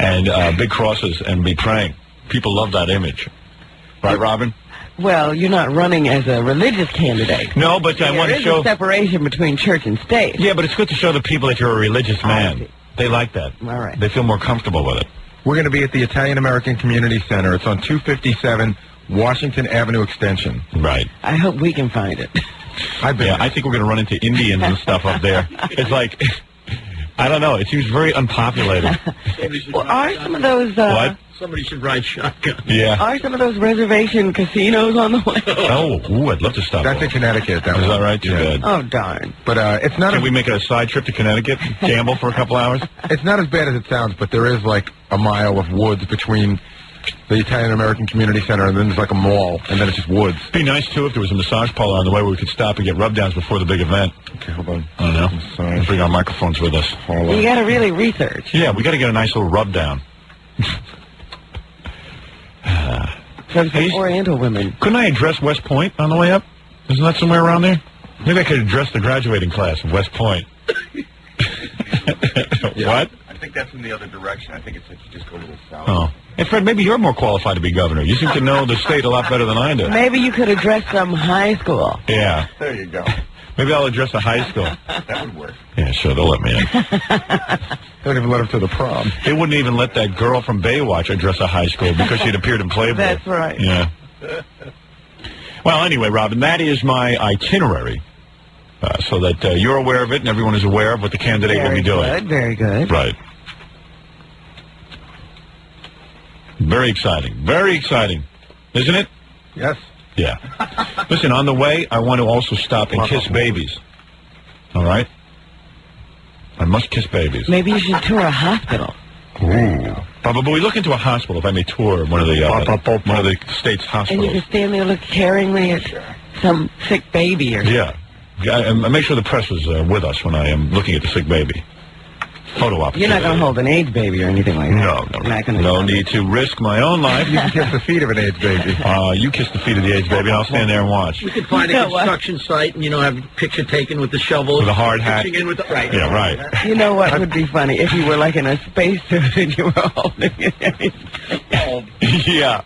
and big crosses and be praying. People love that image. Right, Robin? Well, you're not running as a religious candidate. No, but I want to show... There is a separation between church and state. Yeah, but it's good to show the people that you're a religious man. They like that. All right. They feel more comfortable with it. We're going to be at the Italian American Community Center. It's on 257 Washington Avenue Extension. Right. I hope we can find it. I think we're going to run into Indians and stuff up there. It's like, I don't know. It seems very unpopulated. Well, are some of those... what? Somebody should ride shotgun. Yeah. Are some of those reservation casinos on the way? Oh, I'd love to stop. That's in Connecticut. Is that right? Too bad. Oh, darn. But it's not... Can we make a side trip to Connecticut? Gamble for a couple hours? It's not as bad as it sounds, but there is like a mile of woods between the Italian American Community Center and then there's like a mall, and then it's just woods. It'd be nice, too, if there was a massage parlor on the way where we could stop and get rub-downs before the big event. Okay, hold on. I don't know. Let's bring our microphones with us. You got to really research. Yeah, we got to get a nice little rub-down. From some Oriental women. Couldn't I address West Point on the way up? Isn't that somewhere around there? Maybe I could address the graduating class of West Point. What? I think that's in the other direction. I think it's like you just go a little south. Oh. Hey, Fred, maybe you're more qualified to be governor. You seem to know the state a lot better than I do. Maybe you could address some high school. Yeah. There you go. Maybe I'll address a high school. That would work. Yeah, sure, they'll let me in. Don't even let him to the prom. They wouldn't even let that girl from Baywatch address a high school because she'd appeared in Playboy. That's right. Yeah. Well, anyway, Robin, that is my itinerary, so that you're aware of it and everyone is aware of what the candidate will be doing. Very good. Right. Very exciting. Very exciting. Isn't it? Yes. Yeah. Listen, on the way, I want to also stop and kiss babies. All right? I must kiss babies. Maybe you should tour a hospital. Ooh. But we look into a hospital if I may tour one of the state's hospitals. And you can stand there look caringly at some sick baby or Yeah. And make sure the press was with us when I am looking at the sick baby. Photo op. You're not going to hold an AIDS baby or anything like that. No need to risk my own life. You can kiss the feet of an AIDS baby. You kiss the feet of the AIDS baby, and I'll stand there and watch. We could find a construction site and, have a picture taken with the shovel. With a hard hat. In with the, right. Yeah, right. You know what would be funny? If you were like in a spacesuit and you were holding an AIDS baby. Yeah.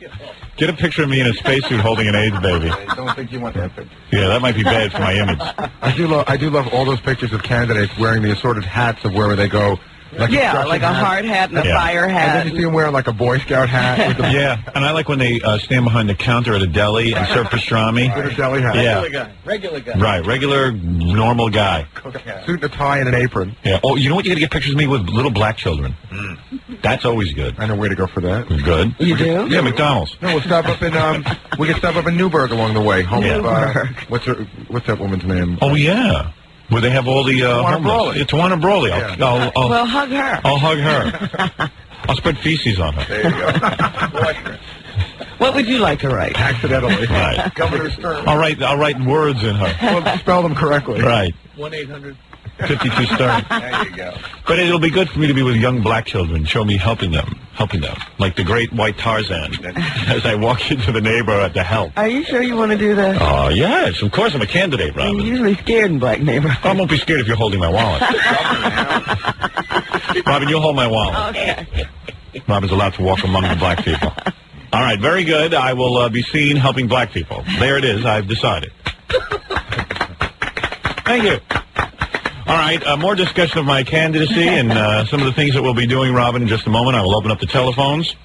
Get a picture of me in a spacesuit holding an AIDS baby. I don't think you want that picture. Yeah, that might be bad for my image. I do love all those pictures of candidates wearing the assorted hats of wherever they go. Like a hard hat and a fire hat. And then you see them wearing like a Boy Scout hat. With the yeah, and I like when they stand behind the counter at a deli and serve pastrami. With a deli hat. Yeah. Regular guy. Right, regular, normal guy. Suit and a tie and an apron. Yeah. Oh, you know what? You got to get pictures of me with little black children. That's always good. I know where to go for that. Good. You do? Yeah, McDonald's. No, we'll stop up in we can stop up in Newburgh along the way. Home of what's that woman's name? Oh yeah. Where they have all the homeless. Tawana Brawley. Well, hug her. I'll hug her. I'll spread feces on her. There you go. What would you like to write? Accidentally. Right. Governor Stern. I'll write words in her. Well, spell them correctly. Right. 1-800. 52 Stern. There you go. But it'll be good for me to be with young black children, show me helping them, like the great white Tarzan, as I walk into the neighborhood to help. Are you sure you want to do this? Oh, yes, of course I'm a candidate, Robin. You're usually scared in black neighborhoods. I won't be scared if you're holding my wallet. Robin, you'll hold my wallet. Okay. Robin's allowed to walk among the black people. All right, very good. I will be seen helping black people. There it is. I've decided. Thank you. All right, more discussion of my candidacy and some of the things that we'll be doing, Robin, in just a moment. I will open up the telephones.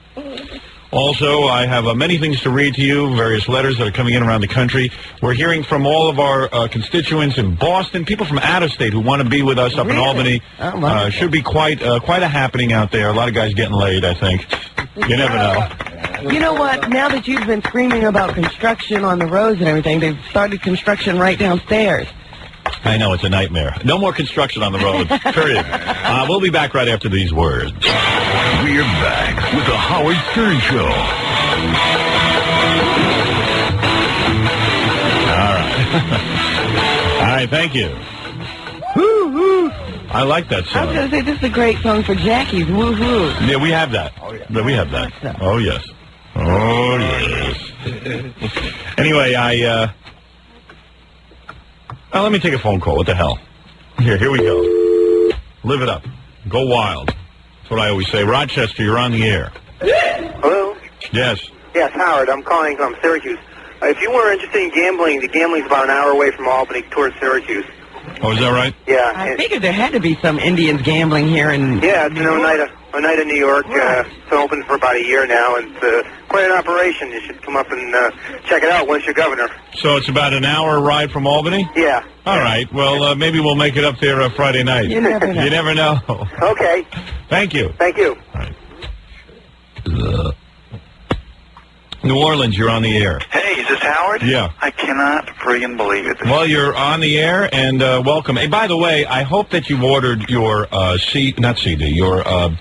Also, I have many things to read to you, various letters that are coming in around the country. We're hearing from all of our constituents in Boston, people from out of state who want to be with us up in Albany. Should be quite a happening out there. A lot of guys getting laid, I think. You never know. You know what? Now that you've been screaming about construction on the roads and everything, they've started construction right downstairs. I know, it's a nightmare. No more construction on the road, period. We'll be back right after these words. We're back with the Howard Stern Show. All right. All right, thank you. Woo-hoo. I like that song. I was going to say, this is a great song for Jackie's woo-hoo. Yeah, we have that. Oh, yeah. We have that. Oh, yes. Oh, yes. Anyway, let me take a phone call. What the hell? Here we go. Live it up. Go wild. what I always say. Rochester, you're on the air. Hello? Yes. Yes, Howard. I'm calling from Syracuse. If you were interested in gambling, the gambling's about an hour away from Albany towards Syracuse. Oh, is that right? Yeah. I figured there had to be some Indians gambling here in Yeah, it's New York. Oneida, New York. Right. It's been open for about a year now, and it's quite an operation. You should come up and check it out once you're governor. So it's about an hour ride from Albany? Yeah. All right. Well, maybe we'll make it up there Friday night. You never know. You never know. Okay. Thank you. Thank you. All right. New Orleans, you're on the air. Hey, is this Howard? Yeah. I cannot friggin' believe it. Well, you're on the air, and welcome. Hey, by the way, I hope that you've ordered your your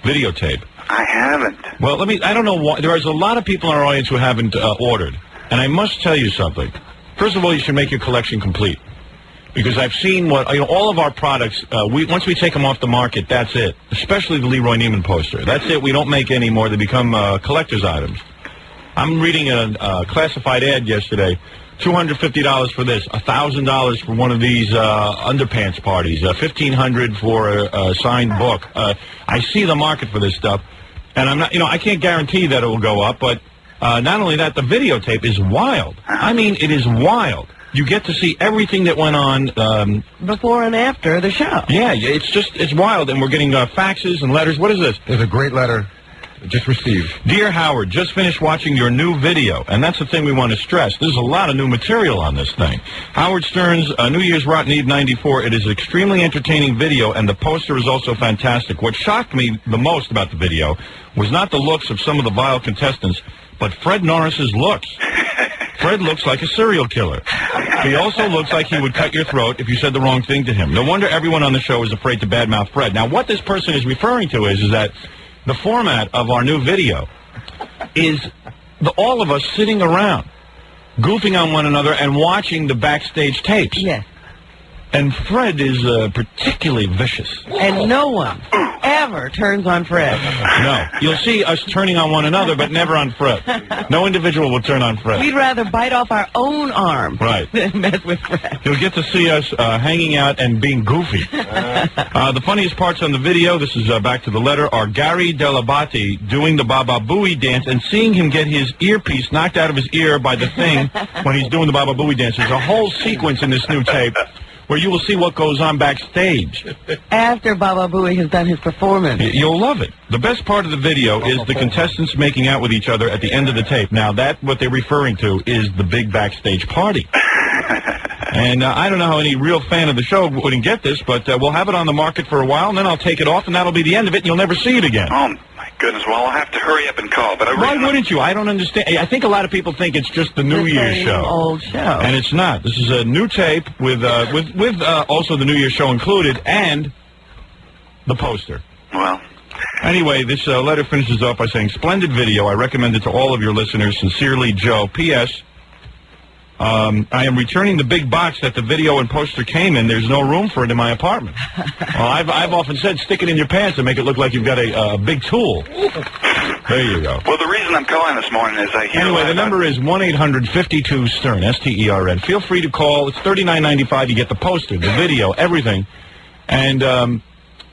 videotape. I haven't. Well, I don't know why. There's a lot of people in our audience who haven't ordered, and I must tell you something. First of all, you should make your collection complete, because I've seen all of our products. Once we take them off the market, that's it. Especially the Leroy Neiman poster. That's it. We don't make any more. They become collector's items. I'm reading a classified ad yesterday. $250 for this, $1,000 for one of these underpants parties, $1,500 for a signed book. I see the market for this stuff, and I'm not. I can't guarantee that it will go up. But not only that, the videotape is wild. I mean, it is wild. You get to see everything that went on before and after the show. Yeah, it's wild, and we're getting faxes and letters. What is this? There's a great letter just received. Dear Howard, just finished watching your new video, and that's the thing we want to stress. There's a lot of new material on this thing. Howard Stern's New Year's Rotten Eve 94. It is an extremely entertaining video, and the poster is also fantastic. What shocked me the most about the video was not the looks of some of the vile contestants, but Fred Norris's looks. Fred looks like a serial killer. He also looks like he would cut your throat if you said the wrong thing to him. No wonder everyone on the show is afraid to badmouth Fred. Now, what this person is referring to is that the format of our new video is all of us sitting around, goofing on one another and watching the backstage tapes. Yes. And Fred is particularly vicious. And no one ever turns on Fred. No. You'll see us turning on one another, but never on Fred. No individual will turn on Fred. We'd rather bite off our own arm than mess with Fred. You'll get to see us hanging out and being goofy. The funniest parts on the video, this is back to the letter, are Gary Delabate doing the Baba Booey dance and seeing him get his earpiece knocked out of his ear by the thing when he's doing the Baba Booey dance. There's a whole sequence in this new tape where you will see what goes on backstage. After Baba Booey has done his performance. You'll love it. The best part of the video is the contestants making out with each other at the end of the tape. Now, what they're referring to is the big backstage party. And I don't know how any real fan of the show wouldn't get this, but we'll have it on the market for a while, and then I'll take it off, and that'll be the end of it, and you'll never see it again. Oh, my goodness. Well, I'll have to hurry up and call. But Why wouldn't you? I don't understand. I think a lot of people think it's just the New Year's show. Old show. And it's not. This is a new tape with also the New Year's show included and the poster. Well. Anyway, this letter finishes off by saying, splendid video. I recommend it to all of your listeners. Sincerely, Joe. P.S. I am returning the big box that the video and poster came in. There's no room for it in my apartment. Well, I've often said stick it in your pants and make it look like you've got a big tool. There you go. Well, the reason I'm calling this morning is I hear... Anyway, the number is 1-800-52-STERN, S-T-E-R-N. Feel free to call. It's $39.95. You get the poster, the video, everything. And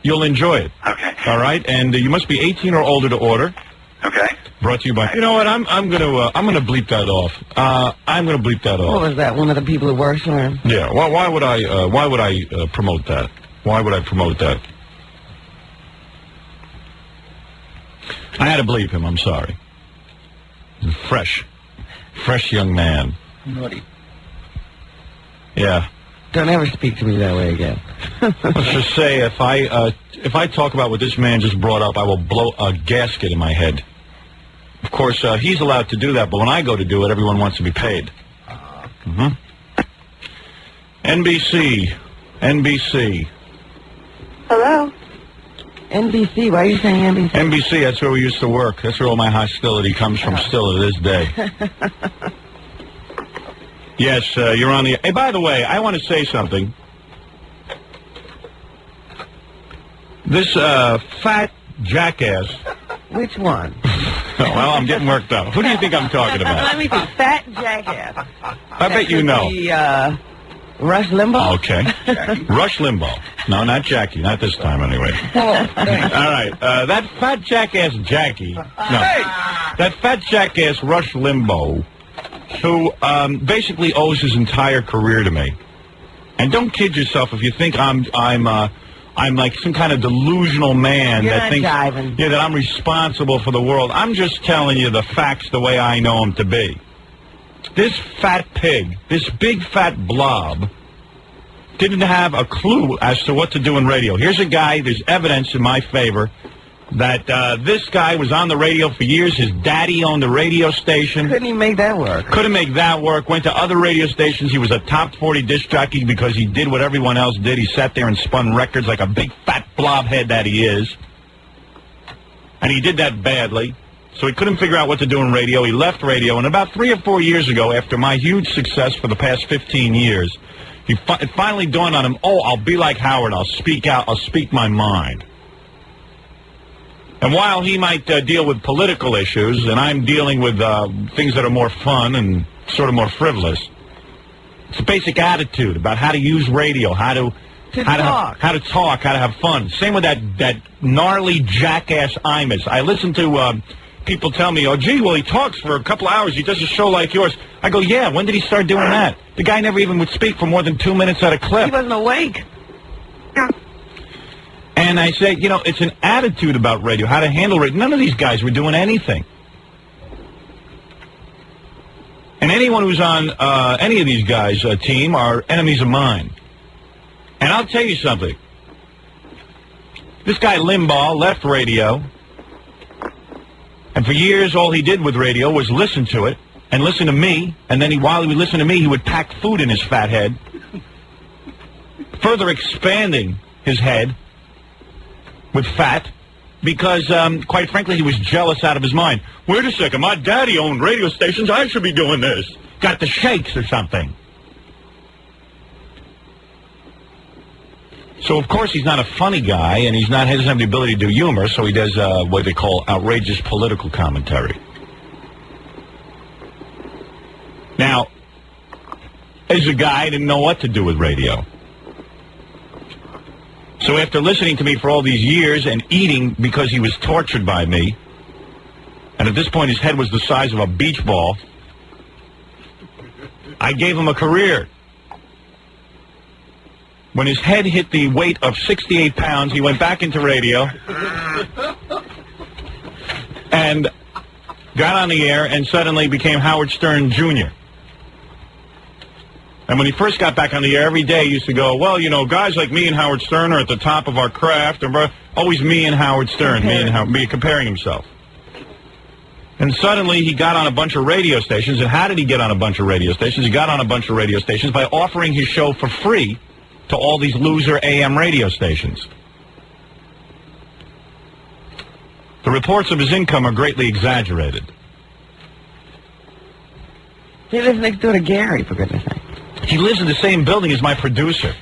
you'll enjoy it. Okay. All right? And you must be 18 or older to order. Okay. Brought to you by... You know what? I'm gonna bleep that off. I'm gonna bleep that off. What was that? One of the people who works for him? Yeah. Why would I promote that? Why would I promote that? I had to bleep him. I'm sorry. He's a fresh young man. Naughty. Yeah. Don't ever speak to me that way again. Let's just say if I talk about what this man just brought up, I will blow a gasket in my head. Of course, he's allowed to do that, but when I go to do it, everyone wants to be paid. NBC. Hello? NBC, why are you saying NBC? NBC, that's where we used to work. That's where all my hostility comes from still to this day. Yes, you're on the... Hey, by the way, I want to say something. This fat jackass... Which one? Well, I'm getting worked up. Who do you think I'm talking about? Let me see. Fat jackass. I bet you know. Rush Limbaugh? Okay. Rush Limbaugh. No, not Jackie. Not this time, anyway. All right. That fat jackass Jackie. No. That fat jackass Rush Limbaugh, who basically owes his entire career to me. And don't kid yourself if you think I'm like some kind of delusional man that thinks that I'm responsible for the world. I'm just telling you the facts the way I know them to be. This fat pig, this big fat blob, didn't have a clue as to what to do in radio. Here's a guy, there's evidence in my favor, that this guy was on the radio for years. His daddy owned the radio station. Couldn't he make that work? Couldn't make that work. Went to other radio stations. He was a top 40 disc jockey because he did what everyone else did. He sat there and spun records like a big fat blob head that he is. And he did that badly. So he couldn't figure out what to do in radio. He left radio. And about 3 or 4 years ago, after my huge success for the past 15 years, it finally dawned on him, oh, I'll be like Howard. I'll speak out. I'll speak my mind. And while he might deal with political issues, and I'm dealing with things that are more fun and sort of more frivolous, it's a basic attitude about how to use radio, how to talk, how to have fun. Same with that gnarly jackass Imus. I listen to people tell me, oh, gee, well, he talks for a couple hours. He does a show like yours. I go, yeah, when did he start doing that? The guy never even would speak for more than 2 minutes at a clip. He wasn't awake. And I say, you know, it's an attitude about radio, how to handle it. None of these guys were doing anything. And anyone who's on any of these guys' team are enemies of mine. And I'll tell you something. This guy Limbaugh left radio, and for years all he did with radio was listen to it and listen to me, and then while he would listen to me, he would pack food in his fat head, further expanding his head with fat, because, quite frankly, he was jealous out of his mind. Wait a second, my daddy owned radio stations, I should be doing this. Got the shakes or something. So, of course, he's not a funny guy, and he doesn't have the ability to do humor, so he does what they call outrageous political commentary. Now, as a guy, I didn't know what to do with radio. So after listening to me for all these years and eating because he was tortured by me, and at this point his head was the size of a beach ball, I gave him a career. When his head hit the weight of 68 pounds, he went back into radio and got on the air and suddenly became Howard Stern Jr. And when he first got back on the air, every day he used to go, well, you know, guys like me and Howard Stern are at the top of our craft. And always me and Howard Stern, comparing himself. And suddenly he got on a bunch of radio stations. And how did he get on a bunch of radio stations? He got on a bunch of radio stations by offering his show for free to all these loser AM radio stations. The reports of his income are greatly exaggerated. He lives next door to Gary, for goodness sake. He lives in the same building as my producer.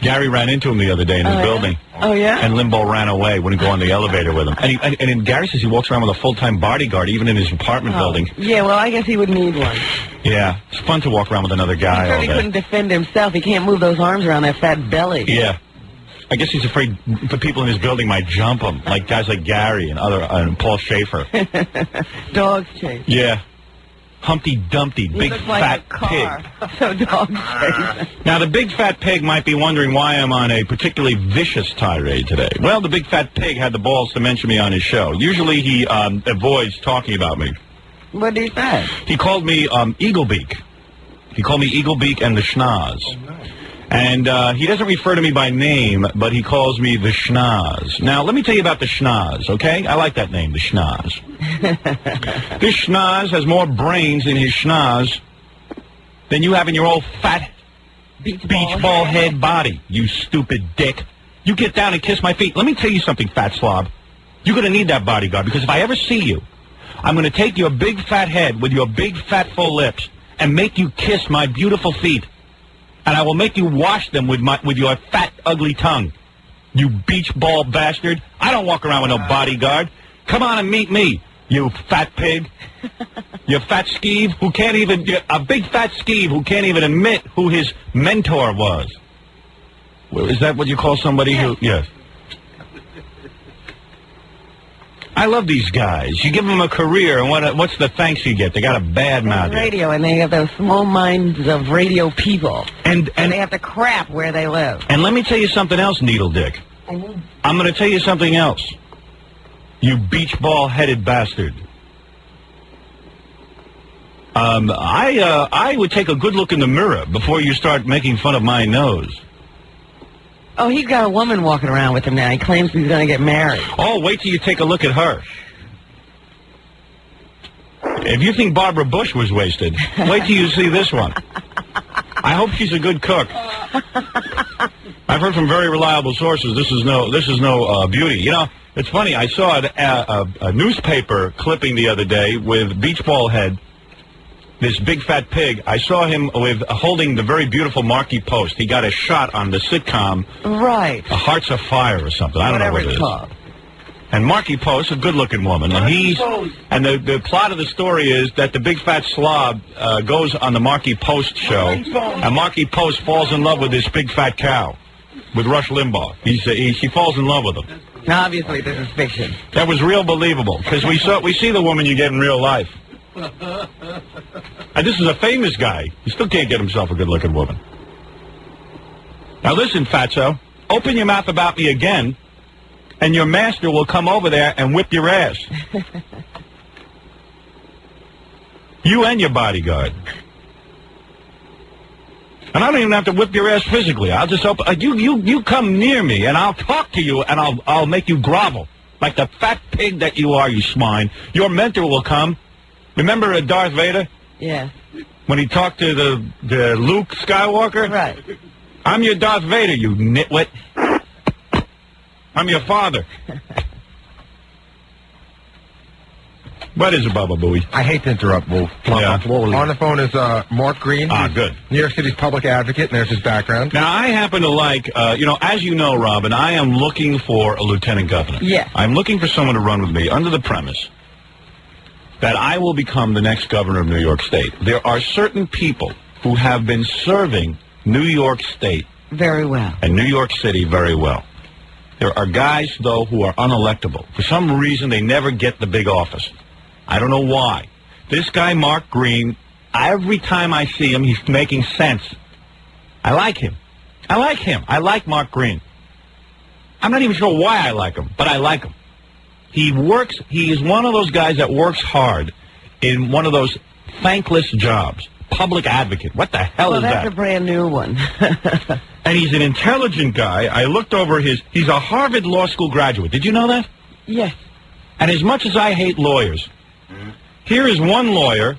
Gary ran into him the other day in his building. Oh, yeah? And Limbaugh ran away, wouldn't go on the elevator with him. And Gary says he walks around with a full-time bodyguard, even in his apartment building. Yeah, well, I guess he would need one. Yeah, it's fun to walk around with another guy all day. He couldn't defend himself. He can't move those arms around that fat belly. Yeah. I guess he's afraid the people in his building might jump him, like guys like Gary and Paul Schaefer. Dogs chase. Yeah. Humpty Dumpty, big fat pig. So dogs chase. Now, the big fat pig might be wondering why I'm on a particularly vicious tirade today. Well, the big fat pig had the balls to mention me on his show. Usually he avoids talking about me. What did he say? He called me Eaglebeak. He called me Eaglebeak and the Schnoz. Oh, nice. And he doesn't refer to me by name, but he calls me the Schnoz. Now, let me tell you about the Schnoz, okay? I like that name, the Schnoz. This Schnoz has more brains in his schnoz than you have in your old fat beach ball head body, you stupid dick. You get down and kiss my feet. Let me tell you something, fat slob. You're going to need that bodyguard, because if I ever see you, I'm going to take your big fat head with your big fat full lips and make you kiss my beautiful feet. And I will make you wash them with your fat, ugly tongue. You beach ball bastard. I don't walk around with no bodyguard. Come on and meet me. You fat pig. You fat skeeve who can't even, a big fat skeeve who can't even admit who his mentor was. Well, is that what you call somebody who, yes. I love these guys. You give them a career, and what's the thanks you get? They got a bad mouth. Radio, and they have those small minds of radio people. And they have to crap where they live. And let me tell you something else, Needle Dick. I'm going to tell you something else. You beach ball-headed bastard. I would take a good look in the mirror before you start making fun of my nose. Oh, he's got a woman walking around with him now. He claims he's going to get married. Oh, wait till you take a look at her. If you think Barbara Bush was wasted, wait till you see this one. I hope she's a good cook. I've heard from very reliable sources this is no beauty. You know, it's funny. I saw a newspaper clipping the other day with Beach Ball Head, this big fat pig. I saw him with holding the very beautiful Marky Post. He got a shot on the sitcom, right? A Hearts of Fire or something. I don't know what it is. Called. And Marky Post, a good-looking woman, and the plot of the story is that the big fat slob goes on the Marky Post show, and Marky Post falls in love with this big fat cow, with Rush Limbaugh. She falls in love with him. Now, obviously, this is fiction. That was real believable because we see the woman you get in real life. And this is a famous guy. He still can't get himself a good-looking woman. Now listen, Fatso, open your mouth about me again, and your master will come over there and whip your ass. You and your bodyguard. And I don't even have to whip your ass physically. I'll just open. You come near me, and I'll talk to you, and I'll make you grovel like the fat pig that you are. You swine. Your mentor will come. Remember Darth Vader? Yeah. When he talked to the Luke Skywalker? Right. I'm your Darth Vader, you nitwit. I'm your father. What is it, Baba Booey? I hate to interrupt, Wolf. Yeah. On the phone is Mark Green. Ah, good. New York City's public advocate, and there's his background. Now, I happen to like, as you know, Robin, I am looking for a lieutenant governor. Yes. I'm looking for someone to run with me under the premise that I will become the next governor of New York State. There are certain people who have been serving New York State very well and New York City very well. There are guys, though, who are unelectable. For some reason, they never get the big office. I don't know why. This guy, Mark Green, every time I see him, he's making sense. I like him. I like Mark Green. I'm not even sure why I like him, but I like him. He is one of those guys that works hard in one of those thankless jobs. Public advocate. What the hell is that? That's a brand new one. And he's an intelligent guy. I looked over he's a Harvard Law School graduate. Did you know that? Yes. And as much as I hate lawyers, here is one lawyer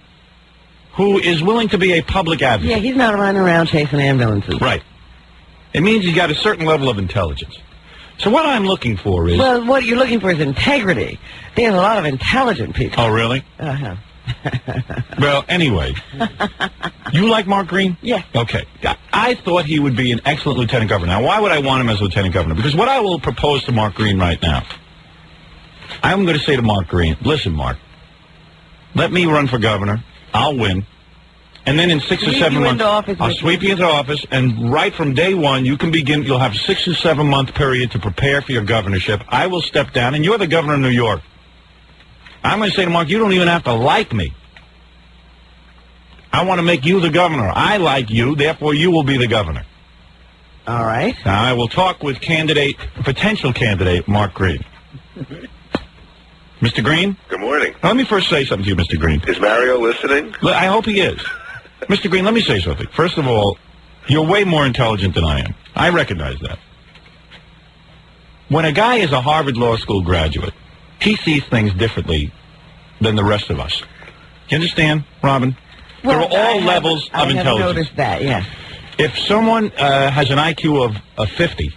who is willing to be a public advocate. Yeah, he's not running around chasing ambulances. Right. It means he's got a certain level of intelligence. So what I'm looking for is... Well, what you're looking for is integrity. There's a lot of intelligent people. Oh, really? Uh-huh. Well, anyway. You like Mark Green? Yeah. Okay. I thought he would be an excellent lieutenant governor. Now, why would I want him as lieutenant governor? Because what I will propose to Mark Green right now, I'm going to say to Mark Green, listen, Mark, let me run for governor. I'll win. And then in 6 or 7 months, I'll sweep you into office, and right from day one, you'll have a 6 or 7 month period to prepare for your governorship. I will step down, and you're the governor of New York. I'm going to say to Mark, you don't even have to like me. I want to make you the governor. I like you, therefore you will be the governor. All right. Now, I will talk with potential candidate, Mark Green. Mr. Green? Good morning. Let me first say something to you, Mr. Green. Is Mario listening? I hope he is. Mr. Green, let me say something. First of all, you're way more intelligent than I am. I recognize that. When a guy is a Harvard Law School graduate, he sees things differently than the rest of us. You understand, Robin? Well, there are all levels of intelligence. I have noticed that, yes. If someone has an IQ of 50...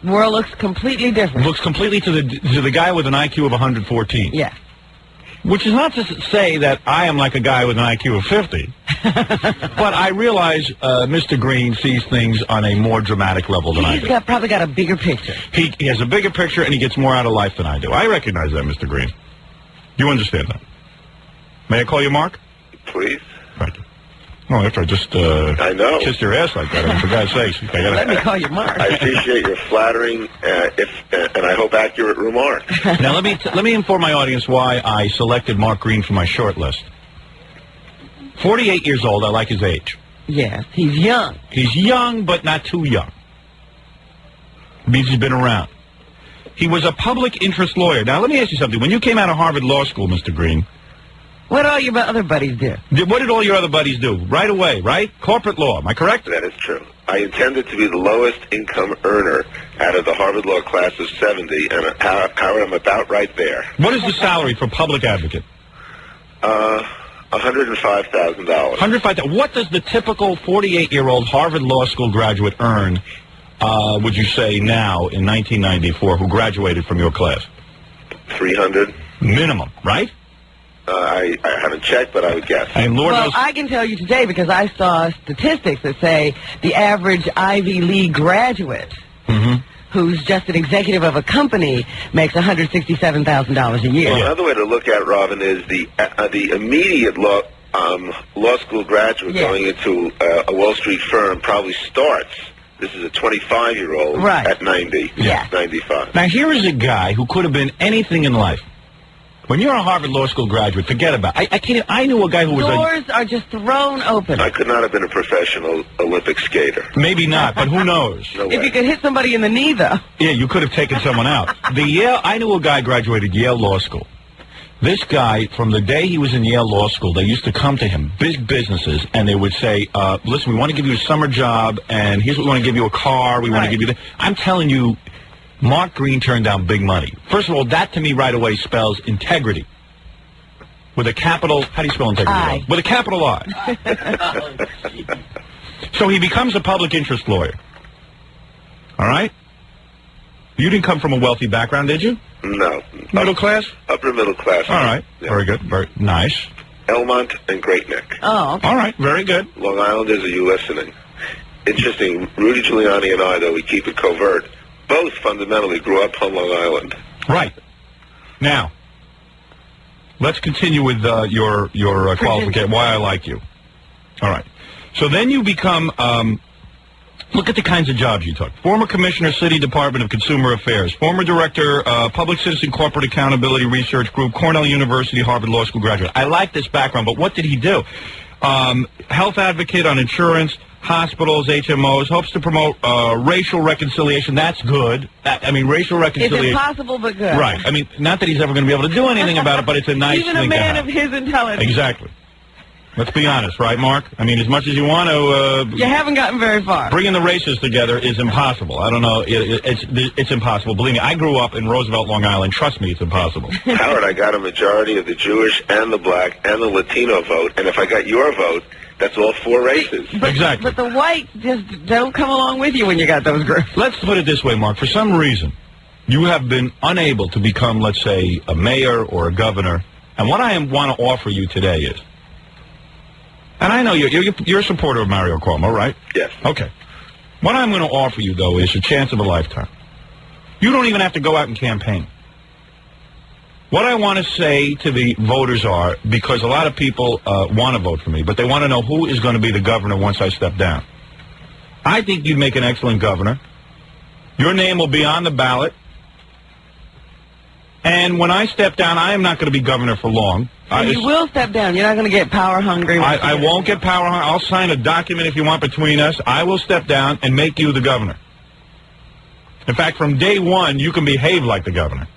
The world looks completely different. Looks completely to the guy with an IQ of 114. Yeah. Which is not to say that I am like a guy with an IQ of 50. But I realize Mr. Green sees things on a more dramatic level than I do. He's probably got a bigger picture. He has a bigger picture, and he gets more out of life than I do. I recognize that, Mr. Green. You understand that? May I call you Mark? Please. Thank you. Well, after I just I know. kissed your ass like that, I mean, for God's sakes, I gotta... Let me call you Mark. I appreciate your flattering, and I hope accurate remarks. Now, let me inform my audience why I selected Mark Green for my short list. 48 years old. I like his age. Yes, he's young. He's young, but not too young. Means he's been around. He was a public interest lawyer. Now, let me ask you something. When you came out of Harvard Law School, Mr. Green... What all your other buddies do? What did all your other buddies do? Right away, right? Corporate law. Am I correct? That is true. I intended to be the lowest income earner out of the Harvard Law class of 70, and Howard, I'm about right there. What is the salary for public advocate? $105,000. $105,000. What does the typical 48-year-old Harvard Law School graduate earn, would you say, now in 1994, who graduated from your class? $300. Minimum, right? I haven't checked, but I would guess. And Lord knows... I can tell you today because I saw statistics that say the average Ivy League graduate who's just an executive of a company makes $167,000 a year. Well, another way to look at it, Robin, is the immediate law school graduate going into a Wall Street firm probably starts. This is a 25-year-old at 90, 95. Now, here is a guy who could have been anything in life. When you're a Harvard Law School graduate, forget about it. I knew a guy who was Doors are just thrown open. I could not have been a professional Olympic skater. Maybe not, but who knows? No if way. you could hit somebody in the knee, though. Yeah, you could have taken someone out. I knew a guy graduated Yale Law School. This guy, from the day he was in Yale Law School, they used to come to him, big businesses, and they would say, listen, we want to give you a summer job, and here's what we want to give you a car, we want to give you I'm telling you, Mark Green turned down big money. First of all, that to me right away spells integrity. With a capital, how do you spell integrity? I. With a capital I. So he becomes a public interest lawyer. All right? You didn't come from a wealthy background, did you? No. Middle class? Upper middle class. All right. Yeah. Very good. Very nice. Elmont and Great Neck. Oh, okay. All right. Very good. Long Islanders, are you listening? Interesting. Rudy Giuliani and I, though we keep it covert, both fundamentally grew up on Long Island. Right. Now, let's continue with your qualification, why I like you. All right. So then you become, look at the kinds of jobs you took. Former Commissioner, City Department of Consumer Affairs. Former Director, Public Citizen Corporate Accountability Research Group, Cornell University, Harvard Law School graduate. I like this background, but what did he do? Health advocate on insurance, hospitals, HMOs, hopes to promote racial reconciliation. That's good. Racial reconciliation. It's impossible, but good. Right. I mean, not that he's ever going to be able to do anything about it, but it's a nice thing to have. Even a man of his intelligence. Exactly. Let's be honest, right, Mark? I mean, as much as you want to... you haven't gotten very far. Bringing the races together is impossible. I don't know. It's impossible. Believe me, I grew up in Roosevelt, Long Island. Trust me, it's impossible. Howard, I got a majority of the Jewish and the black and the Latino vote, and if I got your vote, that's all four races. Exactly. But the whites just don't come along with you when you got those groups. Let's put it this way, Mark. For some reason, you have been unable to become, let's say, a mayor or a governor. And what I want to offer you today is, and I know you're a supporter of Mario Cuomo, right? Yes. Okay. What I'm going to offer you, though, is a chance of a lifetime. You don't even have to go out and campaign. What I want to say to the voters are, because a lot of people want to vote for me, but they want to know who is going to be the governor once I step down. I think you'd make an excellent governor. Your name will be on the ballot. And when I step down, I am not going to be governor for long. And you will step down. You're not going to get power hungry. I won't get power hungry. I'll sign a document if you want between us. I will step down and make you the governor. In fact, from day one, you can behave like the governor.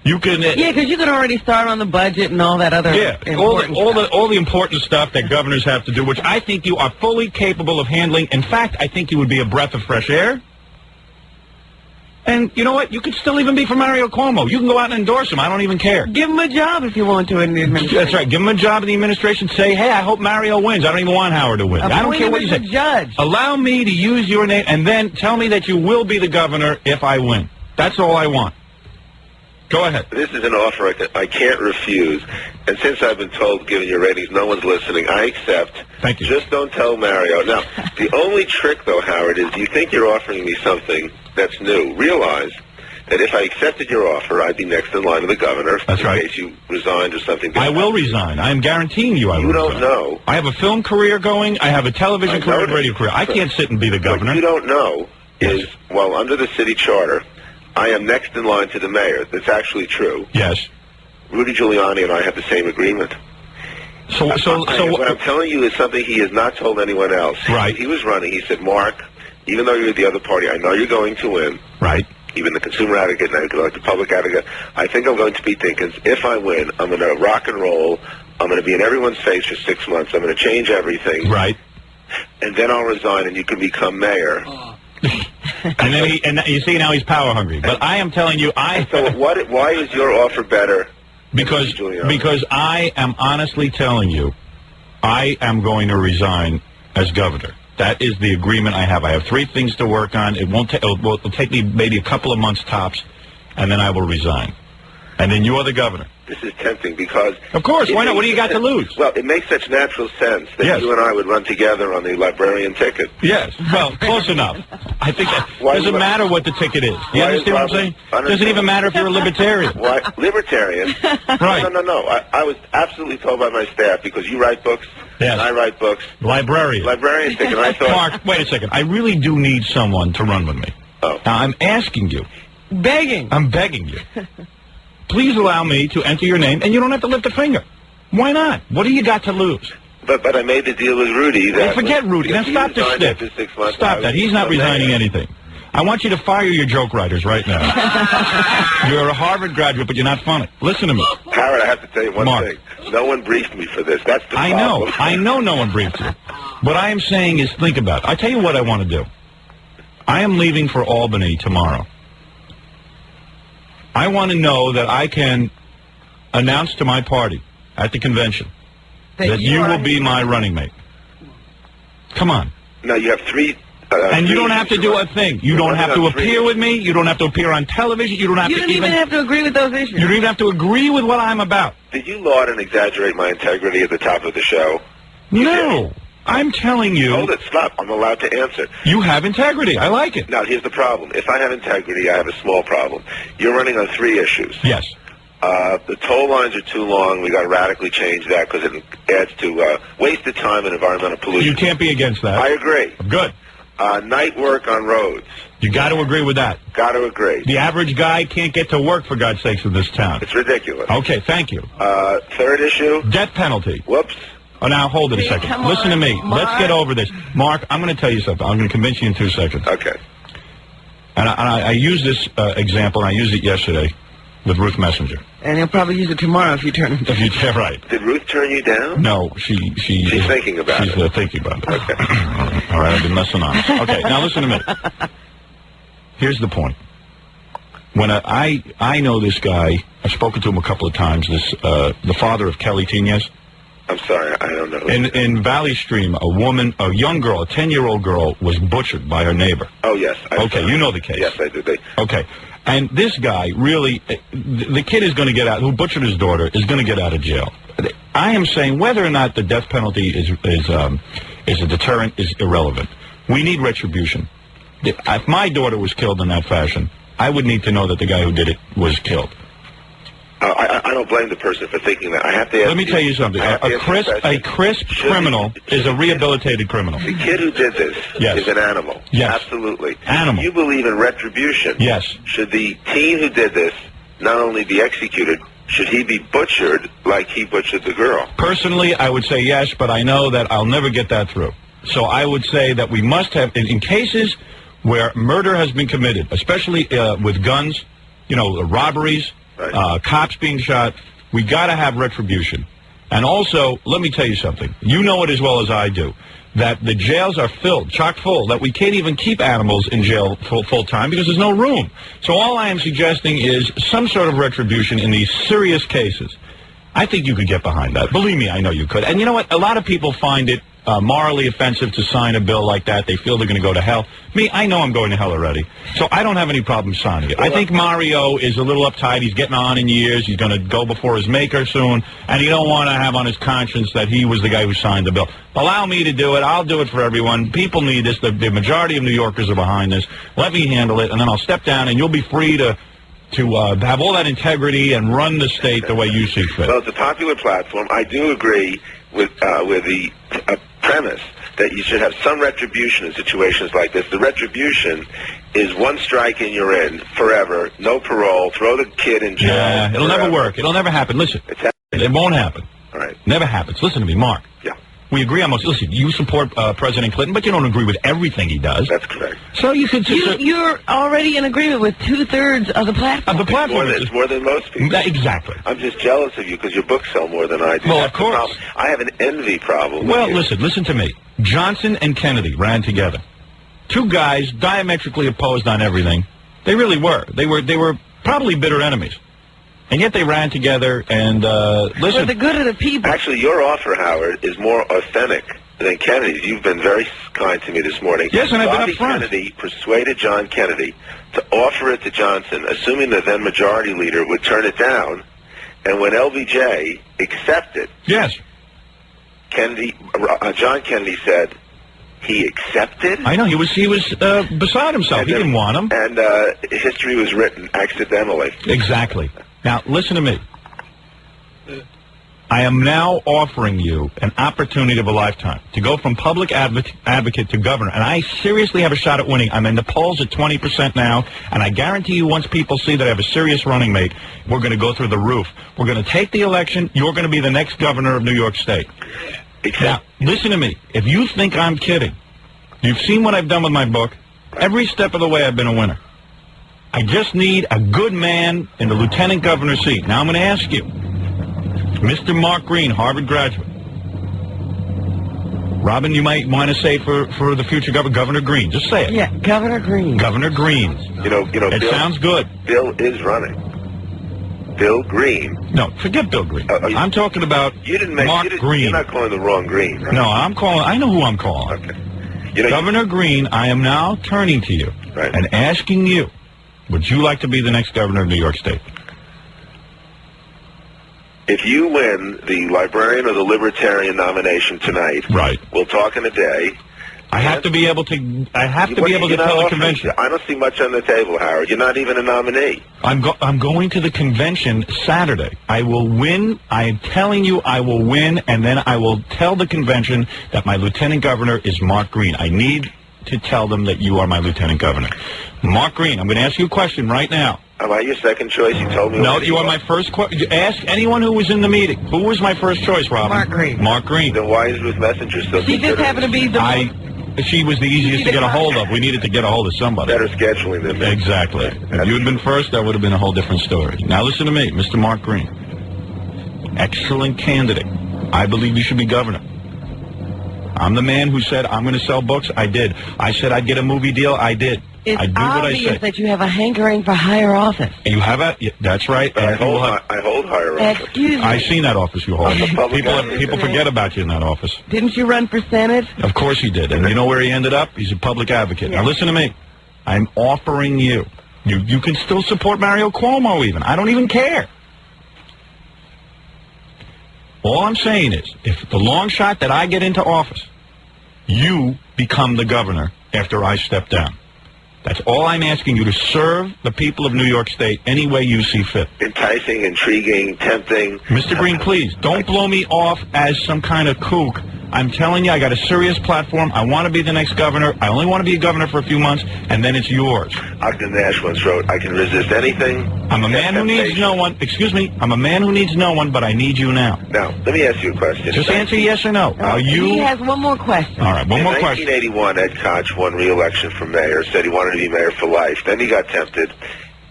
You can... yeah, because you can already start on the budget and all that other all the important stuff that governors have to do, which I think you are fully capable of handling. In fact, I think you would be a breath of fresh air. And you know what? You could still even be for Mario Cuomo. You can go out and endorse him. I don't even care. Give him a job if you want to in the administration. That's right. Give him a job in the administration. Say, hey, I hope Mario wins. I don't even want Howard to win. I don't care what you say. Judge. Allow me to use your name, and then tell me that you will be the governor if I win. That's all I want. Go ahead. This is an offer I can't refuse. And since I've been told, given your ratings, no one's listening, I accept. Thank you. Just don't tell Mario. Now, the only trick, though, Howard, is you think you're offering me something that's new. Realize that if I accepted your offer, I'd be next in line to the governor. That's in right. case you resigned or something. I will resign. I am guaranteeing you I will You don't resign. know. I have a film career going. I have a television career and radio career. I can't sit and be the governor. What you don't know is, well, under the city charter, I am next in line to the mayor. That's actually true. Yes. Rudy Giuliani and I have the same agreement. So what I'm telling you is something he has not told anyone else. Right. He was running. He said, Mark, even though you're the other party, I know you're going to win. Right. Even the consumer advocate and like the public advocate, I think I'm going to beat Dinkins. If I win, I'm going to rock and roll. I'm going to be in everyone's face for 6 months. I'm going to change everything. Right. And then I'll resign, and you can become mayor. And then you see now he's power hungry. But I am telling you, why is your offer better? Because I am honestly telling you, I am going to resign as governor. That is the agreement I have. I have 3 things to work on. It'll take me maybe a couple of months tops, and then I will resign. And then you are the governor. This is tempting because... Of course. Why not? What do you got to lose? Well, it makes such natural sense that you and I would run together on the librarian ticket. Yes. Well, close enough. I think that doesn't matter what the ticket is. You understand what I'm saying? Doesn't even matter if you're a libertarian. Why? Libertarian? Right. No. I was absolutely told by my staff, because you write books, yes. and I write books. Librarian ticket. And I thought... Mark, wait a second. I really do need someone to run with me. Oh. Now, I'm asking you. Begging. I'm begging you. Please allow me to enter your name, and you don't have to lift a finger. Why not? What do you got to lose? But I made the deal with Rudy. That forget Rudy. Now stop this stick. Stop that. He's not resigning anything. I want you to fire your joke writers right now. You're a Harvard graduate, but you're not funny. Listen to me. Howard, I have to tell you one Mark. thing. No one briefed me for this. That's the problem. I know no one briefed you. What I am saying is think about it. I tell you what I want to do. I am leaving for Albany tomorrow. I want to know that I can announce to my party at the convention that you will be my running mate. Come on. Now, you have 3... and you don't have to do a thing. You don't have to appear with me. You don't have to appear on television. You don't have to even have to agree with those issues. You don't even have to agree with what I'm about. Did you laud and exaggerate my integrity at the top of the show? No. I'm telling you... Hold it. Stop. I'm allowed to answer. You have integrity. I like it. Now, here's the problem. If I have integrity, I have a small problem. You're running on 3 issues. Yes. The toll lines are too long. We got to radically change that because it adds to wasted time and environmental pollution. You can't be against that. I agree. Good. Night work on roads. You got to agree with that. Got to agree. The average guy can't get to work, for God's sakes, in this town. It's ridiculous. Okay, thank you. 3rd issue. Death penalty. Whoops. Oh, now, hold it a second. Listen to me. Mark. Let's get over this. Mark, I'm going to tell you something. I'm going to convince you in 2 seconds. Okay. And I used this example, and I used it yesterday with Ruth Messenger. And he'll probably use it tomorrow if you turn him down. Yeah, right. Did Ruth turn you down? No, she's thinking about it. She's thinking about it. Okay. All right, I've been messing on. Okay, now listen to me. Here's the point. When I know this guy, I've spoken to him a couple of times, the father of Kelly Tinez. I'm sorry, I don't know. In Valley Stream, a young girl, a 10-year-old girl, was butchered by her neighbor. Oh, yes. Okay, you know the case. Yes, I do. Okay. And this guy really, the kid is going to get out, who butchered his daughter, is going to get out of jail. I am saying whether or not the death penalty is a deterrent is irrelevant. We need retribution. If my daughter was killed in that fashion, I would need to know that the guy who did it was killed. I don't blame the person for thinking that. I have to ask. Let me tell you something. A crisp criminal is a rehabilitated criminal. The kid who did this is an animal. Yes. Absolutely. Animal. You believe in retribution. Yes. Should the teen who did this not only be executed, should he be butchered like he butchered the girl? Personally, I would say yes, but I know that I'll never get that through. So I would say that we must have, in cases where murder has been committed, especially with guns, robberies, cops being shot, we got to have retribution. And also, let me tell you something. You know it as well as I do, that the jails are filled, chock full, that we can't even keep animals in jail full time because there's no room. So all I am suggesting is some sort of retribution in these serious cases. I think you could get behind that. Believe me, I know you could. And you know what? A lot of people find it morally offensive to sign a bill like that. They feel they're going to go to hell. Me, I know I'm going to hell already. So I don't have any problem signing it. I think Mario is a little uptight. He's getting on in years. He's going to go before his maker soon. And he don't want to have on his conscience that he was the guy who signed the bill. Allow me to do it. I'll do it for everyone. People need this. The majority of New Yorkers are behind this. Let me handle it, and then I'll step down, and you'll be free to to have all that integrity and run the state the way you see fit. Well, it's a popular platform. I do agree with the premise that you should have some retribution in situations like this. The retribution is one strike and you're in forever, no parole, throw the kid in jail. Yeah, it'll never work. It'll never happen. Listen, it won't happen. All right. Never happens. Listen to me, Mark. Yeah. We agree on most. Listen, you support President Clinton, but you don't agree with everything he does. That's correct. So you could You're already in agreement with 2/3 of the platform. Of the platform. It's more than most people. Exactly. I'm just jealous of you because your books sell more than I do. Well, That's of course. the problem. I have an envy problem. Well, with you. listen to me. Johnson and Kennedy ran together. Two guys diametrically opposed on everything. They really were. They were probably bitter enemies. And yet they ran together and, listen. For the good of the people. Actually, your offer, Howard, is more authentic than Kennedy's. You've been very kind to me this morning. Yes, and I've been Bobby up front. Kennedy persuaded John Kennedy to offer it to Johnson, assuming the then majority leader would turn it down. And when LBJ accepted, yes, John Kennedy said he accepted. I know he was beside himself. And He didn't want him. And history was written accidentally. Exactly. Now listen to me. I am now offering you an opportunity of a lifetime to go from public advocate to governor, and I seriously have a shot at winning. I'm in the polls at 20% now, and I guarantee you once people see that I have a serious running mate, we're going to go through the roof. We're going to take the election. You're going to be the next governor of New York State. Now, listen to me. If you think I'm kidding, you've seen what I've done with my book. Every step of the way I've been a winner. I just need a good man in the lieutenant governor seat. Now I'm going to ask you, Mr. Mark Green, Harvard graduate. Robin, you might want to say for the future Governor Green. Just say it. Yeah, Governor Green. Governor Green. You know. It Bill, sounds good. Bill is running. Bill Green. No, forget Bill Green. I'm talking about Mark Green. You're not calling the wrong Green, right? No, I know who I'm calling. Okay. Governor Green, I am now turning to you and asking you, would you like to be the next governor of New York State? If you win the librarian or the libertarian nomination tonight, we'll talk in a day. I have to be able to tell the convention. I don't see much on the table, Howard. You're not even a nominee. I'm going to the convention Saturday. I will win. I am telling you I will win, and then I will tell the convention that my lieutenant governor is Mark Green. I need to tell them that you are my lieutenant governor. Mark Green, I'm going to ask you a question right now. Am I your second choice? You told me. No, you are my first question. Ask anyone who was in the meeting. Who was my first choice, Robin? Mark Green. Mark Green. Then why is Ruth Messenger still? She just happened to be She was the easiest to get a hold of. We needed to get a hold of somebody. Better scheduling than me. Exactly. If you had been first, that would have been a whole different story. Now listen to me, Mr. Mark Green. Excellent candidate. I believe you should be governor. I'm the man who said I'm going to sell books. I did. I said I'd get a movie deal. I did. It's I do what I obvious say. that you have a hankering for higher office. You have a. That's right. I hold higher office. Excuse me. I've seen that office you hold. Public People forget about you in that office. Didn't you run for Senate? Of course he did. And you know where he ended up? He's a public advocate. Now listen to me. I'm offering you. You can still support Mario Cuomo even. I don't even care. All I'm saying is, if the long shot that I get into office, you become the governor after I step down. That's all I'm asking you, to serve the people of New York State any way you see fit. Enticing, intriguing, tempting. Mr. Green, please, don't blow me off as some kind of kook. I'm telling you, I got a serious platform. I want to be the next governor. I only want to be a governor for a few months, and then it's yours. Ogden Nash once wrote, I can resist anything. I'm a man who needs no one. Excuse me. I'm a man who needs no one, but I need you now. Now, let me ask you a question. Just answer yes or no. Are you... He has one more question. All right, one more question. In 1981, Ed Koch won re-election for mayor, said he wanted to be mayor for life. Then he got tempted.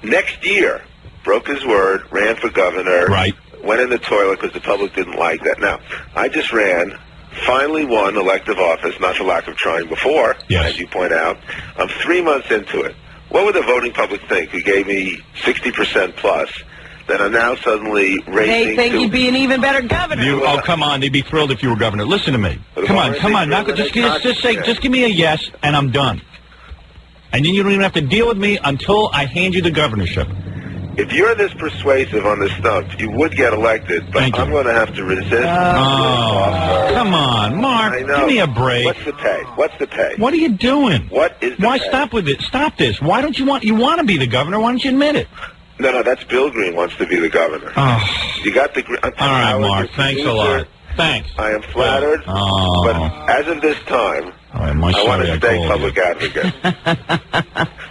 Next year, broke his word, ran for governor. Right. Went in the toilet because the public didn't like that. Now, I just ran, finally won elective office, not for lack of trying before, as you point out. I'm 3 months into it. What would the voting public think, who gave me 60% plus, that I'm now suddenly racing They think you'd be an even better governor. Oh, come on. They'd be thrilled if you were governor. Listen to me. Come on. Just give me a yes, and I'm done. And then you don't even have to deal with me until I hand you the governorship. If you're this persuasive on this stump, you would get elected, but I'm going to have to resist. Come on, Mark. Give me a break. What's the pay? What's the pay? What are you doing? What is the Why pay? stop with it? Stop this. Why don't you want to be the governor? Why don't you admit it? No, that's Bill Green wants to be the governor. Oh. You got the... All right, Mark. Thanks a lot. Thanks. I am flattered, but as of this time, I want to stay public advocate.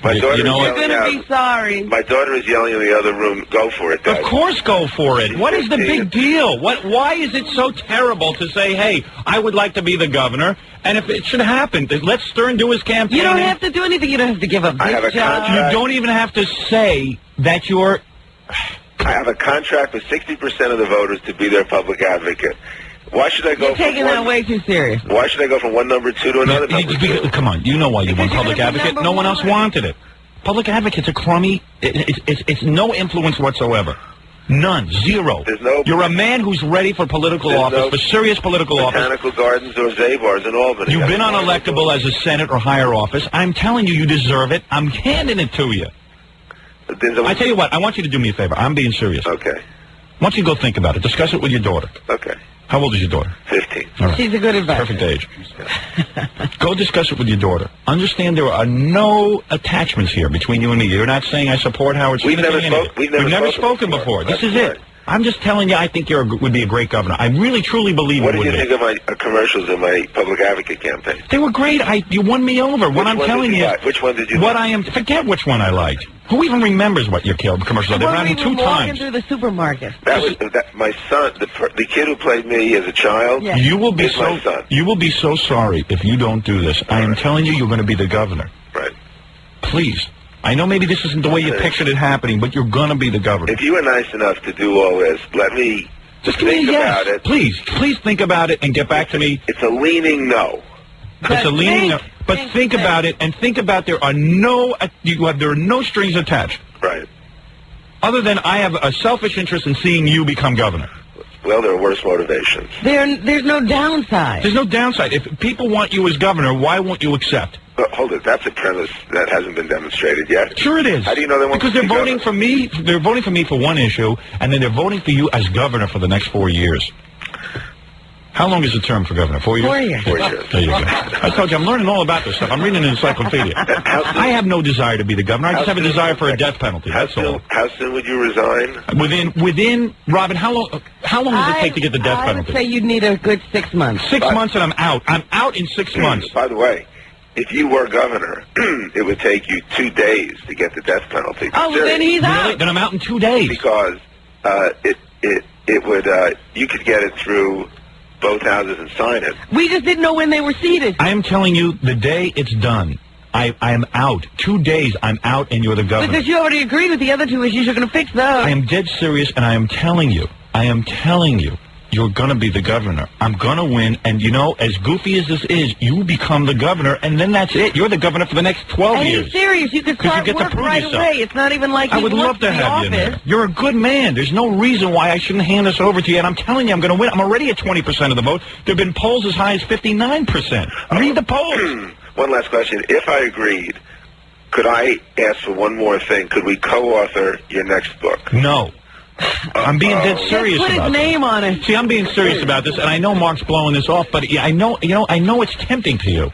My daughter You're going to be sorry. My daughter is yelling in the other room, go for it, Dad. Of course go for it. What is the big deal? Why is it so terrible to say, hey, I would like to be the governor, and if it should happen, let Stern do his campaign. You don't have to do anything. You don't have to give up this job. You don't even have to say that you're... I have a contract with 60% of the voters to be their public advocate. Why should I go You're taking that way too serious. Why should I go from one number 2 to another number 2? Come on, you know why you want public advocate. No one else wanted it. Public advocate's a crummy... It's no influence whatsoever. None. Zero. You're a man who's ready for political office, for serious political office. Botanical Gardens or Zabars in Albany. You've been unelectable as a Senate or higher office. I'm telling you, you deserve it. I'm handing it to you. I tell you what, I want you to do me a favor. I'm being serious. Okay. I want you to go think about it. Discuss it with your daughter. Okay. How old is your daughter? 15. Right. She's a good advisor. Perfect age. Go discuss it with your daughter. Understand there are no attachments here between you and me. You're not saying I support Howard Stern. We've never spoken before. This is it. I'm just telling you I think you would be a great governor. I really, truly believe you would be. What did you think of my commercials in my public advocate campaign? They were great. You won me over. What I'm telling you... Which one did you like? Forget which one I liked. Who even remembers what your commercials are? They ran 2 times. Through the supermarket. That was my son, the kid who played me as a child. Yeah. You will be my son. You will be so sorry if you don't do this. I am telling you, you're going to be the governor. Right. Please. I know maybe this isn't the way you pictured it happening, but you're going to be the governor. If you were nice enough to do all this, let me just think about it. Please think about it and get back to me. It's a leaning no. It's a leaning no. But think about it and think about there are no strings attached. Right. Other than I have a selfish interest in seeing you become governor. Well, there are worse motivations. There's no downside. There's no downside. If people want you as governor, why won't you accept? Hold it. That's a premise that hasn't been demonstrated yet. Sure it is. How do you know they want Because they're voting for me. They're voting for me for one issue, and then they're voting for you as governor for the next 4 years. How long is the term for governor? 4 years? 4 years. 4 years. There you go. I told you, I'm learning all about this stuff. I'm reading an encyclopedia. I have no desire to be the governor. I just have a desire for a death penalty. That's all. How soon would you resign? Within, Robin, how long does it take to get the death penalty? I would say you'd need a good 6 months. 6 months and I'm out. I'm out in 6 months. By the way, if you were governor, it would take you 2 days to get the death penalty. Oh, well, then he's out. Really? Then I'm out in 2 days. Because it would you could get it through both houses and sign it. We just didn't know when they were seated. I am telling you, the day it's done, I am out. 2 days, I'm out, and you're the governor. Because you already agreed with the other 2 issues. You're going to fix those. I am dead serious, and I am telling you, you're going to be the governor. I'm going to win, and you know, as goofy as this is, you become the governor, and then that's it. You're the governor for the next 12 years. He's serious. You can start work right away. It's not even like I would love to have you in there. You're a good man. There's no reason why I shouldn't hand this over to you, and I'm telling you, I'm going to win. I'm already at 20% of the vote. There have been polls as high as 59%. Read the polls. One last question. If I agreed, could I ask for one more thing? Could we co-author your next book? No. I'm being dead serious about this. Put his name on it. See, I'm being serious about this, and I know Mark's blowing this off, but I know it's tempting to you.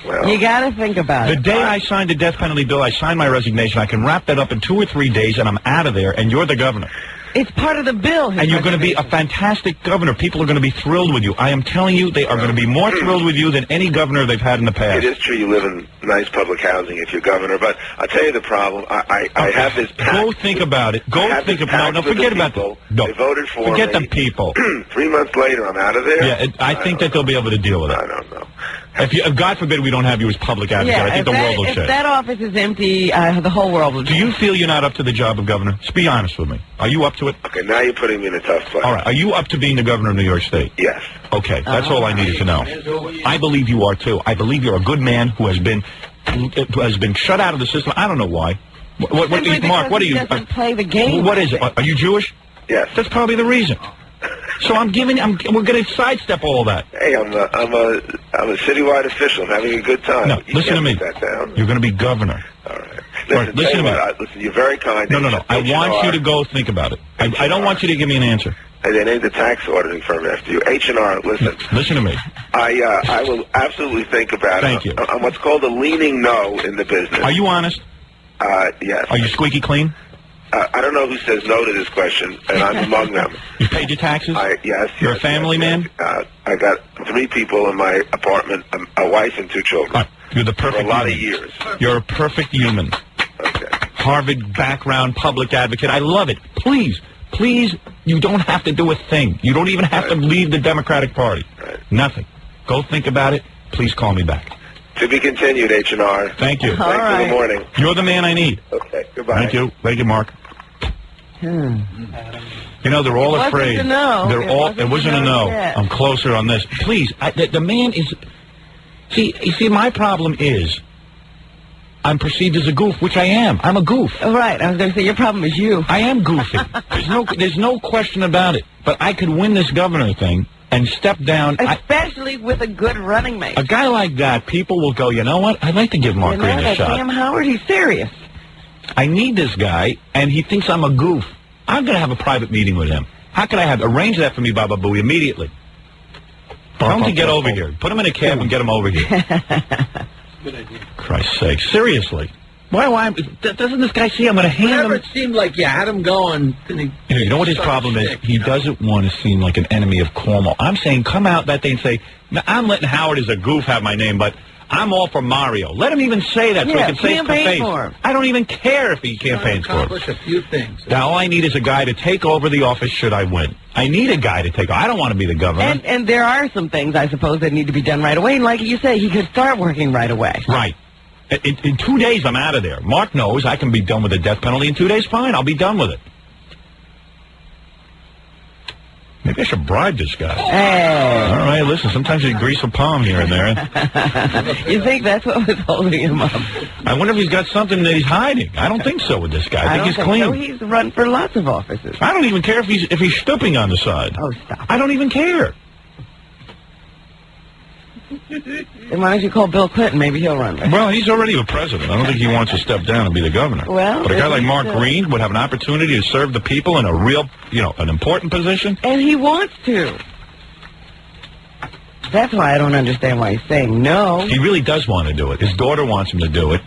Well, you got to think about it. The day I signed the death penalty bill, I signed my resignation. I can wrap that up in 2 or 3 days, and I'm out of there, and you're the governor. It's part of the bill. And you're going to be a fantastic governor. People are going to be thrilled with you. I am telling you, they are going to be more thrilled with you than any governor they've had in the past. It is true you live in nice public housing if you're governor, but I'll tell you the problem. I have this pact. Go think about it. Go think about it. No, forget about it. No. They voted for Forget me. the people. 3 months later, I'm out of there. Yeah, I think that they'll be able to deal with it. I don't know. If God forbid we don't have you as public advocate, I think the world will change. If that office is empty, the whole world will change. Do you feel you're not up to the job of governor? Just be honest with me. Are you up to it? Okay, now you're putting me in a tough place. All right. Are you up to being the governor of New York State? Yes. Okay. That's all I needed to know. I believe you are, too. I believe you're a good man who has been shut out of the system. I don't know why. What do you, Mark, what are you? He doesn't play the game. What is it? Are you Jewish? Yes. That's probably the reason. So we're going to sidestep all that. Hey, I'm a citywide official. I'm having a good time. No, listen to me. That down. You're going to be governor. All right. Listen to me. Listen, you're very kind. No. I want you to go think about it. I don't want you to give me an answer. Hey, they named the tax auditing firm after you. H&R, listen. Listen to me. I will absolutely think about Thank you. I'm what's called a leaning no in the business. Are you honest? Yes. Are you squeaky clean? I don't know who says no to this question, and I'm among them. You paid your taxes? Yes. You're a family man? I got 3 people in my apartment, a wife and 2 children. You're the perfect For a lot human. of years. You're a perfect human. Okay. Harvard background, public advocate. I love it. Please, you don't have to do a thing. You don't even have to leave the Democratic Party. Right. Nothing. Go think about it. Please call me back. To be continued, H&R. Thank you. Thanks for the morning. You're the man I need. Okay, goodbye. Thank you. Thank you, Mark. You know, they're all afraid. Wasn't a no. It wasn't a no. Yet. I'm closer on this. Please, the man is... See, my problem is I'm perceived as a goof, which I am. I'm a goof. Oh, right. I was going to say, your problem is you. I am goofy. There's no question about it. But I could win this governor thing and step down. Especially with a good running mate. A guy like that, people will go, you know what? I'd like to give Mark Green a shot. Sam Howard, he's serious. I need this guy, and he thinks I'm a goof. I'm going to have a private meeting with him. How can I arrange that for me, Baba Booey, immediately? Tell him to get over here. Put him in a cab and get him over here. Good idea. Christ's sake. Seriously. Why? Doesn't this guy see I'm going to hand him... It seemed like you had him going. You know what his problem is? He doesn't want to seem like an enemy of Cuomo. I'm saying come out that day and say, I'm letting Howard as a goof have my name, but I'm all for Mario. Let him even say that so he can say it to face. I don't even care if he campaigns for him. Accomplish a few things. Now, all I need is a guy to take over the office should I win. I need a guy to take over. I don't want to be the governor. And there are some things, I suppose, that need to be done right away. And like you say, he could start working right away. Right. In 2 days, I'm out of there. Mark knows I can be done with the death penalty in 2 days. Fine, I'll be done with it. Maybe I should bribe this guy. Hey. All right, listen, sometimes you grease a palm here and there. You think that's what was holding him up? I wonder if he's got something that he's hiding. I don't think so with this guy. I think he's clean. So. He's run for lots of offices. I don't even care if he's stooping on the side. Oh, stop. I don't even care. Then why don't you call Bill Clinton? Maybe he'll run. Well, he's already a president. I don't think he wants to step down and be the governor. Well, but a guy like Mark Green would have an opportunity to serve the people in a real, an important position. And he wants to. That's why I don't understand why he's saying no. He really does want to do it. His daughter wants him to do it.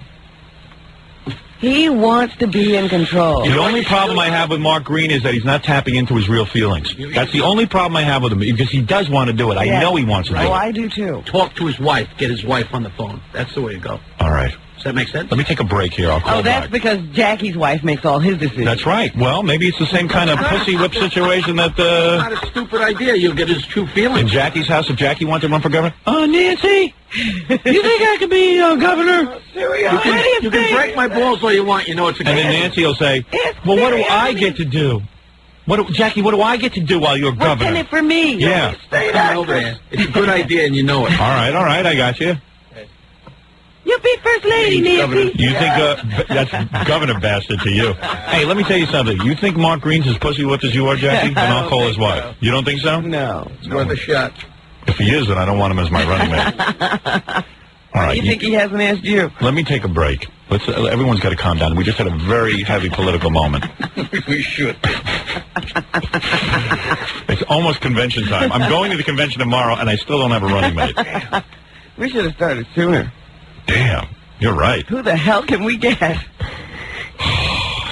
He wants to be in control. The only problem I have with Mark Green is that he's not tapping into his real feelings. That's the only problem I have with him, because he does want to do it. I know he wants to do it. Oh, I do too. Talk to his wife. Get his wife on the phone. That's the way to go. All right. Does that make sense? Let me take a break here. I'll call that's back. because Jackie's wife makes all his decisions. That's right. Well, maybe it's the same kind of pussy whip situation that... Not a stupid idea. You'll get his true feelings. In Jackie's house, if Jackie wanted to run for governor... Nancy, you think I could be governor? You can break my balls all you want. You know it's a And then Nancy will say, well, what do I get to do? Jackie, what do I get to do while you're governor? What's in it for me? Yeah. It's a good idea, and you know it. All right, I got you. You be first lady, Nancy. You think that's governor bastard to you? Hey, let me tell you something. You think Mark Green's as pussy whipped as you are, Jackie? Then I'll call his wife. So. You don't think so? No. It's worth a shot. If he is, then I don't want him as my running mate. All right. You think he hasn't asked you? Let me take a break. Everyone's got to calm down. We just had a very heavy political moment. We should. It's almost convention time. I'm going to the convention tomorrow, and I still don't have a running mate. We should have started sooner. Damn, you're right. Who the hell can we get?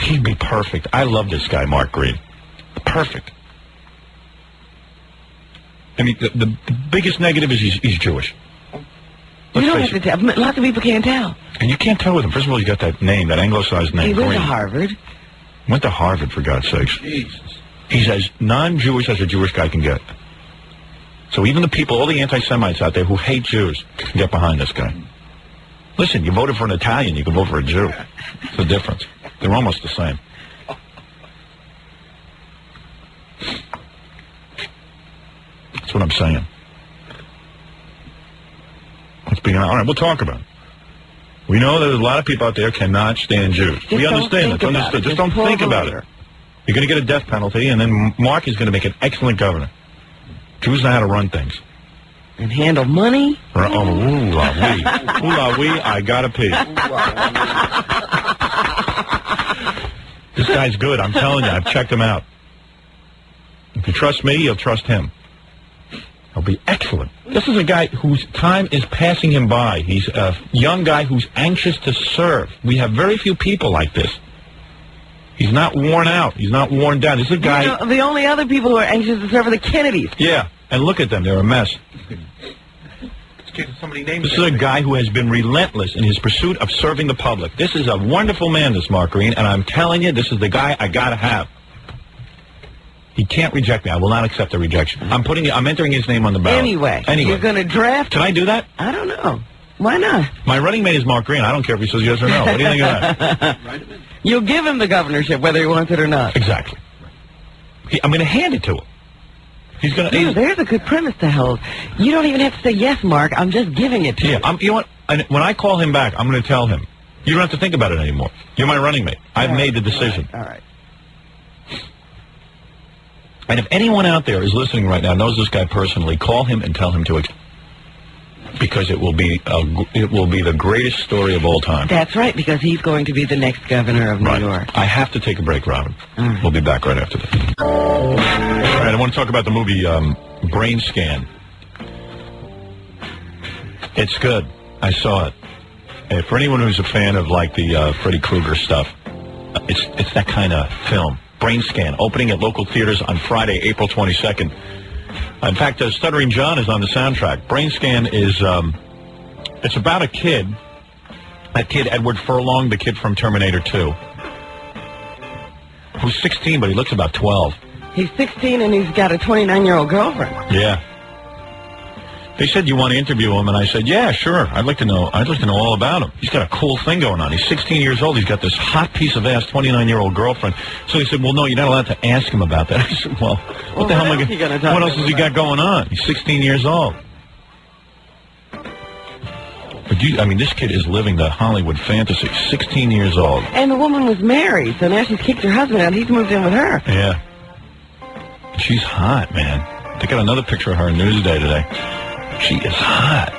He'd be perfect. I love this guy, Mark Green. Perfect. I mean, the biggest negative is he's Jewish. You don't have to tell. Lots of people can't tell. And you can't tell with him. First of all, he's got that name, that anglicized name. He went Green. to Harvard. Went to Harvard, for God's sakes. Jesus. He's as non-Jewish as a Jewish guy can get. So even the people, all the anti-Semites out there who hate Jews, can get behind this guy. Listen, you voted for an Italian, you can vote for a Jew. It's the difference. They're almost the same. That's what I'm saying. Let's be honest. All right, we'll talk about it. We know that there's a lot of people out there cannot stand Jews. We understand that. Understood. Just don't think about it. You're going to get a death penalty, and then Mark is going to make an excellent governor. Jews know how to run things. And handle money? Oh, ooh-la-wee. Ooh-la-wee, I gotta pee. This guy's good, I'm telling you. I've checked him out. If you trust me, you'll trust him. He'll be excellent. This is a guy whose time is passing him by. He's a young guy who's anxious to serve. We have very few people like this. He's not worn out. He's not worn down. This is a guy... You know, the only other people who are anxious to serve are the Kennedys. Yeah, and look at them. They're a mess. This is a guy who has been relentless in his pursuit of serving the public. This is a wonderful man, this Mark Green, and I'm telling you, this is the guy I gotta have. He can't reject me. I will not accept a rejection. I'm entering his name on the ballot. Anyway. You're going to draft... Can I do that? I don't know. Why not? My running mate is Mark Green. I don't care if he says yes or no. What do you think of that? You'll give him the governorship whether he wants it or not. Exactly. I'm going to hand it to him. He's going to... There's a good premise to hold. You don't even have to say yes, Mark. I'm just giving it to you. You know what? When I call him back, I'm going to tell him, you don't have to think about it anymore. You're my running mate. I've made the decision. All right. And if anyone out there is listening right now, knows this guy personally, call him and tell him to... Because it will be the greatest story of all time. That's right, because he's going to be the next governor of New York. I have to take a break, Robin. We'll be back right after this. All right, I want to talk about the movie Brain Scan. It's good. I saw it. And for anyone who's a fan of like the Freddy Krueger stuff, it's that kind of film. Brain Scan, opening at local theaters on Friday, April 22nd. In fact, Stuttering John is on the soundtrack. Brain Scan is, it's about a kid, that kid Edward Furlong, the kid from Terminator 2, who's 16, but he looks about 12. He's 16 and he's got a 29-year-old girlfriend. Yeah. They said, you want to interview him? And I said, yeah, sure. I'd like to know all about him. He's got a cool thing going on. He's 16 years old. He's got this hot piece of ass 29-year-old girlfriend. So they said, well, no, you're not allowed to ask him about that. I said, well, what the hell am I going to talk? What else has he got going on? He's 16 years old. But this kid is living the Hollywood fantasy. 16 years old. And the woman was married, so now she's kicked her husband out. He's moved in with her. Yeah. She's hot, man. They got another picture of her in Newsday today. She is hot.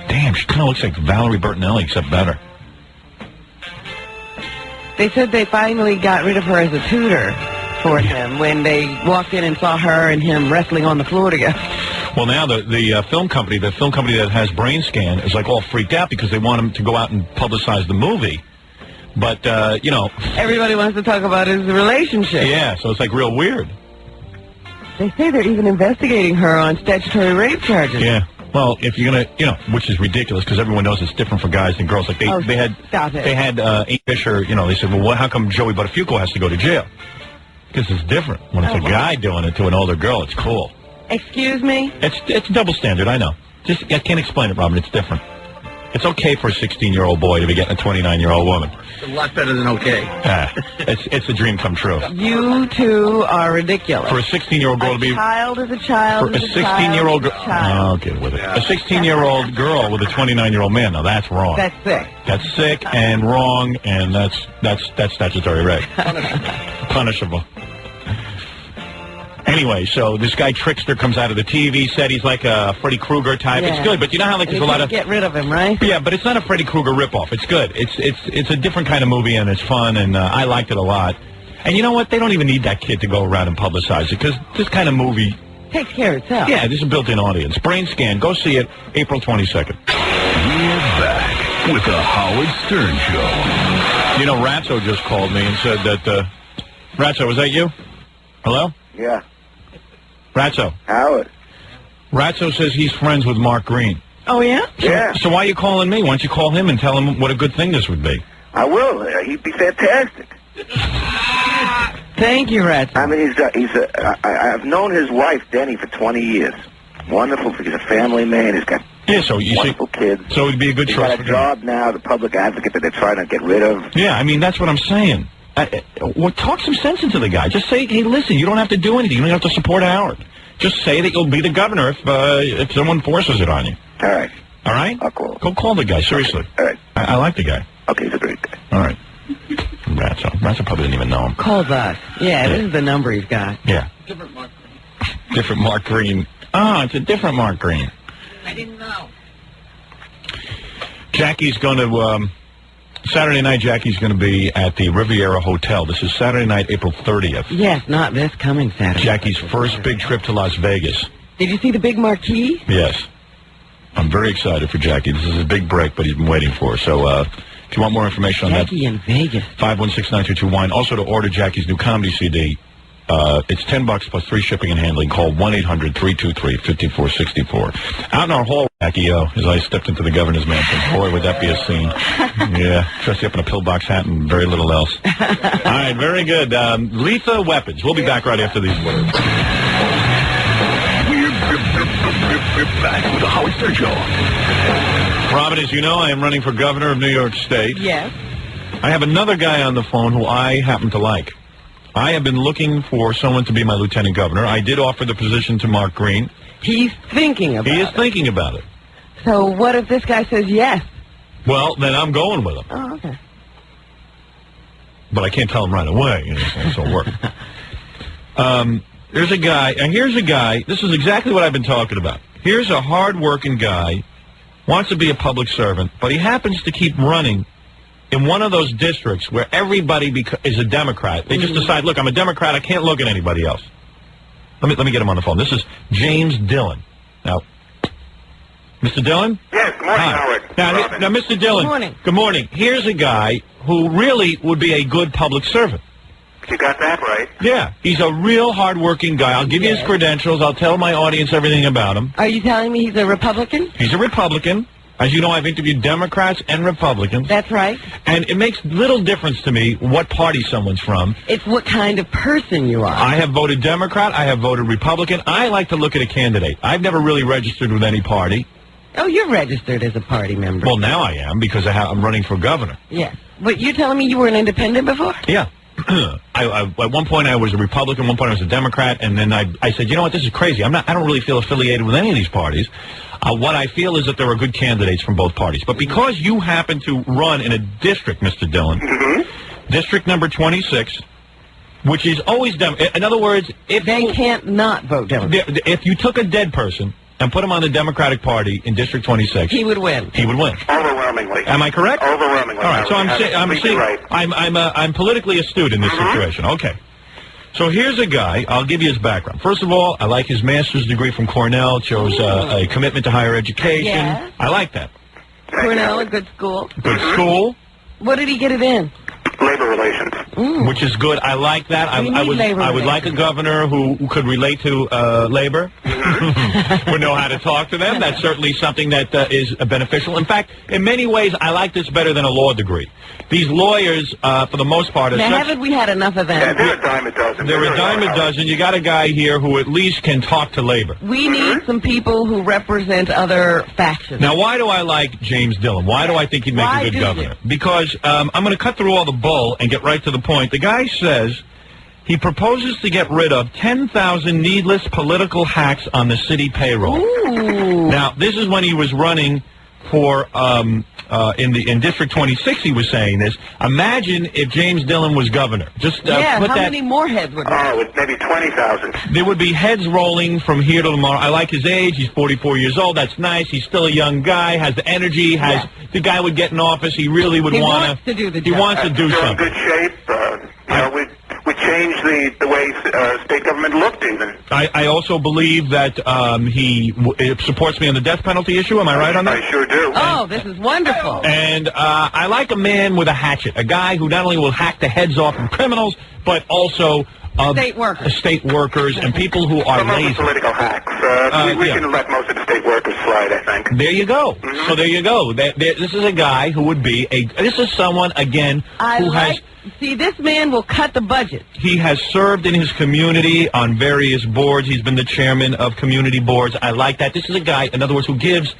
Damn, she kind of looks like Valerie Bertinelli, except better. They said they finally got rid of her as a tutor for him when they walked in and saw her and him wrestling on the floor together. Well, now the film company that has Brain Scan is like all freaked out because they want him to go out and publicize the movie. But, everybody wants to talk about his relationship. Yeah, so it's like real weird. They say they're even investigating her on statutory rape charges. Yeah. Well, if you're going to, which is ridiculous because everyone knows it's different for guys and girls. Like they had Amy Fisher, they said, well, how come Joey Buttafuoco has to go to jail? Because it's different. When it's a guy doing it to an older girl, it's cool. Excuse me? It's double standard, I know. I can't explain it, Robin. It's different. It's okay for a 16-year-old boy to be getting a 29-year-old woman. It's a lot better than okay. It's a dream come true. You two are ridiculous. For a 16-year-old girl to be... A child is a child For a 16-year-old girl... I'll get with it. A 16-year-old girl with a 29-year-old man, now that's wrong. That's sick. That's sick and wrong, and that's statutory rape. Punishable. Anyway, so this guy Trickster comes out of the TV set. He's like a Freddy Krueger type. Yeah. It's good, but you know how there's a lot of... get rid of him, right? Yeah, but it's not a Freddy Krueger ripoff. It's good. It's a different kind of movie, and it's fun, and I liked it a lot. And you know what? They don't even need that kid to go around and publicize it, because this kind of movie... takes care of itself. Yeah, there's a built-in audience. Brain Scan. Go see it April 22nd. We're back with the Howard Stern Show. Ratso just called me and said that... Ratso, was that you? Hello? Yeah. Ratso. Howard. Ratso says he's friends with Mark Green. Oh, yeah? So why are you calling me? Why don't you call him and tell him what a good thing this would be? I will. He'd be fantastic. Thank you, Ratso. I mean, I've known his wife, Denny, for 20 years. Wonderful. He's a family man. He's got wonderful kids. So it'd be a good choice. He's got a job now, the public advocate that they're trying to get rid of. Yeah, I mean, that's what I'm saying. Talk some sense into the guy. Just say, hey, listen, you don't have to do anything. You don't have to support Howard. Just say that you'll be the governor if someone forces it on you. All right. All right? I'll call. Go call the guy, seriously. All right. I like the guy. Okay, he's a great guy. All right. Ratso probably didn't even know him. Calls us. Yeah, this is the number he's got. Yeah. Different Mark Green. Different Mark Green. Oh, it's a different Mark Green. I didn't know. Jackie's going to... Saturday night, Jackie's going to be at the Riviera Hotel. This is Saturday night, April 30th. Yes, not this coming Saturday. Jackie's first big trip to Las Vegas. Did you see the big marquee? Yes. I'm very excited for Jackie. This is a big break, but he's been waiting for. So If you want more information on Jackie in Vegas. 516-922-WINE. Also, to order Jackie's new comedy CD, it's $10 plus free shipping and handling. Call 1-800-323-5464. Out in our hall, Jackie, as I stepped into the governor's mansion. Boy, would that be a scene. Yeah, dressed up in a pillbox hat and very little else. All right, very good. Lethal weapons. We'll be back right after these words. We're back with the Howard Stern Show. Robin, as you know, I am running for governor of New York State. Yes. I have another guy on the phone who I happen to like. I have been looking for someone to be my lieutenant governor. I did offer the position to Mark Green. He's thinking about it. He is thinking about it. So what if this guy says yes? Well, then I'm going with him. Oh, okay. But I can't tell him right away. So it'll work. There's a guy, and here's a guy, this is exactly what I've been talking about. Here's a hard-working guy, wants to be a public servant, but he happens to keep running in one of those districts where everybody is a Democrat. They just decide, look, I'm a Democrat, I can't look at anybody else. Let me get him on the phone. This is James Dillon. Now, Mr. Dillon? Yes, good morning, Howard. Now, Mr. Dillon. Good morning. Good morning. Here's a guy who really would be a good public servant. You got that right. Yeah, he's a real hard-working guy. I'll give you his credentials. I'll tell my audience everything about him. Are you telling me he's a Republican? He's a Republican. As you know, I've interviewed Democrats and Republicans. That's right. And it makes little difference to me what party someone's from. It's what kind of person you are. I have voted Democrat. I have voted Republican. I like to look at a candidate. I've never really registered with any party. Oh, you're registered as a party member. Well, now I am because I'm running for governor. Yes. But you're telling me you were an independent before? Yeah. At one point I was a Republican, at one point I was a Democrat, and then I said, you know what, this is crazy. I don't really feel affiliated with any of these parties. What I feel is that there are good candidates from both parties. But because you happen to run in a district, Mr. Dillon, district number 26, which is always in other words, if they can't not vote Democrat. If you took a dead person and put him on the Democratic Party in District 26, he would win. He would win. Overwhelmingly. Am I correct? Overwhelmingly. All right. So I'm politically astute in this situation. Okay. So here's a guy. I'll give you his background. First of all, I like his master's degree from Cornell. It shows a commitment to higher education. Yes. I like that. Cornell, a good school. Good school. What did he get it in? Labor relations. Which is good. I like that. I would like a governor who could relate to labor, would know how to talk to them. That's certainly something that is beneficial. In fact, in many ways, I like this better than a law degree. These lawyers, for the most part, are haven't we had enough of them? Yeah, they're a dime a dozen. They're a dime a dozen. You got a guy here who at least can talk to labor. We need some people who represent other factions. Now, why do I like James Dillon? Why do I think he'd make a good governor? Because I'm going to cut through all the bull and get right to the point. The guy says he proposes to get rid of 10,000 needless political hacks on the city payroll. Ooh. Now, this is when he was running for in District 26. He was saying this. Imagine if James Dillon was governor. Just put how that. many more heads would there? Oh, maybe 20,000. There would be heads rolling from here to tomorrow. I like his age. He's 44 years old. That's nice. He's still a young guy. Has the energy. The guy would get in office. He really would want to do the job. He wants to do They're something. in good shape. We changed the way state government looked even. I also believe that he supports me on the death penalty issue. Am I right on that? I sure do. Oh, this is wonderful. And I like a man with a hatchet, a guy who not only will hack the heads off of criminals, but also state workers and people who are lazy. Political hacks. We can let most of the state workers slide, I think. There you go. So there you go. This is a guy who would be this is someone, again, who has... See, this man will cut the budget. He has served in his community on various boards. He's been the chairman of community boards. I like that. This is a guy, in other words, who gives...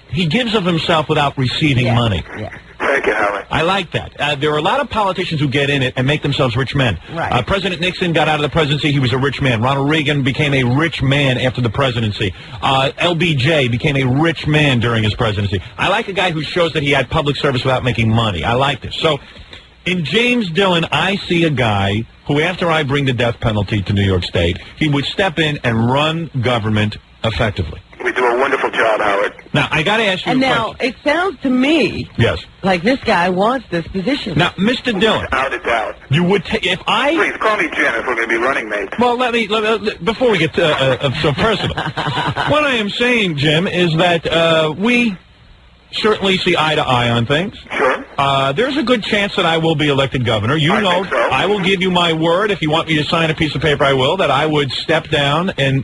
he gives of himself without receiving money. Yeah. Thank you, Howard. I like that. There are a lot of politicians who get in it and make themselves rich men. Right. President Nixon got out of the presidency. He was a rich man. Ronald Reagan became a rich man after the presidency. LBJ became a rich man during his presidency. I like a guy who shows that he had public service without making money. I like this. So in James Dillon, I see a guy who, after I bring the death penalty to New York State, he would step in and run government effectively. We do a wonderful job, Howard. Now, I got to ask you a question. Now, it sounds to me like this guy wants this position. Now, Mr. Dillon. Without a doubt. You would take... If I... Please, call me Jim if we're going to be running mates. Well, let me before we get so personal. What I am saying, Jim, is that certainly see eye to eye on things. Sure. There's a good chance that I will be elected governor. You know, think so. I will give you my word, if you want me to sign a piece of paper, I will, that I would step down and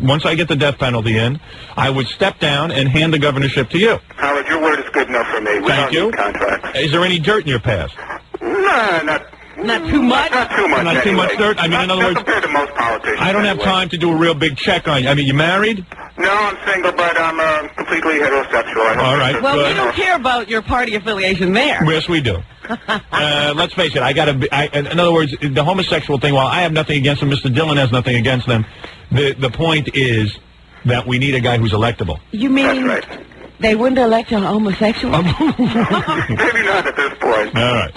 once I get the death penalty in, I would step down and hand the governorship to you. Howard, your word is good enough for me. We Thank don't you. need contracts. Is there any dirt in your past? No, Not too much? Not too much. Not too much dirt? I mean, in other words, compared to most politicians. I don't have anyway. time to do a real big check on you. I mean, you married? No, I'm single, but I'm completely heterosexual. I hope All right. that's- Well, we don't care about your party affiliation there. Yes, we do. Let's face it. In other words, the homosexual thing, while I have nothing against them, Mr. Dillon has nothing against them, the point is that we need a guy who's electable. You mean That's right. they wouldn't elect a homosexual? Maybe not at this point. All right.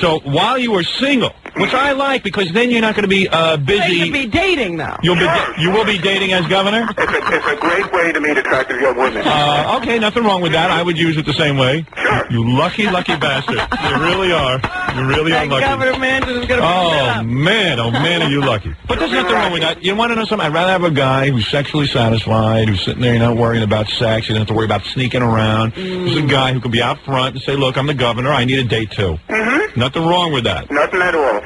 So while you were single, which I like because then you're not going to be They busy. should be dating, though. You will be dating as governor? It's a great way to meet attractive young women. Okay, nothing wrong with that. I would use it the same way. Sure. You lucky bastard. You really are. You really are That lucky. Governor Manchin is going to Oh, man, are you lucky. But there's nothing wrong with that. You want to know something? I'd rather have a guy who's sexually satisfied, who's sitting there, not worrying about sex. You don't have to worry about sneaking around. There's a guy who can be out front and say, look, I'm the governor. I need a date, too. Mm-hmm. Nothing wrong with that. Nothing at all.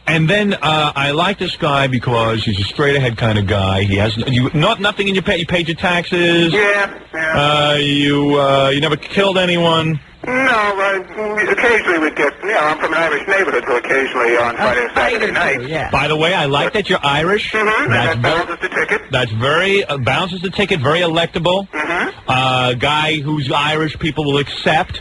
And then I like this guy because he's a straight-ahead kind of guy. He has nothing in your pay. You paid your taxes. Yeah. You never killed anyone. No, occasionally we'd get, I'm from an Irish neighborhood, so occasionally on Friday or Saturday night. Yeah. By the way, I like that you're Irish. Mm-hmm. That balances the ticket. That's very balances the ticket. Very electable. Mm-hmm. Guy who's Irish, people will accept.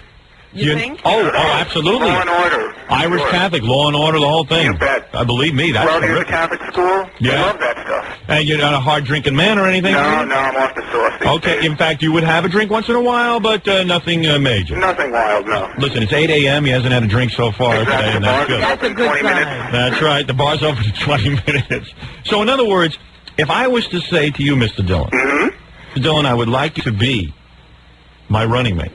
You think? Oh, absolutely. Law and order. Irish Sure. Catholic, law and order, the whole thing. You bet. Believe me, that's Well, here's a terrific. Catholic school. Yeah. I love that stuff. And you're not a hard-drinking man or anything? No, I'm off the sauce. these Okay, days. in fact, you would have a drink once in a while, but nothing major. Nothing wild, no. Listen, it's 8 a.m. He hasn't had a drink so far Exactly. today, and The that's bar's good. That's a open good 20 sign. minutes. That's right. The bar's open in 20 minutes. So, in other words, if I was to say to you, Mr. Dillon, Mr. Dillon, I would like you to be my running mate,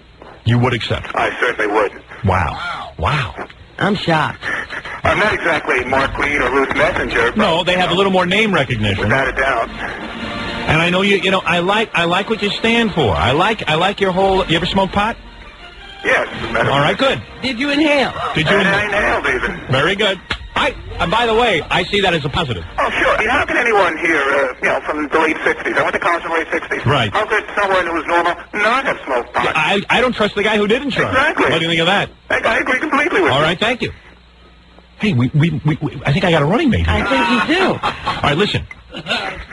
you would accept. I certainly would. Wow. I'm shocked. I'm not exactly Mark Reed or Ruth Messenger, but No, they have a little more name recognition. without a doubt. And I know you know, I like what you stand for. I like your whole, you ever smoke pot? Yes. All right, good. Did you inhale? Did you? And I nailed even. Very good. And by the way, I see that as a positive. Oh, sure. I mean, how can anyone here, from the late 60s, I went to college in the late 60s. Right. How could someone who was normal not have smoked pot? I don't trust the guy who didn't try. Exactly. What do you think of that? I agree completely with you. All right, thank you. Hey, we I think I got a running mate here. I think you do. All right, listen.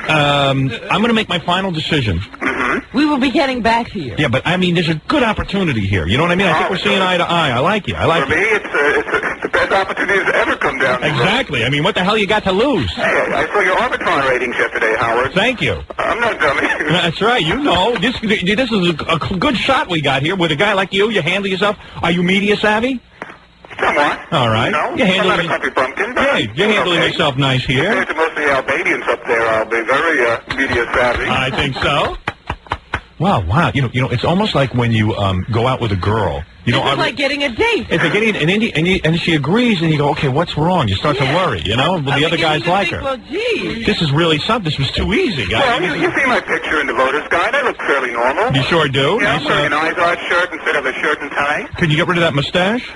I'm going to make my final decision. We will be getting back to you. Yeah, but I mean, there's a good opportunity here. You know what I mean? I think we're seeing eye to eye. I like you. I like For me, you. it's the best opportunity that's ever come down. the road. Exactly. I mean, what the hell you got to lose? Hey, I saw your Arbitron ratings yesterday, Howard. Thank you. I'm not dummy. That's right. You know, this is a good shot we got here with a guy like you. You handle yourself. Are you media savvy? Somewhat. All right. No, You're I'm not a handling. country bumpkin. But Hey, you're handling okay. yourself nice here. Compared to most of the Albanians up there, I'll be very media savvy. I think so. Wow. You know, it's almost like when you go out with a girl. You know, It's like getting a date. if they're getting and she agrees, and you go, okay, what's wrong? You start to worry, you know. But the other guys like her. Well, gee. This is really something. This was too easy. Well, you see my picture in the voters' guide. I look fairly normal. You sure do. Yeah, I'm Nice, wearing an Izod shirt instead of a shirt and tie. Can you get rid of that mustache?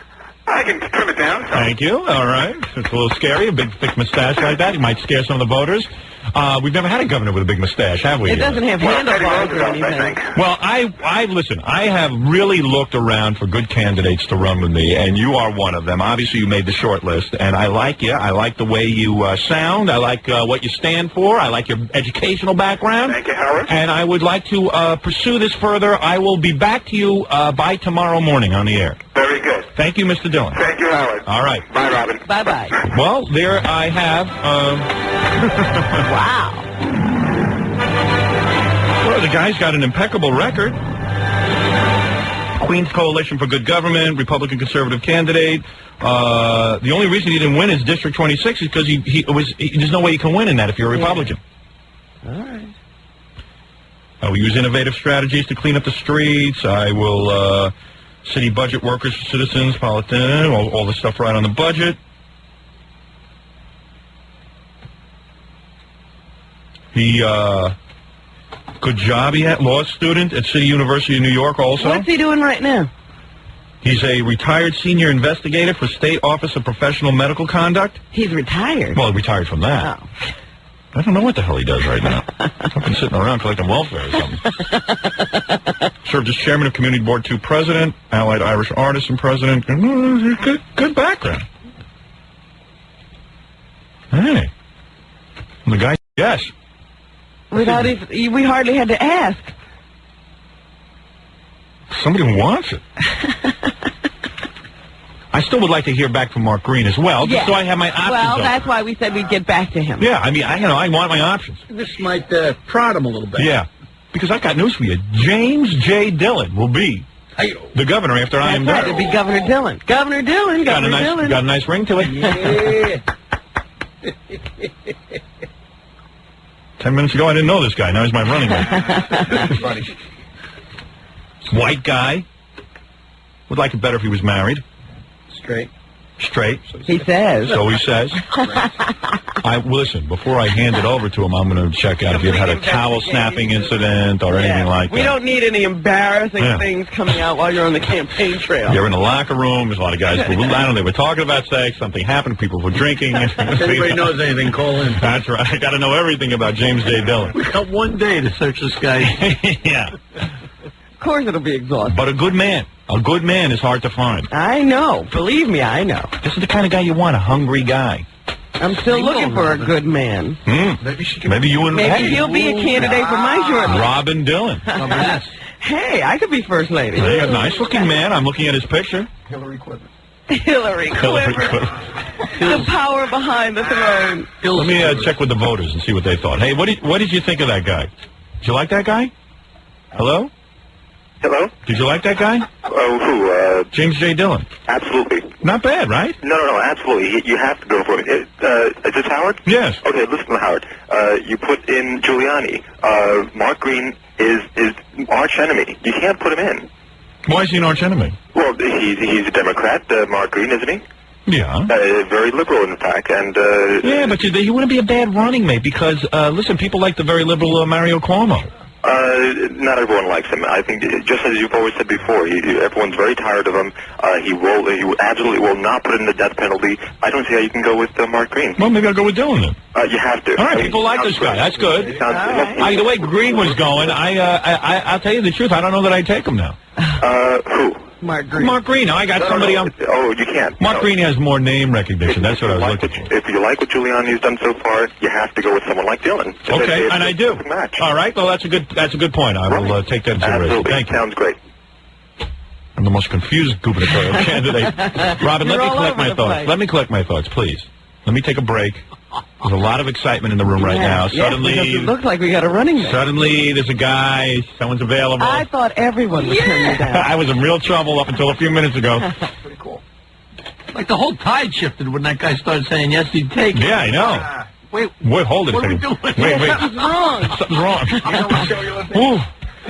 I can trim it down. So. Thank you. All right. It's a little scary, a big, thick mustache like that. You might scare some of the voters. We've never had a governor with a big mustache, have we? It doesn't have handlebars or Roosevelt, I anything. think. Well, listen, I have really looked around for good candidates to run with me, and you are one of them. Obviously, you made the short list, and I like you. I like the way you sound. I like what you stand for. I like your educational background. Thank you, Howard. And I would like to pursue this further. I will be back to you by tomorrow morning on the air. Very good. Thank you, Mr. Dillon. Thank you, Howard. All right. Bye, Robin. Bye-bye. Well, there I have. Wow. Well, the guy's got an impeccable record. Queen's Coalition for Good Government, Republican conservative candidate. The only reason he didn't win his District 26 is because there's no way you can win in that if you're a Republican. All right. I will use innovative strategies to clean up the streets. I will city budget workers, citizens, politicians, all the stuff right on the budget. He Good job he had. Law student at City University of New York also. What's he doing right now? He's a retired senior investigator for State Office of Professional Medical Conduct. He's retired. Well, retired from that. Oh. I don't know what the hell he does right now. I've been sitting around collecting welfare or something. Served as chairman of Community Board 2 president, Allied Irish Artists and president. Good background. Hey. And the guy, yes. We hardly had to ask. Somebody wants it. I still would like to hear back from Mark Green as well, just so I have my options. Well, open. that's why we said we'd get back to him. Yeah, I mean, I want my options. This might prod him a little bit. Yeah, because I've got news for you. James J. Dillon will be the governor after I am done. That's right, it'll be Governor Dillon. Governor Dillon, Governor Dillon. Got a nice ring to it. Yeah. 10 minutes ago, I didn't know this guy. Now he's my running mate. White guy. Would like it better if he was married. Straight. He says. So he says. Listen, before I hand it over to him, I'm going to check out if you've had a towel snapping incident or anything like that. We don't need any embarrassing things coming out while you're on the campaign trail. You're in the locker room. There's a lot of guys who, they were talking about sex. Something happened. People were drinking. If anybody knows anything, call in. That's right. I got to know everything about James J. Dillon. We got one day to search this guy. Yeah. Of course it'll be exhausting. But a good man. A good man is hard to find. I know. Believe me, I know. This is the kind of guy you want, a hungry guy. I'm still looking for a good man. Maybe you and Maybe he'll be a candidate for my short list. Robin Dillon. Hey, I could be first lady. Hey, a nice-looking man. I'm looking at his picture. Hillary Clinton. The power behind the throne. Let me check with the voters and see what they thought. Hey, what did you think of that guy? Did you like that guy? Hello? Hello? Did you like that guy? Who? James J. Dillon. Absolutely. Not bad, right? No, absolutely. You have to go for it. Is this Howard? Yes. Okay, listen, Howard. You put in Giuliani. Mark Green is arch enemy. You can't put him in. Why is he an arch enemy? Well, he's a Democrat, Mark Green, isn't he? Yeah. Very liberal, in fact, and... yeah, but he wouldn't be a bad running mate because, listen, people like the very liberal Mario Cuomo. Not everyone likes him. I think, just as you've always said before, everyone's very tired of him. He absolutely will not put in the death penalty. I don't see how you can go with Mark Green. Well, maybe I'll go with Dillon then. You have to. All right, people like this guy. That's good. The way Green was going, I'll tell you the truth. I don't know that I'd take him now. Who? Mark Green. Mark Green. I got somebody on. Oh, you can't. Mark Green has more name recognition. That's what I was looking for. If you like what Giuliani's done so far, you have to go with someone like Dillon. Okay, and I do. All right. Well, that's a good point. I will take that into consideration. Thank you. Sounds great. I'm the most confused gubernatorial candidate. Robin, let me collect my thoughts. Let me collect my thoughts, please. Let me take a break. There's a lot of excitement in the room right now. Suddenly, it looks like we got a running mate. Suddenly, there's a guy. Someone's available. I thought everyone would turn you down. I was in real trouble up until a few minutes ago. Pretty cool. Like the whole tide shifted when that guy started saying yes, he'd take it. Yeah, I know. Wait, hold it a second. Wait. Something's wrong. Something's wrong.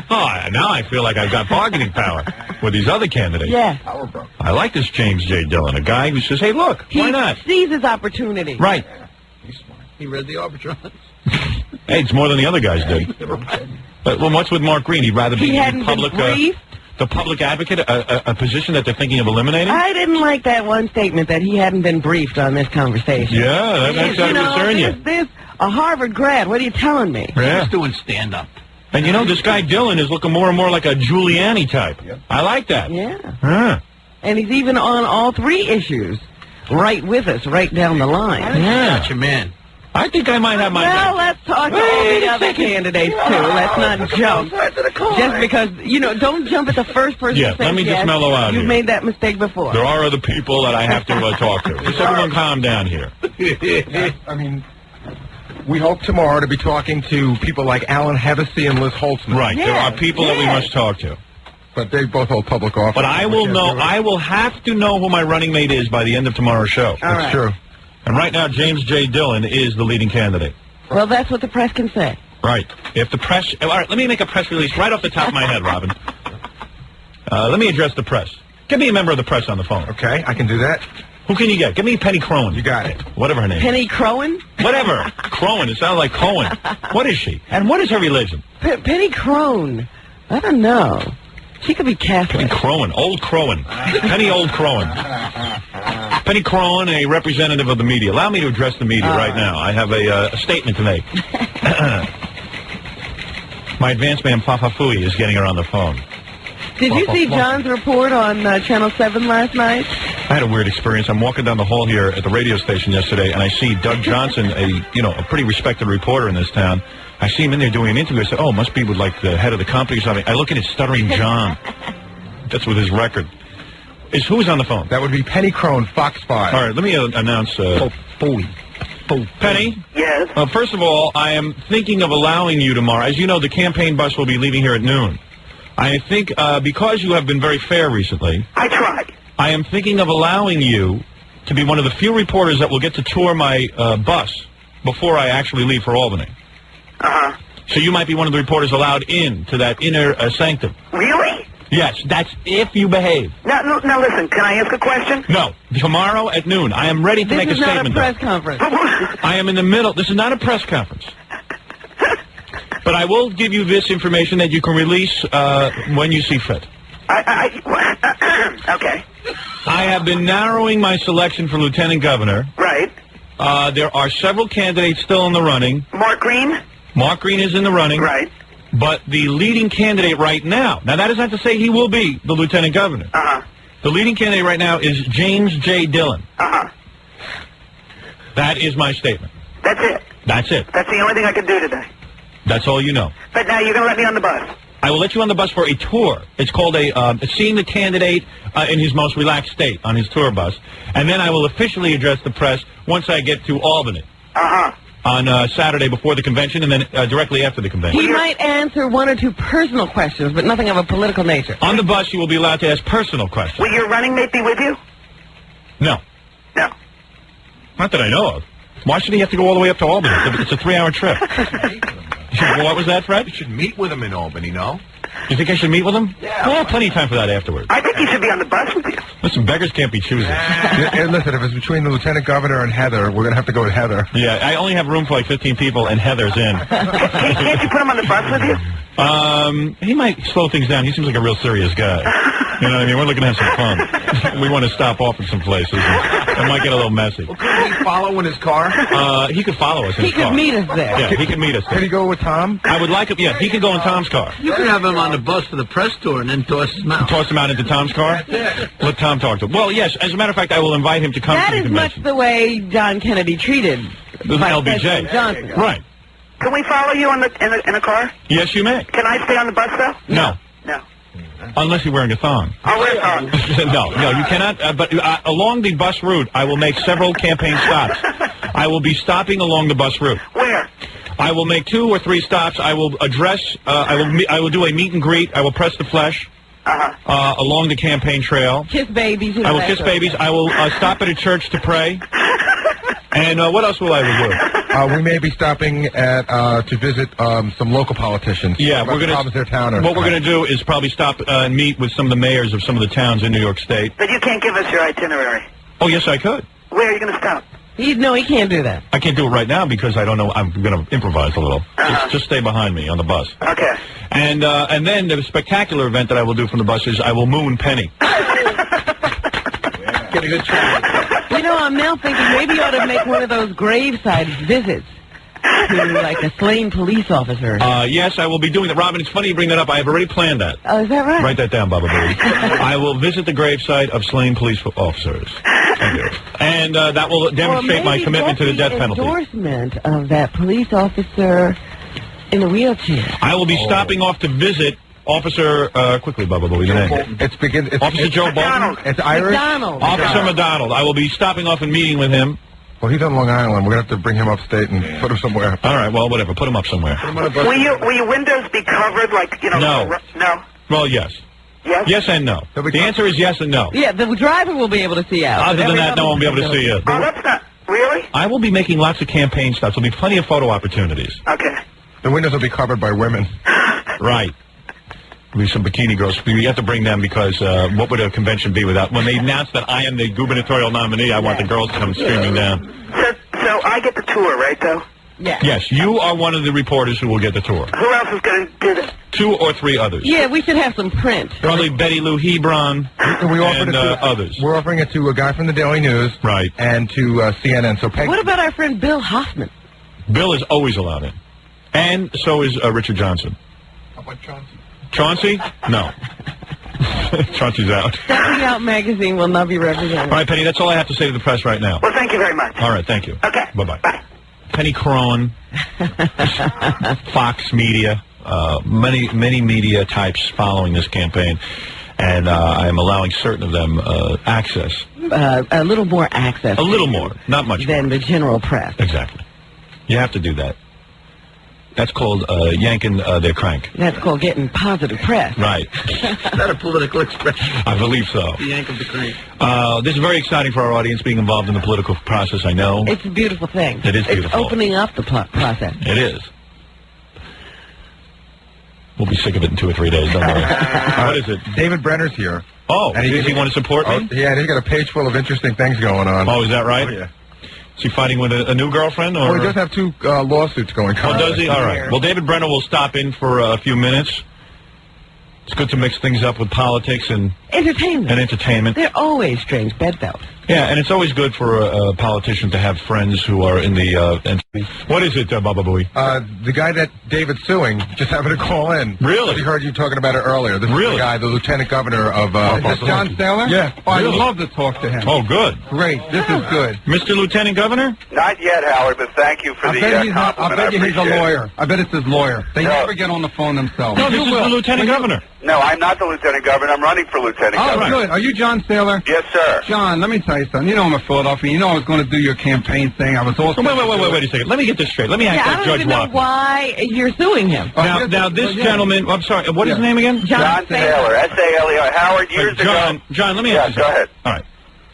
Oh, now I feel like I've got bargaining power with these other candidates. Yeah. I like this James J. Dillon, a guy who says, hey, look, why not? He sees his opportunity. Right. He's smart. He read the arbitrage. Hey, it's more than the other guys did. But what's with Mark Green? He'd rather be the public advocate, a position that they're thinking of eliminating? I didn't like that one statement that he hadn't been briefed on this conversation. Yeah, that's got to concern you. There's a Harvard grad. What are you telling me? Yeah. He's doing stand-up. And, this guy Dillon is looking more and more like a Giuliani type. Yep. I like that. Yeah. Huh. And he's even on all three issues right with us, right down the line. Yeah. Such a man. I think I might have my... Well, let's talk to all the other candidates, too. Let's not jump. Just because, don't jump at the first person who says let me just mellow out You've made that mistake before. There are other people that I have to talk to. Just everyone calm down here. I mean... We hope tomorrow to be talking to people like Alan Hevesy and Liz Holtzman. Right. There are people that we must talk to. But they both hold public office. But I will have to know who my running mate is by the end of tomorrow's show. That's true. And right now, James J. Dillon is the leading candidate. Well, that's what the press can say. Right. If the press... All right, let me make a press release right off the top of my head, Robin. Let me address the press. Give me a member of the press on the phone. Okay, I can do that. Who can you get? Give me Penny Crowan. You got it. Whatever her name is. Penny Crowan? Whatever. Crowan. It sounds like Cohen. What is she? And what is her religion? Penny Crowan. I don't know. She could be Catholic. Penny Crowan. Old Crowan. Penny Old Crowan. Penny Crowan, a representative of the media. Allow me to address the media right now. I have a statement to make. My advanced man, Papa Fui, is getting her on the phone. Did you see John's report on Channel 7 last night? I had a weird experience. I'm walking down the hall here at the radio station yesterday, and I see Doug Johnson, a pretty respected reporter in this town. I see him in there doing an interview. I said, oh, must be with, like, the head of the company or something. I look at it, Stuttering John. That's with his record. Who's on the phone? That would be Penny Crowan, Fox 5. All right, let me announce... Penny? Yes? First of all, I am thinking of allowing you tomorrow. As you know, the campaign bus will be leaving here at noon. I think because you have been very fair recently... I tried. I am thinking of allowing you to be one of the few reporters that will get to tour my bus before I actually leave for Albany. Uh-huh. So you might be one of the reporters allowed in to that inner sanctum. Really? Yes, that's if you behave. Now, listen, can I ask a question? No. Tomorrow at noon. I am ready to make a statement. This is not a press conference. I am in the middle. This is not a press conference. But I will give you this information that you can release when you see fit. Okay. I have been narrowing my selection for lieutenant governor. Right. There are several candidates still in the running. Mark Green? Mark Green is in the running. Right. But the leading candidate right now, that is not to say he will be the lieutenant governor. Uh-huh. The leading candidate right now is James J. Dillon. Uh-huh. That is my statement. That's it? That's it. That's the only thing I can do today? That's all you know. But now you're going to let me on the bus? I will let you on the bus for a tour. It's called seeing the candidate in his most relaxed state on his tour bus. And then I will officially address the press once I get to Albany. Uh-huh. On Saturday before the convention and then directly after the convention. He might answer one or two personal questions, but nothing of a political nature. On the bus, you will be allowed to ask personal questions. Will your running mate be with you? No. No. Not that I know of. Why should he have to go all the way up to Albany? It's a 3-hour trip. What was that, Fred? You should meet with him in Albany, no? You think I should meet with him? Yeah. Well, plenty of time for that afterwards. I think you should be on the bus with you. Listen, beggars can't be choosers. And listen, if it's between the lieutenant governor and Heather, we're going to have to go with Heather. Yeah, I only have room for like 15 people, and Heather's in. Can't you put him on the bus with you? He might slow things down. He seems like a real serious guy. You know what I mean? We're looking to have some fun. We want to stop off at some places. It might get a little messy. Well, could he follow in his car? He could follow us in his car. He could meet us there. Yeah, he could meet us there. Could he go with Tom? I would like him. Yeah, he could go in Tom's car. You could have him on the bus for the press tour and then toss him out. Toss him out into Tom's car? Let Tom talk to him. Well, yes, as a matter of fact, I will invite him to come That to the is convention. much the way John Kennedy treated Vice President LBJ. Johnson. Right. Can we follow you in a car? Yes, you may. Can I stay on the bus, though? No. No. Unless you're wearing a thong. I'll wear a thong. No, you cannot. But along the bus route, I will make several campaign stops. I will be stopping along the bus route. Where? I will make 2 or 3 stops. I will address. I will do a meet and greet. I will press the flesh along the campaign trail. Kiss babies. I will kiss babies. I will stop at a church to pray. And what else will I do? We may be stopping at to visit some local politicians. Yeah, we're going to their town. What we're going to do is probably stop and meet with some of the mayors of some of the towns in New York State. But you can't give us your itinerary. Oh, yes, I could. Where are you going to stop? No, he can't do that. I can't do it right now because I don't know. I'm going to improvise a little. Just stay behind me on the bus. Okay. And then the spectacular event that I will do from the bus is I will moon Penny. Get a good try. You know, I'm now thinking maybe you ought to make one of those graveside visits to, like, a slain police officer. Yes, I will be doing that. Robin, it's funny you bring that up. I have already planned that. Oh, is that right? Write that down, Baba Booey. I will visit the gravesite of slain police officers. Thank you. And that will demonstrate my commitment to the death penalty. Endorsement of that police officer in a wheelchair. I will be stopping off to visit Officer, quickly, Bubba Booey, the name. It's Officer Joe Bolton. It's Irish. McDonald. Officer McDonald. I will be stopping off and meeting with him. Well, he's on Long Island. We're going to have to bring him upstate and put him somewhere. All right, well, whatever. Put him up somewhere. Will your windows be covered, like, you know? No. No? Well, yes. Yes? Yes and no. The answer is yes and no. Yeah, the driver will be able to see out. Other than that, no one will be able to see you. Oh, that's not... Really? I will be making lots of campaign stops. There'll be plenty of photo opportunities. Okay. The windows will be covered by women. Right. There'll be some bikini girls. You have to bring them because what would a convention be without... When they announce that I am the gubernatorial nominee, I want the girls to come streaming down. So I get the tour, right, though? Yeah. Yes, you are one of the reporters who will get the tour. Who else is going to do this? 2 or 3 others. Yeah, we should have some print. Probably Betty Lou Hebron and others. We're offering it to a guy from the Daily News. Right. And to CNN. So Peg... What about our friend Bill Hoffman? Bill is always allowed in. And so is Richard Johnson. How about Johnson? Chauncey? No. Chauncey's out. Stepping Out magazine will not be represented. All right, Penny, that's all I have to say to the press right now. Well, thank you very much. All right, thank you. Okay. Bye-bye. Bye. Penny Crone, Fox Media, many media types following this campaign, and I am allowing certain of them access. A little more access. A little more, not much than more. the general press. Exactly. You have to do that. That's called yanking their crank. That's called getting positive press. Right. Is that a political expression? I believe so. The yank of the crank. This is very exciting for our audience, being involved in the political process, I know. It's a beautiful thing. It is beautiful. It's opening up the process. It is. We'll be sick of it in 2 or 3 days, don't worry. What is it? David Brenner's here. Oh, and does he want to support me? Yeah, and he's got a page full of interesting things going on. Oh, is that right? Oh, yeah. Is he fighting with a new girlfriend? Or? Well, he does have 2 lawsuits going on. Oh, does he? All right. Well, David Brenner will stop in for a few minutes. It's good to mix things up with politics and entertainment. They're always strange bedfellows. Yeah, and it's always good for a politician to have friends who are in the... What is it, Baba Booey? The guy that David's suing just happened to call in. Really? He heard you talking about it earlier. This is the guy, the lieutenant governor of... Is this John Saylor? Yeah. Oh, Really? I'd love to talk to him. Oh, good. Great. This is good. Mr. Lieutenant Governor? Not yet, Howard, but thank you for I bet he's a lawyer. I bet it's his lawyer. They never get on the phone themselves. No, this is the Lieutenant Governor. No, I'm not the lieutenant governor. I'm running for lieutenant governor. Oh, good. Are you John Saylor? Yes, sir. John, let me tell you something. You know I'm a Philadelphia. You know I was going to do your campaign thing. I was also... Wait a second. Let me get this straight. Let me ask I don't Judge even know Walker. why you're suing him. Now, this gentleman... I'm sorry. What is his name again? John Saylor. S-A-L-E-R. Howard, years ago... John, let me ask you go ahead. All right.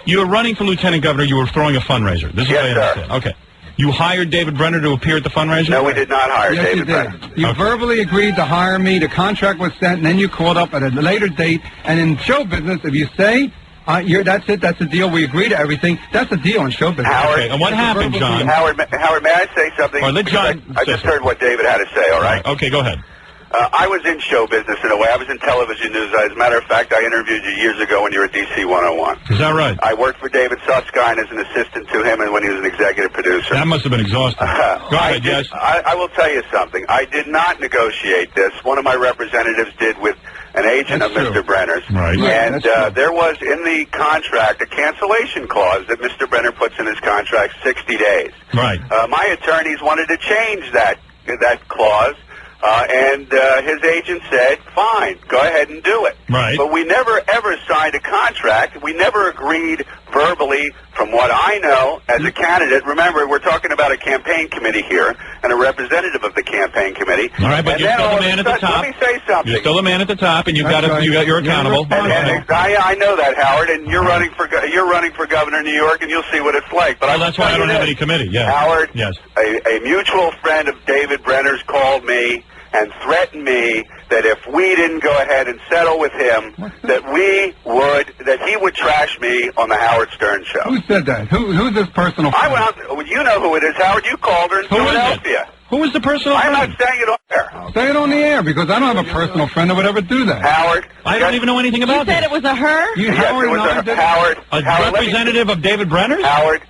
You were running for lieutenant governor. You were throwing a fundraiser. This is what I understand. Sir. Okay. You hired David Brenner to appear at the fundraiser? No, we did not hire Yes, David you Brenner. did. You verbally agreed to hire me. The contract was sent, and then you called up at a later date. And in show business, if you say... that's it. That's the deal. We agree to everything. That's the deal in show business. Howard, okay. And what happened, John? Howard, may I say something? Let John I just heard what David had to say, all right? Okay, go ahead. I was in show business in a way. I was in television news. As a matter of fact, I interviewed you years ago when you were at DC 101. Is that right? I worked for David Susskind as an assistant to him and when he was an executive producer. That must have been exhausting. Go ahead, yes. I will tell you something. I did not negotiate this. One of my representatives did with an agent of Mr. Brenner's. Right. And there was in the contract a cancellation clause that Mr. Brenner puts in his contract 60 days. Right. My attorneys wanted to change that clause. And his agent said, fine, go ahead and do it. Right. But we never, ever signed a contract. We never agreed verbally, from what I know, as a candidate. Remember, we're talking about a campaign committee here and a representative of the campaign committee. All right, but you're still the man at the top. Let me say something. You're still the man at the top, and you're accountable. I know that, Howard, and you're running for governor of New York, and you'll see what it's like. But that's why I don't have any committee. Yeah. Howard, yes. A mutual friend of David Brenner's called me and threatened me that if we didn't go ahead and settle with him, that he would trash me on the Howard Stern show. Who said that? Who's this personal friend? You know who it is, Howard. You called her in Philadelphia. Who is the personal friend? I'm friend? not saying it on air. Say it on the air, because I don't have a personal friend that would ever do that. Howard. I don't even know anything about You said it was a her? Yes, it was a Howard. A representative of David Brenner's? Howard.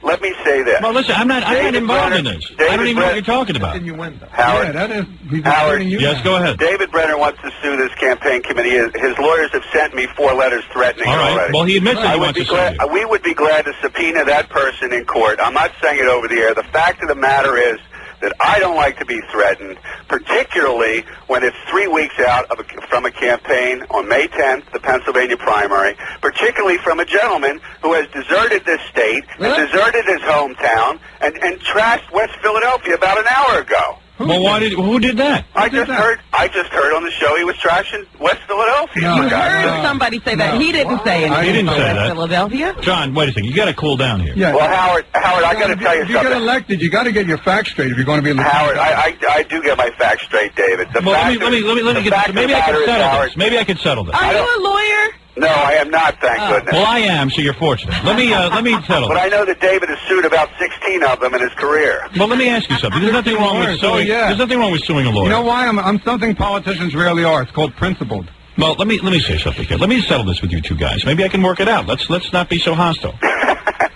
Let me say this. Well, listen, I'm not involved in this. I don't even know what you're talking about. Howard, yeah, that is. Howard, yes, go ahead. David Brenner wants to sue this campaign committee. His lawyers have sent me 4 letters threatening All right. already. Well, he admits that he wants to sue you. We would be glad to subpoena that person in court. I'm not saying it over the air. The fact of the matter is that I don't like to be threatened, particularly when it's 3 weeks out from a campaign on May 10th, the Pennsylvania primary, particularly from a gentleman who has deserted this state and deserted his hometown and trashed West Philadelphia about an hour ago. Well, who did that? I just heard on the show he was trashing West Philadelphia. You heard somebody say that. He didn't say anything. He didn't say West that. Philadelphia. John, wait a second. You got to cool down here. Yeah. Well, Howard, I got to tell you if you something. get elected, you got to get your facts straight if you're going to be elected. Howard, I do get my facts straight, David. Well, let me get this. Maybe I can settle this. Maybe I can settle this. Are you a lawyer? No, I am not, thank goodness. Well, I am, so you're fortunate. Let me settle But this. I know that David has sued about 16 of them in his career. Well, let me ask you something. There's nothing wrong with suing. There's nothing wrong with suing a lawyer. You know why? I'm something politicians rarely are. It's called principled. Well, let me say something here. Let me settle this with you two guys. Maybe I can work it out. Let's not be so hostile.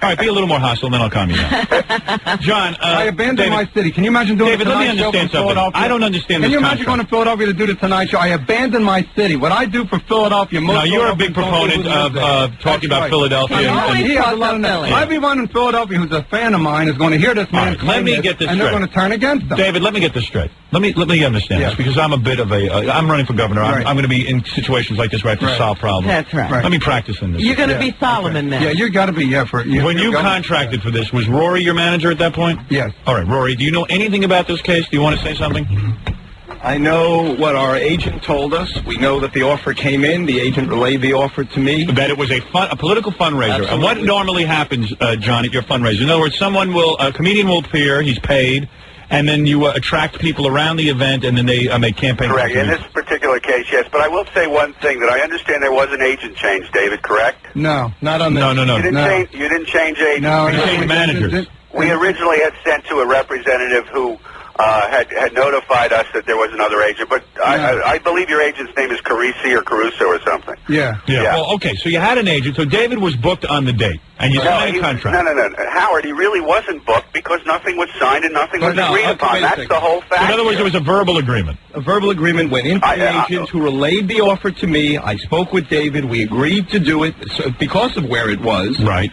All right, be a little more hostile, and then I'll calm you down. John, I abandoned David, my city. Can you imagine doing David, the let me Tonight Show understand from something. Philadelphia? I don't understand Can this you imagine contract. going to Philadelphia to do the Tonight Show? I abandoned my city. What I do for Philadelphia, most Now, you're a big proponent of talking about Philadelphia. Everyone in Philadelphia who's a fan of mine is going to hear this man right, let me get this and straight. they're going to turn against him. David, let me get this straight. Let me understand this, because I'm a bit of I'm running for governor. Right. I'm going to be in situations like this where I have to solve problems. That's right. Let me practice in this. You're going to be Solomon now. Yeah, you got to be, When you contracted for this, was Rory your manager at that point? Yes. All right, Rory, do you know anything about this case? Do you want to say something? I know what our agent told us. We know that the offer came in. The agent relayed the offer to me. That it was a political fundraiser. Absolutely. And what normally happens, John, at your fundraiser? In other words, a comedian will appear, he's paid, and then you attract people around the event, and then they make campaign Correct. In contributions. this particular case, yes. But I will say one thing, that I understand there was an agent change, David, correct? No, not on this. No. You didn't change agents. No, You changed managers. We originally had sent to a representative who had notified us that there was another agent, but I believe your agent's name is Carisi or Caruso or something. Yeah. Well, okay, so you had an agent. So David was booked on the date, and you signed a contract. No. Howard, he really wasn't booked because nothing was signed and nothing was agreed upon. That's the whole fact. So in other words, it was a verbal agreement. A verbal agreement went into the agent who relayed the offer to me. I spoke with David. We agreed to do it because of where it was. Right.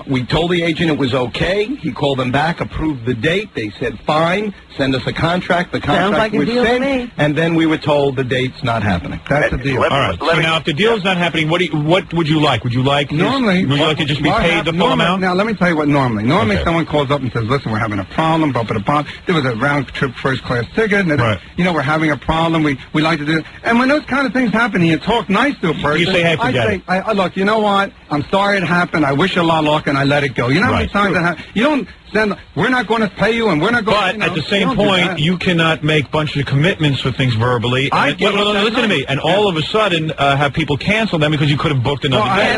We told the agent it was okay. He called them back, approved the date. They said, fine, send us a contract. The contract was sent, and then we were told the date's not happening. That's the deal. All right. So now, if the deal's not happening, what would you like? Would you like to just be paid the full amount? Now, let me tell you what normally. Normally, someone calls up and says, listen, we're having a problem, there was a round-trip first-class ticket, and we're having a problem, we like to do it. And when those kind of things happen, you talk nice to a person. You say, hey, forget it. Look, you know what? I'm sorry it happened. I wish you a lot of luck, and I let it go. You know how many times that happens? You don't send, we're not going to pay you, and we're not going to... But at the same point, you cannot make bunches of commitments for things verbally. Listen to me. And all of a sudden, have people cancel them because you could have booked another day.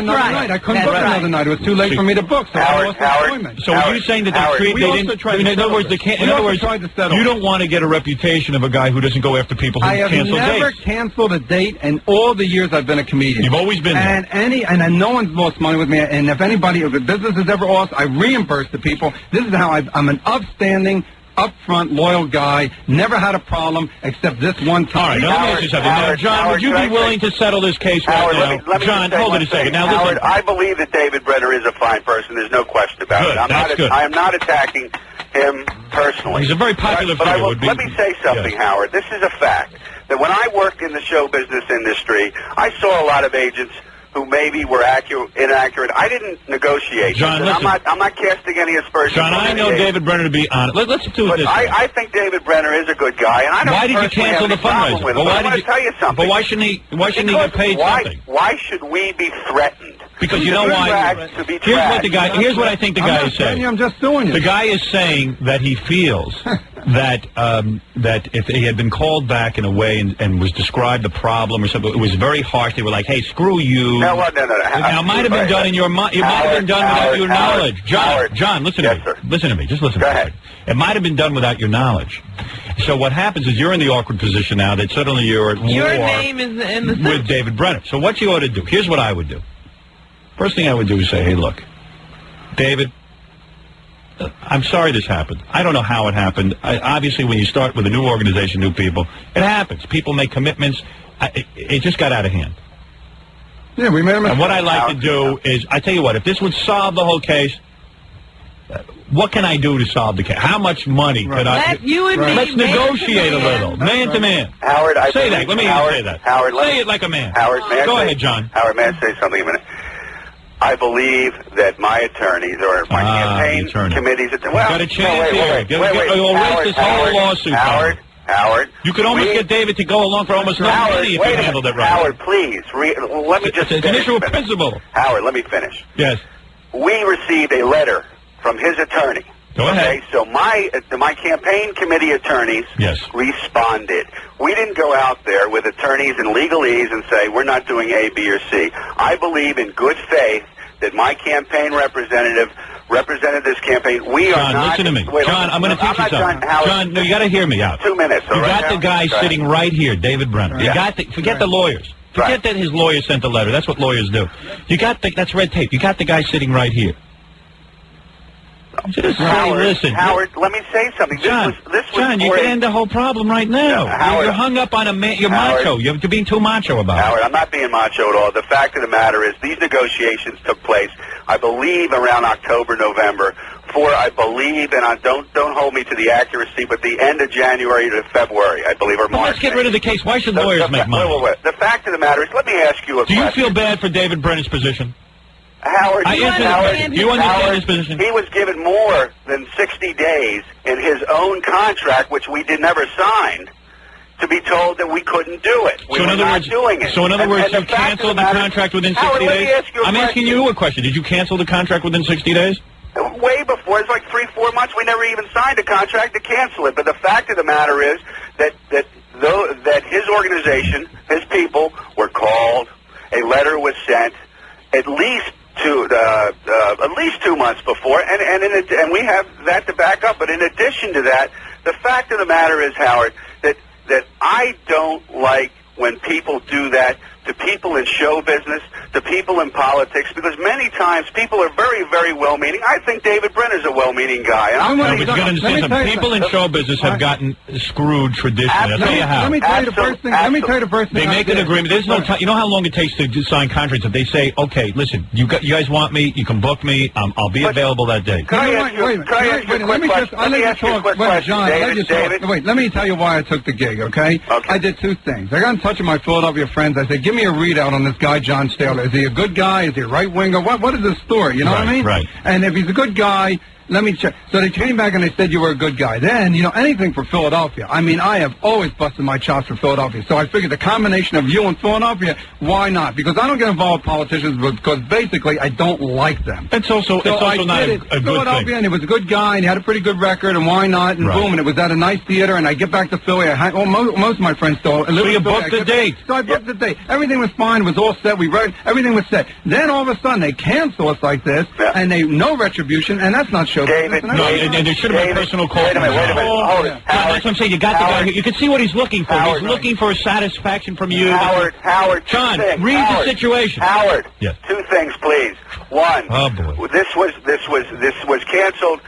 I couldn't book another night. It was too late for me to book, so I lost the appointment. So are you saying that in other words, you don't want to get a reputation of a guy who doesn't go after people who cancel dates? I have never canceled a date in all the years I've been a comedian. You've always been there. And no one's lost money with me. And if the business is ever lost, I reimburse the people. This is how I'm an upstanding, upfront, loyal guy. Never had a problem except this one time. All right, now let me ask you something. Now, John, would you be willing to settle this case right now? John, hold it a second. Now, Howard, listen. I believe that David Brenner is a fine person. There's no question about it. I am not attacking him personally. He's a very popular figure. Let me say something, Howard. This is a fact. That when I worked in the show business industry, I saw a lot of agents who maybe were inaccurate. I didn't negotiate. John, listen. I'm not casting any aspersions. John, I know David Brenner to be honest. Let's do it this way. I think David Brenner is a good guy, and I don't. Why did you cancel the fundraiser? Well, I want to tell you something. But why shouldn't he get paid something? Why should we be threatened? Because you know why? Here's what I think the guy is saying. I'm just suing you. The guy is saying that he feels that if he had been called back in a way and was described the problem or something, it was very harsh. They were like, "Hey, screw you." No. Now, it might have been done in your mind. It might have been done without your knowledge. John, listen to me. Listen to me. Just listen. Go ahead. It might have been done without your knowledge. So what happens is you're in the awkward position now that suddenly you're at war. Your name is in the with David Brenner. So what you ought to do? Here's what I would do. First thing I would do is say, "Hey, look, David, I'm sorry this happened. I don't know how it happened. Obviously, when you start with a new organization, new people, it happens. People make commitments. It just got out of hand." Yeah, we made a mistake. And what I like to do is, I tell you what, if this would solve the whole case, what can I do to solve the case? How much money could I... Let's negotiate a little, man to man. Howard, say that. Let me say that. Howard, say it like a man. Howard, Go ahead, John. Howard, may I say something a minute? I believe that my attorneys or my campaign committees... Well, got a chance here. You'll erase this whole lawsuit. Howard. You could almost get David to go along for almost no money if you handled it right. Howard, please. Let me just It's an issue of principle. Howard, let me finish. Yes. We received a letter from his attorney. Go ahead. Okay, so my campaign committee attorneys responded. We didn't go out there with attorneys and legalese and say, we're not doing A, B, or C. I believe in good faith that my campaign representative represented this campaign. John, listen to me. John, I'm going to teach you something. John, no, you got to hear me out. 2 minutes. You got the guy sitting right here, David Brenner. You got forget the lawyers. Forget that his lawyer sent the letter. That's what lawyers do. You got that's red tape. You got the guy sitting right here. Just listen. Howard, let me say something. John, John, you can end the whole problem right now. Howard, you're hung up on you're macho. You're being too macho about Howard, I'm not being macho at all. The fact of the matter is these negotiations took place, I believe, around October, November, I believe, and don't hold me to the accuracy, but the end of January to February, I believe, or March. Let's get rid of the case. Why should lawyers make money? Wait. The fact of the matter is, let me ask you a question. Do you feel bad for David Brenner's position? Howard, you understand his position? He was given more than 60 days in his own contract, which we never signed, to be told that we couldn't do it. We were not doing it. So in other words, you canceled the contract within 60 days? I'm asking you a question. Did you cancel the contract within 60 days? Way before. It's like 3-4 months. We never even signed a contract to cancel it. But the fact of the matter is that his organization, his people, were called. A letter was sent at least 2 months before, and we have that to back up. But in addition to that, the fact of the matter is, Howard, that I don't like when people do that to people in show business, to people in politics, because many times people are very, very well-meaning. I think David Brenner's a well-meaning guy. And but you got to understand something. People in show business have gotten screwed traditionally. I'll tell you how. Let me tell you the first thing. They make an agreement. There's no time. You know how long it takes to sign contracts? If they say, okay, listen, you guys want me, you can book me, I'll be available that day. Let me tell you why I took the gig, okay? I did 2 things. I got in touch with my Philadelphia friends. I said, give me a readout on this guy, John Staler. Is he a good guy? Is he a right-winger? What is his story? You know what I mean? Right. And if he's a good guy, let me check. So they came back and they said you were a good guy. Then, anything for Philadelphia. I mean, I have always busted my chops for Philadelphia. So I figured the combination of you and Philadelphia, why not? Because I don't get involved with politicians because basically I don't like them. It's also not a good Philadelphia, thing. And he was a good guy, and he had a pretty good record, and why not? And boom, and it was at a nice theater, and I get back to Philly. Most of my friends still. So you booked the date. So I booked the date. Everything was fine. It was all set. We wrote. Everything was set. Then all of a sudden they cancel us like this, and no retribution, and that's not show business. And there should have been a personal call. Wait a minute. Hold it. That's what I'm saying. You got the guy here. You can see what he's looking for. He's looking for satisfaction from you. Howard. John, read the situation. Howard. Yes. 2 things, please. One. Oh boy. This was canceled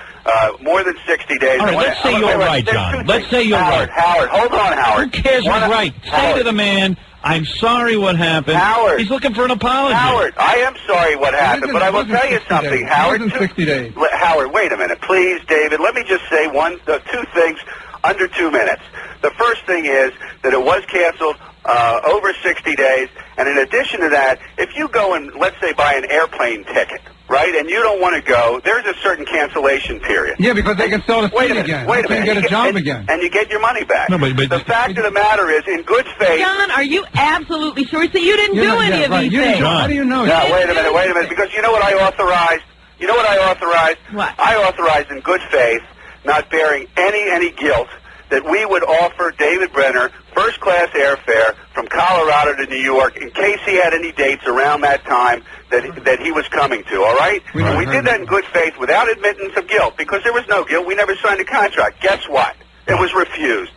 more than 60 days. All right, let's say you're right, John. Let's say you're right. Howard, hold on, Howard. Who cares who's right? Say to the man, I'm sorry what happened. Howard. He's looking for an apology. Howard, I am sorry what happened, but I will tell you something, Howard. 60 days. Howard, wait a minute, please, David. Let me just say 2 things under 2 minutes. The first thing is that it was canceled over 60 days, and in addition to that, if you go and, let's say, buy an airplane ticket, right, and you don't want to go, there's a certain cancellation period. Yeah, because they can sell the seat again. Wait a minute. They can get a job again. And you get your money back. No, but the fact of the matter is, in good faith... John, are you absolutely sure? So you didn't do any of these things. How do you know? No, wait a minute, because you know what I authorized? What? I authorized in good faith, not bearing any guilt, that we would offer David Brenner first-class airfare from Colorado to New York in case he had any dates around that time that he was coming to, all right? We did that in good faith without admittance of guilt, because there was no guilt. We never signed a contract. Guess what? It was refused.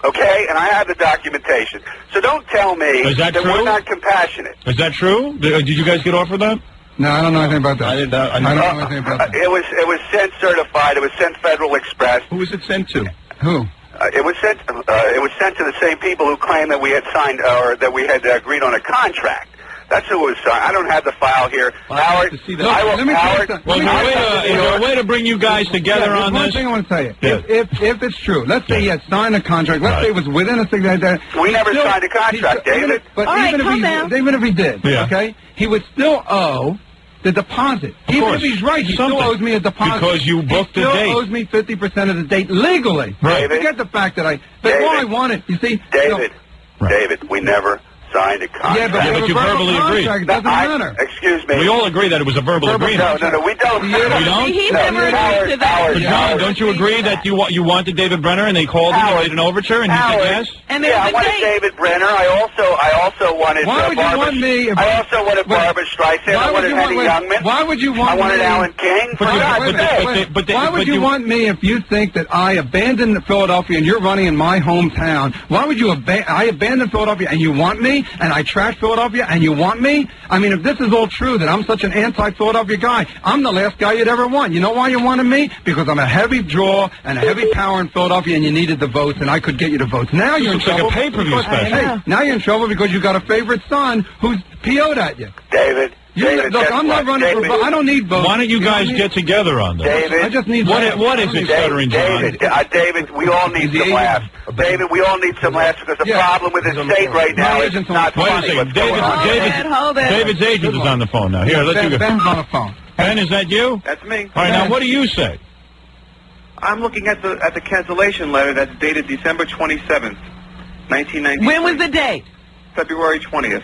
Okay? And I have the documentation. So don't tell me that we're not compassionate. Is that true? Did you guys get offered that? No, I don't know anything about that. I don't know anything about that. It was sent certified. It was sent Federal Express. Who was it sent to? Who? It was sent to the same people who claimed that we had signed or that we had agreed on a contract. That's who was signed. I don't have the file here. Well, Howard, to see that. Howard. Is there a way to bring you guys together on this? One thing I want to tell you. Yes. If it's true, let's say he had signed a contract. Let's say it was within a thing like that. We never signed a contract, David. But All right, even if he did, Yeah. okay, he would still owe The deposit. Of Even course. if he's right, he Something. still owes me a deposit. Because you booked he the date. still owes me 50% of the date legally. Right. Forget the fact that but all I wanted, you see... David, Right. David, we never signed a contract. Yeah, but you verbally agreed. It doesn't matter. Excuse me. We all agree that it was a verbal agreement. No, we don't. We don't? He never agreed to that. But John, don't you agree that you wanted David Brenner and they called him and made an overture and he said yes? And I wanted David Brenner. I also wanted Why would you Barbara. want me? I also wanted Barbara Streisand. I wanted Henny Youngman. Why would you want I wanted me? Alan King. Why would you want me if you think that I abandoned Philadelphia and you're running in my hometown? Why would you I abandoned Philadelphia and you want me? And I trashed Philadelphia and you want me? I mean, if this is all true, that I'm such an anti-Philadelphia guy, I'm the last guy you'd ever want. You know why you wanted me? Because I'm a heavy draw and a heavy power in Philadelphia and you needed the votes and I could get you the votes. Now you're in trouble. Like a pay-per-view special. Hey, now you're in trouble because you got a favorite son who's PO'd at you. David, look, I'm not running for votes. I don't need votes. Why don't you guys get together on this? David, I just need what is it, stuttering John? David, we all need some laughs. David, we all need some laughs because the problem with the state right now is it's not funny. Wait a second. David's agent is on the phone now. Here, let's go. Ben's on the phone. Ben, is that you? That's me. All right, now what do you say? I'm looking at the cancellation letter that's dated December 27th, 1993. When was the date? February 20th.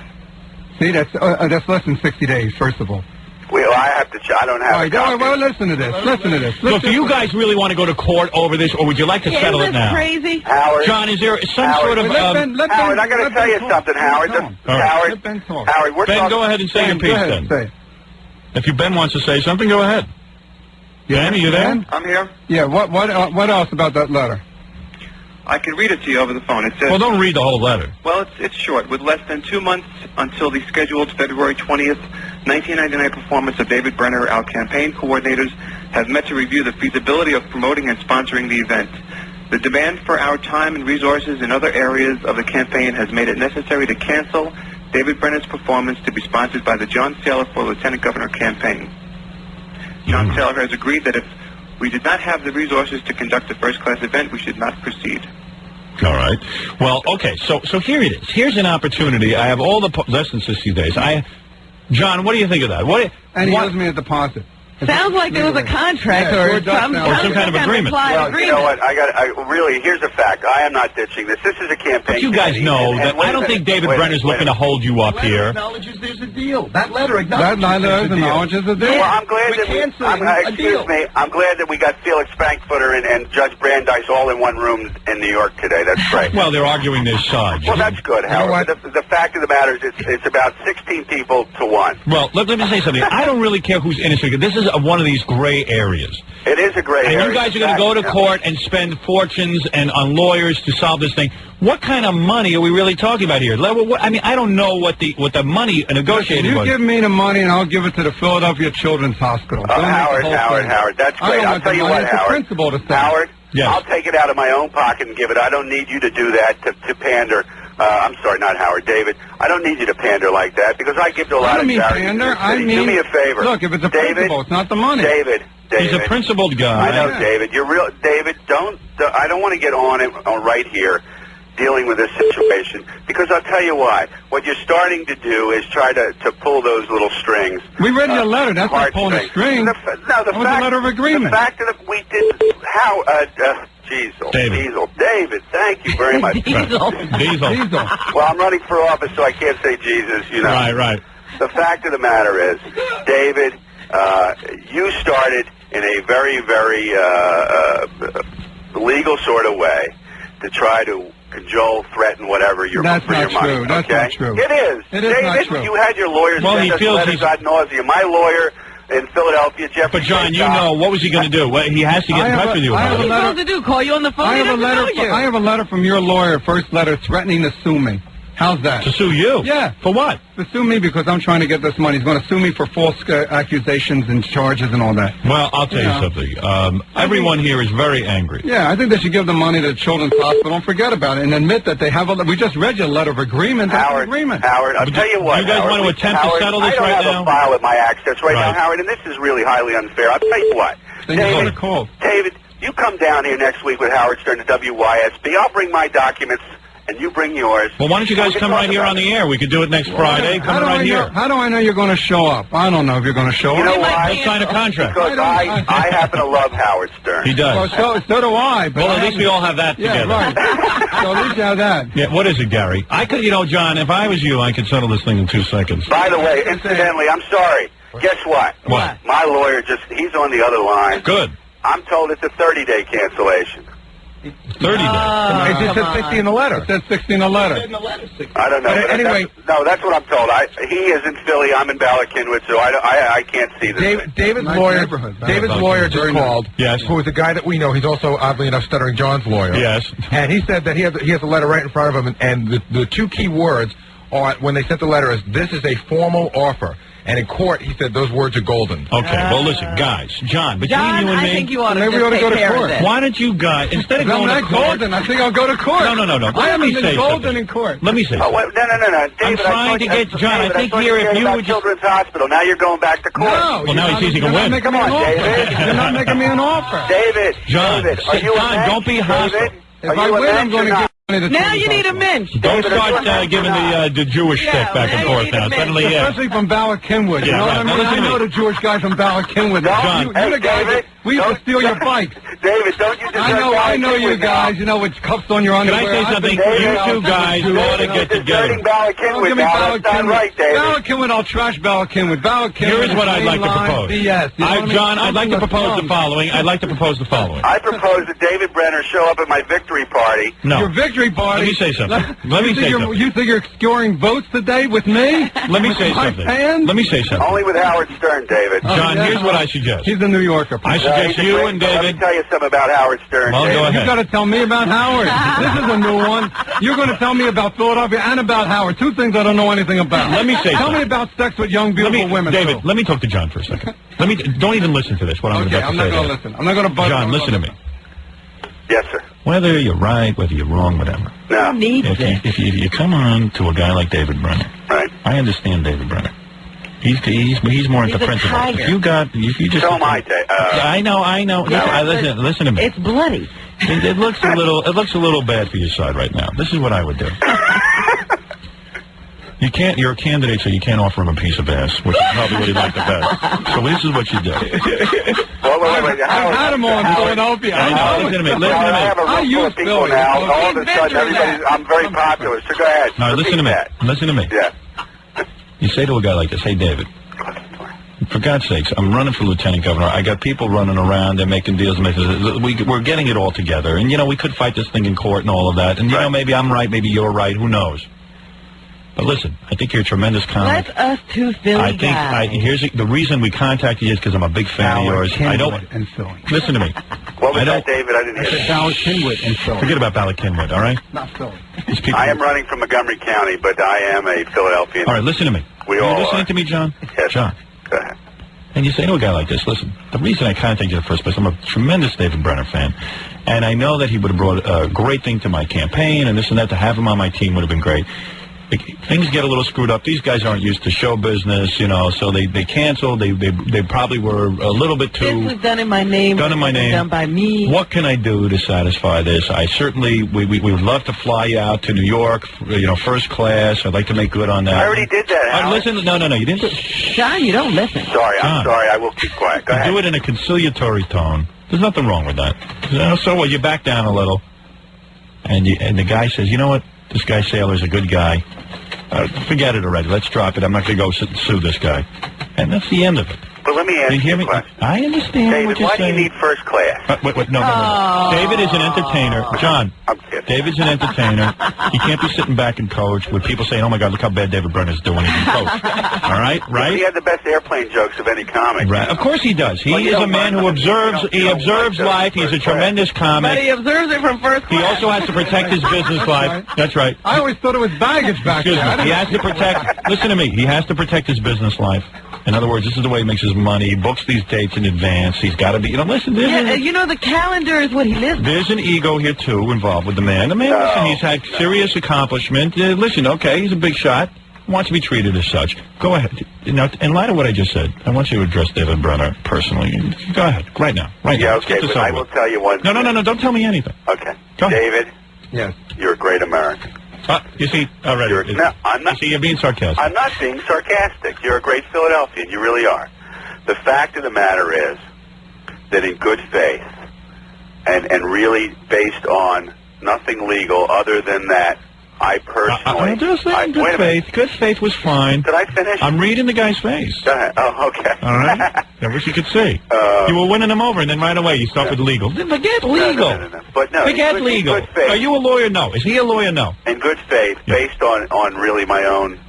See, that's less than 60 days, first of all. Well, I don't have a copy. Well, listen to this. Listen to this. Look, do you guys really want to go to court over this, or would you like to settle it now? Crazy? Howard, John, is there some sort of... Howard, I got to tell you something, Howard. Howard, we're Ben, go ahead and say your piece then. If Ben wants to say something, go ahead. Ben, are you there? I'm here. Yeah, what else about that letter? I can read it to you over the phone. It says... Well, don't read the whole letter. Well, it's short. With less than 2 months until the scheduled February 20th, 1999 performance of David Brenner, our campaign coordinators have met to review the feasibility of promoting and sponsoring the event. The demand for our time and resources in other areas of the campaign has made it necessary to cancel David Brenner's performance to be sponsored by the John Saylor for Lieutenant Governor campaign. John Saylor has agreed that if we did not have the resources to conduct a first-class event, we should not proceed. All right. Well, okay, so here it is. Here's an opportunity. I have all the less than 60 days. John, what do you think of that? And he owes me a deposit. Sounds like there was a contract or some kind of agreement. Well, you know what? Really, here's a fact. I am not ditching this. This is a campaign. But you guys know that I don't think David Brenner's looking to hold you up here. Acknowledges there's a deal. That letter acknowledges the deal. Well, I'm glad I'm glad that we got Felix Frankfurter and Judge Brandeis all in one room in New York today. That's great. Well, they're arguing their sides. Well, that's good, Howard. The fact of the matter is it's about 16 people to 1. Well, let me say something. I don't really care who's innocent. This is one of these gray areas. It is a gray area. And you guys are going to go to court and spend fortunes and on lawyers to solve this thing. What kind of money are we really talking about here? I mean, I don't know what the money negotiated was. You give me the money and I'll give it to the Philadelphia Children's Hospital. Howard, that's great. I'll tell you what, Howard. Howard, yes. I'll take it out of my own pocket and give it. I don't need you to do that to pander. I'm sorry, not Howard, David. I don't need you to pander like that because I give to a lot of charities. I don't mean pander. I mean, do me a favor. Look, if it's a principle, it's not the money. David. He's a principled guy. I know, David. You're real, David. I don't want to get on right here dealing with this situation because I'll tell you why. What you're starting to do is try to pull those little strings. We read your letter. That's not pulling a string. That was a letter of agreement. The fact that we did David, thank you very much. Diesel. Well, I'm running for office, so I can't say Jesus, you know. Right. The fact of the matter is, David, you started in a very, very legal sort of way to try to cajole, threaten, whatever for your money. That's not true. It is. David, not true. You had your lawyers send us letters ad nauseum. My lawyer in Philadelphia, Jeffrey. But John, you know, what was he going to do? He has to get in touch with you. What are you supposed to do? Call you on the phone? I have a letter from your lawyer, first letter, threatening to sue me. How's that? To sue you? Yeah. For what? To sue me because I'm trying to get this money. He's going to sue me for false accusations and charges and all that. Well, I'll tell you something. Everyone here is very angry. Yeah, I think they should give the money to the Children's Hospital and forget about it and admit that they have we just read your letter of agreement. Howard, I'll tell you what, you guys want to attempt to settle this right now? I don't have a file at my access right now, Howard, and this is really highly unfair. I'll tell you what. Then you want to call. David, you come down here next week with Howard Stern to WYSB. I'll bring my documents and you bring yours. Well, why don't you guys come right here on the air? We could do it next Friday. Come right here. How do I know you're going to show up? I don't know if you're going to show up. You know why? Let's sign a contract. Because I happen to love Howard Stern. He does. Well, so do I. But well, at least we all have that together. Right. So at least you have that. Yeah, what is it, Gary? I could, John, if I was you, I could settle this thing in 2 seconds. By the way, incidentally, I'm sorry. Guess what? What? My lawyer he's on the other line. Good. I'm told it's a 30-day cancellation. 30 days. It just said 60 in the letter. It said 60 in the letter. I don't know. But anyway. That's what I'm told. He is in Philly. I'm in Ballackinwood, so I can't see this. David's lawyer just called. Yes. Who is a guy that we know. He's also, oddly enough, Stuttering John's lawyer. Yes. And he said that he has a letter right in front of him, and the two key words are, when they sent the letter, is this is a formal offer. And in court, he said those words are golden. Okay, well, listen, guys. John, between you and me... I think you ought to maybe we ought to go to court. Why don't you guys, instead of going to court... golden. I think I'll go to court. No. Let me say golden in court. Let me say something. No. David, I'm trying to get... John, I think here if you would... Children's Hospital. Now you're going back to court. No. Well, now he sees he can win. Come on, David. You're not making me an offer. David. John, are you John, don't be hostile. If I win, I'm going to get... Now you need a minch. Don't start giving the Jewish stick back and forth now. Suddenly, especially from Ballackinwood. You know what I mean? I know the Jewish guy from Ballackinwood. John, you're the guy we used to steal your bikes. David, don't you deserve I know you guys. You know, with cuffs on your underwear. Can I say something? You two guys ought to get together. Ballackinwood now. That's not right, David. Ballackinwood, I'll trash Ballackinwood. Here is what I'd like to propose. John, I'd like to propose the following. I propose that David Brenner show up at my victory party. No. Your victory party? Let me say something. You think you're scoring votes today with me? Let me say something. Only with Howard Stern, David. John, here's what I suggest. He's a New Yorker. I suggest you and David... Let me tell you something about Howard Stern. Well, go ahead. You got to tell me about Howard. This is a new one. You're going to tell me about Philadelphia and about Howard. Two things I don't know anything about. Let me say Tell something. me about sex with young, beautiful women. David, too. let me talk to John for a second. Don't even listen to this, what I'm about to say. I'm not going to listen. I'm not going to buzz. John, listen to me. Yes, sir. Whether you're right, whether you're wrong, whatever. No. If you come on to a guy like David Brenner, right? I understand David Brenner. He's more into principle. If you just so am I. I know. Listen to me. It's bloody. It looks a little bad for your side right now. This is what I would do. You can't. You're a candidate, so you can't offer him a piece of ass, which is probably what he'd like the best. So this is what you do. Wait. I've had him on Philadelphia. I know. Listen to me. I have a room full of people now. All of a sudden, I'm very popular. So go ahead. All right, listen to me. Yeah. You say to a guy like this, "Hey, David, for God's sakes, I'm running for lieutenant governor. I got people running around. They're making deals. We're getting it all together. And, we could fight this thing in court and all of that. And, maybe I'm right, maybe you're right. Who knows? But listen, I think you're a tremendous comic. That's us two Philly guys. Here's the reason we contacted you is because I'm a big fan of yours. I don't. And Philly. Listen to me. What was that, David? I didn't hear that. Ballackinwood and Philly. Forget about Ballackinwood, all right? Not Philly. I am running from Montgomery County, but I am a Philadelphian. All right, listen to me. Are you listening to me, John? Yes. John. Go ahead. And you say to a guy like this, listen, the reason I contacted you in the first place, I'm a tremendous David Brenner fan, and I know that he would have brought a great thing to my campaign, and this and that. To have him on my team would have been great. Things get a little screwed up. These guys aren't used to show business, so they canceled. They probably were a little bit too... This was done in my name. Done by me. What can I do to satisfy this? I certainly... We would love to fly you out to New York, first class. I'd like to make good on that. I already did that, listen, no, you didn't... John, you don't listen. Sorry, I'm sorry. I will keep quiet. Go ahead. Do it in a conciliatory tone. There's nothing wrong with that. So you back down a little, and the guy says, you know what? This guy Saylor's a good guy. Forget it already. Let's drop it. I'm not going to go sue this guy. And that's the end of it. But let me ask you a question. I understand David, what you're saying. why do you need first class? Wait, no. David is an entertainer. John, I'm kidding. David's an entertainer. He can't be sitting back and coach with people saying, oh, my God, look how bad David Brenner's doing. He can coach. All right? He had the best airplane jokes of any comic. Right. Of course he does. He is a man who observes life. He's a tremendous comic. But he observes it from first class. He also has to protect his business life. That's right. I always thought it was baggage back there. Excuse me. He has to protect... Listen to me. He has to protect his business life. In other words, this is the way he makes his money. He books these dates in advance. He's got to be... listen... the calendar is what he lives by. There's an ego here, too, involved with the man. The man, listen, he's had serious accomplishment. Listen, okay, he's a big shot. Wants to be treated as such. Go ahead. Now, in light of what I just said, I want you to address David Brenner personally. Go ahead. Right now. Right now. Okay, but I will tell you one thing. No. Don't tell me anything. Okay. Go ahead. David, Yes. You're a great American. You see, already. No, I'm not. You see, you're being sarcastic. I'm not being sarcastic. You're a great Philadelphian. You really are. The fact of the matter is that in good faith and really based on nothing legal other than that, I personally... I'm just saying good faith. Good faith was fine. Did I finish? I'm reading the guy's face. Go ahead. Oh, okay. All right? I wish you could see. You were winning him over, and then right away you start with legal. Forget legal. No. But no, Forget legal. Good faith. Are you a lawyer? No. Is he a lawyer? No. In good faith, based on really my own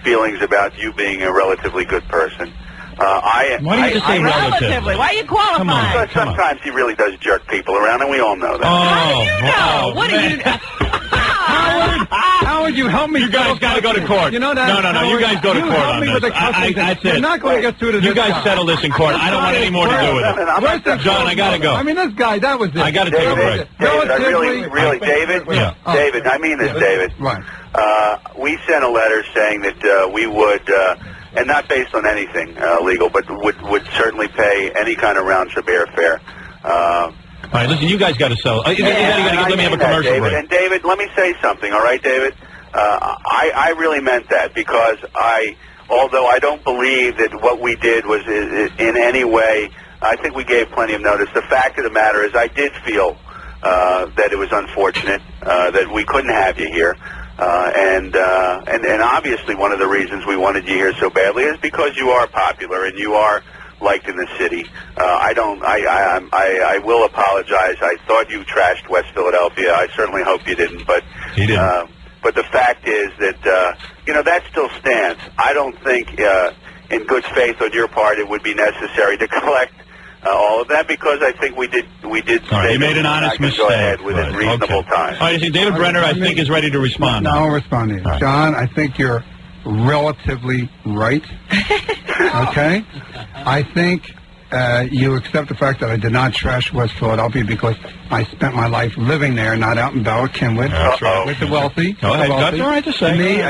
feelings about you being a relatively good person. Why do you just say relatively? Why are you qualifying? Come on. Because sometimes he really does jerk people around, and we all know that. How do you know? What do you know? Howard, you help me. You guys got to go to court. You know that? No. You guys go to court on this. That's it. We're not going to get through to this. You guys settle this in court. I don't want any more to do with it. John, I got to go. I mean, this guy, that was it. I got to take a break. David, I really, David? Yeah. David, I mean this, David. Right. We sent a letter saying that we would, and not based on anything legal, but would certainly pay any kind of round-trip airfare. All right, listen, you guys got to settle. You got to let me have a commercial David. break. And David, let me say something, all right, David? I really meant that because although I don't believe that what we did was in any way, I think we gave plenty of notice. The fact of the matter is I did feel that it was unfortunate that we couldn't have you here. And obviously one of the reasons we wanted you here so badly is because you are popular and you are liked in the city. I will apologize. I thought you trashed West Philadelphia. I certainly hope you didn't. But he didn't. But the fact is that that still stands. I don't think, in good faith on your part, it would be necessary to collect all of that because I think we did. All right, you made an honest mistake. Go ahead within reasonable time. All right, you see, David Brenner, I think, is ready to respond. No, I'll respond to you. Right. John, I think you're relatively right. Okay? I think you accept the fact that I did not trash West Philadelphia because I spent my life living there, not out in Bella Cynwyd with the wealthy. That's all right to say. To me,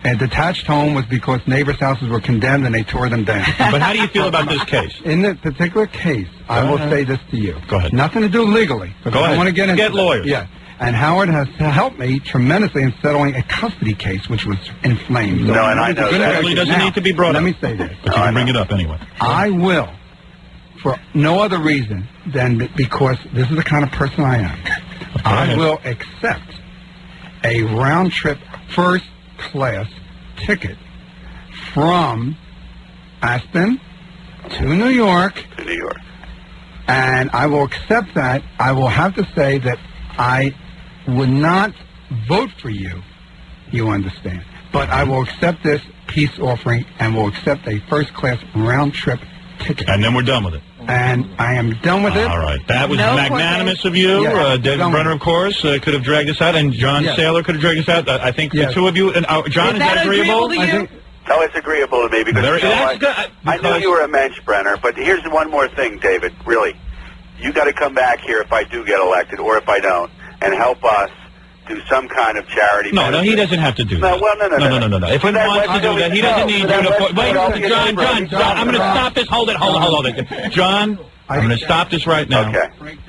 a detached home was because neighbors' houses were condemned and they tore them down. But how do you feel about this case? In this particular case, I will say this to you. Go ahead. Nothing to do legally. Go ahead. I want to get into lawyers. Yeah. And Howard has helped me tremendously in settling a custody case, which was inflamed. No, and I know that. It doesn't need to be brought up. Let me say this. But you can bring it up anyway. I will, for no other reason than because this is the kind of person I am. I will accept a round-trip first-class ticket from Aspen to New York. To New York. And I will accept that. I will have to say that I would not vote for you, you understand. But I will accept this peace offering and will accept a first-class round-trip ticket. And then we're done with it. And I am done with it. All right. That was magnanimous of you. Yes, David Brenner, of course, could have dragged us out. And John Saylor could have dragged us out. I think the two of you. And John, is that agreeable? To you? No, it's agreeable to me because I knew you were a mensch, Brenner. But here's one more thing, David. Really, you got to come back here if I do get elected or if I don't, and help us do some kind of charity. No, he doesn't have to do that. Well, no. If he wants to do that, he doesn't need you to. Wait, John, I'm going to stop this. Hold it. John, I'm going to stop this right now. Okay.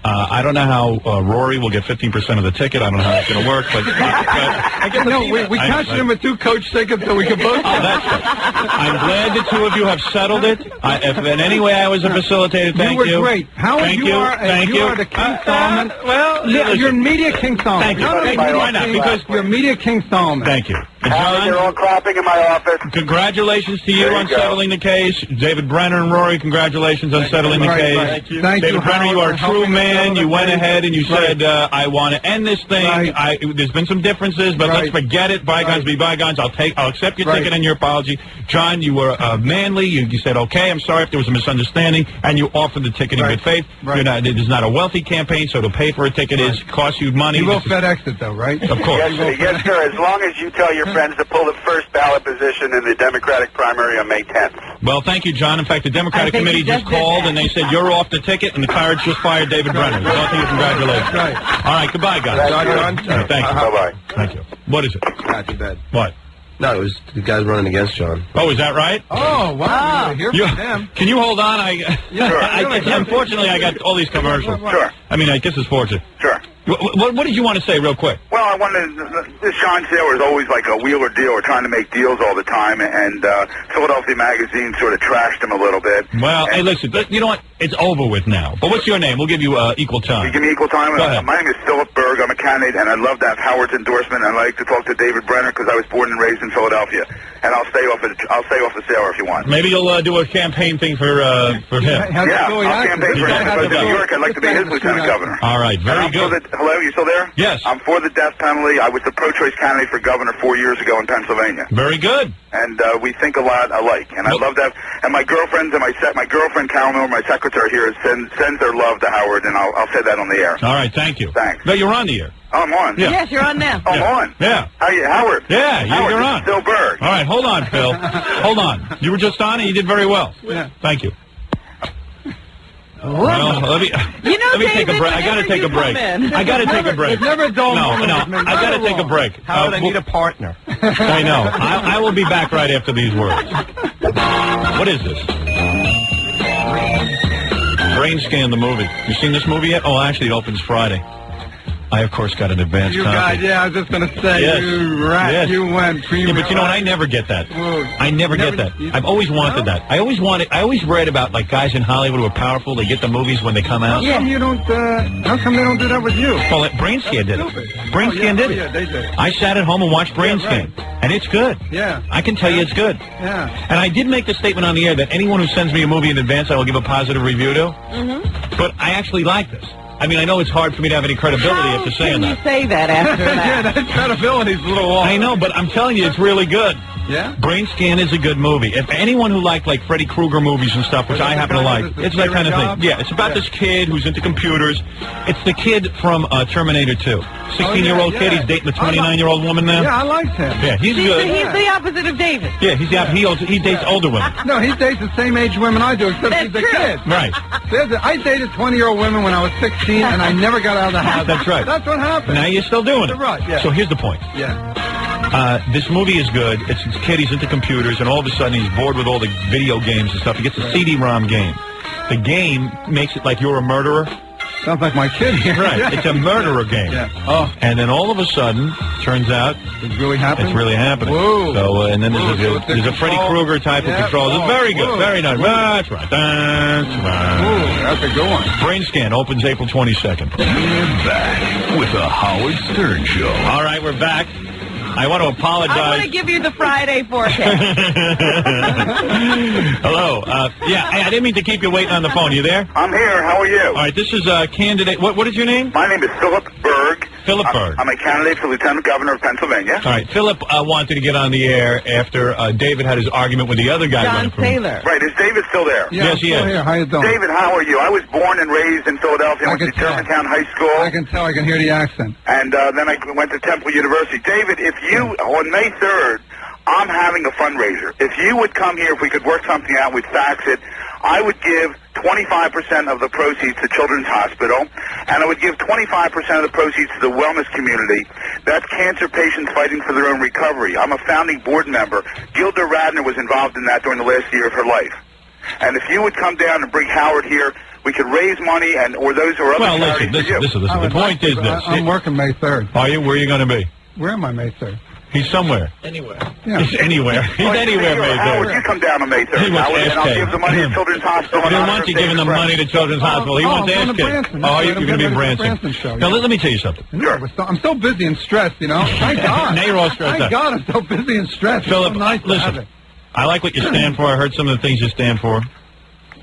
I don't know how Rory will get 15% of the ticket. I don't know how it's going to work, but I guess we cashed him with 2 coach tickets so we could both. Oh, that's right. I'm glad the two of you have settled it. If in any way I was a facilitator, thank you. You were great. Howard, you are the King Solomon. You're media King Solomon. Thank you. Why not? Because you're media King Solomon. Thank you. John, they're all clapping in my office. Congratulations to you on settling the case. David Brenner and Rory, congratulations on settling the case. Thank you. David Brenner, you are a true man. You went ahead and you said, I want to end this thing. There's been some differences, but let's forget it. Bygones be bygones. I'll accept your ticket and your apology. John, you were manly. You said, okay, I'm sorry if there was a misunderstanding, and you offered the ticket in good faith. It is not a wealthy campaign, so to pay for a ticket costs you money. You will FedEx it, though, right? Of course. Yes, sir. As long as you tell your friends to pull the first ballot position in the Democratic primary on May 10th. Well, thank you, John. In fact, the Democratic committee just called, and they said you're off the ticket, and the Pirates just fired David Brenner. Both of you, congratulations. All right, goodbye, guys. Thank you. Bye-bye. Thank you. What is it? Not too bad. What? No, it was the guys running against John. Oh, is that right? Oh, wow. Hear from them. Can you hold on? Unfortunately, I got all these commercials. Sure. I mean, I guess it's fortunate. Sure. What did you want to say real quick? Well, I wanted, this John Sailor is always like a wheeler dealer trying to make deals all the time, and Philadelphia Magazine sort of trashed him a little bit. Well, hey, listen, you know what? It's over with now. But what's your name? We'll give you equal time. You give me equal time? Go ahead. My name is Philip Berg. I'm a candidate, and I'd love to have Howard's endorsement, and I'd like to talk to David Brenner because I was born and raised in Philadelphia. And I'll stay off the Sailor if you want. Maybe you'll do a campaign thing for him. Yeah, I'll campaign for him. If I was in New York, I'd like to be his lieutenant governor. All right, very good. Hello, you still there? Yes. I'm for the death penalty. I was the pro-choice candidate for governor 4 years ago in Pennsylvania. Very good. And we think a lot alike. And I'd love to have, and my girlfriend Carol Miller, my secretary here, sends their love to Howard, and I'll say that on the air. All right, thank you. Thanks. No, you're on the air. Oh, I'm on. Yeah. Yes, you're on now. I'm on. Yeah. How are you, Howard? Yeah, Howard, you're on. Phil Berg. All right, hold on, Phil. Hold on. You were just on, and you did very well. Yeah. Thank you. Well, let me take a break. I got to take a break. I got to take a break. It's never a dull moment. No, I got to take a break. Howard, I need a partner. I know. I will be back right after these words. What is this? Brain Scan, the movie. You seen this movie yet? Oh, actually, it opens Friday. I, of course, got an advance copy. Guys, yeah, I was just going to say, yes. you rat, yes. you went premium. Yeah, but you know what? I never get that. I never get that. I've always wanted that. I always read about, like, guys in Hollywood who are powerful. They get the movies when they come out. How come you don't, how come they don't do that with you? Well, Brain Scan did it. Brain Scan did it. Yeah, they did. I sat at home and watched Brain Scan. And it's good. Yeah. I can tell you it's good. Yeah. And I did make the statement on the air that anyone who sends me a movie in advance, I will give a positive review to. Mm-hmm. But I actually like this. I mean, I know it's hard for me to have any credibility after saying that. How can you say that after that? Yeah, that credibility's a little off. I know, but I'm telling you, it's really good. Yeah? Brain Scan is a good movie. If anyone who liked, like, Freddy Krueger movies and stuff, which I happen to like, it's that kind of thing. Yeah, it's about this kid who's into computers. It's the kid from Terminator 2. 16-year-old kid. He's dating the 29-year-old woman now. Yeah, I like him. Yeah, he's good. He's the opposite of David. Yeah, he dates older women. No, he dates the same age women I do, except he's a kid. Right. I dated 20-year-old women when I was 16, and I never got out of the house. That's right. That's what happened. Now you're still doing it. Right, yeah. So here's the point. Yeah. This movie is good. It's this kid, he's into computers, and all of a sudden he's bored with all the video games and stuff. He gets a CD-ROM game. The game makes it like you're a murderer. Sounds like my kid here. Right. It's a murderer game. Yeah. Oh. And then all of a sudden, turns out it's really happening. It's really happening. Whoa. So and then there's a Freddy Krueger type of controls. It's very good. Very nice. That's right. That's right. Ooh, that's a good one. Brain Scan opens April 22nd. We're back with the Howard Stern Show. All right, we're back. I want to apologize. I want to give you the Friday forecast. Hello. Yeah, I didn't mean to keep you waiting on the phone. You there? I'm here. How are you? All right, this is candidate. What is your name? My name is Philip Berg. Philip Berg. I'm a candidate for lieutenant governor of Pennsylvania. All right, Philip wanted to get on the air after David had his argument with the other guy. John Sailor. Right, is David still there? Yeah, yes, he is. Here. How you doing? David, how are you? I was born and raised in Philadelphia. I went to Germantown High School. I can tell. I can hear the accent. And then I went to Temple University. David, if you, on May 3rd, I'm having a fundraiser. If you would come here, if we could work something out, we'd fax it. I would give 25% of the proceeds to Children's Hospital, and I would give 25% of the proceeds to the wellness community. That's cancer patients fighting for their own recovery. I'm a founding board member. Gilda Radner was involved in that during the last year of her life. And if you would come down and bring Howard here, we could raise money, and or those or other charities for you. Listen. The point is this. I'm working May 3rd. Are you? Where are you going to be? Where am I May 3rd? He's somewhere. Anywhere. Yeah. He's anywhere. He's anywhere, May 3rd. Howard, you come down on May 3rd, Howard, and I'll give the money to Children's Hospital. He doesn't want you giving the money to Children's Hospital. He wants I'm ass going kids. to Oh, you're going to be in Branson. Branson. Now, let me tell you something. No, I'm so busy and stressed, you know. Thank God. Now you're all stressed Thank out. God I'm so busy and stressed. Philip, it's so nice to have listen, it. I like what you stand for. I heard some of the things you stand for.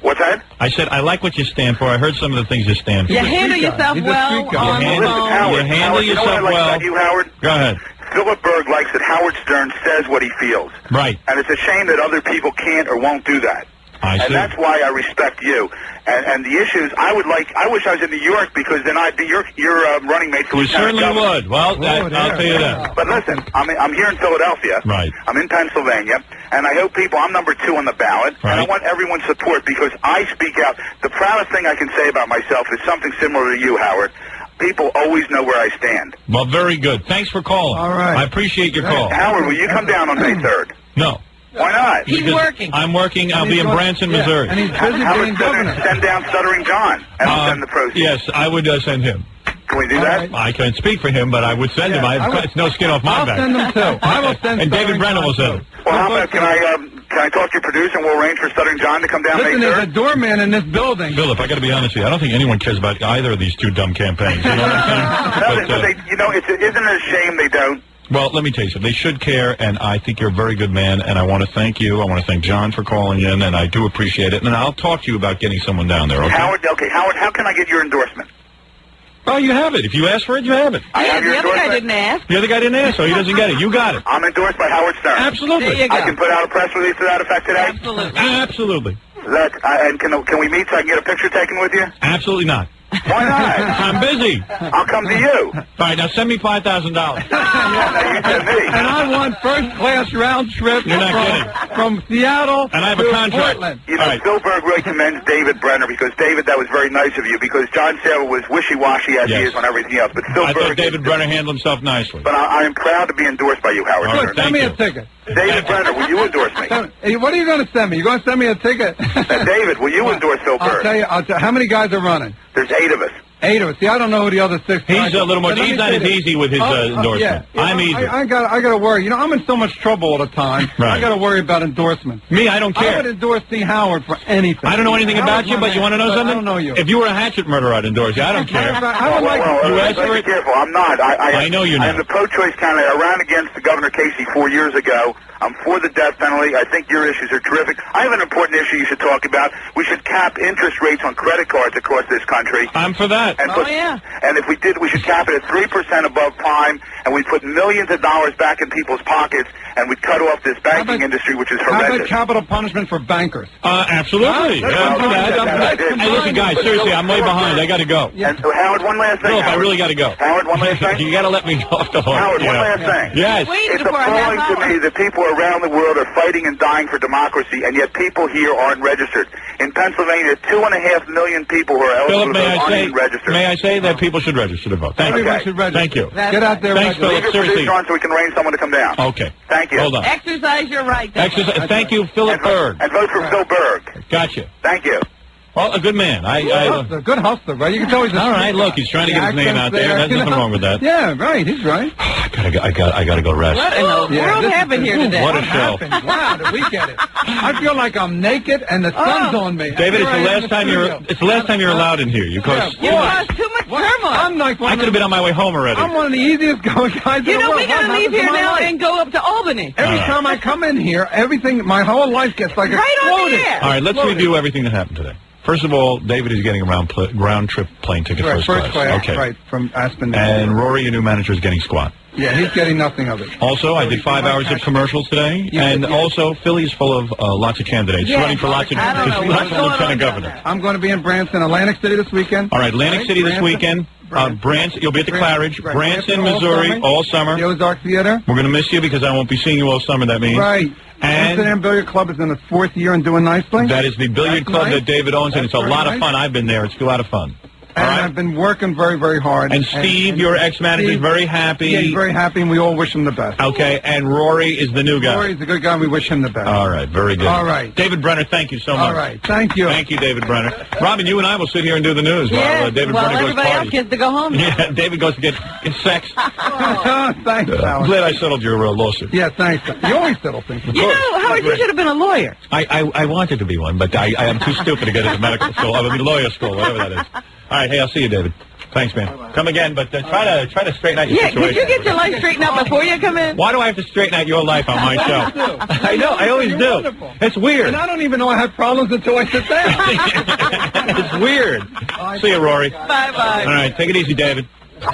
What's that? I said, I like what you stand for. I heard some of the things you stand for. You handle yourself well on the phone. You handle yourself well. You, Howard? Go ahead. Philip Berg likes that Howard Stern says what he feels. Right. And it's a shame that other people can't or won't do that. I see. And that's why I respect you. And the issues, I wish I was in New York, because then I'd be your running mate for You lieutenant certainly governor. would. Well, I'll tell you that. But listen, I'm here in Philadelphia. Right. I'm in Pennsylvania, and I hope people, I'm number 2 on the ballot, right. And I want everyone's support because I speak out. The proudest thing I can say about myself is something similar to you, Howard. People always know where I stand. Well, very good. Thanks for calling. All right. I appreciate your call. Howard, will you come down on May 3rd? No. Why not? He's working. I'm working. I'll be in Branson, Missouri. And he's busy being governor. Send down Stuttering John, and I'll send the proceeds. Yes, I would send him. Can we do that? I can't speak for him, but I would send him. It's no skin off my back. I'll send him too. I will send. And David Brenner will send him. Well, how about can I talk to your producer and we'll arrange for Stuttering John to come down? Listen, May 3rd? there's a doorman in this building. Philip, I got to be honest with you. I don't think anyone cares about either of these two dumb campaigns. You know what I'm saying? Isn't it a shame they don't? Well, let me tell you something. They should care, and I think you're a very good man, and I want to thank you. I want to thank John for calling in, and I do appreciate it. And I'll talk to you about getting someone down there, okay? Howard, how can I get your endorsement? Oh, you have it. If you ask for it, you have it. Yeah, the other guy didn't ask. The other guy didn't ask, so he doesn't get it. You got it. I'm endorsed by Howard Stern. Absolutely. There you go. I can put out a press release to that effect today? Absolutely. Absolutely. And can we meet so I can get a picture taken with you? Absolutely not. Why not? I'm busy. I'll come to you. All right, now send me $5,000. Yeah, you to me. And I want first-class round trip You're not kidding. from Seattle And I have to a contract. Portland. You know, Bill Berg really commends David Brenner because, David, that was very nice of you because John Saylor was wishy-washy as he is on everything else. But Phil I Berg thought David Brenner handled himself nicely. But I am proud to be endorsed by you, Howard. All right, Stern. Send me thank a you. ticket. David Brenner, will you endorse me? Hey, what are you going to send me? You're going to send me a ticket? David, will you endorse Phil Berg? I'll tell you. How many guys are running? There's 8 of us. 8 of us. See, I don't know who the other 6 He's guys a little more. But let He's me not say as this. easy with his endorsement. Yeah. I'm easy. I got to worry. You know, I'm in so much trouble all the time. Right. I got to worry about endorsements. Me, I don't care. I would endorse C. Howard for anything. I don't know anything about you, but you want to know something? I don't know you. If you were a hatchet murderer, I'd endorse you. I don't care. I would like you asked for it. Be careful. I'm not. I know you're not. I'm the pro-choice candidate. I ran against the Governor Casey 4 years ago. I'm for the death penalty. I think your issues are terrific. I have an important issue you should talk about. We should cap interest rates on credit cards across this country. I'm for that. And yeah. And if we did, we should cap it at 3% above prime, and we'd put millions of dollars back in people's pockets, and we'd cut off this banking industry, which is How about horrendous. capital punishment for bankers? Absolutely. Huh? Yeah, I'm for that. Hey, listen, guys, seriously, I'm way behind. I got to go. And so, Howard, one last thing. Philip, I Howard. really got to go. Howard, one last thing. You got to let me off the hook. Howard, one last thing. Yes. It's appalling to me that people around the world are fighting and dying for democracy, and yet people here aren't registered. In Pennsylvania, 2.5 million people who are eligible Philip, to vote aren't even may registered. I say that people should register to vote? Thank you. Everybody should register. Thank you. Get out there. Thanks, register. Philip. Leave your Seriously. producer on so we can arrange someone to come down. Okay. Thank you. Hold on. Exercise your right. Exercise. Thank you, Philip Berg. And vote for Phil Berg. Gotcha. Thank you. Well, a good man. Good hustler, right? You can tell he's all right. Look, he's trying to get his name out there. There's nothing wrong with that. Yeah, right. He's right. I got to go rest. What in the world happened here today? What a show. Wow, did we get it? I feel like I'm naked and the sun's on me. David, it's the last time you're allowed in here. You caused You caused too much turmoil. I'm like I could have been on my way home already. I'm one of the easiest going guys in the You know, world. we got to leave here now and go up to Albany. Every time I come in here, my whole life gets like Right on exploded. the air. All right, let's review everything that happened today. First of all, David is getting a round trip plane ticket Right, first class. Okay. right, from Aspen. And Rory, your new manager, is getting squat. Yeah, he's getting nothing of it. Also, I did 5 hours of commercials today, and also Philly's full of lots of candidates running for lots of lieutenant governor. I'm going to be in Branson, Atlantic City this weekend. All right, Atlantic City this weekend. Branson, you'll be at the Claridge. Branson, Missouri, all summer. The Ozark Theater. We're going to miss you because I won't be seeing you all summer. That means right. And Amsterdam Billiard Club is in its 4th year and doing nicely. That is the billiard club that David owns, and it's a lot of fun. I've been there. It's a lot of fun. And I've been working very, very hard. And Steve, your ex-manager, is very happy. Yeah, he's very happy, and we all wish him the best. Okay, and Rory is the new guy. Rory's a good guy, and we wish him the best. All right, very good. All right. David Brenner, thank you so much. All right, thank you. Thank you, David Brenner. Robin, you and I will sit here and do the news while David Brenner goes everybody else party. gets to go home. Yeah, David goes to get sex. Thanks, Howard. Glad I settled your lawsuit. Yeah, thanks. You always settle things. You know, Howard, you should have been a lawyer. I wanted to be one, but I am too stupid to get into medical school. I mean, lawyer school, whatever that is. All right, hey, I'll see you, David. Thanks, man. Come again, but try to straighten out your situation. Did you get your life straightened out before you come in? Why do I have to straighten out your life on my show? I know, I always do. Wonderful. It's weird. And I don't even know I have problems until I sit down. It's weird. See you, Rory. Bye-bye. All right, take it easy, David. The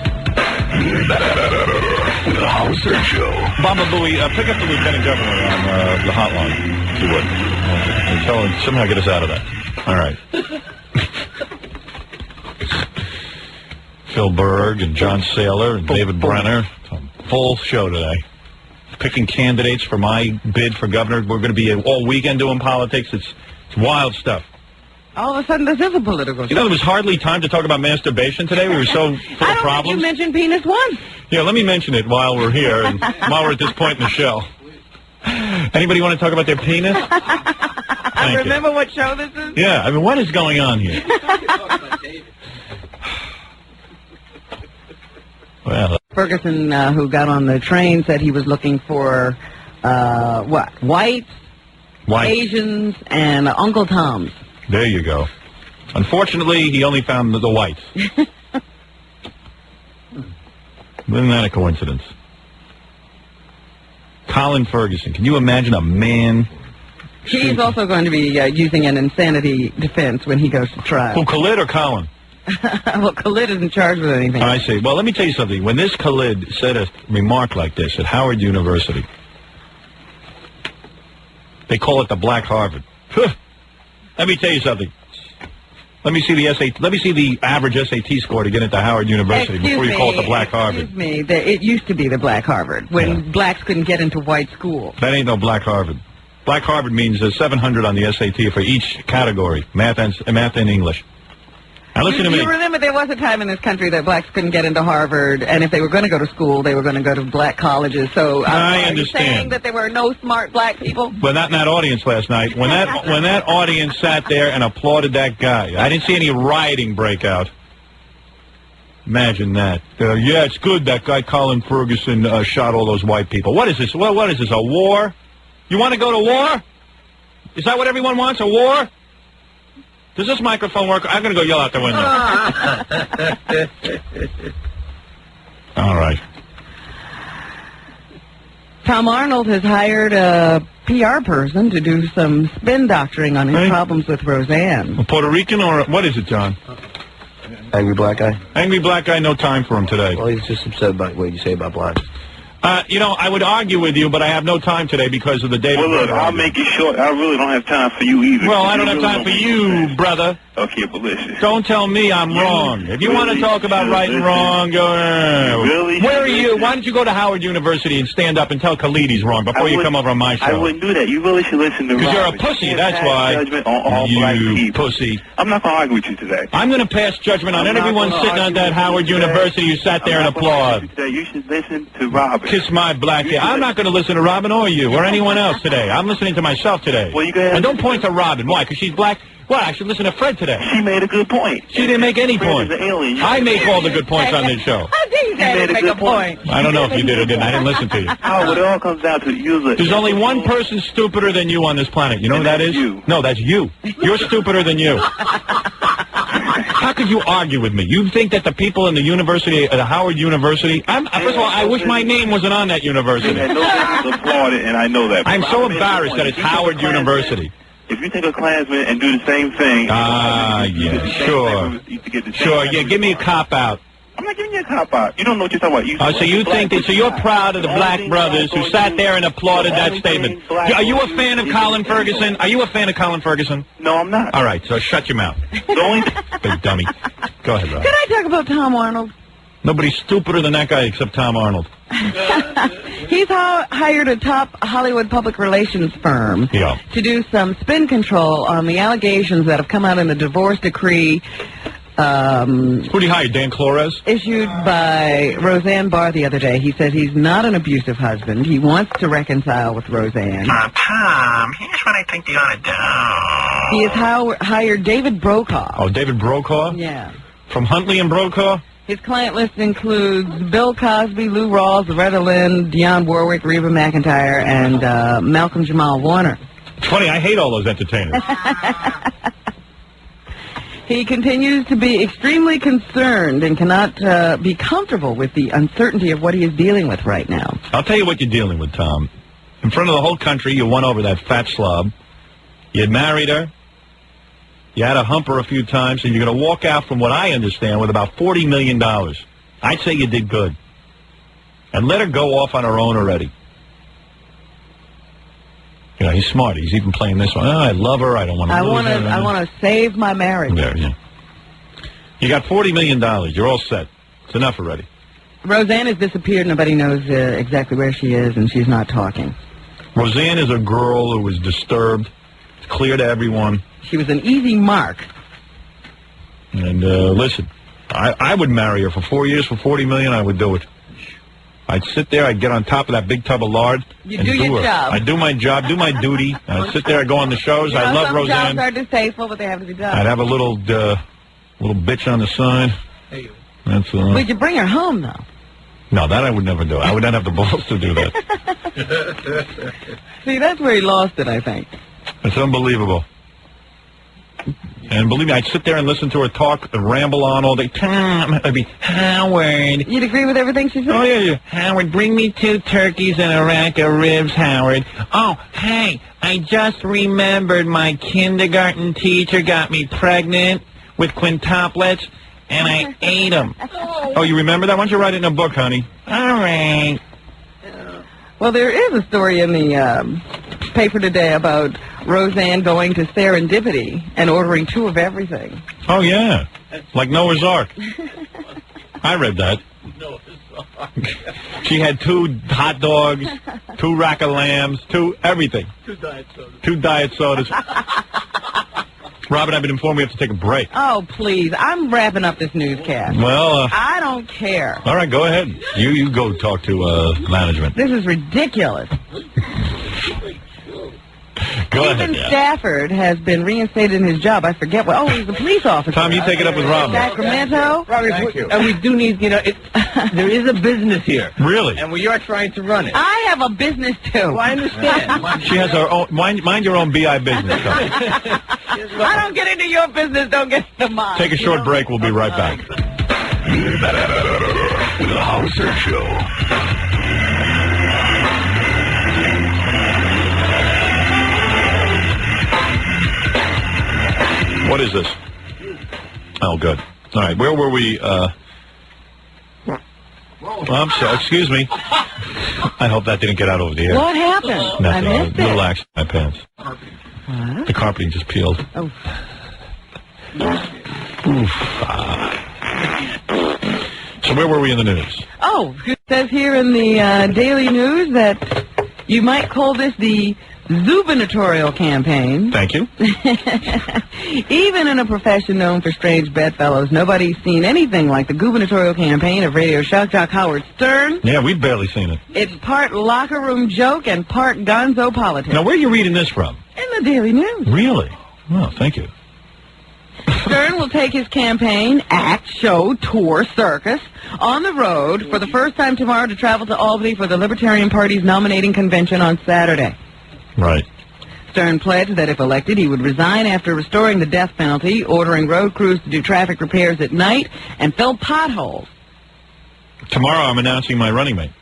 Howard Stern Show. Baba Booey, pick up the lieutenant governor on the hotline, if you would. And tell him, somehow get us out of that. All right. Phil Berg and John Saylor and David Brenner. It's a full show today. Picking candidates for my bid for governor. We're going to be all weekend doing politics. It's wild stuff. All of a sudden, this is a political show. You know, there was hardly time to talk about masturbation today. We were so full of problems. I don't think you mentioned penis once. Yeah, let me mention it while we're here and while we're at this point in the show. Anybody want to talk about their penis? I remember what show this is? Yeah, I mean, what is going on here? Well, Ferguson, who got on the train, said he was looking for, whites, Asians, and Uncle Toms. There you go. Unfortunately, he only found the whites. Isn't that a coincidence? Colin Ferguson. Can you imagine a man... He's also going to be using an insanity defense when he goes to trial. Who, Khalid or Colin? Well, Khalid isn't charged with anything. I see. Well, let me tell you something. When this Khalid said a remark like this at Howard University, they call it the Black Harvard. Let me tell you something. Let me see the SAT. Let me see the average SAT score to get into Howard University before you call it the Black Harvard. Excuse me. It used to be the Black Harvard when blacks couldn't get into white schools. That ain't no Black Harvard. Black Harvard means 700 on the SAT for each category, math and English. Now listen to me. You remember there was a time in this country that blacks couldn't get into Harvard, and if they were going to go to school, they were going to go to black colleges. So I understand. Are you saying that there were no smart black people? But not in that audience last night. When that audience sat there and applauded that guy, I didn't see any rioting break out. Imagine that. Yeah, it's good that guy Colin Ferguson shot all those white people. What is this? What is this, a war? You want to go to war? Is that what everyone wants, a war? Does this microphone work? I'm going to go yell out the window. All right. Tom Arnold has hired a PR person to do some spin doctoring on his problems with Roseanne. A Puerto Rican or what is it, John? Angry black guy? Angry black guy, no time for him today. Well, he's just upset about what you say about blacks. I would argue with you, but I have no time today because of the David. Well, look, I'll make it short. I really don't have time for you either. Well, I don't have time for you, brother. Okay, but listen. Don't tell me I'm wrong. If you want to talk about right and wrong, go. Really? Where are you? Why don't you go to Howard University and stand up and tell Khalid he's wrong before you come over on my show? I wouldn't do that. You really should listen to because you're a pussy. That's why. Judgment on all black people. Pussy. I'm not going to argue with you today. I'm going to pass judgment on everyone sitting on that Howard University who sat there and applaud. You should listen to Robin. Kiss my black ear. I'm not going to listen to Robin or you or anyone else today. I'm listening to myself today. Well, you go ahead. And don't point to Robin. Why? Because she's black? Well, I should listen to Fred today. She made a good point. She didn't make any point. Fred is an alien. I make all the good points on this show. How did you make a point? I don't know if you did or didn't. I didn't listen to you. Oh, well, it all comes down to you. There's only one person stupider than you on this planet. You know who that is? You. No, that's you. You're stupider than you. How could you argue with me? You think that the people in the university, at Howard University, first of all, I wish my name wasn't on that university. And nobody applauded, and I know that. I'm so embarrassed that it's Howard University. If you take a Klansman and do the same thing... yeah, sure. Sure, yeah, give me a cop-out. I'm not giving you a cop-out. You don't know what you're talking about. So you think that... So you're proud of the black brothers who sat there and applauded that statement. Are you a fan of Colin Ferguson? Are you a fan of Colin Ferguson? No, I'm not. All right, so shut your mouth. Big dummy. Go ahead, Rob. Can I talk about Tom Arnold? Nobody's stupider than that guy except Tom Arnold. He's hired a top Hollywood public relations firm to do some spin control on the allegations that have come out in the divorce decree. Who did he hire, Dan Flores? Issued by Roseanne Barr the other day. He says he's not an abusive husband. He wants to reconcile with Roseanne. Tom, here's what I think you ought to do. He has hired David Brokaw. Oh, David Brokaw? Yeah. From Huntley and Brokaw? His client list includes Bill Cosby, Lou Rawls, Loretta Lynn, Dionne Warwick, Reba McEntire, and Malcolm Jamal Warner. It's funny, I hate all those entertainers. He continues to be extremely concerned and cannot be comfortable with the uncertainty of what he is dealing with right now. I'll tell you what you're dealing with, Tom. In front of the whole country, you won over that fat slob. You had married her. You had to hump her a few times, and you're going to walk out, from what I understand, with about $40 million. I'd say you did good. And let her go off on her own already. You know, he's smart. He's even playing this one. Oh, I love her. I don't want to lose her. I want to save my marriage. Yeah. You got $40 million. You're all set. It's enough already. Roseanne has disappeared. Nobody knows exactly where she is, and she's not talking. Roseanne is a girl who was disturbed. It's clear to everyone. She was an easy mark. And listen, I would marry her for 4 years for $40 million. I would do it. I'd sit there. I'd get on top of that big tub of lard. You do your job. I'd do my job, do my duty. I'd sit there. I'd go on the shows. I love Roseanne. Some jobs are distasteful, but they have to be done. I'd have a little bitch on the side. That's Would you bring her home, though? No, that I would never do. I would not have the balls to do that. See, that's where he lost it, I think. It's unbelievable. And believe me, I'd sit there and listen to her talk and ramble on all day. Tom, I'd be, Howard. You'd agree with everything she said? Oh, yeah. Howard, bring me 2 turkeys and a rack of ribs, Howard. Oh, hey, I just remembered my kindergarten teacher got me pregnant with quintuplets, and I ate them. Oh, you remember that? Why don't you write it in a book, honey? All right. Well, there is a story in the paper today about Roseanne going to Serendipity and ordering 2 of everything. Oh, yeah. Like Noah's Ark. I read that. She had 2 hot dogs, 2 rack of lambs, 2 everything. 2 diet sodas. 2 diet sodas. Robin, I've been informed we have to take a break. Oh, please. I'm wrapping up this newscast. Well, I don't care. All right, go ahead. You go talk to management. This is ridiculous. Go Stephen ahead, Stafford has been reinstated in his job. I forget what. Oh, he's a police officer. Tom, you take it up with Robin. Sacramento. Thank you. And we do need, there is a business here. Really? And we are trying to run it. I have a business, too. Well, I understand. She has her own, mind your own BI business, Tom. I don't get into your business, don't get into mine. Take a short break. We'll be right back. With the Howard Stern Show. What is this? Oh, good. All right, where were we? I'm sorry, excuse me. I hope that didn't get out over the air. What happened? Nothing. I missed A little it. action in my pants. What? The carpeting just peeled. Oh. Oof. So where were we in the news? Oh, it says here in the Daily News that you might call this the Zubernatorial campaign. Thank you. Even in a profession known for strange bedfellows, nobody's seen anything like the gubernatorial campaign of radio shock jock Howard Stern. Yeah, we've barely seen it. It's part locker room joke and part gonzo politics. Now, where are you reading this from? In the Daily News. Really? Oh, thank you. Stern will take his campaign, act, show, tour, circus on the road for the first time tomorrow to travel to Albany for the Libertarian Party's nominating convention on Saturday. Right. Stern pledged that if elected, he would resign after restoring the death penalty, ordering road crews to do traffic repairs at night, and fill potholes. Tomorrow I'm announcing my running mate.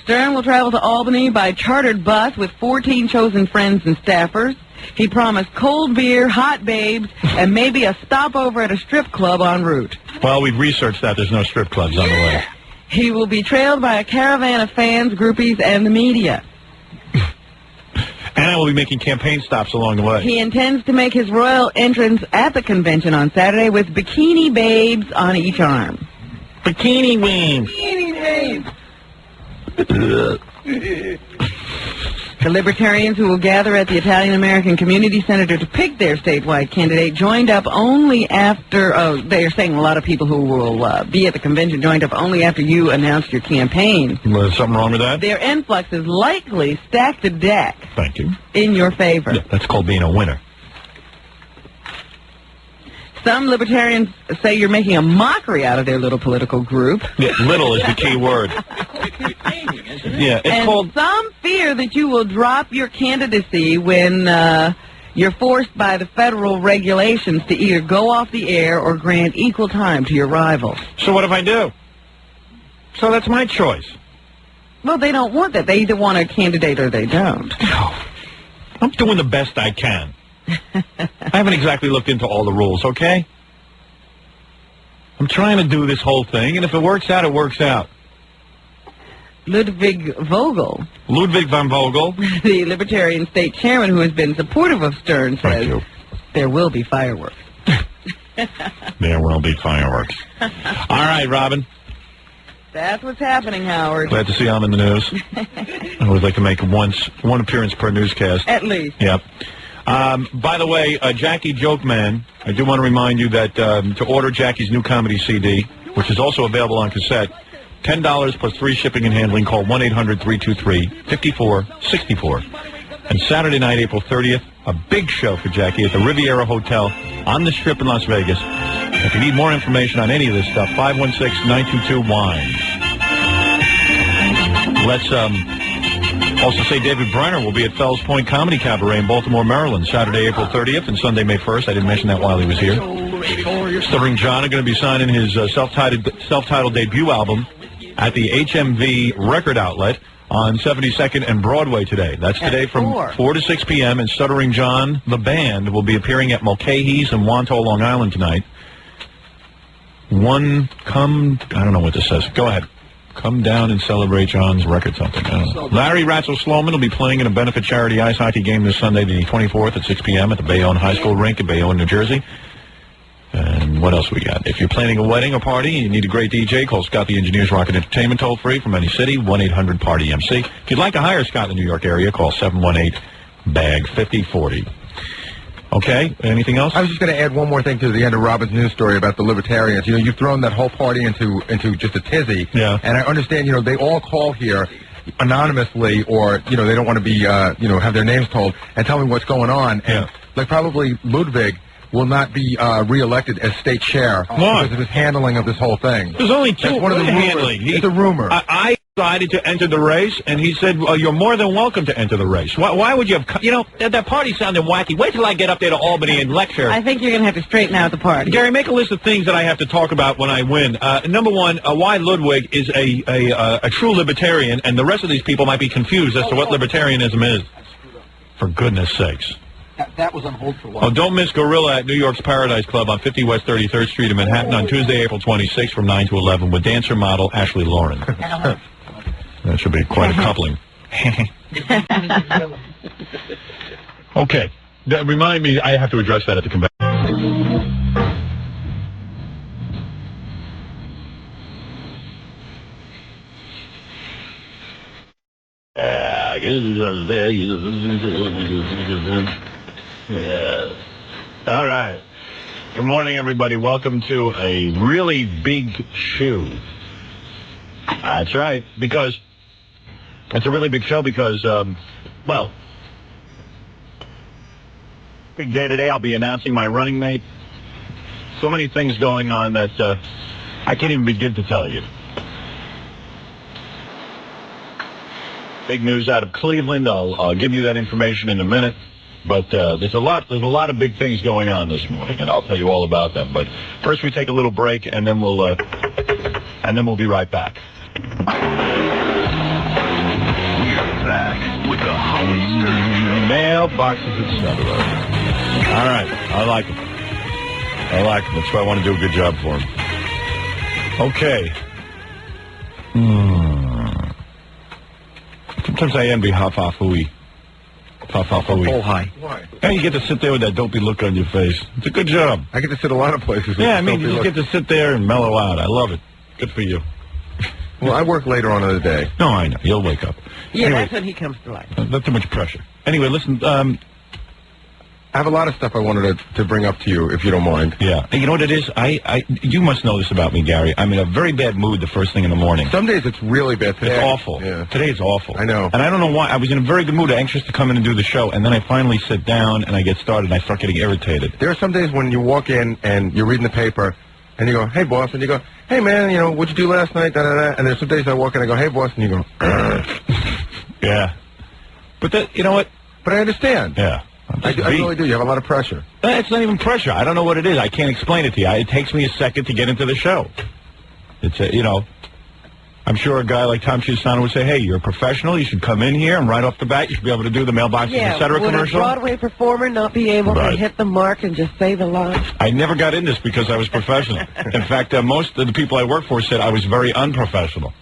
Stern will travel to Albany by chartered bus with 14 chosen friends and staffers. He promised cold beer, hot babes, and maybe a stopover at a strip club en route. Well, we've researched that. There's no strip clubs on the way. He will be trailed by a caravan of fans, groupies, and the media. And I will be making campaign stops along the way. He intends to make his royal entrance at the convention on Saturday with bikini babes on each arm. Bikini babes. Bikini babes. The Libertarians who will gather at the Italian-American Community Center to pick their statewide candidate joined up only after, they are saying a lot of people who will be at the convention joined up only after you announced your campaign. Was something wrong with that? Their influx is likely stacked the deck. Thank you. In your favor. Yeah, that's called being a winner. Some Libertarians say you're making a mockery out of their little political group. Yeah, little is the key word. Yeah, it's called... Some fear that you will drop your candidacy when you're forced by the federal regulations to either go off the air or grant equal time to your rivals. So what if I do? So that's my choice. Well, they don't want that. They either want a candidate or they don't. I'm doing the best I can. I haven't exactly looked into all the rules, okay? I'm trying to do this whole thing, and if it works out, it works out. Ludwig Vogel, Ludwig von Vogel, the Libertarian state chairman who has been supportive of Stern, says there will be fireworks. There will be fireworks. All right, Robin. That's what's happening, Howard. Glad to see I'm in the news. I would like to make one appearance per newscast. At least. Yep. By the way, Jackie Joke Man, I do want to remind you that to order Jackie's new comedy CD, which is also available on cassette, $10 plus free shipping and handling. Call 1-800-323-5464. And Saturday night, April 30th, a big show for Jackie at the Riviera Hotel on the Strip in Las Vegas. If you need more information on any of this stuff, 516-922-WINE. Let's also say David Brenner will be at Fells Point Comedy Cabaret in Baltimore, Maryland, Saturday, April 30th and Sunday, May 1st. I didn't mention that while he was here. Stuttering John are going to be signing his self-titled debut album at the HMV Record Outlet on 72nd and Broadway today. That's today from 4 to 6 p.m. And Stuttering John, the band, will be appearing at Mulcahy's in Wantagh, Long Island tonight. I don't know what this says. Go ahead. Come down and celebrate John's record something. I don't know. Larry Ratzel-Sloman will be playing in a benefit charity ice hockey game this Sunday, the 24th at 6 p.m. at the Bayonne High School rink in Bayonne, New Jersey. And what else we got? If you're planning a wedding or party and you need a great DJ, call Scott the Engineer's Rocket Entertainment toll-free from any city, 1-800-PARTY-MC. If you'd like to hire Scott in the New York area, call 718-BAG-5040. Okay, anything else? I was just going to add one more thing to the end of Robin's news story about the Libertarians. You know, you've thrown that whole party into just a tizzy. Yeah. And I understand, you know, they all call here anonymously or, you know, they don't want to be, have their names told and tell me what's going on. And, like, probably Ludwig will not be reelected as state chair because of his handling of this whole thing. There's only two. That's one of the handling. It's a rumor. I decided to enter the race, and he said, well, you're more than welcome to enter the race. Why would you have... You know, that party sounded wacky. Wait till I get up there to Albany and lecture. I think you're going to have to straighten out the party. Gary, make a list of things that I have to talk about when I win. Number one, why Ludwig is a true libertarian, and the rest of these people might be confused as to what libertarianism is. For goodness sakes. That was on hold for a while. Oh, don't miss Gorilla at New York's Paradise Club on 50 West 33rd Street in Manhattan on Tuesday, April 26th from 9 to 11 with dancer model Ashley Lauren. That should be quite a coupling. Okay. Remind me, I have to address that at the convention. All right. Good morning, everybody. Welcome to a really big show. That's right, because it's a really big show because, well, big day today. I'll be announcing my running mate. So many things going on that I can't even begin to tell you. Big news out of Cleveland. I'll give you that information in a minute. But there's a lot of big things going on this morning, and I'll tell you all about them. But first, we take a little break, and then we'll be right back. We're back with the Howard Stern Mailboxes, etc. All right, I like them. That's why I want to do a good job for them. Okay. Sometimes I envy Ha-fa-fooey. Oh, hi. Why? Yeah, you get to sit there with that dopey look on your face. It's a good job. I get to sit a lot of places with Yeah, I mean, dopey you just look. get to sit there and mellow out. I love it. Good for you. Well, I work later on in the day. No, I know. You'll wake up. Yeah, Anyway, that's when he comes to life. not too much pressure. Anyway, listen, I have a lot of stuff I wanted to bring up to you, if you don't mind. yeah. You know what it is? You must know this about me, Gary. I'm in a very bad mood the first thing in the morning. Some days it's really bad. Today, It's awful. Yeah. Today it's awful. I know. And I don't know why. I was in a very good mood, anxious to come in and do the show, and then I finally sit down and I get started and I start getting irritated. There are some days when you walk in and you're reading the paper, and you go, hey, boss, and you go, hey, man, you know, what'd you do last night, da-da-da. And there's some days I walk in and I go, hey, boss, and you go, Yeah. But that, you know what? But I understand. Yeah. I really do. You have a lot of pressure. It's not even pressure. I don't know what it is. I can't explain it to you. It takes me a second to get into the show. It's you know, I'm sure a guy like Tom Chiusano would say, hey, you're a professional. You should come in here and right off the bat, you should be able to do the mailboxes, et cetera would commercial. a Broadway performer not be able to hit the mark and just say the line? I never got in this because I was professional. In fact, most of the people I work for said I was very unprofessional.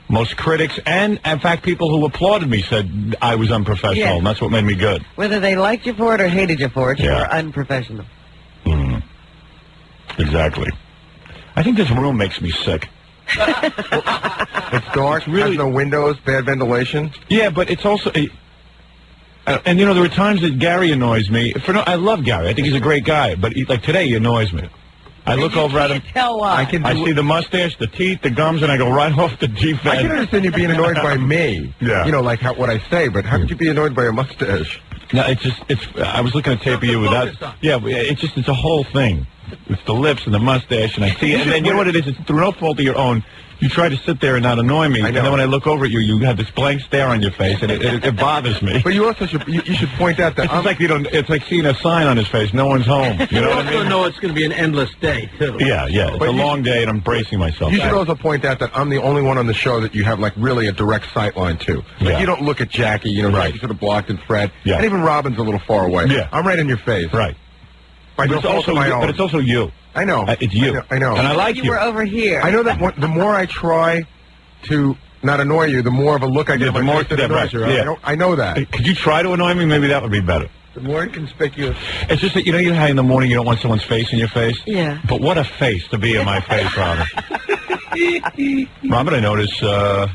Most critics and, in fact, people who applauded me said I was unprofessional, Yes. and that's what made me good. Whether they liked you for it or hated you for it, you Yeah. were unprofessional. Exactly. I think this room makes me sick. It's dark, has no windows, bad ventilation. Yeah, but it's also... and, you know, there are times that Gary annoys me. I love Gary. I think he's a great guy. But, like, today he annoys me. I look over at him. Tell why. I see the mustache, the teeth, the gums, and I go right off the deep end. I can understand you being annoyed by me. Yeah. You know, like what I say, but how could you be annoyed by a mustache? No, I was looking at tape of you without... Yeah, it's a whole thing. It's the lips and the mustache, and I see it. And then, you know what it is? It's through no fault of your own. You try to sit there and not annoy me, and then when I look over at you, you have this blank stare on your face, and it bothers me. But you also should you should point out that it's like seeing a sign on his face. No one's home. You know what I mean? know it's going to be an endless day too. Yeah. It's a long day, and I'm bracing myself. You should also point out that I'm the only one on the show that you have like really a direct sight line to. Like you don't look at Jackie. You know, Jackie's sort of blocked and Fred. Yeah. And even Robin's a little far away. Yeah. I'm right in your face. Right. But it's also you. I know. It's you. I know. And I like you. You were over here. I know that the more I try to not annoy you, the more of a look I get. The more that annoys you. I know that. Could you try to annoy me? Maybe that would be better. The more inconspicuous. It's just that, you know how in the morning you don't want someone's face in your face? Yeah. But what a face to be in my face, Robin. Robin, I notice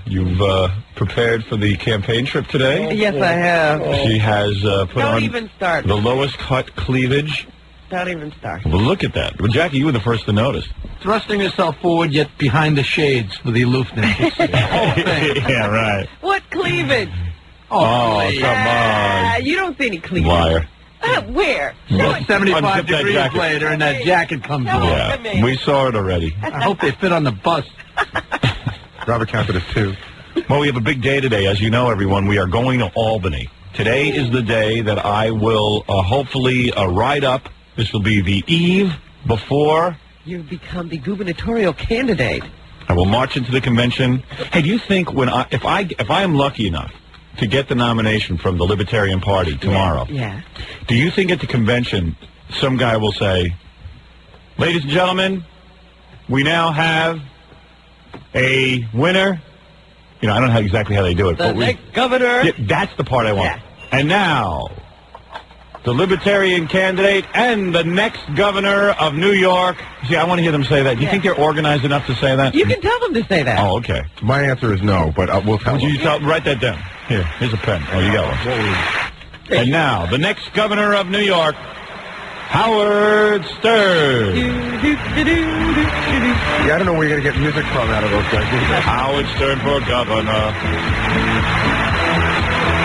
you've prepared for the campaign trip today. Yes, I have. She has put on the lowest cut cleavage. Don't even start. Well, look at that. Well, Jackie, you were the first to notice. Thrusting herself forward, yet behind the shades for the aloofness. Yeah, right. What cleavage? Oh, come on. You don't see any cleavage. Liar. Where? 75 degrees later, and that jacket comes off. Yeah, we saw it already. I hope they fit on the bus. Robert counted as 2. Well, we have a big day today. As you know, everyone, we are going to Albany. Today is the day that I will hopefully ride up. This will be the eve before you become the gubernatorial candidate. I will march into the convention. Hey, do you think if I am lucky enough to get the nomination from the Libertarian Party tomorrow, do you think at the convention some guy will say, "Ladies and gentlemen, we now have a winner"? You know, I don't know exactly how they do it. The next governor. Yeah, that's the part I want. Yeah. And now, the Libertarian candidate and the next governor of New York. See, I want to hear them say that. Do you think they're organized enough to say that? You can tell them to say that. Oh, okay. My answer is no, but we'll tell them. Would you write that down? Here's a pen. Oh, you got one. And now, the next governor of New York, Howard Stern. Yeah, I don't know where you're going to get music from out of those guys. Howard Stern for governor.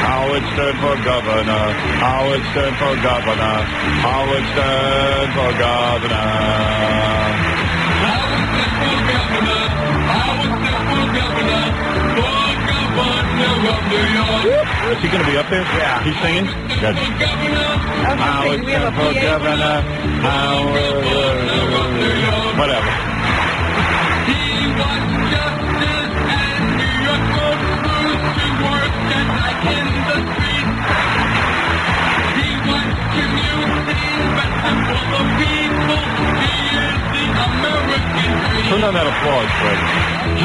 Howard Stern for governor. Howard Stern for governor. Howard Stern for governor. Howard Stern for governor. Howard Stern for governor. For governor of New York. Is he going to be up there? Yeah. He's singing? Good. Howard Stern for governor. Howard of New York. Whatever. He wants justice and New York road crews to work and like in the streets. He wants community investment for the people. He is the American dream. Turn on that applause, Fred.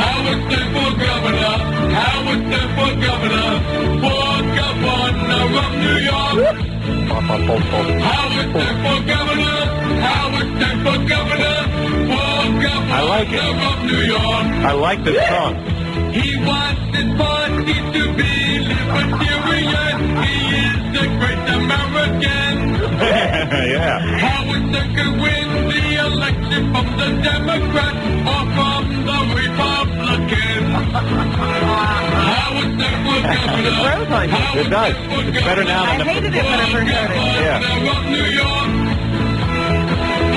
Howard Stern for governor. Howard Stern for governor. For governor of New York. Howard Stern for governor. Howard Stern for governor. I like it. I like this song. He wants his party to be libertarian. He is the great American. Yeah. Howard Stern could win the election from the Democrat or from the Republican. Howard Stern for governor. It does. It's better now than I hated it when I first heard it. Yeah.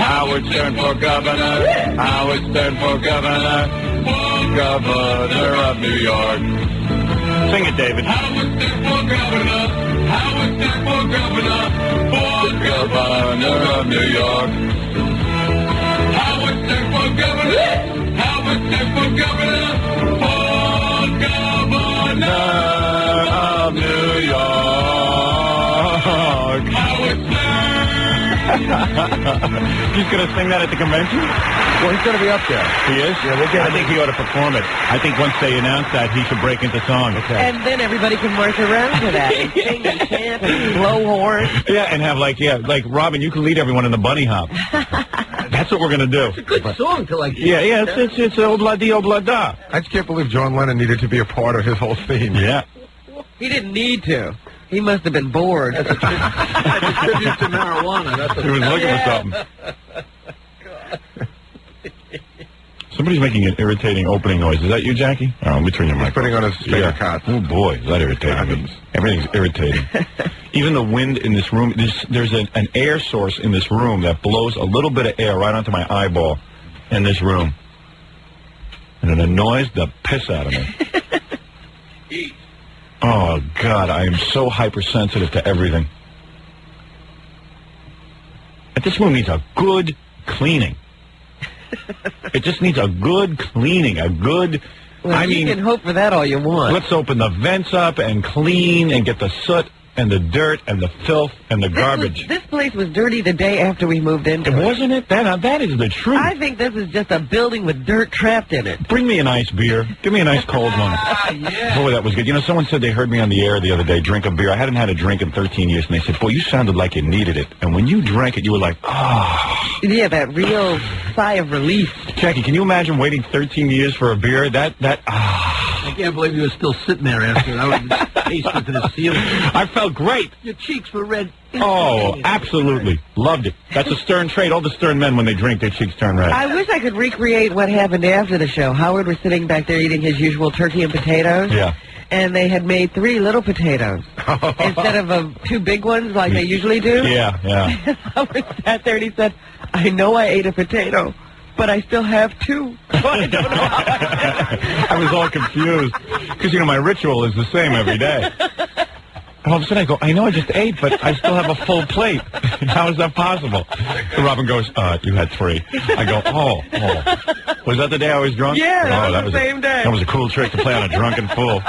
Howard Stern for governor. Howard Stern for governor. Governor of New York. Sing it, David. Howard Stern for governor. Howard Stern for governor. For governor of New York. Howard Stern for governor. Howard Stern for governor. For governor of New York. Howard Stern. He's going to sing that at the convention? Well, he's going to be up there. He is? Yeah, we'll get I think he ought to perform it. I think once they announce that, he should break into song. Okay. And then everybody can march around to that and sing and chant and blow horns. Yeah, and have like Robin, you can lead everyone in the bunny hop. That's what we're going to do. It's a good song to like. Yeah, it's old la di old la da. I just can't believe John Lennon needed to be a part of his whole theme. Yeah. He didn't need to. He must have been bored. That's a tribute to marijuana. That's he was looking for something. Somebody's making an irritating opening noise. Is that you, Jackie? Oh, let me turn your mic. Putting on his favorite cots. Oh, boy, is that irritating. Everything's irritating. Even the wind in this room, there's an air source in this room that blows a little bit of air right onto my eyeball in this room. And it annoys the piss out of me. Oh, God, I am so hypersensitive to everything. This room needs a good cleaning. It just needs a good cleaning, a good... Well, you can hope for that all you want. Let's open the vents up and clean and get the soot and the dirt and the filth and the garbage. This place was dirty the day after we moved into it. Wasn't it? That is the truth. I think this is just a building with dirt trapped in it. Bring me a nice beer. Give me a nice cold one. Yeah. Boy, that was good. You know, someone said they heard me on the air the other day drink a beer. I hadn't had a drink in 13 years, and they said, boy, you sounded like you needed it. And when you drank it, you were like, ah. Yeah, that real sigh of relief. Jackie, can you imagine waiting 13 years for a beer? I can't believe you were still sitting there after that. I was tasting to the ceiling. I felt great. Your cheeks were red. Oh, absolutely. Loved it. That's a Stern trait. All the Stern men, when they drink, their cheeks turn red. I wish I could recreate what happened after the show. Howard was sitting back there eating his usual turkey and potatoes. Yeah. And they had made 3 little potatoes instead of 2 big ones like they usually do. Yeah, yeah. Howard sat there and he said, I know I ate a potato, but I still have 2. So I don't know how I was all confused. Because, you know, my ritual is the same every day. And all of a sudden I go, I know I just ate, but I still have a full plate. How is that possible? So Robin goes, you had 3. I go, oh. Was that the day I was drunk? Yeah, that was the same day. That was a cool trick to play on a drunken fool.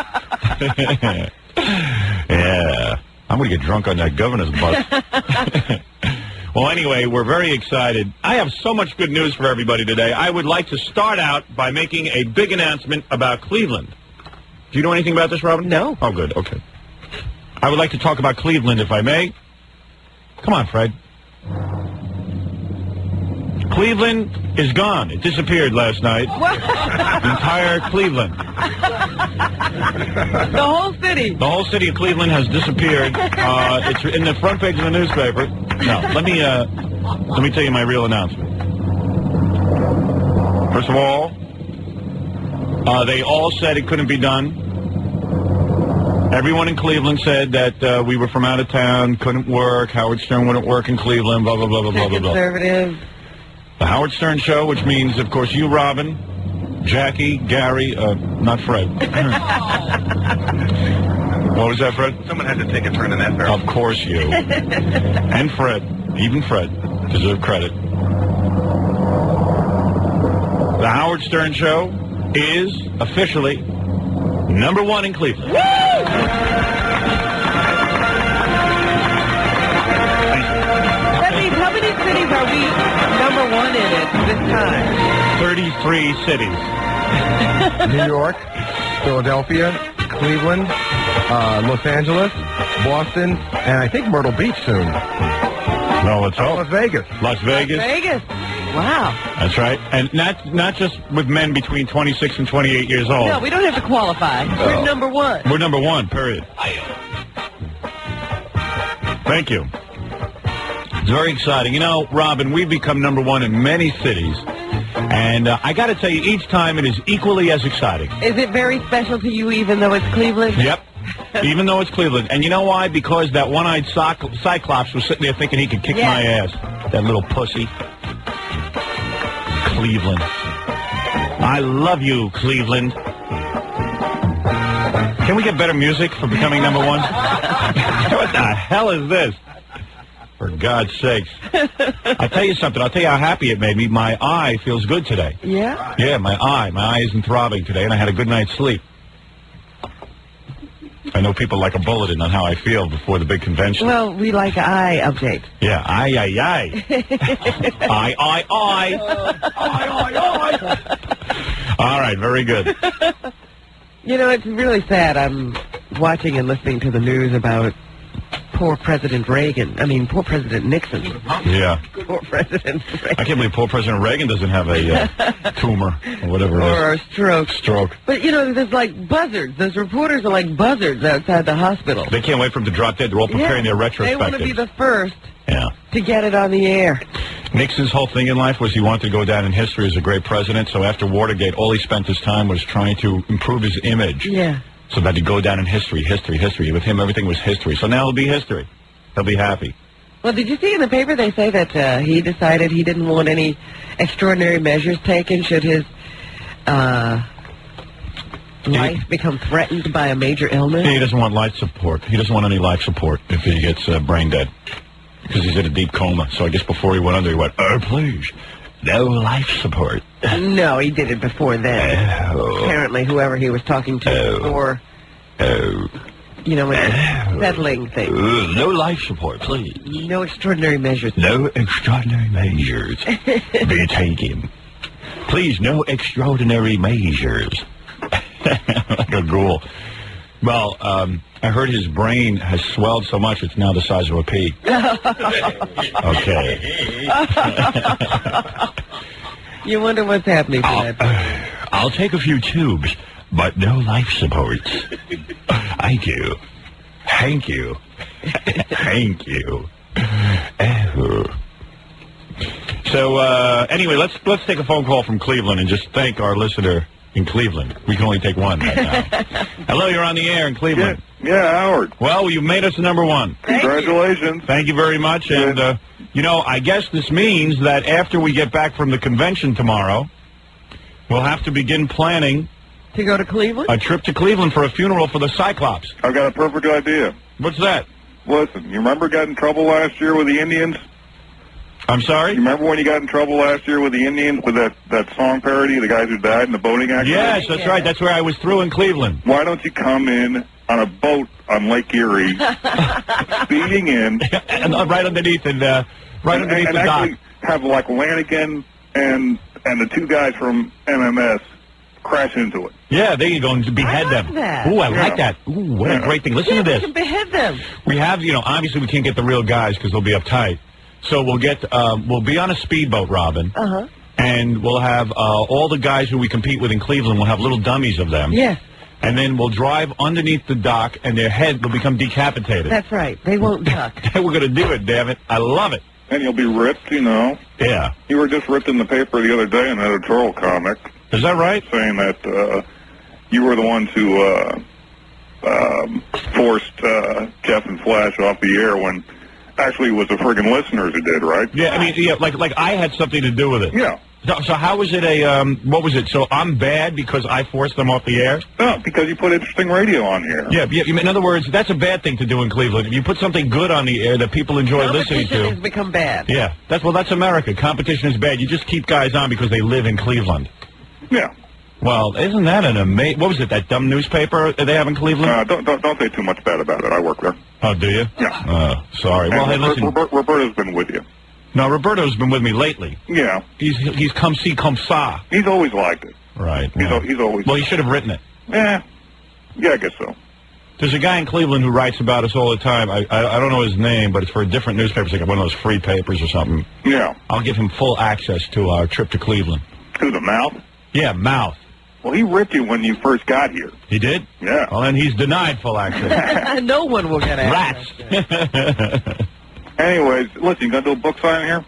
Yeah. I'm going to get drunk on that governor's bus. Well, anyway, we're very excited. I have so much good news for everybody today. I would like to start out by making a big announcement about Cleveland. Do you know anything about this, Robin? No. Oh, good. Okay. I would like to talk about Cleveland, if I may. Come on, Fred. Cleveland is gone. It disappeared last night. What? The entire Cleveland. The whole city. The whole city of Cleveland has disappeared. It's in the front page of the newspaper. Now, let me tell you my real announcement. First of all, they all said it couldn't be done. Everyone in Cleveland said that we were from out of town, couldn't work, Howard Stern wouldn't work in Cleveland, blah, blah, blah, blah, blah, blah, blah. Conservative. The Howard Stern Show, which means, of course, you, Robin, Jackie, Gary, not Fred. What was that, Fred? Someone had to take a turn in that barrel. Of course you. And Fred, even Fred, deserve credit. The Howard Stern Show is officially #1 in Cleveland. Woo! How many cities are we #1 in at this time? 33 cities. New York, Philadelphia, Cleveland, Los Angeles, Boston, and I think Myrtle Beach soon. No, let's hope. Las Vegas. Las Vegas. Vegas. Wow. That's right. And not just with men between 26 and 28 years old. No, we don't have to qualify. We're #1. We're #1, period. Thank you. It's very exciting. You know, Robin, we've become #1 in many cities. And I got to tell you, each time it is equally as exciting. Is it very special to you even though it's Cleveland? Yep. Even though it's Cleveland. And you know why? Because that one-eyed Cyclops was sitting there thinking he could kick my ass. That little pussy. Cleveland. I love you, Cleveland. Can we get better music for becoming #1? What the hell is this? For God's sakes. I'll tell you something. I'll tell you how happy it made me. My eye feels good today. Yeah? Yeah, my eye isn't throbbing today, and I had a good night's sleep. I know people like a bulletin on how I feel before the big convention. Well, we like eye updates. Yeah, aye. Aye. All right, very good. You know, it's really sad. I'm watching and listening to the news about poor President Reagan. I mean, poor President Nixon. Yeah. Poor President Reagan. I can't believe poor President Reagan doesn't have a tumor or whatever it is. Or a stroke. Stroke. But, you know, there's like buzzards. Those reporters are like buzzards outside the hospital. They can't wait for him to drop dead. They're all preparing their retrospective. They want to be the first to get it on the air. Nixon's whole thing in life was he wanted to go down in history as a great president. So after Watergate, all he spent his time was trying to improve his image. Yeah. So that he'd go down in history. With him, everything was history. So now it'll be history. He'll be happy. Well, did you see in the paper they say that he decided he didn't want any extraordinary measures taken should his life become threatened by a major illness? He doesn't want life support. He doesn't want any life support if he gets brain dead. Because he's in a deep coma. So I guess before he went under, he went, "Oh, please, no life support." No, he did it before then. Oh. Apparently, whoever he was talking to before, you know, settling things. No life support, please. No extraordinary measures. No extraordinary measures be taken. Please, no extraordinary measures. Like a ghoul. Well, I heard his brain has swelled so much it's now the size of a pea. Okay. You wonder what's happening to that. I'll take a few tubes, but no life supports. Thank you. Thank you. Thank you. So, anyway, let's take a phone call from Cleveland and just thank our listener in Cleveland. We can only take one right now. Hello, you're on the air in Cleveland. Yeah, Howard. Well, you made us number one. Congratulations. Thank you very much. And, you know, I guess this means that after we get back from the convention tomorrow, we'll have to begin planning to go to Cleveland? A trip to Cleveland for a funeral for the Cyclops. I've got a perfect idea. What's that? Listen, you remember got in trouble last year with the Indians? I'm sorry? You remember when you got in trouble last year with the Indians with that song parody, the guys who died in the boating accident? Yes, that's right. That's where I was through in Cleveland. Why don't you come in on a boat on Lake Erie, speeding in, and right underneath and right underneath the dock. Actually have like Lanigan and the two guys from MMS crash into it. Yeah, there you go, and behead them. That. Ooh, I like that. Ooh, what a great thing. Listen to this. We can behead them. We have, you know, obviously we can't get the real guys because they'll be uptight. So we'll get, we'll be on a speedboat, Robin. Uh-huh. And we'll have all the guys who we compete with in Cleveland, we'll have little dummies of them. Yes. And then we'll drive underneath the dock, and their head will become decapitated. That's right. They won't duck. We're going to do it, damn it. I love it. And you'll be ripped, you know. Yeah. You were just ripped in the paper the other day in an editorial comic. Is that right? Saying that you were the ones who forced Jeff and Flash off the air when actually it was the friggin' listeners who did, right? Yeah, I mean, yeah, like I had something to do with it. Yeah. So how was it what was it? So I'm bad because I forced them off the air? No, because you put interesting radio on here. Yeah, in other words, that's a bad thing to do in Cleveland. If you put something good on the air that people enjoy listening to. Competition has become bad. Yeah, that's America. Competition is bad. You just keep guys on because they live in Cleveland. Yeah. Well, isn't that an amazing... What was it, that dumb newspaper they have in Cleveland? Don't say too much bad about it. I work there. Oh, do you? Yeah. Sorry. Well, hey, listen... Roberto's been with you. No, Roberto's been with me lately. Yeah. He's come see, come saw. He's always liked it. Right. He's always... Well, he should have written it. Yeah, I guess so. There's a guy in Cleveland who writes about us all the time. I don't know his name, but it's for a different newspaper. It's like one of those free papers or something. Yeah. I'll give him full access to our trip to Cleveland. To the Mouth? Yeah, Mouth. Well, he ripped you when you first got here. He did? Yeah. Well, then he's denied full access. No one will get access. Rats. Anyways, listen, you going to do a book signing here?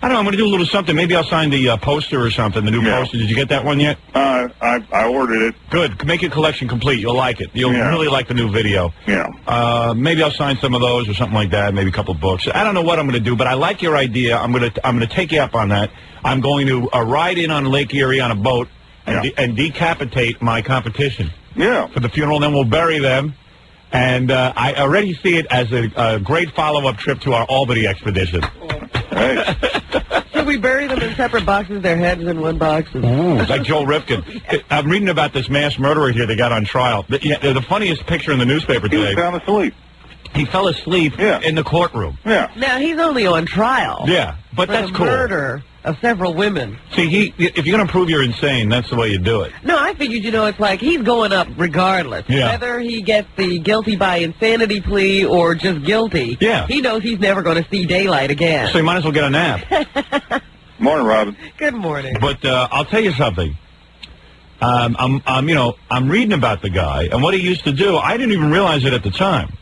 I don't know. I'm going to do a little something. Maybe I'll sign the poster or something, the new poster. Did you get that one yet? I ordered it. Good. Make your collection complete. You'll like it. You'll really like the new video. Yeah. Maybe I'll sign some of those or something like that. Maybe a couple of books. I don't know what I'm going to do, but I like your idea. I'm going to take you up on that. I'm going to ride in on Lake Erie on a boat and decapitate my competition. Yeah. For the funeral, and then we'll bury them. And I already see it as a great follow-up trip to our Albany expedition. Hey. Should we bury them in separate boxes, their heads in one box? Ooh, like Joel Rifkin. I'm reading about this mass murderer here they got on trial. The funniest picture in the newspaper today. He was found asleep. He fell asleep in the courtroom. Yeah. Now, he's only on trial. Yeah, but that's cool. Murder of several women. See, if you're going to prove you're insane, that's the way you do it. No, I figured, it's like he's going up regardless. Yeah. Whether he gets the guilty by insanity plea or just guilty, he knows he's never going to see daylight again. So you might as well get a nap. Morning, Robin. Good morning. But I'll tell you something. I'm reading about the guy, and what he used to do, I didn't even realize it at the time.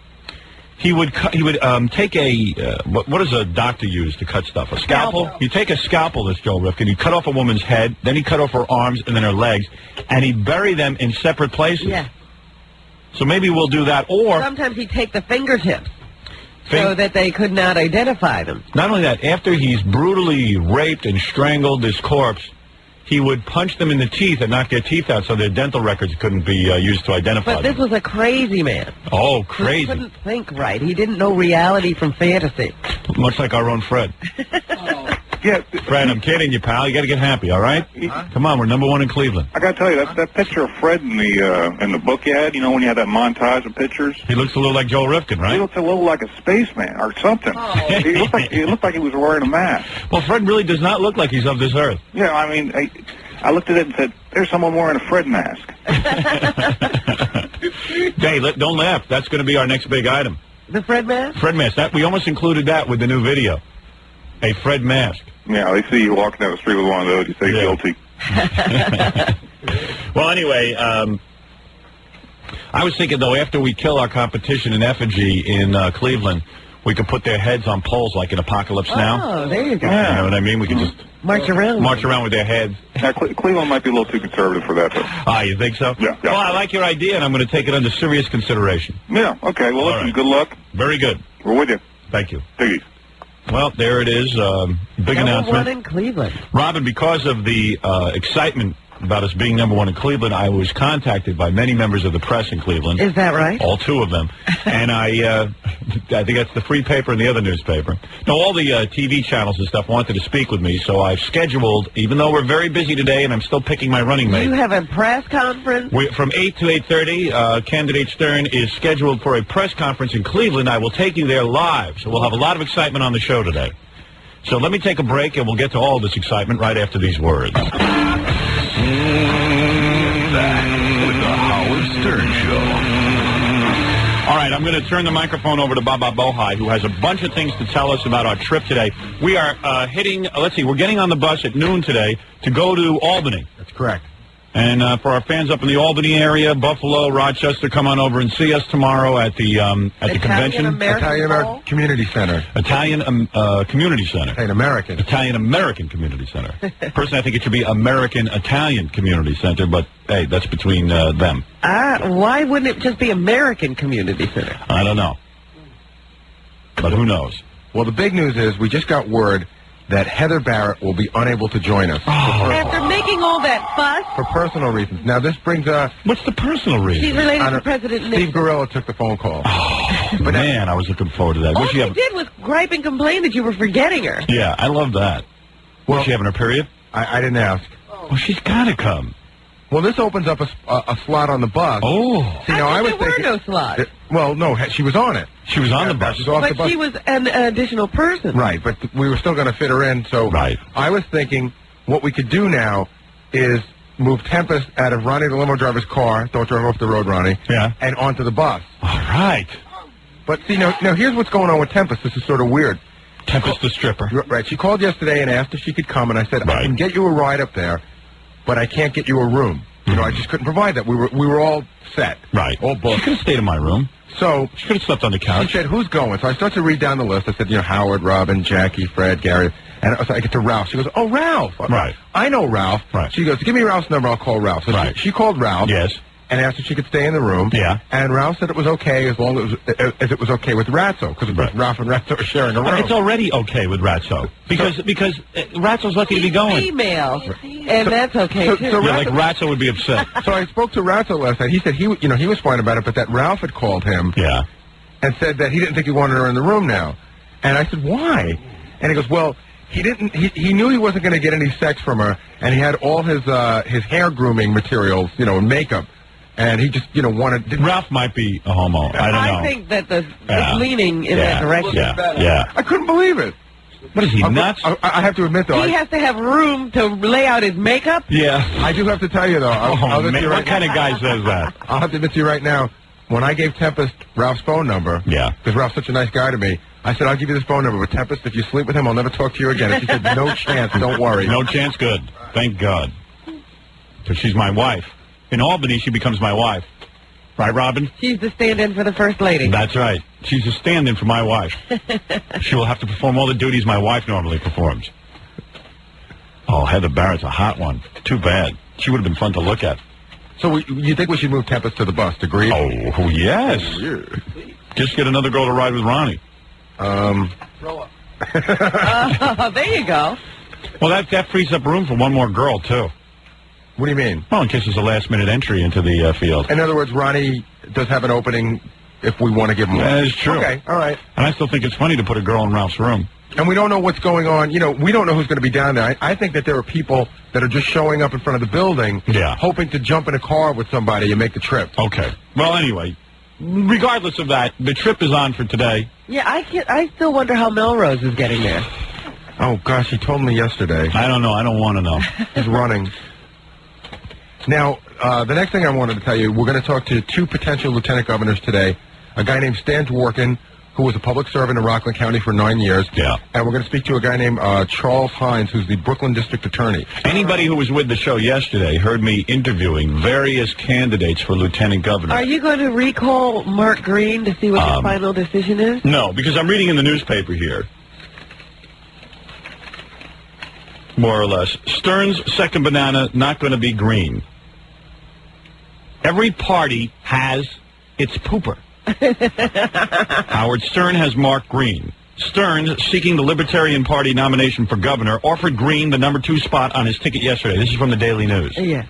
He would take a what does a doctor use to cut stuff? A scalpel. You take a scalpel, this Joel Rifkin. He'd cut off a woman's head, then he'd cut off her arms and then her legs, and he'd bury them in separate places. Yeah. So maybe we'll do that, or sometimes he'd take the fingertips so that they could not identify them. Not only that, after he's brutally raped and strangled this corpse, he would punch them in the teeth and knock their teeth out so their dental records couldn't be used to identify But this them. was a crazy man. Oh, He crazy. couldn't think right. He didn't know reality from fantasy. Much like our own Fred. Yeah, Fred, I'm kidding you, pal. You got to get happy, all right? Come on, we're #1 in Cleveland. I got to tell you, that picture of Fred in the book you had, you know, when you had that montage of pictures. He looks a little like Joel Rifkin, He right? looks a little like a spaceman or something. He looked like he was wearing a mask. Well, Fred really does not look like he's of this earth. Yeah, I mean, I looked at it and said, "There's someone wearing a Fred mask." Hey, don't laugh. That's going to be our next big item. The Fred mask? Fred mask. We almost included that with the new video. A Fred mask. Yeah, they see you walking down the street with one of those, you say guilty. Well, anyway, I was thinking, though, after we kill our competition in effigy in Cleveland, we could put their heads on poles like in Apocalypse Now. Oh, there you go. You know what I mean? We could just March around with their heads. Now, Cleveland might be a little too conservative for that, though. Ah, you think so? Yeah. Well, I like your idea, and I'm going to take it under serious consideration. Yeah, okay. Well, listen, good luck. Very good. We're with you. Thank you. Take it. Well, there it is. Big announcement. #1 in Cleveland. Robin, because of the excitement about us being #1 in Cleveland, I was contacted by many members of the press in Cleveland. Is that right? All 2 of them. And I think that's the Free Paper and the other newspaper. No, all the TV channels and stuff wanted to speak with me, so I've scheduled, even though we're very busy today and I'm still picking my running mate. You have a press conference? From 8 to 8:30, candidate Stern is scheduled for a press conference in Cleveland. I will take you there live, so we'll have a lot of excitement on the show today. So let me take a break, and we'll get to all this excitement right after these words. Back with the Howard Stern Show. All right, I'm going to turn the microphone over to Baba Bohai, who has a bunch of things to tell us about our trip today. We are we're getting on the bus at noon today to go to Albany. That's correct. And for our fans up in the Albany area, Buffalo, Rochester, come on over and see us tomorrow at the convention. Italian American Community Center. Italian Community Center. Italian American. Italian American Community Center. Personally, I think it should be American Italian Community Center, but hey, that's between them. Why wouldn't it just be American Community Center? I don't know. But who knows? Well, the big news is we just got word that Heather Barrett will be unable to join us. After making all that fuss? For personal reasons. Now, this brings What's the personal reason? She's related to President Nixon. Steve Gorilla took the phone call. But man, I was looking forward to that. All she did was gripe and complain that you were forgetting her. Yeah, I love that. Was she having her period? I didn't ask. Well, she's got to come. Well, this opens up a slot on the bus. Oh. See, now I was there were no slots. Well, no, she was on it. She was on the bus. She was off the But bus. she was an additional person. Right, but we were still going to fit her in, so I was thinking what we could do now is move Tempest out of Ronnie the limo driver's car, don't drive off the road, Ronnie, and onto the bus. All right. But see, now here's what's going on with Tempest. This is sort of weird. Tempest the stripper. Right, she called yesterday and asked if she could come, and I said, I can get you a ride up there, but I can't get you a room. You know, I just couldn't provide that. We were all set. Right. All booked. She could have stayed in my room. So she could have slept on the couch. She said, who's going? So I started to read down the list. I said, Howard, Robin, Jackie, Fred, Gary. And I get to Ralph. She goes, oh, Ralph. Right. I know Ralph. Right. She goes, give me Ralph's number. I'll call Ralph. So she called Ralph. Yes. And asked if she could stay in the room. Yeah. And Ralph said it was okay as long as it was okay with Ratso, because Ralph and Ratso are sharing a room. It's already okay with Ratso because Ratso's lucky to be going. Female, and that's okay too. So like Ratso would be upset. So I spoke to Ratso last night. He said he was fine about it, but that Ralph had called him. Yeah. And said that he didn't think he wanted her in the room now. And I said, why? And he goes, well, he knew he wasn't going to get any sex from her, and he had all his hair grooming materials, and makeup. And he just, wanted... Ralph might be a homo. I don't know. I think that it's leaning in that direction. Yeah. I couldn't believe it. What is he, nuts? I have to admit, though... He has to have room to lay out his makeup? Yeah. I do have to tell you, though... what kind of guy says that? I'll have to admit to you right now, when I gave Tempest Ralph's phone number... Yeah. Because Ralph's such a nice guy to me, I said, I'll give you this phone number, but Tempest, if you sleep with him, I'll never talk to you again. And she said, no chance, don't worry. No chance, good. Thank God. Because she's my wife. In Albany, she becomes my wife. Right, Robin? She's the stand-in for the First Lady. That's right. She's a stand-in for my wife. She will have to perform all the duties my wife normally performs. Oh, Heather Barrett's a hot one. Too bad. She would have been fun to look at. So you think we should move Tempest to the bus, agreed? Oh, yes. Just get another girl to ride with Ronnie. There you go. Well, that frees up room for one more girl, too. What do you mean? Well, in case there's a last-minute entry into the field. In other words, Ronnie does have an opening if we want to give him one. That is true. Okay, all right. And I still think it's funny to put a girl in Ralph's room. And we don't know what's going on. You know, we don't know who's going to be down there. I think that there are people that are just showing up in front of the building, hoping to jump in a car with somebody and make the trip. Okay. Well, anyway, regardless of that, the trip is on for today. Yeah, I still wonder how Melrose is getting there. Oh, gosh, he told me yesterday. I don't know. I don't want to know. He's running. Now, the next thing I wanted to tell you, we're going to talk to two potential lieutenant governors today. A guy named Stan Dworkin, who was a public servant in Rockland County for 9 years. Yeah. And we're going to speak to a guy named Charles Hines, who's the Brooklyn District Attorney. Anybody who was with the show yesterday heard me interviewing various candidates for lieutenant governor. Are you going to recall Mark Green to see what his final decision is? No, because I'm reading in the newspaper here. More or less. Stern's second banana not going to be green. Every party has its pooper. Howard Stern has Mark Green. Stern, seeking the Libertarian Party nomination for governor, offered Green the number 2 spot on his ticket yesterday. This is from the Daily News. Yeah.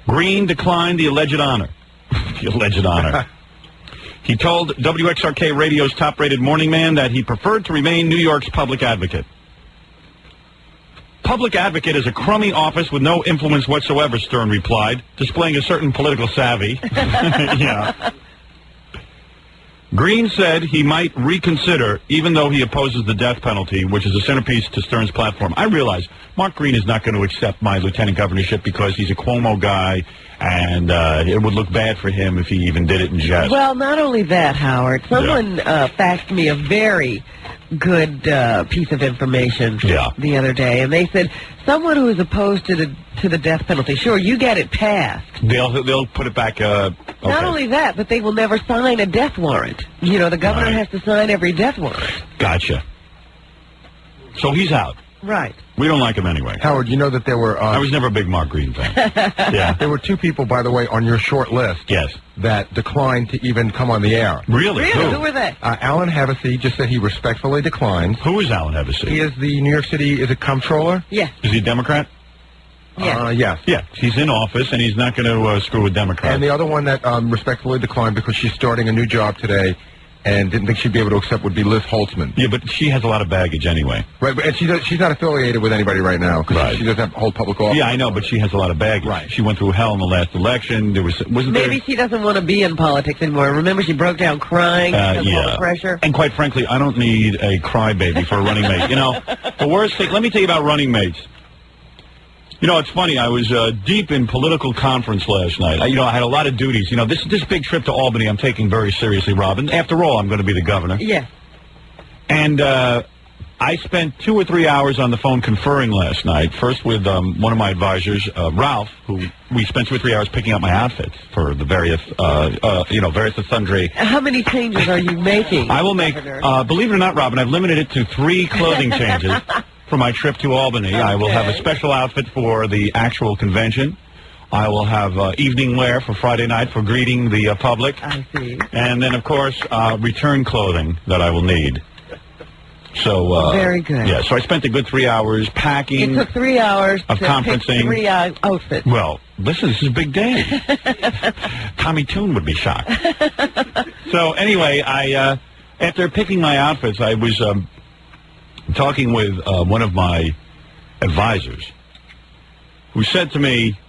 Green declined the alleged honor. The alleged honor. He told WXRK Radio's top-rated morning man that he preferred to remain New York's public advocate. Public advocate is a crummy office with no influence whatsoever, Stern replied, displaying a certain political savvy. Yeah. Green said he might reconsider, even though he opposes the death penalty, which is a centerpiece to Stern's platform. I realize Mark Green is not going to accept my lieutenant governorship because he's a Cuomo guy, and it would look bad for him if he even did it in jest. Well, not only that, Howard. Someone faxed me a very good piece of information the other day, and they said someone who is opposed to the death penalty, sure, you get it passed. They'll put it back. Okay. Not only that, but they will never sign a death warrant. You know, the governor has to sign every death warrant. Gotcha. So he's out. Right. We don't like him anyway. Howard, you know that there were... I was never a big Mark Green fan. Yeah. There were two people, by the way, on your short list. Yes. That declined to even come on the air. Really? Who were they? Alan Hevesy just said he respectfully declines. Who is Alan Hevesy? He is the New York City, is it comptroller? Yes. Is he a Democrat? Yes. Yeah, he's in office, and he's not going to screw with Democrats. And the other one that respectfully declined because she's starting a new job today and didn't think she'd be able to accept would be Liz Holtzman. Yeah, but she has a lot of baggage anyway. Right, and she's not affiliated with anybody right now because she doesn't hold public office. Yeah, I know, but she has a lot of baggage. Right. She went through hell in the last election. Maybe she doesn't want to be in politics anymore. Remember, she broke down crying because of all the pressure. And quite frankly, I don't need a crybaby for a running mate. You know, the worst thing, let me tell you about running mates. You know, it's funny. I was deep in political conference last night. I had a lot of duties. You know, this big trip to Albany I'm taking very seriously, Robin. After all, I'm going to be the governor. Yeah. And I spent 2 or 3 hours on the phone conferring last night. First with one of my advisors, Ralph, who we spent 2 or 3 hours picking out my outfits for the various, various and sundry. How many changes are you making? I will make, believe it or not, Robin, I've limited it to 3 clothing changes. For my trip to Albany. I will have a special outfit for the actual convention. I will have evening wear for Friday night for greeting the public. I see. And then, of course, return clothing that I will need. So very good. Yeah, so I spent a good 3 hours packing. It took 3 hours of conferencing. Pick 3 outfits. Well, listen, this is a big day. Tommy Toon would be shocked. So anyway, I after picking my outfits, I was talking with one of my advisors who said to me,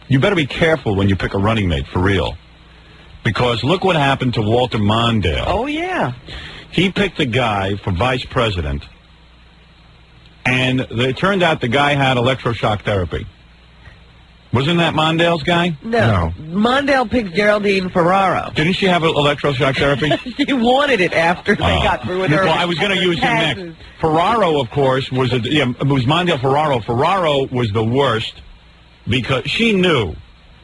you better be careful when you pick a running mate, for real. Because look what happened to Walter Mondale. Oh, yeah. He picked a guy for vice president, and it turned out the guy had electroshock therapy. Wasn't that Mondale's guy? No. Mondale picked Geraldine Ferraro. Didn't she have electroshock therapy? She wanted it after they got through with her. Well, I was going to use him next. Ferraro, of course, it was Mondale Ferraro. Ferraro was the worst because she knew.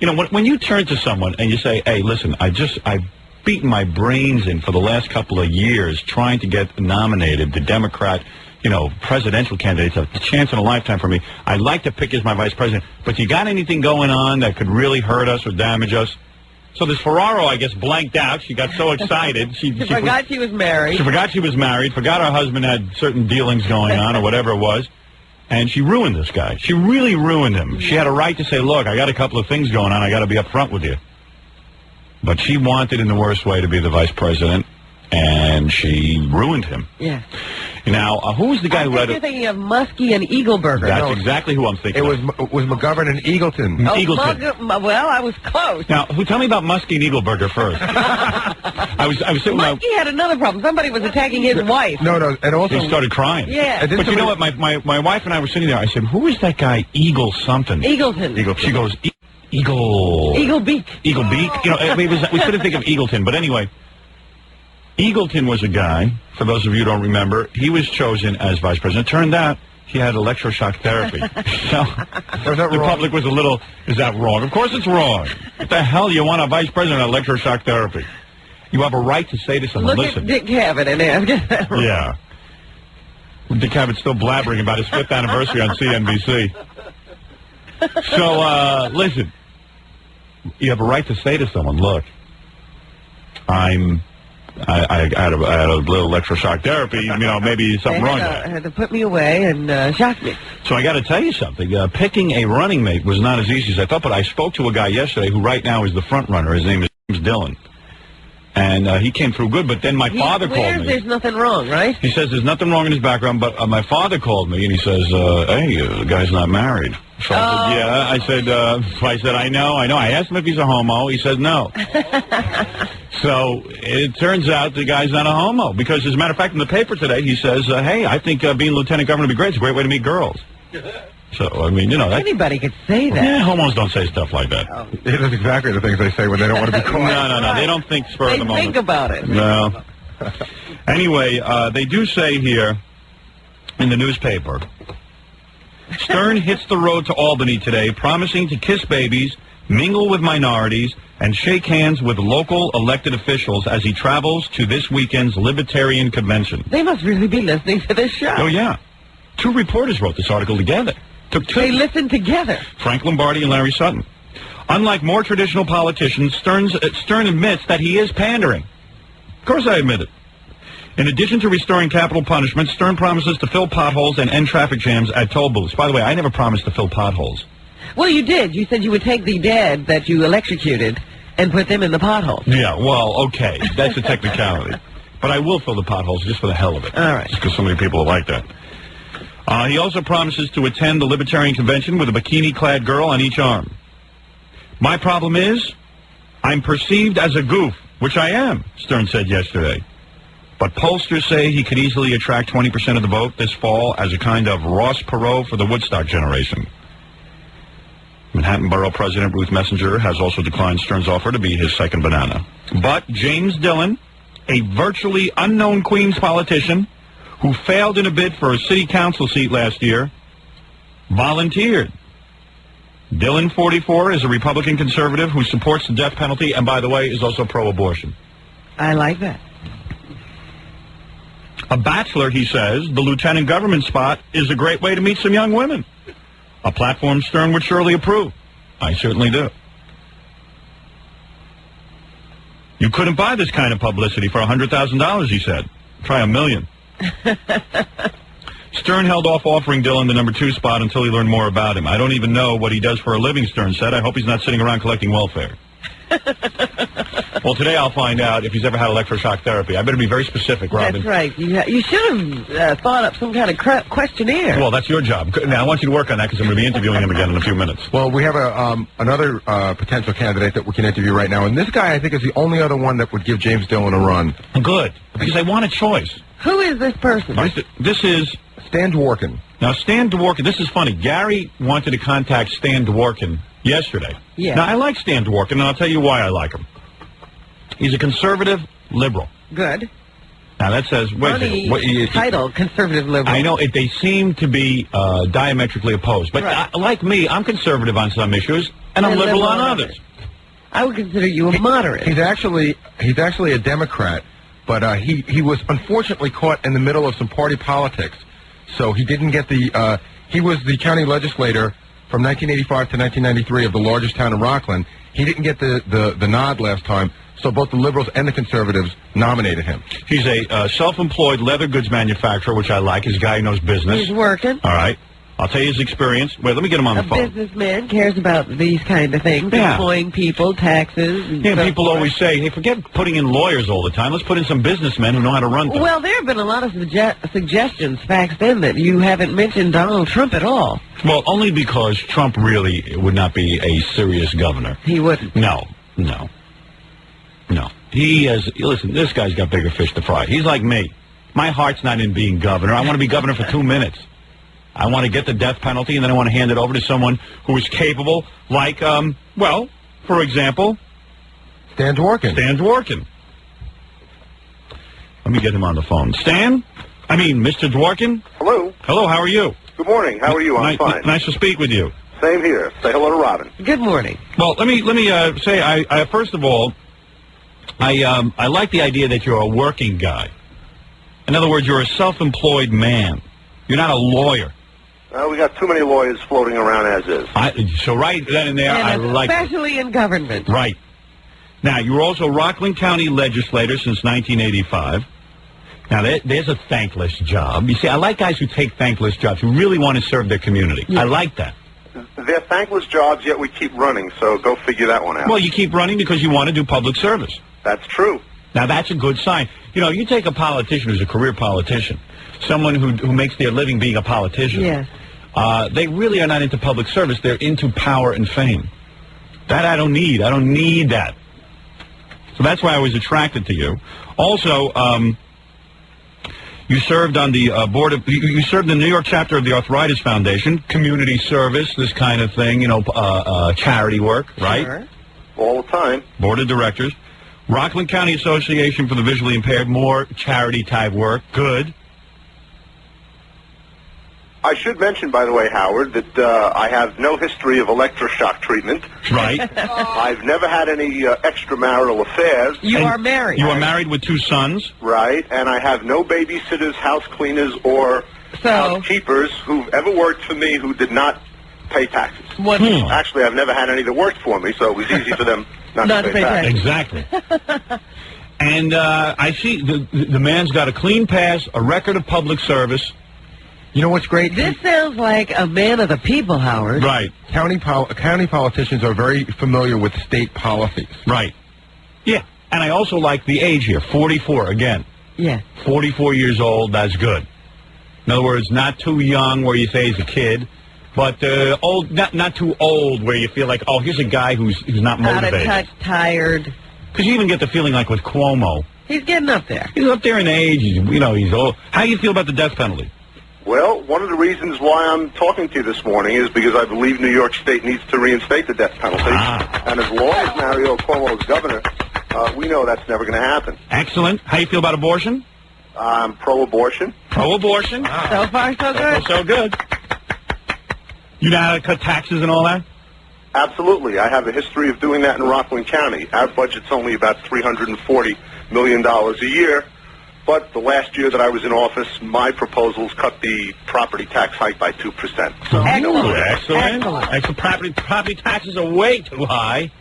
You know, when you turn to someone and you say, hey, listen, I've beaten my brains in for the last couple of years trying to get nominated, the Democrat, presidential candidates, a chance in a lifetime for me. I'd like to pick as my vice president, but you got anything going on that could really hurt us or damage us? So this Ferraro, I guess, blanked out. She got so excited. She forgot she was married. She forgot she was married, forgot her husband had certain dealings going on or whatever it was. And she ruined this guy. She really ruined him. She had a right to say, look, I got a couple of things going on. I got to be up front with you. But she wanted in the worst way to be the vice president, and she ruined him. Yeah. Now, who was the guy who had You're thinking of Muskie and Eagleburger. That's exactly who I'm thinking of. It was McGovern and Eagleton. Oh, Eagleton. Well, I was close. Now, tell me about Muskie and Eagleburger first. I was sitting there. Muskie had another problem. Somebody was attacking his wife. No, and also... He started crying. Yeah. But you know what? My wife and I were sitting there. I said, who is that guy, Eagle something? Eagleton. She goes, Eagle Beak. You know, we couldn't think of Eagleton. But anyway, Eagleton was a guy, for those of you who don't remember, he was chosen as vice president. It turned out he had electroshock therapy. So the public was a little, is that wrong? Of course it's wrong. What the hell you want a vice president on electroshock therapy? You have a right to say to someone, Look listen. at Dick Cavett and ask. Yeah. Dick Cavett's still blabbering about his 5th anniversary on CNBC. So, listen. You have a right to say to someone, look, I had a little electroshock therapy, you know, maybe something wrong there. Had to put me away and shock me. So I got to tell you something. Picking a running mate was not as easy as I thought, but I spoke to a guy yesterday who right now is the front runner. His name is James Dillon. And he came through good, but then my father called me. There's nothing wrong, right? He says there's nothing wrong in his background, but my father called me, and he says, hey, the guy's not married. So I said, I know. I asked him if he's a homo. He said no. So it turns out the guy's not a homo, because as a matter of fact, in the paper today, he says, hey, I think being lieutenant governor would be great. It's a great way to meet girls. So, I mean, you know. Anybody could say that. Yeah, homos don't say stuff like that. Oh. That's exactly the things they say when they don't want to be caught. No. They don't think spur of the moment. They think about it. No. Anyway, they do say here in the newspaper, Stern hits the road to Albany today, promising to kiss babies, mingle with minorities, and shake hands with local elected officials as he travels to this weekend's Libertarian Convention. They must really be listening to this show. Oh, yeah. 2 reporters wrote this article together. Took 2. They listened together. Frank Lombardi and Larry Sutton. Unlike more traditional politicians, Stern admits that he is pandering. Of course I admit it. In addition to restoring capital punishment, Stern promises to fill potholes and end traffic jams at toll booths. By the way, I never promised to fill potholes. Well, you did. You said you would take the dead that you electrocuted and put them in the potholes. Yeah, well, okay. That's a technicality. But I will fill the potholes just for the hell of it. All right. Because so many people are like that. He also promises to attend the Libertarian Convention with a bikini-clad girl on each arm. My problem is, I'm perceived as a goof, which I am, Stern said yesterday. But pollsters say he could easily attract 20% of the vote this fall as a kind of Ross Perot for the Woodstock generation. Manhattan Borough President Ruth Messinger has also declined Stern's offer to be his second banana. But James Dillon, a virtually unknown Queens politician, who failed in a bid for a city council seat last year, volunteered. Dillon, 44, is a Republican conservative who supports the death penalty and, by the way, is also pro-abortion. I like that. A bachelor, he says, the lieutenant government spot is a great way to meet some young women. A platform Stern would surely approve. I certainly do. You couldn't buy this kind of publicity for $100,000, he said. Try $1 million. Stern held off offering Dillon the number 2 spot until he learned more about him. I don't even know what he does for a living, Stern said. I hope he's not sitting around collecting welfare. Well, today I'll find out if he's ever had electroshock therapy. I better be very specific, Robin. That's right. You should have thought up some kind of questionnaire. Well, that's your job. Now, I want you to work on that because I'm going to be interviewing him again in a few minutes. Well, we have another potential candidate that we can interview right now, and this guy, I think, is the only other one that would give James Dillon a run. Good, because I want a choice. Who is this person? This is Stan Dworkin. Now, Stan Dworkin, this is funny. Gary wanted to contact Stan Dworkin yesterday. Yeah. Now, I like Stan Dworkin, and I'll tell you why I like him. He's a conservative liberal. Good. Now, that says... Funny title, conservative liberal. I know. They seem to be diametrically opposed. But like me, I'm conservative on some issues, and I'm liberal on others. I would consider you a moderate. He's actually a Democrat, but he was unfortunately caught in the middle of some party politics. So he didn't get the... he was the county legislator from 1985 to 1993 of the largest town in Rockland. He didn't get the nod last time, so both the liberals and the conservatives nominated him. He's a self-employed leather goods manufacturer, which I like. He's a guy who knows business. He's working. All right. I'll tell you his experience. Wait, let me get him on the phone. A businessman cares about these kind of things, employing people, taxes. And yeah, people always say, hey, forget putting in lawyers all the time. Let's put in some businessmen who know how to run things. Well, there have been a lot of suggestions faxed in that you haven't mentioned Donald Trump at all. Well, only because Trump really would not be a serious governor. He wouldn't. No. He has, listen, this guy's got bigger fish to fry. He's like me. My heart's not in being governor. I want to be governor for 2 minutes. I want to get the death penalty, and then I want to hand it over to someone who is capable, like, well, for example, Stan Dworkin. Stan Dworkin. Let me get him on the phone. Mr. Dworkin? Hello. Hello, how are you? Good morning. How are you? I'm fine. Nice to speak with you. Same here. Say hello to Robin. Good morning. Well, let me say, I first of all, I like the idea that you're a working guy. In other words, you're a self-employed man. You're not a lawyer. We got too many lawyers floating around as is. So right then and there, I like it. Especially in government. Right. Now, you were also Rockland County legislator since 1985. Now, there's a thankless job. You see, I like guys who take thankless jobs, who really want to serve their community. Yeah. I like that. They're thankless jobs, yet we keep running, so go figure that one out. Well, you keep running because you want to do public service. That's true. Now, that's a good sign. You know, you take a politician who's a career politician, someone who makes their living being a politician. Yes. They really are not into public service. They're into power and fame. That I don't need. I don't need that. So that's why I was attracted to you. Also, you served on the board of, you served in the New York chapter of the Arthritis Foundation, community service, this kind of thing, you know, charity work, right? Sure. All the time. Board of directors. Rockland County Association for the Visually Impaired, more charity-type work. Good. I should mention, by the way, Howard, that I have no history of electroshock treatment. Right. I've never had any extramarital affairs. You are married. You are married with 2 sons. Right, and I have no babysitters, house cleaners, or housekeepers who've ever worked for me who did not pay taxes. Actually, I've never had any that worked for me, so it was easy for them not to pay taxes. Exactly. And I see the man's got a clean pass, a record of public service. You know what's great? This sounds like a man of the people, Howard. Right. County politicians are very familiar with state policies. Right. Yeah. And I also like the age here, 44 again. Yeah. 44 years old, that's good. In other words, not too young where you say he's a kid, but old, not too old where you feel like, oh, here's a guy who's not motivated. Out of touch, tired. Because you even get the feeling like with Cuomo. He's getting up there. He's up there in age. He's old. How do you feel about the death penalty? Well, one of the reasons why I'm talking to you this morning is because I believe New York State needs to reinstate the death penalty. And as long as Mario Cuomo is governor, we know that's never going to happen. Excellent. How do you feel about abortion? I'm pro-abortion. Pro-abortion? So far, so good. So good. You know how to cut taxes and all that? Absolutely. I have a history of doing that in Rockland County. Our budget's only about $340 million a year. But the last year that I was in office, my proposals cut the property tax hike by 2%. So Excellent. Property taxes are way too high.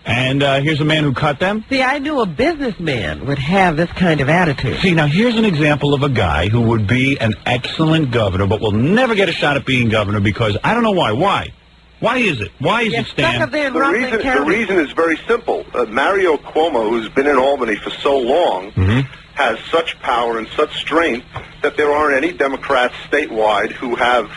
And here's a man who cut them. See, I knew a businessman would have this kind of attitude. See, now here's an example of a guy who would be an excellent governor, but will never get a shot at being governor because I don't know why. Why? Why is it? Why is it, Stan? The reason is very simple. Mario Cuomo, who's been in Albany for so long, has such power and such strength that there aren't any Democrats statewide who have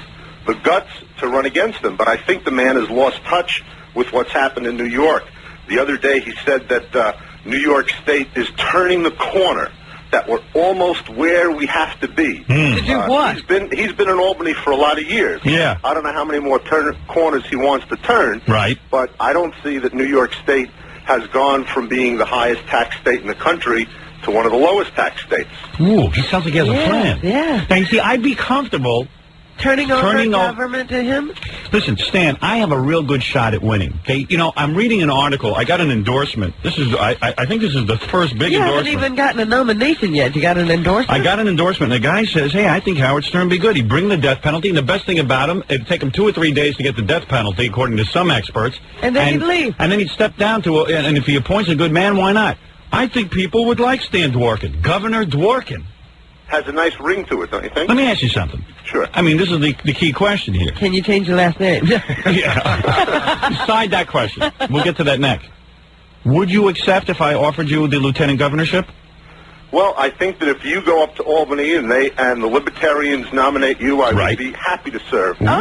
the guts to run against him. But I think the man has lost touch with what's happened in New York. The other day he said that New York State is turning the corner, that we're almost where we have to be. To do what? He's been in Albany for a lot of years. Yeah. I don't know how many more corners he wants to turn. Right. But I don't see that New York State has gone from being the highest tax state in the country to one of the lowest tax states. Ooh, he sounds like he has a plan. Yeah. Now, you see, I'd be comfortable turning over government to him? Listen, Stan, I have a real good shot at winning. Okay, I'm reading an article. I got an endorsement. I think this is the first big endorsement. You haven't even gotten a nomination yet. You got an endorsement? I got an endorsement. And the guy says, hey, I think Howard Stern would be good. He'd bring the death penalty, and the best thing about him, it'd take him 2 or 3 days to get the death penalty, according to some experts. And then he'd leave. And then he'd step down to, and if he appoints a good man, why not? I think people would like Stan Dworkin. Governor Dworkin. has a nice ring to it, don't you think? Let me ask you something. Sure. I mean, this is the key question here. Can you change your last name? Yeah. Beside that question, we'll get to that next. Would you accept if I offered you the lieutenant governorship? Well, I think that if you go up to Albany and the Libertarians nominate you, I would be happy to serve. Man,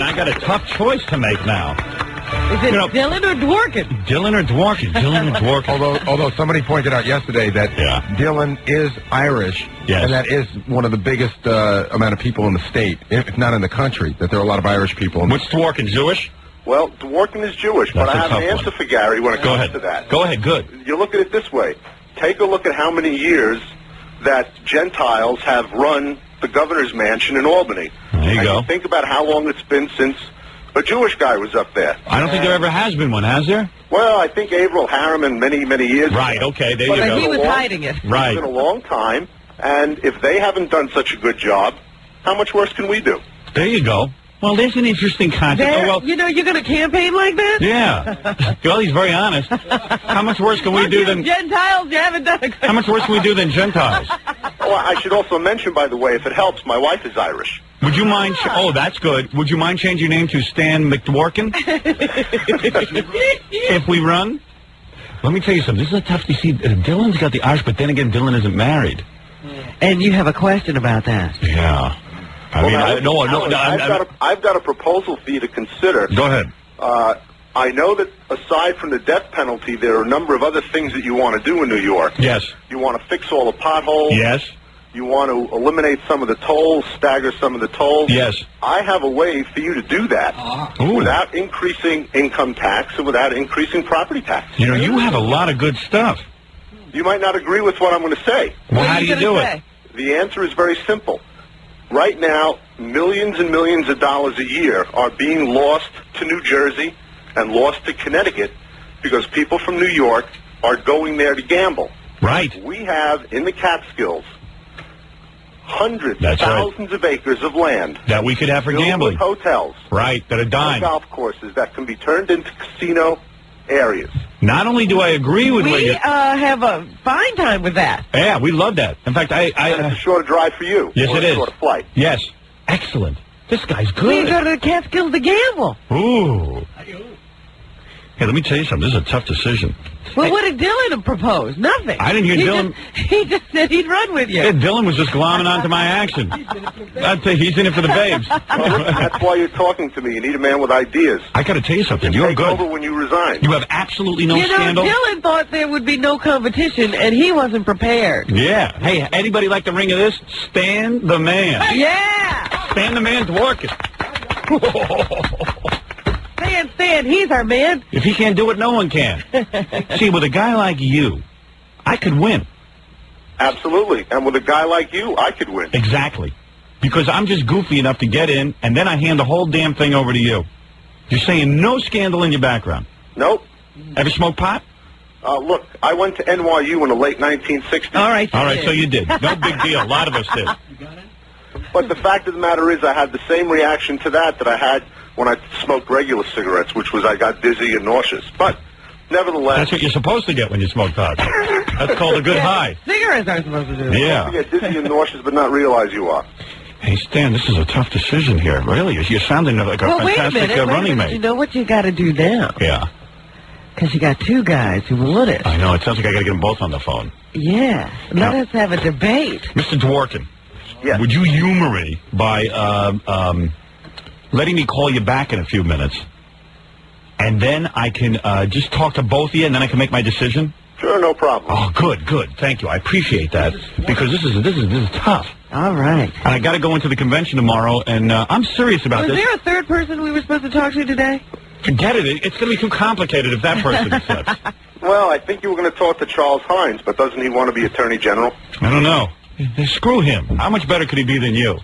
I got a tough choice to make now. Is it Dylan or Dworkin? Dylan or Dworkin? Dylan or Dworkin? Although somebody pointed out yesterday that Dylan is Irish, and that is one of the biggest amount of people in the state, if not in the country, that there are a lot of Irish people. What's Dworkin, Jewish? Well, Dworkin is Jewish, but I have an answer for Gary when it comes to that. Go ahead, good. You look at it this way. Take a look at how many years that Gentiles have run the governor's mansion in Albany. There you go. Think about how long it's been since a Jewish guy was up there. I don't think there ever has been one, has there? Well, I think Averell Harriman many, many years ago. Right, okay, there you go. But he was hiding it. Right. It's been a long time, and if they haven't done such a good job, how much worse can we do? There you go. Well, there's an interesting concept. There, Oh, well, you know, you're going to campaign like that? yeah. Well, he's very honest. How much worse can we do than... Gentiles, you haven't done a good How much worse can we do than Gentiles? Oh, I should also mention, by the way, if it helps, my wife is Irish. Would you mind... Oh, that's good. Would you mind changing your name to Stan McDworkin? If we run? Let me tell you something. This is a tough... You see, Dylan's got the Irish, but then again, Dylan isn't married. And you have a question about that. Yeah. I've got a proposal for you to consider. Go ahead. I know that aside from the death penalty, there are a number of other things that you want to do in New York. Yes. You want to fix all the potholes. Yes. You want to eliminate some of the tolls, stagger some of the tolls. Yes. I have a way for you to do that without increasing income tax and without increasing property tax. You know, you have a lot of good stuff. You might not agree with what I'm going to say. Well, how do you do it? The answer is very simple. Right now, millions and millions of dollars a year are being lost to New Jersey and lost to Connecticut because people from New York are going there to gamble. Right. We have, in the Catskills, hundreds, thousands of acres of land that we could have for filled gambling. with hotels. Right, that are dying. Golf courses that can be turned into casino areas. Not only do I agree with We have a fine time with that. Yeah, we love that. In fact, it's a shorter drive for you. Yes, or it a is. shorter flight. Yes. Excellent. This guy's good. We go to the Catskills to gamble. Ooh. Hey, let me tell you something. This is a tough decision. Well, what did Dylan propose? Nothing. I didn't hear Dylan. He just said he'd run with you. Yeah, Dylan was just glomming onto my action. I'd say he's in it for the babes. Well, that's why you're talking to me. You need a man with ideas. I got to tell you something. You're Take good. over when you resign. You have absolutely no You know, scandal. Dylan thought there would be no competition, and he wasn't prepared. Yeah. Hey, anybody like the ring of this? Stan the man. Yeah. Stan the man's working. Stan, he's our man. If he can't do it, no one can. See, with a guy like you, I could win. Absolutely. And with a guy like you, I could win. Exactly. Because I'm just goofy enough to get in, and then I hand the whole damn thing over to you. You're saying no scandal in your background? Nope. Ever smoke pot? Look, I went to NYU in the late 1960s. All right, so you did. No big deal. A lot of us did. But the fact of the matter is I had the same reaction to that I had when I smoked regular cigarettes, which was I got dizzy and nauseous. But nevertheless... That's what you're supposed to get when you smoke pot. That's called a good high. Cigarettes aren't supposed to do that. Yeah. You get dizzy and nauseous but not realize you are. Hey, Stan, this is a tough decision here. Really, you're sounding like a fantastic running mate. You know what you got to do now? Yeah. Because you got two guys who want it. I know. It sounds like I got to get them both on the phone. Yeah. Let us have a debate. Mr. Dworkin. Yes. Would you humor me by letting me call you back in a few minutes, and then I can just talk to both of you, and then I can make my decision? Sure, no problem. Oh, good. Thank you. I appreciate that because this is tough. All right. And I got to go into the convention tomorrow, and I'm serious about Was this. there a third person we were supposed to talk to today? Forget it. It's going to be too complicated if that person accepts. Well, I think you were going to talk to Charles Hines, but doesn't he want to be Attorney General? I don't know. Screw him. How much better could he be than you?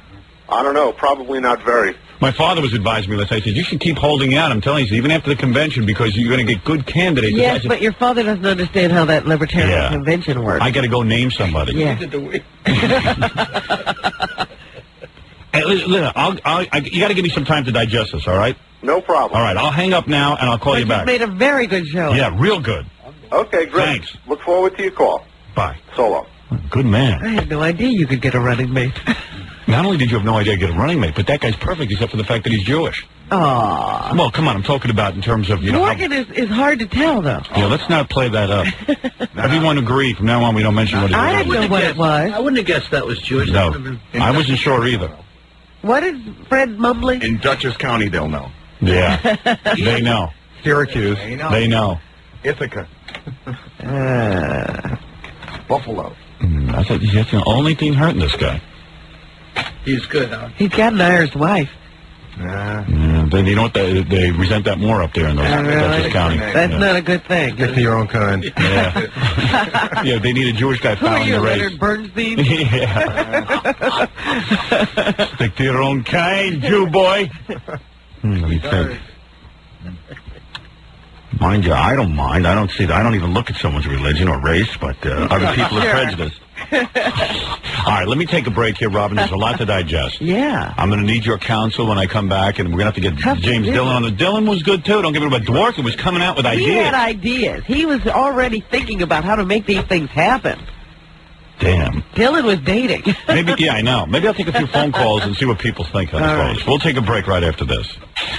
I don't know. Probably not very. My father was advising me last night. He said, you should keep holding out. I'm telling you, even after the convention, because you're going to get good candidates. Yes, but your father doesn't understand how that Libertarian convention works. I got to go name somebody. Yeah. Hey, listen, you got to give me some time to digest this, all right? No problem. All right, I'll hang up now, and I'll call you back. You've made a very good show. Yeah, real good. Okay, great. Thanks. Look forward to your call. Bye. So long. Good man. I had no idea you could get a running mate. Not only did you have no idea to get a running mate, but that guy's perfect except for the fact that he's Jewish. Aww. Well, come on, I'm talking about in terms of, Dworkin is hard to tell, though. Yeah, let's not play that up. Everyone agree, from now on we don't mention what it is. I didn't know what it was. I wouldn't have guessed that was Jewish. No, I wasn't sure either. What is Fred mumbling? In Dutchess County, they'll know. Yeah, they know. Syracuse. They know. Ithaca. Buffalo. I thought that's the only thing hurting this guy. He's good, huh? He's got an Irish wife. Yeah, you know what? They resent that more up there in those Dutchess County. That's not a good thing. Stick to your own kind. Yeah. Yeah, they need a Jewish guy Who are fouling you, the race. Leonard Bernstein? Yeah. Stick to your own kind, Jew boy. Let me think. Mind you, I don't mind. I don't even look at someone's religion or race, but other people are prejudiced. All right, let me take a break here, Robin. There's a lot to digest. Yeah. I'm going to need your counsel when I come back, and we're going to have to get James Dillon on the... Dillon was good, too. Don't get me wrong, but Dworkin was coming out with ideas. He had ideas. He was already thinking about how to make these things happen. Damn. Dillon was dating. Maybe, yeah, I know. Maybe I'll take a few phone calls and see what people think, I suppose. We'll take a break right after this.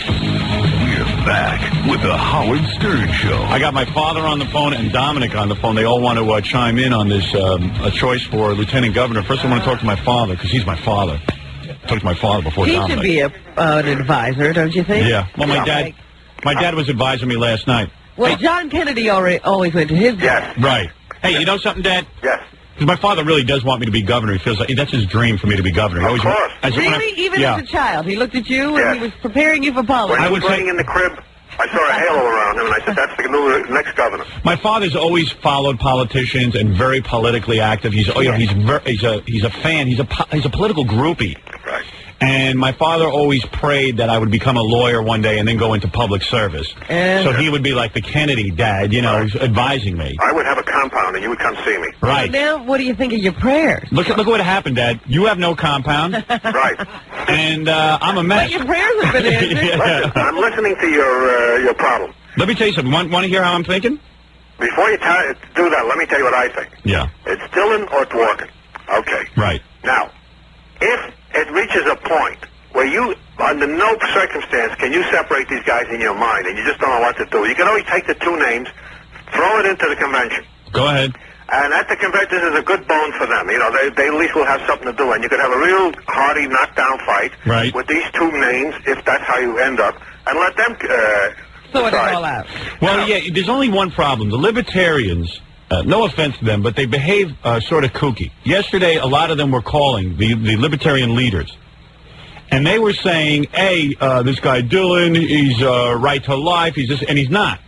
We're back with the Howard Stern Show. I got my father on the phone and Dominic on the phone. They all want to chime in on this a choice for lieutenant governor. First, I want to talk to my father, because he's my father. Talk to my father before Dominic. He should be an advisor, don't you think? Yeah. Well, my dad was advising me last night. Well, John Kennedy always went to his... Yes. Right. Hey, you know something, Dad? Yes. Because my father really does want me to be governor. He feels like that's his dream for me to be governor. Of course. Really? Even as a child? He looked at you and he was preparing you for politics? When he was playing in the crib, I saw a halo around him, and I said, that's the new next governor. My father's always followed politicians and very politically active. He's he's a fan. He's a political groupie. Right. And my father always prayed that I would become a lawyer one day and then go into public service. So he would be like the Kennedy dad, advising me. I would have a compound, and you would come see me. Right. Now, what do you think of your prayers? Look what happened, Dad. You have no compound. Right. And I'm a mess. But your prayers have been answered. Listen, I'm listening to your problem. Let me tell you something. Want to hear how I'm thinking? Before you do that, let me tell you what I think. Yeah. It's Dillon or Dworkin. Okay. Right. Now, if it reaches a point where you, under no circumstance, can you separate these guys in your mind, and you just don't know what to do. You can always take the two names, throw it into the convention. Go ahead. And at the convention is a good bone for them. They at least will have something to do. And you could have a real hearty knockdown fight with these two names, if that's how you end up, and let them sort it all out. Well, yeah, there's only one problem. The Libertarians... no offense to them, but they behave sort of kooky. Yesterday, a lot of them were calling the Libertarian leaders. And they were saying, hey, this guy Dillon, he's right to life, he's this, and he's not.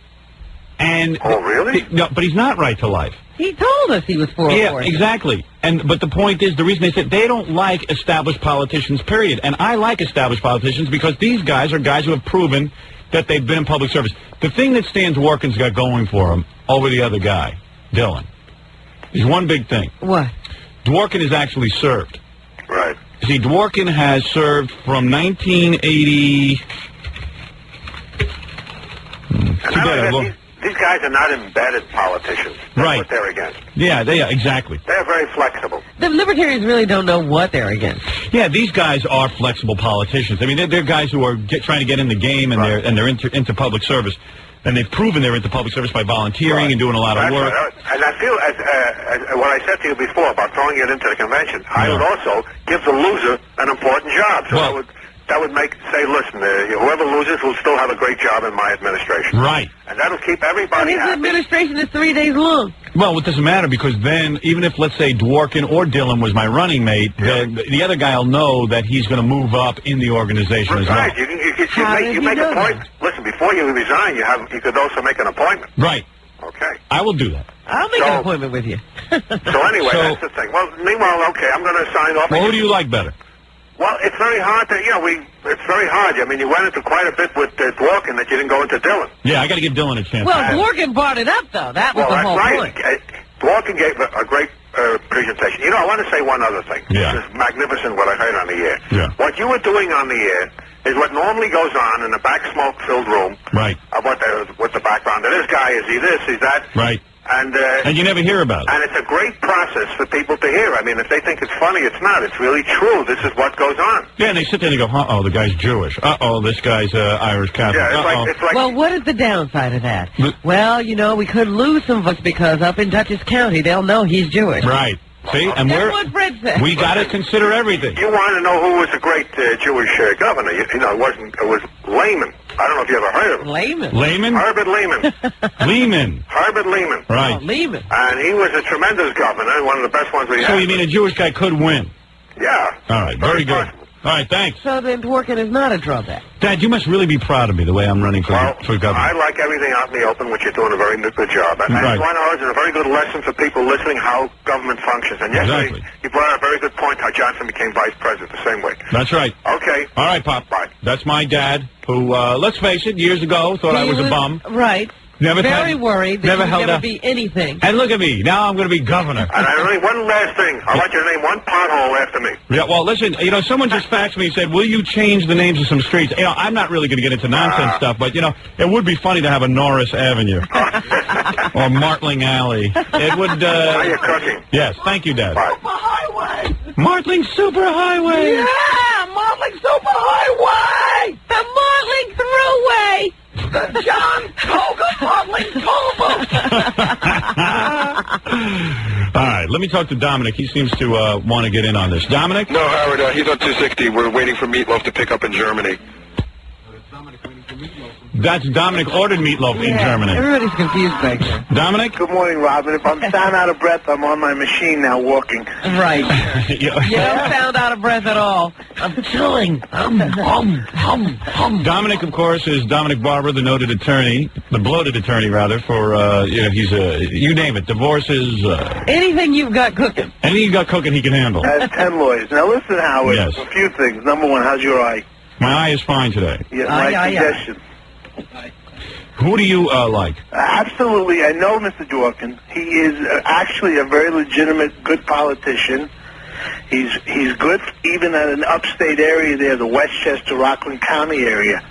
And oh, really? No, but he's not right to life. He told us he was for abortion. Yeah, exactly. But the point is, the reason they said they don't like established politicians, period. And I like established politicians because these guys are guys who have proven that they've been in public service. The thing that Stan Dworkin's got going for him over the other guy, Dillon, is one big thing. What? Dworkin is actually served. Right. See, Dworkin has served from 1980... These guys are not embedded politicians. That's what they're against. Yeah, exactly. They're very flexible. The Libertarians really don't know what they're against. Yeah, these guys are flexible politicians. I mean, they're guys who are trying to get in the game, and they're into public service. And they've proven they're into public service by volunteering and doing a lot of work. And I feel, as what I said to you before about throwing it into the convention, I would also give the loser an important job. So that would say, listen, whoever loses will still have a great job in my administration. Right. And that'll keep everybody happy. His administration is 3 days long. Well, it doesn't matter because then, even if, let's say, Dworkin or Dillon was my running mate, the other guy will know that he's going to move up in the organization as well. Right. You make a point. Listen, before you resign, you could also make an appointment. Right. Okay. I will do that. I'll make an appointment with you. So anyway, that's the thing. Well, meanwhile, okay, I'm going to sign off. Well, who do you like better? Well, it's very hard it's very hard. I mean, you went into quite a bit with Dworkin that you didn't go into Dillon. Yeah, I got to give Dillon a chance. Well, Dworkin brought it up, though. That was the whole point. Dworkin gave a great presentation. I want to say one other thing. Yeah. This is magnificent what I heard on the air. Yeah. What you were doing on the air is what normally goes on in the back smoke-filled room. Right. What the background of this guy is, he this, he's that. Right. And you never hear about it. And it's a great process for people to hear. I mean, if they think it's funny, it's not. It's really true. This is what goes on. Yeah, and they sit there and they go, uh-oh, the guy's Jewish. Uh-oh, this guy's Irish Catholic. Yeah, it's like... Well, what is the downside of that? Well, you know, we could lose some of us because up in Dutchess County, they'll know he's Jewish. Right. See, and That's what Fred said. we got to consider everything. You want to know who was a great Jewish governor? You know, it was Lehman. I don't know if you ever heard of him. Lehman? Lehman? Herbert Lehman. Lehman. Herbert Lehman. Right. Oh, Lehman. And he was a tremendous governor, one of the best ones we had. So you mean a Jewish guy could win? Yeah. All right, very good. All right, thanks. So then Dworkin is not a drawback. Dad, you must really be proud of me the way I'm running for governor. I like everything out in the open, which you're doing a very good job. And Right. 1 hour is a very good lesson for people listening how government functions. And yesterday, Exactly. you brought out a very good point how Johnson became vice president the same way. That's right. Okay. All right, Pop. Bye. That's my dad, who, let's face it, years ago thought I was a bum. Right. Never Very worried that never he held would never up. be anything. And look at me. Now I'm going to be governor. And only one last thing. I want you to name one pothole after me. Yeah, well, listen, you know, someone just faxed me and said, will you change the names of some streets? You know, I'm not really going to get into nonsense stuff, but, you know, it would be funny to have a Norris Avenue or Martling Alley. It would, Now you're cooking. Yes, thank you, Dad. Highway. Martling Superhighway. Yeah, Martling Superhighway. The Martling Thruway. The John Toga Martling Tollbooth. All right, let me talk to Dominic. He seems to want to get in on this. Dominic? No, Howard, he's on 260. We're waiting for Meatloaf to pick up in Germany. That's Dominic ordered meatloaf in Germany. Everybody's confused back there. Dominic? Good morning, Robin. If I'm sound out of breath, I'm on my machine now walking. Right. You don't sound out of breath at all. I'm chilling. Dominic, of course, is Dominic Barber, the noted attorney, the bloated attorney, rather, for, you know, he's you name it, divorces. Anything you've got cooking. Anything you've got cooking, he can handle. Has 10 lawyers. Now, listen, Howard. Yes. A few things. Number one, how's your eye? My eye is fine today. Yeah, my suggestion. Who do you like? Absolutely. I know Mr. Dworkin. He is actually a very legitimate, good politician. He's good even at an upstate area there, the Westchester, Rockland County area.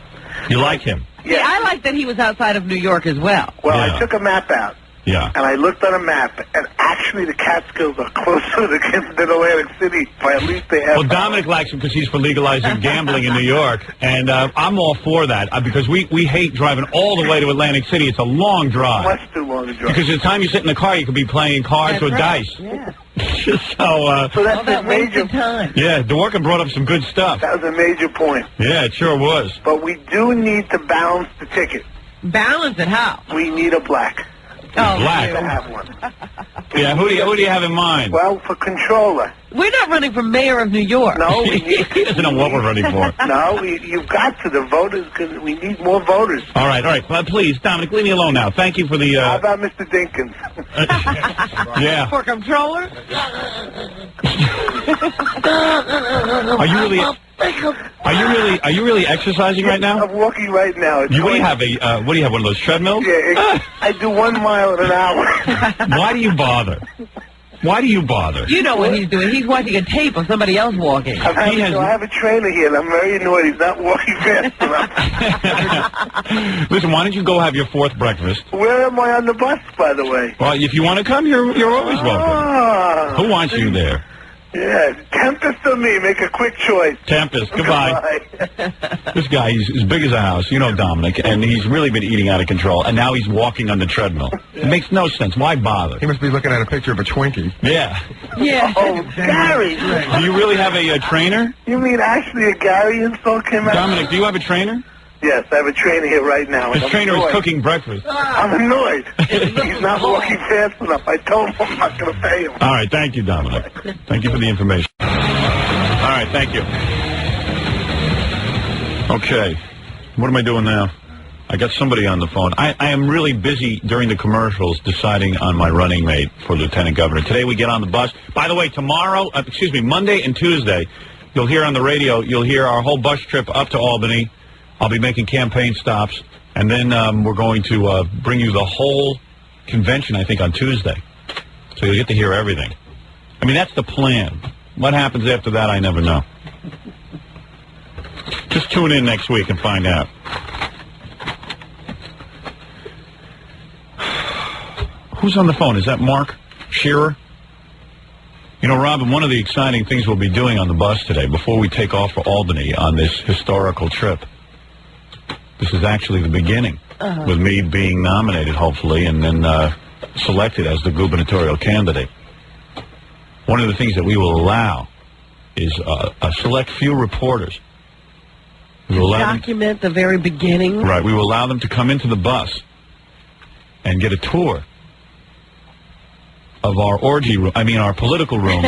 You like him? Yeah, I like that he was outside of New York as well. Well, I took a map out. Yeah. And I looked on a map, and actually the Catskills are closer than Atlantic City, by at least they have. Well, Dominic likes him because he's for legalizing gambling in New York, and I'm all for that because we hate driving all the way to Atlantic City. It's a long drive. Much too long to drive. Because by the time you sit in the car, you could be playing cards or dice. Yeah. So that's a major time. Yeah, Dworkin brought up some good stuff. That was a major point. Yeah, it sure was. But we do need to balance the ticket. Balance it how? We need a black. Black. To have one. Yeah, who do you have in mind? Well, for controller. We're not running for mayor of New York. No, he doesn't know what we're running for. No, you've got to. The voters, because we need more voters. All right. Well, please, Dominic, leave me alone now. Thank you for the... How about Mr. Dinkins? Yeah. For controller? Are you really exercising right now? I'm walking right now. What do you have? What do you have? One of those treadmills? Yeah, I do 1 mile in an hour. Why do you bother? Why do you bother? You know what he's doing. He's watching a tape of somebody else walking. I have a trainer here, and I'm very annoyed. He's not walking fast enough. Listen, why don't you go have your fourth breakfast? Where am I on the bus, by the way? Well, if you want to come, you're always welcome. Who wants you there? Yeah, Tempest or me. Make a quick choice. Tempest, goodbye. This guy, he's as big as a house. You know Dominic, and he's really been eating out of control, and now he's walking on the treadmill. It makes no sense. Why bother? He must be looking at a picture of a Twinkie. Yeah. Yeah. Oh, Gary. Do you really have a trainer? You mean actually a Gary install came out? Dominic, do you have a trainer? Yes, I have a trainer here right now. His trainer is cooking breakfast. I'm annoyed. He's not walking fast enough. I told him I'm not going to pay him. All right, thank you, Dominic. Thank you for the information. All right, thank you. Okay, what am I doing now? I got somebody on the phone. I am really busy during the commercials deciding on my running mate for Lieutenant Governor. Today we get on the bus. By the way, Monday and Tuesday, you'll hear on the radio, you'll hear our whole bus trip up to Albany. I'll be making campaign stops, and then we're going to bring you the whole convention, I think, on Tuesday. So you'll get to hear everything. I mean, that's the plan. What happens after that, I never know. Just tune in next week and find out. Who's on the phone? Is that Mark Shearer? You know, Robin, one of the exciting things we'll be doing on the bus today, before we take off for Albany on this historical trip, this is actually the beginning, with me being nominated, hopefully, and then selected as the gubernatorial candidate. One of the things that we will allow is a select few reporters. We will document the very beginning. Right. We will allow them to come into the bus and get a tour of our orgy room. I mean, our political room.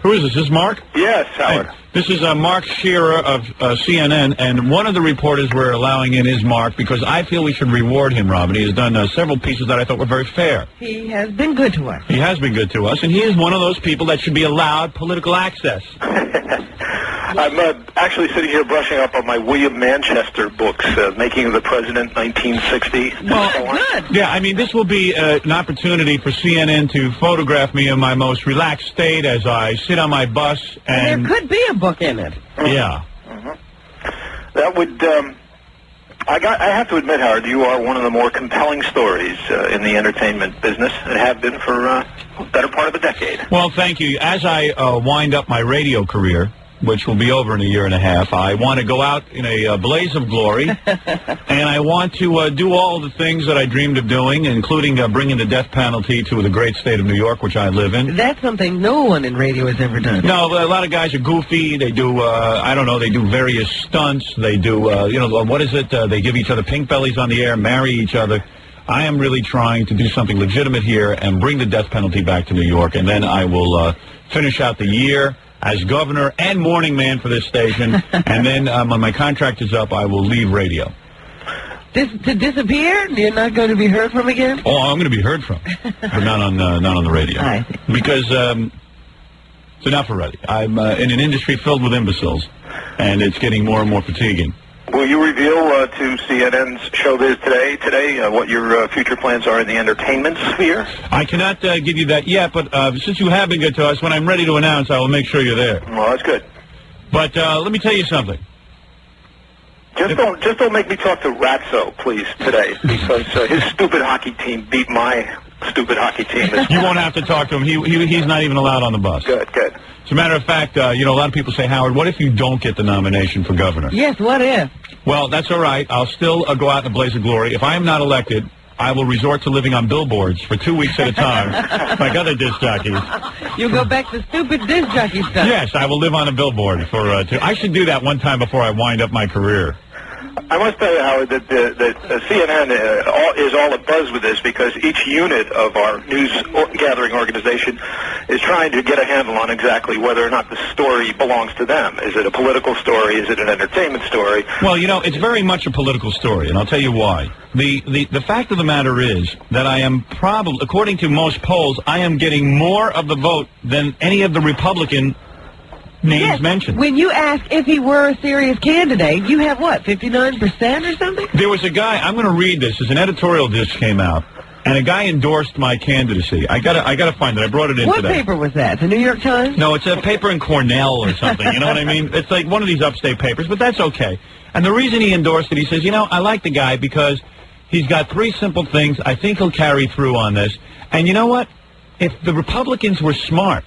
Who is this? Is this Mark? Yes, Howard. Hey, this is Mark Shearer of CNN, and one of the reporters we're allowing in is Mark because I feel we should reward him, Robin. He has done several pieces that I thought were very fair. He has been good to us. He has been good to us, and he is one of those people that should be allowed political access. I'm actually sitting here brushing up on my William Manchester books, Making of the President, 1960. Well, good. Yeah, I mean, this will be an opportunity for CNN to photograph me in my most relaxed state as I sit on my bus. And there could be a book in it. Yeah. That would... I have to admit, Howard, you are one of the more compelling stories in the entertainment business and have been for a better part of a decade. Well, thank you. As I wind up my radio career, which will be over in a year and a half, I want to go out in a blaze of glory, and I want to do all the things that I dreamed of doing, including bringing the death penalty to the great state of New York, which I live in. That's something no one in radio has ever done. No, a lot of guys are goofy. They do, I don't know, they do various stunts. They do, what is it? They give each other pink bellies on the air, marry each other. I am really trying to do something legitimate here and bring the death penalty back to New York, and then I will finish out the year as governor and morning man for this station, and then when my contract is up, I will leave radio. To disappear? You're not going to be heard from again? Oh, I'm going to be heard from, but not on the radio. I see. Because it's enough already. I'm in an industry filled with imbeciles, and it's getting more and more fatiguing. Will you reveal to CNN's Showbiz Today what your future plans are in the entertainment sphere? I cannot give you that yet, but since you have been good to us, when I'm ready to announce, I will make sure you're there. Well, that's good. But let me tell you something. Just don't make me talk to Ratso, please, today, because his stupid hockey team beat my stupid hockey team. You won't have to talk to him. He's not even allowed on the bus. Good, good. As a matter of fact, a lot of people say, Howard, what if you don't get the nomination for governor? Yes, what if? Well, that's all right. I'll still go out in a blaze of glory. If I am not elected, I will resort to living on billboards for 2 weeks at a time, like other disc jockeys. You'll go back to stupid disc jockey stuff. Yes, I will live on a billboard for I should do that one time before I wind up my career. I must tell you, Howard, that CNN is all abuzz with this because each unit of our news-gathering organization is trying to get a handle on exactly whether or not the story belongs to them. Is it a political story? Is it an entertainment story? Well, it's very much a political story, and I'll tell you why. The fact of the matter is that I am probably, according to most polls, I am getting more of the vote than any of the Republican names mentioned. When you ask if he were a serious candidate, you have what, 59% or something? There was a guy, I'm going to read this, as an editorial just came out, and a guy endorsed my candidacy. I gotta find it. I brought it in today. What paper was that? The New York Times? No, it's a paper in Cornell or something, you know what I mean? It's like one of these upstate papers, but that's okay. And the reason he endorsed it, he says, I like the guy because he's got 3 simple things. I think he'll carry through on this. And you know what? If the Republicans were smart,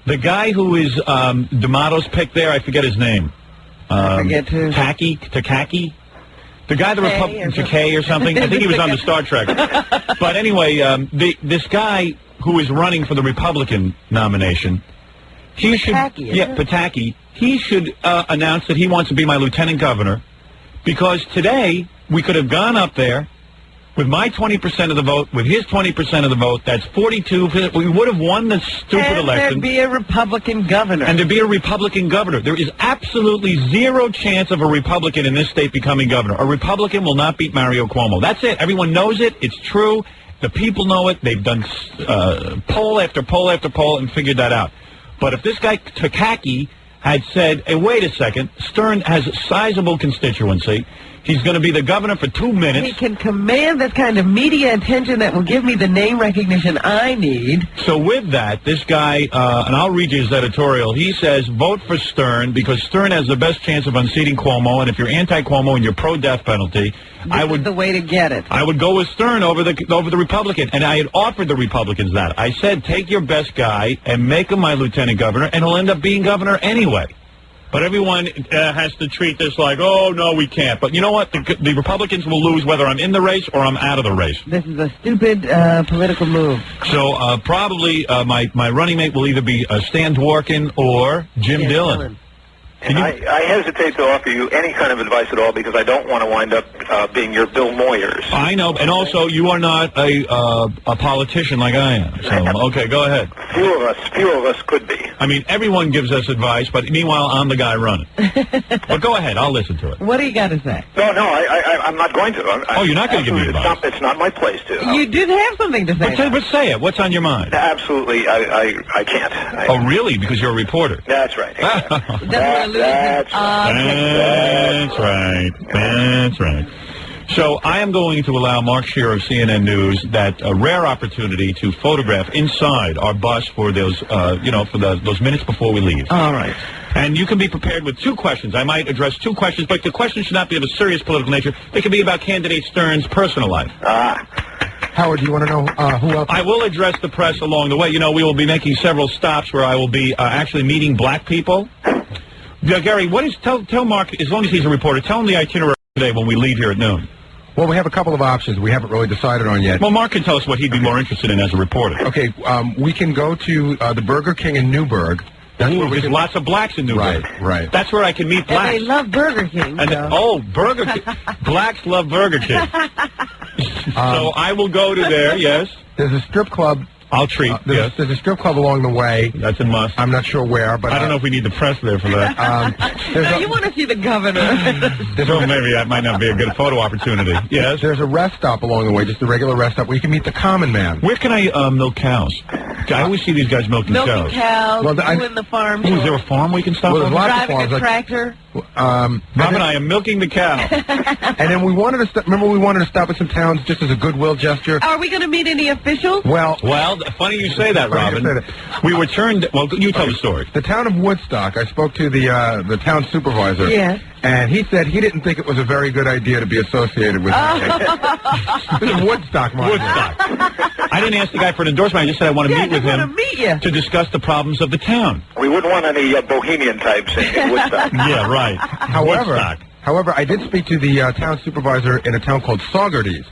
the guy who is D'Amato's pick there, I forget his name. I forget too. Takaki? The guy, the Republican, Takei or something. I think he was on the Star Trek. But anyway, this guy who is running for the Republican nomination, he should, Pataki, he should announce that he wants to be my lieutenant governor, because today we could have gone up there with my 20% of the vote, with his 20% of the vote, that's 42. We would have won the stupid election. And there'd be a Republican governor. And there'd be a Republican governor. There is absolutely zero chance of a Republican in this state becoming governor. A Republican will not beat Mario Cuomo. That's it. Everyone knows it. It's true. The people know it. They've done poll after poll after poll and figured that out. But if this guy, Takaki, had said, hey, wait a second, Stern has a sizable constituency. He's going to be the governor for 2 minutes. He can command that kind of media attention that will give me the name recognition I need. So with that, this guy, and I'll read you his editorial, he says, vote for Stern because Stern has the best chance of unseating Cuomo, and if you're anti-Cuomo and you're pro-death penalty, This is the way to get it. I would go with Stern over the Republican, and I had offered the Republicans that. I said, take your best guy and make him my lieutenant governor, and he'll end up being governor anyway. But everyone has to treat this like, oh, no, we can't. But you know what? The Republicans will lose whether I'm in the race or I'm out of the race. This is a stupid political move. So probably my running mate will either be Stan Dworkin or Jim Dillon. And I hesitate to offer you any kind of advice at all because I don't want to wind up being your Bill Moyers. I know, and also you are not a politician like I am. So okay, go ahead. Few of us could be. I mean, everyone gives us advice, but meanwhile I'm the guy running. But go ahead, I'll listen to it. What do you got to say? No, I'm not going to. You're not going to give me advice. It's not my place to. You did have something to say. But say it. What's on your mind? Absolutely, I can't. Oh, really? Because you're a reporter. That's right. That's right. So I am going to allow Mark Shearer of CNN News that rare opportunity to photograph inside our bus for those, those minutes before we leave. All right. And you can be prepared with 2 questions. I might address 2 questions, but the questions should not be of a serious political nature. They can be about candidate Stern's personal life. Howard, do you want to know who else? I will address the press along the way. You know, we will be making several stops where I will be actually meeting black people. Gary, tell Mark, as long as he's a reporter, tell him the itinerary today when we leave here at noon. Well, we have a couple of options we haven't really decided on yet. Well, Mark can tell us what he'd be more interested in as a reporter. Okay, we can go to the Burger King in Newburgh. That's where there's lots of blacks in Newburgh. Right. That's where I can meet blacks. And they love Burger King. And, Burger King. Blacks love Burger King. So I will go to there, yes. There's a strip club. I'll treat. There's a strip club along the way. That's a must. I'm not sure where, but I don't know if we need the press there for that. You want to see the governor. So maybe that might not be a good photo opportunity. Yes. There's a rest stop along the way, just a regular rest stop where you can meet the common man. Where can I milk cows? I always see these guys milking cows. Milking cows, doing the farm. Is there a farm we can stop? Well, there's lots driving of farms. a tractor. Robin, I am milking the cow. And then we wanted to remember we wanted to stop at some towns just as a goodwill gesture. Are we going to meet any officials? Well, funny you say that, Robin. We were turned. Well, you tell the story. The town of Woodstock. I spoke to the town supervisor. Yes. And he said he didn't think it was a very good idea to be associated with Woodstock. Woodstock. I didn't ask the guy for an endorsement. I just said I want to meet with him to discuss the problems of the town. We wouldn't want any bohemian types in Woodstock. Yeah, right. However, I did speak to the town supervisor in a town called Saugerties,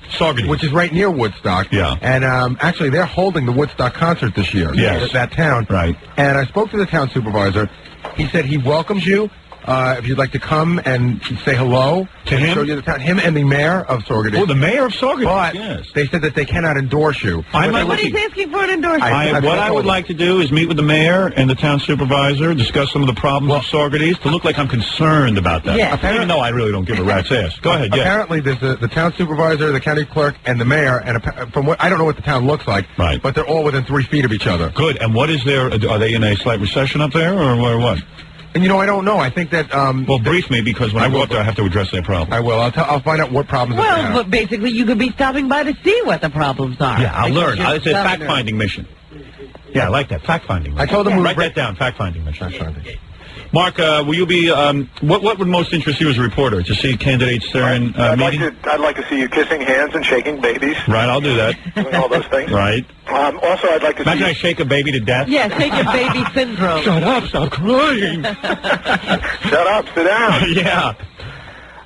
which is right near Woodstock. Yeah. And actually, they're holding the Woodstock concert this year. Yes. That town. Right. And I spoke to the town supervisor. He said he welcomes you. If you'd like to come and say hello to him, show you the town, him and the mayor of Saugerties. Oh, the mayor of Saugerties. But yes. They said that they cannot endorse you. What he's asking for an endorsement. What I would like to do is meet with the mayor and the town supervisor, discuss some of the problems of Saugerties, to look like I'm concerned about that. Yes. Even though I really don't give a rat's ass. Go ahead. Yes. Apparently, there's the town supervisor, the county clerk, and the mayor. And from what I don't know what the town looks like, right? But they're all within 3 feet of each other. Good. And what is there? Are they in a slight recession up there, or what? And I don't know. I think that. Well, brief me, because when I go up there, I have to address their problem. I will. I'll find out what problems. Well, but basically, you could be stopping by to see what the problems are. Yeah, I'll learn. It's a fact-finding mission. Yeah, I like that. Fact-finding mission. I told them write that down. Fact-finding mission. Mark, will you be? What would most interest you as a reporter to see candidates Stern meeting? I'd like to see you kissing hands and shaking babies. Right, I'll do that. Doing all those things. Right. Also, I'd like to imagine I shake a baby to death. Yeah, shake a baby syndrome. Shut up! Stop crying. Shut up! Sit down. Yeah.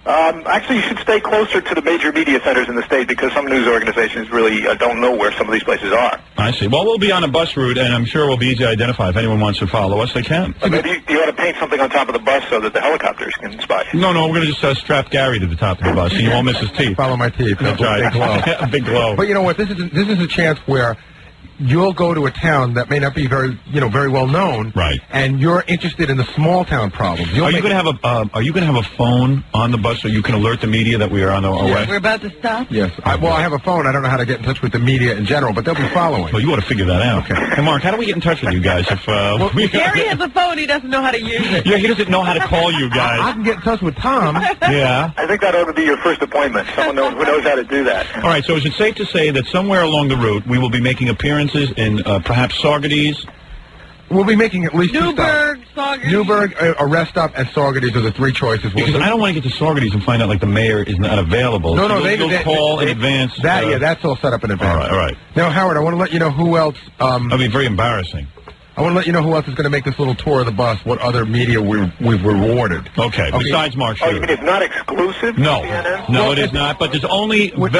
Actually, you should stay closer to the major media centers in the state because some news organizations really don't know where some of these places are. I see. Well, we'll be on a bus route, and I'm sure we'll be easy to identify. If anyone wants to follow us, they can. Maybe you ought to paint something on top of the bus so that the helicopters can spy. No, we're going to just strap Gary to the top of the bus, so you won't miss his teeth. Follow my teeth. That's right. Big glow. Big glow. But you know what? This is a chance where you'll go to a town that may not be very well known, right? And you're interested in the small town problems. Are you going to have a phone on the bus so you can alert the media that we are on our way? We're about to stop. Yes. I have a phone. I don't know how to get in touch with the media in general, but they'll be following. Well, you ought to figure that out. Okay. Hey, Mark, how do we get in touch with you guys if Gary has a phone. He doesn't know how to use it. Yeah, he doesn't know how to call you guys. I can get in touch with Tom. Yeah. I think that ought to be your first appointment. Someone who knows how to do that. All right, so is it safe to say that somewhere along the route we will be making appearances in perhaps Saugerties? We'll be making at least Newburgh, Saugerties. Newburgh, a rest stop, and Saugerties are the three choices. Because I don't want to get to Saugerties and find out like the mayor is not available. No, so you'll call in advance. That's all set up in advance. All right. Now, Howard, I want to let you know who else. That'd be very embarrassing. I want to let you know who else is going to make this little tour of the bus. What other media we've rewarded? Okay. Besides Mark Oh, Shearer. you mean it's not exclusive? No, to CNN? no, it is not. But there's only we've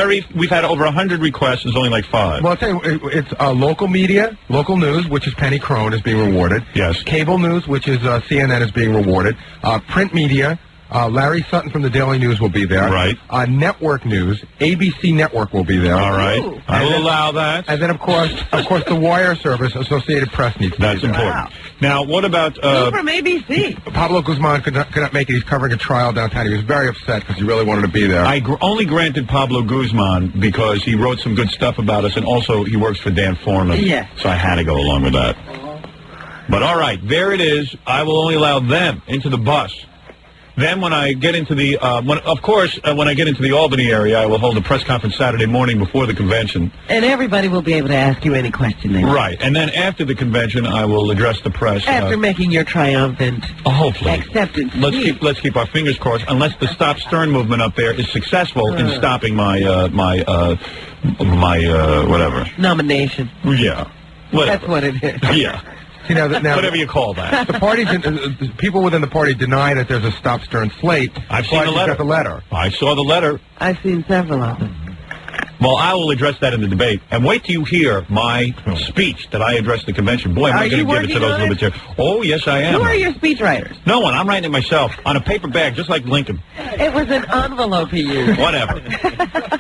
had over 100 requests. There's only like 5. Well, I'll tell you, it's local media, local news, which is Penny Crone, is being rewarded. Yes. Cable news, which is CNN, is being rewarded. Print media. Larry Sutton from the Daily News will be there. Right. Network news, ABC Network will be there. All right. I will allow that. And then, of course, the wire service, Associated Press needs to That's be there. important. Now, what about... from ABC. Pablo Guzman could not make it. He's covering a trial downtown. He was very upset because he really wanted to be there. I only granted Pablo Guzman because he wrote some good stuff about us, and also he works for Dan Foreman. Yeah. So I had to go along with that. But all right, there it is. I will only allow them into the bus. Then when I get into the, when I get into the Albany area, I will hold a press conference Saturday morning before the convention. And everybody will be able to ask you any question they want. Right. And then after the convention, I will address the press. After making your triumphant hopefully acceptance. Let's keep our fingers crossed. Unless the Stop Stern movement up there is successful in stopping my whatever nomination. Yeah. Whatever. That's what it is. Yeah. See, now, whatever you call that. The party, people within the party deny that there's a Stop Stern slate. I've seen the letter. Got the letter. I saw the letter. I've seen several of them. Well, I will address that in the debate. And wait till you hear my speech that I addressed the convention. Boy, am I going to give it to those libertarians. Oh, yes, I am. Who are your speechwriters? No one. I'm writing it myself on a paper bag, just like Lincoln. It was an envelope he used. Whatever.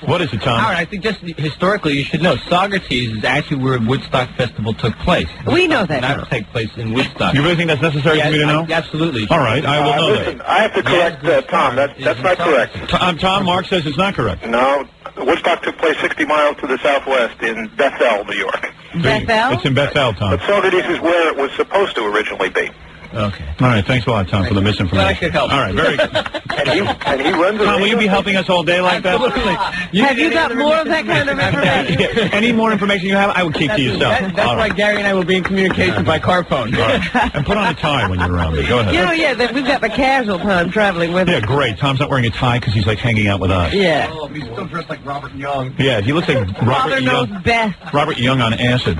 What is it, Tom? All right, I think just historically you should know, Saugerties is actually where Woodstock Festival took place. We know that. Not take place in Woodstock. You really think that's necessary for me to know? Absolutely. All right, I will know listen, I have to correct Tom. That's not correct. Tom, Mark says it's not correct. No, Woodstock took place 60 miles to the southwest in Bethel, New York. Bethel? It's in Bethel, Tom. But Saugerties is where it was supposed to originally be. Okay. All right, thanks a lot, Tom, for the misinformation. Well, I could help. All right, very good. and he runs Tom, will you be helping us all day like that? Absolutely. Have you got more of that kind of information? Any more information you have, I would keep to yourself. That's why Gary and I will be in communication by car phone. All right. And put on a tie when you're around me. Go ahead. We've got the casual Tom traveling with us. Yeah, great. Tom's not wearing a tie because he's like hanging out with us. Yeah. Oh, he's still dressed like Robert Young. Yeah, he looks like Father knows best. Robert Young on acid.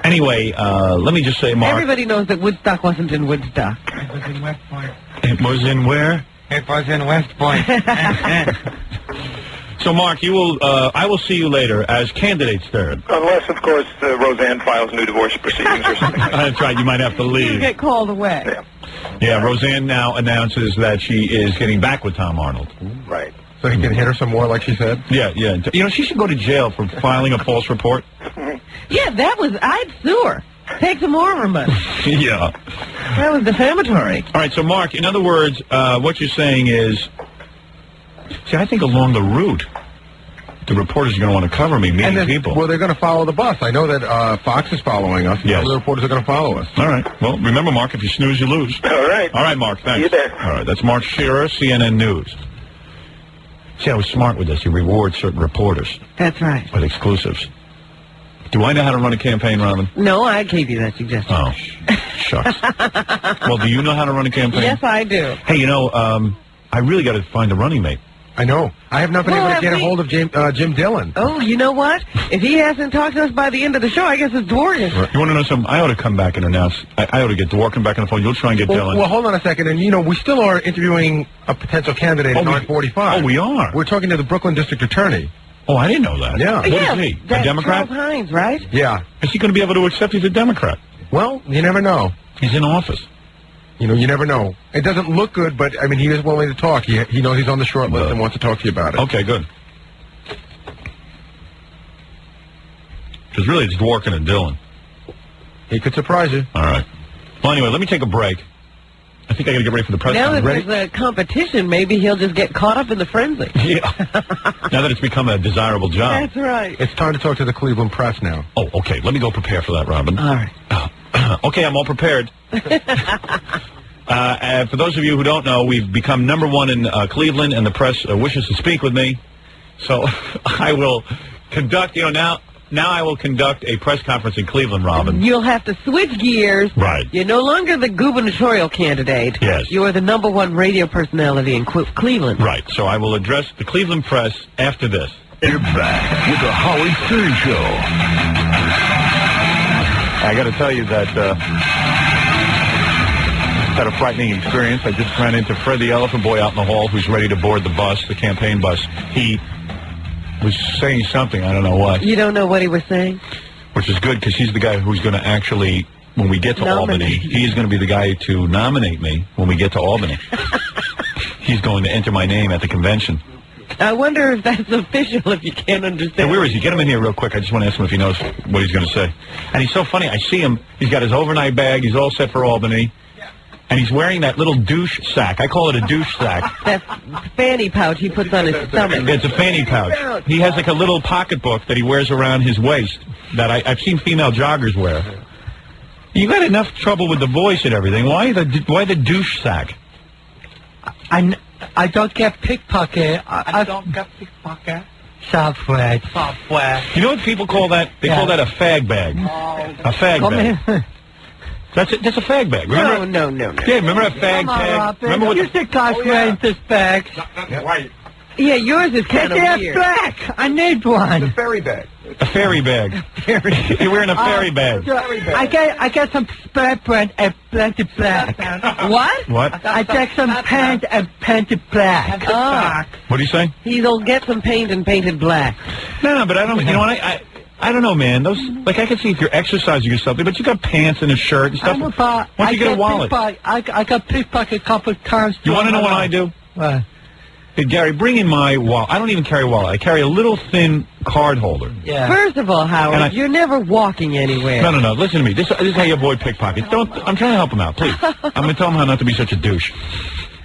Anyway, let me just say, Mark. Everybody knows that Woodstock wasn't in Woodstock. It was in West Point. It was in where? It was in West Point. So, Mark, you will. I will see you later as candidates third. Unless, of course, Roseanne files new divorce proceedings or something. That's right. You might have to You leave. get called away. Yeah, Roseanne now announces that she is getting back with Tom Arnold. Right. So he can hit her some more, like she said? Yeah. You know, she should go to jail for filing a false report. Yeah, I'd sue her. Take some more of her money. Yeah. That was defamatory. All right, so, Mark, in other words, what you're saying is, see, I think along the route, the reporters are going to want to cover me, meeting people. Well, they're going to follow the bus. I know that Fox is following us. Yes. The reporters are going to follow us. All right. Well, remember, Mark, if you snooze, you lose. All right. All right, Mark, thanks. See you there. All right, that's Mark Shearer, CNN News. See, I was smart with this. You reward certain reporters That's right. with exclusives. Do I know how to run a campaign, Robin? No, I gave you that suggestion. Oh, shucks. Well, do you know how to run a campaign? Yes, I do. Hey, you know, I really got to find a running mate. I know. I have not been able to get a hold of Jim Dillon. Oh, you know what? If he hasn't talked to us by the end of the show, I guess it's Dworkin. You want to know something? I ought to come back and announce. I ought to get Dworkin back on the phone. You'll try and get Dillon. Well, hold on a second. And, you know, we still are interviewing a potential candidate at 9:45. Oh, we are? We're talking to the Brooklyn District Attorney. Oh, I didn't know that. Yeah. What is he? A Democrat? Charles Hines, right? Yeah. Is he going to be able to accept he's a Democrat? Well, you never know. He's in office. You know, you never know. It doesn't look good, but, I mean, he is willing to talk. He knows he's on the short list and wants to talk to you about it. Okay, good. Because really, it's Dworkin and Dylan. He could surprise you. All right. Well, anyway, let me take a break. I think I got to get ready for the press Now that conference. there's a competition, maybe he'll just get caught up in the frenzy. Yeah. Now that it's become a desirable job. That's right. It's time to talk to the Cleveland press now. Oh, okay. Let me go prepare for that, Robin. All right. Okay, I'm all prepared. For those of you who don't know, we've become #1 in Cleveland, and the press wishes to speak with me. So I will conduct, now I will conduct a press conference in Cleveland, Robin. You'll have to switch gears. Right. You're no longer the gubernatorial candidate. Yes. You are the #1 radio personality in Cleveland. Right. So I will address the Cleveland press after this. You're back with the Howard Stern Show. I got to tell you that it's had a frightening experience. I just ran into Fred the Elephant Boy out in the hall, who's ready to board the bus, the campaign bus. He was saying something, I don't know what. You don't know what he was saying? Which is good, because he's the guy who's going to actually, when we get to Albany, he's going to be the guy to nominate me when we get to Albany. He's going to enter my name at the convention. I wonder if that's official, if you can't understand. Hey, where is he? Get him in here real quick. I just want to ask him if he knows what he's going to say. And he's so funny. I see him. He's got his overnight bag. He's all set for Albany. And he's wearing that little douche sack. I call it a douche sack. That fanny pouch he puts on his stomach. It's a fanny pouch. He has like a little pocketbook that he wears around his waist that I've seen female joggers wear. You got enough trouble with the voice and everything. Why the douche sack? I don't get pickpocket. I don't get pickpocket. Software. You know what people call that? They call that a fag bag. A fag bag. That's it. That's a fag bag. Remember? No. Yeah, remember a fag tag? Remember what you think guys wearing this bag? White. Yeah, yours is kind of weird. Black. I need one. The ferry bag. A fairy bag. You're wearing a fairy bag. I get some spray print and painted black. What? What? I take some paint and painted black. Oh. What do you say? He'll get some paint and painted black. No, but I don't. You know what? I don't know, man. Those, like, I can see if you're exercising or something, but you got pants and a shirt and stuff. Why don't you get a wallet? I got pickpocket a couple of times. You want to know what I do? What? Hey, Gary, bring in my wallet. I don't even carry a wallet. I carry a little thin card holder. Yeah. First of all, Howard, you're never walking anywhere. No. Listen to me. This is how you avoid pickpockets. I'm trying to help him out, please. I'm going to tell him how not to be such a douche.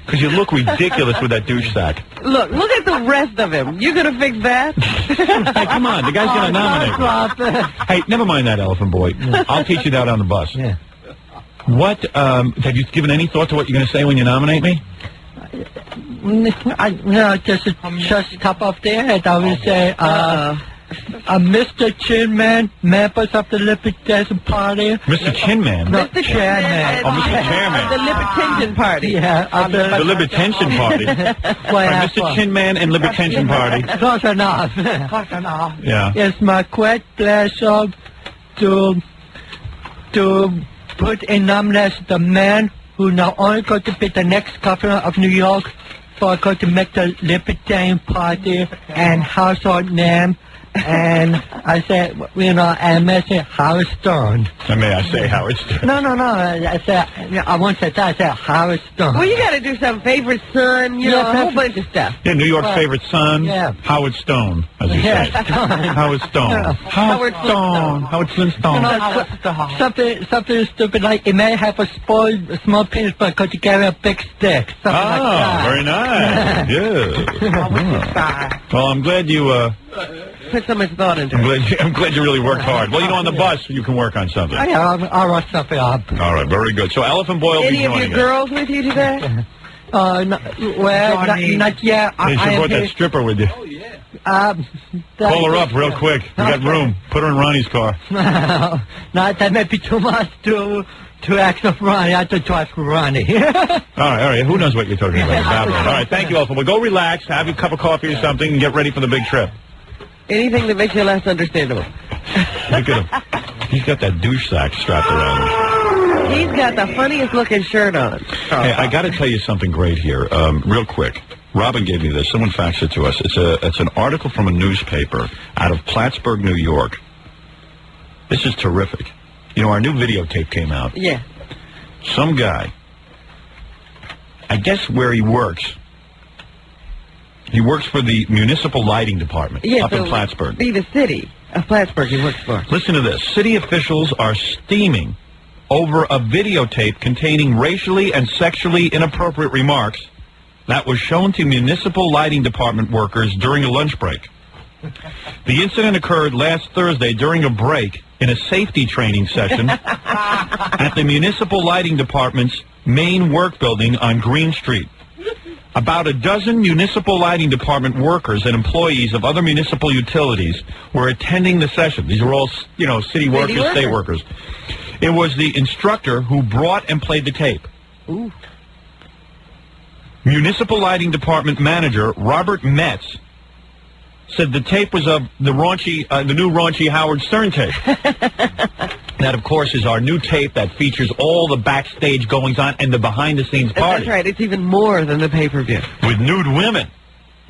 Because you look ridiculous with that douche sack. Look at the rest of him. You gonna fix that? Hey, come on. The guy's going to nominate me. Hey, never mind that, Elephant Boy. I'll teach you that on the bus. Yeah. What, have you given any thought to what you're going to say when you nominate me? Just top of the head, I will say, Mr. Chinman, members of the Libertarian Party. Mr. Chinman? No, Chairman. Oh, Mr. Chairman. The Libertarian Party. Yeah. The Libertarian Party. Mr. Chinman and Libertarian Party. Close enough. Yeah. It's my great pleasure to put in nomination the man who not only going to be the next governor of New York, but going to make the Libertarian Party and household name. And I said, and mention Howard Stern. May I say Howard Stern? No. I won't say that. I said Howard Stern. Well, you got to do some favorite son, a whole bunch of stuff. Yeah, New York's favorite son. Yeah. Howard Stone, as you say. Howard Stone. Howard Stone. Howard Flintstone. Something stupid like it may have a small penis, but could you carry a big stick? Something like that. Very nice. Yeah. Well, I'm glad you. Put so much thought into it. I'm glad you really worked hard. Well, on the bus you can work on something. I'll write something up. All right, very good. So Elephant Boy will be joining us. Any of your girls with you today? Not yet. You should brought that stripper with you. Oh, yeah. Call her up real quick. We got room. Put her in Ronnie's car. No, that may be too much to ask of Ronnie. I have to talk for Ronnie. All right. Who knows what you're talking about? All right, thank you, Elephant Boy. Go relax, have a cup of coffee or something, and get ready for the big trip. Anything that makes you less understandable. Look at him. He's got that douche sack strapped around him. He's got the funniest looking shirt on. Hey, I got to tell you something great here, real quick. Robin gave me this. Someone faxed it to us. It's an article from a newspaper out of Plattsburgh, New York. This is terrific. Our new videotape came out. Yeah. Some guy, I guess where he works for the municipal lighting department up in Plattsburgh. Be the city. Of Plattsburgh he works for. Listen to this. City officials are steaming over a videotape containing racially and sexually inappropriate remarks that was shown to municipal lighting department workers during a lunch break. The incident occurred last Thursday during a break in a safety training session at the municipal lighting department's main work building on Green Street. About a dozen municipal lighting department workers and employees of other municipal utilities were attending the session. These were all, city workers, state workers. It was the instructor who brought and played the tape. Ooh. Municipal lighting department manager Robert Metz said the tape was of the new raunchy Howard Stern tape. That, of course, is our new tape that features all the backstage goings-on and the behind-the-scenes party. That's right. It's even more than the pay-per-view. With nude women.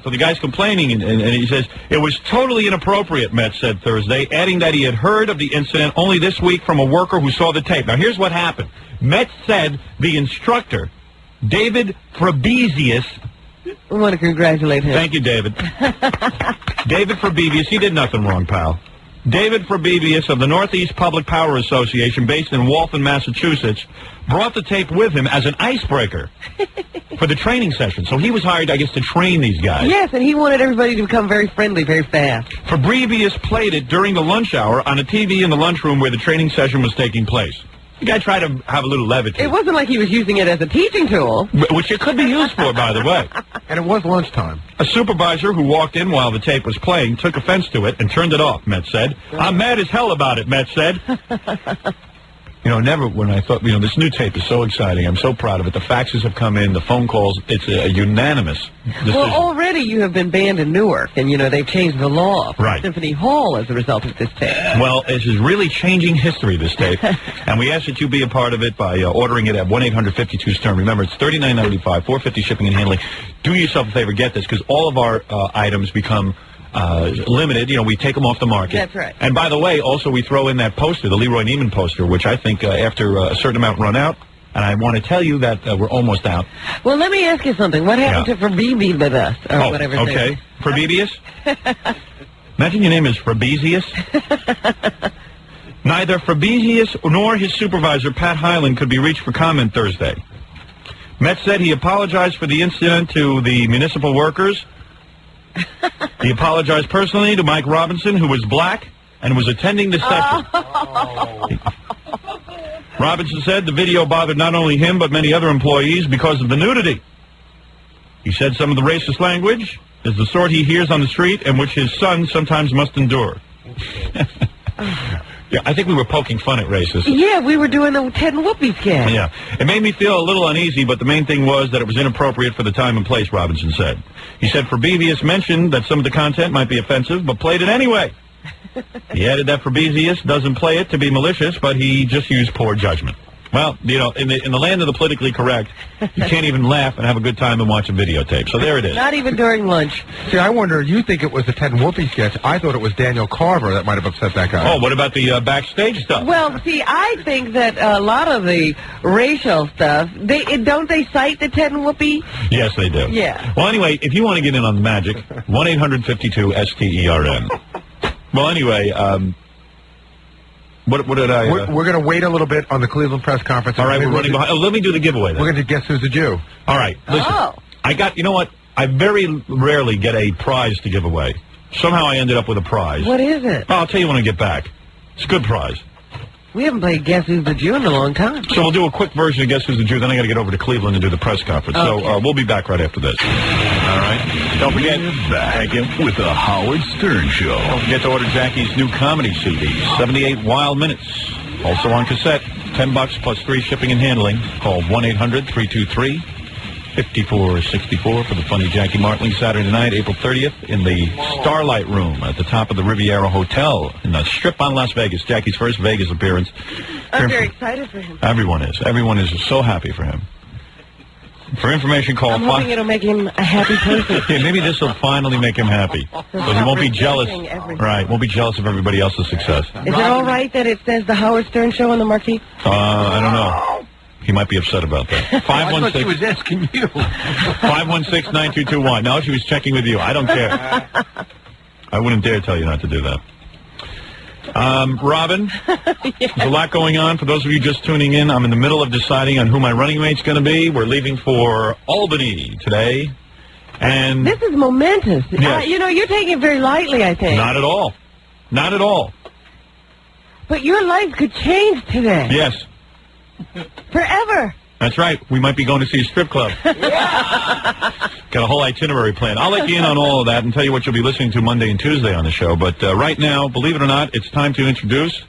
So the guy's complaining, and he says, it was totally inappropriate, Metz said Thursday, adding that he had heard of the incident only this week from a worker who saw the tape. Now, here's what happened. Metz said the instructor, David Frabezius... I want to congratulate him. Thank you, David. David Frabezius, he did nothing wrong, pal. David Frabezius of the Northeast Public Power Association, based in Waltham, Massachusetts, brought the tape with him as an icebreaker for the training session. So he was hired, I guess, to train these guys. Yes, and he wanted everybody to become very friendly very fast. Frabezius played it during the lunch hour on a TV in the lunchroom where the training session was taking place. The guy tried to have a little levity. It wasn't like he was using it as a teaching tool. Which it could be used for, by the way. And it was lunchtime. A supervisor who walked in while the tape was playing took offense to it and turned it off, Metz said. I'm mad as hell about it, Metz said. Never when I thought, this new tape is so exciting. I'm so proud of it. The faxes have come in, the phone calls. It's a unanimous decision. Well, already you have been banned in Newark, and, they've changed the law for Symphony Hall as a result of this tape. Well, this is really changing history, this tape. And we ask that you be a part of it by ordering it at 1-800-52-STERN. Remember, it's $39.95, $4.50 shipping and handling. Do yourself a favor, get this, because all of our items become... limited, we take them off the market. That's right. And by the way, also we throw in that poster, the Leroy Neiman poster, which I think after a certain amount run out, and I want to tell you that we're almost out. Well, let me ask you something. What happened to Frabezius with us, or whatever? Okay. Frabezius? Imagine your name is Frabezius. Neither Frabezius nor his supervisor, Pat Hyland, could be reached for comment Thursday. Metz said he apologized for the incident to the municipal workers. He apologized personally to Mike Robinson, who was black and was attending the session. Robinson said the video bothered not only him but many other employees because of the nudity. He said some of the racist language is the sort he hears on the street and which his son sometimes must endure. Yeah, I think we were poking fun at racists. Yeah, we were doing the Ted and Whoopi sketch. Yeah. It made me feel a little uneasy, but the main thing was that it was inappropriate for the time and place, Robinson said. He said Frabezius mentioned that some of the content might be offensive, but played it anyway. He added that Frabezius doesn't play it to be malicious, but he just used poor judgment. Well, in the land of the politically correct, you can't even laugh and have a good time and watch a videotape. So there it is. Not even during lunch. See, I wonder, you think it was the Ted and Whoopi sketch. I thought it was Daniel Carver that might have upset that guy. Oh, what about the backstage stuff? Well, see, I think that a lot of the racial stuff, don't they cite the Ted and Whoopi? Yes, they do. Yeah. Well, anyway, if you want to get in on the magic, 1-800-52-STERN. Well, anyway, What did I... We're going to wait a little bit on the Cleveland press conference. All right, we're running behind. Let me do the giveaway then. We're going to Guess Who's a Jew. All right, listen. I got, you know what? I very rarely get a prize to give away. Somehow I ended up with a prize. What is it? Oh, I'll tell you when I get back. It's a good prize. We haven't played Guess Who's the Jew in a long time. So we'll do a quick version of Guess Who's the Jew, then I got to get over to Cleveland and do the press conference. Okay. So we'll be back right after this. All right. Don't forget. Back with the Howard Stern Show. Don't forget to order Jackie's new comedy CD, 78 Wild Minutes. Also on cassette, $10 plus free shipping and handling. Call 1-800-323-5464 for the funny Jackie Martling Saturday night, April 30th, in the Starlight Room at the top of the Riviera Hotel in the Strip on Las Vegas. Jackie's first Vegas appearance. I'm very excited for him. Everyone is. Everyone is so happy for him. For information, call... I'm hoping it'll make him a happy person. Yeah, maybe this will finally make him happy. So he won't be jealous. Right, won't be jealous of everybody else's success. Is it all right that it says the Howard Stern Show on the marquee? I don't know. He might be upset about that. 516. I thought she was asking you. 516-9221. No, she was checking with you. I don't care. I wouldn't dare tell you not to do that. Robin, there's a lot going on. For those of you just tuning in, I'm in the middle of deciding on who my running mate's going to be. We're leaving for Albany today. And this is momentous. Yes. You're taking it very lightly, I think. Not at all. Not at all. But your life could change today. Yes. Forever. That's right. We might be going to see a strip club. Got a whole itinerary planned. I'll let you in on all of that and tell you what you'll be listening to Monday and Tuesday on the show. But right now, believe it or not, it's time to introduce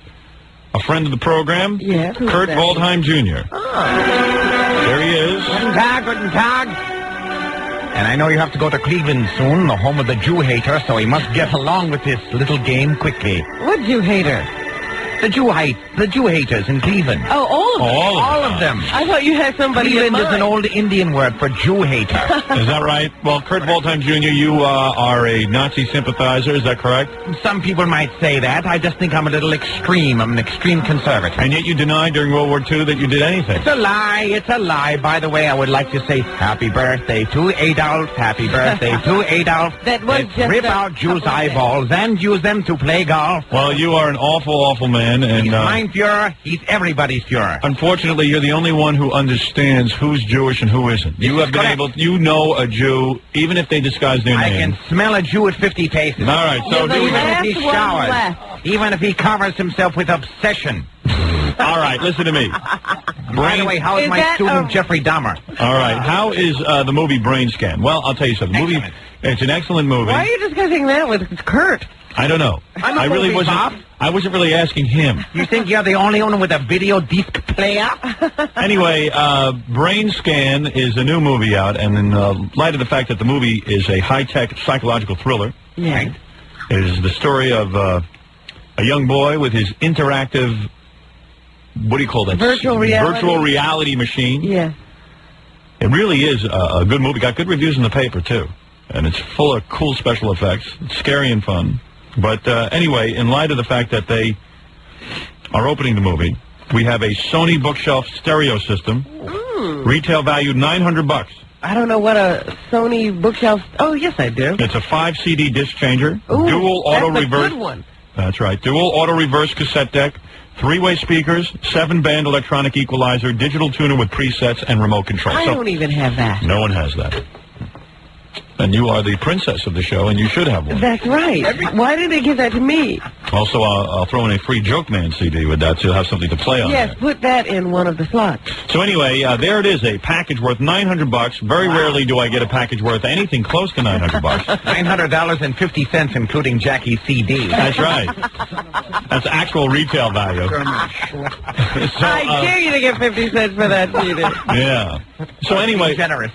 a friend of the program, Kurt Waldheim Jr. There he is. Guten Tag, guten Tag. And I know you have to go to Cleveland soon, the home of the Jew hater, so he must get along with this little game quickly. What Jew hater? The Jew haters in Cleveland. Oh, all of them? All of them. I thought you had somebody Cleveland in is an old Indian word for Jew hater. Is that right? Well, Kurt Waldheim Jr., you are a Nazi sympathizer, is that correct? Some people might say that. I just think I'm a little extreme. I'm an extreme conservative. And yet you denied during World War II that you did anything. It's a lie. It's a lie. By the way, I would like to say happy birthday to Adolf. Happy birthday to Adolf. That was Let's rip out Jews' eyeballs and use them to play golf. Well, you are an awful, awful man. And he's mein Führer. He's everybody's Führer. Unfortunately, you're the only one who understands who's Jewish and who isn't. You have been able. You know a Jew, even if they disguise their name. I can smell a Jew at 50 paces. All right, so even if he showers, even if he covers himself with obsession. All right, listen to me. By the way, how is my student Jeffrey Dahmer? All right, how is the movie Brain Scan? Well, I'll tell you something. Movie, it's an excellent movie. Why are you discussing that with Kurt? I don't know. I really wasn't. I wasn't really asking him. You think you're the only one with a video disc player? Anyway, Brain Scan is a new movie out, and in light of the fact that the movie is a high-tech psychological thriller, it is the story of a young boy with his interactive, what do you call that? Virtual reality machine. Yeah. It really is a good movie. Got good reviews in the paper, too. And it's full of cool special effects. It's scary and fun. But anyway, in light of the fact that they are opening the movie, we have a Sony bookshelf stereo system, retail value $900. I don't know what a Sony bookshelf. Oh, yes, I do. It's a 5 CD disc changer, Ooh, dual auto that's reverse. A good one. That's right. Dual auto reverse cassette deck, 3-way speakers, 7-band electronic equalizer, digital tuner with presets and remote control. I don't even have that. No one has that. And you are the princess of the show, and you should have one. That's right. Why did they give that to me? Also, I'll throw in a free Joke Man CD with that, so you'll have something to play on. Yes, put that in one of the slots. So anyway, there it is, a package worth $900. Very rarely do I get a package worth anything close to $900. $900.50, including Jackie's CD. That's right. That's actual retail value. I dare you to get 50 cents for that CD. Yeah. So anyway, generous.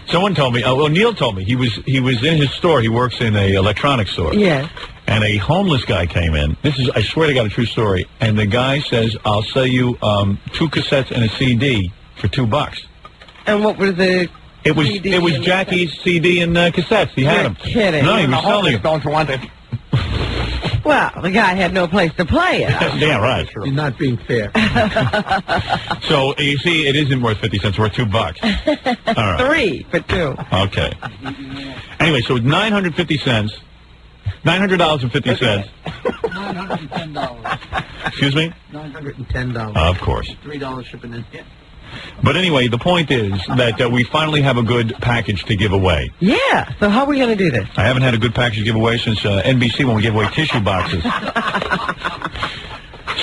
Someone told me. Well, Neil told me he was in his store. He works in a electronics store. Yes. And a homeless guy came in. This is, I swear to God, a true story. And the guy says, "I'll sell you 2 cassettes and a CD for $2." And what was the? It was Jackie's CD and cassettes. He had them. Kidding? No, he was selling them. Don't want it. Well, the guy had no place to play it. Yeah, right. You're not being fair. So you see, it isn't worth 50 cents. Worth $2. All right. 3 for 2. Okay. Anyway, so $950. $900.50. $910. Excuse me? $910. Of course. $3 shipping in. But anyway, the point is that we finally have a good package to give away. Yeah. So how are we going to do this? I haven't had a good package to give away since NBC when we gave away tissue boxes.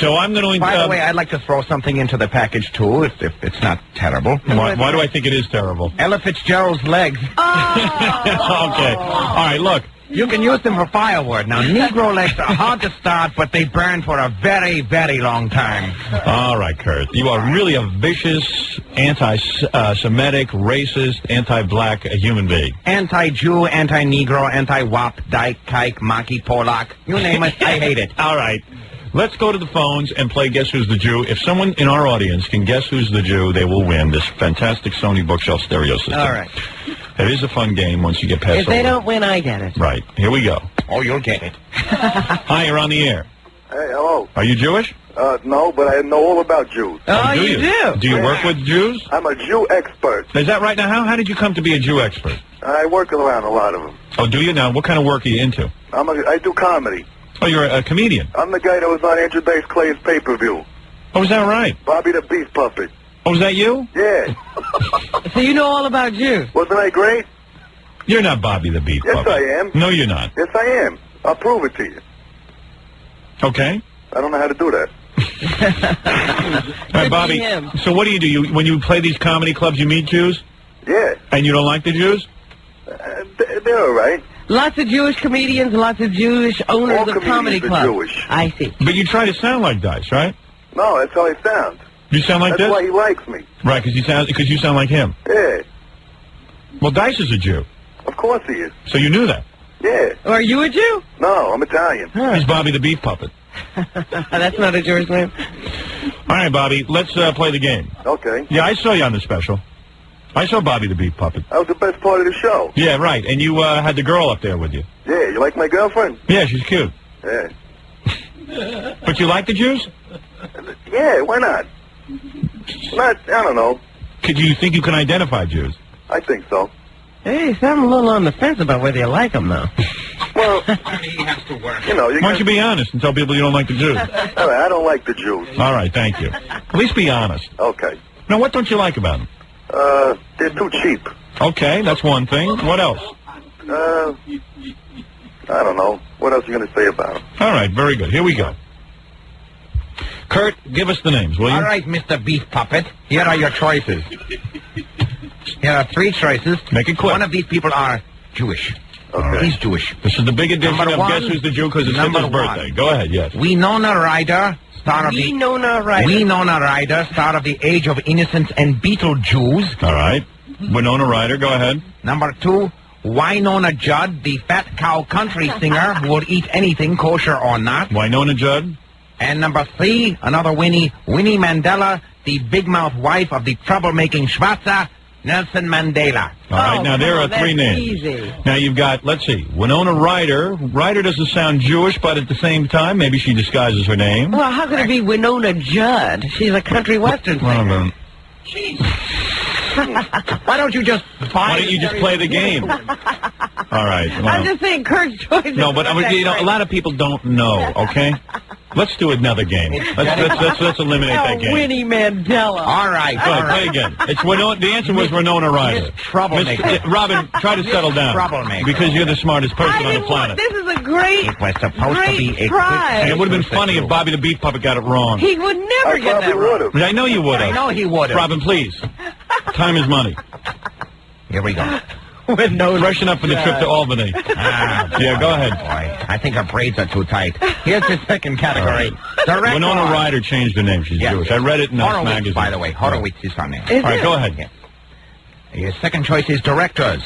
So I'm going to... By the way, I'd like to throw something into the package, too, if it's not terrible. Why do I think it is terrible? Ella Fitzgerald's legs. Oh! Okay. All right, look. You can use them for firewood. Now, Negro legs are hard to start, but they burn for a very, very long time. All right, Kurt. You are really a vicious, anti-Semitic, racist, anti-black human being. Anti-Jew, anti-Negro, anti-Wop, Dyke, Kike, Maki, Polak. You name it, I hate it. All right. Let's go to the phones and play Guess Who's the Jew. If someone in our audience can guess who's the Jew, they will win this fantastic Sony bookshelf stereo system. All right. It is a fun game once you get past If they don't win, I get it. Right. Here we go. Oh, you'll get it. Hi, you're on the air. Hey, hello. Are you Jewish? No, but I know all about Jews. Oh, you do? Do you work with Jews? I'm a Jew expert. Is that right? Now, how did you come to be a Jew expert? I work around a lot of them. Oh, do you? Now, what kind of work are you into? I do comedy. Oh, you're a comedian. I'm the guy that was on Andrew Dice Clay's pay-per-view. Oh, is that right? Bobby the Beef Puppet. Oh, is that you? Yeah. So you know all about Jews. Wasn't I great? You're not Bobby the Beef Yes, Puppet. I am. No, you're not. Yes, I am. I'll prove it to you. Okay. I don't know how to do that. All right, Bobby. So what do? You when you play these comedy clubs, you meet Jews? Yeah. And you don't like the Jews? They're all right. Lots of Jewish comedians, lots of Jewish owners All of comedy comedians are clubs. Jewish. I see. But you try to sound like Dice, right? No, that's how I sound. You sound like That's this? why he likes me. Right, because you sound like him. Yeah. Well, Dice is a Jew. Of course he is. So you knew that. Yeah. Are you a Jew? No, I'm Italian. He's Bobby the Beef Puppet. That's not a Jewish name. All right, Bobby, let's play the game. Okay. Yeah, I saw you on the special. I saw Bobby the Beef Puppet. That was the best part of the show. Yeah, right. And you had the girl up there with you. Yeah, you like my girlfriend? Yeah, she's cute. Yeah. But you like the Jews? Yeah, why not? I don't know. Do you think you can identify Jews? I think so. Hey, so I'm a little on the fence about whether you like them, though. Well, he has to work. you know, Why don't you be honest and tell people you don't like the Jews? All right, I don't like the Jews. All right, thank you. At least be honest. Okay. Now, what don't you like about them? They're too cheap. Okay, that's one thing. What else? I don't know. What else are you going to say about them? All right, very good. Here we go. Kurt, give us the names, will you? All right, Mr. Beef Puppet. Here are your choices. Here are 3 choices. Make it quick. One of these people are Jewish. Okay. He's Jewish. This is the big edition Number of one. Guess Who's the Jew because it's Number Hitler's one. birthday. Go ahead, yes. Winona Ryder, star of the... Winona Ryder. Winona Ryder, star of the Age of Innocence and Beetlejuice. All right. Winona Ryder, go ahead. Number 2, Winona Judd, the fat cow country singer who will eat anything, kosher or not. Winona Judd. And number 3, another Winnie Mandela, the big mouth wife of the troublemaking Schwarzer, Nelson Mandela. All right, now there are 3 names. Easy. Now you've got, let's see, Winona Ryder. Ryder doesn't sound Jewish, but at the same time, maybe she disguises her name. Well, how could it be Winona Judd? She's a country western singer. Why don't you just Why don't you just play the game? All right. Well, I'm just saying Kurt's choice. no, but a lot of people don't know. Okay, let's do another game. Let's eliminate that game. Winnie Mandela. All right. Go ahead, play again. It's Winona. The answer was Winona Ryder. Troublemaker. Robin, try to settle down. Troublemaker. Because you're the smartest person on the planet. This is a great, It was supposed to be a try. And it would have been funny if Bobby the Beef Puppet got it wrong. He would never I get probably that would wrong. have. I know you would have. I know he would have. Robin, please. Time is money. Here we go. Freshen up for the trip to Albany. Yeah, go ahead. Boy, I think her braids are too tight. Here's the second category. Director. Winona Ryder changed her name. She's Yes. Jewish. I read it in this Horowitz, magazine. by the way. Horowitz is her name. All right, go ahead. Your second choice is directors.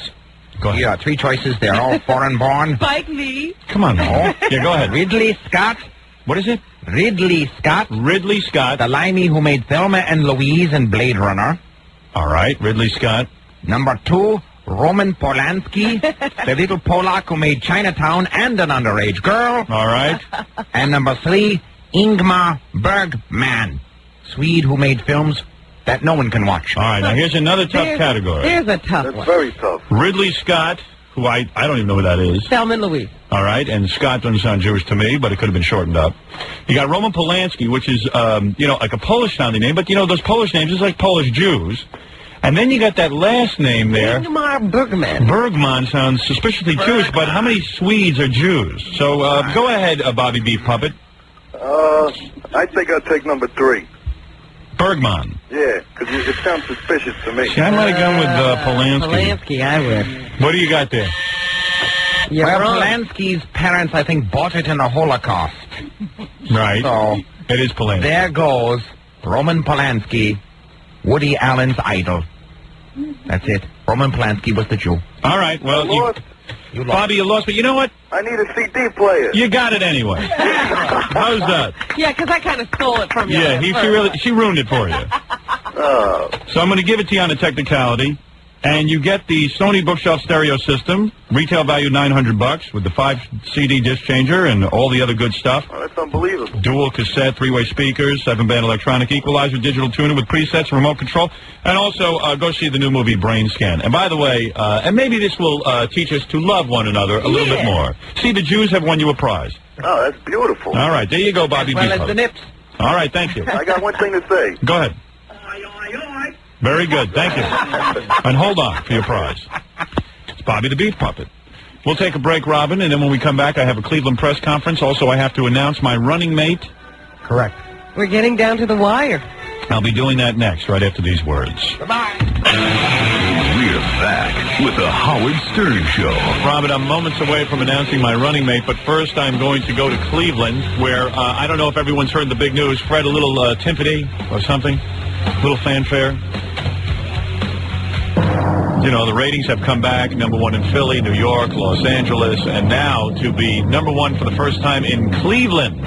Go ahead. Here are 3 choices. They're all foreign-born. Spike Lee. Come on, Mo. Yeah, go ahead. Ridley Scott. What is it? Ridley Scott. Ridley Scott. The limey who made Thelma and Louise and Blade Runner. All right, Ridley Scott. Number 2, Roman Polanski, the little Polak who made Chinatown and an underage girl. All right. And number 3, Ingmar Bergman, Swede who made films that no one can watch. All right, now here's another tough category. There's a tough That's one. very tough. Ridley Scott, who I don't even know who that is. Thelma and Louise. All right, and Scott doesn't sound Jewish to me, but it could have been shortened up. You got Roman Polanski, which is, like a Polish-sounding name, but, those Polish names is like Polish Jews. And then you got that last name there. Ingmar Bergman. Bergman sounds suspiciously Jewish, but how many Swedes are Jews? So go ahead, Bobby Beef Puppet. I think I'll take number 3. Bergman. Yeah, because it sounds suspicious to me. See, I might have gone with Polanski. Polanski, I would. What do you got there? Well, Polanski's parents, I think, bought it in the Holocaust. Right. So, it is Polanski. There goes Roman Polanski, Woody Allen's idol. That's it. Roman Polanski was the Jew. All right, well, you lost. Bobby, you lost, but you know what? I need a CD player. You got it anyway. How's that? Yeah, because I kind of stole it from you. Yeah, she ruined it for you. So I'm going to give it to you on a technicality. And you get the Sony bookshelf stereo system, retail value $900 with the 5-CD disc changer and all the other good stuff. Oh, that's unbelievable. Dual cassette, 3-way speakers, 7-band electronic equalizer, digital tuner with presets, remote control, and also go see the new movie Brain Scan. And by the way, and maybe this will teach us to love one another a little bit more. See, the Jews have won you a prize. Oh, that's beautiful. All right, there you go, Bobby. Well, as the nips. All right, thank you. I got one thing to say. Go ahead. Very good, thank you. And hold on for your prize. It's Bobby the Beef Puppet. We'll take a break, Robin, and then when we come back, I have a Cleveland press conference. Also, I have to announce my running mate. Correct. We're getting down to the wire. I'll be doing that next, right after these words. We're back with the Howard Stern Show. Robin, I'm moments away from announcing my running mate, but first I'm going to go to Cleveland, where I don't know if everyone's heard the big news. Fred, a little timpani or something, a little fanfare. You know, the ratings have come back, #1 in Philly, New York, Los Angeles, and now to be #1 for the first time in Cleveland.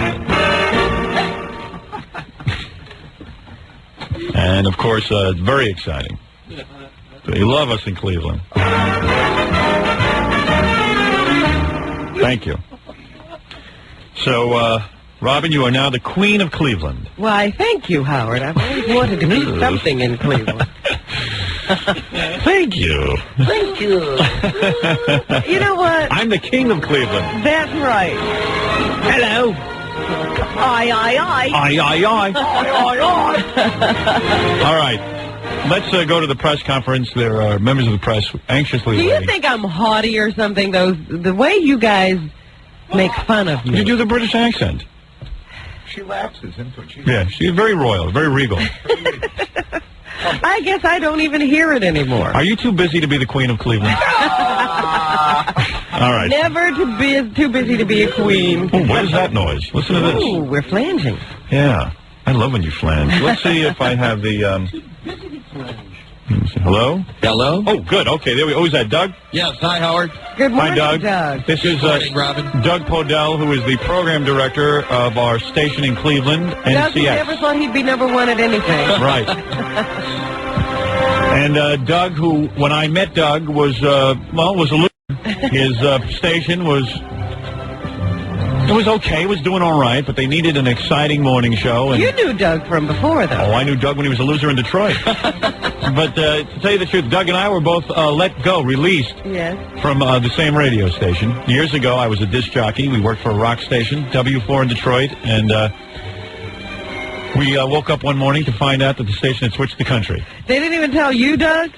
And, of course, it's very exciting. They love us in Cleveland. Thank you. So, Robin, you are now the Queen of Cleveland. Why, thank you, Howard. I've always wanted to be something in Cleveland. Thank you. Thank you. You know what? I'm the king of Cleveland. That's right. Hello. Aye, aye, aye. Aye, aye, aye. Aye, aye, aye. All right. Let's go to the press conference. There are members of the press anxiously Do you waiting. think I'm haughty or something, though? The way you guys make fun of me. You do the British accent. She lapses into it. Yeah, she's very royal, very regal. I guess I don't even hear it anymore. Are you too busy to be the Queen of Cleveland? All right. Never too busy to be a queen. Oh, what is that noise? Listen to this. Ooh, we're flanging. Yeah, I love when you flange. Let's see if I have the... Hello? Hello? Oh, good. Okay, there we go. Oh, is that Doug? Yes. Hi, Howard. Good morning, Hi, Doug. This is Robin. Doug Podell, who is the program director of our station in Cleveland, Doug, NCX. you never thought he'd be #1 at anything. Right. And Doug, who, when I met Doug, was a loser. His station was... It was okay. It was doing all right, but they needed an exciting morning show. And You knew Doug from before, though. Oh, I knew Doug when he was a loser in Detroit. But to tell you the truth, Doug and I were both released Yes. from the same radio station. Years ago, I was a disc jockey. We worked for a rock station, W4 in Detroit, and we woke up one morning to find out that the station had switched the country. They didn't even tell you, Doug?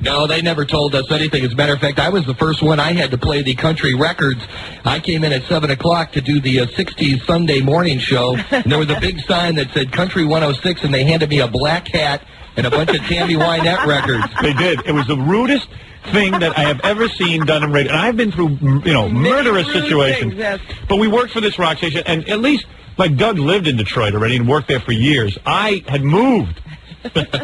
No, they never told us anything. As a matter of fact, I was the first one. I had to play the country records. I came in at 7 o'clock to do the 60s Sunday morning show, and there was a big sign that said Country 106, and they handed me a black hat and a bunch of Tammy Wynette records. They did. It was the rudest thing that I have ever seen done in radio. And I've been through, murderous situations. Yes. But we worked for this rock station, and at least, like, Doug lived in Detroit already and worked there for years. I had moved.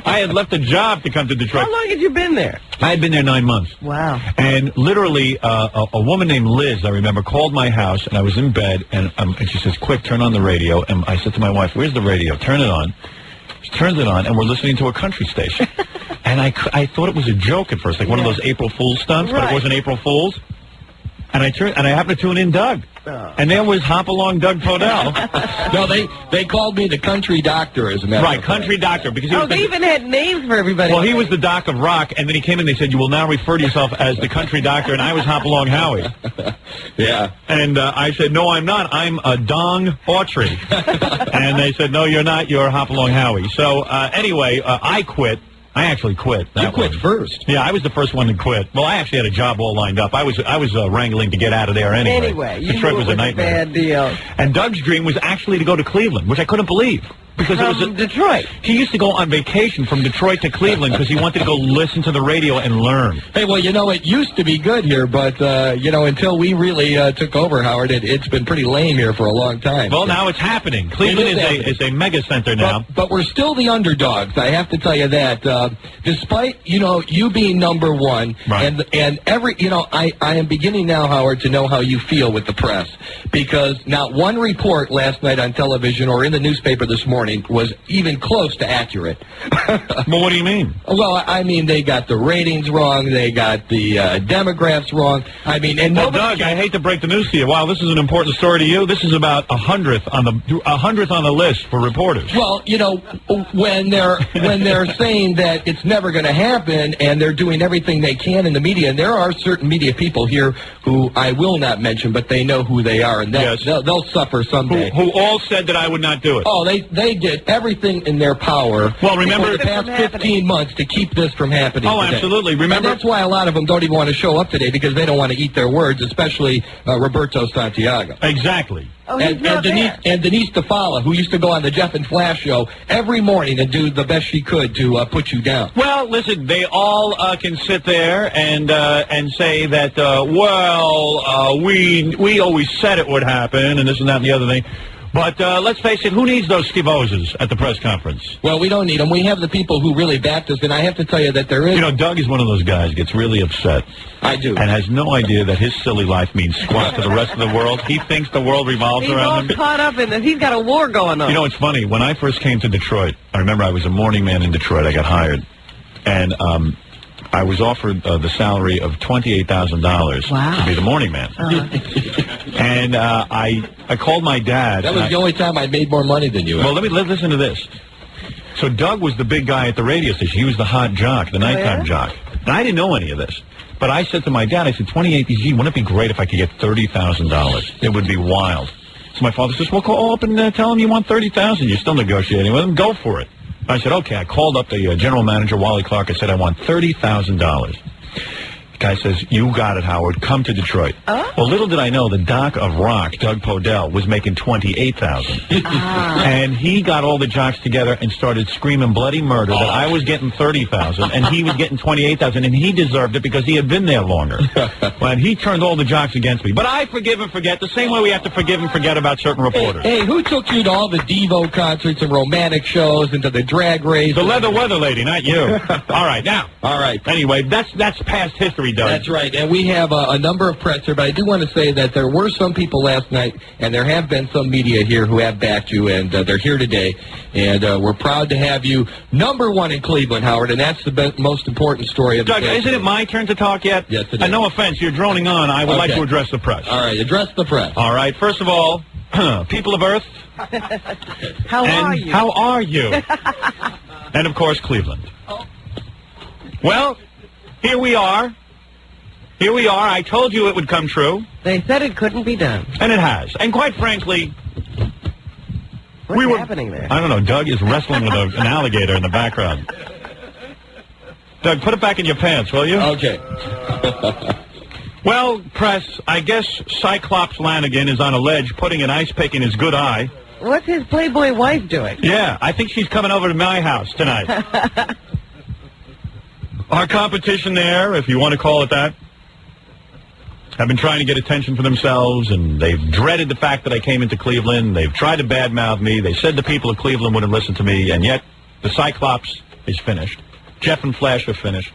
I had left a job to come to Detroit. How long had you been there? I had been there 9 months. Wow. And literally, a woman named Liz, I remember, called my house, and I was in bed, and she says, quick, turn on the radio. And I said to my wife, where's the radio? Turn it on. She turns it on, and we're listening to a country station. And I thought it was a joke at first, like one of those April Fool's stunts, but it wasn't April Fool's. And I happened to tune in Doug. And there was Hop-Along Doug Podell. No, they called me the country doctor, as a matter of fact. Right, country doctor. Because he was they even had names for everybody. Well, he was the doc of rock, and then he came in and they said, you will now refer to yourself as the country doctor, and I was Hop-Along Howie. Yeah. And I said, no, I'm not. I'm a Dong Autry. And they said, no, you're not. You're Hop-Along Howie. So, anyway, I quit. I actually quit. You quit first. Yeah, I was the first one to quit. Well, I actually had a job all lined up. I was wrangling to get out of there anyway. Anyway, you Detroit knew was it a nightmare. a bad deal. And Doug's dream was actually to go to Cleveland, which I couldn't believe. Because it was Detroit. He used to go on vacation from Detroit to Cleveland because he wanted to go listen to the radio and learn. Hey, well, it used to be good here, but, until we really took over, Howard, it's been pretty lame here for a long time. Well, now it's happening. Cleveland is a mega center now. But we're still the underdogs. I have to tell you that. Despite, you being #1, right. and every, I am beginning now, Howard, to know how you feel with the press. Because not one report last night on television or in the newspaper this morning morning was even close to accurate. Well, what do you mean? Well, I mean, they got the ratings wrong. They got the demographics wrong. I mean, and well, Doug, I hate to break the news to you. Wow, this is an important story to you. This is about 100th on the list for reporters. Well, you know, when they're saying that it's never going to happen, and they're doing everything they can in the media, and there are certain media people here who I will not mention, but they know who they are, and they'll suffer someday. Who all said that I would not do it. Oh, they did everything in their power. Well, remember over the past 15 months to keep this from happening. Oh, today. absolutely. Remember, and that's why a lot of them don't even want to show up today because they don't want to eat their words, especially Roberto Santiago. Exactly. Oh, he's not there. Denise DeFala, who used to go on the Jeff and Flash show every morning and do the best she could to put you down. Well, listen, they all can sit there and say that, we always said it would happen, and this and that and the other thing. But let's face it, who needs those Steve-Ozes at the press conference? Well, we don't need them. We have the people who really backed us, and I have to tell you that there is... You know, Doug is one of those guys, gets really upset. I do. And has no idea that his silly life means squat to the rest of the world. He thinks the world revolves around him. He's all caught up in this. He's got a war going on. You know, it's funny. When I first came to Detroit, I remember I was a morning man in Detroit. I got hired. And I was offered the salary of $28,000 to be the morning man. And I called my dad. That was the only time I made more money than you. Well, let's listen to this. So Doug was the big guy at the radio station. He was the hot jock, the nighttime jock. And I didn't know any of this. But I said to my dad, I said, 28 gee, wouldn't it be great if I could get $30,000? It would be wild. So my father says, well, call up and tell him you want $30,000. You're still negotiating with him. Go for it. I said, okay. I called up the general manager, Wally Clark. I said, I want $30,000. The guy says, you got it, Howard. Come to Detroit. Well, little did I know the Doc of Rock, Doug Podell, was making $28,000. And he got all the jocks together and started screaming bloody murder that I was getting $30,000 and he was getting $28,000, and he deserved it because he had been there longer. And he turned all the jocks against me. But I forgive and forget the same way we have to forgive and forget about certain reporters. Hey, who took you to all the Devo concerts and romantic shows and to the drag race? The leather weather lady, not you. All right, now. All right. Anyway, that's past history, Doug. That's right, and we have a number of press here, but I do want to say that there were some people last night, and there have been some media here who have backed you, and they're here today, and we're proud to have you #1 in Cleveland, Howard, and that's the most important story of the day. Doug, isn't it my turn to talk yet? Yes, it is. And no offense, you're droning on. I would like to address the press. All right, address the press. All right, first of all, people of Earth. How are you? How are you? And, of course, Cleveland. Well, here we are. Here we are. I told you it would come true. They said it couldn't be done. And it has. And quite frankly... What's happening there? I don't know. Doug is wrestling with an alligator in the background. Doug, put it back in your pants, will you? Okay. Well, press, I guess Cyclops Lanigan is on a ledge putting an ice pick in his good eye. What's his Playboy wife doing? Yeah, I think she's coming over to my house tonight. Our competition there, if you want to call it that, have been trying to get attention for themselves, and they've dreaded the fact that I came into Cleveland. They've tried to badmouth me. They said the people of Cleveland wouldn't listen to me, and yet the Cyclops is finished. Jeff and Flash are finished.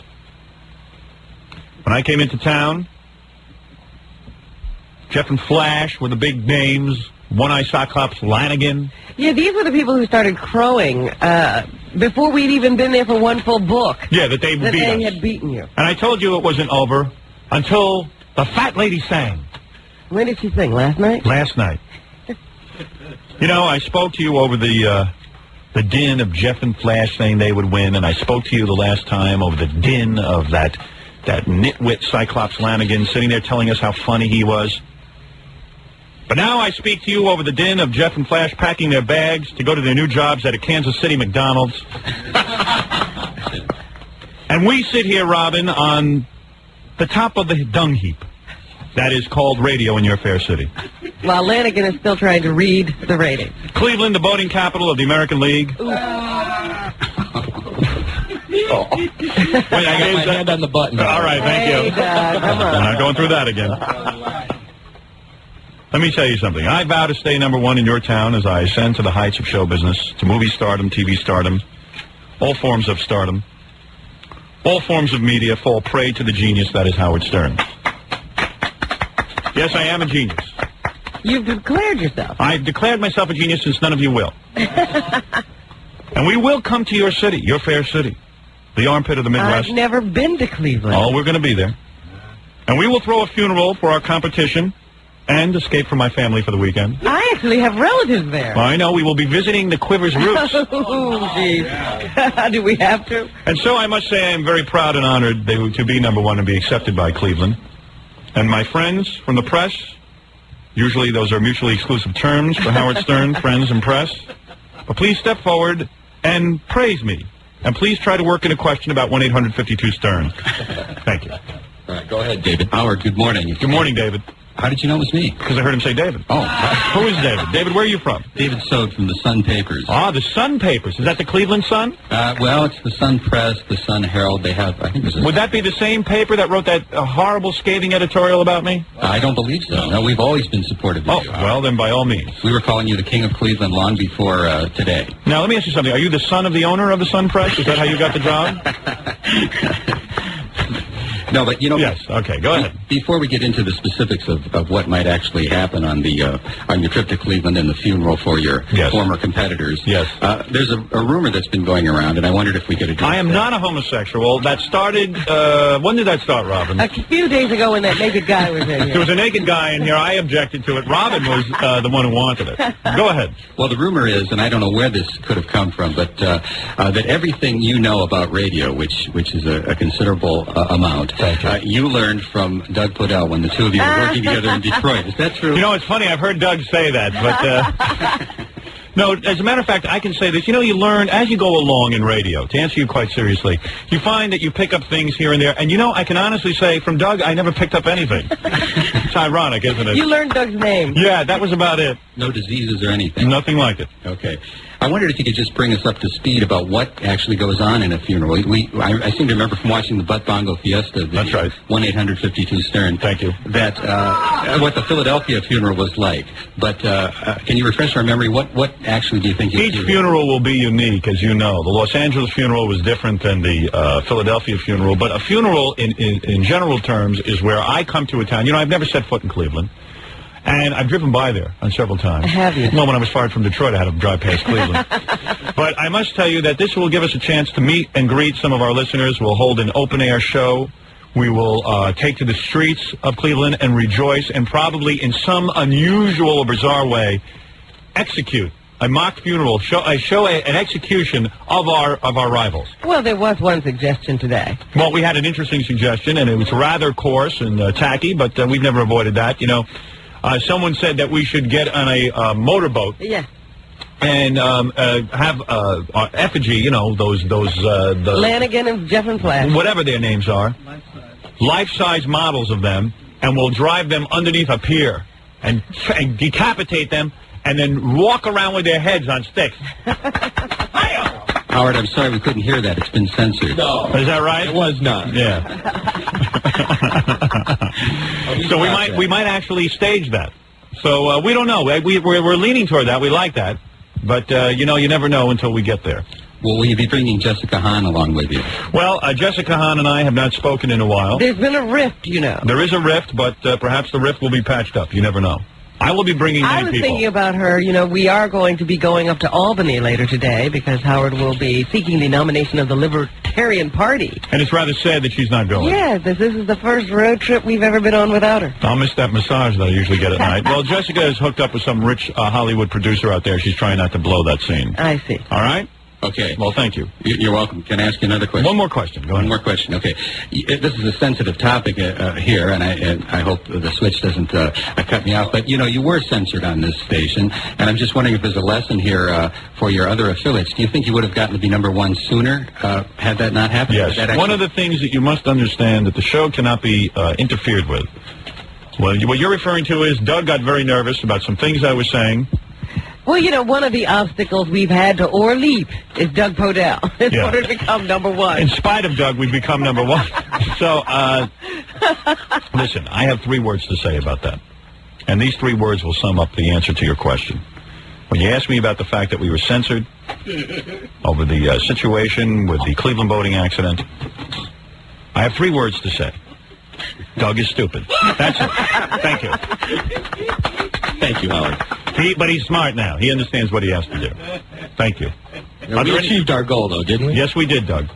When I came into town, Jeff and Flash were the big names. One-Eye Cyclops Lanigan. Yeah, these were the people who started crowing before we'd even been there for one full book. Yeah, that they beat us. Had beaten you. And I told you it wasn't over until the fat lady sang. When did she sing? Last night? Last night. You know, I spoke to you over the din of Jeff and Flash saying they would win, and I spoke to you the last time over the din of that nitwit Cyclops Lanigan sitting there telling us how funny he was. But now I speak to you over the din of Jeff and Flash packing their bags to go to their new jobs at a Kansas City McDonald's. And we sit here, Robin, on the top of the dung heap that is called radio in your fair city. While Lanigan is still trying to read the ratings. Cleveland, the voting capital of the American League. Wait, I got my hand on the button. All right, thank you. Come on. I'm not going through that again. Let me tell you something. I vow to stay #1 in your town as I ascend to the heights of show business, to movie stardom, TV stardom, all forms of stardom. All forms of media fall prey to the genius that is Howard Stern. Yes, I am a genius. You've declared yourself. I've declared myself a genius since none of you will. And we will come to your city, your fair city, the armpit of the Midwest. I've never been to Cleveland. Oh, we're going to be there. And we will throw a funeral for our competition and escape from my family for the weekend. I actually have relatives there. I know. We will be visiting the Quiver's roots. Oh, jeez. Do we have to? And so I must say I am very proud and honored to be number one and be accepted by Cleveland. And my friends from the press, usually those are mutually exclusive terms for Howard Stern, friends and press. But please step forward and praise me. And please try to work in a question about 1-800-52-STERN. Thank you. All right, go ahead, David. Howard, good morning. Good morning, David. How did you know it was me? Because I heard him say David. Oh. Who is David? David, where are you from? David Sode from the Sun Papers. Ah, the Sun Papers. Is that the Cleveland Sun? Well, it's the Sun Press, the Sun Herald. They have, I think there's a... Would that be the same paper that wrote that horrible, scathing editorial about me? I don't believe so. No, we've always been supportive of you. Well, then by all means. We were calling you the King of Cleveland long before today. Now, let me ask you something. Are you the son of the owner of the Sun Press? Is that how you got the job? No, but you know... Yes, okay, go ahead. Before we get into the specifics of what might actually happen on your trip to Cleveland and the funeral for your former competitors, there's a rumor that's been going around, and I wondered if we could address I am not a homosexual. That started... when did that start, Robin? A few days ago when that naked guy was in here. There was a naked guy in here. I objected to it. Robin was the one who wanted it. Go ahead. Well, the rumor is, and I don't know where this could have come from, but that everything you know about radio, which is a considerable amount, you learned from Doug Podell when the two of you were working together in Detroit. Is that true? You know, it's funny. I've heard Doug say that, but... No, as a matter of fact, I can say this. You know, you learn as you go along in radio, to answer you quite seriously, you find that you pick up things here and there. And, you know, I can honestly say, from Doug, I never picked up anything. It's ironic, isn't it? You learned Doug's name. Yeah, that was about it. No diseases or anything? Nothing like it. Okay. I wondered if you could just bring us up to speed about what actually goes on in a funeral. I seem to remember from watching the Butt Bongo Fiesta, that's right, 1-800-52-STERN. Thank you. That what the Philadelphia funeral was like. But can you refresh our memory? What actually do you think? Each funeral will be unique, as you know. The Los Angeles funeral was different than the Philadelphia funeral. But a funeral, in general terms, is where I come to a town. You know, I've never set foot in Cleveland. And I've driven by there on several times. Have you? Well, when I was fired from Detroit, I had to drive past Cleveland. But I must tell you that this will give us a chance to meet and greet some of our listeners. We'll hold an open-air show. We will take to the streets of Cleveland and rejoice and probably in some unusual or bizarre way execute a mock funeral, an execution of our rivals. Well, there was one suggestion today. Well, we had an interesting suggestion, and it was rather coarse and tacky, but we've never avoided that, you know. Someone said that we should get on a motorboat. Yeah. And have effigy, you know, those the Lanigan and Jeff and Flash. Whatever their names are. Life-size models of them, and we'll drive them underneath a pier and decapitate them and then walk around with their heads on sticks. Howard, I'm sorry we couldn't hear that. It's been censored. No. Is that right? It was not. Yeah. So we might actually stage that. So we don't know. We're leaning toward that. We like that. But, you know, you never know until we get there. Well, will you be bringing Jessica Hahn along with you? Well, Jessica Hahn and I have not spoken in a while. There's been a rift, you know. There is a rift, but perhaps the rift will be patched up. You never know. I will be bringing many people. I was thinking about her. You know, we are going to be going up to Albany later today because Howard will be seeking the nomination of the Libertarian Party. And it's rather sad that she's not going. Yeah, this is the first road trip we've ever been on without her. I'll miss that massage that I usually get at night. Well, Jessica is hooked up with some rich Hollywood producer out there. She's trying not to blow that scene. I see. All right? Okay. Well, thank you. You're welcome. Can I ask you another question? One more question. Go ahead. One more question. Okay. This is a sensitive topic here, and I hope the switch doesn't cut me off. But, you know, you were censored on this station, and I'm just wondering if there's a lesson here for your other affiliates. Do you think you would have gotten to be #1 sooner had that not happened? Yes. One of the things that you must understand that the show cannot be interfered with. Well, what you're referring to is Doug got very nervous about some things I was saying. Well, you know, one of the obstacles we've had to leap is Doug Podell in order to become #1. In spite of Doug, we've become #1. So, listen, I have 3 words to say about that. And these 3 words will sum up the answer to your question. When you asked me about the fact that we were censored over the situation with the Cleveland boating accident, I have 3 words to say. Doug is stupid. That's it. Thank you. Thank you, Howard. But he's smart now. He understands what he has to do. Thank you. We achieved our goal, though, didn't we? Yes, we did, Doug.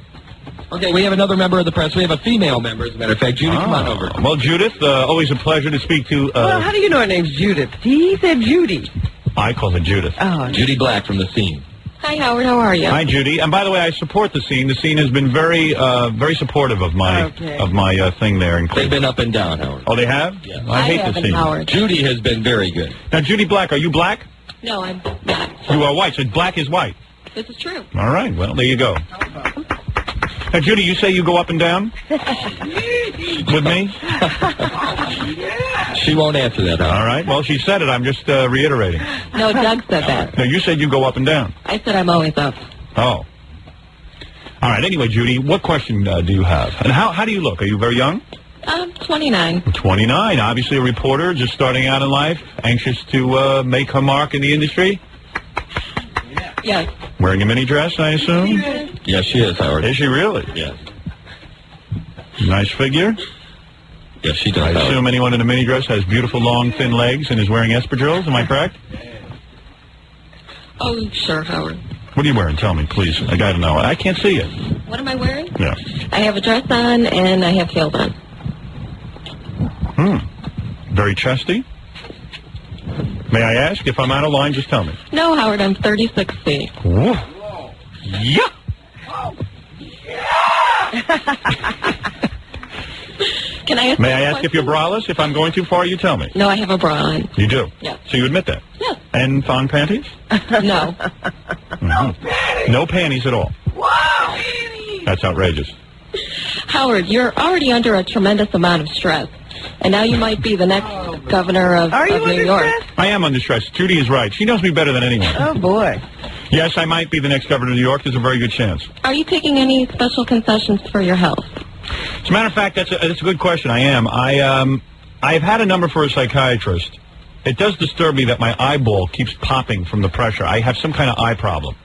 Okay, we have another member of the press. We have a female member, as a matter of fact. Judy, come on over. Well, Judith, always a pleasure to speak to. Well, how do you know her name's Judith? He said Judy. I call her Judith. Oh, Judy Black from The Scene. Hi, Howard. How are you? Hi, Judy. And by the way, I support The Scene. The Scene has been very, very supportive of my thing there. In They've been up and down, Howard. Oh, they have? Yeah. I hate The Scene. Howard. Judy has been very good. Now, Judy Black, are you black? No, I'm not. You are white, so black is white. This is true. All right. Well, there you go. Now, Judy, you say you go up and down with me? She won't answer that, Howard. All right. Well, she said it. I'm just reiterating. No, Doug said that. No, you said you go up and down. I said I'm always up. Oh. All right. Anyway, Judy, what question do you have? And how do you look? Are you very young? 29. 29. Obviously a reporter, just starting out in life, anxious to make her mark in the industry. Yes. Wearing a mini dress, I assume? Yes, she is, Howard. Is she really? Yes. Nice figure? Yes, she does, I Howard. assume anyone in a mini dress has beautiful, long, thin legs and is wearing espadrilles. Am I correct? Oh, sure, Howard. What are you wearing? Tell me, please. I got to know. I can't see it. What am I wearing? Yeah. I have a dress on and I have heels on. Very chesty? May I ask? If I'm out of line, just tell me. No, Howard, I'm 36 feet. Whoa. Yeah. Can I ask May I ask if you're braless? If I'm going too far, you tell me. No, I have a bra on. You do? Yeah. So you admit that? Yes. And thong panties? No. No panties at all? Wow. That's outrageous. Howard, you're already under a tremendous amount of stress. And now you might be the next governor of New York. I am under stress. Judy is right. She knows me better than anyone. Oh, boy. Yes, I might be the next governor of New York. There's a very good chance. Are you taking any special concessions for your health? As a matter of fact, that's a good question. I am. I've had a number for a psychiatrist. It does disturb me that my eyeball keeps popping from the pressure. I have some kind of eye problem.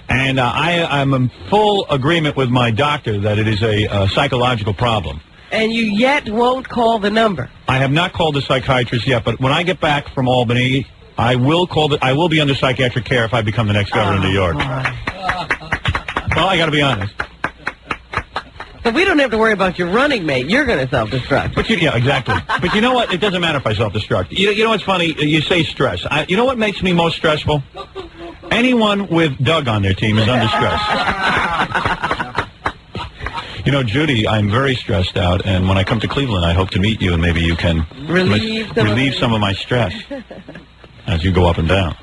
And I'm in full agreement with my doctor that it is a psychological problem. And you yet won't call the number. I have not called the psychiatrist yet, but when I get back from Albany, I will be under psychiatric care if I become the next governor of New York. Well, I got to be honest. So we don't have to worry about your running mate. You're going to self-destruct. But yeah, exactly. But you know what? It doesn't matter if I self-destruct. You know what's funny? You say stress. You know what makes me most stressful? Anyone with Doug on their team is under stress. You know, Judy, I'm very stressed out, and when I come to Cleveland, I hope to meet you, and maybe you can relieve some of my stress as you go up and down.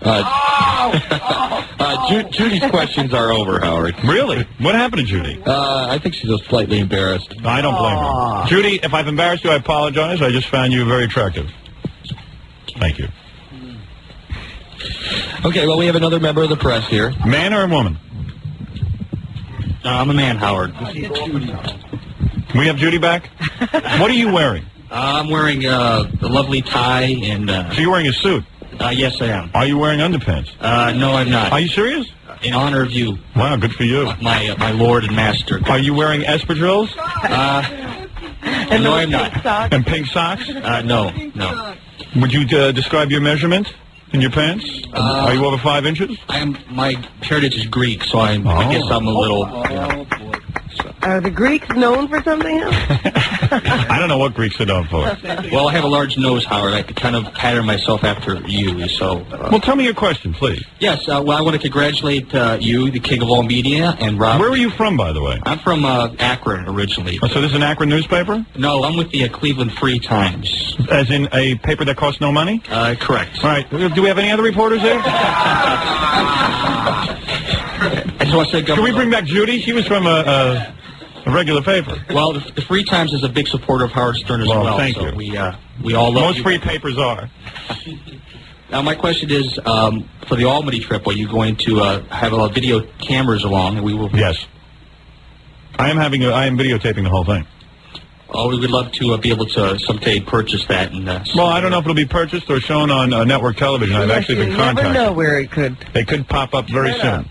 Judy's questions are over, Howard. Really? What happened to Judy? I think she's just slightly embarrassed. I don't blame her. Judy, if I've embarrassed you, I apologize. I just found you very attractive. Thank you. Okay, well, we have another member of the press here. Man or a woman? I'm a man, Howard. We have Judy back? What are you wearing? I'm wearing a lovely tie and... So you're wearing a suit? Yes, I am. Are you wearing underpants? No, I'm not. Are you serious? In honor of you. Wow, good for you. My lord and master. Are you wearing espadrilles? No, I'm not. And pink socks? No. Would you describe your measurement in your pants? Are you over 5 inches? My heritage is Greek, so I guess I'm a little... Are the Greeks known for something else? I don't know what Greeks are known for. Well, I have a large nose, Howard. I could kind of pattern myself after you, so... Well, tell me your question, please. Yes, well, I want to congratulate you, the king of all media, and Rob... Where are you from, by the way? I'm from Akron, originally. Oh, so this is an Akron newspaper? No, I'm with the Cleveland Free Times. As in a paper that costs no money? Correct. All right. Do we have any other reporters there? I just want to say... Can we bring back Judy? She was from a regular paper. Well, the Free Times is a big supporter of Howard Stern as well. Thank so you. We all love Most you. free papers are. Now, my question is, for the Albany trip, are you going to have video cameras along? And we will. Yes. I am videotaping the whole thing. Oh, we would love to be able to someday purchase that. And well, I don't know if it'll be purchased or shown on network television. I've actually been contacted. You never know where it could. They could pop up very soon.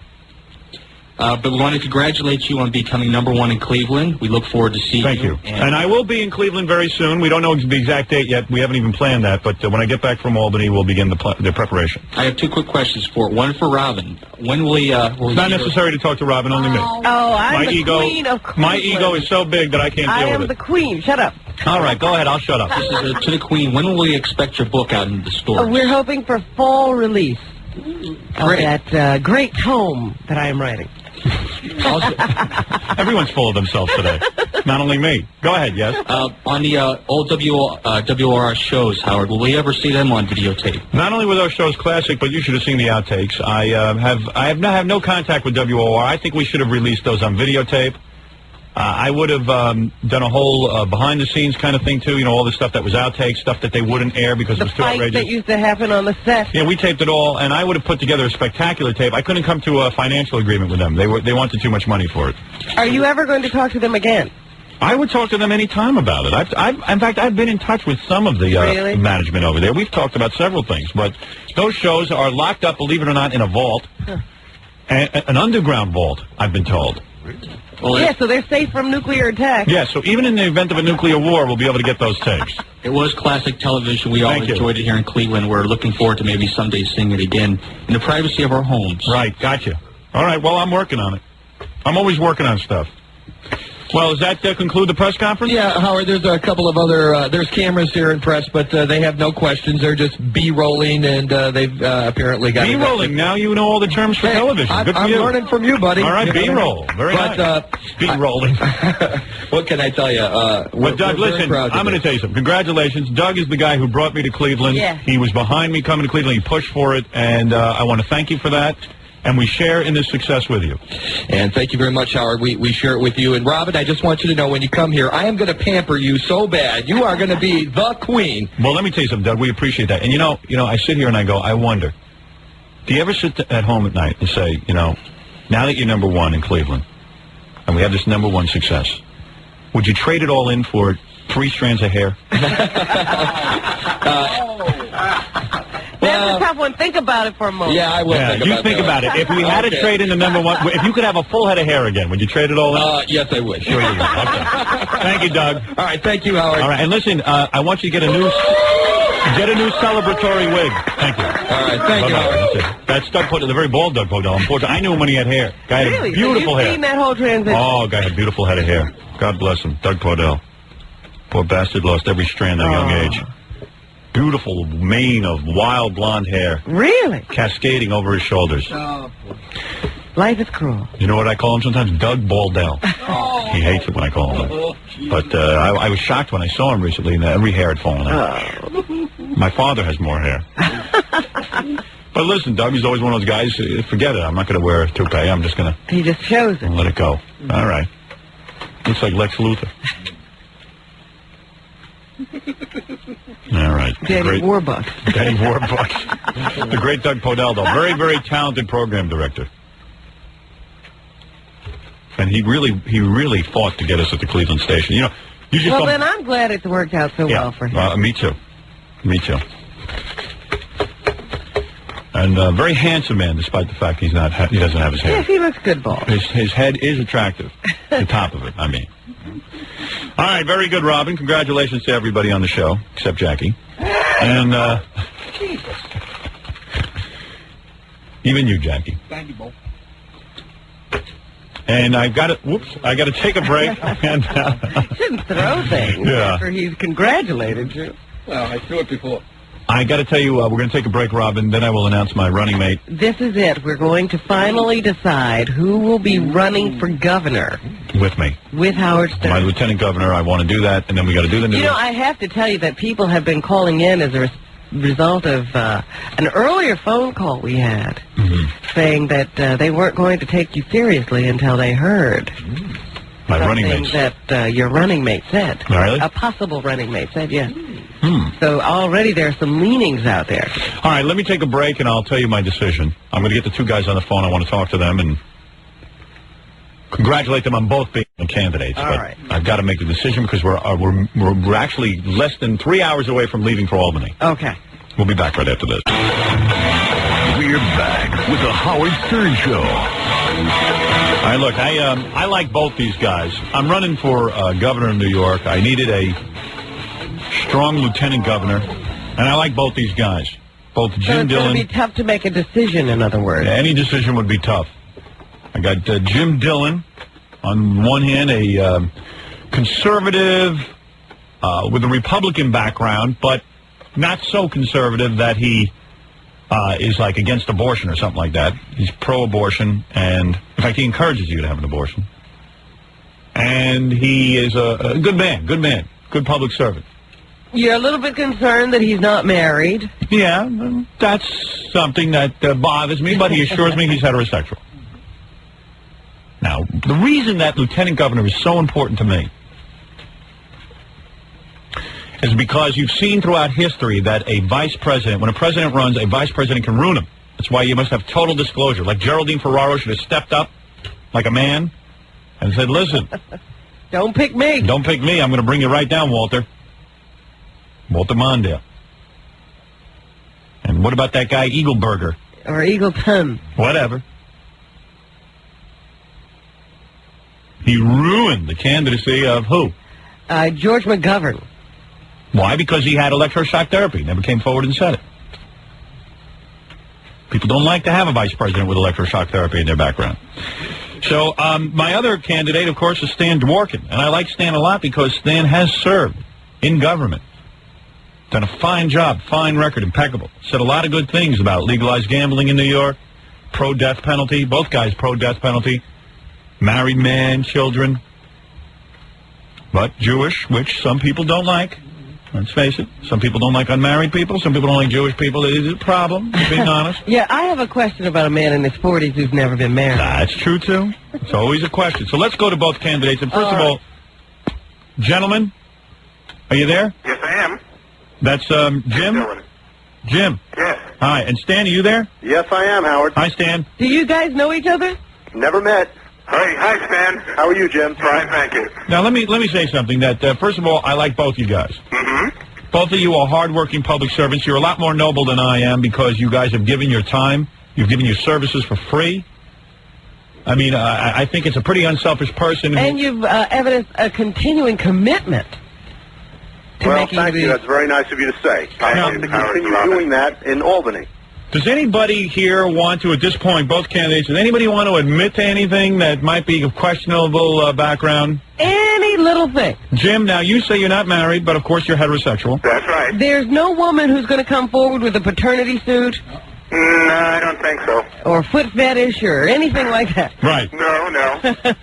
But we want to congratulate you on becoming #1 in Cleveland. We look forward to seeing you. Thank you. And I will be in Cleveland very soon. We don't know the exact date yet. We haven't even planned that. But when I get back from Albany, we'll begin the preparation. I have 2 quick questions for one for Robin. When will he? It's not necessary to talk to Robin. Only me. Oh, I'm My the ego, queen of Cleveland. my ego is so big that I can't I deal am with the it. queen. Shut up. All right, go ahead. I'll shut up. This is to the Queen. When will we expect your book out in the stores? We're hoping for fall release of Great. that great tome that I am writing. Everyone's full of themselves today. Not only me. Go ahead, yes? On the old WRR shows, Howard, will we ever see them on videotape? Not only were those shows classic, but you should have seen the outtakes. I have no contact with WOR. I think we should have released those on videotape. I would have done a whole behind-the-scenes kind of thing, too. You know, all the stuff that was outtakes, stuff that they wouldn't air because it was too Fight outrageous. that used to happen on the set. Yeah, we taped it all, and I would have put together a spectacular tape. I couldn't come to a financial agreement with them. They wanted too much money for it. Are you ever going to talk to them again? I would talk to them any time about it. In fact, I've been in touch with some of the Really? management over there. We've talked about several things, but those shows are locked up, believe it or not, in a vault, an underground vault, I've been told. Well, Yeah, so they're safe from nuclear attack. Yeah, so even in the event of a nuclear war, we'll be able to get those tapes. It was classic television. We all Thank you. enjoyed it here in Cleveland. We're looking forward to maybe someday seeing it again in the privacy of our homes. Right, gotcha. All right, well, I'm working on it. I'm always working on stuff. Well, does that conclude the press conference? Yeah, Howard, there's a couple of other, there's cameras here in press, but they have no questions. They're just B-rolling, and they've apparently got... B-rolling. Now you know all the terms for television. Good for I'm you. learning from you, buddy. All right, You know? B-roll. Very But, nice. B-rolling. What can I tell you? But, Doug, listen, I'm going to tell you something. Congratulations. Doug is the guy who brought me to Cleveland. Yeah. He was behind me coming to Cleveland. He pushed for it, and I want to thank you for that. And we share in this success with you. And thank you very much, Howard. We share it with you. And, Robin, I just want you to know when you come here, I am going to pamper you so bad. You are going to be the queen. Well, let me tell you something, Doug. We appreciate that. And, you know, I sit here and I go, I wonder, do you ever sit at home at night and say, you know, now that you're #1 in Cleveland, and we have this #1 success, would you trade it all in for 3 strands of hair? That's a tough one. Think about it for a moment. Yeah, I will think about it. If we had to trade in the #1, if you could have a full head of hair again, would you trade it all in? Yes, I would. Sure you would. Okay. Thank you, Doug. All right, thank you, Howard. All right, and listen, I want you to get a new celebratory wig. Thank you. All right, thank you, Howard. That's it. That's Doug Podell, the very bald Doug Podell. Unfortunately, I knew him when he had hair. Guy had Really? beautiful so you've hair. seen that whole transition? Oh, guy had a beautiful head of hair. God bless him. Doug Podell. Poor bastard lost every strand at a young age. Beautiful mane of wild blonde hair. Really? Cascading over his shoulders. Life is cruel. You know what I call him sometimes? Doug Baldell. He hates it when I call him that. But I was shocked when I saw him recently and every hair had fallen out. My father has more hair. But listen, Doug is always one of those guys, forget it. I'm not going to wear a toupee. I'm just going to He just shows it. let it go. All right. Looks like Lex Luthor. All right. Daddy Warbucks. Daddy Warbucks. The great Doug Podell, though. Very, very talented program director. And he really fought to get us at the Cleveland station. You know, you just Well, don't... then I'm glad it's worked out so well for him. Me too. Me too. And very handsome man, despite the fact he doesn't have his hair. Yes, he looks good, ball. His head is attractive. The top of it, I mean. All right, very good, Robin. Congratulations to everybody on the show, except Jackie. And even you, Jackie. Thank you, Bo. And I got to take a break. And, Shouldn't throw things after he's congratulated you. Well, I threw it before. I got to tell you, we're going to take a break, Robin. Then I will announce my running mate. This is it. We're going to finally decide who will be running for governor With me. with Howard Stern. My lieutenant governor. I want to do that, and then we got to do the news. You know, I have to tell you that people have been calling in as a result of an earlier phone call we had saying that they weren't going to take you seriously until they heard My running something mates. that your running mate said. Really? A possible running mate said, yes. So already there are some leanings out there. All right, let me take a break, and I'll tell you my decision. I'm going to get the 2 guys on the phone. I want to talk to them and congratulate them on both being candidates. All but right. I've got to make the decision because we're actually less than 3 hours away from leaving for Albany. Okay. We'll be back right after this. We're back with the Howard Stern Show. All right, look, I like both these guys. I'm running for governor of New York. I needed a strong lieutenant governor, and I like both these guys. Both So Jim it's Dillon. going to be tough to make a decision, in other words. Any decision would be tough. I got Jim Dillon on one hand, a conservative with a Republican background, but not so conservative that he is like against abortion or something like that. He's pro-abortion, and in fact, he encourages you to have an abortion. And he is a good man, good public servant. You're a little bit concerned that he's not married. Yeah, that's something that bothers me, but he assures me he's heterosexual. Now, the reason that lieutenant governor is so important to me is because you've seen throughout history that a vice president, when a president runs, a vice president can ruin him. That's why you must have total disclosure. Like Geraldine Ferraro should have stepped up like a man and said, listen. Don't pick me. Don't pick me. I'm going to bring you right down, Walter. Walter Mondale. And what about that guy, Eagleburger? Or Eagleton. Whatever. He ruined the candidacy of who? George McGovern. Why? Because he had electroshock therapy. Never came forward and said it. People don't like to have a vice president with electroshock therapy in their background. So my other candidate, of course, is Stan Dworkin. And I like Stan a lot because Stan has served in government. Done a fine job, fine record, impeccable. Said a lot of good things about legalized gambling in New York, pro-death penalty, both guys pro-death penalty, married man, children, but Jewish, which some people don't like. Let's face it. Some people don't like unmarried people. Some people don't like Jewish people. It is a problem, being honest. Yeah, I have a question about a man in his 40s who's never been married. That's true, too. It's always a question. So let's go to both candidates. And first of all, gentlemen, are you there? Yes, I am. That's Jim? Jim? Yes. Hi. And Stan, are you there? Yes, I am, Howard. Hi, Stan. Do you guys know each other? Never met. Hi, Stan. How are you, Jim? Fine, thank you. Now, let me say something. That first of all, I like both you guys. Mm-hmm. Both of you are hardworking public servants. You're a lot more noble than I am because you guys have given your time. You've given your services for free. I mean, I think it's a pretty unselfish person. And you've evidenced a continuing commitment to Well, making thank you. That's very nice of you to say. I hope to continue doing that in Albany. Does anybody here want to, at this point, both candidates, does anybody want to admit to anything that might be of questionable background? Any little thing. Jim, now you say you're not married, but of course you're heterosexual. That's right. There's no woman who's going to come forward with a paternity suit No, I don't think so. or foot fetish or anything like that. Right. No.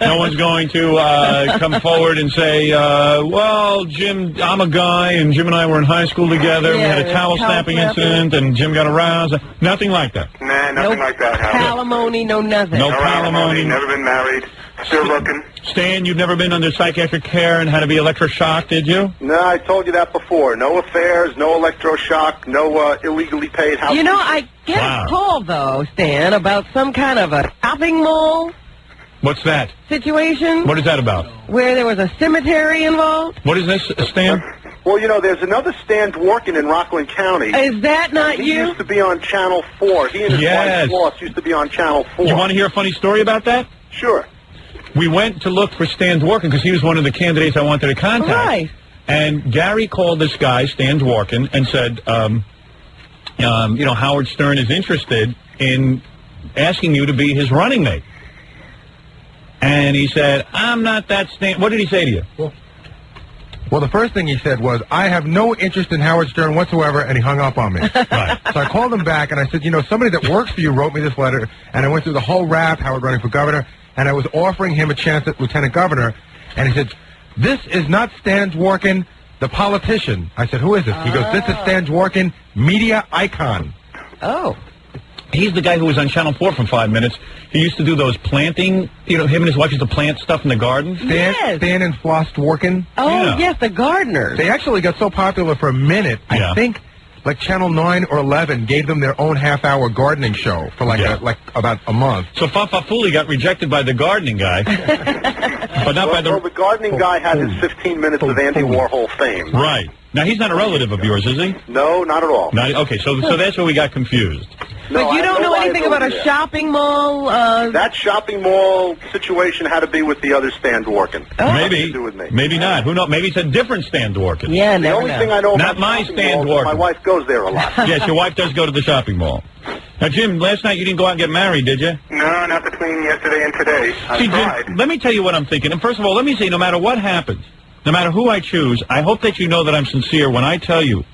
No one's going to come forward and say, well, Jim, I'm a guy, and Jim and I were in high school together. We had a towel snapping incident, and Jim got aroused. Nothing like that. Nah, nothing like that, Howard. Palimony, no nothing. No palimony. Never been married. Still looking. Stan, you've never been under psychiatric care and had to be electroshocked, did you? No, I told you that before. No affairs, no electroshock, no illegally paid house. You know, I get a call, though, Stan, about some kind of a shopping mall What's that? situation What is that about? where there was a cemetery involved. What is this, Stan? Well, you know, there's another Stan Dworkin in Rockland County. Is that not He you? used to be on Channel 4. He and his Yes. wife, Floss, used to be on Channel 4. You want to hear a funny story about that? Sure. We went to look for Stan Dworkin because he was one of the candidates I wanted to contact. Right. And Gary called this guy, Stan Dworkin, and said, you know, Howard Stern is interested in asking you to be his running mate. And he said, I'm not that Stan. What did he say to you? Well, the first thing he said was, I have no interest in Howard Stern whatsoever, and he hung up on me. Right. So I called him back, and I said, you know, somebody that works for you wrote me this letter, and I went through the whole rap, Howard running for governor, and I was offering him a chance at lieutenant governor, and he said, this is not Stan Dworkin, the politician. I said, who is this? He goes, this is Stan Dworkin, media icon. Oh. He's the guy who was on Channel 4 for 5 minutes. He used to do those planting, you know, him and his wife used to plant stuff in the garden. Stan and Floss Dworkin. Oh, Yeah. yes, the gardeners. They actually got so popular for a minute, Yeah. I think, like Channel 9 or 11 gave them their own half-hour gardening show for like about a month. So Fafafuli got rejected by the gardening guy, but not by Well, the gardening guy had his 15 minutes of Andy Warhol fame. Right. Now, he's not a relative of yours, is he? No, not at all. Okay, so that's where we got confused. No, But you I have don't no know anything about a liability there. shopping mall? That shopping mall situation had to be with the other Stan Dworkin. Maybe. To do with me. Maybe not. Who knows? Maybe it's a different Stan Dworkin. Yeah, The never only know. thing I know Not about my shopping Stan malls is Dworkin. my wife goes there a lot. Yes, your wife does go to the shopping mall. Now, Jim, last night you didn't go out and get married, did you? No, not between yesterday and today. See, Jim, let me tell you what I'm thinking. And first of all, let me say, no matter what happens, no matter who I choose, I hope that you know that I'm sincere when I tell you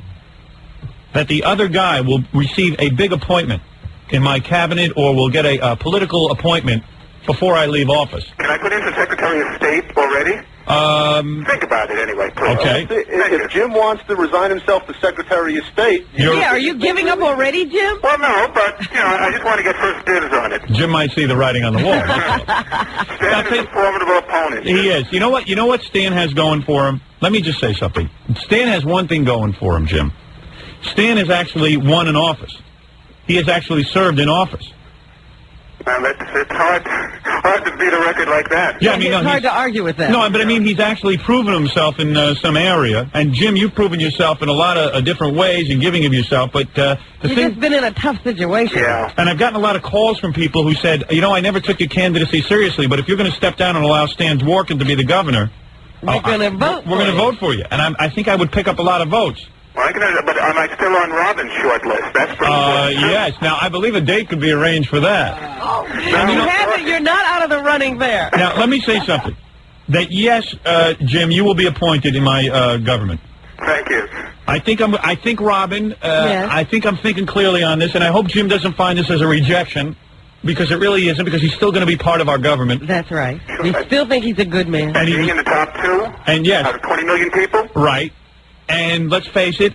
that the other guy will receive a big appointment in my cabinet or will get a political appointment before I leave office. Can I put in for Secretary of State already? Think about it anyway, please. Okay. If Jim wants to resign himself to Secretary of State... Yeah, are you giving up already, Jim? Well, no, but, I just want to get first dibs on it. Jim might see the writing on the wall. Stan is a formidable opponent. He is. You know what? You know what Stan has going for him? Let me just say something. Stan has one thing going for him, Jim. Stan has actually won an office. He has actually served in office. It's hard to beat a record like that. Yeah, I mean, it's hard to argue with that. No, but I mean, he's actually proven himself in some area. And, Jim, you've proven yourself in a lot of different ways in giving of yourself. But You've just been in a tough situation. Yeah. And I've gotten a lot of calls from people who said, I never took your candidacy seriously, but if you're going to step down and allow Stan Dworkin to be the governor, we're going to vote We're going to vote for you. And I think I would pick up a lot of votes. Well, but am I still on Robin's short list? That's pretty good. Yes. Now, I believe a date could be arranged for that. You're not out of the running there. Now, let me say something. That, yes, Jim, you will be appointed in my government. Thank you. I think Robin, Yes. I think I'm thinking clearly on this, and I hope Jim doesn't find this as a rejection, because it really isn't, because he's still going to be part of our government. That's right. You still think he's a good man. And Being in the top two? And yes. Out of 20 million people? Right. And let's face it,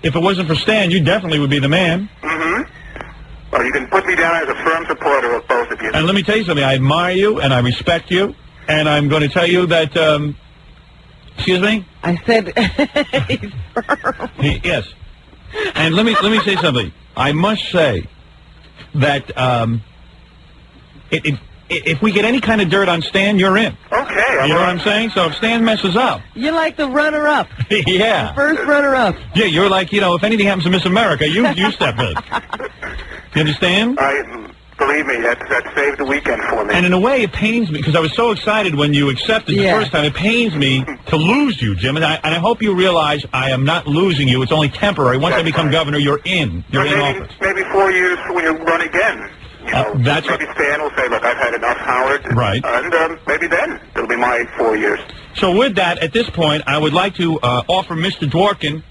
if it wasn't for Stan, you definitely would be the man. Mm-hmm. Well, you can put me down as a firm supporter of both of you. And let me tell you something. I admire you, and I respect you, and I'm going to tell you that, excuse me? I said he's Yes. And let me say something. I must say that if we get any kind of dirt on Stan, you're in. Okay. You know what I'm saying? So if Stan messes up. You're like the runner-up. Yeah. The first runner-up. Yeah, you're like, if anything happens to Miss America, you step in. You understand? Believe me, that saved the weekend for me. And in a way, it pains me, because I was so excited when you accepted the first time. It pains me to lose you, Jim. And I hope you realize I am not losing you. It's only temporary. Once I become governor, you're in. You're in office. Maybe 4 years when you run again. That's maybe Stan will say, look, I've had enough, Howard. Right. And maybe then it'll be my 4 years. So with that, at this point, I would like to offer Mr. Dworkin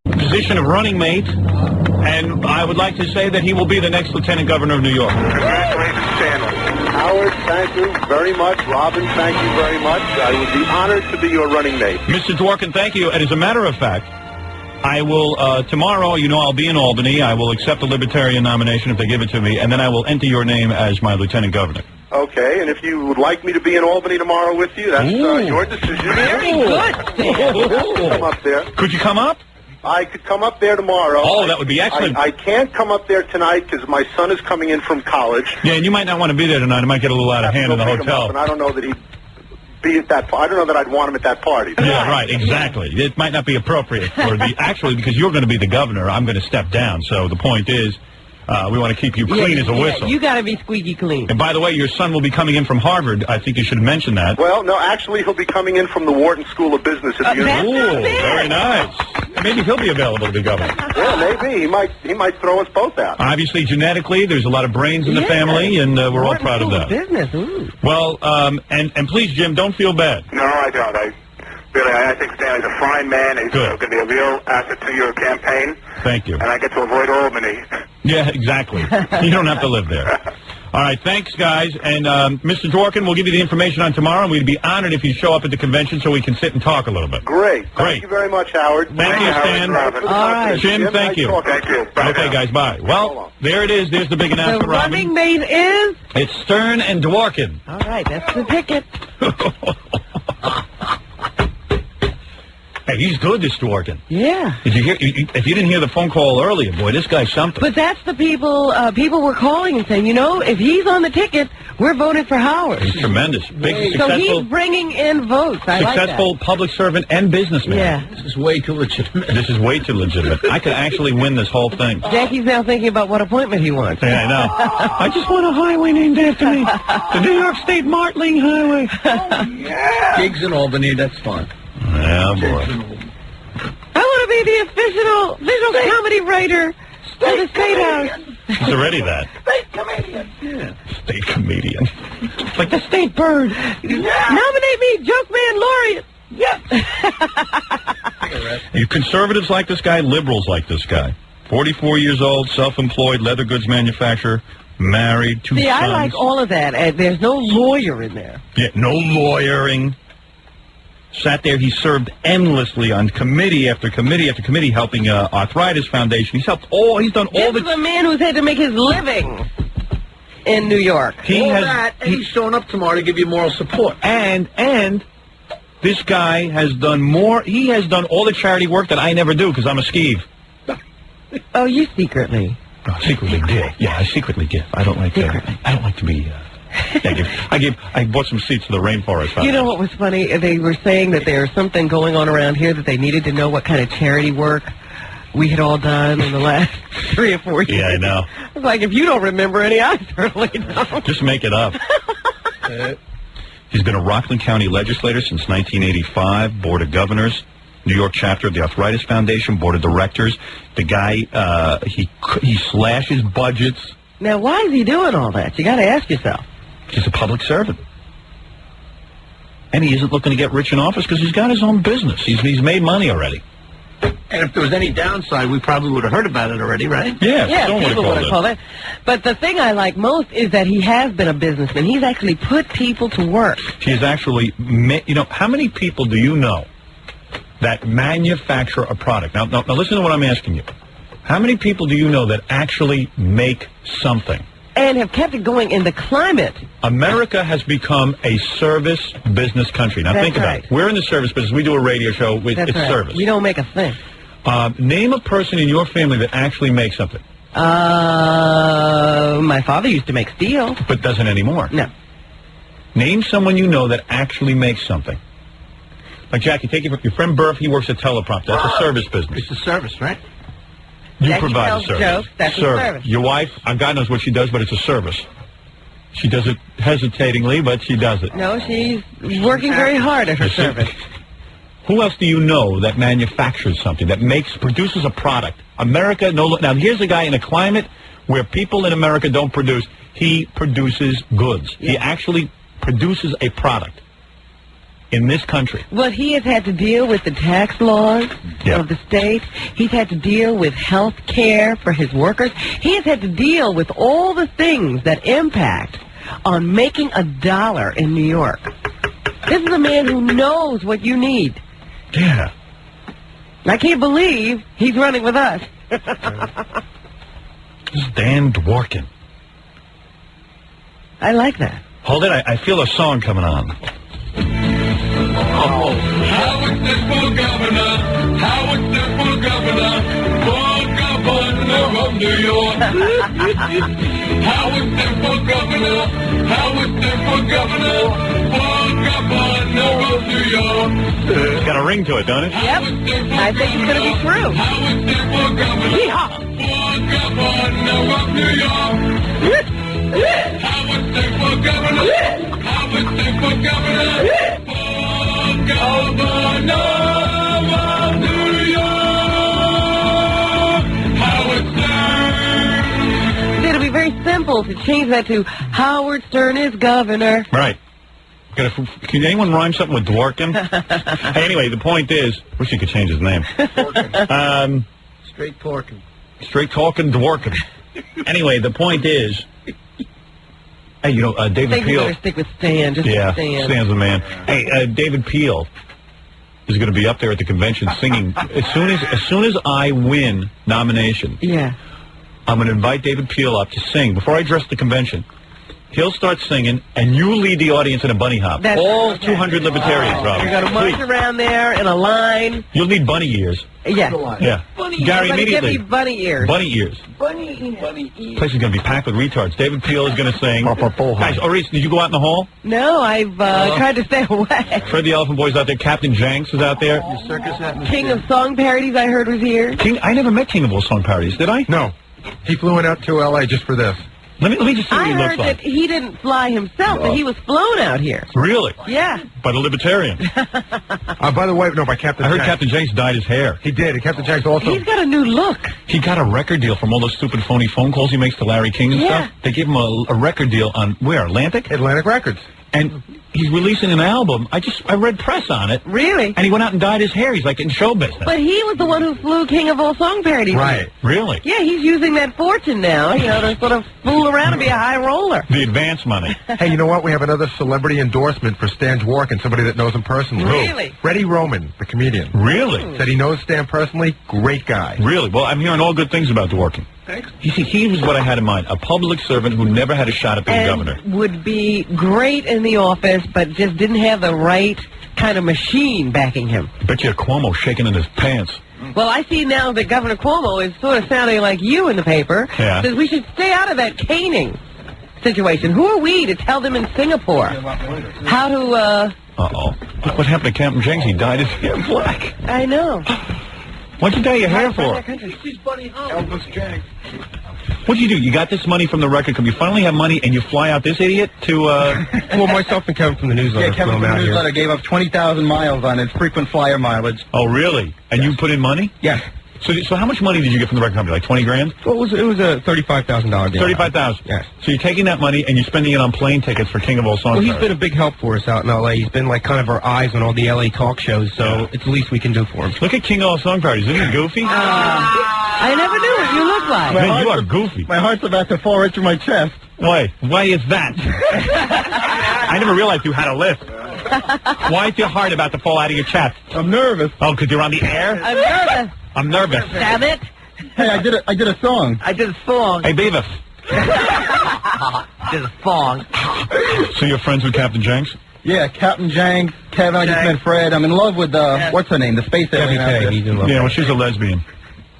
the position of running mate, and I would like to say that he will be the next lieutenant governor of New York. Congratulations, Stanley. Howard, thank you very much. Robin, thank you very much. I would be honored to be your running mate. Mr. Dworkin, thank you. And as a matter of fact, I will, tomorrow, I'll be in Albany. I will accept the Libertarian nomination if they give it to me, and then I will enter your name as my lieutenant governor. Okay, and if you would like me to be in Albany tomorrow with you, that's your decision. Very good, Stan. Come up there. Could you come up? I could come up there tomorrow. Oh, that would be excellent. I can't come up there tonight because my son is coming in from college. Yeah, and you might not want to be there tonight. It might get a little out of hand in the hotel. And I don't know that he'd be at that. I don't know that I'd want him at that party. Yeah, right, exactly. It might not be appropriate for actually, because you're going to be the governor, I'm going to step down. So the point is, we want to keep you clean as a whistle. You got to be squeaky clean. And by the way, your son will be coming in from Harvard. I think you should mention that. Well, no, actually, he'll be coming in from the Wharton School of Business at the University. Ooh, very nice. Maybe he'll be available to be governor. Yeah, maybe. He might throw us both out. Obviously, genetically, there's a lot of brains in the family, and we're all proud of that. Business. Ooh. Well, and please, Jim, don't feel bad. No, I don't. I think Stanley's a fine man. He's going to be a real asset to your campaign. Thank you. And I get to avoid Albany. Yeah, exactly. You don't have to live there. All right, thanks, guys. And Mr. Dworkin, we'll give you the information on tomorrow, and we'd be honored if you show up at the convention so we can sit and talk a little bit. Great. Thank you very much, Howard. Thank you, Stan. All right. Jim, thank you. Thank you. Bye Okay, guys, bye. Well, there it is. There's the big The announcement, Robin. running mate is? It's Stern and Dworkin. All right, that's the ticket. Hey, he's good, this Dworkin. Yeah. Did you hear? If you didn't hear the phone call earlier, boy, this guy's something. But that's the people, people were calling and saying, you know, if he's on the ticket, we're voting for Howard. He's tremendous. Big, So successful, he's bringing in votes. I like that. successful public servant and businessman. Yeah. This is way too legitimate. This is way too legitimate. I could actually win this whole thing. Jackie's now thinking about what appointment he wants. Yeah, I know. I just want a highway named after me. The New York State Martling Highway. Gigs in Albany, that's fun. Yeah, boy. I want to be the official comedy writer of the State House. He's already that. State comedian. Yeah. State comedian. It's like the state bird. Nominate me, Joke Man Laureate. Yep. You conservatives like this guy, liberals like this guy. 44 years old, self-employed, leather goods manufacturer, married, two See, sons. I like all of that. There's no lawyer in there. Yeah, no lawyering. Sat there, he served endlessly on committee after committee after committee, helping Arthritis Foundation. He's done all This is a man who's had to make his living in New York. And he's showing up tomorrow to give you moral support. And this guy has done more. He has done all the charity work that I never do because I'm a skeeve. Oh, you secretly? Oh, secretly give. Yeah, I secretly give. I don't like to. I don't like to be. I bought some seats to the Rainforest. You know what was funny? They were saying that there was something going on around here that they needed to know what kind of charity work we had all done in the last 3 or 4 years. Yeah, I know. I was like, if you don't remember any, I certainly don't. Just make it up. He's been a Rockland County legislator since 1985, Board of Governors, New York chapter of the Arthritis Foundation, Board of Directors. The guy, he slashes budgets. Now, why is he doing all that? You got to ask yourself. He's a public servant. And he isn't looking to get rich in office because he's got his own business. He's made money already. And if there was any downside, we probably would have heard about it already, right? Yeah, people would have called it. But the thing I like most is that he has been a businessman. He's actually put people to work. He's actually, how many people do you know that manufacture a product? Now listen to what I'm asking you. How many people do you know that actually make something? And have kept it going in the climate. America has become a service business country. Now think about it. We're in the service business. We do a radio show. It's service. We don't make a thing. Name a person in your family that actually makes something. My father used to make steel. But doesn't anymore. No. Name someone you know that actually makes something. Like Jackie, take your friend Burf. He works at teleprompter. That's a service business. It's a service, right? You Jackie provide tells a service. jokes. That's a service. Your wife, God knows what she does, but it's a service. She does it hesitatingly, but she does it. No, she's working very hard at her service. Who else do you know that manufactures something, that produces a product? America, now here's a guy in a climate where people in America don't produce. He produces goods. Yeah. He actually produces a product in this country. Well, he has had to deal with the tax laws of the state. He's had to deal with health care for his workers. He has had to deal with all the things that impact on making a dollar in New York. This is a man who knows what you need. Yeah. I can't believe he's running with us. This is Dan Dworkin. I like that. Hold it. I feel a song coming on. Howard said for governor, Howard said for governor of New York. Howard said for governor, Howard said for governor of New York. It's got a ring to it, don't it? Yep. I think it's going to be true. Howard said for governor, of New York. Howard said for governor, Howard said for governor of New York. Howard Stern. It'll be very simple to change that to Howard Stern is governor. Right. Can anyone rhyme something with Dworkin? Anyway, the point is, wish he could change his name. Straight talking. Straight talking Dworkin. Anyway, the point is, hey, David I think Peel. you better stick with Stan. Just Stan. Stan's the man. Hey, David Peel is going to be up there at the convention singing. As soon as I win nomination, yeah, I'm going to invite David Peel up to sing before I address the convention. He'll start singing, and you lead the audience in a bunny hop. That's All 200 libertarians, Robin. You're going to march Please. around there in a line. You'll need bunny ears. Yes. Yeah. Gary, Everybody immediately. give me bunny ears. Bunny ears. Bunny ears. Place is going to be packed with retards. David Peel is going to sing. Guys, Maurice, did you go out in the hall? No, I've tried to stay away. Fred the Elephant Boy's out there. Captain Jenks is out there. King of Song Parodies, I heard, was here. I never met King of all song parodies, did I? No. He flew in out to L.A. just for this. Let me just see what I he looks heard like. that he didn't fly himself, but he was flown out here. Really? Yeah. By the libertarian. By the way, no, by Captain I heard Jenks. Captain Jenks dyed his hair. He did. And Captain Jenks also... He's got a new look. He got a record deal from all those stupid phony phone calls he makes to Larry King and Yeah. stuff. They gave him a record deal on, where, Atlantic? Atlantic Records. And he's releasing an album. I read press on it. Really? And he went out and dyed his hair. He's like in show business. But he was the one who flew King of all Song Parodies. Right. Really? Yeah, he's using that fortune now, to sort of fool around and be a high roller. The advance money. Hey, you know what? We have another celebrity endorsement for Stan Dworkin, somebody that knows him personally. Really? Freddie Roman, the comedian. Really? Said he knows Stan personally. Great guy. Really? Well, I'm hearing all good things about Dworkin. You see, he was what I had in mind. A public servant who never had a shot at being And governor. would be great in the office, but just didn't have the right kind of machine backing him. I bet you had Cuomo shaking in his pants. Well, I see now that Governor Cuomo is sort of sounding like you in the paper. Yeah. Says we should stay out of that caning situation. Who are we to tell them in Singapore how to, Uh-oh. Look what happened to Captain Jenks. He dyed his hair black. I know. What'd you dye your hair for? Elvis Jenks. What'd you do? You got this money from the record company. You finally have money, and you fly out this idiot to, Well, myself and Kevin from the newsletter. Yeah, Kevin from the newsletter gave up 20,000 miles on his frequent flyer mileage. Oh, really? And you put in money? Yes. So how much money did you get from the record company? Like 20 grand? Well, it was a $35,000 deal. 35,000. Yes. So you're taking that money and you're spending it on plane tickets for King of All Songs. Well, he's been a big help for us out in L.A. He's been like kind of our eyes on all the L.A. talk shows, so it's the least we can do for him. Look at King of All Song Parodies. Isn't he goofy? I never knew what you looked like. Man, you are goofy. My heart's about to fall right through my chest. Why? Why is that? I never realized you had a list. Why is your heart about to fall out of your chest? I'm nervous. Oh, because you're on the air? I'm nervous. I'm nervous. Damn it. Hey, I did a song. I did a song. Hey, Beavis. Did a song. So you're friends with Captain Jenks? Yeah, Captain Jenks, Kevin, I just met Fred. I'm in love with, what's her name? The space alien. out there. He's in love. Yeah, well, she's a lesbian.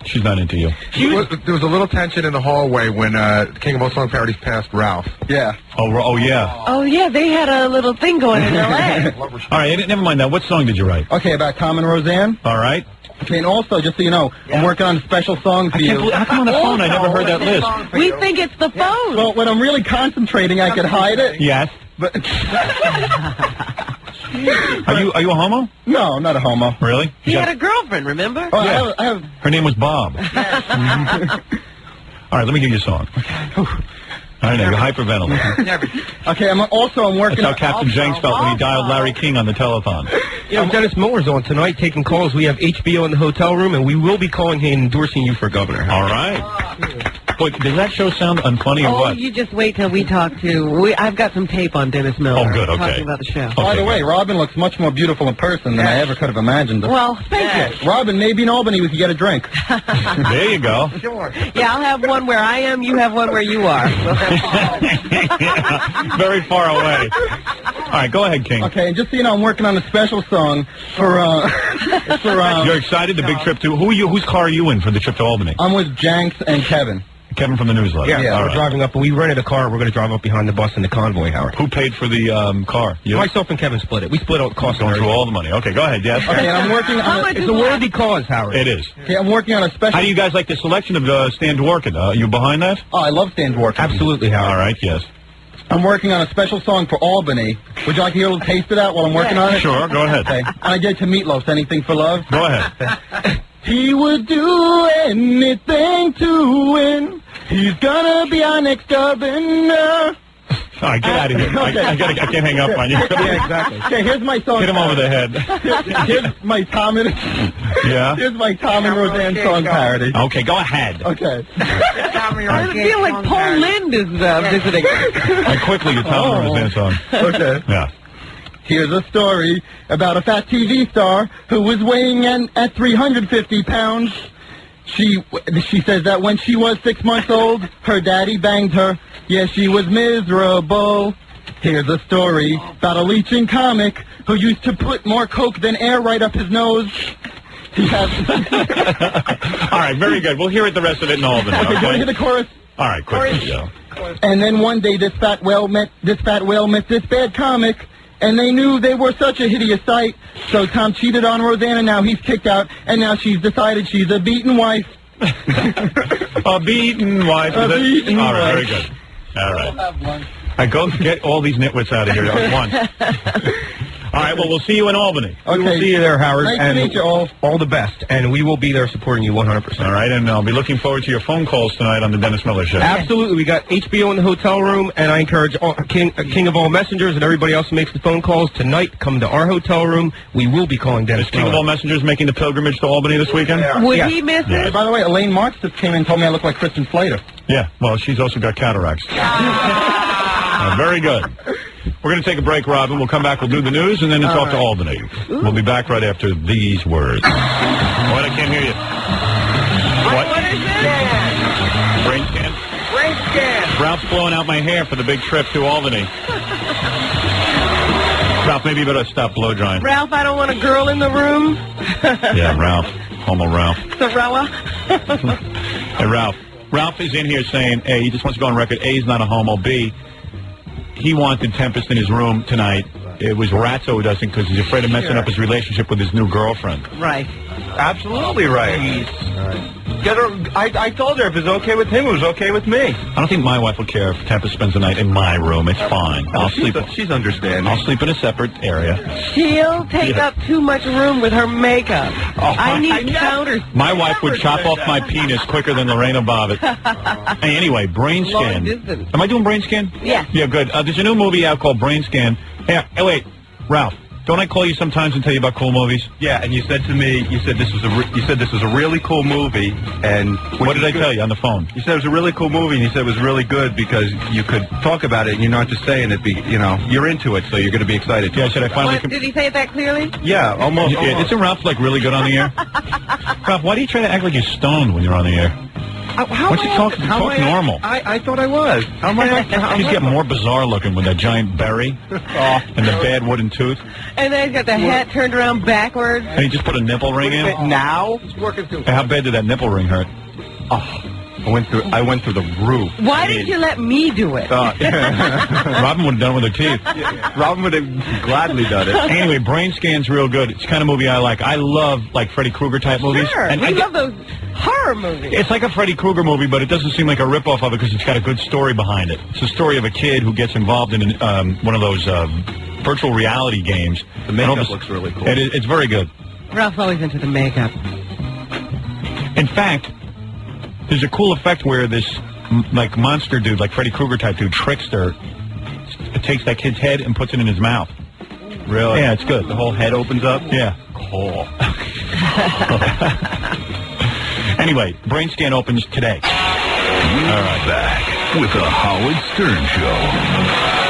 She's not into you. There was a little tension in the hallway when King of All Song Parodies passed Ralph. Yeah. Oh, yeah. Oh, yeah, they had a little thing going in L.A. All right, never mind that. What song did you write? Okay, about Tom and Roseanne. All right. Okay, and also, just so you know, I'm working on a special song for I can't you. believe, how come on the phone I never heard that list? We think it's the phone. Well, when I'm really concentrating, I could hide it. Yes. But Are you a homo? no, I'm not a homo. Really? He had a girlfriend, remember? Oh, Yeah. I have Her name was Bob. All right, let me give you a song. All right, now you're hyperventilating. Okay, I'm working. That's how Captain Jenks felt when he dialed Larry King on the telephone. You know, Dennis Miller's on tonight taking calls. We have HBO in the hotel room, and we will be calling him and endorsing you for governor. All right. Boy, does that show sound unfunny or Oh, what? you just wait till we talk to... I've got some tape on Dennis Miller. Oh, good, okay. Talking about the show. By the way, Robin looks much more beautiful in person than I ever could have imagined. Well, thank you. Robin, maybe in Albany we could get a drink. There you go. Sure. Yeah, I'll have one where I am, you have one where you are. Very far away. All right, go ahead, King. Okay, and just so you know, I'm working on a special song for You're excited? The big trip to... Whose car are you in for the trip to Albany? I'm with Jenks and Kevin. Kevin from the newsletter. Yeah, All we're right. driving up, and we rented a car. We're going to drive up behind the bus in the convoy, Howard. Who paid for the car? You? Myself and Kevin split it. We split out the cost. Going through all the money. Okay, go ahead, yes. Okay, and I'm working on It's a worthy cause, Howard. It is. Okay, I'm working on a special... How do you guys like the selection of Stan Dworkin? Are you behind that? Oh, I love Stan Dworkin. Absolutely, Howard. All right, yes. I'm working on a special song for Albany. Would you like to hear a little taste of that while I'm working on it? Sure, go ahead. Okay. And I did it to Meatloaf's Anything for Love. Go ahead. He would do anything to win. He's gonna be our next governor. All right, get out of here. Okay. I can't hang up on you. Yeah, exactly. Okay, here's my song. Hit him over the head. Here's my Tom and Yeah? Here's my Tom and Roseanne song parody. Okay, go ahead. Okay. I feel like Paul Lind is visiting. And quickly, your Tom Roseanne song. Okay. Yeah. Here's a story about a fat TV star who was weighing in at 350 pounds. She says that when she was 6 months old, her daddy banged her. Yeah, she was miserable. Here's a story about a leeching comic who used to put more coke than air right up his nose. He has... All right, very good. We'll hear it the rest of it in Albany. Okay, do you want to hear the chorus? All right, quickly, Joe. And then one day this fat whale met this bad comic, and they knew they were such a hideous sight. So Tom cheated on Roseanne, and now he's kicked out, and now she's decided she's a beaten wife. A beaten wife. A beaten All right, wife. very good. All right. I go get all these nitwits out of here at once. All right, well, we'll see you in Albany. We will see you there, Howard. Nice to and meet you all the best. And we will be there supporting you 100%. All right, and I'll be looking forward to your phone calls tonight on the Dennis Miller Show. Absolutely. We got HBO in the hotel room, and I encourage King of all messengers and everybody else who makes the phone calls tonight, come to our hotel room. We will be calling Dennis Is King Miller. of all messengers making the pilgrimage to Albany this weekend? Would Yeah. he miss Yeah. it? By the way, Elaine Marks just came in and told me I look like Kristen Slater. Yeah, well, she's also got cataracts. Very good. We're going to take a break, Robin. We'll come back. We'll do the news, and then it's off to Albany. We'll be back right after these words. What? I can't hear you. What? What is it? Brain scan? Brain scan. Ralph's blowing out my hair for the big trip to Albany. Ralph, maybe you better stop blow drying. Ralph, I don't want a girl in the room. Yeah, Ralph. Homo Ralph. Sorella. Hey, Ralph. Ralph is in here saying, A, he just wants to go on record, A, he's not a homo. B, he wanted Tempest in his room tonight. It was Ratso who doesn't because he's afraid of messing up his relationship with his new girlfriend. Right. Absolutely right. Get her. I told her if it's okay with him, it was okay with me. I don't think my wife will care if Tempest spends the night in my room. It's fine. I'll sleep. She's understanding. I'll sleep in a separate area. She'll take up too much room with her makeup. I need counters. My wife would chop off my penis quicker than Lorena Bobbitt. Hey, anyway, Brain Scan. distance. Am I doing Brain Scan? Yes. Yeah, good. There's a new movie out called Brain Scan. Hey, wait, Ralph. Don't I call you sometimes and tell you about cool movies? Yeah, and you said to me, you said this was a really cool movie, and what did I tell you on the phone? You said it was a really cool movie, and you said it was really good because you could talk about it, and you're not just saying it. You're into it, so you're going to be excited. Yeah, I said I finally. Did he say it that clearly? Yeah, almost. Yeah, isn't Ralph like really good on the air? Ralph, why do you try to act like you're stoned when you're on the air? Why don't you talk normal? I thought I was. How am I? He's getting more bizarre looking with that giant berry and the bad wooden tooth. And then he's got the hat turned around backwards. And he just put a nipple ring in. Now? It's working through. Hey, how bad did that nipple ring hurt? Oh, I went through the roof. Why didn't you let me do it? Robin would have done it with her teeth. Robin would have gladly done it. Anyway, Brain Scan's real good. It's the kind of movie I like. I love like Freddy Krueger type movies. Sure, And we I love those horror movies. It's like a Freddy Krueger movie, but it doesn't seem like a ripoff of it because it's got a good story behind it. It's a story of a kid who gets involved in one of those virtual reality games. The makeup looks really cool. It's very good. Ralph's always into the makeup. In fact, there's a cool effect where this like monster dude, like Freddy Krueger type dude, trickster, takes that kid's head and puts it in his mouth. Really? Yeah, it's good. The whole head opens up? Yeah. Cool. Anyway, Brain Scan opens today. We're back with the Howard Stern Show.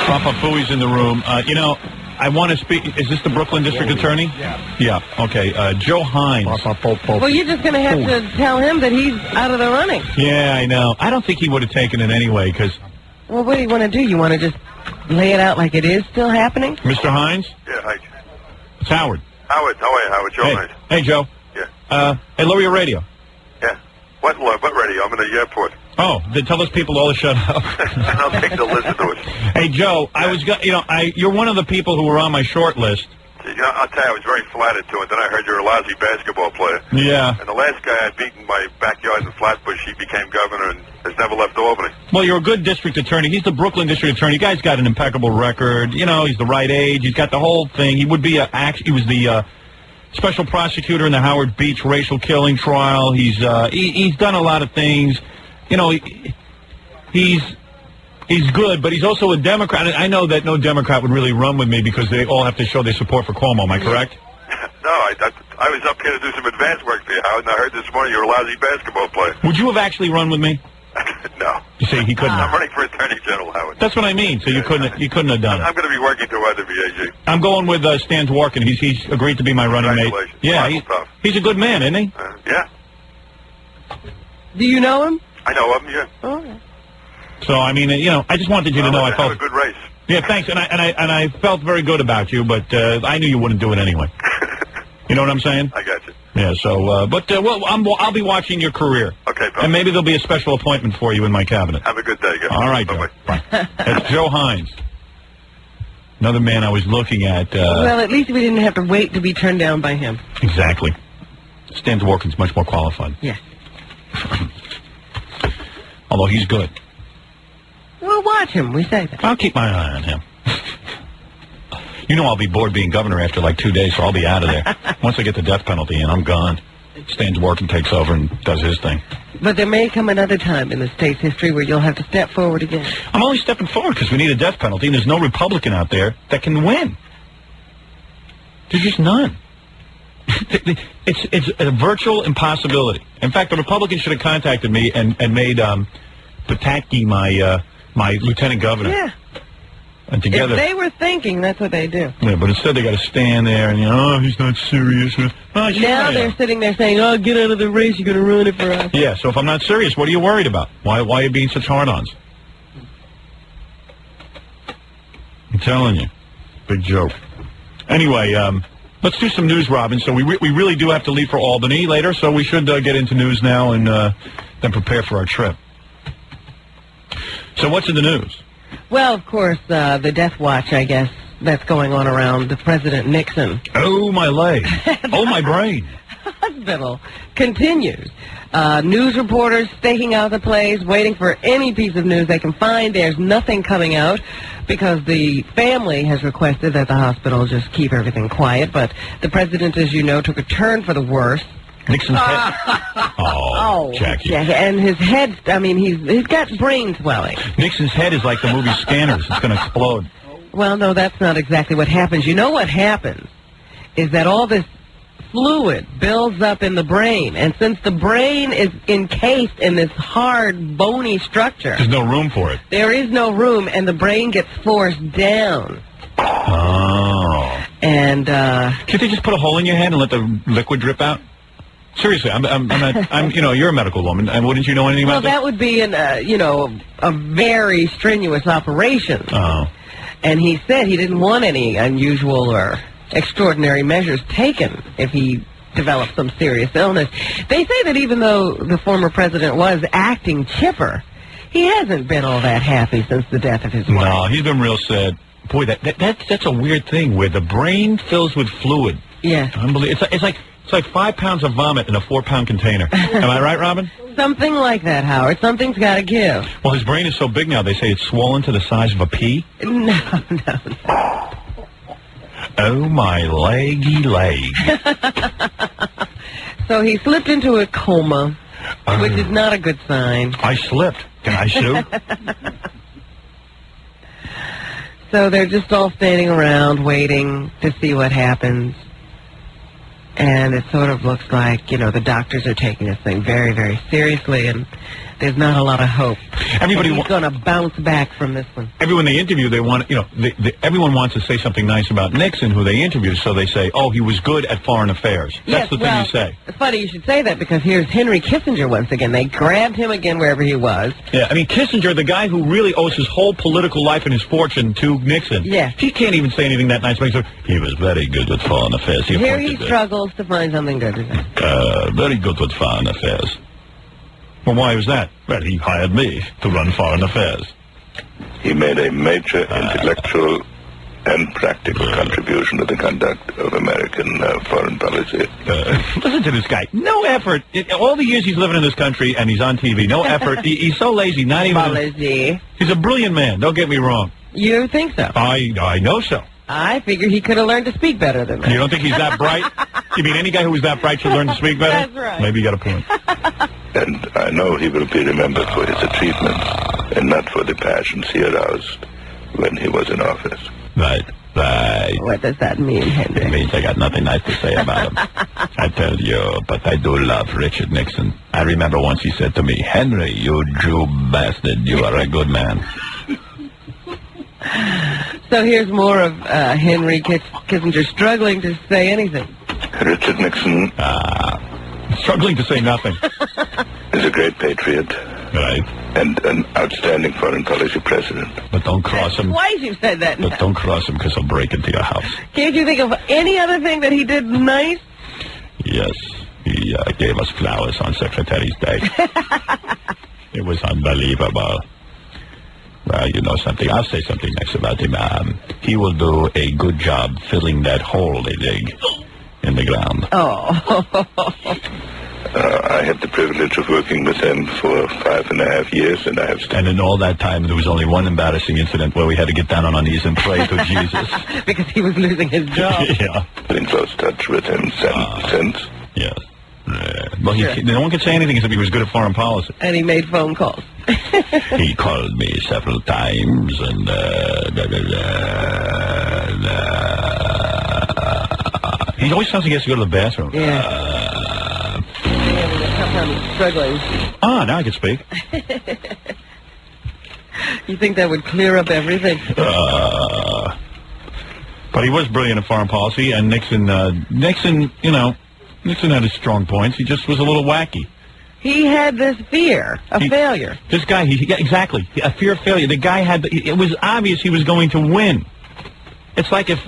Papa Fooey's in the room. I want to speak. Is this the Brooklyn District Attorney? Yeah. Yeah. Okay. Joe Hines. Well, you're just going to have to tell him that he's out of the running. Yeah, I know. I don't think he would have taken it anyway, because... Well, what do you want to do? You want to just lay it out like it is still happening? Mr. Hines? Yeah, hi. It's Howard. Howard, how are you, Howard? Joe Hines. Hey, Joe. Yeah. Hey, lower your radio. Yeah. What radio? I'm in the airport. Oh, then tell those people all to shut up. I'll take the listen to it. Hey, Joe, you're one of the people who were on my short list. I'll tell you, I was very flattered to it. Then I heard you're a lousy basketball player. Yeah. And the last guy I beat in my backyard in Flatbush, he became governor and has never left Albany. Well, you're a good district attorney. He's the Brooklyn district attorney. You guys got an impeccable record. He's the right age. He's got the whole thing. He was the special prosecutor in the Howard Beach racial killing trial. He's done a lot of things. He's good, but he's also a Democrat. I know that no Democrat would really run with me because they all have to show their support for Cuomo. Am I correct? No, I was up here to do some advanced work for you, Howard, and I heard this morning you're a lousy basketball player. Would you have actually run with me? No. You say he couldn't. I'm running for Attorney General, Howard. That's what I mean. So you couldn't have done it. I'm going to be working toward the VAG. I'm going with Stan Dworkin. He's agreed to be my running mate. Yeah, he's a good man, isn't he? Yeah. Do you know him? I know him, yeah. Oh. So, I mean, I just wanted you to know I Have felt... a good race. Yeah, thanks. And I felt very good about you, but I knew you wouldn't do it anyway. You know what I'm saying? I got you. Yeah, so, well, I'll be watching your career. Okay, and maybe there'll be a special appointment for you in my cabinet. Have a good day, guys. All right, Joe. Bye. That's Joe Hines. Another man I was looking at. Well, at least we didn't have to wait to be turned down by him. Exactly. Stan Dworkin's much more qualified. Yes. Although he's good. We'll watch him. We say that. I'll keep my eye on him. You know I'll be bored being governor after like 2 days, so I'll be out of there. Once I get the death penalty in, I'm gone. Stan Dworkin takes over and does his thing. But there may come another time in the state's history where you'll have to step forward again. I'm only stepping forward because we need a death penalty, and there's no Republican out there that can win. There's just none. It's a virtual impossibility. In fact, the Republicans should have contacted me and made Pataki my lieutenant governor. Yeah. And together, If they were thinking, that's what they do. yeah, but instead they got to stand there and he's not serious. Oh, sure Now I am. they're sitting there saying, "Oh, get out of the race! You're going to ruin it for us." Yeah. So if I'm not serious, what are you worried about? Why are you being such hard-ons? I'm telling you, big joke. Anyway, let's do some news, Robin. So we really do have to leave for Albany later, so we should get into news now and then prepare for our trip. So what's in the news? Well, of course, the death watch, I guess, that's going on around the President Nixon. Oh, my leg. Oh, my brain. Hospital continues. News reporters staking out the place, waiting for any piece of news they can find. There's nothing coming out because the family has requested that the hospital just keep everything quiet. But the president, as you know, took a turn for the worse. Nixon's head. Oh, Jackie. Yeah, and his head, I mean, he's got brain swelling. Nixon's head is like the movie Scanners. It's going to explode. Well, no, that's not exactly what happens. You know what happens is that all this fluid builds up in the brain, and since the brain is encased in this hard, bony structure, There's no room for it. there is no room, and the brain gets forced down. Oh. And can't they just put a hole in your head and let the liquid drip out? Seriously, I'm you're a medical woman, and wouldn't you know anything well, about that would be a very strenuous operation. Oh. And he said he didn't want any unusual or extraordinary measures taken if he developed some serious illness. They say that even though the former president was acting chipper, he hasn't been all that happy since the death of his wife. No, he's been real sad. Boy, that's a weird thing where the brain fills with fluid. Yeah. Unbelievable. It's like 5 pounds of vomit in a 4-pound container. Am I right, Robin? Something like that, Howard. Something's got to give. Well, his brain is so big now, they say it's swollen to the size of a pea. No. Oh, my leggy leg. So he slipped into a coma, which is not a good sign. I slipped. Can I sue? So they're just all standing around waiting to see what happens. And it sort of looks like, the doctors are taking this thing very, very seriously, and there's not a lot of hope. He's going to bounce back from this one. Everyone they interview, they want, everyone wants to say something nice about Nixon, who they interview, so they say, oh, he was good at foreign affairs. That's the thing you say. It's funny you should say that, because here's Henry Kissinger once again. They grabbed him again wherever he was. Yeah, I mean, Kissinger, the guy who really owes his whole political life and his fortune to Nixon. Yeah. He can't even say anything that nice. He was very good with foreign affairs. Here he struggles to find something good to say. Very good with foreign affairs. Well, why was that? Well, he hired me to run foreign affairs. He made a major intellectual and practical contribution to the conduct of American foreign policy. Listen to this guy. No effort. All the years he's living in this country and he's on TV, no effort. He's so lazy, not even... He's a brilliant man, don't get me wrong. You think so? I know so. I figure he could have learned to speak better than that. You don't think he's that bright? You mean any guy who was that bright should learn to speak better? That's right. Maybe you got a point. And I know he will be remembered for his achievements and not for the passions he aroused when he was in office. Right. What does that mean, Henry? It means I got nothing nice to say about him. I tell you, but I do love Richard Nixon. I remember once he said to me, Henry, you Jew bastard, you are a good man. So here's more of Henry Kissinger struggling to say anything. Richard Nixon struggling to say nothing. is was a great patriot. Right. And an outstanding foreign policy president. But don't cross him. Twice you've said that now. But don't cross him because he'll break into your house. Can't you think of any other thing that he did nice? Yes. He gave us flowers on Secretary's Day. It was unbelievable. Well, you know something. I'll say something nice about him. He will do a good job filling that hole they dig in the ground. Oh. I had the privilege of working with him for 5.5 years, and I have... And in all that time, there was only one embarrassing incident where we had to get down on our knees and pray to Jesus. Because he was losing his job. Yeah. Been in close touch with him since. Yes. Well, no one could say anything except he was good at foreign policy. And he made phone calls. He called me several times, and he always sounds like he has to go to the bathroom. Yeah. Sometimes struggling. Now I can speak. You think that would clear up everything? But he was brilliant at foreign policy, and Nixon, Nixon had his strong points. He just was a little wacky. He had this fear of failure. This guy, exactly, a fear of failure. The guy had, it was obvious he was going to win. It's like if,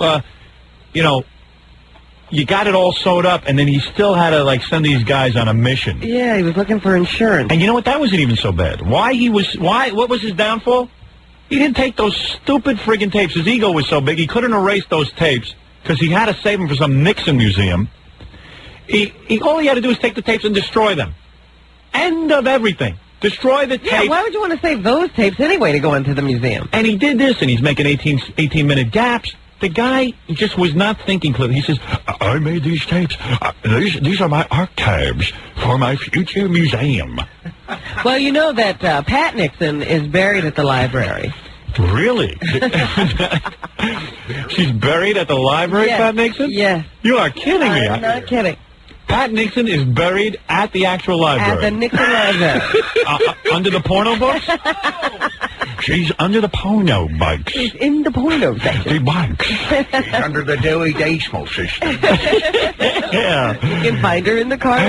you got it all sewed up, and then he still had to, send these guys on a mission. Yeah, he was looking for insurance. And you know what? That wasn't even so bad. What was his downfall? He didn't take those stupid friggin' tapes. His ego was so big, he couldn't erase those tapes, because he had to save them for some Nixon museum. All he had to do was take the tapes and destroy them. End of everything. Destroy the tapes. Yeah, why would you want to save those tapes anyway to go into the museum? And he did this, and he's making 18-minute gaps. The guy just was not thinking clearly. He says, I made these tapes. These are my archives for my future museum. Well, you know that Pat Nixon is buried at the library. Really? She's buried at the library, Yes. Pat Nixon? Yes. You are kidding me. I'm not kidding. Pat Nixon is buried at the actual library. At the Nixon library. Under the porno books? She's under the porno books. She's in the porno section. The books. She's under the Dewey Decimal System. Yeah. You can find her in the car.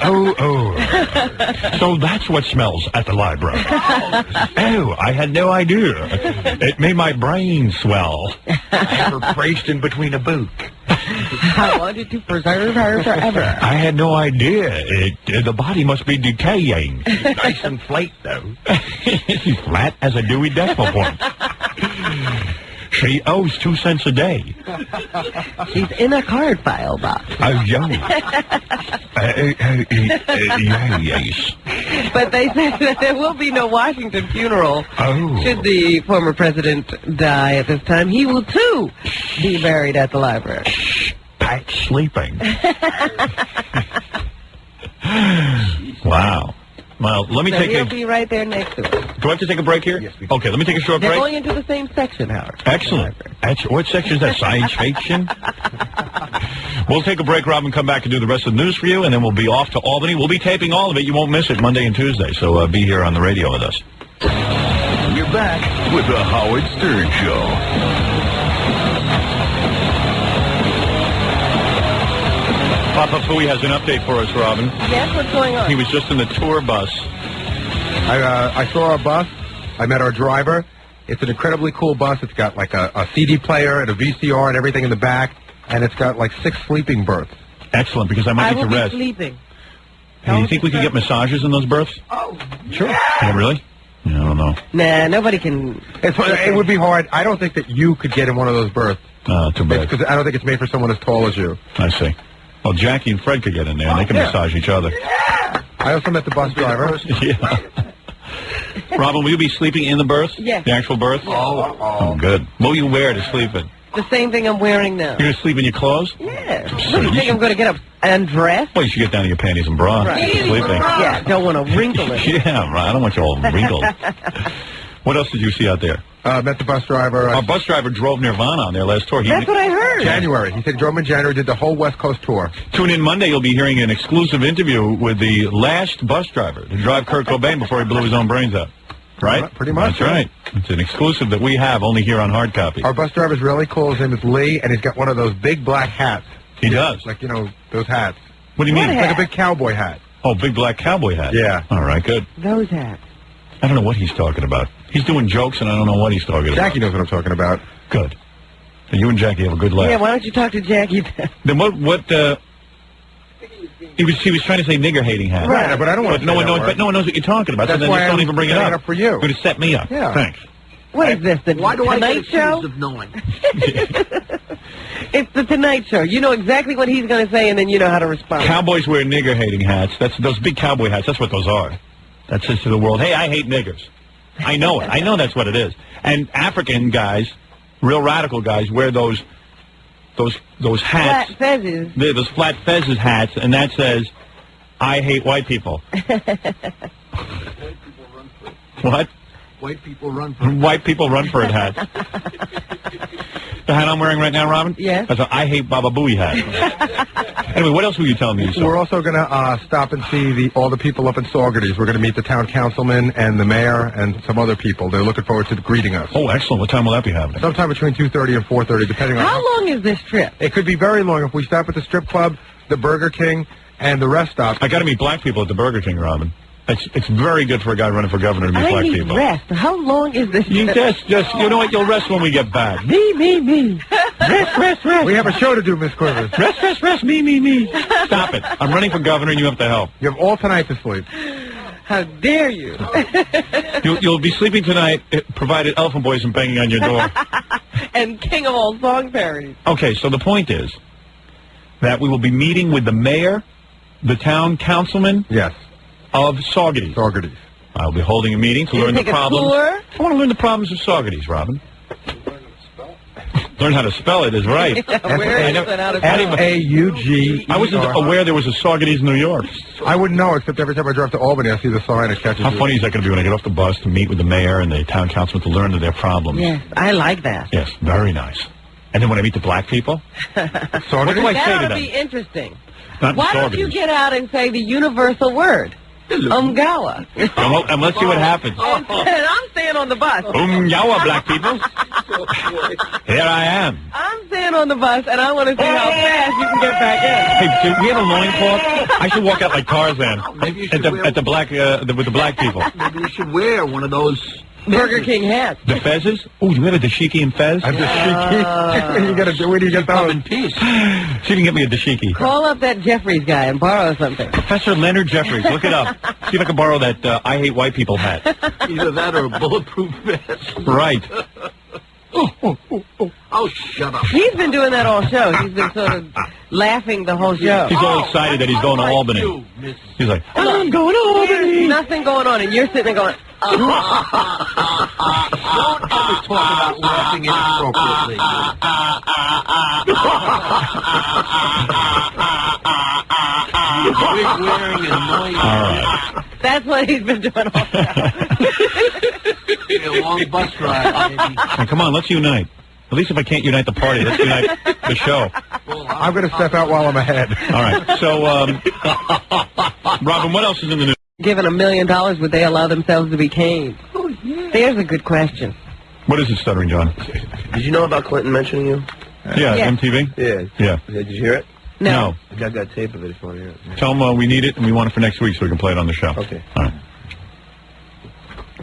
Oh. So that's what smells at the library. Oh, I had no idea. It made my brain swell. Have her placed in between a boot. I wanted to preserve her forever. I had no idea. The body must be decaying. Nice and flat, though. She's flat as a Dewey Decimal Point. She owes 2 cents a day. She's in a card file box. Oh, yes. But they said that there will be no Washington funeral. Oh. Should the former president die at this time, he will, too, be buried at the library. Pat's sleeping. Wow. Well, let me So take he'll be right there next to it. Do I have to take a break here? Yes, we do. Okay, let me take a short They're break. going into the same section, Howard. Excellent. What section is that? Science fiction? We'll take a break, Rob, and come back and do the rest of the news for you, and then we'll be off to Albany. We'll be taping all of it. You won't miss it Monday and Tuesday, so be here on the radio with us. We're back with the Howard Stern Show. Papa Fooey has an update for us, Robin. Yes, what's going on? He was just in the tour bus. I saw our bus. I met our driver. It's an incredibly cool bus. It's got like a CD player and a VCR and everything in the back, and it's got like 6 sleeping berths. Excellent, because I might need to will rest. be sleeping. Hey, do you think we could get massages in those berths? Oh, sure. Yeah, really? Yeah, I don't know. Nah, nobody can. It would be hard. I don't think that you could get in one of those berths. Too bad. Because I don't think it's made for someone as tall as you. I see. Well, Jackie and Fred could get in there, and they can massage each other. I also met the bus driver. Yeah. Robin, will you be sleeping in the berth? Yes. The actual berth? Oh, good. What will you wear to sleep in? The same thing I'm wearing now. You're going to sleep in your clothes? Yeah. What do you think I'm going to get up and dress? Well, you should get down to your panties and bra. Right. Sleeping. Yeah, don't want to wrinkle it. Yeah, right. I don't want you all wrinkled. What else did you see out there? Met the bus driver. Our bus driver drove Nirvana on their last tour. That's what I heard. January. He said he drove in January, did the whole West Coast tour. Tune in Monday. You'll be hearing an exclusive interview with the last bus driver to drive Kurt Cobain before he blew his own brains out. Right? Pretty much. That's right. It's an exclusive that we have only here on hard copy. Our bus driver's really cool. His name is Lee, and he's got one of those big black hats. He does. Like, those hats. What do you mean? Like a big cowboy hat. Oh, big black cowboy hat. Yeah. All right, good. Those hats. I don't know what he's talking about. He's doing jokes, and I don't know what he's talking about. Jackie knows what I'm talking about. Good. So you and Jackie have a good laugh. Yeah, why don't you talk to Jackie? Then he was trying to say nigger-hating hat. Right, but I don't want to no one knows what you're talking about, That's so then why just don't I'm even bring it setting up. it up for you. You're going to set me up. Yeah. Thanks. What is this, the Why do I Tonight get Show? accused of knowing? It's the Tonight Show. You know exactly what he's going to say, and then you know how to respond. Cowboys wear nigger-hating hats. That's those big cowboy hats. That's what those are. That says to the world, hey, I hate niggers. I know it. I know that's what it is. And African guys, real radical guys, wear those hats. Flat fezzes. Those flat fezzes hats, and that says, I hate white people. What? White people run for it. White people run for it hat. The hat I'm wearing right now, Robin? Yes. That's an I hate Baba Booey hat. Anyway, what else were you telling me you saw? We're also going to stop and see all the people up in Saugerties. We're going to meet the town councilman and the mayor and some other people. They're looking forward to greeting us. Oh, excellent. What time will that be happening? Sometime between 2:30 and 4:30, depending on How long is this trip? It could be very long if we stop at the strip club, the Burger King, and the rest stop. I got to meet black people at the Burger King, Robin. It's very good for a guy running for governor to meet I black need people. rest. How long is this You trip? just you know what? You'll rest when we get back. Me. Rest. We have a show to do, Miss Quivers. Rest. Me. Stop it. I'm running for governor, and you have to help. You have all tonight to sleep. How dare you? You'll be sleeping tonight, provided Elephant Boy isn't banging on your door. And king of all song parodies. Okay, so the point is that we will be meeting with the mayor, the town councilman. Yes. Of Saugerties. I'll be holding a meeting to learn the problems. Tour? I want to learn the problems of Saugerties, Robin. Learn how to spell it is right. S-A-U-G. I wasn't aware there was a Saugerties, New York. I wouldn't know, except every time I drive to Albany, I see the sign. It catches How me. funny is that going to be when I get off the bus to meet with the mayor and the town councilman to learn their problems? Yes, I like that. Yes, very nice. And then when I meet the black people, what do I That say to ought to them? be interesting. Not Why don't you Saugerties. get out and say the universal word? Umgawa. And let's see what happens. And I'm staying on the bus. Yawa, black people. Here I am. I'm staying on the bus, and I want to see how fast you can get back in. Hey, do we have a loincloth? I should walk out like Tarzan at the black with the black people. Maybe you should wear one of those Burger King hats. The fezzes? Oh, you have a dashiki and fez? A dashiki? Where do you get those? in peace. See if you can get me a dashiki. Call up that Jeffries guy and borrow something. Professor Leonard Jeffries, look it up. See if I can borrow that I hate white people hat. Either that or a bulletproof vest. Right. Oh, shut up. He's been doing that all show. He's been sort of laughing the whole show. He's all excited that he's going to Albany. He's like, I'm going to Albany. There's nothing going on, and you're sitting there going, Don't ever talk about laughing inappropriately. Wig-wearing and noise. All right. That's what he's been doing all show. A long bus ride, baby. Now, come on, let's unite. At least if I can't unite the party, let's unite the show. I'm going to step out while I'm ahead. All right. So, Robin, what else is in the news? Given $1 million, would they allow themselves to be caned? There's a good question. What is it, Stuttering John? Did you know about Clinton mentioning you? Yeah, Yes. MTV? Yeah. Yeah. Did you hear it? No. I got tape of it if you want to hear it. Tell them we need it and we want it for next week so we can play it on the show. Okay. All right.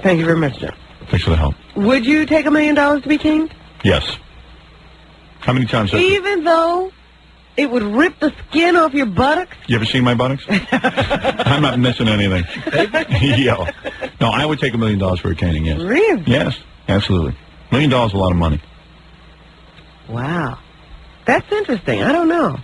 Thank you very much, Joe. Thanks for the help. Would you take $1 million to be caned? Yes. How many times have you? Even though it would rip the skin off your buttocks? You ever seen my buttocks? I'm not missing anything. Yeah. No, I would take $1 million for a caning, yes. Really? Yes, absolutely. $1 million is a lot of money. Wow. That's interesting. I don't know.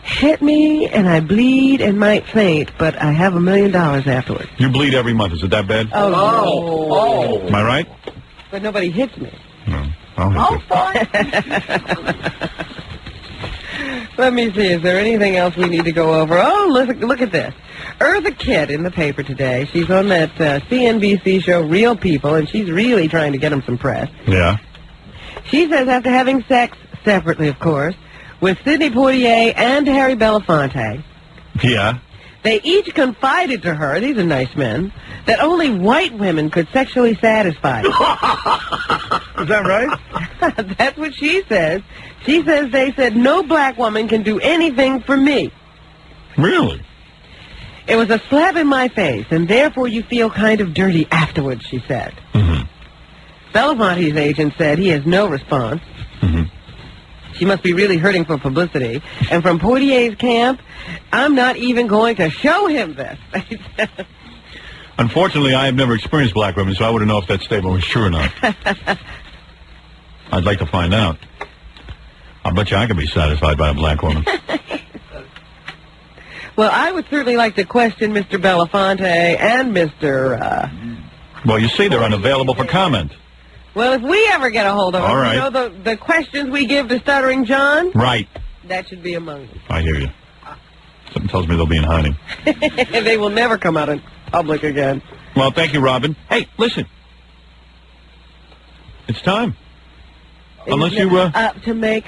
Hit me and I bleed and might faint, but I have $1 million afterwards. You bleed every month. Is it that bad? Oh. Am I right? But nobody hits me. No. I'll hit Let me see. Is there anything else we need to go over? Oh, look at this. Eartha Kitt in the paper today. She's on that CNBC show Real People, and she's really trying to get him some press. Yeah. She says after having sex, separately of course, with Sidney Poitier and Harry Belafonte, Yeah. they each confided to her, these are nice men, that only white women could sexually satisfy them. Is that right? That's what she says. She says they said no black woman can do anything for me. Really? It was a slap in my face, and therefore you feel kind of dirty afterwards, she said. Belafonte's agent said he has no response. She must be really hurting for publicity. And from Poitier's camp, I'm not even going to show him this. Unfortunately, I have never experienced black women, so I wouldn't know if that statement was true or not. I'd like to find out. I bet you I could be satisfied by a black woman. Well, I would certainly like to question Mr. Belafonte and Mr. Well, you see, they're unavailable for comment. Well, if we ever get a hold of him, All right. you know the questions we give to Stuttering John? Right. That should be among them. I hear you. Something tells me they'll be in hiding. They will never come out in public again. Well, thank you, Robin. Hey, listen. It's time. Unless you, to make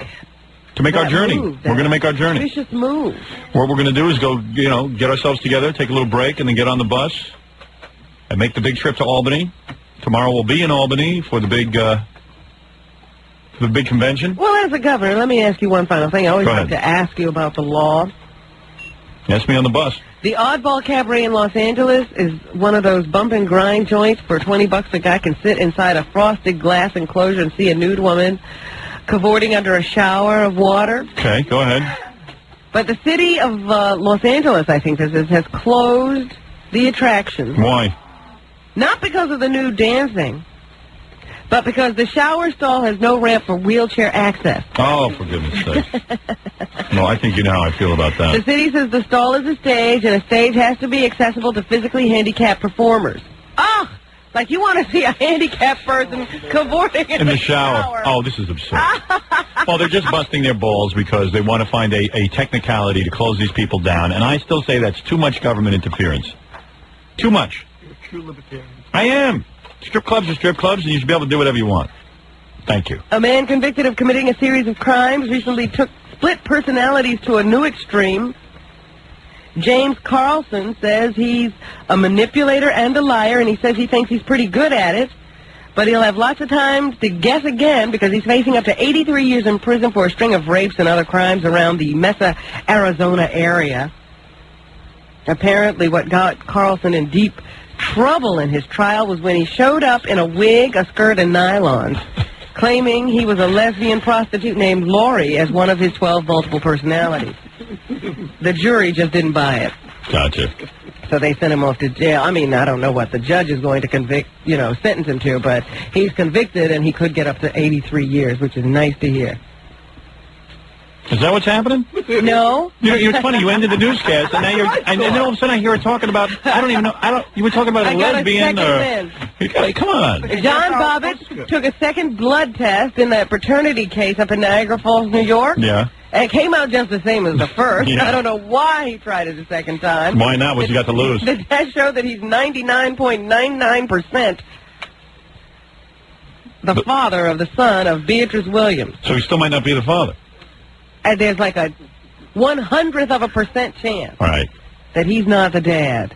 our journey. Move, we're going to make our journey. Vicious move. What we're going to do is go, get ourselves together, take a little break, and then get on the bus and make the big trip to Albany. Tomorrow we'll be in Albany for the big convention. Well, as a governor, let me ask you one final thing. I always Go like ahead. to ask you about the law. Ask me on the bus. The Oddball Cabaret in Los Angeles is one of those bump and grind joints. For $20, a guy can sit inside a frosted glass enclosure and see a nude woman cavorting under a shower of water. Okay, go ahead. But the city of Los Angeles, I think this is, has closed the attraction. Why? Not because of the nude dancing, but because the shower stall has no ramp for wheelchair access. Oh, for goodness sake. No, I think you know how I feel about The that. city says the stall is a stage, and a stage has to be accessible to physically handicapped performers. Ah! Like you want to see a handicapped person cavorting In the shower. Oh, this is absurd. Well, they're just busting their balls because they want to find a technicality to close these people down, and I still say that's too much government interference. Too much. True libertarian. I am. Strip clubs are strip clubs, and you should be able to do whatever you want. Thank you. A man convicted of committing a series of crimes recently took split personalities to a new extreme. James Carlson says he's a manipulator and a liar, and he says he thinks he's pretty good at it. But he'll have lots of time to guess again because he's facing up to 83 years in prison for a string of rapes and other crimes around the Mesa, Arizona area. Apparently what got Carlson in deep trouble in his trial was when he showed up in a wig, a skirt, and nylons, claiming he was a lesbian prostitute named Lori as one of his 12 multiple personalities. The jury just didn't buy it. Gotcha. So they sent him off to jail. I mean, I don't know what the judge is going to sentence him to, but he's convicted and he could get up to 83 years, which is nice to hear. Is that what's happening? No. It's funny. You ended the newscast, and now and then all of a sudden I hear her talking about. I don't even know. You were talking about a lesbian, come on. John Bobbitt took a second blood test in that paternity case up in Niagara Falls, New York. Yeah. And it came out just the same as the first. Yeah. I don't know why he tried it a second time. Why not? What's he got to lose? The test showed that he's 99.99% the father of the son of Beatrice Williams. So he still might not be the father. And there's like a 0.01% chance Right. that he's not the dad.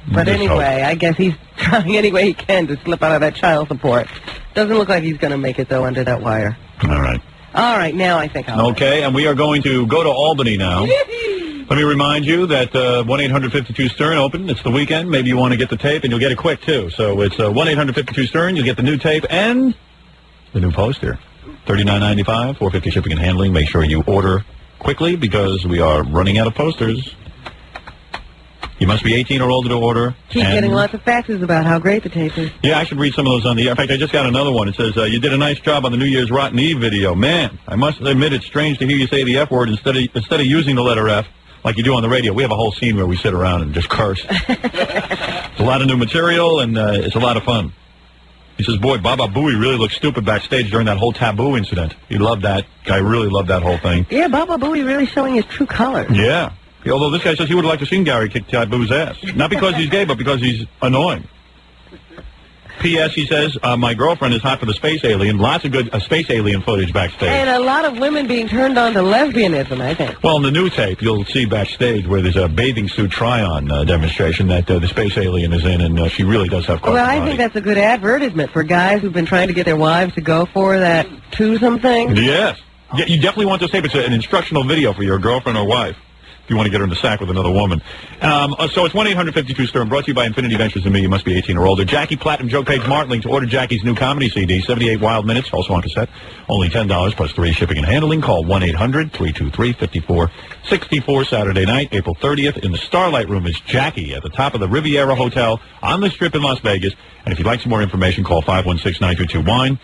But Just anyway, I guess he's trying any way he can to slip out of that child support. Doesn't look like he's going to make it, though, under that wire. All right. All right, now I think I'll... Okay, and we are going to go to Albany now. Let me remind you that 1-800-52-STERN open. It's the weekend. Maybe you want to get the tape, and you'll get it quick, too. So it's 1-800-52-STERN. You'll get the new tape and the new poster. $39.95, $4.50 shipping and handling. Make sure you order quickly because we are running out of posters. You must be 18 or older to order. Keep getting lots of faxes about how great the tape is. Yeah, I should read some of those on the air. In fact, I just got another one. It says, you did a nice job on the New Year's Rotten Eve video. Man, I must admit it's strange to hear you say the F word instead of using the letter F like you do on the radio. We have a whole scene where we sit around and just curse. It's a lot of new material, and it's a lot of fun. He says, boy, Baba Booey really looked stupid backstage during that whole taboo incident. He loved that. Guy really loved that whole thing. Yeah, Baba Booey really showing his true colors. Yeah. Although this guy says he would like to see Gary kick Taboo's ass. Not because he's gay, but because he's annoying. P.S. He says, my girlfriend is hot for the space alien. Lots of good space alien footage backstage. And a lot of women being turned on to lesbianism, I think. Well, in the new tape, you'll see backstage where there's a bathing suit try-on demonstration that the space alien is in, and she really does have quite Well, a I body. think that's a good advertisement for guys who've been trying to get their wives to go for that twosome thing. Yes. Yeah, you definitely want this tape. It's an instructional video for your girlfriend or wife. if you want to get her in the sack with another woman. So it's 1-800-52-STERN, brought to you by Infinity Ventures and me. You must be 18 or older. Jackie Platt and Joe Page Martling to order Jackie's new comedy CD, 78 Wild Minutes, also on cassette. Only $10 plus 3 shipping and handling. Call 1-800-323-5464 Saturday night, April 30th. In the Starlight Room is Jackie at the top of the Riviera Hotel on the Strip in Las Vegas. And if you'd like some more information, call 516-922-WINE.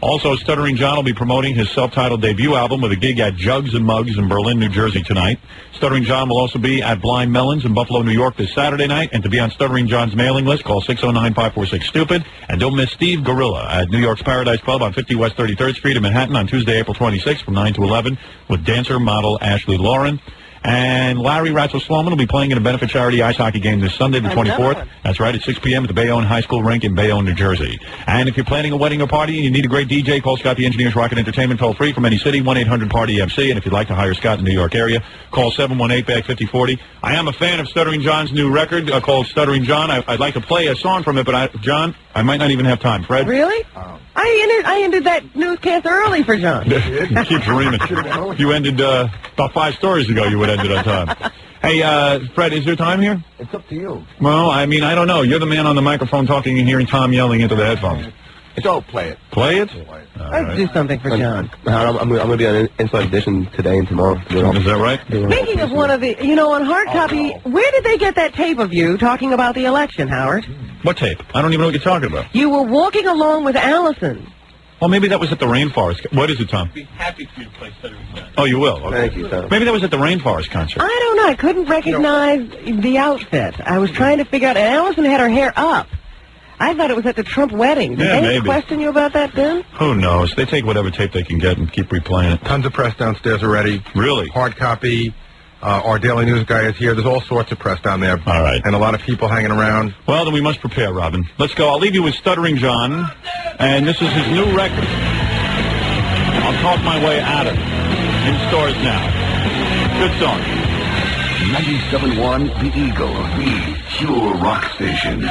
Also, Stuttering John will be promoting his self-titled debut album with a gig at Jugs and Mugs in Berlin, New Jersey tonight. Stuttering John will also be at Blind Melons in Buffalo, New York this Saturday night. And to be on Stuttering John's mailing list, call 609-546-STUPID. And don't miss Steve Gorilla at New York's Paradise Club on 50 West 33rd Street in Manhattan on Tuesday, April 26th from 9 to 11 with dancer model Ashley Lauren. And Larry Ratzel-Sloman will be playing in a benefit charity ice hockey game this Sunday, the 24th. That's right, at 6 p.m. at the Bayonne High School rink in Bayonne, New Jersey. And if you're planning a wedding or party and you need a great DJ, call Scott the Engineer's Rocket Entertainment toll-free from any city, 1-800-PARTY-MC. And if you'd like to hire Scott in the New York area, call 718-BAG-5040. I am a fan of Stuttering John's new record called Stuttering John. I'd like to play a song from it, but John, I might not even have time. Fred? Really? I ended that newscast early for John. Keep dreaming. You ended about 5 stories ago. You would end it on time. Hey, Fred, is there time here? It's up to you. Well, I mean, I don't know. You're the man on the microphone talking and hearing Tom yelling into the headphones. Don't play it. Play it? Let's do something for John. I'm going to be on Inside Edition today and tomorrow. Is that right? Speaking of one of the, on hard copy, where did they get that tape of you talking about the election, Howard? What tape? I don't even know what you're talking about. You were walking along with Allison. Well, maybe that was at the Rainforest. What is it, Tom? I'd be happy for you to play Stuttering John. Oh, you will? Okay. Thank you, Tom. Maybe that was at the Rainforest concert. I don't know. I couldn't recognize the outfit. I was trying to figure out, and Allison had her hair up. I thought it was at the Trump wedding. Did they maybe. question you about that, Ben? Who knows? They take whatever tape they can get and keep replaying it. Tons of press downstairs already. Really? Hard copy. Our Daily News guy is here. There's all sorts of press down there. All right. And a lot of people hanging around. Well, then we must prepare, Robin. Let's go. I'll leave you with Stuttering John, and this is his new record. I'll talk my way out of it. In stores now. Good song. 97.1 The Eagle, the pure rock station.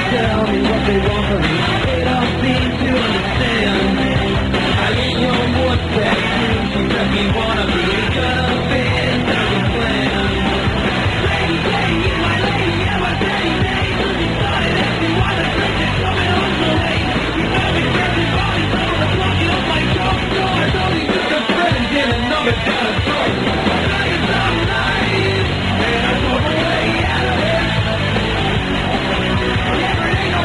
Tell me what they want from me. They don't seem to understand. I ain't your voice back in. She let me wanna be a girlfriend. There's a plan. Lady, lady, my lady, yeah, my daddy, daddy. She started asking why the church is coming on so late. You know me, everybody, so I'm blocking up my door. So I told you just a friend and did a number down the throat. Now you're so nice, and I drove away out of it. Never ain't no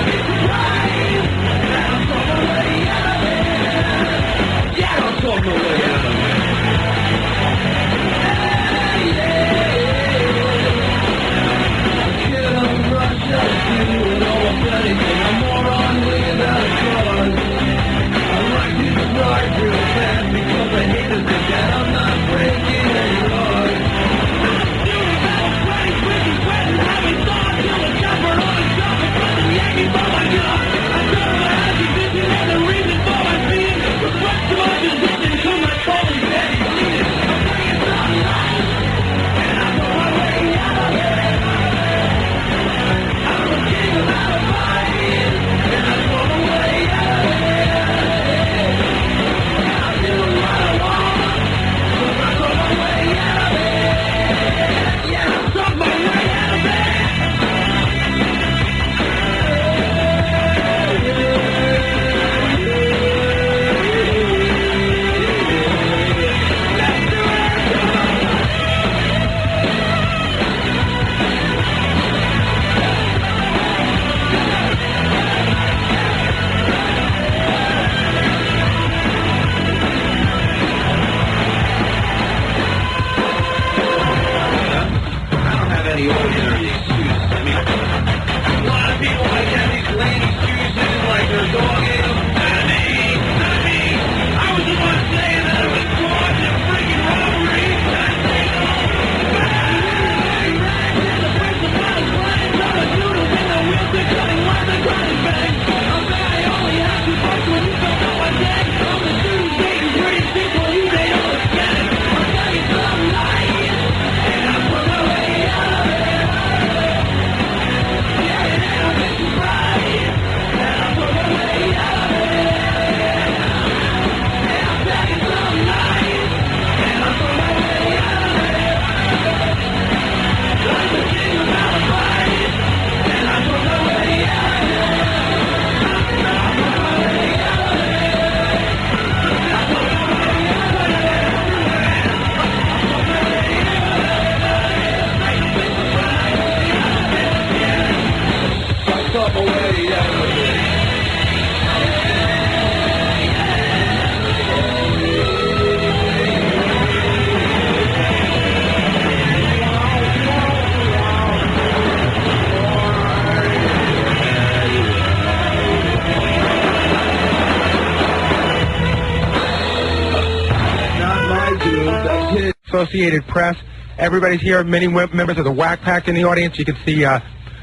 Associated Press. Everybody's here. Many members of the Whack Pack in the audience. You can see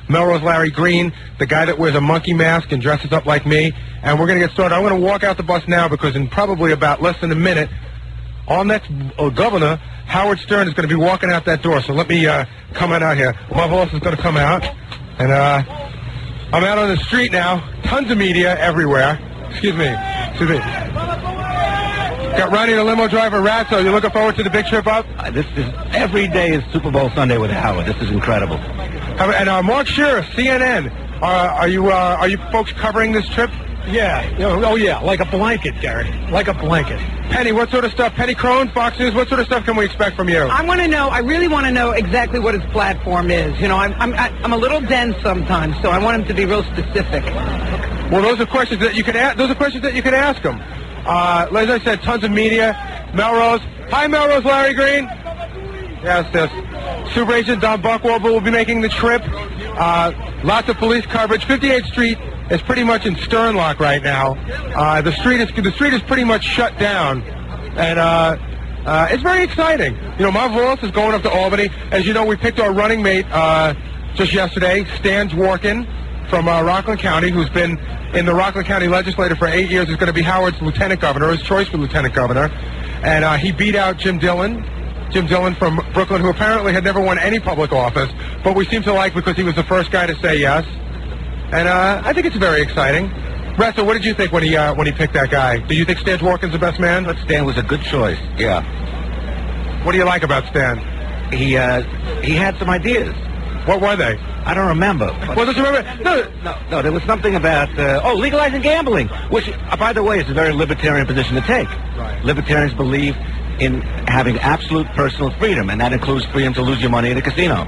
Melrose Larry Green, the guy that wears a monkey mask and dresses up like me. And we're going to get started. I'm going to walk out the bus now because in probably about less than a minute, our next governor, Howard Stern, is going to be walking out that door. So let me come on out here. My boss is going to come out. And I'm out on the street now. Tons of media everywhere. Excuse me. Got Ronnie the limo driver, Ratso. You looking forward to the big trip up? This is every day is Super Bowl Sunday with Howard. This is incredible. And Mark Shearer, CNN. Are you folks covering this trip? Yeah. Oh, yeah. Like a blanket, Gary. Like a blanket. Penny, what sort of stuff? Penny Crone, Fox News. What sort of stuff can we expect from you? I really want to know exactly what his platform is. You know, I'm a little dense sometimes, so I want him to be real specific. Well, those are questions that you can ask. Those are questions that you can ask him. As I said, tons of media. Melrose. Hi, Melrose, Larry Green. Yes. Super Agent Don Buckwalter will be making the trip. Lots of police coverage. 58th Street is pretty much in Sternlock right now. The street is pretty much shut down, and it's very exciting. You know, my boss is going up to Albany. As you know, we picked our running mate just yesterday, Stan Dworkin from Rockland County, who's been in the Rockland County Legislature for 8 years. Is going to be Howard's lieutenant governor, his choice for lieutenant governor, and he beat out Jim Dillon from Brooklyn, who apparently had never won any public office, but we seem to like because he was the first guy to say yes. And I think it's very exciting. Russell, what did you think when he picked that guy? Do you think Stan Dworkin's the best man? But Stan was a good choice. Yeah. What do you like about Stan? He had some ideas. What were they? I don't remember. Well, don't you remember? No. There was something about legalizing gambling, which, by the way, is a very libertarian position to take. Right. Libertarians believe in having absolute personal freedom, and that includes freedom to lose your money in a casino.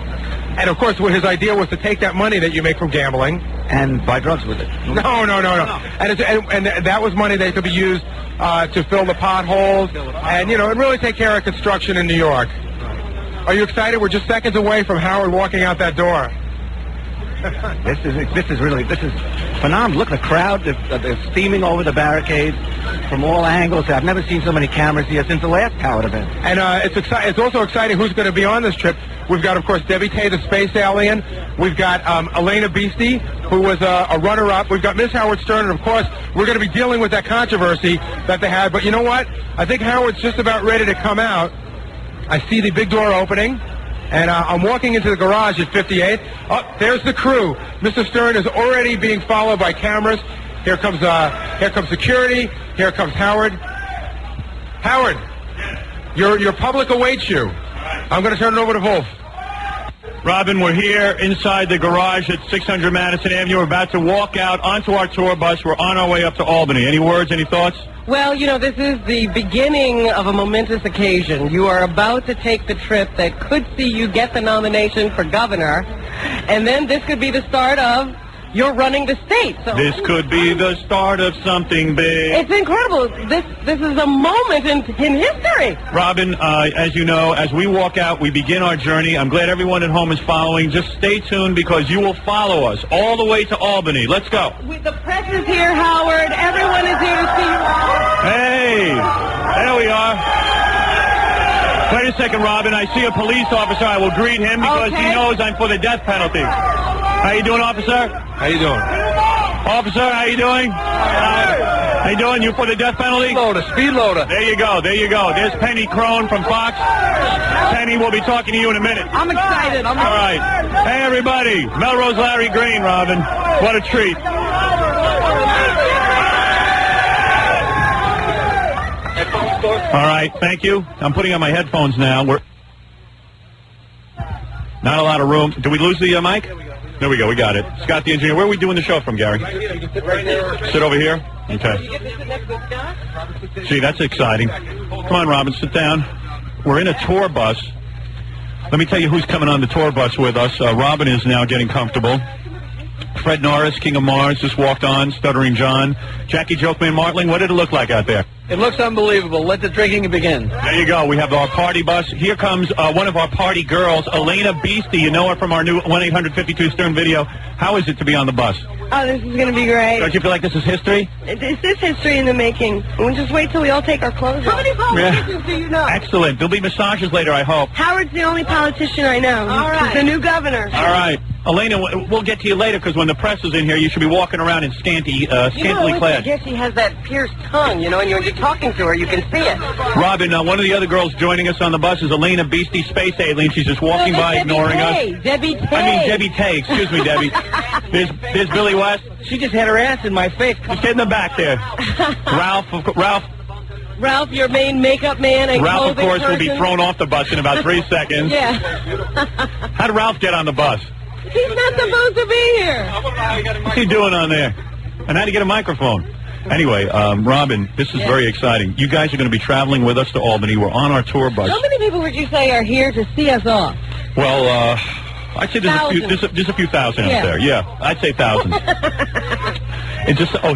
And, of course, his idea was to take that money that you make from gambling and buy drugs with it. No. And that was money that could be used to fill the potholes and, and really take care of construction in New York. Are you excited? We're just seconds away from Howard walking out that door. This is phenomenal. Look, the crowd, they're steaming over the barricades from all angles. I've never seen so many cameras here since the last Howard event. And it's also exciting who's going to be on this trip. We've got, of course, Debbie Tay, the space alien. We've got Elena Beastie, who was a runner-up. We've got Miss Howard Stern, and, of course, we're going to be dealing with that controversy that they had. But you know what? I think Howard's just about ready to come out. I see the big door opening. And I'm walking into the garage at 58. Oh, there's the crew. Mr. Stern is already being followed by cameras. Here comes security. Here comes Howard. Howard, your public awaits you. I'm going to turn it over to Wolf. Robin, we're here inside the garage at 600 Madison Avenue. We're about to walk out onto our tour bus. We're on our way up to Albany. Any words, any thoughts? Well, this is the beginning of a momentous occasion. You are about to take the trip that could see you get the nomination for governor, and then this could be the start of you're running the state. So this could be the start of something big. It's incredible. This is a moment in history. Robin, as you know, as we walk out, we begin our journey. I'm glad everyone at home is following. Just stay tuned because you will follow us all the way to Albany. Let's go. The press is here, Howard. Everyone is here to see you all. Hey, there we are. Wait a second, Robin. I see a police officer. I will greet him because he knows I'm for the death penalty. How you doing, officer? How you doing? Officer, how you doing? How you doing? You for the death penalty? Speed loader. There you go. There's Penny Crone from Fox. Penny, we'll be talking to you in a minute. I'm excited. All right. Hey, everybody. Melrose Larry Green, Robin. What a treat. All right. Thank you. I'm putting on my headphones now. We're not a lot of room. Did we lose the mic? There we go. We got it. Scott, the engineer. Where are we doing the show from, Gary? Right here. You can sit right there. Sit over here? Okay. See, that's exciting. Come on, Robin, sit down. We're in a tour bus. Let me tell you who's coming on the tour bus with us. Robin is now getting comfortable. Fred Norris, King of Mars, just walked on. Stuttering John. Jackie Jokeman Martling, what did it look like out there? It looks unbelievable. Let the drinking begin. There you go. We have our party bus. Here comes one of our party girls, Elena Beastie. You know her from our new 1-800-52-STERN video. How is it to be on the bus? Oh, this is going to be great. Don't you feel like this is history? This is history in the making. We'll just wait till we all take our clothes off. How many politicians do you know? Excellent. There'll be massages later, I hope. Howard's the only politician I know. All right. He's the new governor. All right. Elena, we'll get to you later because when the press is in here, you should be walking around in scantily clad. I guess she has that pierced tongue, you know, and when you're talking to her, you can see it. Robin, one of the other girls joining us on the bus is Elena Beastie Space Alien. She's just walking by, ignoring us. Debbie Tay. I mean, Debbie Tay. Excuse me, Debbie. There's Billy West. She just had her ass in my face. Just get in the back there. Ralph, your main makeup man and Ralph, of clothing course, will be person. thrown off the bus in about 3 seconds. Yeah. How did Ralph get on the bus? He's not supposed to be here. What's he doing on there? And how to get a microphone? Anyway, Robin, this is very exciting. You guys are going to be traveling with us to Albany. We're on our tour bus. How many people would you say are here to see us off? Well, I'd say there's a few thousand out there. Yeah, I'd say thousands.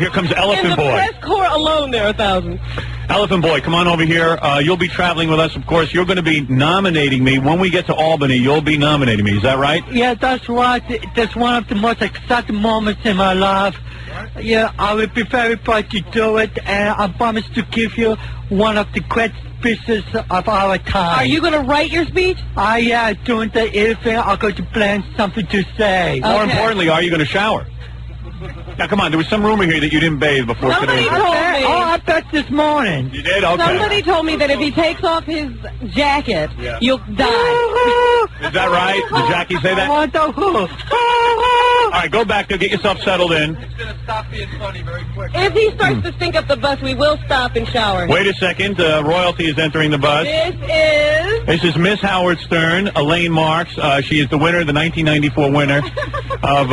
Here comes Elephant In the Boy. press corps alone, there are thousands. Elephant Boy, come on over here. You'll be traveling with us, of course. You're going to be nominating me. When we get to Albany, you'll be nominating me. Is that right? Yeah, that's right. That's one of the most exciting moments in my life. Yeah, I will be very proud to do it, and I promise to give you one of the great speeches of our time. Are you going to write your speech? Yeah, during the evening, I'm going to plan something to say. More importantly, are you going to shower? Now, come on. There was some rumor here that you didn't bathe before Somebody today. told me. Oh, I bet this morning. You did? Okay. Somebody told me that if he takes off his jacket, you'll die. Is that right? Did Jackie say that? What the who? All right, go back there. Get yourself settled in. If he starts to stink up the bus, we will stop and shower. Wait a second. Royalty is entering the bus. This is Miss Howard Stern, Elaine Marks. She is the winner, the 1994 winner of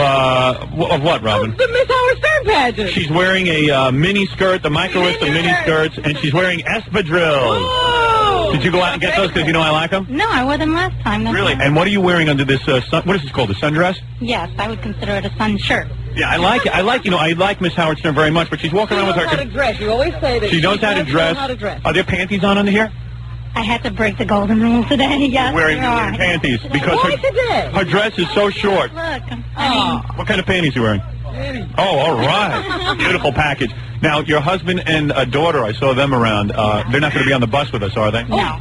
what, Robin? The Miss Howard Stern pageant. She's wearing a mini skirt, the microist of mini skirts, and she's wearing espadrilles. Did you go out and get those because you know I like them? No, I wore them last time. That's Really? why. And what are you wearing under this, what is this called, a sundress? Yes, I would consider it a sun shirt. Yeah, I like it. I like Miss Howard Stern very much, but she's walking around with She knows how her... to dress. You always say that She knows how to dress. Are there panties on under here? I had to break the golden rule today. Yes, Wearing there are. panties because her dress is so short. Look, I mean, What kind of panties are you wearing? Oh, all right. Beautiful package. Now, your husband and daughter, I saw them around. They're not going to be on the bus with us, are they? No.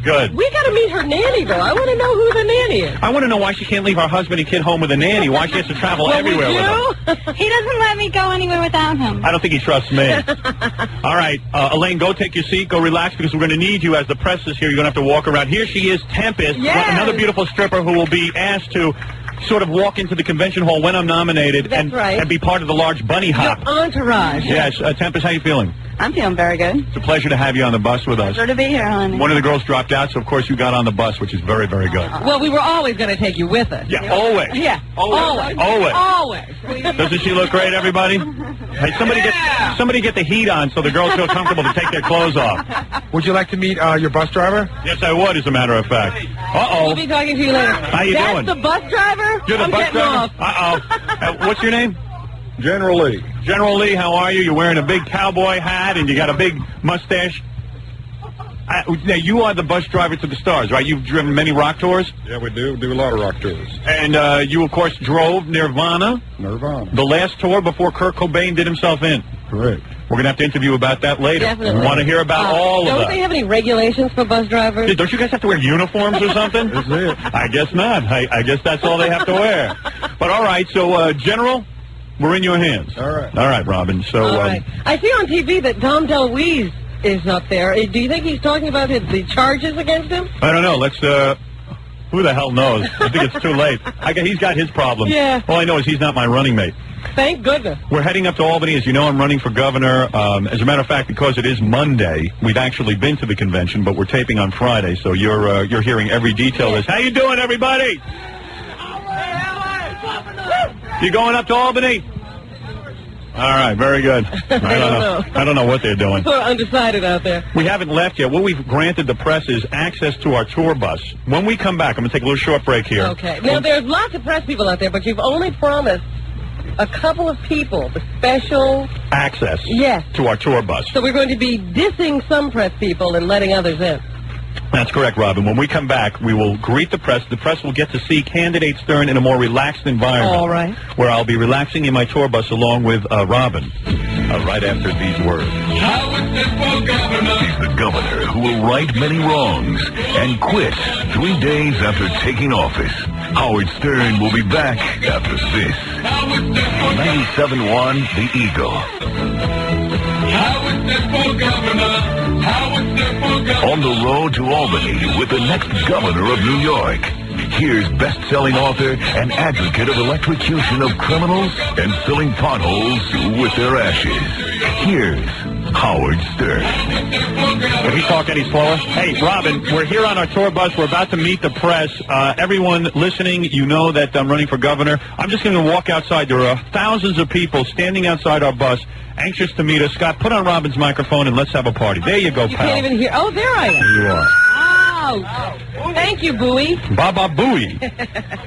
Good. We got to meet her nanny, though. I want to know who the nanny is. I want to know why she can't leave her husband and kid home with a nanny. Why she has to travel everywhere with them. He doesn't let me go anywhere without him. I don't think he trusts me. All right, Elaine, go take your seat. Go relax because we're going to need you as the press is here. You're going to have to walk around. Here she is, Tempest, another beautiful stripper who will be asked to sort of walk into the convention hall when I'm nominated and be part of the large bunny hop. Your entourage. Yes, Tempest, how you feeling? I'm feeling very good. It's a pleasure to have you on the bus with us. Pleasure to be here, honey. One of the girls dropped out, so of course you got on the bus, which is very, very good. Well, we were always going to take you with us. Yeah, always. Yeah, always. Always. Doesn't she look great, everybody? Hey, somebody get the heat on so the girls feel comfortable to take their clothes off. Would you like to meet your bus driver? Yes, I would, as a matter of fact. Uh-oh. We'll be talking to you later. How you doing? That's the bus driver? You're the I'm bus getting driver? off. Uh-oh. What's your name? General Lee. General Lee, how are you? You're wearing a big cowboy hat and you got a big mustache. Now, you are the bus driver to the stars, right? You've driven many rock tours? Yeah, we do a lot of rock tours. And you, of course, drove Nirvana. The last tour before Kurt Cobain did himself in. Correct. We're going to have to interview about that later. Definitely. We want to hear about all of Don't that. they have any regulations for bus drivers? Don't you guys have to wear uniforms or something? That's it. I guess not. I guess that's all they have to wear. But all right, so General, we're in your hands. All right. All right, Robin. So All right. I see on TV that Dom DeLuise is up there. Do you think he's talking about the charges against him? I don't know. Let's. Who the hell knows? I think it's too late. He's got his problems. Yeah. All I know is he's not my running mate. Thank goodness. We're heading up to Albany. As you know, I'm running for governor. As a matter of fact, because it is Monday, we've actually been to the convention, but we're taping on Friday, so you're hearing every detail of this. How you doing, everybody? You going up to Albany? All right, very good. I don't know what they're doing. Sort of undecided out there. We haven't left yet. What we've granted the press is access to our tour bus. When we come back, I'm going to take a little short break here. Okay. Now, there's lots of press people out there, but you've only promised a couple of people the special access Yes. to our tour bus. So we're going to be dissing some press people and letting others in. That's correct, Robin. When we come back, we will greet the press. The press will get to see candidate Stern in a more relaxed environment. All right. Where I'll be relaxing in my tour bus along with Robin. Right after these words. He's the governor who will right many wrongs and quit 3 days after taking office. Howard Stern will be back after this. 97.1 The Eagle. On the road to Albany with the next governor of New York. Here's best-selling author and advocate of electrocution of criminals and filling potholes with their ashes. Here's Howard Stern. If he talk any slower? Hey, Robin, we're here on our tour bus. We're about to meet the press. Everyone listening, you know that I'm running for governor. I'm just going to walk outside. There are thousands of people standing outside our bus, anxious to meet us. Scott, put on Robin's microphone and let's have a party. There you go, You pal. can't even hear. Oh, there I am. There you are. Ouch. Thank you, Bowie. Baba Booey.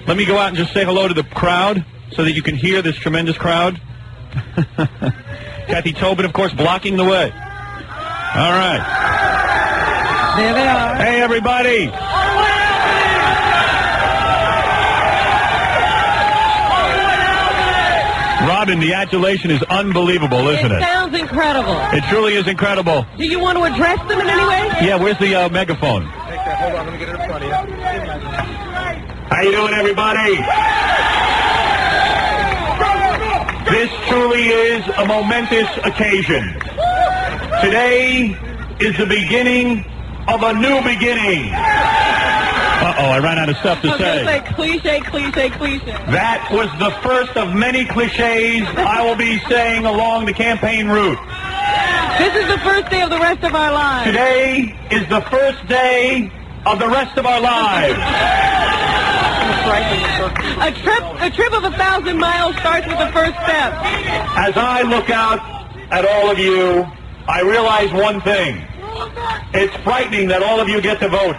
Let me go out and just say hello to the crowd so that you can hear this tremendous crowd. Kathy Tobin, of course, blocking the way. All right. There they are. Hey, everybody. Robin, the adulation is unbelievable, isn't it? Sounds incredible. It truly is incredible. Do you want to address them in any way? Yeah, where's the megaphone? Hold on, let me get it in front of you. How you doing, everybody? This truly is a momentous occasion. Today is the beginning of a new beginning. Uh-oh, I ran out of stuff to say. I was going to say cliche. That was the first of many cliches I will be saying along the campaign route. This is the first day of the rest of our lives. Today is the first day of the rest of our lives. A trip of 1,000 miles starts with the first step. As I look out at all of you, I realize one thing. It's frightening that all of you get to vote.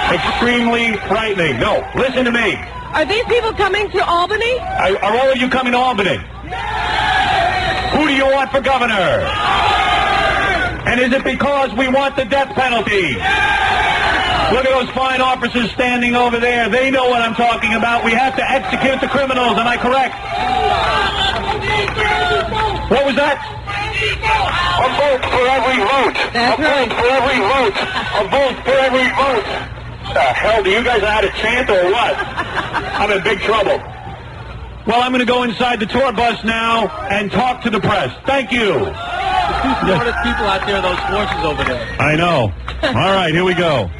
Extremely frightening. No, listen to me. Are these people coming to Albany? Are all of you coming to Albany? Who do you want for governor? And is it because we want the death penalty? Look at those fine officers standing over there. They know what I'm talking about. We have to execute the criminals. Am I correct? What was that? A vote for every vote. That's right. For every vote. A vote for every vote. The hell, do you guys know how to chant or what? I'm in big trouble. Well, I'm going to go inside the tour bus now and talk to the press. Thank you. Two smartest people out there, those forces over there. I know. All right, here we go.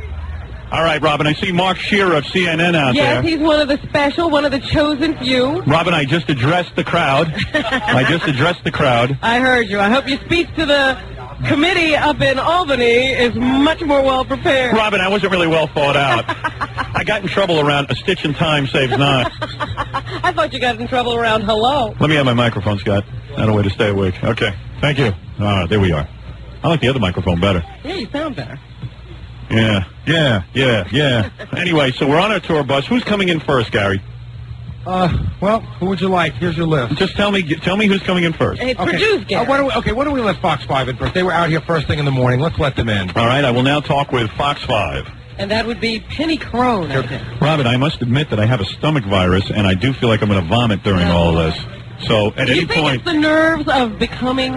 All right, Robin, I see Mark Shearer of CNN out there. Yes, he's one of the special, one of the chosen few. Robin, I just addressed the crowd. I heard you. I hope your speech to the committee up in Albany is much more well prepared. Robin, I wasn't really well thought out. I got in trouble around a stitch in time saves nine. I thought you got in trouble around hello. Let me have my microphone, Scott. Not a way to stay awake. Okay, thank you. There we are. I like the other microphone better. Yeah, you sound better. Yeah. Anyway, so we're on our tour bus. Who's coming in first, Gary? Well, who would you like? Here's your list. Just tell me who's coming in first. Hey, produce, Gary. Why don't we let Fox 5 in first? They were out here first thing in the morning. Let's let them in. All right, I will now talk with Fox 5. And that would be Penny Crone, I think. Robin, I must admit that I have a stomach virus, and I do feel like I'm going to vomit during all of this. So at Do you any think point... it's the nerves of becoming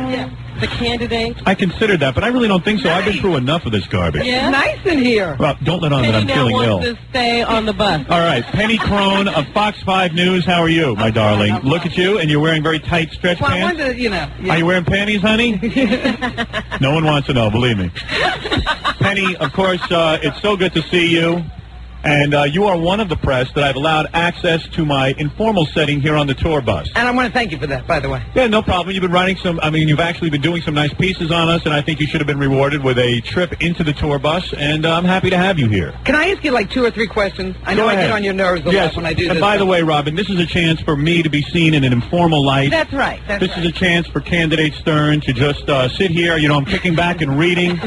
the candidate? I considered that, but I really don't think so. I've been through enough of this garbage. Yeah? It's nice in here. Well, don't let on that I'm Penny feeling now ill. wants to stay on the bus. All right, Penny Crone of Fox 5 News. How are you, my darling? Look at you, and you're wearing very tight stretch Well, I pants. wanted to, yeah. Are you wearing panties, honey? No one wants to know, believe me. Penny, of course, it's so good to see you. And you are one of the press that I've allowed access to my informal setting here on the tour bus. And I want to thank you for that, by the way. Yeah, no problem. You've been writing you've actually been doing some nice pieces on us, and I think you should have been rewarded with a trip into the tour bus, and I'm happy to have you here. Can I ask you like 2 or 3 questions? I know Go I ahead. get on your nerves a lot when I do this. And by the way, Robin, this is a chance for me to be seen in an informal light. That's right. This is a chance for candidate Stern to just sit here. You know, I'm kicking back and reading.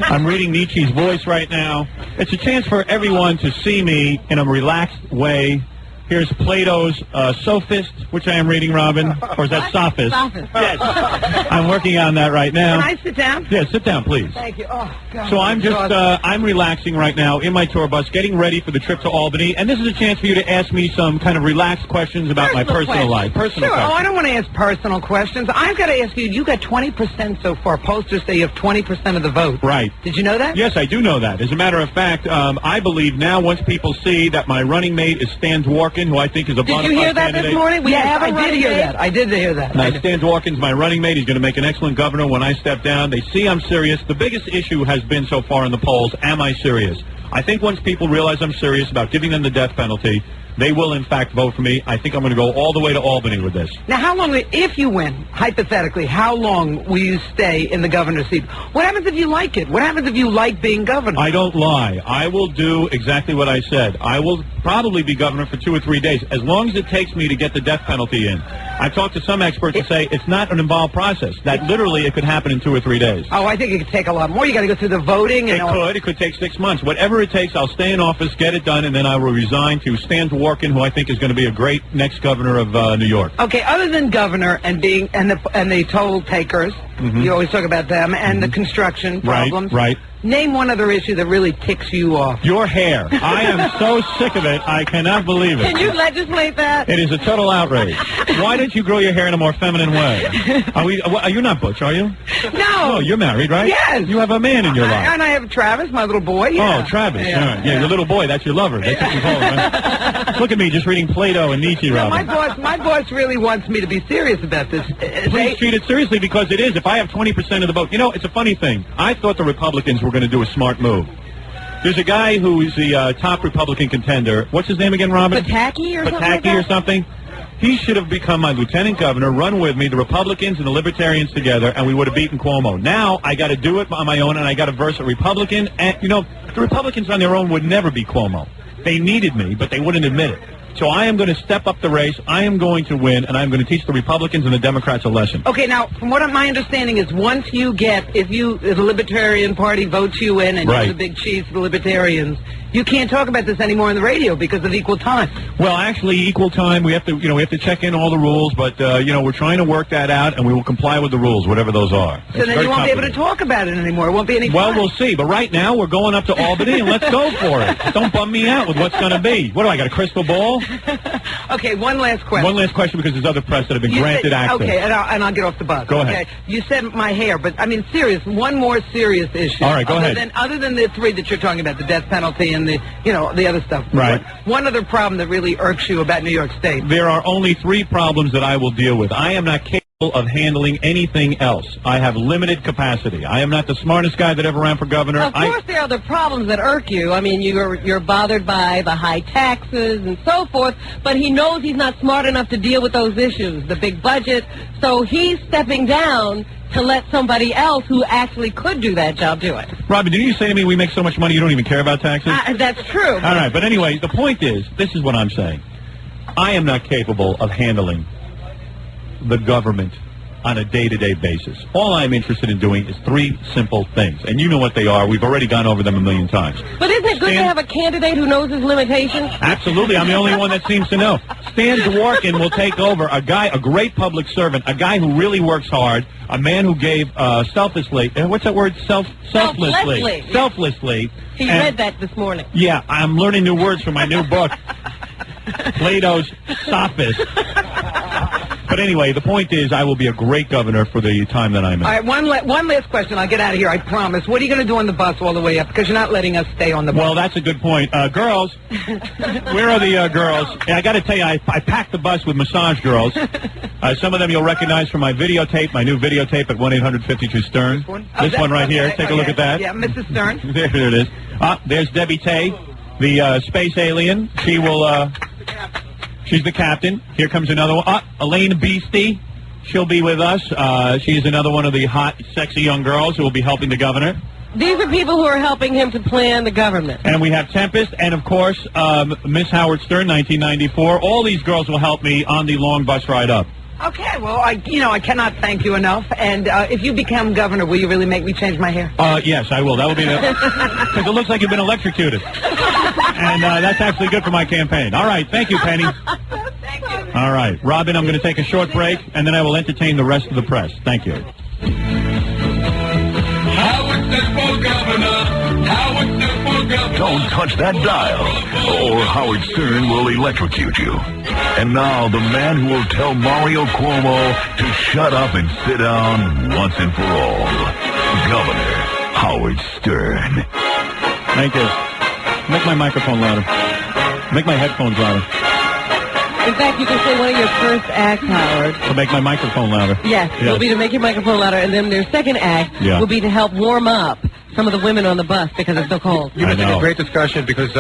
I'm reading Nietzsche's voice right now. It's a chance for everyone to see me in a relaxed way Here's Plato's Sophist, which I am reading, Robin. Or is that Sophist? Sophist. Yes. I'm working on that right now. Can I sit down? Yeah, sit down, please. Thank you. Oh, God. So I'm just, I'm relaxing right now in my tour bus, getting ready for the trip to Albany, and this is a chance for you to ask me some kind of relaxed questions about my personal life. Personal Sure. questions. Oh, I don't want to ask personal questions. I've got to ask you, you got 20% so far. Posters say you have 20% of the vote. Right. Did you know that? Yes, I do know that. As a matter of fact, I believe now once people see that my running mate is Stan Dworkin, who I think is a Did you hear that candidate. this morning? I did hear that. I did hear that. Stan Dworkin's my running mate. He's going to make an excellent governor when I step down. They see I'm serious. The biggest issue has been so far in the polls, am I serious? I think once people realize I'm serious about giving them the death penalty, they will, in fact, vote for me. I think I'm going to go all the way to Albany with this. Now, how long, if you win, hypothetically, how long will you stay in the governor's seat? What happens if you like it? What happens if you like being governor? I don't lie. I will do exactly what I said. I will probably be governor for 2 or 3 days, as long as it takes me to get the death penalty in. I've talked to some experts who say it's not an involved process, that literally it could happen in 2 or 3 days. Oh, I think it could take a lot more. You got to go through the voting. And It could take 6 months. Whatever it takes, I'll stay in office, get it done, and then I will resign to Stan Dworkin, who I think is going to be a great next governor of New York. Okay, other than governor and being and the toll takers, you always talk about them, and the construction problems. Right. Name one other issue that really ticks you off. Your hair. I am so sick of it. I cannot believe it. Can you legislate that? It is a total outrage. Why don't you grow your hair in a more feminine way? Are you not butch, are you? No. Oh, you're married, right? Yes. You have a man in your life. And I have Travis, my little boy. Yeah. Oh, Travis. Yeah. All right. Yeah, your little boy. That's your lover. That's what you call him, right? Look at me just reading Plato and Nietzsche, No, Robin. my boss really wants me to be serious about this. Please treat it seriously because it is. If I have 20% of the vote, you know, it's a funny thing. I thought the Republicans were going to do a smart move. There's a guy who is the top Republican contender. What's his name again, Robin? Pataki or something like Pataki or that? something. He should have become my lieutenant governor, run with me, the Republicans and the Libertarians together, and we would have beaten Cuomo. Now I got to do it on my own, and I got to verse a Republican. And, you know, the Republicans on their own would never beat Cuomo. They needed me, but they wouldn't admit it. So I am going to step up the race. I am going to win, and I'm going to teach the Republicans and the Democrats a lesson. Okay, now, from what my understanding is, once you get, if the Libertarian Party votes you in and you're the big chief of the Libertarians, you can't talk about this anymore on the radio because of equal time. Well, actually, equal time, we have to check in all the rules, but, we're trying to work that out, and we will comply with the rules, whatever those are. So then you won't be able to talk about it anymore. It won't be any fun. Well, we'll see, but right now, we're going up to Albany, and let's go for it. Don't bum me out with what's going to be. What do I got, a crystal ball? Okay, one last question. One last question because there's other press that have been granted access. Okay, and I'll get off the bus. Go okay? ahead. You said my hair, but I mean, serious. One more serious issue. All right, go ahead. Other than the three that you're talking about, the death penalty and the other stuff. Right. One other problem that really irks you about New York State. There are only 3 problems that I will deal with. I am not capable of handling anything else. I have limited capacity. I am not the smartest guy that ever ran for governor. Of course, there are the problems that irk you. I mean, you're bothered by the high taxes and so forth, but he knows he's not smart enough to deal with those issues, the big budget, so he's stepping down to let somebody else who actually could do that job do it. Robin, didn't you say to me we make so much money you don't even care about taxes? That's true. All right, but anyway, the point is, this is what I'm saying. I am not capable of handling the government on a day-to-day basis. All I'm interested in doing is 3 simple things, and you know what they are. We've already gone over them a million times. But isn't it good to have a candidate who knows his limitations? Absolutely. I'm the only one that seems to know. Stan Dworkin will take over, a great public servant, a guy who really works hard, a man who gave selflessly, what's that word? Selflessly. Selflessly. He read that this morning. Yeah, I'm learning new words from my new book, Plato's Sophist. But anyway, the point is I will be a great governor for the time that I'm in. All right, one last question. I'll get out of here, I promise. What are you going to do on the bus all the way up? Because you're not letting us stay on the bus. Well, that's a good point. Girls, where are the girls? I got to tell you, I packed the bus with massage girls. Some of them you'll recognize from my videotape, my new videotape at 1-800-52-STERN. This one right here. Take a look at that. Yeah, Mrs. Stern. There it is. There's Debbie Tay, the space alien. She will... She's the captain. Here comes another one. Elaine Beastie. She'll be with us. She's another one of the hot, sexy young girls who will be helping the governor. These are people who are helping him to plan the government. And we have Tempest and, of course, Miss Howard Stern, 1994. All these girls will help me on the long bus ride up. Okay, well, I cannot thank you enough. And if you become governor, will you really make me change my hair? Yes, I will. That will be the... Because it looks like you've been electrocuted. And that's actually good for my campaign. All right, thank you, Penny. All right, Robin, I'm going to take a short break, and then I will entertain the rest of the press. Thank you. Don't touch that dial, or Howard Stern will electrocute you. And now, the man who will tell Mario Cuomo to shut up and sit down once and for all. Governor Howard Stern. Thank you. Make my microphone louder. Make my headphones louder. In fact, you can say one of your first acts, Howard. To make my microphone louder. Yes, will be to make your microphone louder, and then their second act will be to help warm up some of the women on the bus because it's so cold. You're missing a great discussion because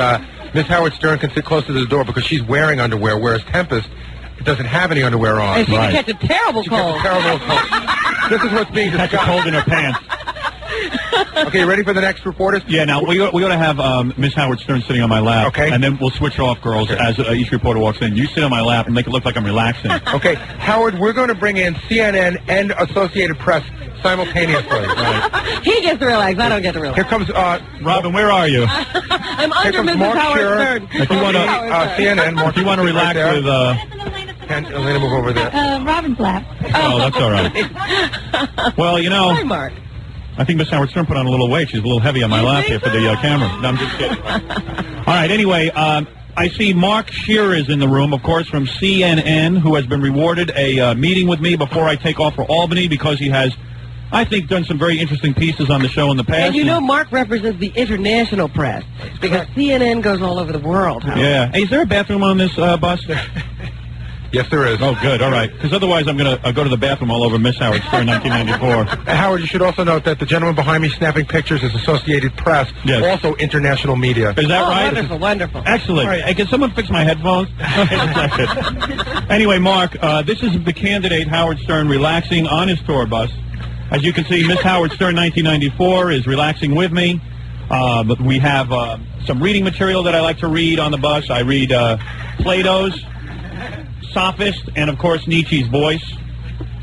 Miss Howard Stern can sit close to the door because she's wearing underwear, whereas Tempest doesn't have any underwear on. And she can catch a terrible cold. This is what's being discussed. Catch a cold in her pants. Okay, you ready for the next reporters? Yeah, now we ought to have Miss Howard Stern sitting on my lap. Okay. And then we'll switch off, girls, as each reporter walks in. You sit on my lap and make it look like I'm relaxing. Okay, Howard, we're going to bring in CNN and Associated Press simultaneously. Right. He gets to relax. I don't get to relax. Here comes Robin. Where are you? I'm under comes Mrs. Mark Howard Shearer. Stern. If you want to, CNN. Mark, if you want to relax right with, and Elena, move over there. Robin's lap. Oh, that's all right. Well, you know, Hi, Mark. I think Miss Howard Stern put on a little weight. She's a little heavy on my lap here for the camera. No, I'm just kidding. All right. Anyway, I see Mark Shearer is in the room, of course, from CNN, who has been rewarded a meeting with me before I take off for Albany because he has, I think, done some very interesting pieces on the show in the past. And you know Mark represents the international press because CNN goes all over the world. Howard. Yeah. Hey, is there a bathroom on this bus? Yes, there is. Oh, good. All right. Because otherwise I'm going to go to the bathroom all over Miss Howard Stern 1994. Howard, you should also note that the gentleman behind me snapping pictures is Associated Press, also international media. Is that right? Wonderful, wonderful. Excellent. Right. Hey, can someone fix my headphones? Anyway, Mark, this is the candidate Howard Stern relaxing on his tour bus. As you can see, Miss Howard Stern 1994 is relaxing with me. But we have some reading material that I like to read on the bus. I read Plato's, Sophist, and, of course, Nietzsche's Voice.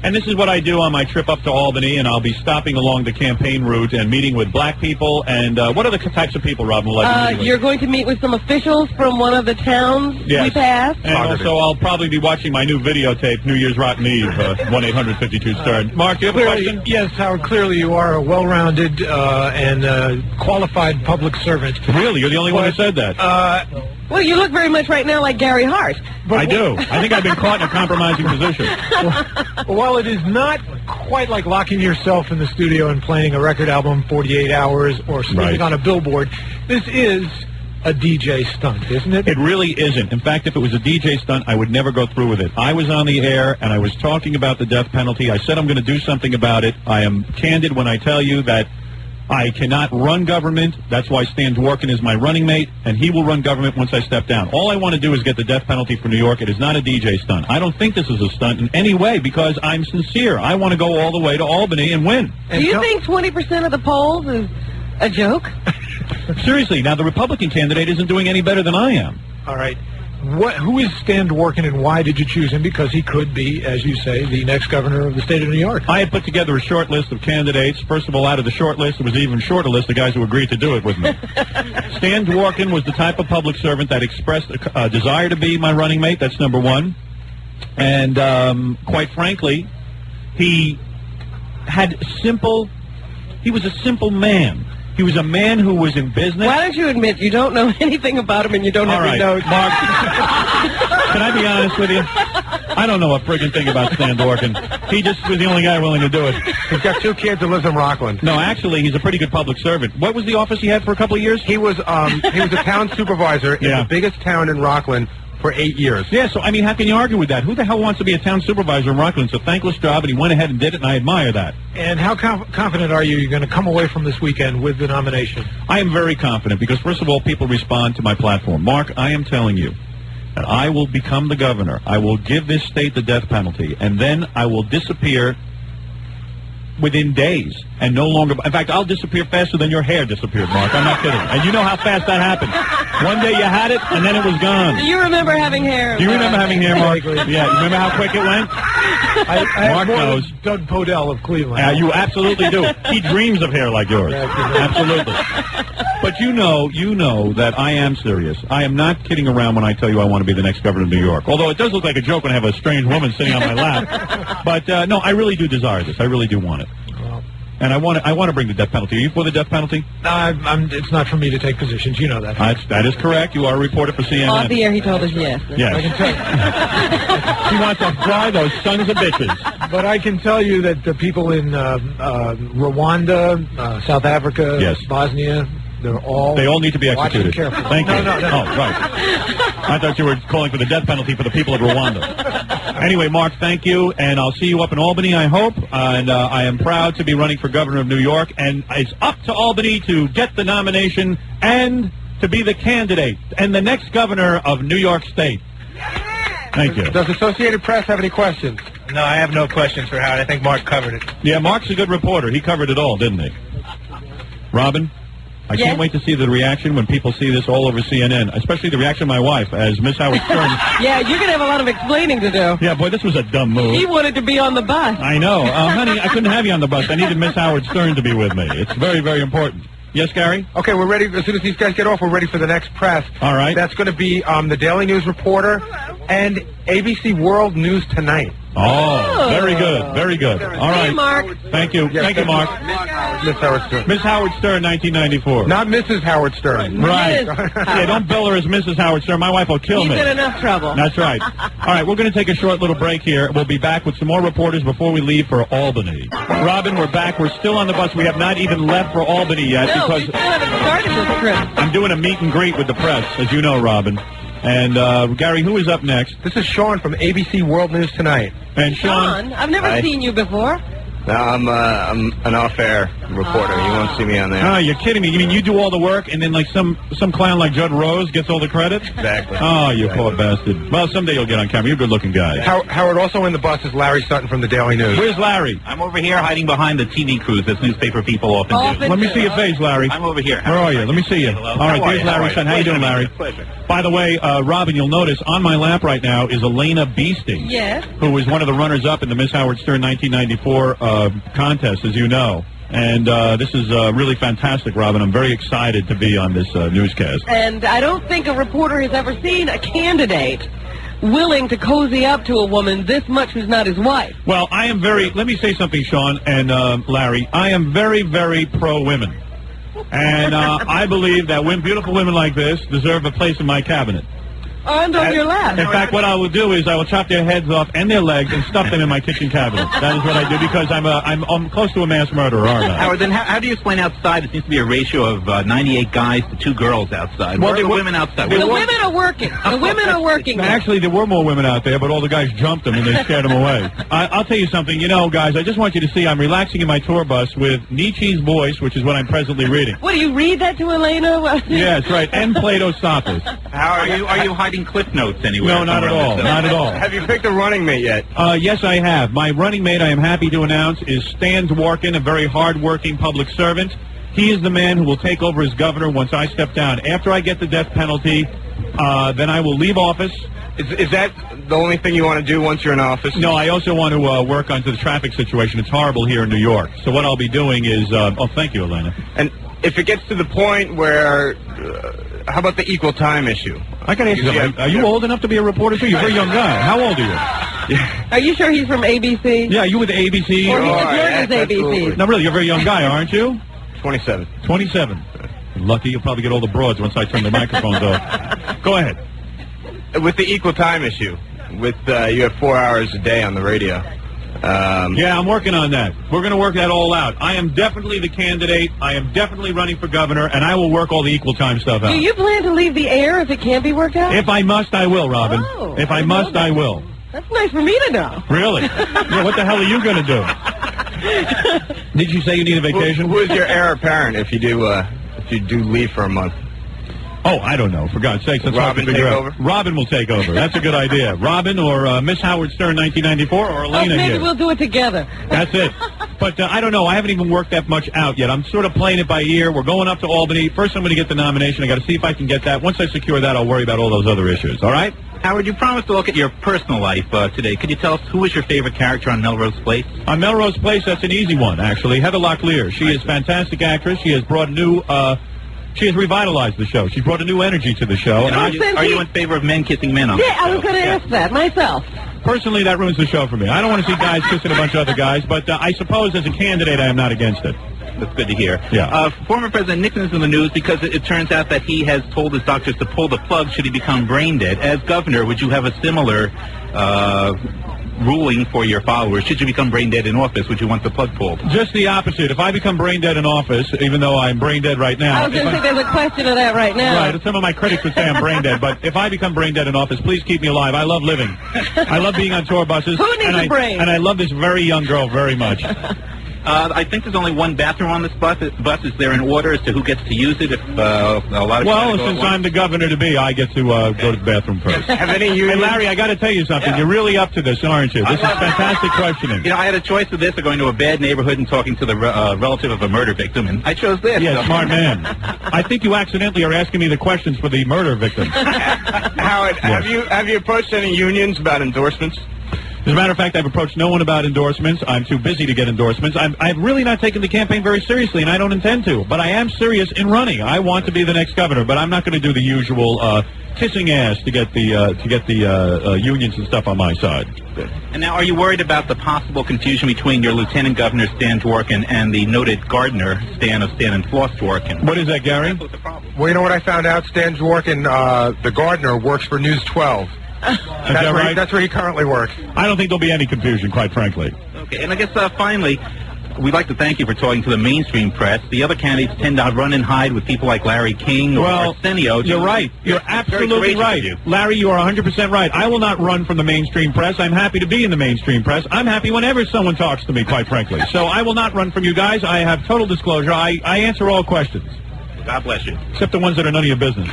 And this is what I do on my trip up to Albany, and I'll be stopping along the campaign route and meeting with black people. And what other types of people, Robin, will I be meeting with? You're going to meet with some officials from one of the towns we passed. And also I'll probably be watching my new videotape, New Year's Rotten Eve, 1-800-52-STAR. Mark, do you have a question? Yes, Howard, clearly you are a well-rounded and qualified public servant. Really? You're the only one who said that. Well, you look very much right now like Gary Hart. I do. I think I've been caught in a compromising position. While it is not quite like locking yourself in the studio and playing a record album 48 hours or sleeping on a billboard, this is a DJ stunt, isn't it? It really isn't. In fact, if it was a DJ stunt, I would never go through with it. I was on the air, and I was talking about the death penalty. I said I'm going to do something about it. I am candid when I tell you that I cannot run government. That's why Stan Dworkin is my running mate, and he will run government once I step down. All I want to do is get the death penalty for New York. It is not a DJ stunt. I don't think this is a stunt in any way because I'm sincere. I want to go all the way to Albany and win. Do you think 20% of the polls is a joke? Seriously, now the Republican candidate isn't doing any better than I am. All right. Who is Stan Dworkin, and why did you choose him? Because he could be, as you say, the next governor of the state of New York. I had put together a short list of candidates. First of all, out of the short list, there was an even shorter list of guys who agreed to do it with me. Stan Dworkin was the type of public servant that expressed a desire to be my running mate. That's number one. And quite frankly, he was a simple man. He was a man who was in business. Why don't you admit you don't know anything about him and you don't have any notes? Mark, can I be honest with you? I don't know a friggin' thing about Stan Dworkin. He just was the only guy willing to do it. He's got 2 kids and lives in Rockland. No, actually, he's a pretty good public servant. What was the office he had for a couple of years? He was a town supervisor in the biggest town in Rockland for 8 years. Yeah, so, I mean, how can you argue with that? Who the hell wants to be a town supervisor in Rockland? It's a thankless job, and he went ahead and did it, and I admire that. And how confident are you you're going to come away from this weekend with the nomination? I am very confident because, first of all, people respond to my platform. Mark, I am telling you that I will become the governor. I will give this state the death penalty, and then I will disappear within days and no longer. In fact, I'll disappear faster than your hair disappeared, Mark. I'm not kidding. And you know how fast that happened. One day you had it, and then it was gone. Do you remember having hair? Do you remember having hair, Mark? Yeah. You remember how quick it went? Mark knows. Doug Podell of Cleveland. You absolutely do. He dreams of hair like yours. Absolutely. But you know that I am serious. I am not kidding around when I tell you I want to be the next governor of New York. Although it does look like a joke when I have a strange woman sitting on my lap. But no, I really do desire this. I really do want it. And I want to bring the death penalty. Are you for the death penalty? It's not for me to take positions. You know that. That is correct. You are a reporter for CNN. Off the air, he told us yes. Yes. I can tell you. He wants to fry those sons of bitches. But I can tell you that the people in Rwanda, South Africa, Bosnia, they all need to be executed. Carefully. Thank you. No. Oh, right. I thought you were calling for the death penalty for the people of Rwanda. Anyway, Mark, thank you, and I'll see you up in Albany, I hope. And I am proud to be running for governor of New York, and it's up to Albany to get the nomination and to be the candidate and the next governor of New York State. Thank you. Does Associated Press have any questions? No, I have no questions for Howard. I think Mark covered it. Yeah, Mark's a good reporter. He covered it all, didn't he? Robin? I can't wait to see the reaction when people see this all over CNN, especially the reaction of my wife as Miss Howard Stern. Yeah, you're going to have a lot of explaining to do. Yeah, boy, this was a dumb move. He wanted to be on the bus. I know. Honey, I couldn't have you on the bus. I needed Miss Howard Stern to be with me. It's very, very important. Yes, Gary? Okay, we're ready. As soon as these guys get off, we're ready for the next press. All right. That's going to be the Daily News reporter and ABC World News Tonight. Oh, very good, very good. All right. Hey, Mark. Thank you. Yes, Thank you, Mark. Miss Howard Stern. Miss Howard Stern, 1994. Not Mrs. Howard Stern. Right. Yeah, don't bill her as Mrs. Howard Stern. My wife will kill me. He's in enough trouble. That's right. All right, we're going to take a short little break here. We'll be back with some more reporters before we leave for Albany. Robin, we're back. We're still on the bus. We have not even left for Albany yet because we still haven't started this trip. I'm doing a meet and greet with the press, as you know, Robin. And, Gary, who is up next? This is Sean from ABC World News Tonight. And Sean? I've never seen you before. No, I'm an off-air reporter. You won't see me on there. Oh, you're kidding me. You mean you do all the work and then like some clown like Judd Rose gets all the credit? Exactly. Oh, you poor bastard. Well, someday you'll get on camera. You're a good-looking guy. Howard, also in the bus is Larry Sutton from the Daily News. Where's Larry? I'm over here hiding behind the TV crews that newspaper people often do. Let me see your face, Larry. I'm over here. Where are you? Let me see you. All right, there's Larry Sutton. How you doing, Larry? Pleasure. By the way, Robin, you'll notice on my lap right now is Elena Beasting. Yes. Who was one of the runners-up in the Miss Howard Stern 1994 contest, as you know. And this is really fantastic, Robin. I'm very excited to be on this newscast. And I don't think a reporter has ever seen a candidate willing to cozy up to a woman this much who's not his wife. Well, I am let me say something, Sean and Larry. I am very, very pro-women. And I believe that beautiful women like this deserve a place in my cabinet. And on your lap. In fact, what I will do is I will chop their heads off and their legs and stuff them in my kitchen cabinet. That is what I do because I'm close to a mass murderer, aren't I? Howard, then how do you explain outside? It seems to be a ratio of 98 guys to 2 girls outside. Where are the women outside? The women are working. The women are working. Actually, there were more women out there, but all the guys jumped them and they scared them away. I'll tell you something. You know, guys, I just want you to see I'm relaxing in my tour bus with Nietzsche's Voice, which is what I'm presently reading. What, do you read that to Elena? Yes, right. And Plato's Sophist. How are you hiding cliff notes anywhere? No, not at all. Not at all. Have you picked a running mate yet? Yes, I have. My running mate, I am happy to announce, is Stan Dworkin, a very hard-working public servant. He is the man who will take over as governor once I step down. After I get the death penalty, then I will leave office. Is that the only thing you want to do once you're in office? No, I also want to work onto the traffic situation. It's horrible here in New York. So what I'll be doing is... thank you, Elena. And if it gets to the point where... how about the equal time issue? I got to ask you something. Are you old enough to be a reporter, too? You're a very young guy. How old are you? Are you sure he's from ABC? Yeah, you with ABC? Or he just learned his ABC? No, really, you're a very young guy, aren't you? 27. 27. Lucky you'll probably get all the broads once I turn the microphones off. Go ahead. With the equal time issue, you have 4 hours a day on the radio. Yeah, I'm working on that. We're going to work that all out. I am definitely the candidate. I am definitely running for governor, and I will work all the equal time stuff out. Do you plan to leave the air if it can't be worked out? If I must, I will, Robin. Oh, if I must, I will. That's nice for me to know. Really? Yeah, what the hell are you going to do? Did you say you need a vacation? Who is your heir apparent if you do leave for a month? Oh, I don't know. For God's sakes, that's hard to Robin figure take out. over? Robin will take over. That's a good idea. Robin or Miss Howard Stern, 1994, or Elena maybe here. we'll do it together. That's it. But I don't know. I haven't even worked that much out yet. I'm sort of playing it by ear. We're going up to Albany. First, I'm going to get the nomination. I got to see if I can get that. Once I secure that, I'll worry about all those other issues. All right? Howard, you promised to look at your personal life today. Could you tell us who was your favorite character on Melrose Place? On Melrose Place, that's an easy one, actually. Heather Locklear. She is a fantastic actress. She has brought new She has revitalized the show. She brought a new energy to the show. And Are you in favor of men kissing men on Yeah, the show? I was going to ask that myself. Personally, that ruins the show for me. I don't want to see guys kissing a bunch of other guys, but I suppose as a candidate, I am not against it. That's good to hear. Yeah. Former President Nixon is in the news because it turns out that he has told his doctors to pull the plug should he become brain dead. As governor, would you have a similar ruling for your followers? Should you become brain dead in office, would you want the plug pulled? Just the opposite. If I become brain dead in office, even though I'm brain dead right now... I was going to say there's a question of that right now. Right, some of my critics would say I'm brain dead, but if I become brain dead in office, please keep me alive. I love living. I love being on tour buses. Who needs a brain? And I love this very young girl very much. I think there's only one bathroom on this bus. Is there an order as to who gets to use it? If a lot of Well, since I'm the governor to be, I get to go to the bathroom first. Have any unions? Hey, Larry, I got to tell you something. Yeah. You're really up to this, aren't you? This is fantastic questioning. You know, I had a choice of this or going to a bad neighborhood and talking to the relative of a murder victim, and I chose this. Yeah, so. smart man. I think you accidentally are asking me the questions for the murder victim. Howard, have you approached any unions about endorsements? As a matter of fact, I've approached no one about endorsements. I'm too busy to get endorsements. I've really not taken the campaign very seriously, and I don't intend to. But I am serious in running. I want to be the next governor, but I'm not going to do the usual kissing ass to get the unions and stuff on my side. And now, are you worried about the possible confusion between your Lieutenant Governor Stan Dworkin and the noted gardener Stan of Stan and Floss Dworkin? What is that, Gary? Well, you know what I found out? Stan Dworkin, the gardener, works for News 12. That's where he currently works. I don't think there'll be any confusion, quite frankly. Okay, and I guess finally, we'd like to thank you for talking to the mainstream press. The other candidates tend to run and hide with people like Larry King or Arsenio. You're right. You're absolutely right. Larry, you are 100% right. I will not run from the mainstream press. I'm happy to be in the mainstream press. I'm happy whenever someone talks to me, quite frankly. So I will not run from you guys. I have total disclosure. I answer all questions. God bless you. Except the ones that are none of your business.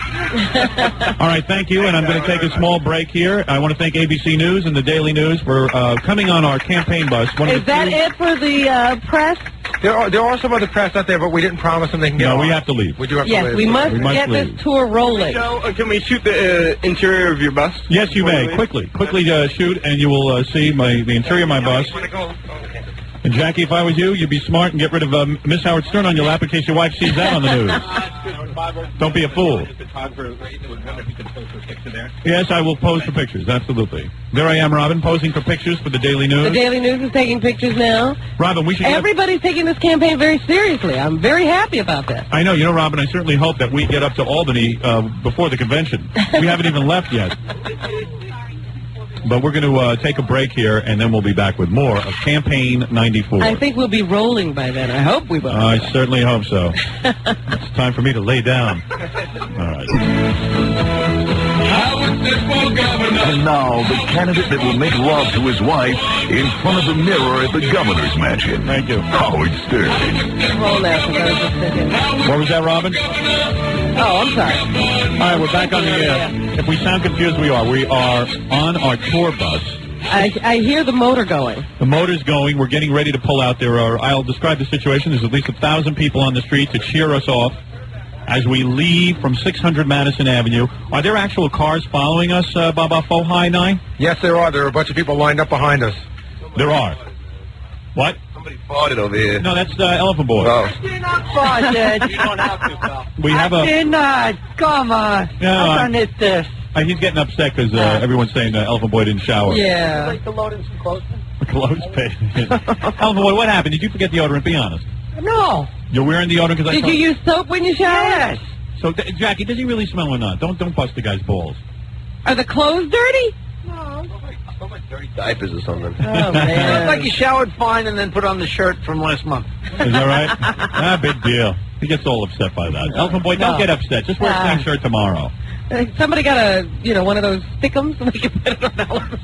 All right, thank you, and I'm going to take a small break here. I want to thank ABC News and the Daily News for coming on our campaign bus. Is that it for the press? There are some other press out there, but we didn't promise them they can get on. No, we have to leave. We do have to leave. Yes, we must get leave. this tour rolling. Can we shoot the interior of your bus? Yes, you may. Quickly shoot, and you will see the interior of my bus. And Jackie, if I was you, you'd be smart and get rid of Miss Howard Stern on your lap in case your wife sees that on the news. Don't be a fool. Yes, I will pose for pictures, absolutely. There I am, Robin, posing for pictures for the Daily News. The Daily News is taking pictures now. Robin, we should... Everybody's taking this campaign very seriously. I'm very happy about that. I know. You know, Robin, I certainly hope that we get up to Albany before the convention. We haven't even left yet. But we're going to take a break here, and then we'll be back with more of Campaign 94. I think we'll be rolling by then. I hope we will. I certainly hope so. It's time for me to lay down. All right. And now, the candidate that will make love to his wife in front of the mirror at the governor's mansion. Thank you. Howard Stern. Roll now, 'cause I was just thinking. What was that, Robin? Oh, I'm sorry. All right, we're back on the air. If we sound confused, we are. We are on our tour bus. I hear the motor going. The motor's going. We're getting ready to pull out. I'll describe the situation. There's at least 1,000 people on the street to cheer us off as we leave from 600 Madison Avenue. Are there actual cars following us, Baba Fohai 9? Yes, there are. There are a bunch of people lined up behind us. There are. What? Somebody farted over here. No, that's Elephant Boy. Oh. You're not farted. You don't have to, pal. We have a... Did not. Come on. No, I've done it this. He's getting upset because everyone's saying Elephant Boy didn't shower. Yeah. Like to load in some clothespin? Clothespin. Elephant Boy, what happened? Did you forget deodorant? Be honest. No. You're wearing deodorant because I... Did you use soap when you showered? Yes. So, Jackie, does he really smell or not? Don't bust the guy's balls. Are the clothes dirty? Dirty diapers or something. Oh, man. It's like you showered fine and then put on the shirt from last month. Is that right? Big deal. He gets all upset by that. Elephant Boy, don't get upset. Just wear the same shirt tomorrow. Somebody got one of those stickums? We can put it on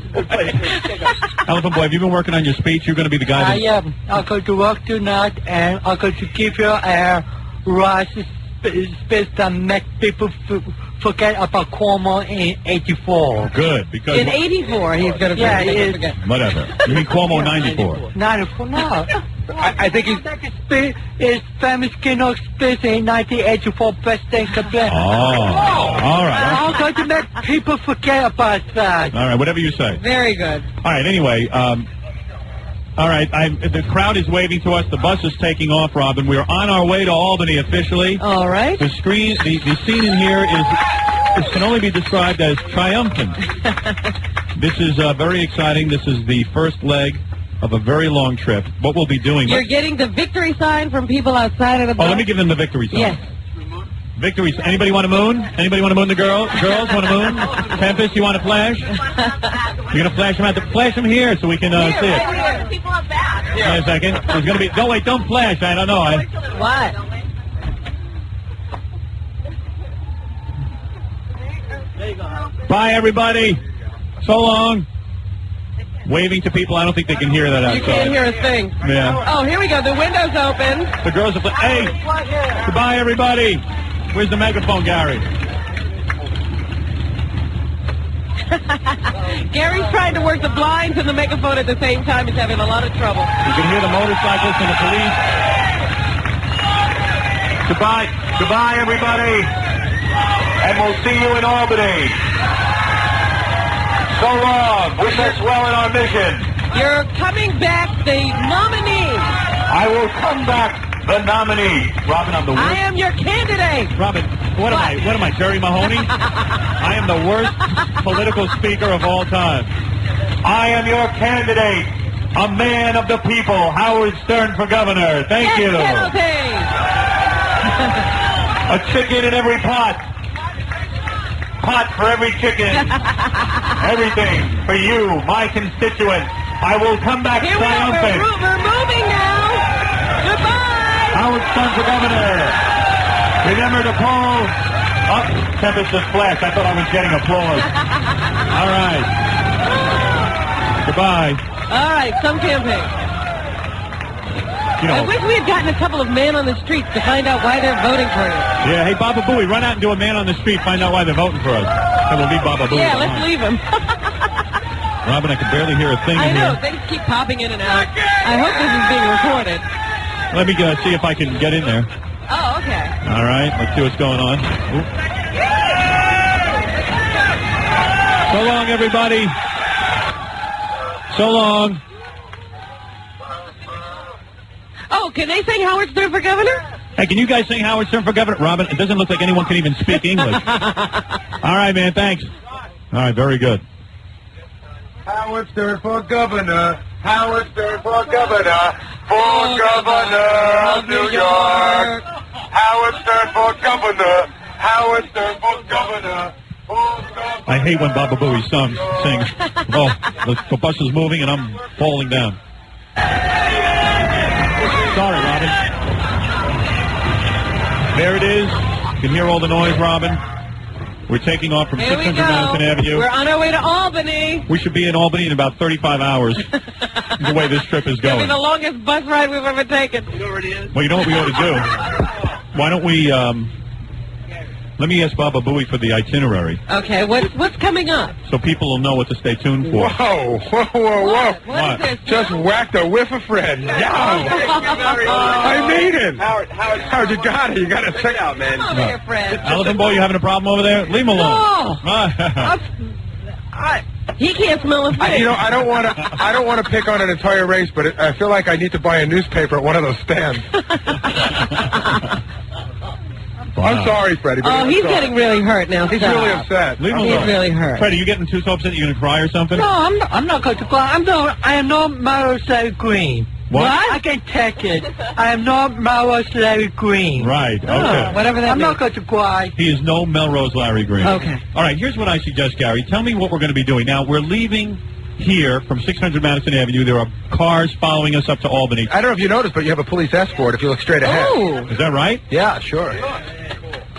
Elephant Boy, have you been working on your speech? You're going to be the guy I am. I'm going to work tonight, and I'm going to give you a racist speech that make people forget about Cuomo in 84. Good, because... In 84, he's going to forget. Whatever. You mean Cuomo 94? 94, no. I think he's... His famous keynote speech in 1984 president campaign. Oh, all right. I'm going to make people forget about that. All right, whatever you say. Very good. All right, anyway, All right, the crowd is waving to us. The bus is taking off, Robin. We are on our way to Albany officially. All right. The scene in here can only be described as triumphant. This is very exciting. This is the first leg of a very long trip. What we'll be doing... You're getting the victory sign from people outside of the bus? Oh, let me give them the victory sign. Yes. Victory. Anybody want to moon? Anybody want to moon the girls? Girls want to moon? Tempest, you want to flash? You're going to flash them out. Flash them here so we can see it. People are bad. Wait a second. There's going to be... No, wait, don't flash. I don't know. What? Bye, everybody. So long. Waving to people. I don't think they can hear that outside. You can't hear a thing. Yeah. Oh, here we go. The window's open. The girls are... Hey! Goodbye, everybody. Where's the megaphone, Gary? Gary's trying to work the blinds and the megaphone at the same time. He's having a lot of trouble. You can hear the motorcyclists and the police. Goodbye. Goodbye, everybody. And we'll see you in Albany. So long. Wish us well in our mission. You're coming back the nominee. I will come back the nominee. Robin, I'm the worst. I am your candidate. Robin, what am I, Jerry Mahoney? I am the worst political speaker of all time. I am your candidate, a man of the people, Howard Stern for governor. Thank you. A chicken in every pot. Pot for every chicken. Everything for you, my constituents. I will come back triumphant. We're moving now. Goodbye. Howard Stern for governor. Remember to poll. Oh, Tempest just flashed. I thought I was getting applause. All right. Goodbye. All right, some campaign. You know, I wish we had gotten a couple of men on the streets to find out why they're voting for you. Yeah, hey, Baba Booey, run out and do a man on the street, find out why they're voting for us. Then we'll leave Baba Booey Yeah, behind. let's leave him. Robin, I can barely hear a thing I in know, here. things keep popping in and out. I hope this is being recorded. Let me see if I can get in there. Oh, okay. All right, let's see what's going on. Oop. So long, everybody. So long. Oh, can they sing Howard Stern for governor? Hey, can you guys sing Howard Stern for governor? Robin, it doesn't look like anyone can even speak English. All right, man, thanks. All right, very good. Howard Stern for governor. Howard Stern for governor. For governor of New York. Howard Stern for governor. Howard Stern for governor. I hate when Baba Booey sings. Oh, the bus is moving and I'm falling down. Sorry, Robin. There it is. You can hear all the noise, Robin. We're taking off from Here we 600 Madison go. Avenue. We're on our way to Albany. We should be in Albany in about 35 hours, the way this trip is It'll be going. the longest bus ride we've ever taken. Well, you know what we ought to do? Why don't we, let me ask Baba Booey for the itinerary, Okay, what's coming up? so people will know what to stay tuned for. Whoa, whoa, whoa, whoa. What is this? Just whacked a whiff of Fred. Yow! I made it. Howard, you got it. You got to check out, man. Come over here, Fred. Elephant Boy, you having a problem over there? Leave him alone. He can't smell a fish. You know, I don't want to pick on an entire race, but I feel like I need to buy a newspaper at one of those stands. I'm sorry, Freddie. But Oh, he's getting really hurt now. He's Stop. really upset. Leave him He's alone. really hurt. Fred, are you getting too upset you're going to cry or something? No, I'm not going to cry. I am not Maros Larry Green. What? I can take it. I am not Maros Larry Green. Right, okay. Whatever that I'm means. not going to cry. He is no Melrose Larry Green. Okay. All right, here's what I suggest, Gary. Tell me what we're going to be doing. Now, we're leaving here from 600 Madison Avenue. There are cars following us up to Albany. I don't know if you noticed, but you have a police escort if you look straight ahead. Oh. Is that right? Yeah, sure.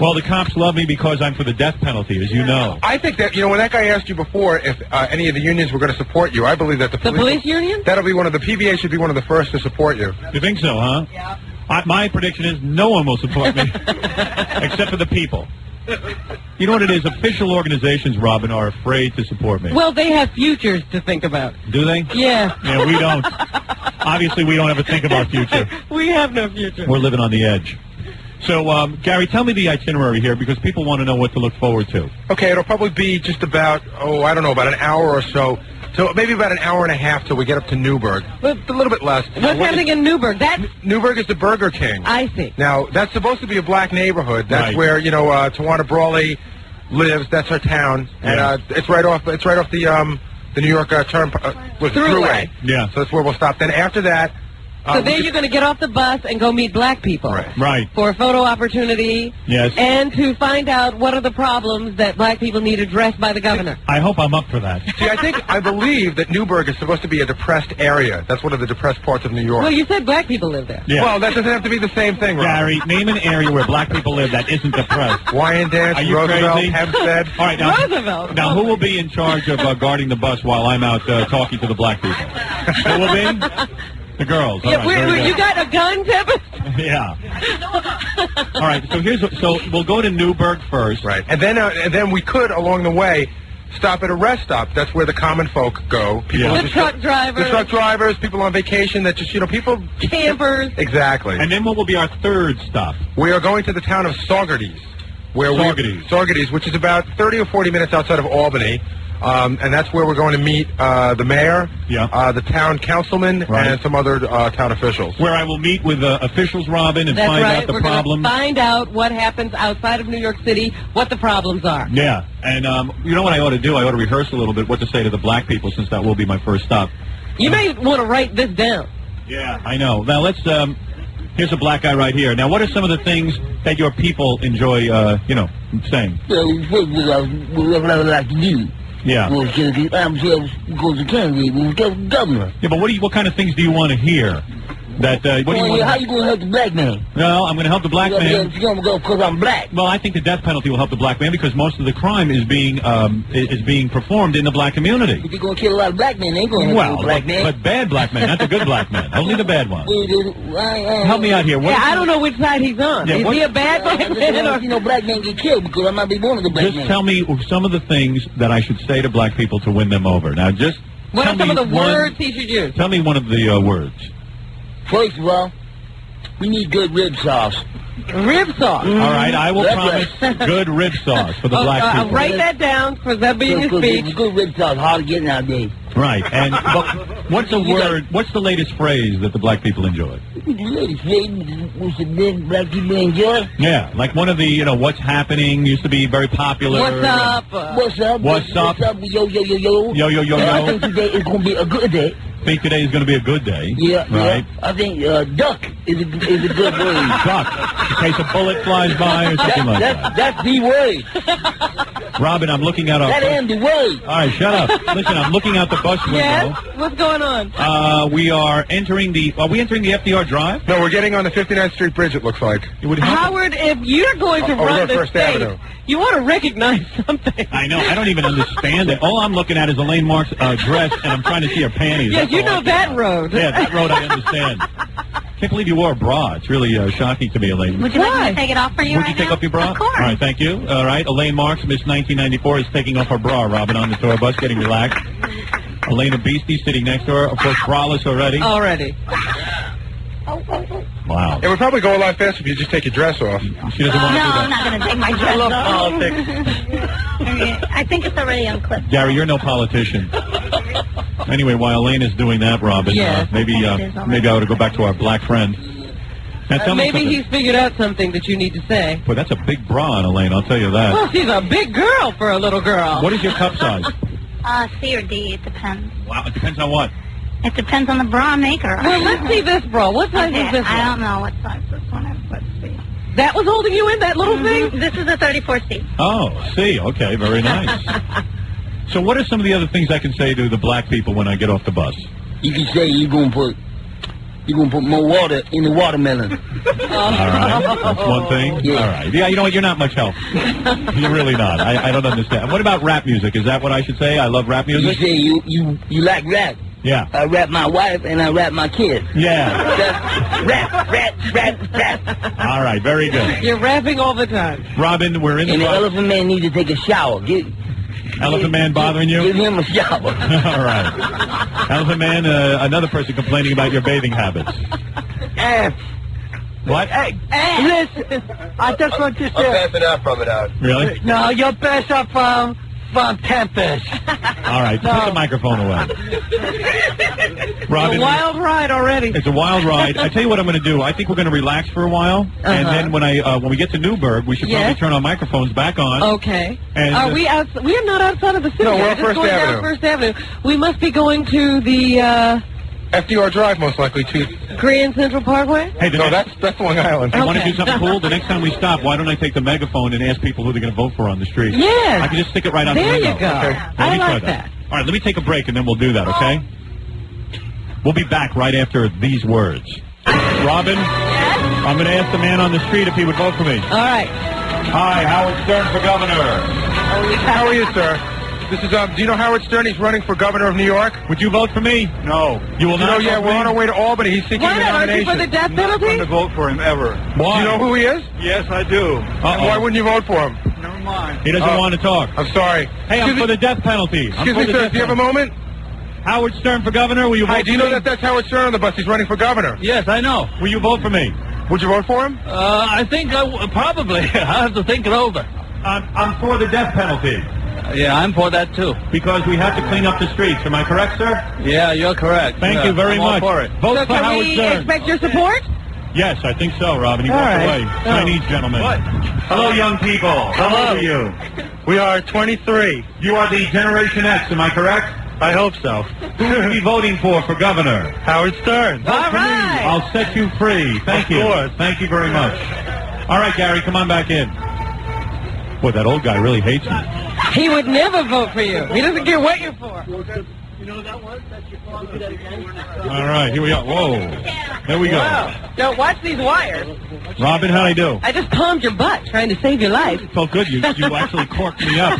Well, the cops love me because I'm for the death penalty, as you know. I think that, when that guy asked you before if any of the unions were going to support you, I believe that the police union? That'll be the PVA should be one of the first to support you. You think so, huh? Yeah. My prediction is no one will support me, except for the people. You know what it is? Official organizations, Robin, are afraid to support me. Well, they have futures to think about. Do they? Yeah. Yeah, we don't. Obviously, we don't ever think about future. We have no future. We're living on the edge. So, Gary, tell me the itinerary here because people want to know what to look forward to. Okay, it'll probably be just about, about an hour or so So maybe about an hour and a half till we get up to Newburgh. A little bit less. What's happening in Newburgh? Newburgh is the Burger King. I see. Now, that's supposed to be a black neighborhood. That's Right. where, Tawana Brawley lives. That's her town. And it's right off the New York Thruway. Yeah. So that's where we'll stop. Then after that... So then you're going to get off the bus and go meet black people. Right. For a photo opportunity. Yes. And to find out what are the problems that black people need addressed by the governor. I hope I'm up for that. See, I believe that Newburgh is supposed to be a depressed area. That's one of the depressed parts of New York. Well, you said black people live there. Yeah. Well, that doesn't have to be the same thing, Rob. Gary, name an area where black people live that isn't depressed. Wyandanch, Are you Roosevelt, crazy? Hempstead. All right, now, Roosevelt. Now, who will be in charge of guarding the bus while I'm out talking to the black people? Who will be? The girls. All right, very good. You got a gun, Tempest? Yeah. All right. So we'll go to Newburgh first. Right. And then we could along the way stop at a rest stop. That's where the common folk go. People The truck drivers. The truck drivers, people on vacation that just people Campers. Exactly. And then what will be our third stop? We are going to the town of Saugerties. Saugerties, which is about 30 or 40 minutes outside of Albany. And that's where we're going to meet the mayor, the town councilman, and some other town officials. Where I will meet with officials, Robin, and That's find right. out the We're problems. going to find out what happens outside of New York City, what the problems are. Yeah, and you know what I ought to do? I ought to rehearse a little bit what to say to the black people, since that will be my first stop. You may want to write this down. Yeah, I know. Now let's. Here's a black guy right here. Now, what are some of the things that your people enjoy? Saying. Whatever like to do. Yeah. Well, I'm going to candidate, governor. Yeah, but what kind of things do you want to hear? That what do you want? How you going to help the black man? No, I'm going to help the black man. You're going to go because I'm black. Well, I think the death penalty will help the black man because most of the crime is being performed in the black community. If you're going to kill a lot of black men, they ain't going to help the black man. But bad black men, not the good black men. Only the bad ones. Help me out here. I don't know which side he's on. Yeah, is he a bad black man? I see no black man get killed because I might be one of the black men. Just tell me some of the things that I should say to black people to win them over. Now, just what are some of the words he should use? Tell me one of the words. First of all, we need good rib sauce. Rib sauce. All right, I will promise good rib sauce for the black people. Write that down because that'll be in your speech. Good rib sauce, hard to get nowadays. Right, and but what's the word? What's the latest phrase that the black people enjoy? The latest phrase, what's the big black people enjoy? Yeah, like one of the what's happening used to be very popular. What's up? What's up? What's up? Yo, yo, yo, yo. Yo, yo, yo, yo. I think today is going to be a good day. Think today is going to be a good day. Yeah, right. Yeah. I think duck is a good word. Duck, in case a bullet flies by or something like that. That's the word. Robin, I'm looking out our. That ain't the word. All right, shut up. Listen, I'm looking out the bus window. Yes? What's going on? We are entering the. Are we entering the FDR Drive? No, we're getting on the 59th Street Bridge. It looks like. Howard, if you're going to run the First state, Avenue. you want to recognize something. I know. I don't even understand it. All I'm looking at is Elaine Mark's dress, and I'm trying to see her panties. Yes, That's you all know I that care road. about. Yeah, that road I understand. Can't believe you wore a bra. It's really shocking to me, Elaine. Would you like me to take it off for you Would right you take now? off your bra? Of course. All right, thank you. All right, Elaine Marks, Miss 1994, is taking off her bra. Robin on the tour bus, getting relaxed. Elena Beastie sitting next to her. Of course, braless already. Already. Wow. It would probably go a lot faster if you just take your dress off. She doesn't want No, to do that. I'm not going to take my dress I love off. politics. I think it's already unclipped. Gary, you're no politician. Anyway, while Elaine is doing that, Robin, Yes. maybe I ought to go back to our black friend. Now, tell me Maybe something. he's figured out something that you need to say. Boy, that's a big bra on Elaine, I'll tell you that. Well, she's a big girl for a little girl. What is your cup size? C or D, it depends. Wow, it depends on what? It depends on the bra maker. Well, let's see this bra. What size is this one? I don't know what size this one is. Let's see. That was holding you in, that little thing? This is a 34C. Oh, see, okay, very nice. So what are some of the other things I can say to the black people when I get off the bus? You can say you're gonna put more water in the watermelon. All right, that's one thing. Yeah. All right. Yeah, you know what? You're not much help. You're really not. I don't understand. What about rap music? Is that what I should say? I love rap You music? say you like rap. Yeah. I rap my wife and I rap my kids. Yeah. That's rap. All right, very good. You're rapping all the time. Robin, we're in the And the bus. elephant man needs to take a shower. Elephant Man bothering you? Give him a shower. All right. Elephant Man, another person complaining about your bathing habits. What? Hey, listen, I just want to I'm say... passing out from it out. Really? No, you're better from Von Tempest. All right, put the microphone away. Robin, a wild ride already. it's a wild ride. I tell you what I'm going to do. I think we're going to relax for a while, and then when we get to Newburgh, we should probably turn our microphones back on. Okay. And, are we out? We are not outside of the city. No, we're We're on just First going Avenue. down First Avenue. We must be going to the FDR Drive, most likely, too. Grand Central Parkway. Hey, No, that's Long Island. I want to do something cool. The next time we stop, why don't I take the megaphone and ask people who they're going to vote for on the street? Yes. I can just stick it right out the There window. you go. Okay. I Let me try like that. All right, let me take a break, and then we'll do that, okay? We'll be back right after these words. Robin, I'm going to ask the man on the street if he would vote for me. All right. Hi, Howard Stern for governor. How are you, sir? This is, do you know Howard Stern? He's running for governor of New York. Would you vote for me? No. You will not yeah, vote we're for on me? our way to Albany. He's seeking Why the not? Aren't you nomination. for the death penalty? to vote for him ever. Why? Do you know who he is? Yes, I do. And why wouldn't you vote for him? Never mind. He doesn't want to talk. I'm sorry. Hey, I'm for the death penalty. Excuse me, sir. Do you have a moment? Howard Stern for governor. Will you vote Hi, do you for know me? that that's Howard Stern on the bus? He's running for governor. Yes, I know. Will you vote for me? Would you vote for him? I think probably. I have to think it over. I'm for the death penalty. Yeah, I'm for that too. Because we have to clean up the streets. Am I correct, sir? Yeah, you're correct. Thank you very I'm all much. for it. Vote So for can Howard we Stern. expect your support? Yes, I think so, Robin. He All walked right. away. Chinese gentleman. What? Hello, young people. How old are you? We are 23. You are the Generation X, am I correct? I hope so. Who will you be voting for governor? Howard Stern. All right. I'll set you free. Thank you. course. Thank you very much. All right, Gary, come on back in. Boy, that old guy really hates me. He would never vote for you. He doesn't care what you're for. You know that one? That's your phone. Do that again. All right, here we go. Whoa. There we go. Wow. Don't watch these wires. Robin, how'd I do? I just palmed your butt trying to save your life. Felt good. You actually corked me up.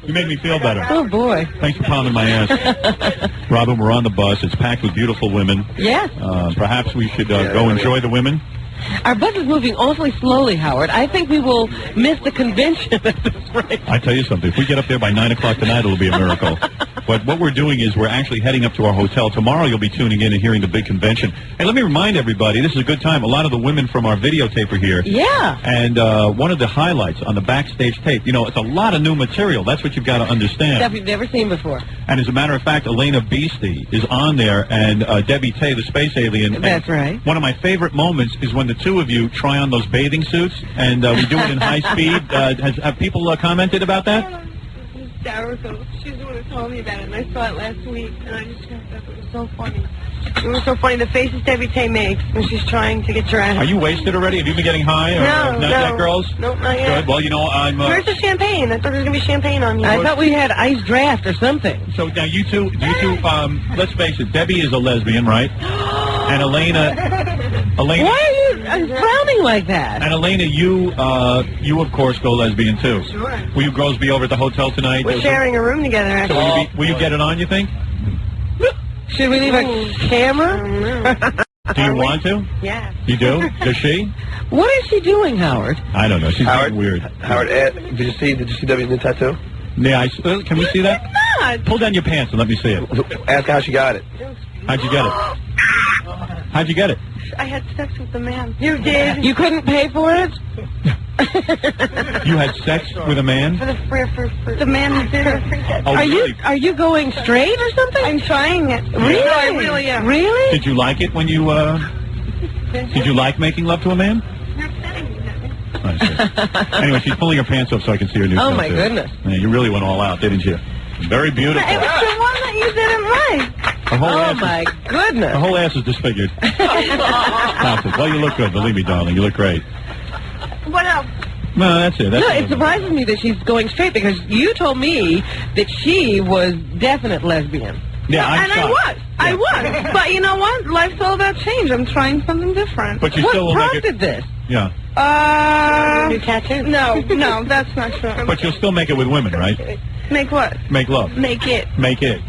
You made me feel better. Oh, boy. Thanks for pounding my ass. Robin, we're on the bus. It's packed with beautiful women. Yes. Perhaps we should go enjoy the women. Our bus is moving awfully slowly, Howard. I think we will miss the convention at this rate. I tell you something. If we get up there by 9 o'clock tonight, it'll be a miracle. But what we're doing is we're actually heading up to our hotel. Tomorrow you'll be tuning in and hearing the big convention. Hey, let me remind everybody, this is a good time. A lot of the women from our videotape are here. Yeah. And one of the highlights on the backstage tape, you know, it's a lot of new material. That's what you've got to understand. Stuff you've never seen before. And as a matter of fact, Elena Beastie is on there, and Debbie Tay, the space alien. That's right. One of my favorite moments is when the two of you try on those bathing suits, and we do it in high speed. Have people commented about that? hysterical. She's the one who told me about it, and I saw it last week, and I just thought it was so funny. It was so funny, the faces Debbie Tay makes when she's trying to get your ass. Are you wasted already? Have you been getting high? Or No, not yet, no. girls? Nope, not yet. Good. Well, you know, I'm... Where's the champagne? I thought there was going to be champagne on you. I thought we had ice draft or something. So now you two, let's face it, Debbie is a lesbian, right? And Elena... Why are you frowning like that? And Elena, you of course go lesbian too. Sure. Will you girls be over at the hotel tonight? We're sharing a room together, So actually. will you get it on, you think? Should we leave a camera? Do you want to? Yeah. You do? Does she? What is she doing, Howard? I don't know. She's getting weird. Howard, did you see Debbie's new tattoo? Yeah, can we see that? Pull down your pants and let me see it. Ask how she got it. How'd you get it? How'd you get it? I had sex with the man. You did? You couldn't pay for it? You had sex with a man? For the man who did it. Oh, really? Are you going straight or something? I'm trying it. Really? No, I really am. Really? Did you like it when you, did you like making love to a man? I see. Anyway, she's pulling her pants up so I can see her new Oh, tattoo. my goodness. Yeah, you really went all out, didn't you? Very beautiful. It was the one that you didn't like. Her whole ass my goodness. Her whole ass is disfigured. That's it. Well, you look good. Believe me, darling. You look great. What else? No, that's it. That's No, it surprises me that she's going straight because you told me that she was definite lesbian. Yeah, I'm and shocked. I was. But you know what? Life's all about change. I'm trying something different. But you what still will make it- prompted this? Yeah. New tattoo? No, that's not true. But you'll still make it with women, right? Make what? Make love. Make it. Make it.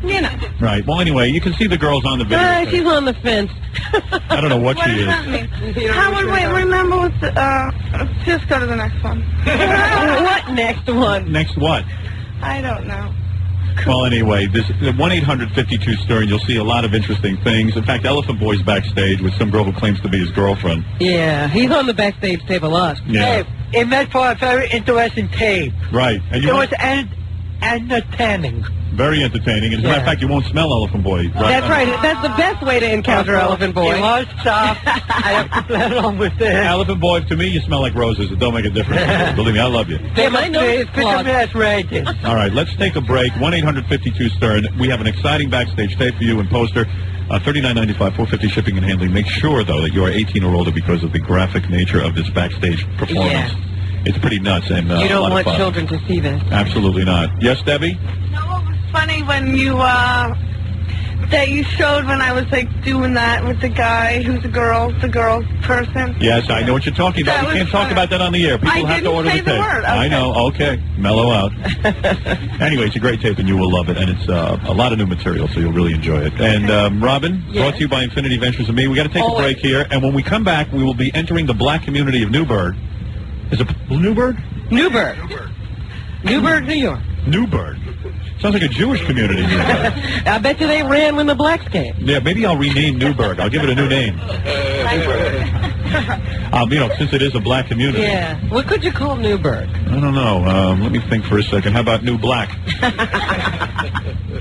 You know. Right. Well, anyway, you can see the girls on the video. She's on the fence. I don't know what What she does is. that mean? Howard, wait, remember what's the, let's just go to the next one. What next one? Next what? I don't know. Well, anyway, this 1-800-52-STERN. You'll see a lot of interesting things. In fact, Elephant Boy's backstage with some girl who claims to be his girlfriend. Yeah, he's on the backstage tape a lot. Yeah. Hey, it made for a very interesting tape. Right. And It was entertaining. very entertaining. And as a matter of fact, you won't smell Elephant Boy. Right? That's right. That's the best way to encounter Elephant Boy. It was tough. I have to play along with it. Elephant Boy, to me, you smell like roses. It don't make a difference. Believe me, I love you. Yeah, my nose is outrageous. All right, let's take a break. 1-800-52-STERN. We have an exciting backstage tape for you and poster. $39.95, $4.50 shipping and handling. Make sure, though, that you are 18 or older because of the graphic nature of this backstage performance. Yeah. It's pretty nuts and You a don't lot want of fun. children to see this. Absolutely not. Yes, Debbie? Funny when you that you showed when I was like doing that with the guy who's the girl person. Yes, I know what you're talking about. That We was can't talk fun. about that on the air. People I have to didn't order say the the tape. word. I Okay. know. Okay. Mellow out. Anyway, it's a great tape and you will love it. And it's a lot of new material, so you'll really enjoy it. And Robin, brought to you by Infinity Ventures and me. We got to take a break here. And when we come back, we will be entering the black community of Newburgh. Is it Newburgh? Newburgh, New York. Newburgh. Sounds like a Jewish community. I bet you they ran when the blacks came. Yeah, maybe I'll rename Newburgh. I'll give it a new name. Since it is a black community. Yeah. What could you call Newburgh? I don't know. Let me think for a second. How about New Black?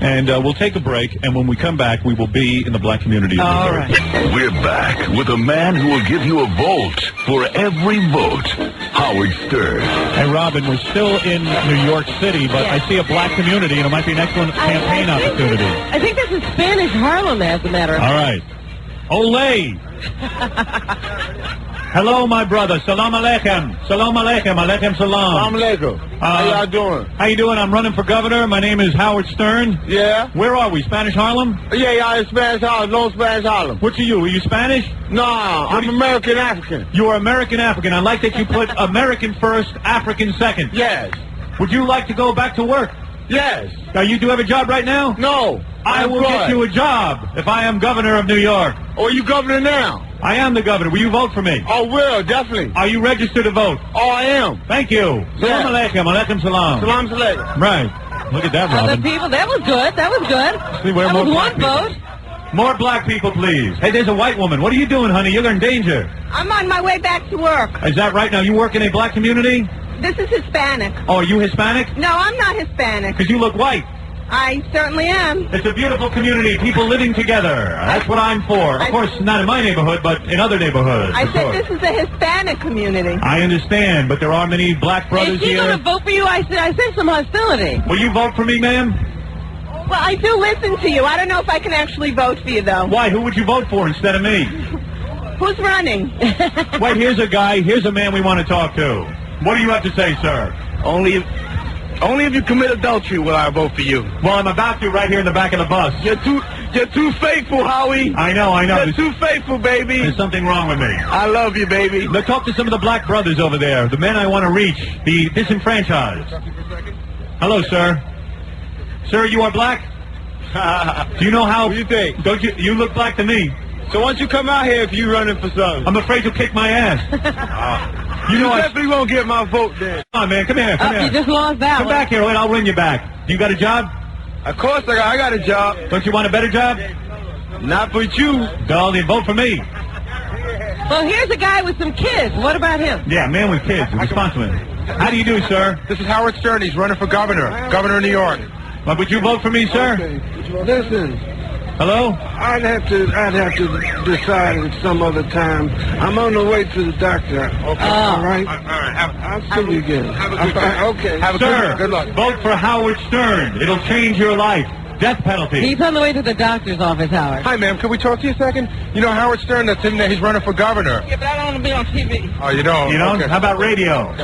And we'll take a break, and when we come back, we will be in the black community. All right. We're back with a man who will give you a vote for every vote. Howard Stern. Hey, Robin, we're still in New York City, but I see a black community, and it might be an excellent campaign opportunity. I think this is Spanish Harlem, as a matter of All fact. right. Olay! Hello, my brother. Salam alaikum. Salam alaikum. Alaikum salam. Salam alaikum. How y'all doing? How you doing? I'm running for governor. My name is Howard Stern. Yeah? Where are we? Spanish Harlem? Yeah, y'all in Spanish Harlem. No Spanish Harlem. Which are you? Are you Spanish? No, I'm American African. You are American African. I like that you put American first, African second. Yes. Would you like to go back to work? Yes. Now, you do have a job right now? No. I will get you a job if I am governor of New York. Oh, you governor now? I am the governor. Will you vote for me? Oh, will, definitely. Are you registered to vote? Oh, I am. Thank you. Yeah. Salam alaikum. Alaikum salam. Salam alaikum. Right. Look at that, Other Robin. people, that was good. That was good. See, where That more was black one vote. More black people, please. Hey, there's a white woman. What are you doing, honey? You're in danger. I'm on my way back to work. Is that right? Now, you work in a black community? This is Hispanic. Oh, are you Hispanic? No, I'm not Hispanic. Because you look white. I certainly am. It's a beautiful community, people living together. That's what I'm for. Of course, not in my neighborhood, but in other neighborhoods. I of said course. this is a Hispanic community. I understand, but there are many black brothers If she's here. going to vote for you, I sense some hostility. Will you vote for me, ma'am? Well, I do listen to you. I don't know if I can actually vote for you, though. Why? Who would you vote for instead of me? Who's running? Wait, here's a guy. Here's a man we want to talk to. What do you have to say, sir? Only if you commit adultery will I vote for you. Well, I'm about to right here in the back of the bus. You're too faithful, Howie. I know. You're too faithful, baby. There's something wrong with me. I love you, baby. Let's talk to some of the black brothers over there, the men I want to reach, the disenfranchised. Hello, sir. Sir, you are black? Do you know how... What do you think? Don't you look black to me. So why don't you come out here if you're running for something? I'm afraid you'll kick my ass. You definitely won't get my vote then. Come on, man. Come here. Come here. You just lost that Come one. back here, and I'll ring you back. You got a job? Of course I got a job. Don't you want a better job? Not for you. Well, then vote for me. Well, here's a guy with some kids. What about him? Yeah, man with kids. Responsible. How do you do, sir? This is Howard Stern. He's running for governor of New York. Well, would you vote for me, sir? Listen, Hello? I'd have to decide at some other time. I'm on the way to the doctor. Okay. All right. I'll see you again. Okay. Sir, good luck. vote for Howard Stern. It'll change your life. Death penalty. He's on the way to the doctor's office, Howard. Hi, ma'am. Can we talk to you a second? You know Howard Stern, that's him there. He's running for governor. Yeah, but I don't want to be on TV. Oh, you don't? You know? Okay. How about radio?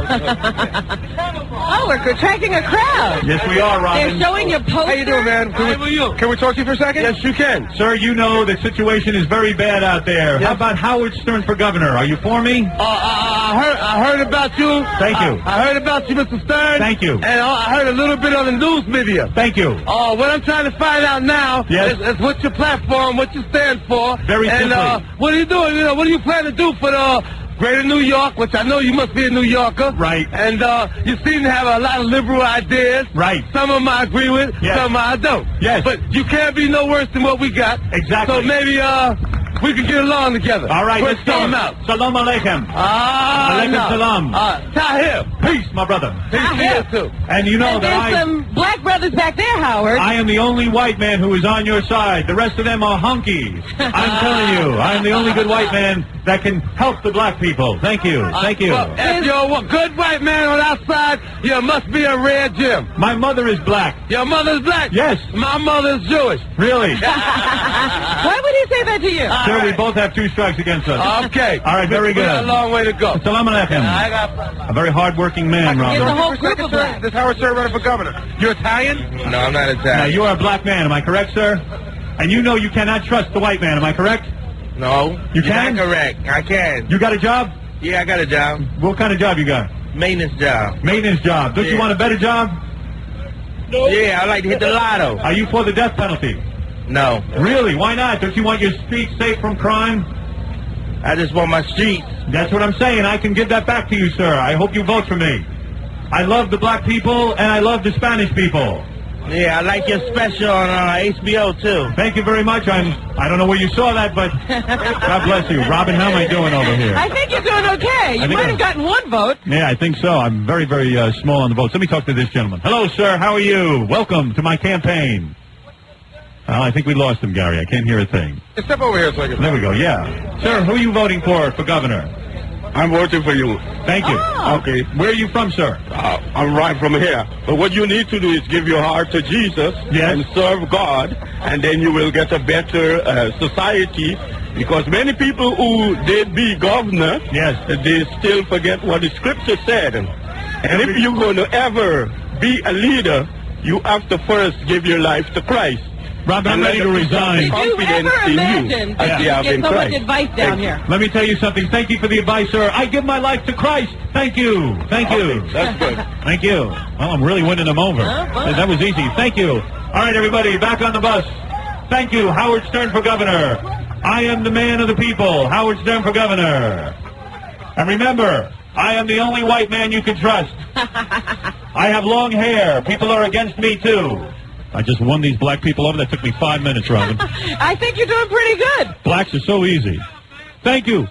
Oh, we're attracting a crowd. Yes, we are, Robin. They're showing your poster. How you doing, man? Can we talk to you for a second? Yes, you can. Sir, you know the situation is very bad out there. How about Howard Stern for governor? Are you for me? I heard about you. Thank you. I heard about you, Mr. Stern. Thank you. And I heard a little bit on the news media. Thank you. What I'm trying to find out now is what your platform, what you stand for. Very and, simply. what are you doing? You know, what do you plan to do for the greater New York, which I know you must be a New Yorker. Right. And you seem to have a lot of liberal ideas. Right. Some of them I agree with, Yes. some I don't. Yes. But you can't be no worse than what we got. Exactly. So maybe we can get along together. All right, let's Sort go. them out. Salam alaikum. Alaikum no. salam. Tahir. Peace, my brother. Peace to you, too. And you know And that there's some black brothers back there, Howard. I am the only white man who is on your side. The rest of them are hunkies. I'm telling you, I am the only good white man that can help the black people. Thank you. Thank you. Well, if you're a good white man on our side, you must be a red Jim. My mother is black. Your mother's black? Yes. My mother's Jewish. Really? Why would he say that to you? Sir, we both have 2 strikes against us. Okay. All right, very We got good. a long way to go. Salam alaikum. I got... A very hard-working man, There's a Robert. whole group of blacks. This Howard Stern running for governor. You're Italian? No, I'm not Now, Italian. you are a black man, am I correct, sir? And you know you cannot trust the white man, am I correct? No. You You're can? not correct. I can. You got a job? Yeah, I got a job. What kind of job you got? Maintenance job. Maintenance job. Don't you Yeah. want a better job? Yeah, I like to hit the lotto. Are you for the death penalty? No. Really? Why not? Don't you want your streets safe from crime? I just want my streets. That's what I'm saying. I can give that back to you, sir. I hope you vote for me. I love the black people, and I love the Spanish people. Yeah, I like your special on HBO, too. Thank you very much. I don't know where you saw that, but God bless you. Robin, how am I doing over here? I think you're doing okay. You think might I'm- have gotten 1 vote. Yeah, I think so. I'm very, very small on the votes. Let me talk to this gentleman. Hello, sir. How are you? Welcome to my campaign. Well, I think we lost him, Gary. I can't hear a thing. Step over here so I can... There we go. Yeah. Sir, who are you voting for governor? I'm voting for you. Thank you. Okay. Where are you from, sir? I'm right from here. But what you need to do is give your heart to Jesus and serve God, and then you will get a better society. Because many people who did be governor, they still forget what the scripture said. And if you're going to ever be a leader, you have to first give your life to Christ. Robin, I'm And ready let to the people resign. have confidence in you as they have Get in so much Christ. advice down here. Let me tell you something. Thank you for the advice, sir. I give my life to Christ. Thank you. Thank you. Okay, that's good. Thank you. Well, I'm really winning them over. That was easy. Thank you. All right, everybody, back on the bus. Thank you. Howard Stern for governor. I am the man of the people. Howard Stern for governor. And remember, I am the only white man you can trust. I have long hair. People are against me, too. I just won these black people over. That took me 5 minutes, Robin. I think you're doing pretty good. Blacks are so easy. Thank you.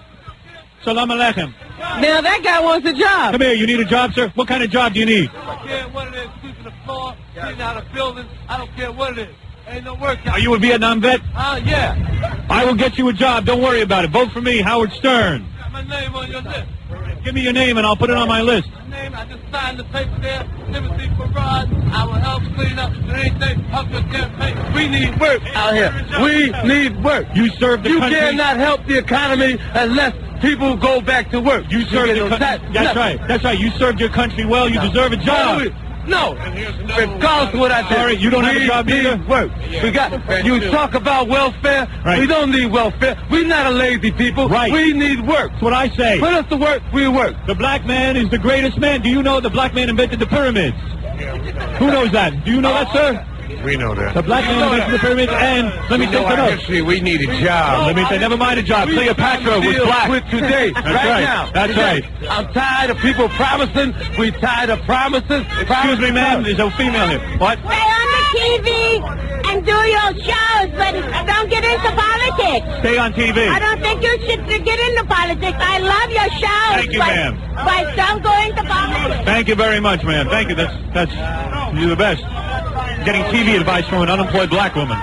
Salam alaikum. Now that guy wants a job. Come here. You need a job, sir? What kind of job do you need? I don't care what it is, sweeping the floor, cleaning out a building. I don't care what it is. Ain't no work. Are you a Vietnam vet? Yeah. I will get you a job. Don't worry about it. Vote for me, Howard Stern. Got my name on your list. Give me your name and I'll put it on my list. Name, I just signed the paper there. Timothy Farad. I will help clean up anything up your campaign. We need work out here. We need work. You serve the you country. You cannot help the economy unless people go back to work. You serve the country. That's right. That's right. You served your country well. You deserve a job. No, regardless of what I did. Sorry, you don't have a job either? We need work. We got. You talk about welfare. Right. We don't need welfare. We're not a lazy people. Right. We need work. That's what I say. Put us to work. We work. The black man is the greatest man. Do you know the black man invented the pyramids? Who knows that? Do you know that, sir? We know that. The black man invented the pyramids, and let me say something else. We need a job. Let me say, never mind a job. Cleopatra was black. With today, That's right right. now. That's right. I'm tired of people promising. We tired of promises. Excuse me, ma'am. There's a female here. What? Stay on the TV and do your shows, but don't get into politics. Stay on TV. I don't think you should get into politics. I love your shows. Thank you, but, ma'am. But don't go into politics. Thank you very much, ma'am. Thank you. That's you're the best. Getting TV advice from an unemployed black woman.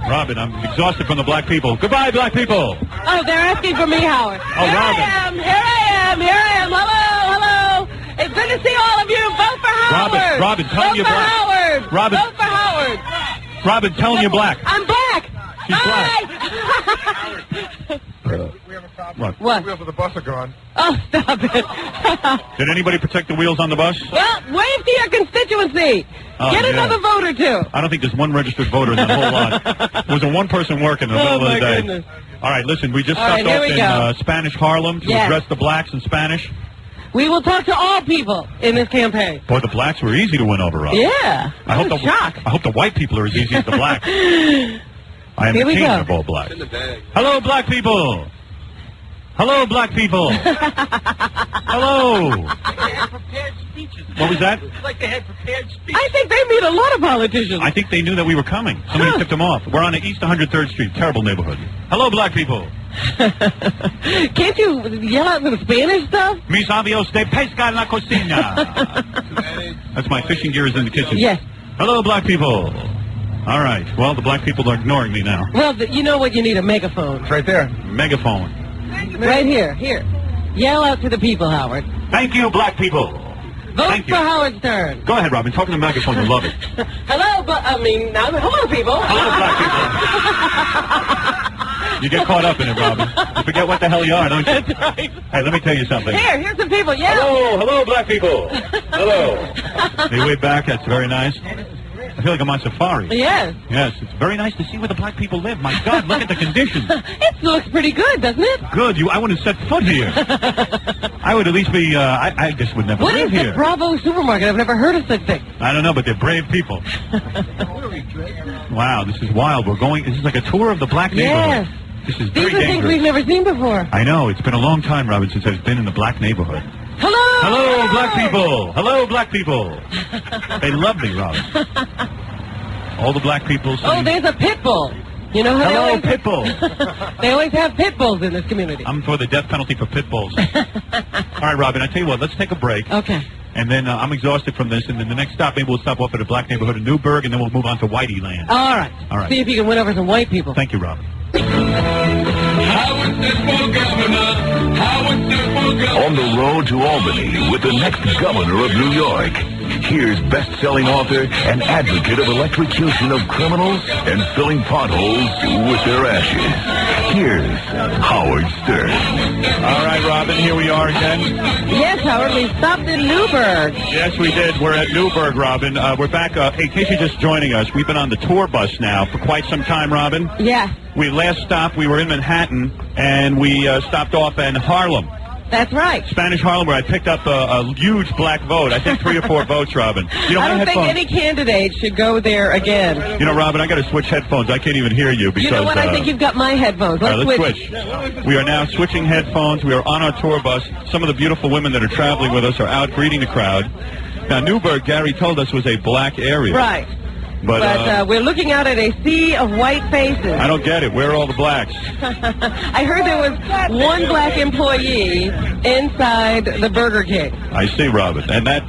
Robin, I'm exhausted from the black people. Goodbye, black people. Oh, they're asking for me, Howard. Oh, Robin. Here I am. Hello. It's good to see all of you. Vote for Howard. Robin, tell me you're black. Howard. Robin. Vote for Howard. Robin, tell him you're black. I'm black. She's Hi. What? The wheels of the bus are gone. Oh, stop it. Did anybody protect the wheels on the bus? Well, wave to your constituency. Oh, Get yeah. another vote or two. I don't think there's one registered voter in that whole lot. Was there one person working in the middle of the day? Goodness. All right, listen, we just All stopped right, off here we in go. Spanish Harlem to Yes. address the blacks in Spanish. We will talk to all people in this campaign. Boy, the blacks were easy to win over, Rob. Yeah. I hope shocked. I hope the white people are as easy as the blacks. I am Here the we king go. of all blacks. Hello, black people. Hello, black people. Hello. speeches. What was that? It's like they had prepared speeches. I think they meet a lot of politicians. I think they knew that we were coming. Somebody tipped them off. We're on East 103rd Street. Terrible neighborhood. Hello, black people. Can't you yell out the Spanish stuff? Mis avios de pesca en la cocina. That's my fishing gear is in the kitchen. Yes. Hello, black people. All right. Well, the black people are ignoring me now. Well, you know what? You need a megaphone. It's right there. Megaphone. Right here. Here. Yell out to the people, Howard. Thank you, black people. Vote Thank for you. Howard Stern. Go ahead, Robin. Talk to the megaphone. You love it. Hello, hello, people. Hello, black people. You get caught up in it, Robin. You forget what the hell you are, don't you? That's right. Hey, let me tell you something. Here's some people. Yell. Hello, black people. Hello. They wave back. That's very nice. I feel like I'm on safari. Yes. Yes, it's very nice to see where the black people live. My God, look at the conditions. It looks pretty good, doesn't it? Good. I wouldn't set foot here. I would at least be, I just would never What live is here. the Bravo supermarket? I've never heard of such thing. I don't know, but they're brave people. Wow, this is wild. This is like a tour of the black neighborhood. Yes. This is These very are things dangerous. we've never seen before. I know. It's been a long time, Robin, since I've been in the black neighborhood. Hello. Hello, black people. Hello, black people. They love me, Robin. All the black people say, Oh, there's a pit bull. You know how hello, they pit bull. They always have pit bulls in this community. I'm for the death penalty for pit bulls. All right, Robin, I tell you what, let's take a break. Okay. And then I'm exhausted from this, and then the next stop, maybe we'll stop off at a black neighborhood in Newburgh, and then we'll move on to Whitey Land. All right. All right. See if you can win over some white people. Thank you, Robin. On the road to Albany with the next governor of New York. Here's best-selling author and advocate of electrocution of criminals and filling potholes with their ashes. Here's Howard Stern. All right, Robin, here we are again. Yes, Howard, we stopped in Newburgh. Yes, we did. We're at Newburgh, Robin. We're back. In case you're just joining us, we've been on the tour bus now for quite some time, Robin. Yeah. We last stopped, we were in Manhattan, and we stopped off in Harlem. That's right. Spanish Harlem, where I picked up a huge black vote. I think 3 or 4 votes, Robin. You know, I don't my think headphones. any candidate should go there again. You know, Robin, I got to switch headphones. I can't even hear you because. You know what? I think you've got my headphones. All Let's right, switch. let's switch. We are now switching headphones. We are on our tour bus. Some of the beautiful women that are traveling with us are out greeting the crowd. Now, Newburgh, Gary told us, was a black area. Right. But we're looking out at a sea of white faces. I don't get it. Where are all the blacks? I heard there was one black employee inside the Burger King. I see, Robin. And that,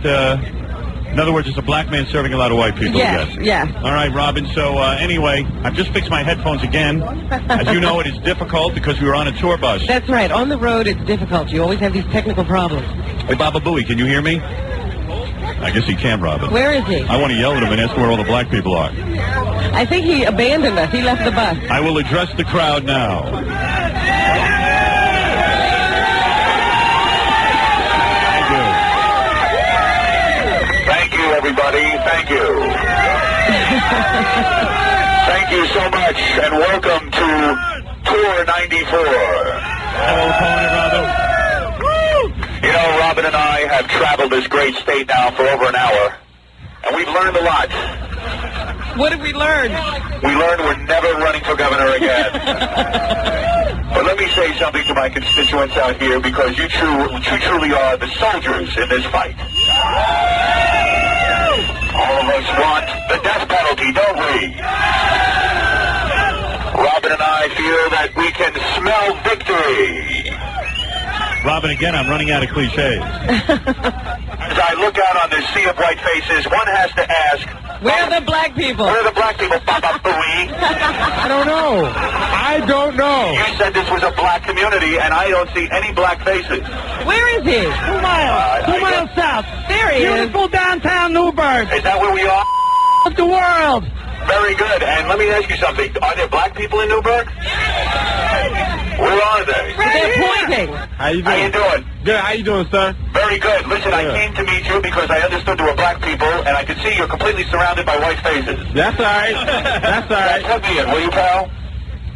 in other words, it's a black man serving a lot of white people, Yes, I guess. yes. All right, Robin. So, anyway, I've just fixed my headphones again. As you know, it is difficult because we were on a tour bus. That's right. On the road, it's difficult. You always have these technical problems. Hey, Baba Booey, can you hear me? I guess he can, Robin. Where is he? I want to yell at him and ask him where all the black people are. I think he abandoned us. He left the bus. I will address the crowd now. Thank you, everybody. Thank you. Thank you so much, and welcome to Tour 94. Hello, opponent, Robin. You know, Robin and I have traveled this great state now for over an hour, and we've learned a lot. What did we learn? We learned we're never running for governor again. But let me say something to my constituents out here, because you truly are the soldiers in this fight. All of us want the death penalty, don't we? Robin and I feel that we can smell victory. Robin, again, I'm running out of cliches. As I look out on this sea of white faces, one has to ask, where are the black people? Where are the black people, Baba Booey? I don't know. I don't know. You said this was a black community, and I don't see any black faces. Where is he? 2 miles. 2 miles south. There he is. Beautiful downtown Newburgh. Is that where we are? Of the world. Very good. And let me ask you something. Are there black people in Newburgh? Where are they? They're pointing. How you How you doing? Good. How you doing, sir? Very good. Listen, I came to meet you because I understood there were black people, and I could see you're completely surrounded by white faces. That's all right. That's all right. Let me in, will you, pal?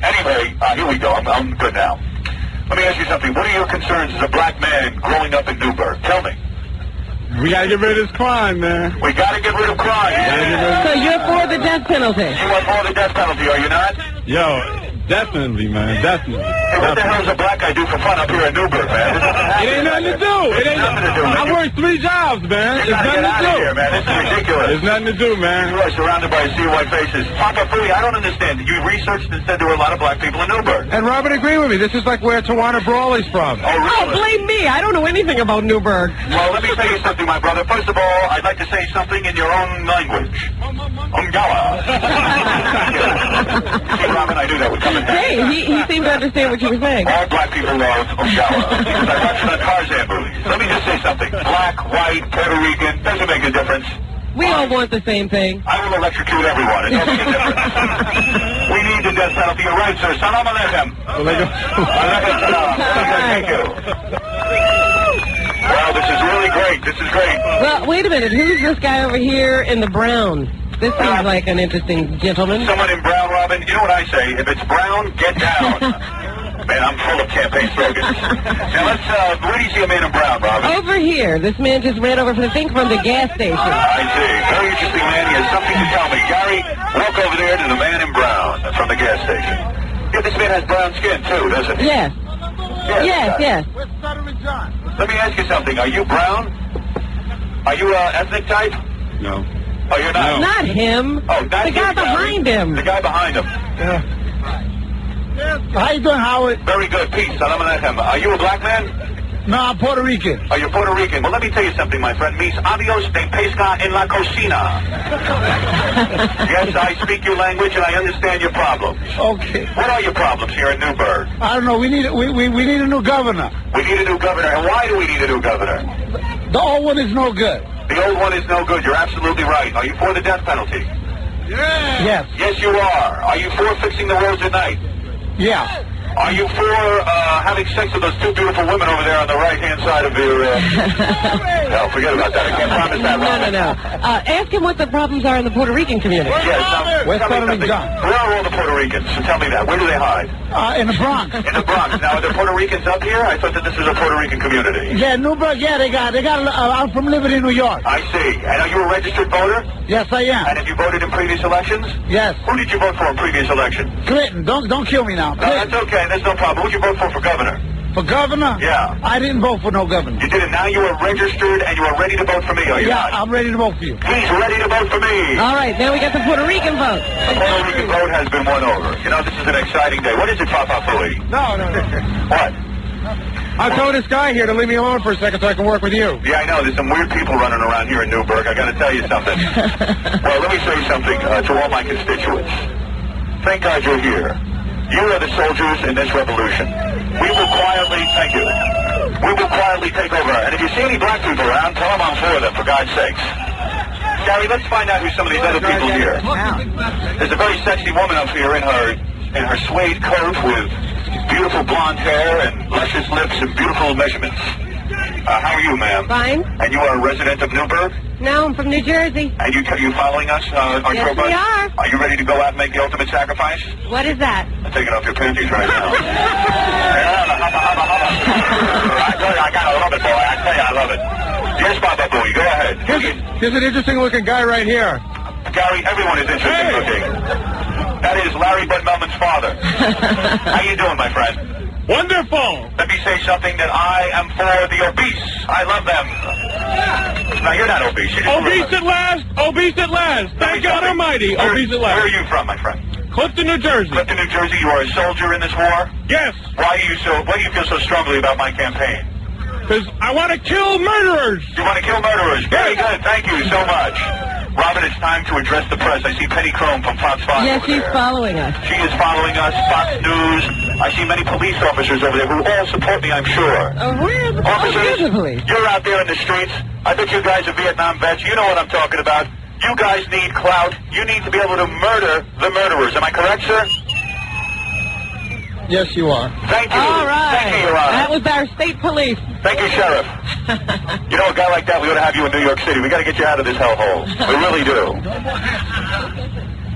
Anyway, here we go. I'm good now. Let me ask you something. What are your concerns as a black man growing up in Newburgh? Tell me. We gotta get rid of this crime, man. We gotta get rid of crime. So you're for the death penalty? You want for the death penalty, are you not? Yo, Definitely, man. Definitely. Hey, what the hell does a black guy do for fun up here in Newburgh, man? It ain't nothing to do. It ain't nothing to do, man. I work 3 jobs, man. It's nothing to do. Here, man. This is ridiculous. There's nothing to do, man. You are surrounded by sea white faces. Papa Fooey, I don't understand. You researched and said there were a lot of black people in Newburgh. And Robin agreed with me. This is like where Tawana Brawley's from. Oh, really? Oh, blame me. I don't know anything about Newburgh. Well, let me tell you something, my brother. First of all, I'd like to say something in your own language. Umgawa. See, Robin, I knew that would come in handy. Hey, he seemed to understand what you were saying. All black people love Umgawa. I watched the Tarzan movies. Let me just say something. Black, white, Puerto Rican, doesn't make a difference. We all want the same thing. I will electrocute everyone. It doesn't make a difference. We need the death penalty. You're right, sir. Salam alaikum. Alaikum salam. Thank you. Wow, this is really great. This is great. Well, wait a minute. Who's this guy over here in the brown? This seems like an interesting gentleman. Someone in brown, Robin. You know what I say? If it's brown, get down. Man, I'm full of campaign slogans. Now let's, where do you see a man in brown, Robin? Over here. This man just ran over, I think, from the gas station. I see. Very interesting man. He has something to tell me. Gary, walk over there to the man in brown from the gas station. Yeah, this man has brown skin, too, doesn't he? Yes. Yes. Let me ask you something. Are you brown? Are you ethnic type? No. Oh, you're not? No. Not him. Oh, not the guy him, Gary. behind him. The guy behind him. How you doing, Howard? Very good. Peace. Salam alaikum. Are you a black man? No, I'm Puerto Rican. Oh, you're Puerto Rican. Well, let me tell you something, my friend. Mis adios de pesca en la cocina. Yes, I speak your language and I understand your problems. Okay. What are your problems here in Newburgh? I don't know. We need a new governor. We need a new governor. And why do we need a new governor? The old one is no good. The old one is no good. You're absolutely right. Are you for the death penalty? Yes. Yes, you are. Are you for fixing the roads at night? Yeah. Are you for having sex with those 2 beautiful women over there on the right-hand side of your... No, forget about that. I can't promise that, Robin. No. Ask him what the problems are in the Puerto Rican community. Yes, Where's tell me Puerto Rican? something. Where are all the Puerto Ricans? So tell me that. Where do they hide? In the Bronx. In the Bronx. Now, are there Puerto Ricans up here? I thought that this was a Puerto Rican community. Yeah, Newburgh. Yeah, they got. I'm from Liberty, New York. I see. And are you a registered voter? Yes, I am. And have you voted in previous elections? Yes. Who did you vote for in previous elections? Clinton. Don't kill me now. No, that's okay. That's no problem. Who did you vote for governor? For governor? Yeah. I didn't vote for no governor. You did it. Now you are registered and you are ready to vote for me, are you not? I'm ready to vote for you. He's ready to vote for me. All right, now we got the Puerto Rican vote. The Puerto Rican vote has been won over. You know, this is an exciting day. What is it, Papa Fooey? No. What? I told this guy here to leave me alone for a second so I can work with you. Yeah, I know. There's some weird people running around here in Newburgh. I got to tell you something. Well, let me say something to all my constituents. Thank God you're here. You are the soldiers in this revolution. We will quietly, thank you. We will quietly take over. And if you see any black people around, tell them I'm for them, for God's sakes. Gary, let's find out who some of these other people here. There's a very sexy woman up here in her suede coat with beautiful blonde hair and luscious lips and beautiful measurements. How are you, ma'am? Fine. And you are a resident of Newburgh? No, I'm from New Jersey. And you following us on Yes, tour bus? we are. Are you ready to go out and make the ultimate sacrifice? What is that? I'm taking off your panties right now. I gotta love it, boy. I tell you, I love it. Yes, Papa Boy, go ahead. Here's an interesting-looking guy right here. Gary, everyone is interesting looking. That is Larry Bud Melman's father. How you doing, my friend? Wonderful. Let me say something that I am for the obese. I love them. Now, you're not obese. You're just Obese at last. Obese at last. Thank God Almighty. Obese at Where are last. you from, my friend? Clifton, New Jersey. Clifton, New Jersey. You are a soldier in this war? Yes. Why do you feel so strongly about my campaign? Because I want to kill murderers. You want to kill murderers? Very good. Thank you so much. Robin, it's time to address the press. I see Penny Crone from Fox 5 Yes, over she's there. following us. She is following us, Fox News. I see many police officers over there who all support me, I'm sure. Where are the Officers, police? you're out there in the streets. I bet you guys are Vietnam vets. You know what I'm talking about. You guys need clout. You need to be able to murder the murderers. Am I correct, sir? Yes, you are. Thank you. All right. Thank you, Your Honor. That was our state police. Thank you, Sheriff. You know, a guy like that, we ought to have you in New York City. We got to get you out of this hellhole. We really do.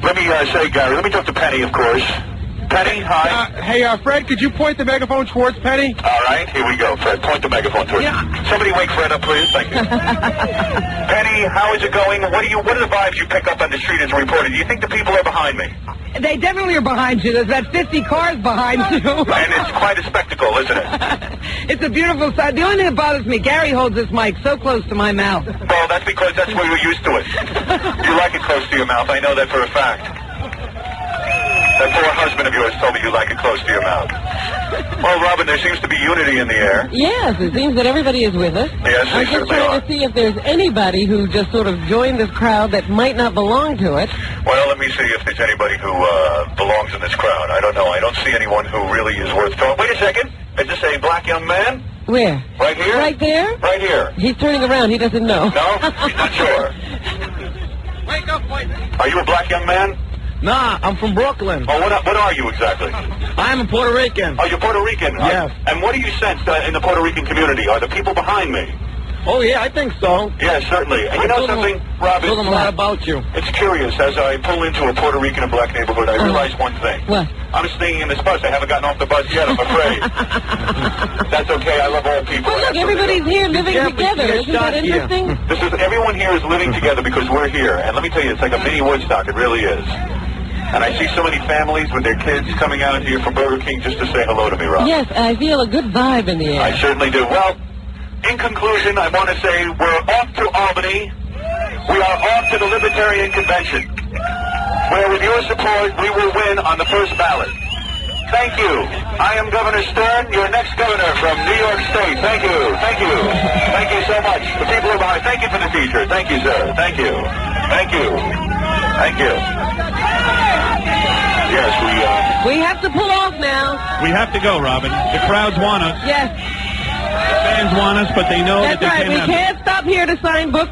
Let me say, Gary, let me talk to Penny, of course. Penny, hi. Hey, Fred, could you point the megaphone towards Penny? All right, here we go. Fred, point the megaphone towards Somebody wake Fred up, please. Thank you. Penny, how is it going? What are the vibes you pick up on the street as a reporter? Do you think the people are behind me? They definitely are behind you. There's about 50 cars behind you. And it's quite a spectacle, isn't it? It's a beautiful sight. The only thing that bothers me, Gary holds this mic so close to my mouth. Well, that's because that's where you're used to it. You like it close to your mouth. I know that for a fact. That poor husband of yours told me you like it close to your mouth. Well, Robin, there seems to be unity in the air. Yes, it seems that everybody is with us. Yes, I'm they just certainly trying are. to see if there's anybody who just sort of joined this crowd that might not belong to it. Well, let me see if there's anybody who belongs in this crowd. I don't know. I don't see anyone who really is worth talking. Wait a second. Is this a black young man? Where? Right here? Right there? Right here. He's turning around. He doesn't know. No? He's not sure. Wake up, Are you a black young man? Nah, I'm from Brooklyn. Oh, what are you exactly? I'm a Puerto Rican. Oh, you're Puerto Rican? Yes. And what do you sense in the Puerto Rican community? Are the people behind me? Oh, yeah, I think so. Yeah, certainly. And you know something, Robin? Told them a lot about you. It's curious. As I pull into a Puerto Rican and black neighborhood, I realize one thing. What? I'm staying in this bus. I haven't gotten off the bus yet, I'm afraid. That's okay. I love all people. But look, everybody's here living together. Isn't that interesting? Everyone here is living together because we're here. And let me tell you, it's like a mini Woodstock. It really is. And I see so many families with their kids coming out here from Burger King just to say hello to me, Rob. Yes, I feel a good vibe in the air. I certainly do. Well, in conclusion, I want to say we're off to Albany. We are off to the Libertarian Convention, where with your support, we will win on the first ballot. Thank you. I am Governor Stern, your next governor from New York State. Thank you. Thank you. Thank you so much. The people are behind. Thank you for the T-shirt. Thank you, sir. Thank you. Thank you. Thank you. Yes, we have to pull off now. We have to go, Robin. The crowds want us. Yes. The fans want us, but they know That's that they right. We can't stop here to sign books.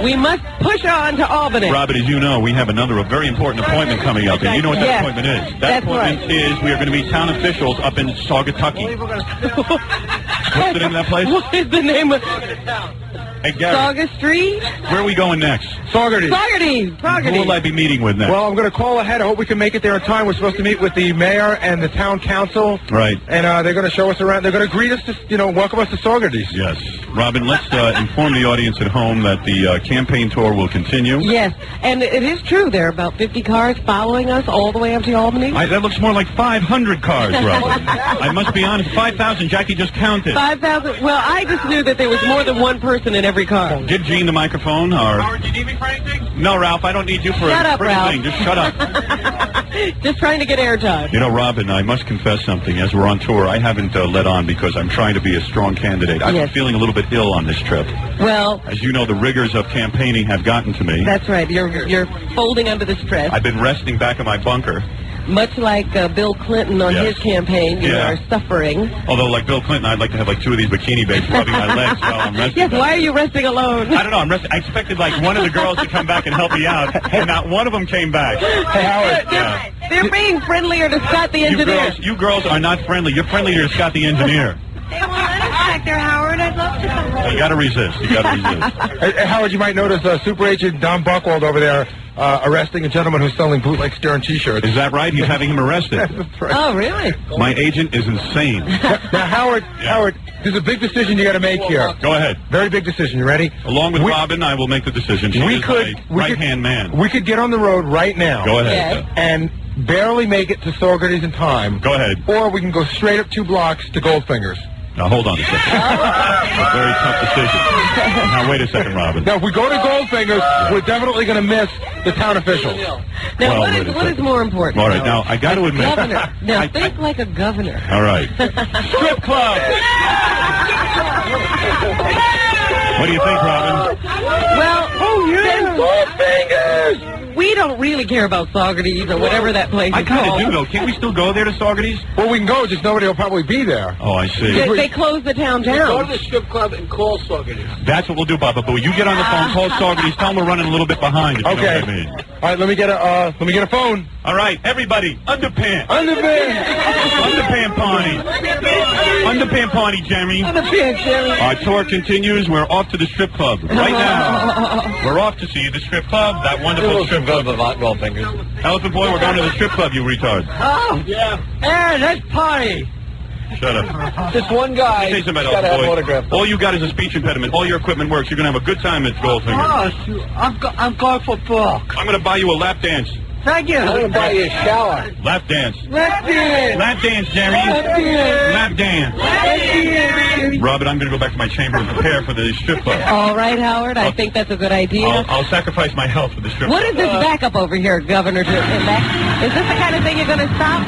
We must push on to Albany. Robin, as you know, we have another very important appointment coming up, and you know what that Yes. appointment is. That That's appointment is we are going to be town officials up in Saugatucky. What's the name of that place? What is the name of Hey, Gary, Saugus Street? where are we going next? Saugerties. Who will I be meeting with next? Well, I'm going to call ahead. I hope we can make it there in time. We're supposed to meet with the mayor and the town council. Right. And they're going to show us around. They're going to greet us, welcome us to Saugerties. Yes. Robin, let's inform the audience at home that the campaign tour will continue. Yes, and it is true. There are about 50 cars following us all the way up to Albany. That looks more like 500 cars, Robin. I must be honest, 5,000. Jackie just counted. 5,000. Well, I just knew that there was more than one person in every car. Give Gene the microphone. Howard, do you need me for anything? No, Ralph, I don't need you for Shut a up, freaking Ralph. thing. Just shut up. Just trying to get airtime. You know, Robin, I must confess something. As we're on tour, I haven't let on because I'm trying to be a strong candidate. I've been feeling a little bit ill on this trip. Well, as you know, the rigors of campaigning have gotten to me. That's right. You're folding under the stress. I've been resting back in my bunker. Much like Bill Clinton on his campaign, you are suffering. Although, like Bill Clinton, I'd like to have like two of these bikini babes rubbing my legs while I'm resting. Yes, why are you resting alone? I don't know. I'm resting. I expected like one of the girls to come back and help me out, and not one of them came back. Hey, Howard. They're being friendlier to Scott the engineer. You girls are not friendly. You're friendlier to Scott the engineer. They won't let us back there, Howard. I'd love to come. You got to resist. You got to resist. Hey, Howard, you might notice Super Agent Don Buchwald over there arresting a gentleman who's selling bootleg Stern T-shirts. Is that right? He's having him arrested. That's right. Oh, really? My agent is insane. Now, Howard, there's a big decision you got to make here. Go ahead. Very big decision. You ready? Along with Robin, I will make the decision. She is my right-hand man. We could get on the road right now. Go ahead. And barely make it to Saugerties in time. Go ahead. Or we can go straight up 2 blocks to Goldfinger's. Now, hold on a second. A very tough decision. Now, wait a second, Robin. Now, if we go to Goldfinger's, we're definitely going to miss the town officials. Now, what is more important? All right, now, I got to admit. Governor. Now, think like a governor. All right. Strip club! What do you think, Robin? Well, Goldfinger's! We don't really care about Saugerties or whatever that place I is kind of called. do, though. Can't we still go there to Saugerties? Well, we can go, just nobody will probably be there. Oh, I see. They closed the town down. Go to the strip club and call Saugerties. That's what we'll do, Bubba. But when you get on the phone, call Saugerties. Tell them we're running a little bit behind, if you know what I mean. All right, let me get a phone. All right, everybody, underpants. Underpants. Underpant party. Underpant party, Jeremy. Underpants, Jeremy. Our tour continues. We're off to the strip club right now. We're off to see the strip club, that wonderful strip club. Elephant Boy, we're going to the strip club, you retard. Oh, yeah. Hey, let's party. Shut up. Just one guy. Let me say something about Elephant Boy. All you got is a speech impediment. All your equipment works. You're going to have a good time at Goldfinger. Oh, I'm going for broke. I'm going to buy you a lap dance. Thank you. I'm going to buy you a shower. Lap dance. Lap dance. Lap dance, Jerry. Lap dance. Lap dance. Robin, I'm going to go back to my chamber and prepare for the strip club. All right, Howard. I think that's a good idea. I'll sacrifice my health for the strip What club. is this backup over here, Governor? Is this the kind of thing you're going to stop?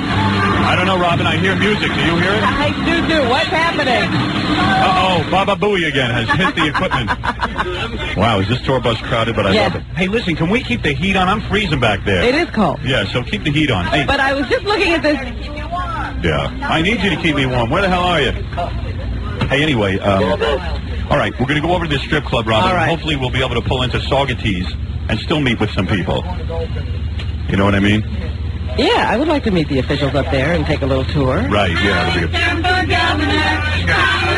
I don't know, Robin. I hear music. Do you hear it? I do too. What's happening? Uh-oh. Baba Booey again has hit the equipment. Wow, is this tour bus crowded? But I love it. Hey, listen, can we keep the heat on? I'm freezing back there. It is cold. Yeah, so keep the heat on. Hey. But I was just looking at this. Yeah. I need you to keep me warm. Where the hell are you? Hey, anyway, all right, we're going to go over to this strip club, Robin. All right. Hopefully we'll be able to pull into Saugerties and still meet with some people. You know what I mean? Yeah, I would like to meet the officials up there and take a little tour. Right, yeah. That'll be good.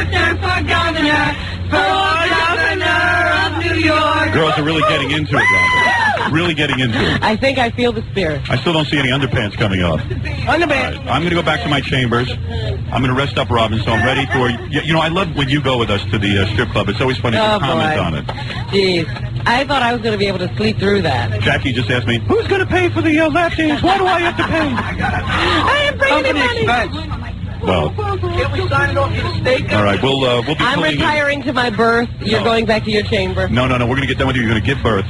Stand for governor of New York. Girls are really getting into it, Robin. Really getting into it. I think I feel the spirit. I still don't see any underpants coming off. Underpants. Right, I'm going to go back to my chambers. I'm going to rest up, Robin, so I'm ready for... You know, I love when you go with us to the strip club. It's always funny to comment on it. Jeez. I thought I was going to be able to sleep through that. Jackie just asked me, who's going to pay for the lap dance? Why do I have to pay? I am bringing money. Well, Can't we sign it off to the state? all right, we'll be I'm pulling in. retiring to my berth. You're going back to your chamber. No, we're going to get done with you. You're going to give birth.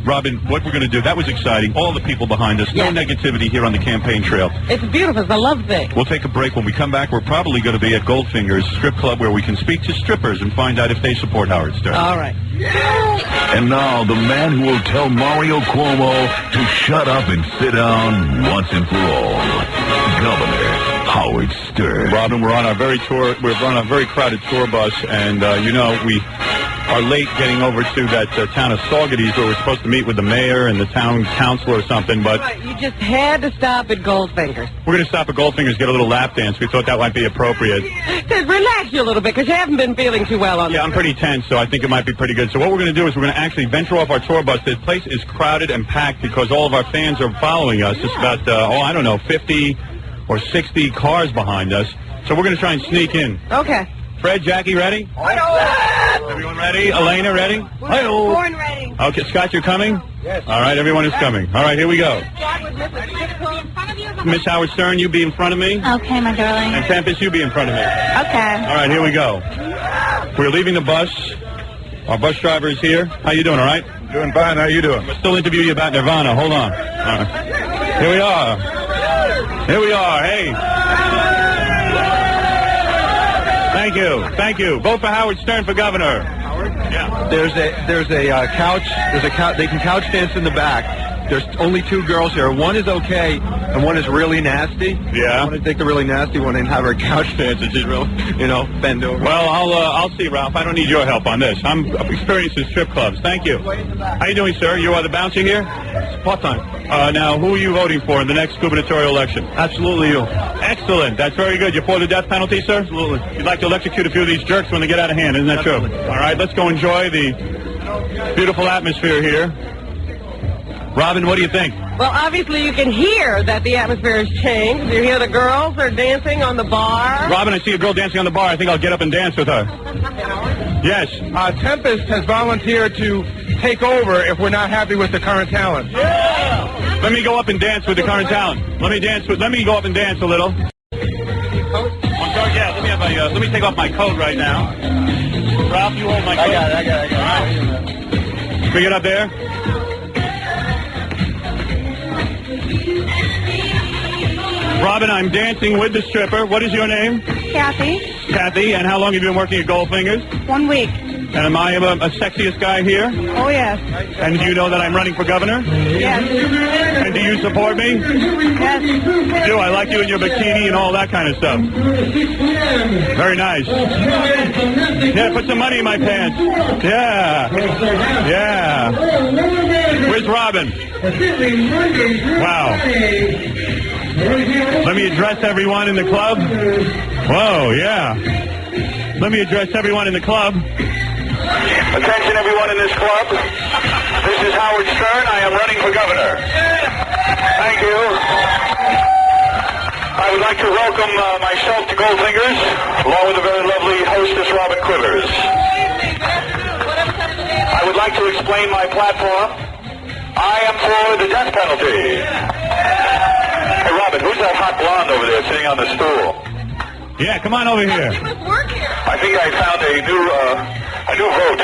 Robin, what we're going to do, that was exciting. All the people behind us, no negativity here on the campaign trail. It's beautiful. It's a love thing. We'll take a break. When we come back, we're probably going to be at Goldfinger's strip club where we can speak to strippers and find out if they support Howard Stern. All right. And now, the man who will tell Mario Cuomo to shut up and sit down once and for all, Governor Howard Stern. Robin, we're on a very crowded tour bus, and you know, we are late getting over to that town of Saugerties where we're supposed to meet with the mayor and the town council or something, but You just had to stop at Goldfinger's. we're going to stop at Goldfinger's, get a little lap dance. We thought that might be appropriate. To relax you a little bit, because you haven't been feeling too well on Yeah, I'm pretty tense, so I think it might be pretty good. So what we're going to do is we're going to actually venture off our tour bus. This place is crowded and packed because all of our fans are following us. It's about, 50 or 60 cars behind us. So we're going to try and sneak in. Okay. Fred, Jackie, ready? Everyone ready? Elena, ready? Born ready. Okay, Scott, you're coming? Yes. All right, everyone is coming. All right, here we go. Miss Howard Stern, you be in front of me. Okay, my darling. And Tempest, you be in front of me. Okay. All right, here we go. We're leaving the bus. Our bus driver is here. How you doing, all right? Doing fine. How you doing? We'll still interview you about Nirvana. Hold on. All right. Here we are. Here we are. Hey. Thank you. Thank you. Vote for Howard Stern for governor. Howard? Yeah. There's a couch. They can couch dance in the back. There's only two girls here. One is okay, and one is really nasty. Yeah. I want to take the really nasty one and have her couch dance and just bend over. Well, I'll see, Ralph. I don't need your help on this. I'm experienced in strip clubs. Thank you. How you doing, sir? You are the bouncer here? Part-time. Now, who are you voting for in the next gubernatorial election? Absolutely you. Excellent. That's very good. You're for the death penalty, sir? Absolutely. You'd like to electrocute a few of these jerks when they get out of hand, isn't that true? All right, let's go enjoy the beautiful atmosphere here. Robin, what do you think? Well, obviously you can hear that the atmosphere has changed. You hear the girls are dancing on the bar. Robin, I see a girl dancing on the bar. I think I'll get up and dance with her. Yes. Tempest has volunteered to take over if we're not happy with the current talent. Yeah. Let me go up and dance with the current talent. Let me go up and dance a little. I'm sorry, yeah, let me take off my coat right now. Ralph, you hold my coat. I got it. All right. Bring it up there. Robin, I'm dancing with the stripper. What is your name? Kathy. Kathy, and how long have you been working at Goldfinger's? 1 week. And am I a sexiest guy here? Oh, yes. And do you know that I'm running for governor? Yes. And do you support me? Yes. Do I like you in your bikini and all that kind of stuff? Very nice. Yeah, put some money in my pants. Yeah. Yeah. Where's Robin? Wow. Let me address everyone in the club. Whoa, yeah. Let me address everyone in the club. Attention, everyone in this club. This is Howard Stern. I am running for governor. Thank you. I would like to welcome myself to Goldfingers, along with the very lovely hostess, Robin Quivers. I would like to explain my platform. I am for the death penalty. Hey, Robin, who's that hot blonde over there sitting on the stool? Yeah, come on over here. I think I found a new vote.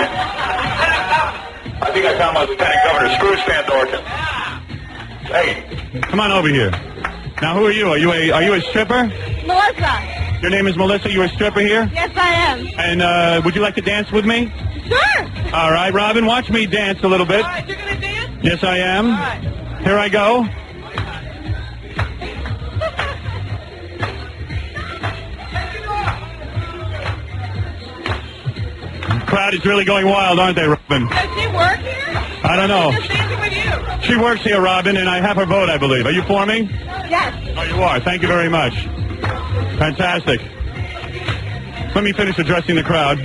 I think I found my Lieutenant Governor, Scrooge Van Dorkin. Hey. Come on over here. Now, who are you? Are you a stripper? Melissa. Your name is Melissa. You a stripper here? Yes, I am. And would you like to dance with me? Sure. All right, Robin, watch me dance a little bit. All right, you're going to dance? Yes, I am. All right. Here I go. The crowd is really going wild, aren't they, Robin? Does she work here? I don't know. Just dancing with you. She works here, Robin, and I have her vote, I believe. Are you for me? Yes. Oh, you are. Thank you very much. Fantastic. Let me finish addressing the crowd.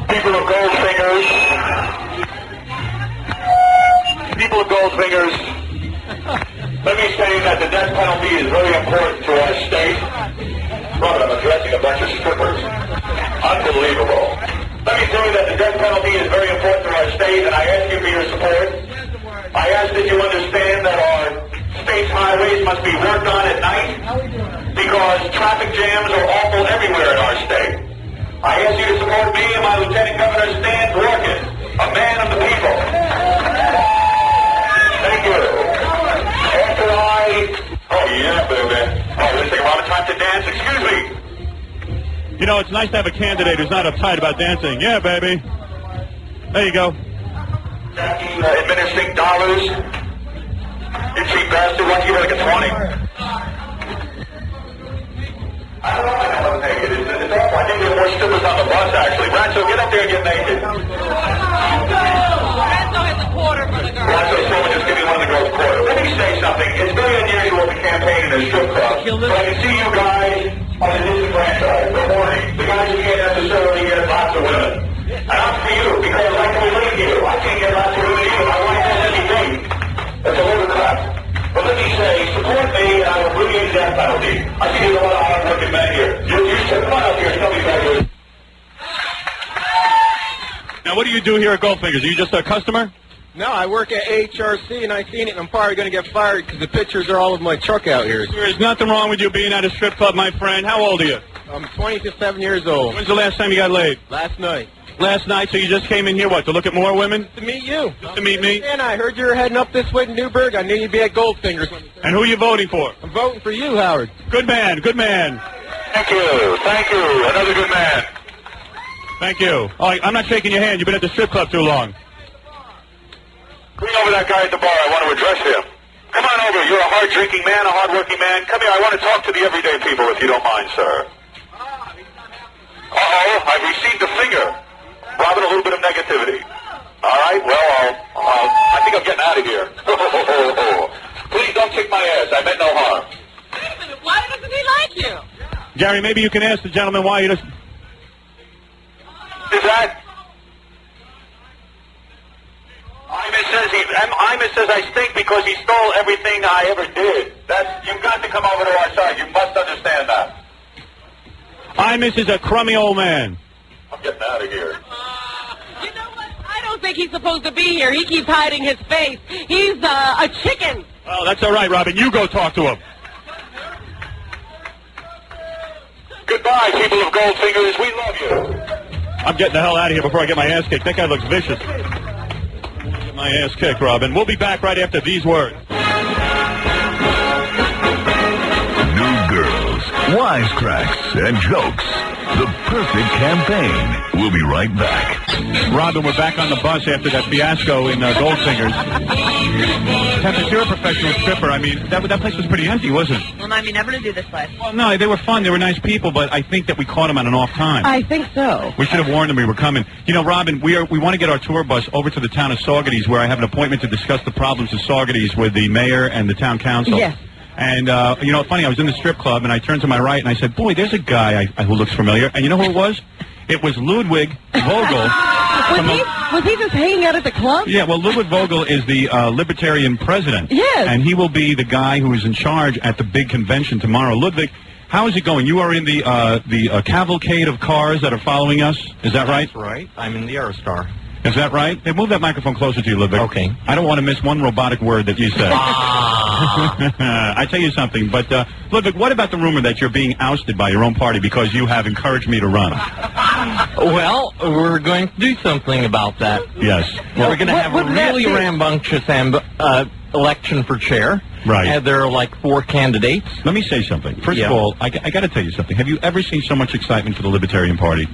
People of Goldfingers. People of Goldfingers. Let me say that the death penalty is very important to our state. Robin, I'm addressing a bunch of strippers. Unbelievable. Let me tell you that the death penalty is very important to our state, and I ask you for your support. I ask that you understand that our state's highways must be worked on at night because traffic jams are awful everywhere in our state. I ask you to support me and my Lieutenant Governor, Stan Dworkin, a man of the people. Thank you. After oh yeah, baby. Oh, this thing, Robin, time to dance. Excuse me. You know, it's nice to have a candidate who's not uptight about dancing. Yeah, baby. There you go. Jackie administering dollars. You cheap bastard. Why don't you give her like a 20? I don't know. I don't think it is. It's awful. I think there's more strippers on the bus, actually. Rancho, get up there and get naked. Rancho has a quarter for the girl. Rancho, someone just give me one of the girls' quarter. Let me say something. It's very unusual to campaign in a strip club. So I can see you guys on the disenfranchised. Good morning. The guys who can't necessarily get lots of women. And I'm for you, because I can believe you. I can't get lots of women either. My wife has anything. That's a little crap. But let me say, support me and I will bring you the death penalty. I see there's a lot of hard-working men here. You should come on up here and tell me about this. Now, what do you do here at Goldfingers? Are you just a customer? No, I work at HRC, and I seen it, and I'm probably going to get fired because the pictures are all of my truck out here. There's nothing wrong with you being at a strip club, my friend. How old are you? I'm 27 years old. When's the last time you got laid? Last night. Last night, so you just came in here, what, to look at more women? To meet you. Just to meet me? And I heard you were heading up this way to Newburgh. I knew you'd be at Goldfingers. And who are you voting for? I'm voting for you, Howard. Good man, good man. Thank you. Thank you. Another good man. Thank you. Oh, I'm not shaking your hand. You've been at the strip club too long. Bring over that guy at the bar. I want to address him. Come on over. You're a hard-drinking man, a hard-working man. Come here. I want to talk to the everyday people, if you don't mind, sir. Uh-oh. I've received a finger. Robin, a little bit of negativity. All right. Well, I think I'm getting out of here. Please don't kick my ass. I meant no harm. Wait a minute. Why doesn't he like you? Gary, maybe you can ask the gentleman why he doesn't... Is that... Imus says I stink because he stole everything I ever did. You've got to come over to our side. You must understand that. Imus is a crummy old man. I'm getting out of here. You know what? I don't think he's supposed to be here. He keeps hiding his face. He's a chicken. Oh, that's all right, Robin. You go talk to him. Goodbye, people of Goldfingers. We love you. I'm getting the hell out of here before I get my ass kicked. That guy looks vicious. Get my ass kicked, Robin. We'll be back right after these words. New girls, wisecracks, and jokes. The perfect campaign. We'll be right back. Robin, we're back on the bus after that fiasco in Goldfingers. Pepper, you're a professional stripper. I mean, that place was pretty empty, wasn't it? Well, Mom, you never to do this place. Well, no, they were fun. They were nice people, but I think that we caught them at an off time. I think so. We should have warned them we were coming. You know, Robin, we want to get our tour bus over to the town of Saugerties, where I have an appointment to discuss the problems of Saugerties with the mayor and the town council. Yes. And, you know, funny, I was in the strip club, and I turned to my right, and I said, boy, there's a guy who looks familiar. And you know who it was? It was Ludwig Vogel. Was he just hanging out at the club? Yeah, well, Ludwig Vogel is the Libertarian president. Yes. And he will be the guy who is in charge at the big convention tomorrow. Ludwig, how is it going? You are in the cavalcade of cars that are following us. Is that right? That's right. I'm in the Aerostar. Is that right? Hey, move that microphone closer to you, Ludwig. Okay. I don't want to miss one robotic word that you said. I tell you something, but Ludwig, what about the rumor that you're being ousted by your own party because you have encouraged me to run? Well, we're going to do something about that. Yes. Well, we're going to have a really rambunctious election for chair. Right. And there are like 4 candidates. Let me say something. First of all, I got to tell you something. Have you ever seen so much excitement for the Libertarian Party?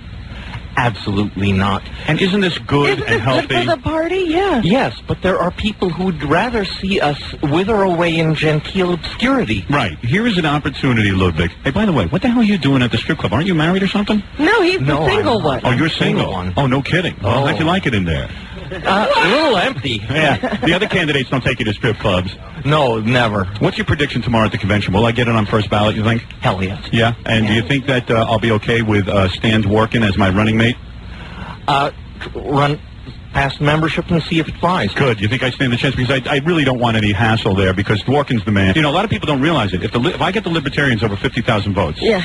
Absolutely not. And isn't this good and healthy? Good for the party? Yeah. Yes, but there are people who would rather see us wither away in genteel obscurity. Right. Here is an opportunity, Ludwig. Hey, by the way, what the hell are you doing at the strip club? Aren't you married or something? No, he's the single one. Oh, you're single. Oh, no kidding. Oh, how'd you like it in there? A little empty. Yeah. The other candidates don't take you to strip clubs. No, never. What's your prediction tomorrow at the convention? Will I get it on first ballot, you think? Hell yes. Yeah? And do you think that I'll be okay with Stan Dworkin as my running mate? Run past membership and see if it flies. Good. You think I stand a chance? Because I really don't want any hassle there because Dworkin's the man. You know, a lot of people don't realize it. If I get the Libertarians over 50,000 votes, yeah,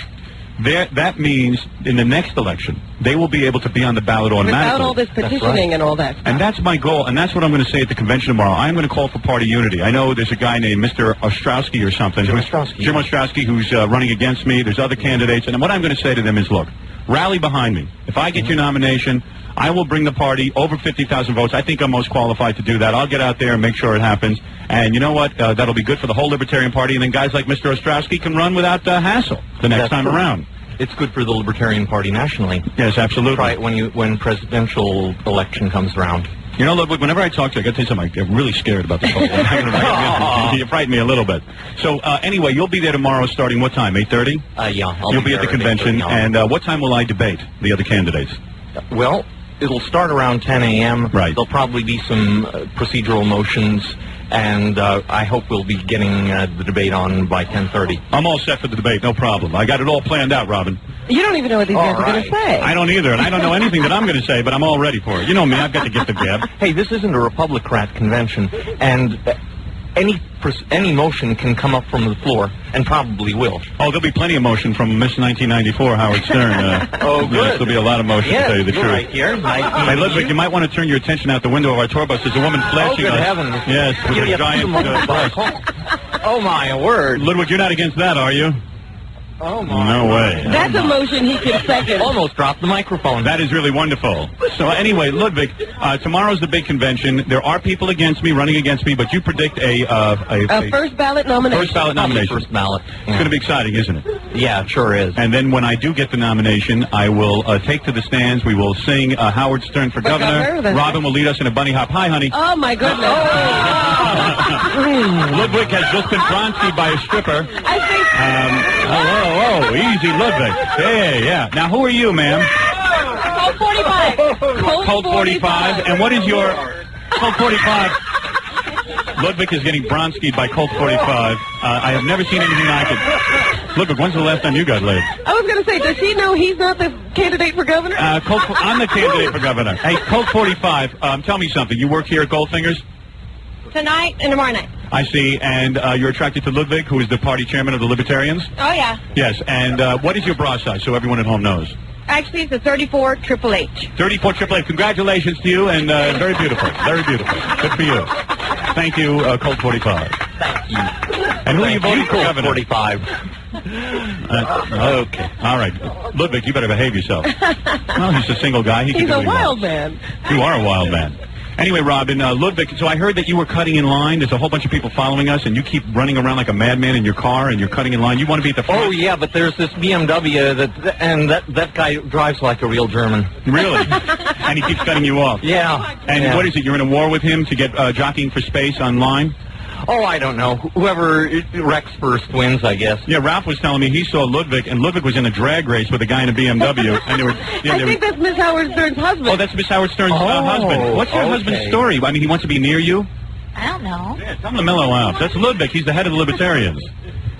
that means in the next election they will be able to be on the ballot automatically. Without all this petitioning and all that stuff. And that's my goal, and that's what I'm going to say at the convention tomorrow. I'm going to call for party unity. I know there's a guy named Mr. Ostrowski or something. Jim Ostrowski, who's running against me. There's other candidates. And what I'm going to say to them is, look, rally behind me. If I get your nomination, I will bring the party over 50,000 votes. I think I'm most qualified to do that. I'll get out there and make sure it happens. And you know what? That'll be good for the whole Libertarian Party. And then guys like Mr. Ostrowski can run without hassle the next time around. It's good for the Libertarian Party nationally. Yes, absolutely. Try it when presidential election comes around. You know, Ludwig, whenever I talk to you, I got to tell you something. I get really scared about this whole thing. You frighten me a little bit. So, anyway, you'll be there tomorrow starting what time? 8:30? Yeah. You'll be at the convention. And what time will I debate the other candidates? Well, it'll start around 10 a.m. Right. There'll probably be some procedural motions, and I hope we'll be getting the debate on by 10:30. I'm all set for the debate, no problem. I got it all planned out, Robin. You don't even know what these guys are going to say. I don't either, and I don't know anything that I'm going to say, but I'm all ready for it. You know me, I've got the gift of gab. Hey, this isn't a Republican convention, and any motion can come up from the floor, and probably will. Oh, there'll be plenty of motion from Miss 1994, Howard Stern. Oh, good. Yes, there'll be a lot of motion, to tell you the truth. Right here. Hey, Ludwig, you might want to turn your attention out the window of our tour bus. There's a woman flashing us. Oh, good heavens. Yes, with a giant bus. Oh, my word. Ludwig, you're not against that, are you? Oh, my. No way. That's a motion he can second. Almost dropped the microphone. That is really wonderful. So anyway, Ludwig, tomorrow's the big convention. There are people against me, running against me, but you predict a first ballot nomination. First ballot nomination. First ballot. It's going to be exciting, isn't it? Yeah, it sure is. And then when I do get the nomination, I will take to the stands. We will sing Howard Stern for governor. Robin will lead us in a bunny hop. Hi, honey. Oh, my goodness. Ludwig has just been bronzed by a stripper. I think... easy, Ludwig. Yeah. Now, who are you, ma'am? Colt 45. Colt 45. And what is your... Colt 45. Ludwig is getting bronzed by Colt 45. I have never seen anything like it. Ludwig, when's the last time you got laid? I was going to say, does he know he's not the candidate for governor? I'm the candidate for governor. Hey, Colt 45, tell me something. You work here at Goldfinger's? Tonight and tomorrow night. I see. And you're attracted to Ludwig, who is the party chairman of the Libertarians? Oh, yeah. Yes. And what is your bra size, so everyone at home knows? Actually, it's a 34 Triple H. 34 Triple H. Congratulations to you, and very beautiful. Very beautiful. Good for you. Thank you, Colt 45. Thank you. And who are you voting for governor? 45. Okay. All right. Ludwig, you better behave yourself. Well, he's a single guy. He's a wild man. You are a wild man. Anyway, Robin, Ludwig, so I heard that you were cutting in line. There's a whole bunch of people following us, and you keep running around like a madman in your car, and you're cutting in line. You want to be at the front? Oh, yeah, but there's this BMW, that guy drives like a real German. Really? And he keeps cutting you off? Yeah. And what is it, you're in a war with him to get jockeying for space online? Oh, I don't know. Whoever wrecks first wins, I guess. Yeah, Ralph was telling me he saw Ludwig, and Ludwig was in a drag race with a guy in a BMW. And they were, I think that's Miss Howard Stern's husband. Oh, that's Miss Howard Stern's husband. What's your husband's story? I mean, he wants to be near you? I don't know. Yeah, tell him to mellow out. That's Ludwig. He's the head of the Libertarians.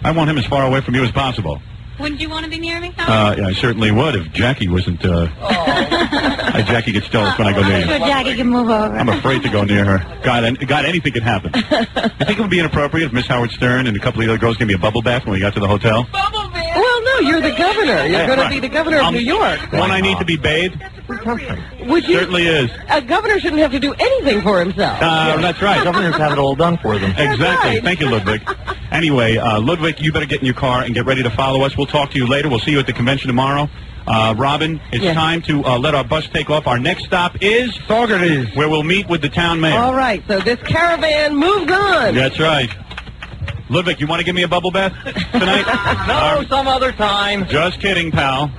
I want him as far away from you as possible. Wouldn't you want to be near me, Yeah, I certainly would if Jackie wasn't, Jackie gets jealous when I go near you. Sure, Jackie can move over. I'm afraid to go near her. God, anything could happen. You think it would be inappropriate if Miss Howard Stern and a couple of the other girls gave me a bubble bath when we got to the hotel? Well, no, you're the governor. You're going to be the governor of New York. Won't I need to be bathed? Would you? Certainly is. A governor shouldn't have to do anything for himself. That's right. Governors have it all done for them. Exactly. Thank you, Ludwig. Anyway, Ludwig, you better get in your car and get ready to follow us. We'll talk to you later. We'll see you at the convention tomorrow. Robin, it's time to let our bus take off. Our next stop is Saugerties, where we'll meet with the town mayor. All right, so this caravan moves on. That's right. Ludwig, you want to give me a bubble bath tonight? No, some other time. Just kidding, pal.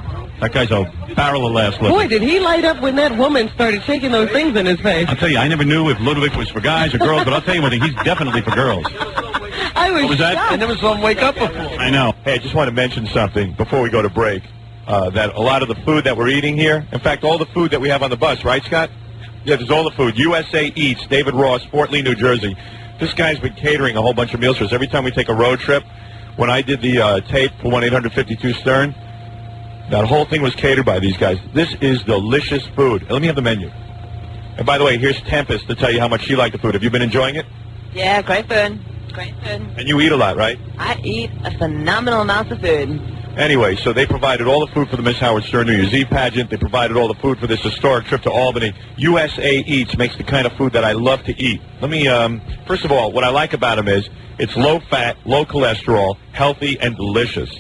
That guy's a barrel of laughs, Ludwig. Boy, did he light up when that woman started shaking those things in his face. I'll tell you, I never knew if Ludwig was for guys or girls, but I'll tell you one thing, he's definitely for girls. I was What was that? I never saw him wake up before. I know. Hey, I just want to mention something before we go to break. That a lot of the food that we're eating here, in fact, all the food that we have on the bus, right, Scott? Yeah, there's all the food. USA Eats, David Ross, Fort Lee, New Jersey. This guy's been catering a whole bunch of meals for us. Every time we take a road trip, when I did the tape for 1-800-52-STERN, that whole thing was catered by these guys. This is delicious food. Let me have the menu. And by the way, here's Tempest to tell you how much she liked the food. Have you been enjoying it? Yeah, great food. Great food. And you eat a lot, right? I eat a phenomenal amount of food. Anyway, so they provided all the food for the Miss Howard Stern New Year's Eve pageant. They provided all the food for this historic trip to Albany. USA Eats makes the kind of food that I love to eat. Let me, first of all, what I like about them is it's low fat, low cholesterol, healthy, and delicious.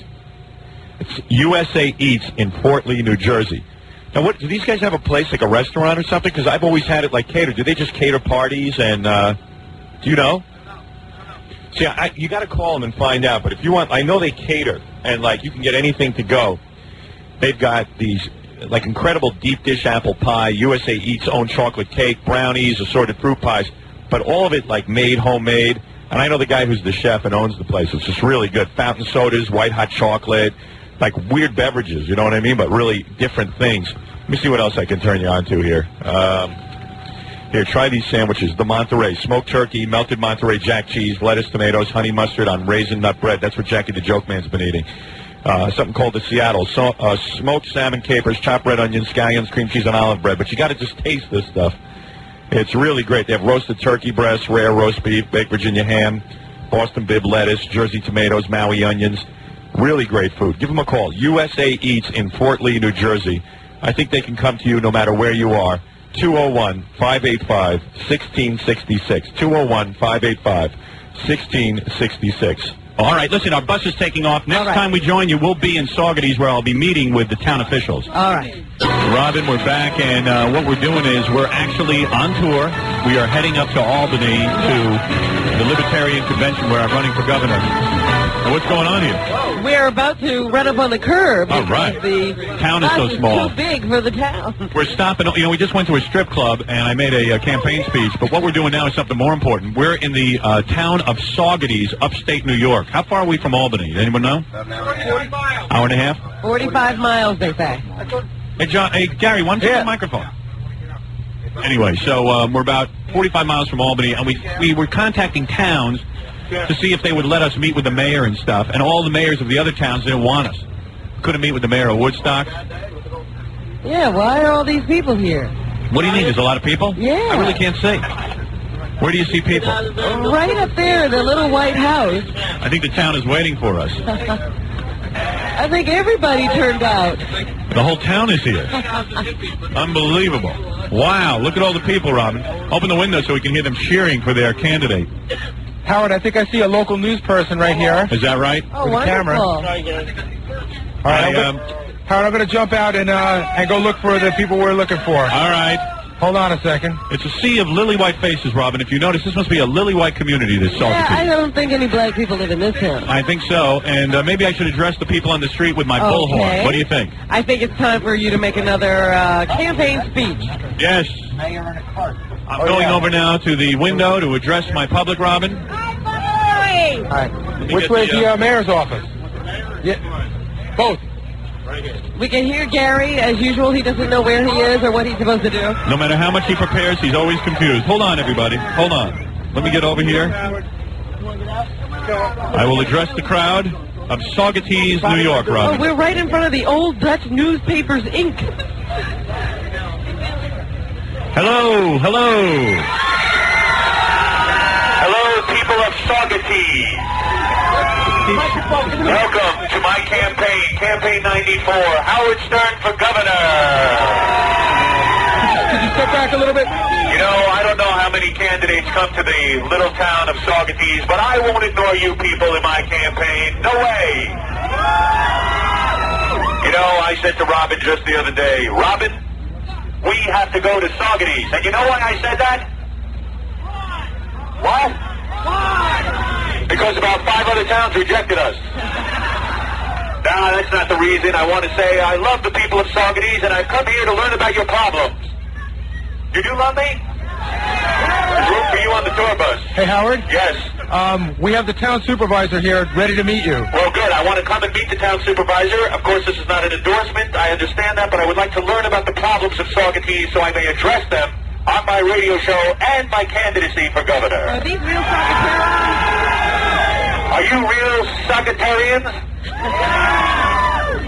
It's USA Eats in Fort Lee, New Jersey. Now, what do these guys have a place, like a restaurant or something? Because I've always had it like catered. Do they just cater parties and, do you know? See, you got to call them and find out. But if you want, I know they cater, and like you can get anything to go. They've got these like incredible deep dish apple pie, USA Eats own chocolate cake, brownies, assorted fruit pies, but all of it like made homemade. And I know the guy who's the chef and owns the place. It's just really good. Fountain sodas, white hot chocolate, like weird beverages. You know what I mean? But really different things. Let me see what else I can turn you on to here. Here, try these sandwiches. The Monterey, smoked turkey, melted Monterey Jack cheese, lettuce, tomatoes, honey mustard on raisin nut bread. That's what Jackie the Joke Man's been eating. Something called the Seattle, smoked salmon capers, chopped red onions, scallions, cream cheese, and olive bread. But you got to just taste this stuff. It's really great. They have roasted turkey breast, rare roast beef, baked Virginia ham, Boston bib lettuce, Jersey tomatoes, Maui onions. Really great food. Give them a call. USA Eats in Fort Lee, New Jersey. I think they can come to you no matter where you are. 201-585-1666. 201-585-1666. All right, listen, our bus is taking off. Next time we join you, we'll be in Saugerties, where I'll be meeting with the town officials. All right. Robin, we're back, and what we're doing is we're actually on tour. We are heading up to Albany to the Libertarian Convention, where I'm running for governor. And what's going on here? We're about to run up on the curb. All right. The town is so bus small. Too big for the town. We're stopping. You know, we just went to a strip club, and I made a campaign speech. But what we're doing now is something more important. We're in the town of Saugerties, upstate New York. How far are we from Albany? Anyone know? About an hour and a half. Hour and a half? 45 miles, they say. Hey, John. Hey, Gary, why don't you take the microphone? Anyway, so we're about 45 miles from Albany, and we were contacting towns to see if they would let us meet with the mayor and stuff, and all the mayors of the other towns didn't want us. Couldn't meet with the mayor of Woodstock. Yeah, why are all these people here? What do you mean, there's a lot of people? Yeah. I really can't say. Where do you see people? Right up there, the little white house. I think the town is waiting for us. I think everybody turned out. The whole town is here. Unbelievable. Wow, look at all the people, Robin. Open the window so we can hear them cheering for their candidate. Howard, I think I see a local news person right here. Is that right? Oh, with a camera. wonderful. All right, Howard, I'm going to jump out and go look for the people we're looking for. All right. Hold on a second. It's a sea of lily white faces, Robin. If you notice, this must be a lily white community, this Yeah, I Saugerties. don't think any black people live in this town. I think so, and maybe I should address the people on the street with my bullhorn. Okay. What do you think? I think it's time for you to make another campaign speech. Yes. I'm going over now to the window to address my public, Robin. All right. Which way is the mayor's office? Yeah. Both. We can hear Gary. As usual, he doesn't know where he is or what he's supposed to do. No matter how much he prepares, he's always confused. Hold on, everybody. Hold on. Let me get over here. I will address the crowd of Saugerties, New York, Oh, Robin. we're right in front of the Old Dutch Newspapers, Inc. Hello, hello. Hello, people of Saugerties. Welcome to my campaign, Campaign 94, Howard Stern for governor. Could you step back a little bit? You know, I don't know how many candidates come to the little town of Saugerties, but I won't ignore you people in my campaign. No way. You know, I said to Robin just the other day, Robin, we have to go to Saugerties. And you know why I said that? What? Because about 5 other towns rejected us. Nah, that's not the reason. I want to say I love the people of Saugerties, and I've come here to learn about your problems. You do love me? There's room for you on the tour bus. Hey, Howard? Yes. We have the town supervisor here ready to meet you. Well, good. I want to come and meet the town supervisor. Of course, this is not an endorsement. I understand that, but I would like to learn about the problems of Saugerties so I may address them on my radio show and my candidacy for governor. Are these real Saugertarians? Are you real Saugertarians?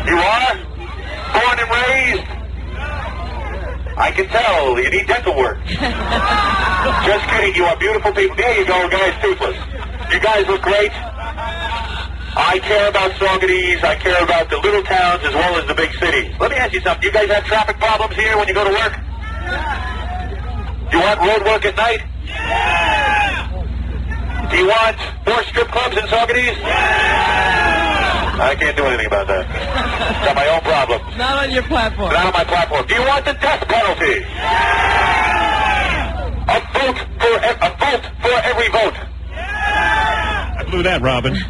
You are? Born and raised? I can tell. You need dental work. Just kidding. You are beautiful people. There you go, guys, toothless. You guys look great. I care about Saugerties. I care about the little towns as well as the big cities. Let me ask you something. You guys have traffic problems here when you go to work? You want road work at night? Do you want more strip clubs in Saugerties? I can't do anything about that. Got my own problems. Not on your platform. Not on my platform. Do you want the death penalty? A vote for every vote. I blew that, Robin. You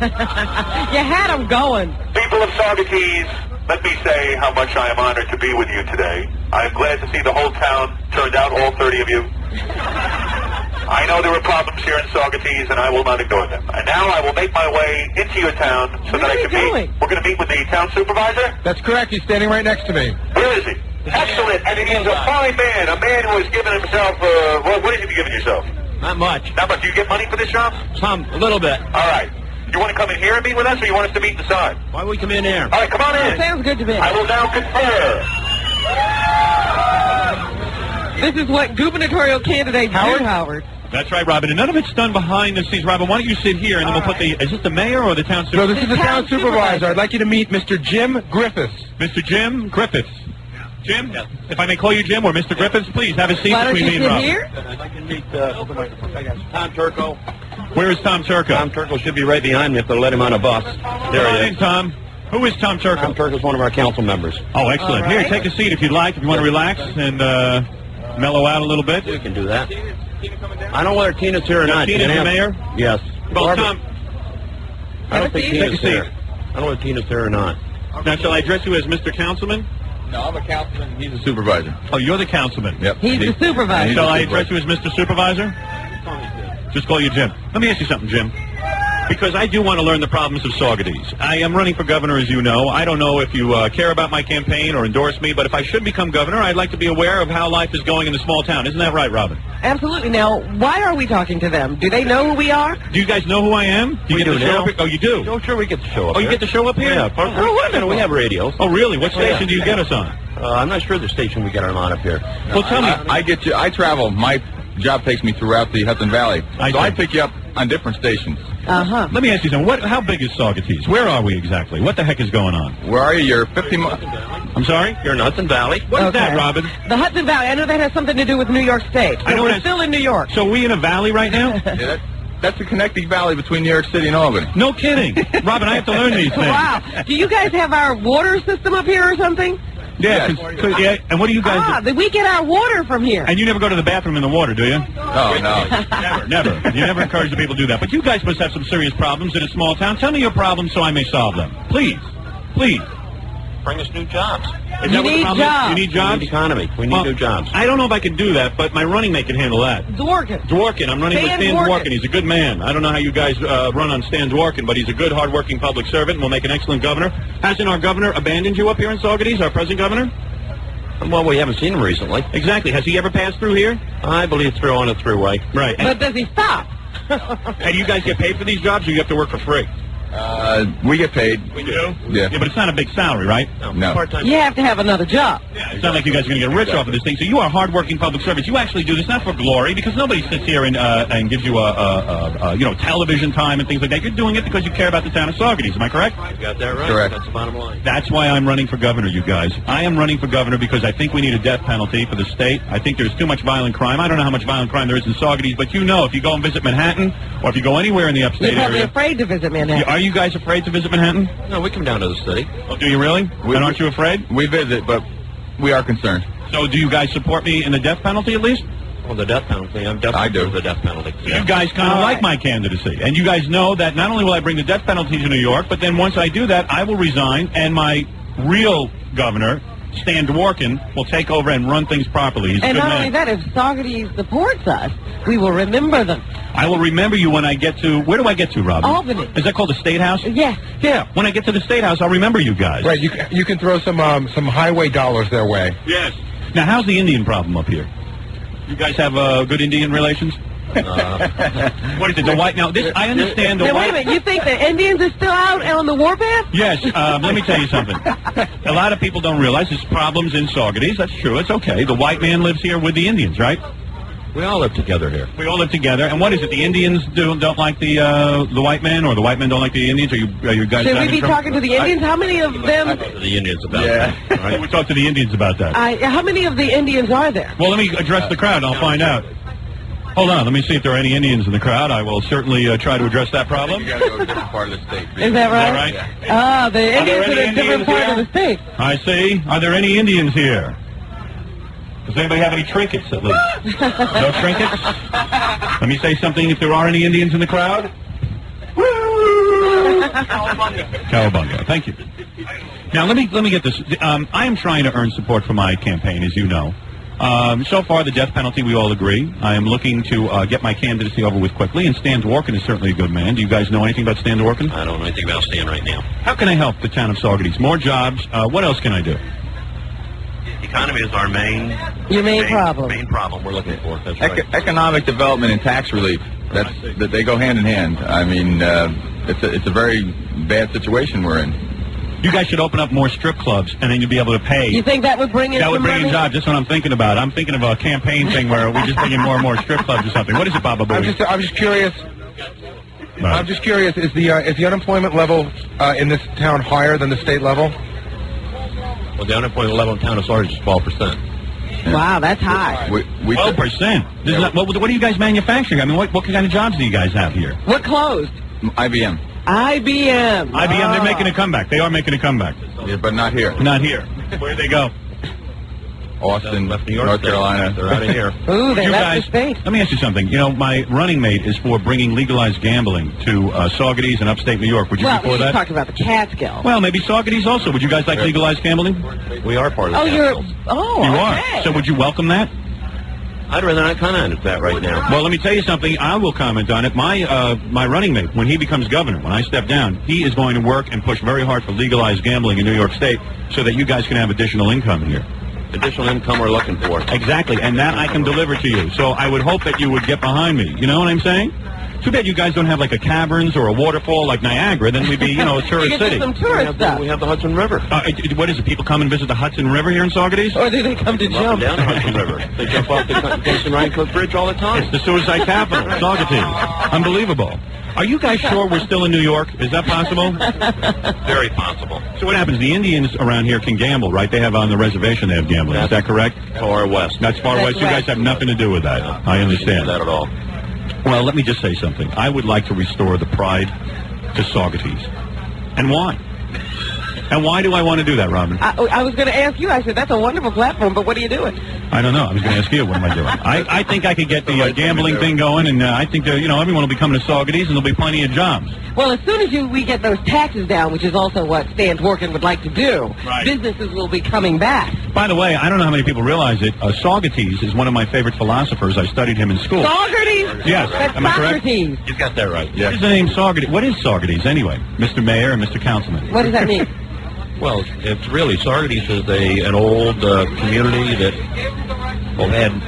had him going. People of Saugerties, let me say how much I am honored to be with you today. I am glad to see the whole town turned out, all 30 of you. I know there are problems here in Saugerties, and I will not ignore them. And now I will make my way into your town so that I can meet. We're going to meet with the town supervisor? That's correct. He's standing right next to me. Where is he? Excellent. And he's a fine man, a man who has given himself, what have you given yourself? Not much. Not much. Do you get money for this job? A little bit. All right. You want to come in here and meet with us, or you want us to meet inside? Why don't we come in here? All right, come on in. Sounds good to me. I will now confer. This is what gubernatorial candidates do, Howard. That's right, Robin. And none of it's done behind the scenes. Robin, why don't you sit here, and then we'll put the... Is this the mayor or the town supervisor? No, this is the town supervisor. I'd like you to meet Mr. Jim Griffiths. Mr. Jim Griffiths. Jim, if I may call you Jim or Mr. Griffiths, please have a seat Why don't between you me and sit Robin. here? I'd like to meet Tom Turco. Where is Tom Turco? Tom Turco should be right behind me if they'll let him on a bus. There he is. Tom. Who is Tom Turco? Tom Turco's one of our council members. Oh, excellent. All right. Here, take a seat if you'd like, if you want to relax and mellow out a little bit. We can do that. I don't know whether Tina's here or not. Tina's the mayor? Yes. Well, Tom, I don't think Take a Tina's seat. here. I don't know whether Tina's here or not. now shall I address you as Mr. Councilman? No, I'm a councilman. He's a supervisor. Oh, you're the councilman. Yep. He's the supervisor. Shall I address you as Mr. Supervisor? Just call you Jim. Let me ask you something, Jim. Because I do want to learn the problems of Saugerties. I am running for governor, as you know. I don't know if you care about my campaign or endorse me, but if I should become governor, I'd like to be aware of how life is going in the small town. Isn't that right, Robin? Absolutely. Now, why are we talking to them? Do they know who we are? Do you guys know who I am? Do you We get do to show now. up here? Oh, you do? Oh, sure, we get to show up Oh, you here. get to show up here? Yeah. Oh, wonderful. We have radios. Oh, really? What station do you get us on? I'm not sure the station we get them on up here. Well, tell me. I get you. I travel. My job takes me throughout the Hudson Valley, so I pick you up on different stations. Uh-huh. Let me ask you something. How big is Saugerties? Where are we exactly? What the heck is going on? Where are you? You're 50 miles. I'm sorry? You're in Hudson Valley. What is that, Robin? The Hudson Valley. I know that has something to do with New York State. I know we're that's- still in New York. So are we in a valley right now? Yeah, that's the connecting valley between New York City and Albany. No kidding. Robin, I have to learn these things. Wow. Do you guys have our water system up here or something? Yeah, yeah. And what do you guys do? We get our water from here. And you never go to the bathroom in the water, do you? Oh, no. Never. You never encourage the people to do that. But you guys must have some serious problems in a small town. Tell me your problems so I may solve them. Please. Please. Bring us new jobs. Is that what the problem is? You need jobs? We need economy. We need new jobs. I don't know if I can do that, but my running mate can handle that. Dworkin. I'm running with Stan Dworkin. He's a good man. I don't know how you guys run on Stan Dworkin, but he's a good, hard-working public servant and will make an excellent governor. Hasn't our governor abandoned you up here in Saugerties, our present governor? Well, we haven't seen him recently. Exactly. Has he ever passed through here? I believe through on a throughway. Right. But does he stop? And do you guys get paid for these jobs, or you have to work for free? We get paid. We do? Yeah. Yeah, but it's not a big salary, right? No. Part-time. You have to have another job. Yeah, it's not like you guys are going to get rich off of this thing. So you are hardworking public servants. You actually do this not for glory, because nobody sits here and gives you television time and things like that. You're doing it because you care about the town of Saugerties. Am I correct? You got that right. Correct. That's the bottom line. That's why I'm running for governor, you guys. I am running for governor because I think we need a death penalty for the state. I think there's too much violent crime. I don't know how much violent crime there is in Saugerties, but you know, if you go and visit Manhattan, or if you go anywhere in the upstate You're probably area. afraid to visit Manhattan. Are you guys afraid to visit Manhattan? No, we come down to the city. Oh, do you really? And aren't you afraid? We visit, but we are concerned. So do you guys support me in the death penalty at least? Well, the death penalty. I'm definitely for the death penalty. You guys kind of like my candidacy. And you guys know that not only will I bring the death penalty to New York, but then once I do that, I will resign, and my real governor, Stan Dworkin, will take over and run things properly. He's a And good not man. only that, if Saugerties supports us, we will remember them. I will remember you when I get to... Where do I get to, Robin? Albany. Is that called the State House? Yes. Yeah. When I get to the State House, I'll remember you guys. Right, you can throw some highway dollars their way. Yes. Now, how's the Indian problem up here? You guys have good Indian relations? What is it, the white... Now, this, I understand the Now, white... wait a minute. You think the Indians are still out on the warpath? Yes, let me tell you something. A lot of people don't realize there's problems in Saugerties. That's true. It's okay. The white man lives here with the Indians, right? We all live together here. We all live together. And what is it? The Indians don't like the white man, or the white men don't like the Indians? Are you guys? Should we be talking to the Indians? How many of them? I talk to the Indians about that. All right, we'll talk to the Indians about that. How many of the Indians are there? Well, let me address the crowd, and I'll find out. Hold on. Let me see if there are any Indians in the crowd. I will certainly try to address that problem. You got to go to a different part of the state. Is that right? Right? Ah, the Indians there in any a different Indians part here? of the state. I see. Are there any Indians here? Does anybody have any trinkets, at least? No trinkets? Let me say something if there are any Indians in the crowd. Cowabunga. Thank you. Now, let me get this. I am trying to earn support for my campaign, as you know. So far, the death penalty, we all agree. I am looking to get my candidacy over with quickly, and Stan Dworkin is certainly a good man. Do you guys know anything about Stan Dworkin? I don't know anything about Stan right now. How can I help the town of Saugerties? More jobs. What else can I do? Economy is our main problem. Main problem we're looking for. That's right. Economic development and tax relief. That they go hand in hand. I mean, it's a very bad situation we're in. You guys should open up more strip clubs, and then you'll be able to pay. You think that would bring in That would some bring in money? jobs. That's what I'm thinking about. I'm thinking of a campaign thing where we just bring in more and more strip clubs or something. What is it, Baba Booey? I'm just curious. Right. I'm just curious. Is the unemployment level in this town higher than the state level? Well, the unemployment level in town of Saugerties is 12%. Wow, that's high. 12%. What do you guys manufacture? I mean, what kind of jobs do you guys have here? What closed? IBM. IBM. IBM, they're making a comeback. They are making a comeback. Yeah, but not here. Not here. Where'd they go? Austin, left New York North State. Carolina. They're out of here. Ooh, they You left guys, the state. let me ask you something. You know, my running mate is for bringing legalized gambling to Saugerties and upstate New York. Would you Well, be for we that? talked about the Catskills. Well, maybe Saugerties also. Would you guys like legalized gambling? We are part of the Oh, you're... Catskills. Oh, You okay. are. So would you welcome that? I'd rather not comment on that right now. Well, let me tell you something. I will comment on it. My running mate, when he becomes governor, when I step down, he is going to work and push very hard for legalized gambling in New York State so that you guys can have additional income here. Additional income we're looking for. Exactly, and that I can deliver to you. So I would hope that you would get behind me. You know what I'm saying? Too bad you guys don't have like a caverns or a waterfall like Niagara. Then we'd be, you know, a tourist You get city. some tourist stuff. We have the Hudson River. What is it? People come and visit the Hudson River here in Saugerties? Or do they come to Up and jump? down the Hudson River. They jump off the Kingston Rhine Cliff Bridge all the time. It's the suicide capital, Saugerties. Unbelievable. Are you guys sure we're still in New York? Is that possible? Very possible. So what happens? The Indians around here can gamble, right? They have on the reservation, they have gambling. Is that correct? Far west. That's far west. You guys have nothing to do with that. I understand. Not at all. Well, let me just say something. I would like to restore the pride to Saugerties. And why? And why do I want to do that, Robin? I was going to ask you. I said, that's a wonderful platform, but what are you doing? I don't know. I was going to ask you, what am I doing? I think I could get the gambling thing going, and I think that, everyone will be coming to Saugerties, and there'll be plenty of jobs. Well, as soon as we get those taxes down, which is also what Stan Dworkin would like to do, businesses will be coming back. By the way, I don't know how many people realize it. Saugerties is one of my favorite philosophers. I studied him in school. Saugerties? Yes. That's Am I correct? Socrates. You got that right. Yes. What is the name Saugerties? What is Saugerties, anyway? Mr. Mayor and Mr. Councilman. What does that mean? Well, it's really, Saugerties is an old community that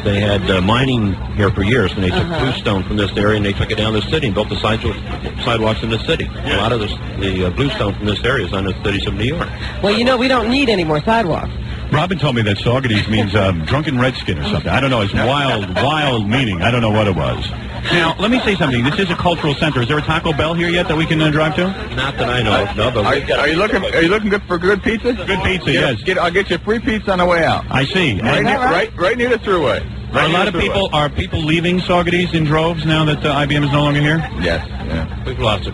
they had mining here for years, and they took bluestone from this area and they took it down to the city and built the sidewalks in the city. A lot of the bluestone from this area is on the cities of New York. Well, we don't need any more sidewalks. Robin told me that Saugerties means drunken redskin or something. I don't know. It's wild meaning. I don't know what it was. Now, let me say something. This is a cultural center. Is there a Taco Bell here yet that we can drive to? Not that I know of. No, but Are you looking good for good pizza? Good pizza, yes. I'll get you free pizza on the way out. I see. Right near the thruway. Are people leaving Saugerties in droves now that IBM is no longer here? Yes. Yeah. We've lost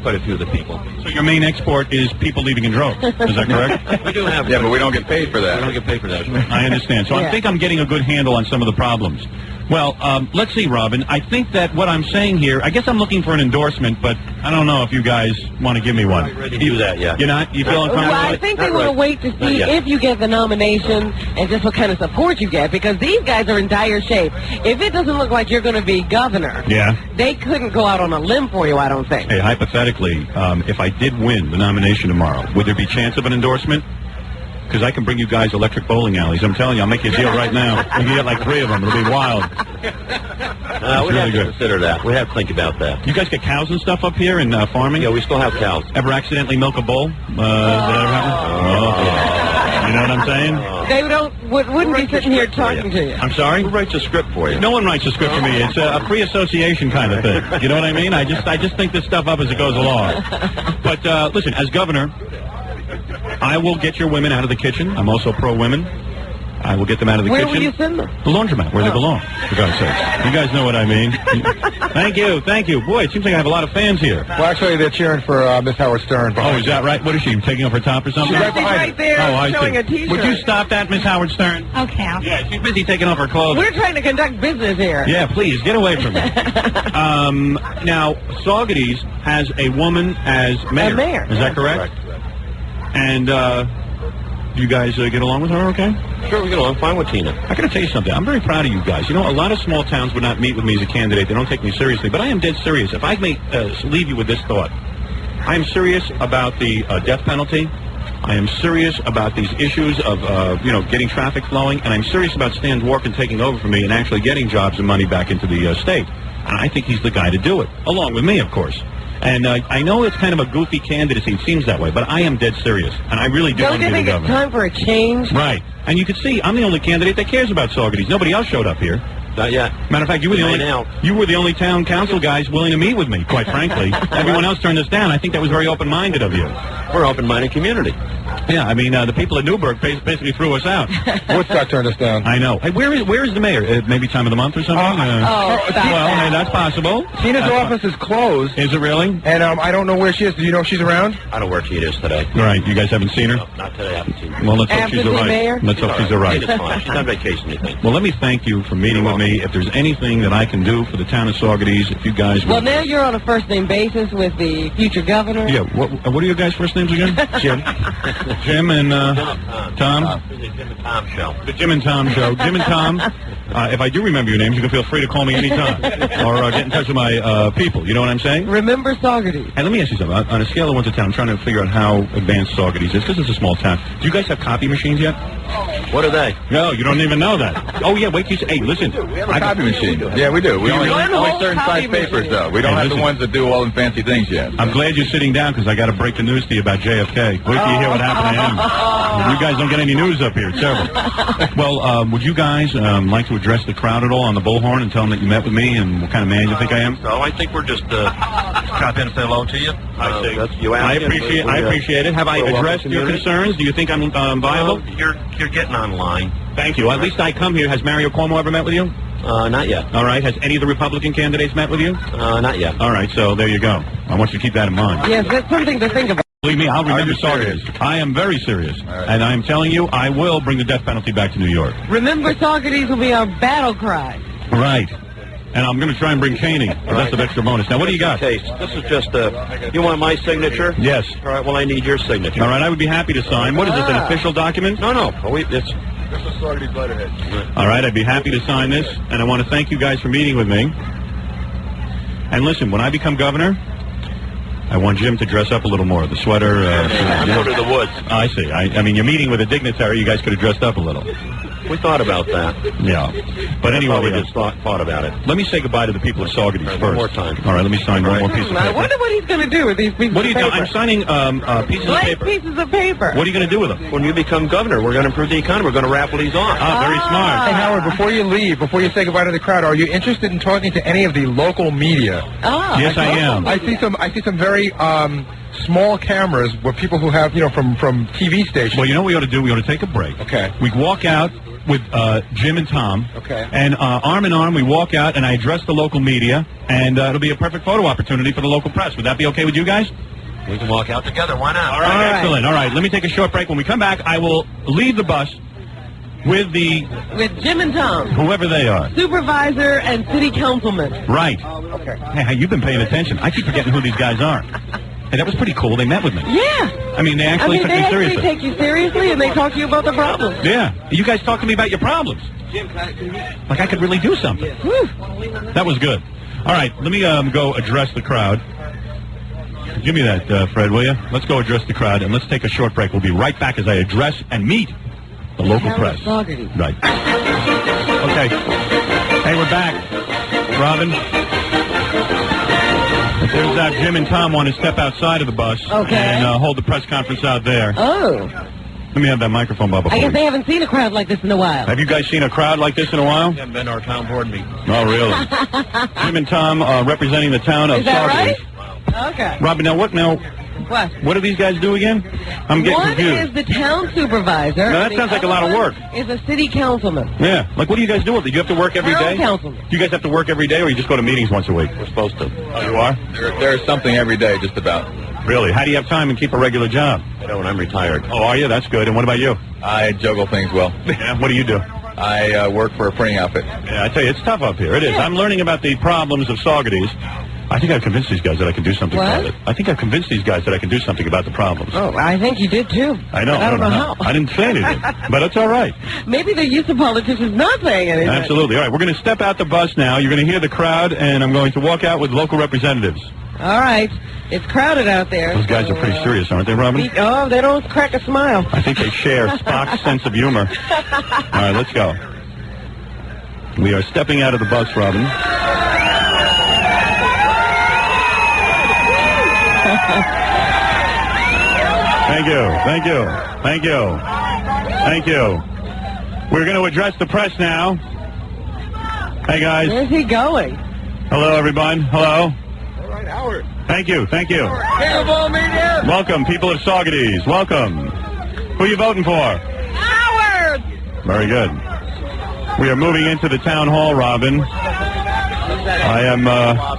quite a few of the people. So your main export is people leaving in droves. Is that correct? We do have. Yeah, but we don't get paid for that. We don't get paid for that. I understand. So I think I'm getting a good handle on some of the problems. Well, let's see, Robin. I think that what I'm saying here, I guess I'm looking for an endorsement, but I don't know if you guys want to give me one. Ready to do that, yeah. You're not? You feel uncomfortable? Well, I think they want to wait to see if you get the nomination and just what kind of support you get, because these guys are in dire shape. If it doesn't look like you're going to be governor, they couldn't go out on a limb for you, I don't think. Hey, hypothetically, if I did win the nomination tomorrow, would there be chance of an endorsement? Because I can bring you guys electric bowling alleys. I'm telling you, I'll make you a deal right now. You can get like 3 of them. It'll be wild. We have to consider that. We have to think about that. You guys get cows and stuff up here in farming? Yeah, we still have cows. Ever accidentally milk a bull? Did that ever happen? You know what I'm saying? They wouldn't be sitting here talking to you. I'm sorry? Who writes a script for you? No one writes a script for me. It's a free association kind of thing. You know what I mean? I just think this stuff up as it goes along. But listen, as governor, I will get your women out of the kitchen. I'm also pro-women. I will get them out of the kitchen. Where will you send them? The laundromat, where they belong, for God's sakes. You guys know what I mean. Thank you. Boy, it seems like I have a lot of fans here. Well, actually, they're cheering for Miss Howard Stern. Oh, is that right? What is she, taking off her top or something? She's right there showing see. a T-shirt. Would you stop that, Miss Howard Stern? Okay. Yeah, she's busy taking off her clothes. We're trying to conduct business here. Yeah, please, get away from me. Now, Saugerties has a woman as mayor. A mayor. Is that correct? And, do you guys get along with her okay? Sure, we get along fine with Tina. I got to tell you something. I'm very proud of you guys. You know, a lot of small towns would not meet with me as a candidate. They don't take me seriously. But I am dead serious. If I may leave you with this thought, I am serious about the death penalty. I am serious about these issues of, getting traffic flowing. And I'm serious about Stan Dworkin taking over for me and actually getting jobs and money back into the state. And I think he's the guy to do it, along with me, of course. And I know it's kind of a goofy candidacy. It seems that way, but I am dead serious, and I really do want to be the governor. Don't you think it's time for a change? Right. And you can see, I'm the only candidate that cares about Saugerties. Nobody else showed up here. Not yet. Matter of fact, you were the only town council guys willing to meet with me, quite frankly. Everyone else turned us down. I think that was very open-minded of you. We're an open-minded community. Yeah, I mean, the people at Newburgh basically threw us out. Woodstock turned us down. I know. Hey, where is the mayor? Maybe time of the month or something? Well, hey, that's possible. Tina's office is closed. Is it really? And I don't know where she is. Do you know if she's around? I don't know where she is today. Right. You guys haven't seen her? No, not today. I haven't seen her. Well, let's hope she's all right. Mayor? Let's hope she's all right. Tina's fine. She's on vacation, you think? Well, let me thank you for meeting with me. If there's anything that I can do for the town of Saugerties, if you guys will... Well, now you're on a first-name basis with the future governor. Yeah. What are your guys' first names again? Jim. Jim and Tom. The Jim and Tom show. The Jim and Tom show. Jim and Tom. If I do remember your names, you can feel free to call me anytime. Or get in touch with my people. You know what I'm saying? Remember Saugerties. And let me ask you something. On a scale of 1 to 10, I'm trying to figure out how advanced Saugerties is, because it's a small town. Do you guys have copy machines yet? What are they? No, you don't even know that. Oh, yeah, wait till you say, hey, listen. We have a copy machine. Yeah, we do. We only certain size papers, though. We don't have the ones that do all the fancy things yet. I'm glad you're sitting down, because I got to break the news to you about JFK. Wait till you hear what happened to him. You guys don't get any news up here. It's terrible. Well, would you guys like to address the crowd at all on the bullhorn and tell them that you met with me and what kind of man you think I am? So I think we're just drop in and say hello to you. I appreciate it. Have I addressed your concerns? Do you think I'm viable? You're getting online. Thank you. At least I come here. Has Mario Cuomo ever met with you? Not yet. All right. Has any of the Republican candidates met with you? Not yet. All right. So there you go. I want you to keep that in mind. Yes, that's something to think about. Believe me, I'll remember you serious? Saugerties. I am very serious. And I am telling you, I will bring the death penalty back to New York. Remember, Saugerties will be our battle cry. Right. And I'm going to try and bring caning. That's an extra bonus. Now, what do you got? Taste. This is just you want my signature? Yes. All right, well, I need your signature. All right, I would be happy to sign. What is this, an official document? No. This is Saugerties letterhead. All right, I'd be happy to sign this, and I want to thank you guys for meeting with me. And listen, when I become governor, I want Jim to dress up a little more. The sweater. Go to the woods. I see. I mean, you're meeting with a dignitary. You guys could have dressed up a little. We thought about that. Yeah. But anyway, we just thought about it. Let me say goodbye to the people of Saugerties first. One more time. All right, let me sign one more piece of I paper. wonder what he's going to do with these pieces What are you of doing? paper. I'm signing pieces of Blank paper. pieces of paper. What are you going to do with them? When you become governor, we're going to improve the economy. We're going to raffle these off. Very smart. Hey, Howard, before you leave, before you say goodbye to the crowd, are you interested in talking to any of the local media? Yes, I am. I see some very small cameras where people who have, from TV stations. Well, you know what we ought to do? We ought to take a break. Okay. We walk out with Jim and Tom. Okay. And arm in arm, we walk out, and I address the local media, and it'll be a perfect photo opportunity for the local press. Would that be okay with you guys? We can walk out together. Why not? All right, excellent. All right, let me take a short break. When we come back, I will leave the bus with With Jim and Tom, whoever they are. supervisor and city councilman. Right. Okay. Hey, you've been paying attention. I keep forgetting who these guys are. Hey, that was pretty cool. They met with me. Yeah. I mean, they actually took they me actually seriously. take you seriously, and they talk to you about the problems. Yeah. You guys talk to me about your problems. Like I could really do something. That was good. All right, let me go address the crowd. Give me that, Fred, will you? Let's go address the crowd, and let's take a short break. We'll be right back as I address and meet the local press. Saugerties. Right. Okay. Hey, we're back. Robin. There's Jim and Tom want to step outside of the bus and hold the press conference out there. Oh. Let me have that microphone, Bubba. I guess they haven't seen a crowd like this in a while. Have you guys seen a crowd like this in a while? We haven't been to our town board meeting. Oh, really? Jim and Tom representing the town of Is that Saugerties. right? Okay. Robin, now What? what do these guys do again? I'm getting One confused. is the town supervisor. Now, that and sounds the like a lot of other work. one Is a city councilman. Yeah. Like, what do you guys do with it? You have to work every Town day? councilman. You guys have to work every day, or you just go to meetings once a week? We're supposed to. Oh, you are? There's something every day, just about. Really? How do you have time and keep a regular job? I know, and I'm retired. Oh, are you? That's good. And what about you? I juggle things well. Yeah. What do you do? I work for a printing outfit. Yeah, I tell you, it's tough up here. It is. I'm learning about the problems of Saugerties. I think I've convinced these guys that I can do something about it. I think I've convinced these guys that I can do something about the problems. Oh, I think you did too. I know. But I don't know how. I didn't say anything, but it's all right. Maybe they're used to politicians not saying anything. Absolutely. All right, we're going to step out the bus now. You're going to hear the crowd, and I'm going to walk out with local representatives. All right. It's crowded out there. Those guys are pretty serious, aren't they, Robin? Oh, they don't crack a smile. I think they share Spock's sense of humor. All right, let's go. We are stepping out of the bus, Robin. Thank you. Thank you. Thank you. Thank you. We're going to address the press now. Hey, guys. Where's he going? Hello, everyone. Hello. All right, Howard. Thank you. Thank you. Cannonball media. Welcome, people of Saugerties. Welcome. Who are you voting for? Howard! Very good. We are moving into the town hall, Robin. I am, watch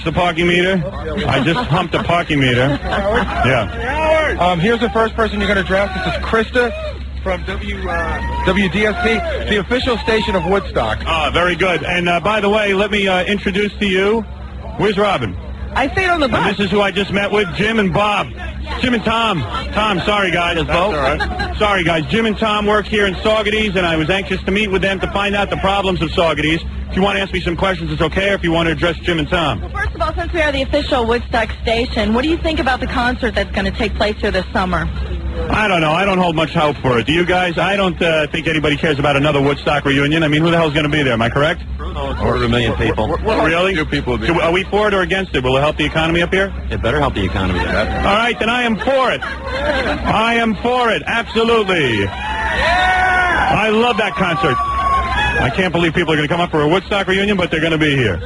the parking meter. I just humped the parking meter. Yeah. Here's the first person you're going to address. This is Krista from WDSP, the official station of Woodstock. Ah, very good. And by the way, let me introduce to you. Where's Robin? I stayed on the bus. And this is who I just met with, Jim and Bob. Jim and Tom. Tom, sorry, guys. That's all right. Sorry, guys. Jim and Tom work here in Saugerties, and I was anxious to meet with them to find out the problems of Saugerties. If you want to ask me some questions, it's okay, or if you want to address Jim and Tom. Well, first of all, since we are the official Woodstock station, what do you think about the concert that's going to take place here this summer? I don't know. I don't hold much hope for it. Do you guys? I don't think anybody cares about another Woodstock reunion. I mean, who the hell's going to be there? Am I correct? Over 1 million people. Really? Are we for it or against it? Will it help the economy up here? It better help the economy. All right, then I am for it. I am for it. Absolutely. I love that concert. I can't believe people are going to come up for a Woodstock reunion, but they're going to be here.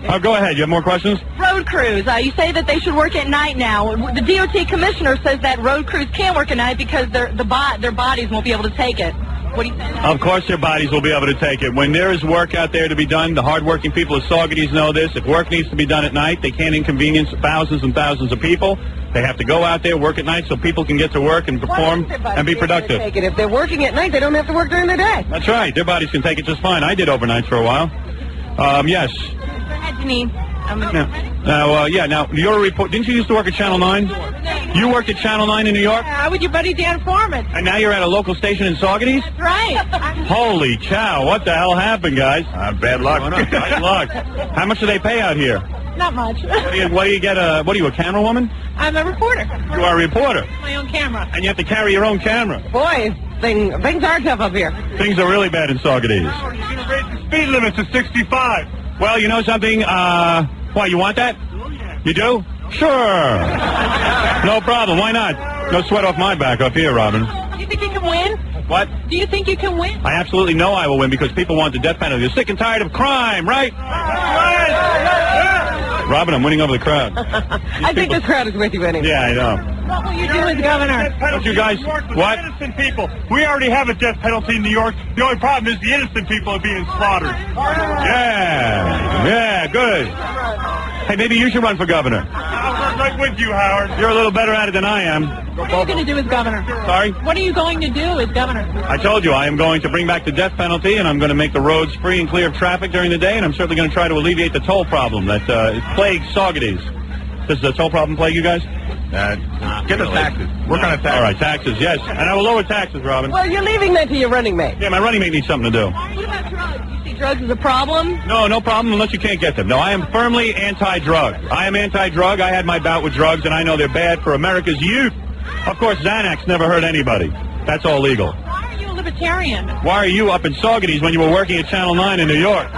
Oh, go ahead. You have more questions? Road crews. You say that they should work at night now. The DOT commissioner says that road crews can't work at night because their bodies won't be able to take it. What do you think? Of course their bodies will be able to take it. When there is work out there to be done, the hardworking people of Saugerties know this. If work needs to be done at night, they can't inconvenience thousands and thousands of people. They have to go out there, work at night, so people can get to work and perform and be productive. Take it. If they're working at night, they don't have to work during the day. That's right. Their bodies can take it just fine. I did overnights for a while. Yes. Go ahead, Janine. Now, you're a report. Didn't you used to work at Channel 9? You worked at Channel 9 in New York? How would your buddy Dan Foreman? And now you're at a local station in Saugerties? That's right. Holy cow, what the hell happened, guys? Bad luck. Bad luck. How much do they pay out here? Not much. What do you get, what are you, a camera woman? I'm a reporter. You are a reporter. My own camera. And you have to carry your own camera. Boy, things are tough up here. Things are really bad in Saugerties. You're going to raise the speed limit to 65. Well, you know something? Why, you want that? You do? Sure. No problem. Why not? No sweat off my back up here, Robin. Do you think you can win? What? Do you think you can win? I absolutely know I will win because people want the death penalty. They're sick and tired of crime, right? Robin, I'm winning over the crowd. I think this crowd is with you anyway. Yeah, I know. What will you do as governor? Don't you guys, what? Innocent people. We already have a death penalty in New York. The only problem is the innocent people are being slaughtered. Yeah, good. Hey, maybe you should run for governor. I'll run right with you, Howard. You're a little better at it than I am. What are you going to do as governor? Sorry? What are you going to do as governor? I told you I am going to bring back the death penalty, and I'm going to make the roads free and clear of traffic during the day, and I'm certainly going to try to alleviate the toll problem that plagues Saugerties. Does the toll problem plague you guys? Get the taxes. Work on the taxes. All right, taxes, yes. And I will lower taxes, Robin. Well, you're leaving that to your running mate. Yeah, my running mate needs something to do. What about drugs? You see drugs as a problem? No problem unless you can't get them. No, I am firmly anti-drug. I am anti-drug. I had my bout with drugs, and I know they're bad for America's youth. Of course, Xanax never hurt anybody. That's all legal. Why are you a libertarian? Why are you up in Saugerties when you were working at Channel 9 in New York?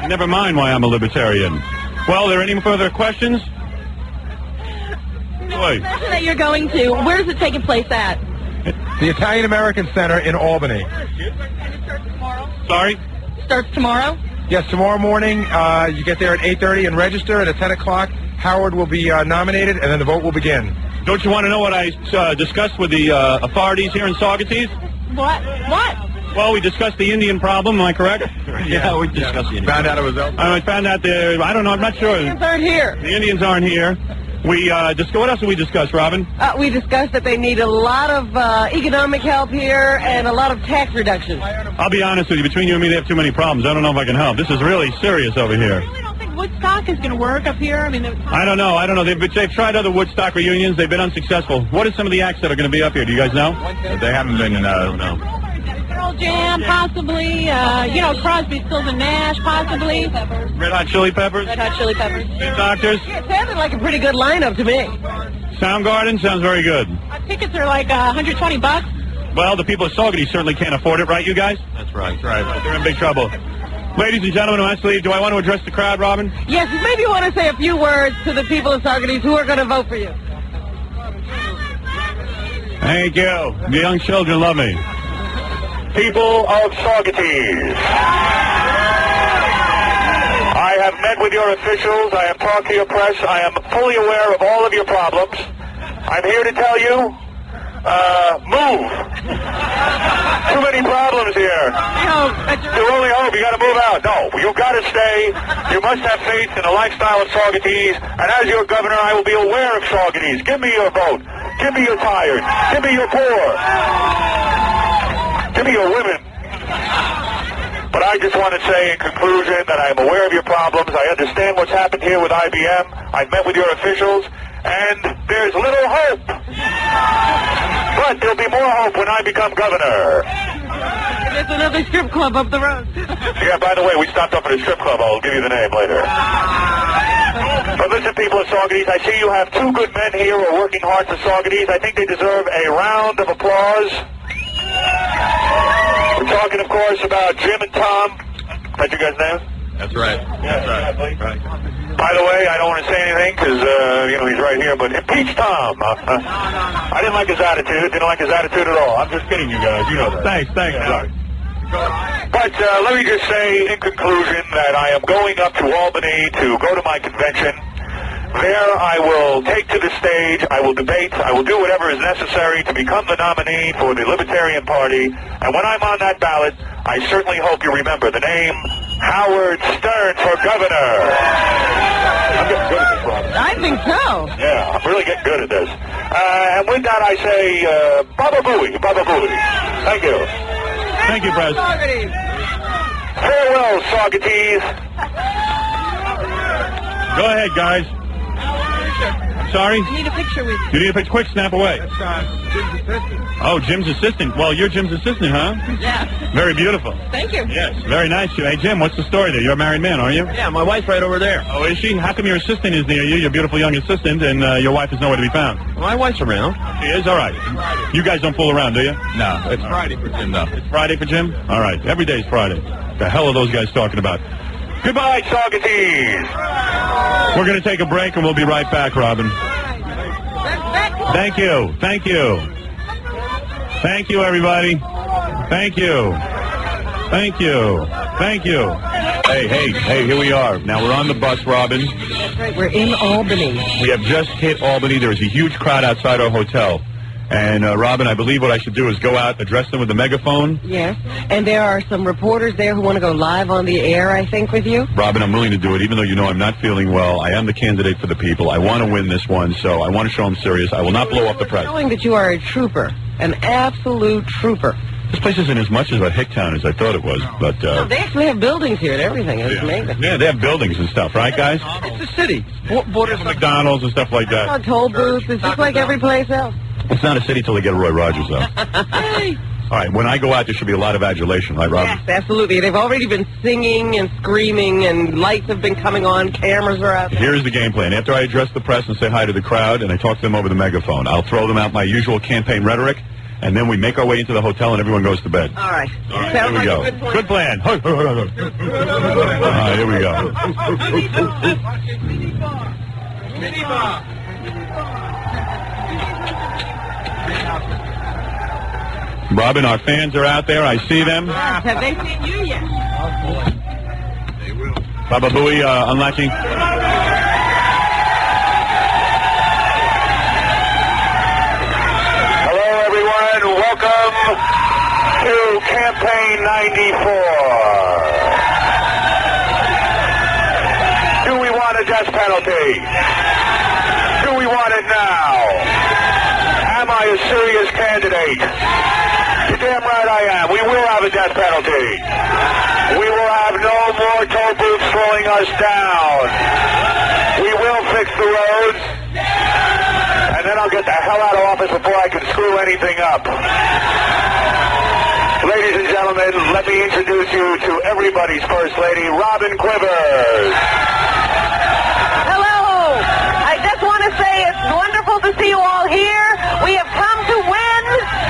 Never mind why I'm a libertarian. Well, are there any further questions? The session that you're going to, where is it taking place at? The Italian American Center in Albany. Sorry? Starts tomorrow? Yes, tomorrow morning. You get there at 8:30 and register, and at 10 o'clock, Howard will be nominated, and then the vote will begin. Don't you want to know what I discussed with the authorities here in Saugerties? What? Well, we discussed the Indian problem, am I correct? Yeah, we discussed the Indian Found out it was over. I found out I don't know, I'm not sure. The Indians aren't here. The Indians aren't here. We what else did we discuss, Robin? We discussed that they need a lot of economic help here and a lot of tax reductions. I'll be honest with you, between you and me, they have too many problems. I don't know if I can help. This is really serious over here. I really don't think Woodstock is going to work up here. I mean, I don't know. They've tried other Woodstock reunions. They've been unsuccessful. What are some of the acts that are going to be up here? Do you guys know? They haven't been, no. Pearl Jam, possibly. Crosby, Stills and Nash, possibly. Red Hot Chili Peppers? Red Hot Chili Peppers. Doctors? Yeah, it sounded like a pretty good lineup to me. Soundgarden sounds very good. Tickets are like $120. Well, the people of Saugerties certainly can't afford it, right, you guys? That's right. They're in big trouble. Ladies and gentlemen, who has to leave, do I want to address the crowd, Robin? Yes, maybe you want to say a few words to the people of Saugerties who are going to vote for you. Thank you. The young children love me. People of Saugerties, I have met with your officials. I have talked to your press. I am fully aware of all of your problems. I'm here to tell you, move. Too many problems here. You only hope. You got to move out. No, you've got to stay. You must have faith in the lifestyle of Saugerties. And as your governor, I will be aware of Saugerties. Give me your vote. Give me your tired. Give me your poor. Give me your women. But I just want to say in conclusion that I am aware of your problems. I understand what's happened here with IBM. I've met with your officials, and there's little hope. But there'll be more hope when I become governor. There's another strip club up the road. Yeah, by the way, we stopped up at a strip club. I'll give you the name later. But listen, people of Saugerties, I see you have two good men here who are working hard for Saugerties. I think they deserve a round of applause. We're talking, of course, about Jim and Tom. That's your guys' names? That's right. That's right. By the way, I don't want to say anything because, he's right here, but impeach Tom. I didn't like his attitude. Didn't like his attitude at all. I'm just kidding, you guys. You know that. Thanks. Yeah. But let me just say in conclusion that I am going up to Albany to go to my convention. There I will take to the stage, I will debate, I will do whatever is necessary to become the nominee for the Libertarian Party. And when I'm on that ballot, I certainly hope you remember the name Howard Stern for governor. I'm getting good at this, Robin. I think so. Yeah, I'm really getting good at this. And with that, I say, Baba Booey, Baba Booey. Thank you. Thank you, Brez. Farewell, Saugerties. Go ahead, guys. I'm sorry? I need a picture with you. You need a picture? Quick, snap away. That's Jim's assistant. Oh, Jim's assistant. Well, you're Jim's assistant, huh? Yeah. Very beautiful. Thank you. Yes, very nice. Hey, Jim, what's the story there? You're a married man, aren't you? Yeah, my wife's right over there. Oh, is she? How come your assistant is near you, your beautiful young assistant, and your wife is nowhere to be found? My wife's around. She is? All right. You guys don't fool around, do you? No, it's Friday for Jim, though. It's Friday for Jim? All right. Every day's Friday. The hell are those guys talking about? Goodbye, Saugerties. We're going to take a break, and we'll be right back, Robin. Thank you. Thank you. Thank you, everybody. Thank you. Thank you. Thank you. Hey, here we are. Now, we're on the bus, Robin. That's right. We're in Albany. We have just hit Albany. There is a huge crowd outside our hotel. And, Robin, I believe what I should do is go out, address them with a megaphone. Yes. And there are some reporters there who want to go live on the air, I think, with you. Robin, I'm willing to do it, even though you know I'm not feeling well. I am the candidate for the people. I want to win this one, so I want to show I'm serious. I will not blow up the press. Showing that you are a trooper, an absolute trooper. This place isn't as much of a hick town as I thought it was, but... No, they actually have buildings here and everything. It's amazing. Yeah, they have buildings and stuff, right, guys? It's a city. Borders of McDonald's and stuff like that. Toll booths. It's just like every place else. It's not a city till they get Roy Rogers, though. Hey. All right, when I go out, there should be a lot of adulation, right, Robin? Yes, absolutely. They've already been singing and screaming, and lights have been coming on, cameras are out there. Here's the game plan. After I address the press and say hi to the crowd, and I talk to them over the megaphone, I'll throw them out my usual campaign rhetoric, and then we make our way into the hotel and everyone goes to bed. All right. All right, Sounds here we like go. a good plan. Good plan. All right, here we go. Robin, our fans are out there. I see them. Have they seen you yet? Baba Booey, unlatching. Hello, everyone. Welcome to Campaign 94. Do we want a death penalty? Do we want it now? Am I a serious candidate? You're damn right I am. We will have a death penalty. We will have no more toll booths slowing us down. We will fix the roads. And then I'll get the hell out of office before I can screw anything up. Ladies and gentlemen, let me introduce you to everybody's First Lady, Robin Quivers. Hello. I just want to say it's wonderful to see you all here. We have come to win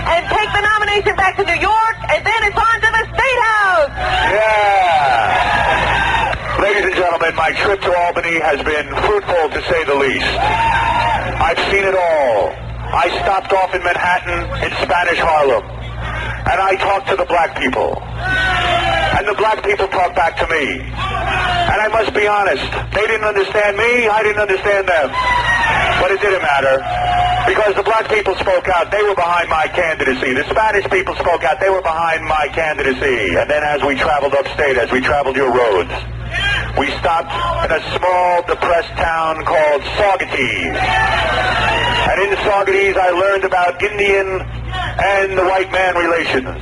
and take the nomination back to New York, and then it's on to the State House. Yeah. Ladies and gentlemen, my trip to Albany has been fruitful, to say the least. I've seen it all. I stopped off in Manhattan, in Spanish Harlem, and I talked to the black people. And the black people talked back to me. And I must be honest, they didn't understand me, I didn't understand them. But it didn't matter, because the black people spoke out. They were behind my candidacy. The Spanish people spoke out. They were behind my candidacy. And then as we traveled upstate, as we traveled your roads, we stopped in a small, depressed town called Saugerties. And in Saugerties, I learned about Indian and the white man relations.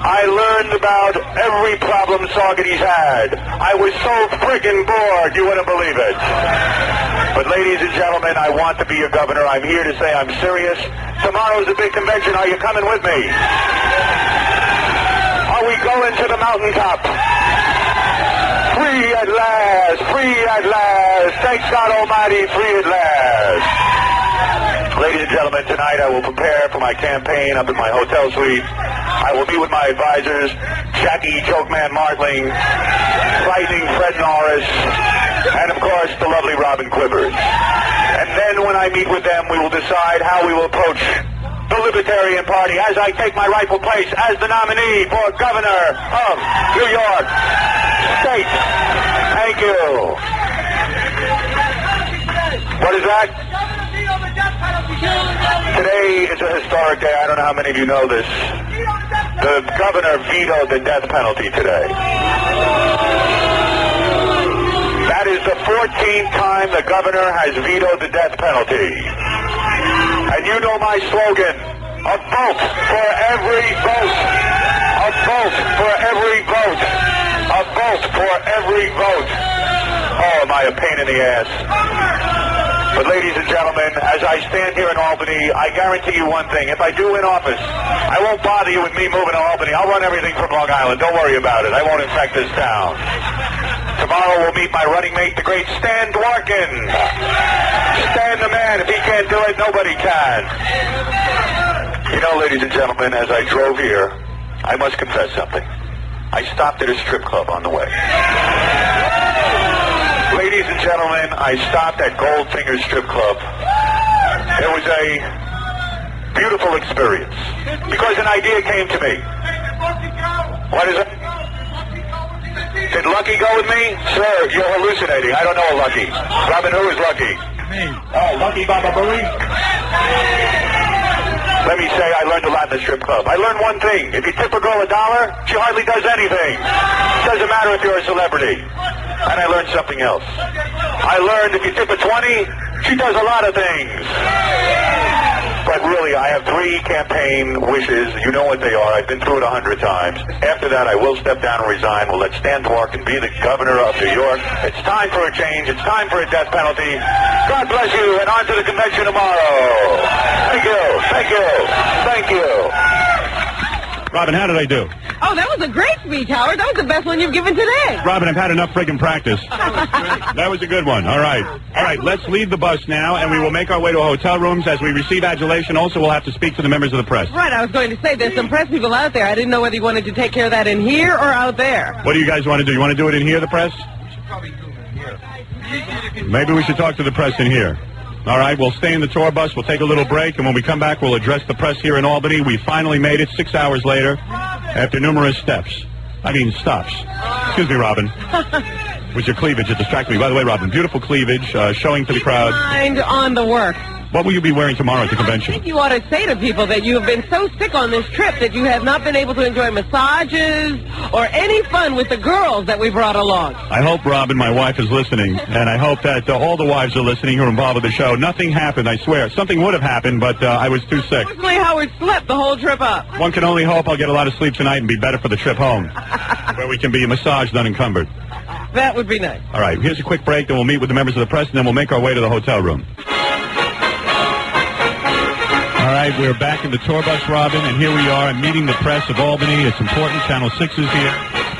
I learned about every problem Saugerties had. I was so friggin' bored, you wouldn't believe it. But ladies and gentlemen, I want to be your governor. I'm here to say I'm serious. Tomorrow's a big convention. Are you coming with me? Are we going to the mountaintop? Free at last, free at last. Thank God Almighty, free at last. Ladies and gentlemen, tonight I will prepare for my campaign up in my hotel suite. I will meet with my advisors, Jackie Jokeman Martling, Lightning Fred Norris, and of course the lovely Robin Quivers. And then when I meet with them, we will decide how we will approach the Libertarian Party as I take my rightful place as the nominee for governor of New York State. Thank you. What is that? Today is a historic day. I don't know how many of you know this. The governor vetoed the death penalty today. That is the 14th time the governor has vetoed the death penalty. And you know my slogan, a vote for every vote. A vote for every vote. A vote for every vote. Oh, am I a pain in the ass? But ladies and gentlemen, as I stand here in Albany, I guarantee you one thing. If I do win office, I won't bother you with me moving to Albany. I'll run everything from Long Island. Don't worry about it. I won't infect this town. Tomorrow we'll meet my running mate, the great Stan Dworkin. Stan the man. If he can't do it, nobody can. You know, ladies and gentlemen, as I drove here, I must confess something. I stopped at a strip club on the way. Ladies and gentlemen, I stopped at Goldfinger Strip Club. It was a beautiful experience because an idea came to me. What is it? Did Lucky go with me? Sir, you're hallucinating. I don't know a Lucky. Robin, who is Lucky? Me. Oh, Lucky Baba Booey? Let me say I learned a lot in the strip club. I learned one thing. If you tip a girl $1, she hardly does anything. Doesn't matter if you're a celebrity. And I learned something else. I learned if you tip a 20, she does a lot of things. But really, I have 3 campaign wishes. You know what they are. I've been through it 100 times. After that, I will step down and resign. We'll let Stan Dworkin be the governor of New York. It's time for a change. It's time for a death penalty. God bless you, and on to the convention tomorrow. Thank you. Thank you. Thank you. Robin, how did I do? Oh, that was a great speech, Howard. That was the best one you've given today. Robin, I've had enough friggin' practice. That was a good one. All right. All right, let's leave the bus now, and we will make our way to our hotel rooms. As we receive adulation, also we'll have to speak to the members of the press. Right, I was going to say, there's some press people out there. I didn't know whether you wanted to take care of that in here or out there. What do you guys want to do? You want to do it in here, the press? Maybe we should talk to the press in here. All right, we'll stay in the tour bus. We'll take a little break, and when we come back, we'll address the press here in Albany. We finally made it 6 hours later after numerous stops. Excuse me, Robin. With your cleavage, it distracted me. By the way, Robin, beautiful cleavage, showing to the crowd. Mind on the work. What will you be wearing tomorrow at the convention? I think you ought to say to people that you have been so sick on this trip that you have not been able to enjoy massages or any fun with the girls that we brought along. I hope, Robin, my wife is listening, and I hope that all the wives are listening who are involved with the show. Nothing happened, I swear. Something would have happened, but I was too sick. Fortunately, Howard slept the whole trip up. One can only hope I'll get a lot of sleep tonight and be better for the trip home, where we can be massaged unencumbered. That would be nice. All right, here's a quick break, then we'll meet with the members of the press, and then we'll make our way to the hotel room. All right, we're back in the tour bus, Robin, and here we are. I'm meeting the press of Albany. It's important. Channel 6 is here.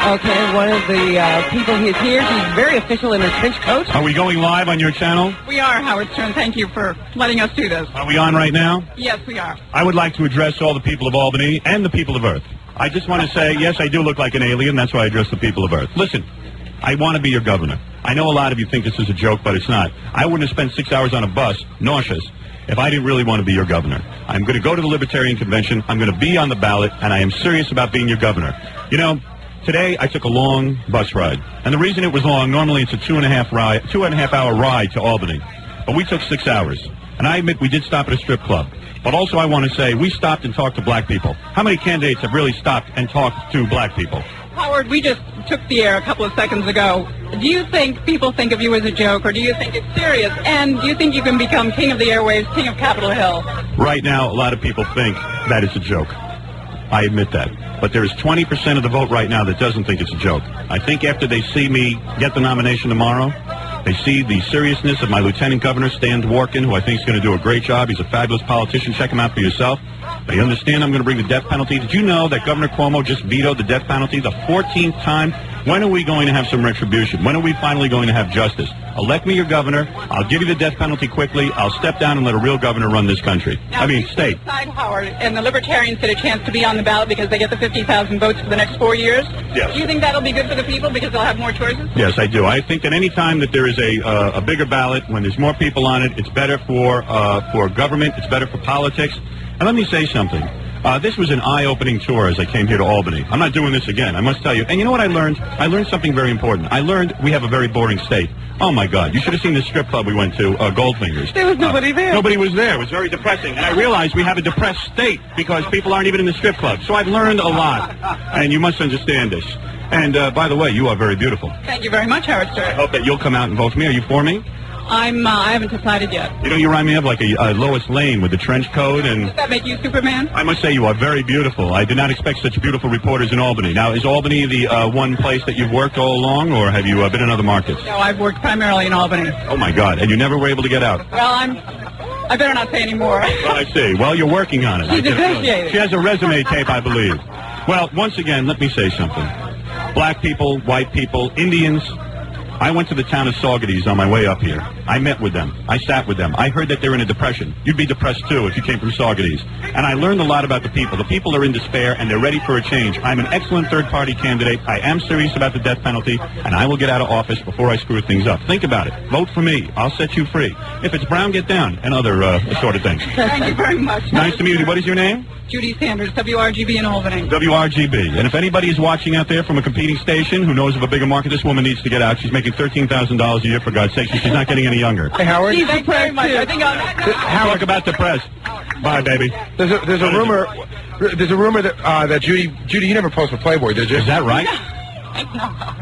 Okay, one of the people is here. He's very official in his trench coat. Are we going live on your channel? We are, Howard Stern. Thank you for letting us do this. Are we on right now? Yes, we are. I would like to address all the people of Albany and the people of Earth. I just want to say, yes, I do look like an alien. That's why I address the people of Earth. Listen, I want to be your governor. I know a lot of you think this is a joke, but it's not. I wouldn't have spent 6 hours on a bus, nauseous, if I didn't really want to be your governor. I'm going to go to the Libertarian Convention. I'm going to be on the ballot, and I am serious about being your governor. You know, today I took a long bus ride. And the reason it was long, normally it's a 2.5 hour ride to Albany. But we took 6 hours. And I admit we did stop at a strip club. But also I want to say we stopped and talked to black people. How many candidates have really stopped and talked to black people? Howard, we just took the air a couple of seconds ago. Do you think people think of you as a joke, or do you think it's serious? And do you think you can become king of the airwaves, king of Capitol Hill? Right now, a lot of people think that it's a joke. I admit that. But there is 20% of the vote right now that doesn't think it's a joke. I think after they see me get the nomination tomorrow, they see the seriousness of my Lieutenant Governor, Stan Dworkin, who I think is going to do a great job. He's a fabulous politician. Check him out for yourself. They understand I'm going to bring the death penalty. Did you know that Governor Cuomo just vetoed the death penalty the 14th time? When are we going to have some retribution? When are we finally going to have justice? Elect me your governor. I'll give you the death penalty quickly. I'll step down and let a real governor run this country. State. Side, Howard, and the Libertarians get a chance to be on the ballot because they get the 50,000 votes for the next 4 years. Yes. Do you think that'll be good for the people because they'll have more choices? Yes, I do. I think that any time that there is a bigger ballot, when there's more people on it, it's better for government. It's better for politics. And let me say something. This was an eye-opening tour as I came here to Albany. I'm not doing this again, I must tell you. And you know what I learned? I learned something very important. I learned we have a very boring state. Oh, my God. You should have seen the strip club we went to, Goldfingers. There was nobody there. Nobody was there. It was very depressing. And I realized we have a depressed state because people aren't even in the strip club. So I've learned a lot. And you must understand this. And by the way, you are very beautiful. Thank you very much, Howard I Stern. hope that you'll come out and vote for me. Are you for me? I haven't decided yet. You know, you remind me of like a Lois Lane with the trench coat, and Does that make you Superman? I must say you are very beautiful. I did not expect such beautiful reporters in Albany. Now, is Albany the one place that you've worked all along, or have you been in other markets? No, I've worked primarily in Albany. Oh, my God. And you never were able to get out? Well, I better not say any more. Well, I see. Well, you're working on it. She's negotiating. She has a resume tape, I believe. Well, once again, let me say something. Black people, white people, Indians. I went to the town of Saugerties on my way up here. I met with them. I sat with them. I heard that they're in a depression. You'd be depressed, too, if you came from Saugerties. And I learned a lot about the people. The people are in despair, and they're ready for a change. I'm an excellent third-party candidate. I am serious about the death penalty, and I will get out of office before I screw things up. Think about it. Vote for me. I'll set you free. If it's brown, get down, and other sort of things. Thank you very much. Nice to meet you. What is your name? Judy Sanders, WRGB in Albany. WRGB. And if anybody is watching out there from a competing station who knows of a bigger market, this woman needs to get out. She's making $13,000 a year, for God's sake. She's not getting any younger. Hey, Howard. Thank you very much. I think Howard, talk about depressed. Bye, baby. There's a rumor that Judy, you never posted for Playboy, did you? Is that right?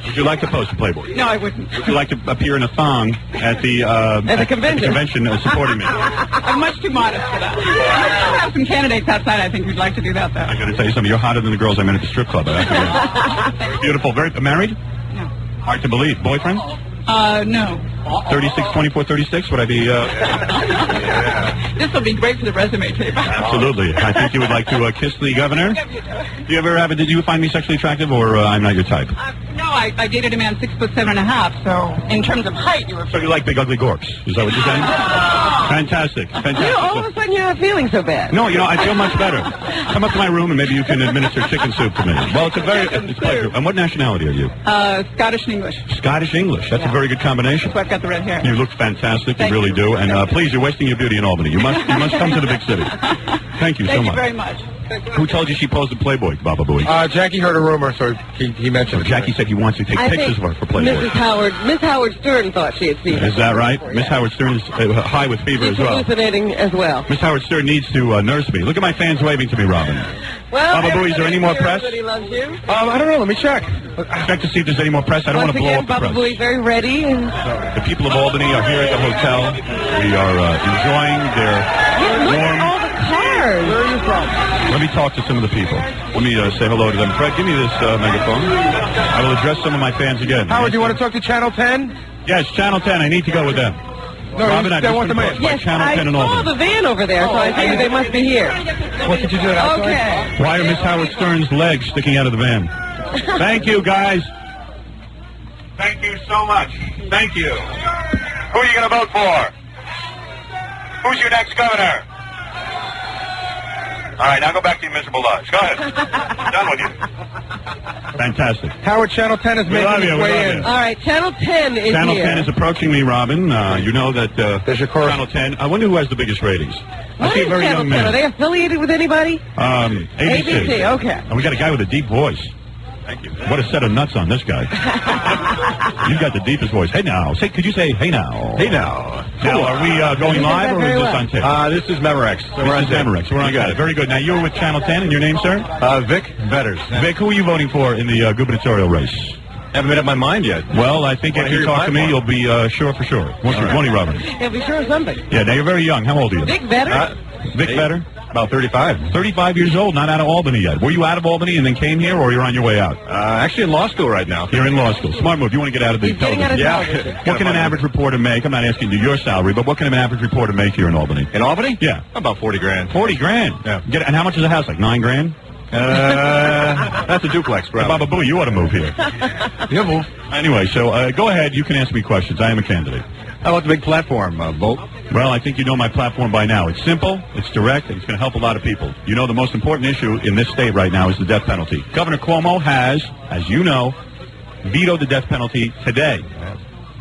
Would you like to post for Playboy? No, I wouldn't. Would you like to appear in a thong at the convention supporting me? I'm much too modest for that. I have some candidates outside. I think we'd like to do that, though. I got to tell you something. You're hotter than the girls I met at the strip club. Very beautiful. Very married? No. Hard to believe. Boyfriend? No. 36, 24, 36? Would I be... This will be great for the resume tape. Absolutely. I think you would like to kiss the governor. Do you ever have... Did you find me sexually attractive, or I'm not your type? No, I dated a man 6'7.5", so in terms of height, you were... So you like big, ugly gorps. Is that what you're saying? Fantastic. Fantastic. You know, all of a sudden you're not feeling so bad. No, I feel much better. Come up to my room and maybe you can administer chicken soup to me. Well, it's a pleasure. And what nationality are you? Scottish and English. Scottish English. That's a very good combination. That's why I've got the red hair. You look fantastic. You really do. And please, you're wasting your beauty in Albany. You must come to the big city. Thank you so much. Thank you very much. Who told you she posed at Playboy, Baba Booey? Jackie heard a rumor, so he mentioned it. Jackie said he wants to take pictures of her for Playboy. Miss Howard Stern thought she had seen it. Is that right? Miss Howard Stern is high with fever as well. Hallucinating as well. Miss Howard Stern needs to nurse me. Look at my fans waving to me, Robin. Well, Baba Booey, is there any more press? Everybody loves you. I don't know. Let me check. Check to see if there's any more press. I don't want to blow up the press. Baba Booey very ready. And... The people of Albany are here at the hotel. We are enjoying their warm... all the cars. Where are you from? Let me talk to some of the people. Let me say hello to them. Fred, give me this megaphone. I will address some of my fans again. Howard, do you want to talk to Channel 10? Yes, Channel 10. I need to go with them. No, Robin, they want the man. Yes, Channel 10 in I saw Albany. the van over there, so I figured they must be here. What did you do outside? Okay. Why are Miss Howard Stern's legs sticking out of the van? Thank you, guys. Thank you so much. Thank you. Who are you going to vote for? Who's your next governor? All right, now go back to your miserable lives. Go ahead. I'm done with you. Fantastic. Howard, Channel 10 is We love making you, its we way love in. you. All right, Channel 10 is Channel here. 10 is approaching me, Robin. You know that There's your course. Channel 10. I wonder who has the biggest ratings. I see a What very is young Channel 10? Are man. they affiliated with anybody? ABC. ABC, okay. And we got a guy with a deep voice. Thank you. What a set of nuts on this guy. You've got the deepest voice. Hey now. Could you say hey now? Hey now. Now, are we going live or is this on tape? This is Memorex. This is Memorex. We're on tape. Very good. Now, you're with Channel 10, and your name, sir? Vic Vetters. Vic, who are you voting for in the gubernatorial race? Haven't made up my mind yet. Well, I think if you talk to me, you'll be sure for sure. Won't you, Robin? Yeah, be sure of something. Yeah, now you're very young. How old are you? Vic Vetter? Vic Vetter? About 35. 35 years old, not out of Albany yet. Were you out of Albany and then came here, or you're on your way out? Actually in law school right now. You're in law school. Smart move. You want to get out of the television. Yeah. What can an average reporter make? I'm not asking you your salary, but what can an average reporter make here in Albany? In Albany? Yeah. About 40 grand. 40 grand? Yeah. And how much is a house? Like 9 grand? That's a duplex, bro. Baba Booey, you ought to move here. You move. Anyway, so go ahead. You can ask me questions. I am a candidate. How about the big platform, vote? Well, I think you know my platform by now. It's simple, it's direct, and it's going to help a lot of people. You know the most important issue in this state right now is the death penalty. Governor Cuomo has, as you know, vetoed the death penalty today.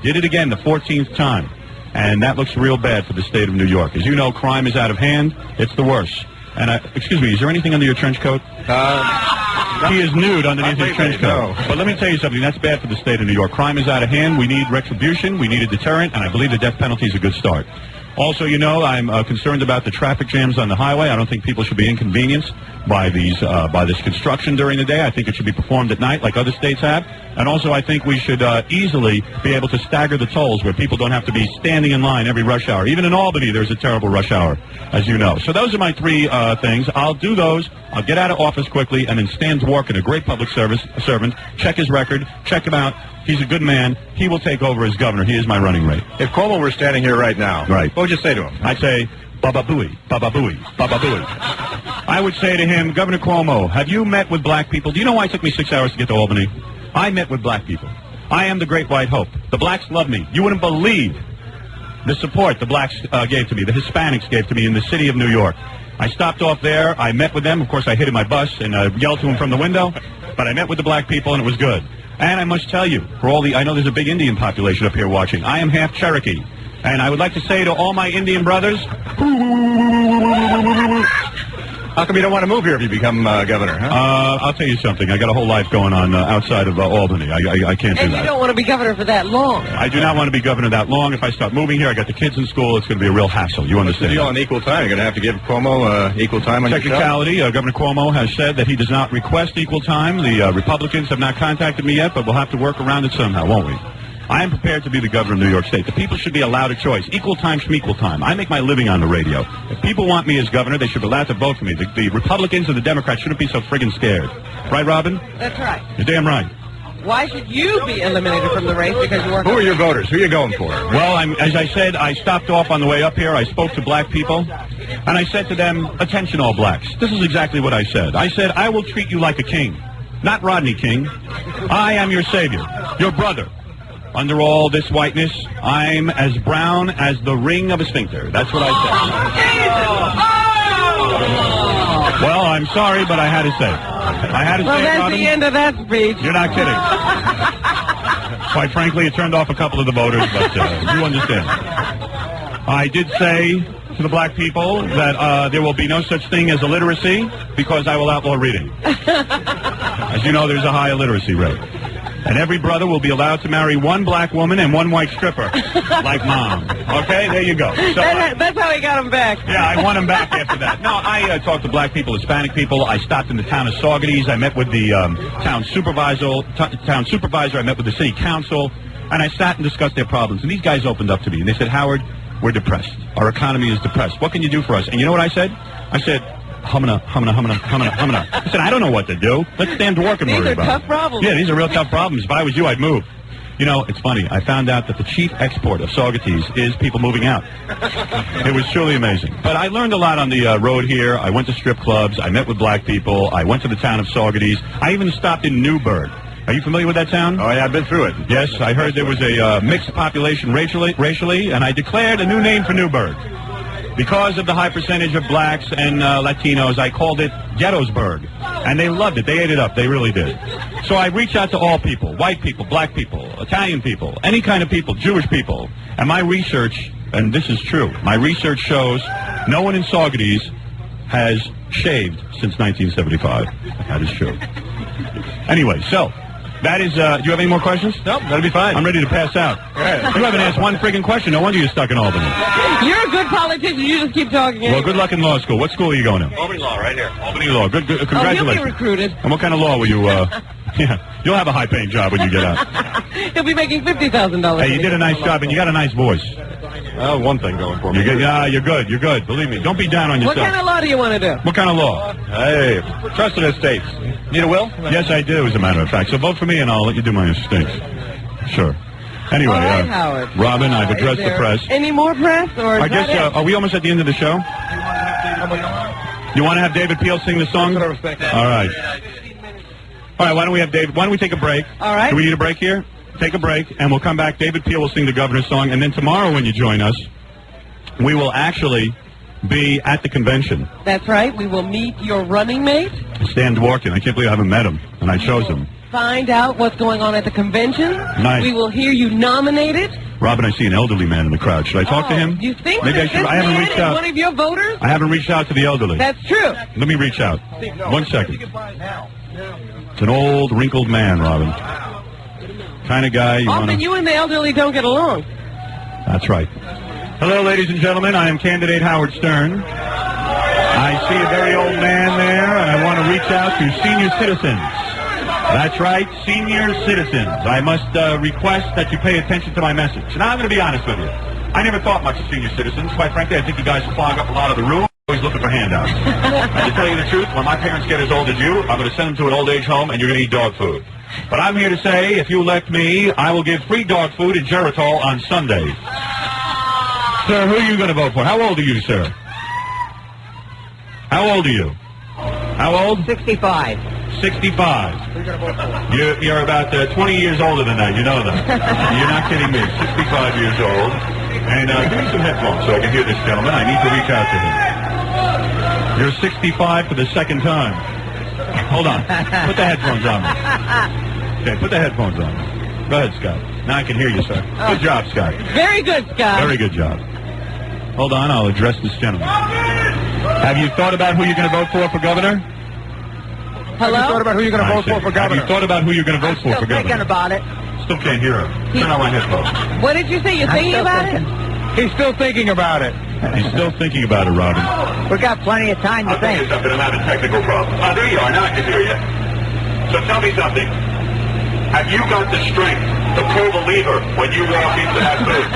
Did it again the 14th time. And that looks real bad for the state of New York. As you know, crime is out of hand. It's the worst. And, excuse me, is there anything under your trench coat? He is nude underneath his trench coat. No. But let me tell you something. That's bad for the state of New York. Crime is out of hand. We need retribution. We need a deterrent. And I believe the death penalty is a good start. Also, you know, I'm concerned about the traffic jams on the highway. I don't think people should be inconvenienced by this construction during the day. I think it should be performed at night like other states have. And also, I think we should easily be able to stagger the tolls where people don't have to be standing in line every rush hour. Even in Albany, there's a terrible rush hour, as you know. So those are my three things. I'll do those. I'll get out of office quickly, and then Stan Dworkin, a great public servant, check his record, check him out. He's a good man. He will take over as governor. He is my running mate. If Cuomo were standing here right now, right, what would you say to him? I'd say, Baba Booey, Baba Booey, Baba Booey. I would say to him, Governor Cuomo, have you met with black people? Do you know why it took me 6 hours to get to Albany? I met with black people. I am the great white hope. The blacks love me. You wouldn't believe the support the blacks gave to me, the Hispanics gave to me in the city of New York. I stopped off there. I met with them. Of course, I hid in my bus and yelled to them from the window. But I met with the black people, and it was good. And I must tell you, I know there's a big Indian population up here watching. I am half Cherokee. And I would like to say to all my Indian brothers, how come you don't want to move here if you become governor, huh? I'll tell you something. I got a whole life going on outside of Albany. I can't do And that. you don't want to be governor for that long. I do not want to be governor that long. If I start moving here, I got the kids in school. It's going to be a real hassle. You understand? The deal on equal time. You're going to have to give Cuomo equal time on your show? Technicality. Governor Cuomo has said that he does not request equal time. The Republicans have not contacted me yet, but we'll have to work around it somehow, won't we? I am prepared to be the governor of New York State. The people should be allowed a choice. Equal time from equal time. I make my living on the radio. If people want me as governor, they should be allowed to vote for me. The Republicans and the Democrats shouldn't be so friggin' scared. Right, Robin? That's right. You're damn right. Why should you be eliminated from the race because you work? Who are your voters? Who are you going for? Well, as I said, I stopped off on the way up here. I spoke to black people, and I said to them, attention all blacks. This is exactly what I said. I said, I will treat you like a king. Not Rodney King. I am your savior, your brother. Under all this whiteness, I'm as brown as the ring of a sphincter. That's what I said. Well, I'm sorry, but I had to say it. I had to say it, that's Robin. the end of that speech. You're not kidding. Quite frankly, it turned off a couple of the voters, but you understand. I did say to the black people that there will be no such thing as illiteracy because I will outlaw reading. As you know, there's a high illiteracy rate. And every brother will be allowed to marry one black woman and one white stripper, like Mom. Okay, there you go. So, that's how he got him back. Yeah, I want him back after that. No, I talked to black people, Hispanic people. I stopped in the town of Saugerties. I met with the town supervisor. I met with the city council. And I sat and discussed their problems. And these guys opened up to me. And they said, Howard, we're depressed. Our economy is depressed. What can you do for us? And you know what I said? I said, humana. I said, I don't know what to do. Let Stan Dworkin worry about it. These are tough problems. Yeah, these are real tough problems. If I was you, I'd move. You know, it's funny. I found out that the chief export of Saugerties is people moving out. It was truly amazing. But I learned a lot on the road here. I went to strip clubs. I met with black people. I went to the town of Saugerties. I even stopped in Newburgh. Are you familiar with that town? Oh, yeah, I've been through it. Yes, I heard there was a mixed population racially, and I declared a new name for Newburgh. Because of the high percentage of blacks and Latinos, I called it Ghettosburg. And they loved it. They ate it up. They really did. So I reached out to all people, white people, black people, Italian people, any kind of people, Jewish people. And my research, and this is true, my research shows no one in Saugerties has shaved since 1975. That is true. Anyway, so... That is, do you have any more questions? No, that'll be fine. I'm ready to pass out. You haven't asked one friggin' question. No wonder you're stuck in Albany. You're a good politician. You just keep talking. Well, good luck in law school. What school are you going to? Albany Law, right here. Albany Law. Good. Congratulations. Oh, he'll be recruited. And what kind of law will you, yeah, you'll have a high-paying job when you get out. He'll be making $50,000. Hey, you did a nice job, and you got a nice voice. One thing going for me. You're good. You're good. Believe me. Don't be down on yourself. What kind of law do you want to do? What kind of law? Hey, trusted estates. Need a will? Yes, I do, as a matter of fact. So vote for me, and I'll let you do my estates. Sure. Anyway, all right, Howard. Robin, I've addressed the press. Any more press? Or I guess, are we almost at the end of the show? You want to have David Peel sing the song? All right. All right, why don't we take a break? All right. Do we need a break here? Take a break, and we'll come back. David Peel will sing the governor's song, and then tomorrow when you join us, we will actually be at the convention. That's right. We will meet your running mate. Stan Dworkin. I can't believe I haven't met him, and I chose him. Find out what's going on at the convention. Nice. We will hear you nominated. Robin, I see an elderly man in the crowd. Should I talk to him? You think maybe I that should? this I haven't man reached is out. one of your voters? I haven't reached out to the elderly. That's true. Let me reach out. 1 second. It's an old, wrinkled man, Robin. Kind of guy you want Often to... you and the elderly don't get along. That's right. Hello, ladies and gentlemen. I am candidate Howard Stern. I see a very old man there, and I want to reach out to senior citizens. That's right, senior citizens. I must request that you pay attention to my message. Now, I'm going to be honest with you. I never thought much of senior citizens. Quite frankly, I think you guys clog up a lot of the room. Always looking for handouts. And to tell you the truth, when my parents get as old as you, I'm going to send them to an old age home, and you're going to eat dog food. But I'm here to say, if you elect me, I will give free dog food in Geritol on Sundays. Sir, who are you going to vote for? How old are you, sir? How old are you? How old? 65. 65. You're about 20 years older than that. You know that. You're not kidding me. 65 years old. And give me some headphones so I can hear this gentleman. I need to reach out to him. You're 65 for the second time. Hold on. Put the headphones on me. Okay, put the headphones on me. Go ahead, Scott. Now I can hear you, sir. Good job, Scott. Very good, Scott. Very good job. Hold on, I'll address this gentleman. Have you thought about who you're going to vote for governor? Hello? Have you thought about who you're going to vote for governor? Have you thought about who you're going to vote for governor? Thinking about it. Still can't hear her. Turn on my headphones. What did you say? You're thinking about it? He's still thinking about it. He's still thinking about it, Robin. We got plenty of time to I'll tell you think. something. I'm having technical problems. Oh, there you are. Now I can hear you. So tell me something. Have you got the strength to pull the lever when you walk into that booth?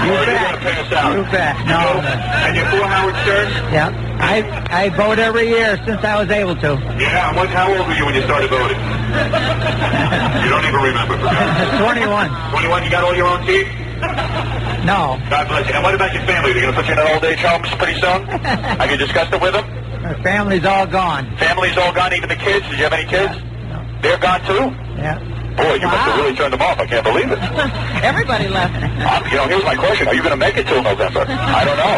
You or are you bet. going to pass out? You bet. No. And you're for Howard Stern? Yeah. I vote every year since I was able to. Yeah. How old were you when you started voting? You don't even remember. 21. 21. You got all your own teeth? No. God bless you. And what about your family? They're going to put you in an old age home pretty soon? Have you discussed it with them? My family's all gone. Family's all gone, even the kids? Did you have any kids? They're gone too? Yeah. Boy, you must have really turned them off. I can't believe it. Everybody left. Here's my question. Are you going to make it till November? I don't know.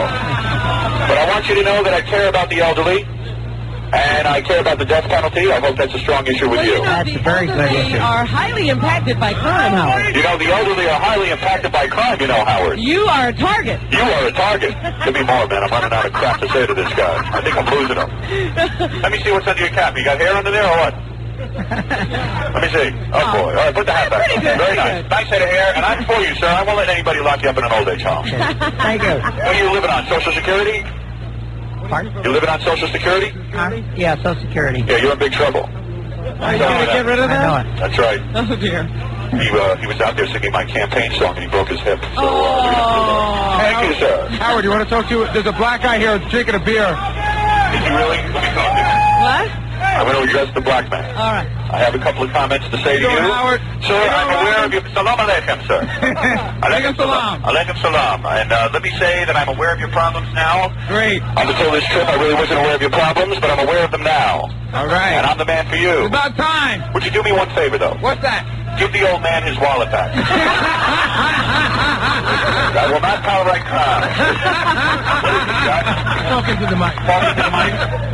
But I want you to know that I care about the elderly, and I care about the death penalty. I hope that's a strong issue with you. That's a very good issue. They are highly impacted by crime, Howard. You know, the elderly are highly impacted by crime, you know, Howard. You are a target. You are a target. Give me more, man. I'm running out of crap to say to this guy. I think I'm losing him. Let me see what's under your cap. You got hair under there or what? Let me see. Oh, boy. All right, put the hat back. Very nice. Nice head of hair, and I'm for you, sir. I won't let anybody lock you up in an old age home. Thank you. What are you living on, Social Security? Pardon? You living on Social Security? Yeah, Social Security. Yeah, you're in big trouble. Are you going to get rid of that? I know it. That's right. Oh, dear. He was out there singing my campaign song, and he broke his hip. So, thank you, sir. Howard, you want to talk to? There's a black guy here drinking a beer. Did you really? Let me talk to you. What? I'm going to address the black man. All right. I have a couple of comments to say to you. Howard? Sir, I'm aware of your... Salam alaikum, sir. Alaikum salam. Alaikum salam. And let me say that I'm aware of your problems now. Great. Up until this trip, I really wasn't aware of your problems, but I'm aware of them now. All right. And I'm the man for you. It's about time. Would you do me one favor, though? What's that? Give the old man his wallet back. I will not tolerate crime. What is it, Scott? Talking to the mic. Talking to the mic?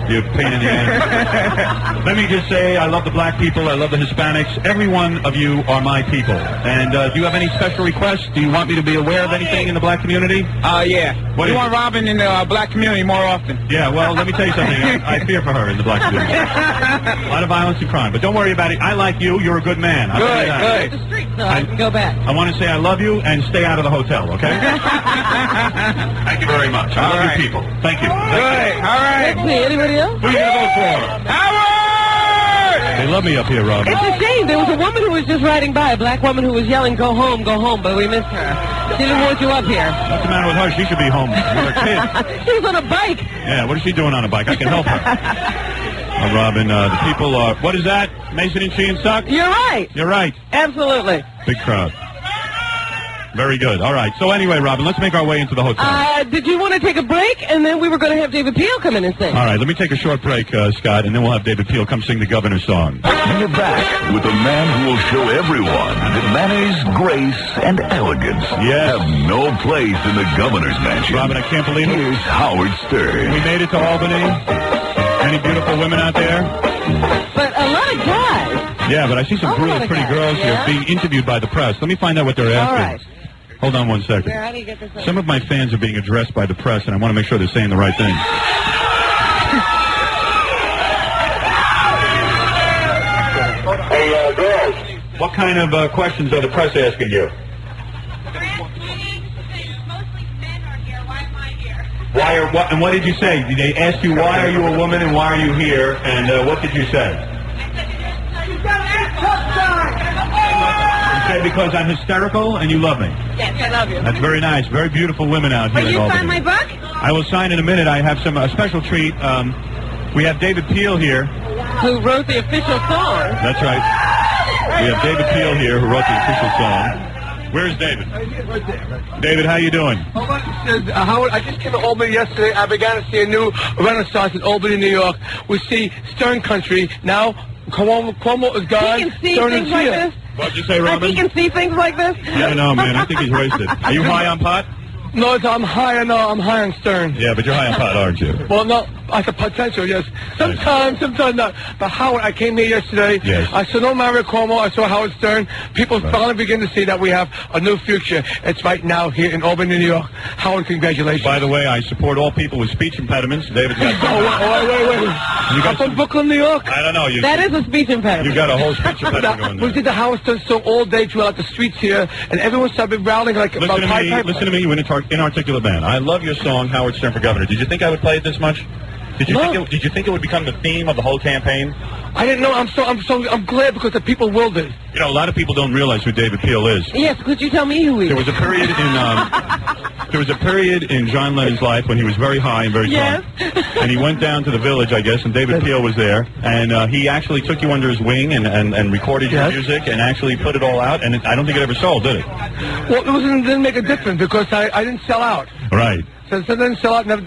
You pain in the ass. Let me just say, I love the black people. I love the Hispanics. Every one of you are my people. And do you have any special requests? Do you want me to be aware of anything in the black community? Yeah. What We is want it? Robin in the black community more often. Yeah, well, let me tell you something. I fear for her in the black community. A lot of violence and crime. But don't worry about it. I like you. You're a good man. I'll tell you that. The street, so I can go back. I want to say I love you and stay out of the hotel, okay? Thank you very much. I love you people. Thank you. Good. All right. Let's see, anybody else? Who are you going to vote for? Howard! They love me up here, Robin. It's a shame. There was a woman who was just riding by, a black woman who was yelling, go home, but we missed her. She didn't want you up here. What's the matter with her? She should be home with her kids. She was on a bike. Yeah, what is she doing on a bike? I can help her. Robin, the people are... What is that? Mason and Sheehan suck? You're right. You're right. Absolutely. Big crowd. Very good. All right. So anyway, Robin, let's make our way into the hotel. Did you want to take a break? And then we were going to have David Peel come in and sing. All right. Let me take a short break, Scott, and then we'll have David Peel come sing the governor's song. And you're back with the man who will show everyone that manners, grace, and elegance have no place in the governor's mansion. Robin, I can't believe it. Here's Howard Stern. We made it to Albany. Any beautiful women out there? But a lot of guys. Yeah, but I see some really pretty girls here being interviewed by the press. Let me find out what they're asking. All right. Hold on one second. How do you get this Some of my fans are being addressed by the press, and I want to make sure they're saying the right thing. Hey, girls. What kind of questions are the press asking you? And what did you say? They asked you, why are you a woman and why are you here? And what did you say? You said because I'm hysterical and you love me. Yes, I love you. That's very nice. Very beautiful women out here. Will you sign my book? I will sign in a minute. I have a special treat. We have David Peel here. Who wrote the official song? That's right. We have David Peel here who wrote the official song. Where's David? Right there. David, how you doing? Howard, I just came to Albany yesterday. I began to see a new renaissance in Albany, New York. We see Stern country. Now, Cuomo is gone. He can see Stern things is like here. this? What'd you say, Robin? He can see things like this? Yeah, no, man. I think he's wasted. Are you high on pot? No, I'm high. No, I'm high on Stern. Yeah, but you're high on pot, aren't you? Well, no, I have potential, yes. Sometimes not. But Howard, I came here yesterday. Yes. I saw no Mario Cuomo. I saw Howard Stern. People finally begin to see that we have a new future. It's right now here in Albany, New York. Howard, congratulations. By the way, I support all people with speech impediments. David's got wait. You got from Brooklyn, New York? I don't know. That is a speech impediment. You got a whole speech impediment going We there. did the Howard Stern song all day throughout the streets here, and everyone started rallying like about Listen to me, you inarticulate man. I love your song, Howard Stern for Governor. Did you think I would play it this much? Did you think it would become the theme of the whole campaign? I didn't know. I'm glad because the people willed it. You know, a lot of people don't realize who David Peel is. Yes, could you tell me who he is? There was a period in John Lennon's life when he was very high and very drunk. And he went down to the Village, I guess, and David Peel was there. And he actually took you under his wing and recorded your music and actually put it all out. And I don't think it ever sold, did it? Well, it didn't make a difference because I didn't sell out. Right. So it didn't sell out, never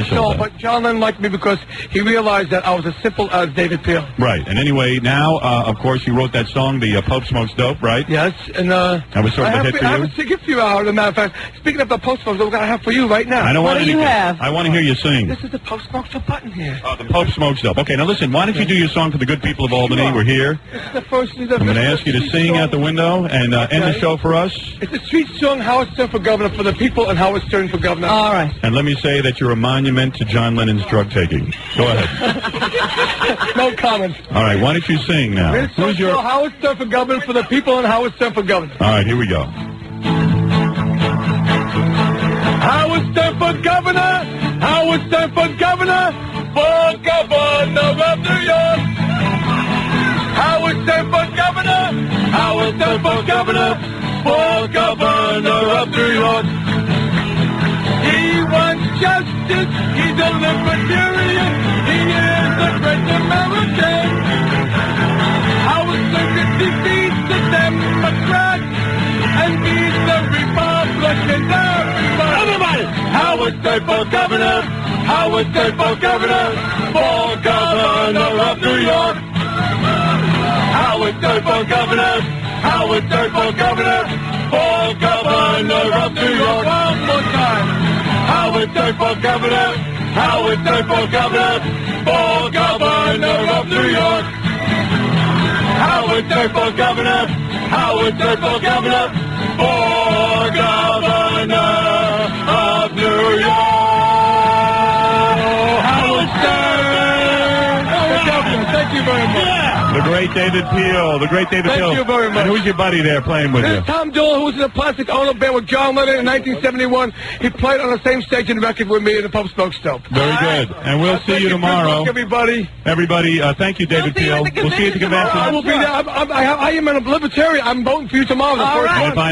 sold. But John Lennon liked me because he realized that I was as simple as David Peel. Right. And anyway, now, of course, you wrote that song, the Pope Smokes Dope, right? Yes. And that was sort of a hit for you? I have a gift for you, Howard. As a matter of fact, speaking of the Pope Smokes Dope, I have for you right now. I don't what want do you have? I want to hear you sing. This is the Pope Smokes Dope button here. The Pope Smokes Dope. Okay, now listen, why don't you do your song for the good people of Albany? We're here. This is the first. I'm going to ask you to sing out the window and end the show for us. It's a street song, Howard Stern for Governor, for the people, and Howard Stern for Governor. All right. And let me say that you're a monument to John Lennon's drug taking. Go ahead. No comment. All right, why don't you sing now? Who's your Howard Stern for Governor, for the people, and Howard Stern for Governor. All right, here we go. Howard Stern for Governor, Howard Stern for Governor of New York. Howard Stern for Governor, Howard Stern for Governor of New York. He wants justice, he's a libertarian, he is a great American. Howard Stern defeats the Democrats and beats the Republicans. Everybody! Howard Stern for Governor, Howard Stern for Governor of New York. Howard Stern for Governor, Howard Stern for Governor of New York. One more time. Howard Stern for Governor, Howard Stern for Governor of New York. Howard Stern for Governor, Howard Stern for Governor of New York. Howard Stern for Governor. Thank you very much. The great David Peel. The great David Peel. Thank you very much. And who's your buddy there playing with you? There's Tom Doyle, who was in a Plastic Ono band with John Lennon in 1971. He played on the same stage and record with me in the Pope Smokes Dope. Very good. And we'll see you tomorrow. Everybody. Everybody, thank you, David Peel. We'll see you at the convention. I will be there. I am a libertarian. I'm voting for you tomorrow. If I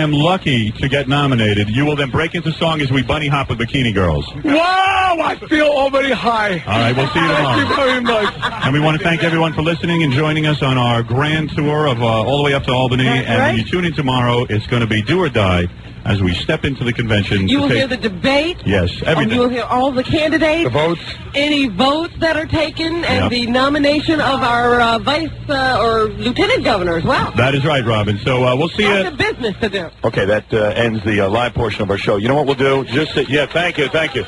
am lucky to get nominated, you will then break into song as we bunny hop with bikini girls. Wow, I feel already high. All right, we'll see you tomorrow. Thank you very much. And we want to thank everyone for listening and joining us on our grand tour of all the way up to Albany. And when you tune in tomorrow, it's going to be do or die as we step into the convention. You will hear the debate. Yes, everything. You will hear all the candidates. The votes. Any votes that are taken, and the nomination of our vice or lieutenant governor as well. That is right, Robin. So we'll see you. Lots of business to do. Okay, that ends the live portion of our show. You know what we'll do? Thank you.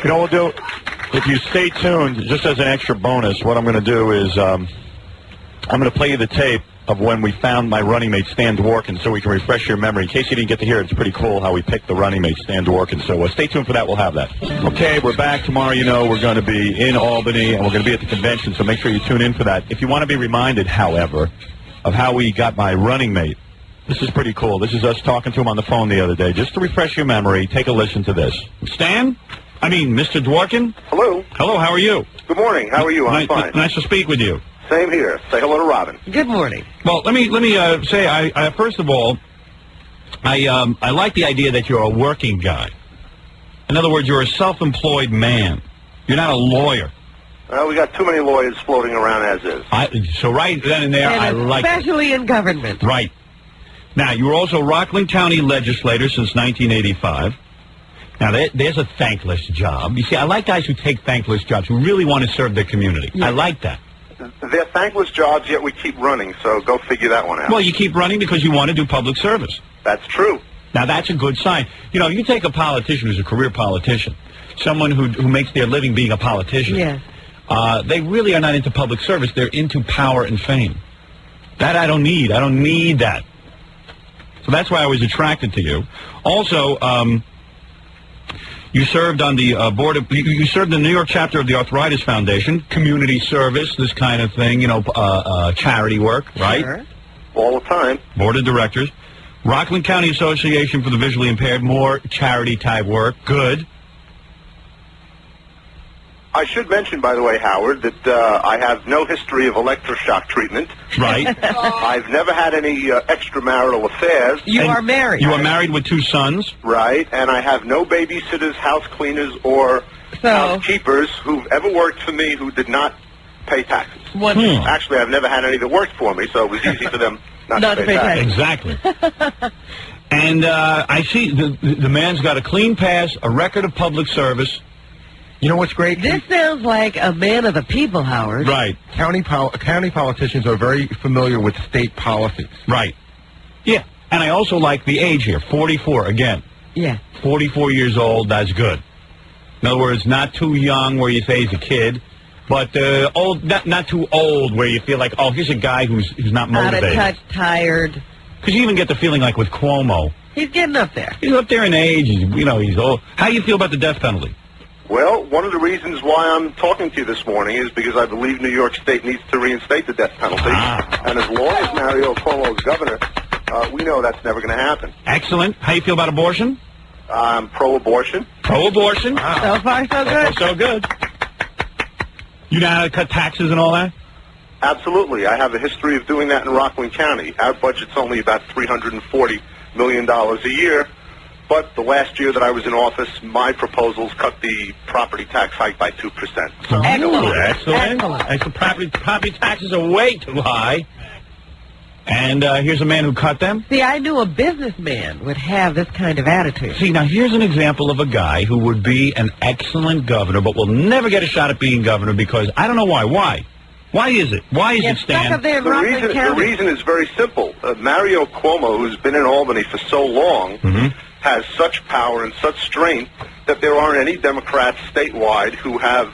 You know what we'll do? If you stay tuned, just as an extra bonus, what I'm going to do is I'm going to play you the tape of when we found my running mate, Stan Dworkin, so we can refresh your memory. In case you didn't get to hear it, it's pretty cool how we picked the running mate, Stan Dworkin. So stay tuned for that. We'll have that. Okay, we're back tomorrow. You know, we're going to be in Albany, and we're going to be at the convention, so make sure you tune in for that. If you want to be reminded, however, of how we got my running mate This is pretty cool. This is us talking to him on the phone the other day. Just to refresh your memory, take a listen to this. Stan? Mr. Dworkin? Hello. Hello, how are you? Good morning. How are you? I'm fine. Nice to speak with you. Same here. Say hello to Robin. Good morning. Well, let me say, I first of all, I like the idea that you're a working guy. In other words, you're a self-employed man. You're not a lawyer. Well, we got too many lawyers floating around as is. So right then and there, I like it. Especially in government. Right. Now, you were also Rockland County legislator since 1985. Now, there's a thankless job. You see, I like guys who take thankless jobs, who really want to serve their community. Yeah. I like that. They're thankless jobs, yet we keep running, so go figure that one out. Well, you keep running because you want to do public service. That's true. Now, that's a good sign. You know, you take a politician who's a career politician, someone who makes their living being a politician. Yes. They really are not into public service. They're into power and fame. That I don't need. I don't need that. So that's why I was attracted to you. Also, you served on the board of, you served in the New York chapter of the Arthritis Foundation, community service, this kind of thing, charity work, right? Sure. All the time. Board of directors. Rockland County Association for the Visually Impaired, more charity type work. Good. I should mention, by the way, Howard, that I have no history of electroshock treatment. Right. I've never had any extramarital affairs. You are married. You are married with 2 sons. Right, and I have no babysitters, house cleaners, or housekeepers who've ever worked for me who did not pay taxes. Actually, I've never had any that worked for me, so it was easy for them not to pay taxes. Exactly. And I see the man's got a clean pass, a record of public service. You know what's great? This sounds like a man of the people, Howard. Right. County politicians are very familiar with state policies. Right. Yeah. And I also like the age here, 44, again. Yeah. 44 years old, that's good. In other words, not too young where you say he's a kid, but old, not too old where you feel like, oh, here's a guy who's not motivated. Out of touch, tired. Because you even get the feeling like with Cuomo. He's getting up there. He's up there in age, he's old. How do you feel about the death penalty? Well, one of the reasons why I'm talking to you this morning is because I believe New York State needs to reinstate the death penalty. And as long as Mario Cuomo is governor, we know that's never going to happen. Excellent. How do you feel about abortion? I'm pro-abortion. Pro-abortion? Wow. So far, so good. So good. You know how to cut taxes and all that? Absolutely. I have a history of doing that in Rockland County. Our budget's only about $340 million a year. But the last year that I was in office, my proposals cut the property tax hike by 2%. So Excellent. Property taxes are way too high. And here's a man who cut them. See, I knew a businessman would have this kind of attitude. See, now here's an example of a guy who would be an excellent governor, but will never get a shot at being governor because I don't know why. Why? Why is it? Why is it, Stan? The reason is very simple. Mario Cuomo, who's been in Albany for so long, has such power and such strength that there aren't any Democrats statewide who have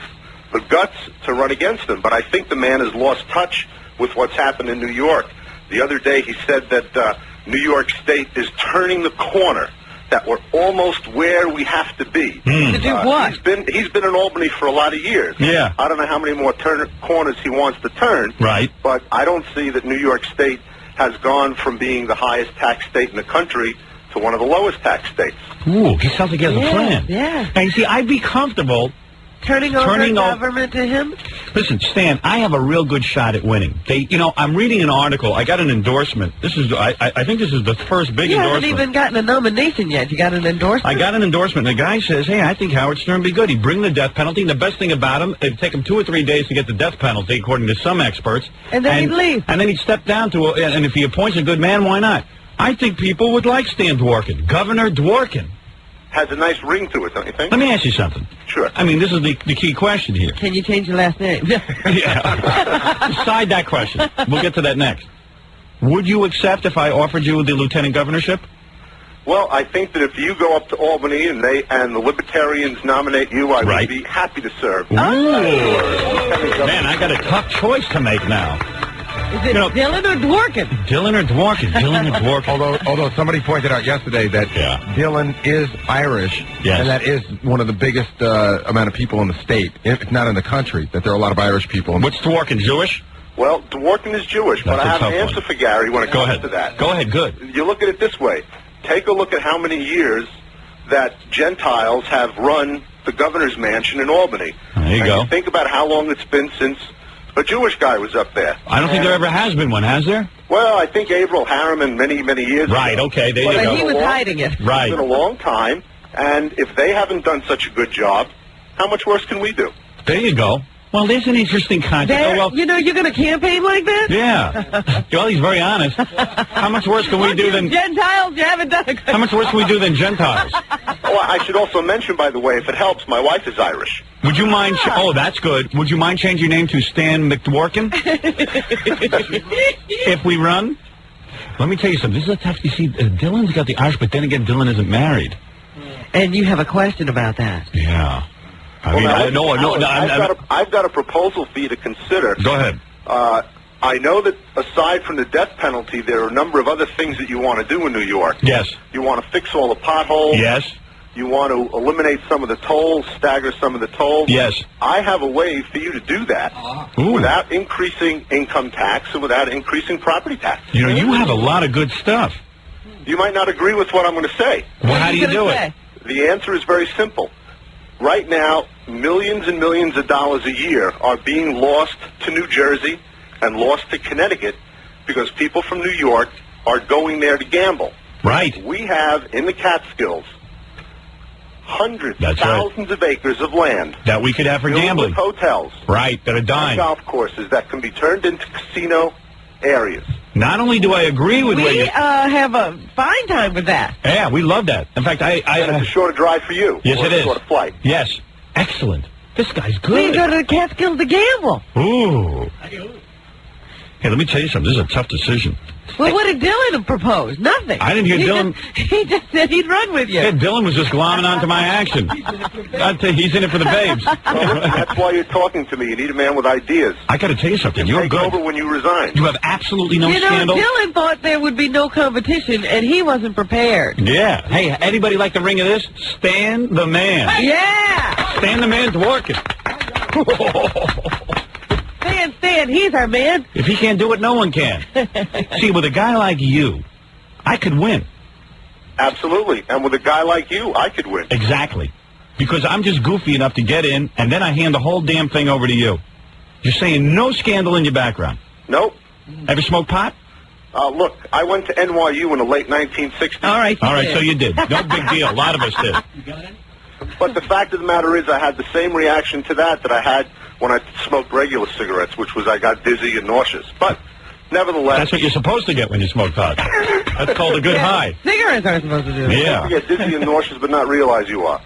the guts to run against him. But I think the man has lost touch with what's happened in New York. The other day he said that New York State is turning the corner, that we're almost where we have to be. To do what? He's been in Albany for a lot of years. Yeah. I don't know how many more corners he wants to turn. Right. But I don't see that New York State has gone from being the highest tax state in the country to one of the lowest tax states. Ooh, he sounds like he has a plan. Yeah. Now, you see, I'd be comfortable turning over government to him. Listen, Stan, I have a real good shot at winning. I'm reading an article. I got an endorsement. I think this is the first big endorsement. You haven't even gotten a nomination yet. You got an endorsement? I got an endorsement. The guy says, hey, I think Howard Stern would be good. He'd bring the death penalty. And the best thing about him, it'd take him 2 or 3 days to get the death penalty, according to some experts. And then he'd leave. And then he'd step down and if he appoints a good man, why not? I think people would like Stan Dworkin. Governor Dworkin. Has a nice ring to it, don't you think? Let me ask you something. Sure. I mean, this is the key question here. Can you change your last name? Yeah. Beside that question. We'll get to that next. Would you accept if I offered you the lieutenant governorship? Well, I think that if you go up to Albany and the Libertarians nominate you, I would be happy to serve. Ooh. Man, I got a tough choice to make now. Is it Dylan or Dworkin? Dylan or Dworkin. Dylan or Dworkin. Although somebody pointed out yesterday that Dylan is Irish, and that is one of the biggest amount of people in the state, if not in the country, that there are a lot of Irish people. What's Dworkin, Jewish? Well, Dworkin is Jewish, but I have an answer for Gary when it comes to that. Go ahead, good. You look at it this way. Take a look at how many years that Gentiles have run the governor's mansion in Albany. There you go. Think about how long it's been since a Jewish guy was up there. I don't think there ever has been one, has there? Well, I think Avril Harriman many, many years Right, ago. okay, there you go. But he was hiding it. Right. It's been a long time, and if they haven't done such a good job, how much worse can we do? There you go. Well, there's an interesting concept. You know, you're going to campaign like that? Yeah. Well, he's very honest. How much worse can we do than... Gentiles, you haven't done a good How much worse can we do than Gentiles? Oh, I should also mention, by the way, if it helps, my wife is Irish. Would you mind... Oh, that's good. Would you mind changing your name to Stan McDworkin? If we run? Let me tell you something. This is a tough... You see, Dylan's got the Irish, but then again, Dylan isn't married. And you have a question about that. Yeah. I've got a proposal for you to consider. Go ahead. I know that aside from the death penalty, there are a number of other things that you want to do in New York. Yes. You want to fix all the potholes. Yes. You want to eliminate some of the tolls, stagger some of the tolls. Yes. I have a way for you to do that without increasing income tax and without increasing property tax. You know, you have a lot of good stuff. You might not agree with what I'm going to say. Well, how do you do it? The answer is very simple. Right now, millions and millions of dollars a year are being lost to New Jersey and lost to Connecticut because people from New York are going there to gamble. Right. We have in the Catskills hundreds, thousands of acres of land that we could have for filled gambling. with hotels. Right, that are dying. Golf courses that can be turned into casino areas. Not only do I agree with what We you... have a fine time with that. Yeah, we love that. In fact, And it's a shorter drive for you. Yes, or it a is. shorter flight. Yes. Excellent. This guy's good. We go to the Catskills to gamble. Ooh. Hey, let me tell you something. This is a tough decision. Well, what did Dylan propose? Nothing. I didn't hear Dylan... He just said he'd run with you. Yeah, Dylan was just glomming onto my action. He's in it for the babes. Well, that's why you're talking to me. You need a man with ideas. I got to tell you something. You're Take good. over when you resign. You have absolutely no You know, scandal. Dylan thought there would be no competition, and he wasn't prepared. Yeah. Hey, anybody like the ring of this? Stan the man. Yeah. Stan the man's working. Stan, he's our man. If he can't do it, no one can. See, with a guy like you, I could win. Absolutely. And with a guy like you, I could win. Exactly. Because I'm just goofy enough to get in, and then I hand the whole damn thing over to you. You're saying no scandal in your background. Nope. Ever smoked pot? Look, I went to NYU in the late 1960s. All right. So you did. No big deal. A lot of us did. But the fact of the matter is I had the same reaction to that I had when I smoked regular cigarettes, which was I got dizzy and nauseous. But nevertheless... That's what you're supposed to get when you smoke pot. That's called a good high. Cigarettes aren't supposed to do that. Yeah. You get dizzy and nauseous but not realize you are.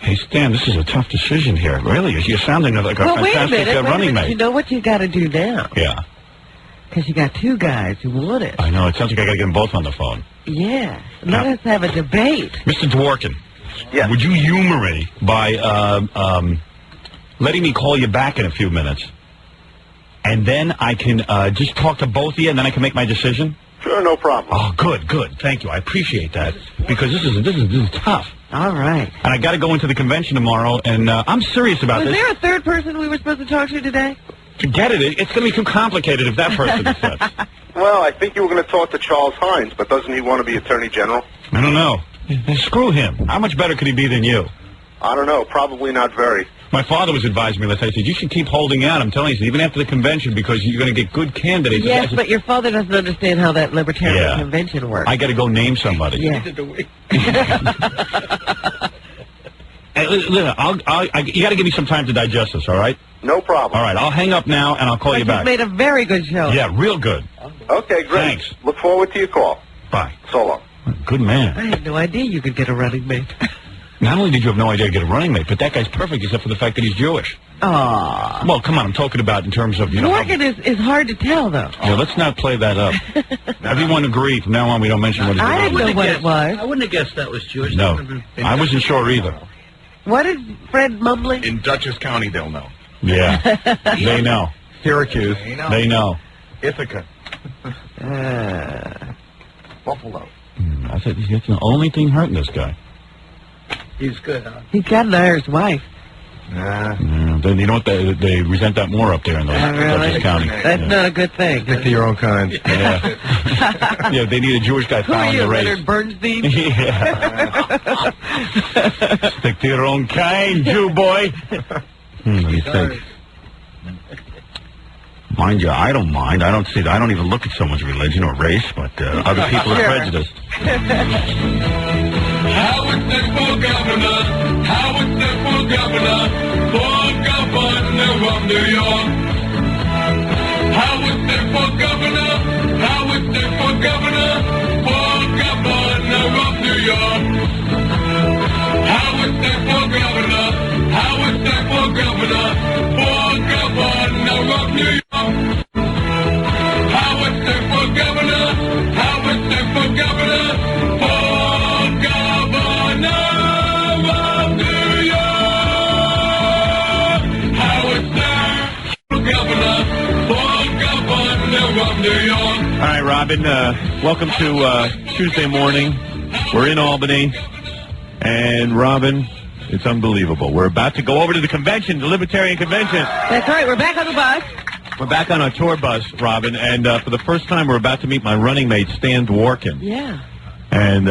Hey, Stan, this is a tough decision here. Really, you're sounding like a fantastic running mate. You know what you got to do now? Yeah. Because you got two guys who want it. I know. It sounds like I got to get them both on the phone. Yeah. Let us have a debate. Mr. Dworkin, would you humor me by letting me call you back in a few minutes? And then I can just talk to both of you, and then I can make my decision? Sure, no problem. Oh, good. Thank you. I appreciate that. Because this is tough. All right. And I got to go into the convention tomorrow, and I'm serious about Was this. there a third person we were supposed to talk to today? Forget it. It's going to be too complicated if that person says. Well, I think you were going to talk to Charles Hines, but doesn't he want to be Attorney General? I don't know. Screw him. How much better could he be than you? I don't know. Probably not very. My father was advising me last night. He said, you should keep holding out. I'm telling you, even after the convention, because you're going to get good candidates. Yes, but your father doesn't understand how that libertarian convention works. I got to go name somebody. Yeah. Hey, listen, you got to give me some time to digest this, all right? No problem. All right, I'll hang up now, and I'll call you back. You've made a very good show. Yeah, real good. Okay, great. Thanks. Look forward to your call. Bye. So long. Good man. I had no idea you could get a running mate. Not only did you have no idea to get a running mate, but that guy's perfect except for the fact that he's Jewish. Aww. Well, come on, I'm talking about in terms of, Working is hard to tell, though. Yeah, let's not play that up. Everyone agreed. From now on, we don't mention what his I didn't know what it was. I wouldn't have guessed that was Jewish. No, I wasn't sure either. What is Fred mumbling? In Dutchess County, they'll know. Yeah, they know. Syracuse. They know. Ithaca. Buffalo. I said, that's the only thing hurting this guy. He's good, huh? He's got an Irish wife. Then you know what? They resent that more up there in Dutchess County. That's not a good thing. Stick to your own kind. Yeah. Yeah, they need a Jewish guy Who are following you, the race. Leonard Bernstein? Yeah. Stick to your own kind, Jew boy. Let me think. Mind you, I don't mind. I don't even look at someone's religion or race, but other people are prejudiced. Howard said for governor, Howard said for governor, for governor of New York. Howard said for governor, Howard said for governor, for governor of New York. Howard said for governor, Howard said for governor, for governor of New York. Howard said for governor, Howard said for governor, for governor of New York. Howard said for governor, of New York. All right, Robin, welcome to Tuesday morning. We're in Albany, and Robin, it's unbelievable. We're about to go over to the convention, the Libertarian Convention. That's right. We're back on the bus. We're back on our tour bus, Robin, and for the first time, we're about to meet my running mate, Stan Dworkin. Yeah. And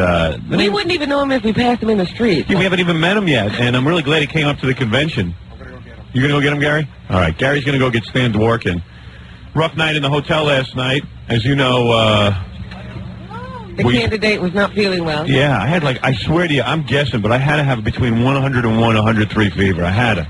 we wouldn't even know him if we passed him in the street. we haven't even met him yet, and I'm really glad he came up to the convention. You gonna go get him, Gary? All right, Gary's gonna go get Stan Dworkin. Rough night in the hotel last night. As you know, the candidate was not feeling well. Yeah, I had I swear to you, I'm guessing, but I had to have between 101 and 103 fever. I had it.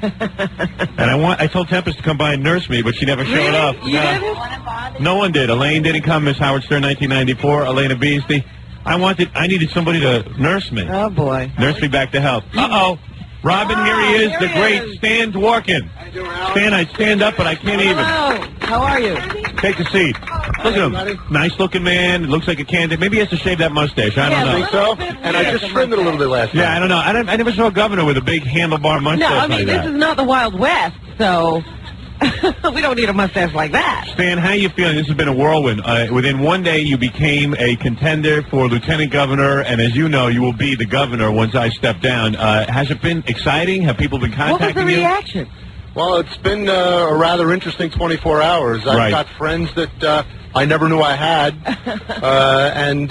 And I told Tempest to come by and nurse me, but she never showed up. You didn't? No one did. Elaine didn't come, Miss Howard Stern, 1994, Elena Beasley. I needed somebody to nurse me. Oh, boy. Nurse me back to health. Uh-oh. Robin, here he is, the great Stan Dworkin. Stan, I stand up, but I can't even. Hello. How are you? Take a seat. Look at him. Nice-looking man. Looks like a candidate. Maybe he has to shave that mustache. I don't know. Think so? And I just trimmed it a little bit last time. Yeah, I don't know. I never saw a governor with a big handlebar mustache No, I mean, like this that. is not the Wild West, so we don't need a mustache like that. Stan, how are you feeling? This has been a whirlwind. Within one day, you became a contender for lieutenant governor, and as you know, you will be the governor once I step down. Has it been exciting? Have people been contacting What was the reaction? Well, it's been a rather interesting 24 hours. I've got friends that I never knew I had, and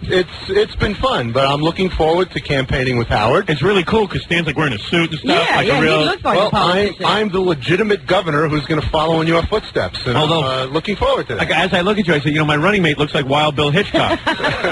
it's been fun. But I'm looking forward to campaigning with Howard. It's really cool because Stan's wearing a suit and stuff. Yeah, a real... he looks like a politician. I'm the legitimate governor who's going to follow in your footsteps, and I'm looking forward to that. As I look at you, I say, my running mate looks like Wild Bill Hitchcock.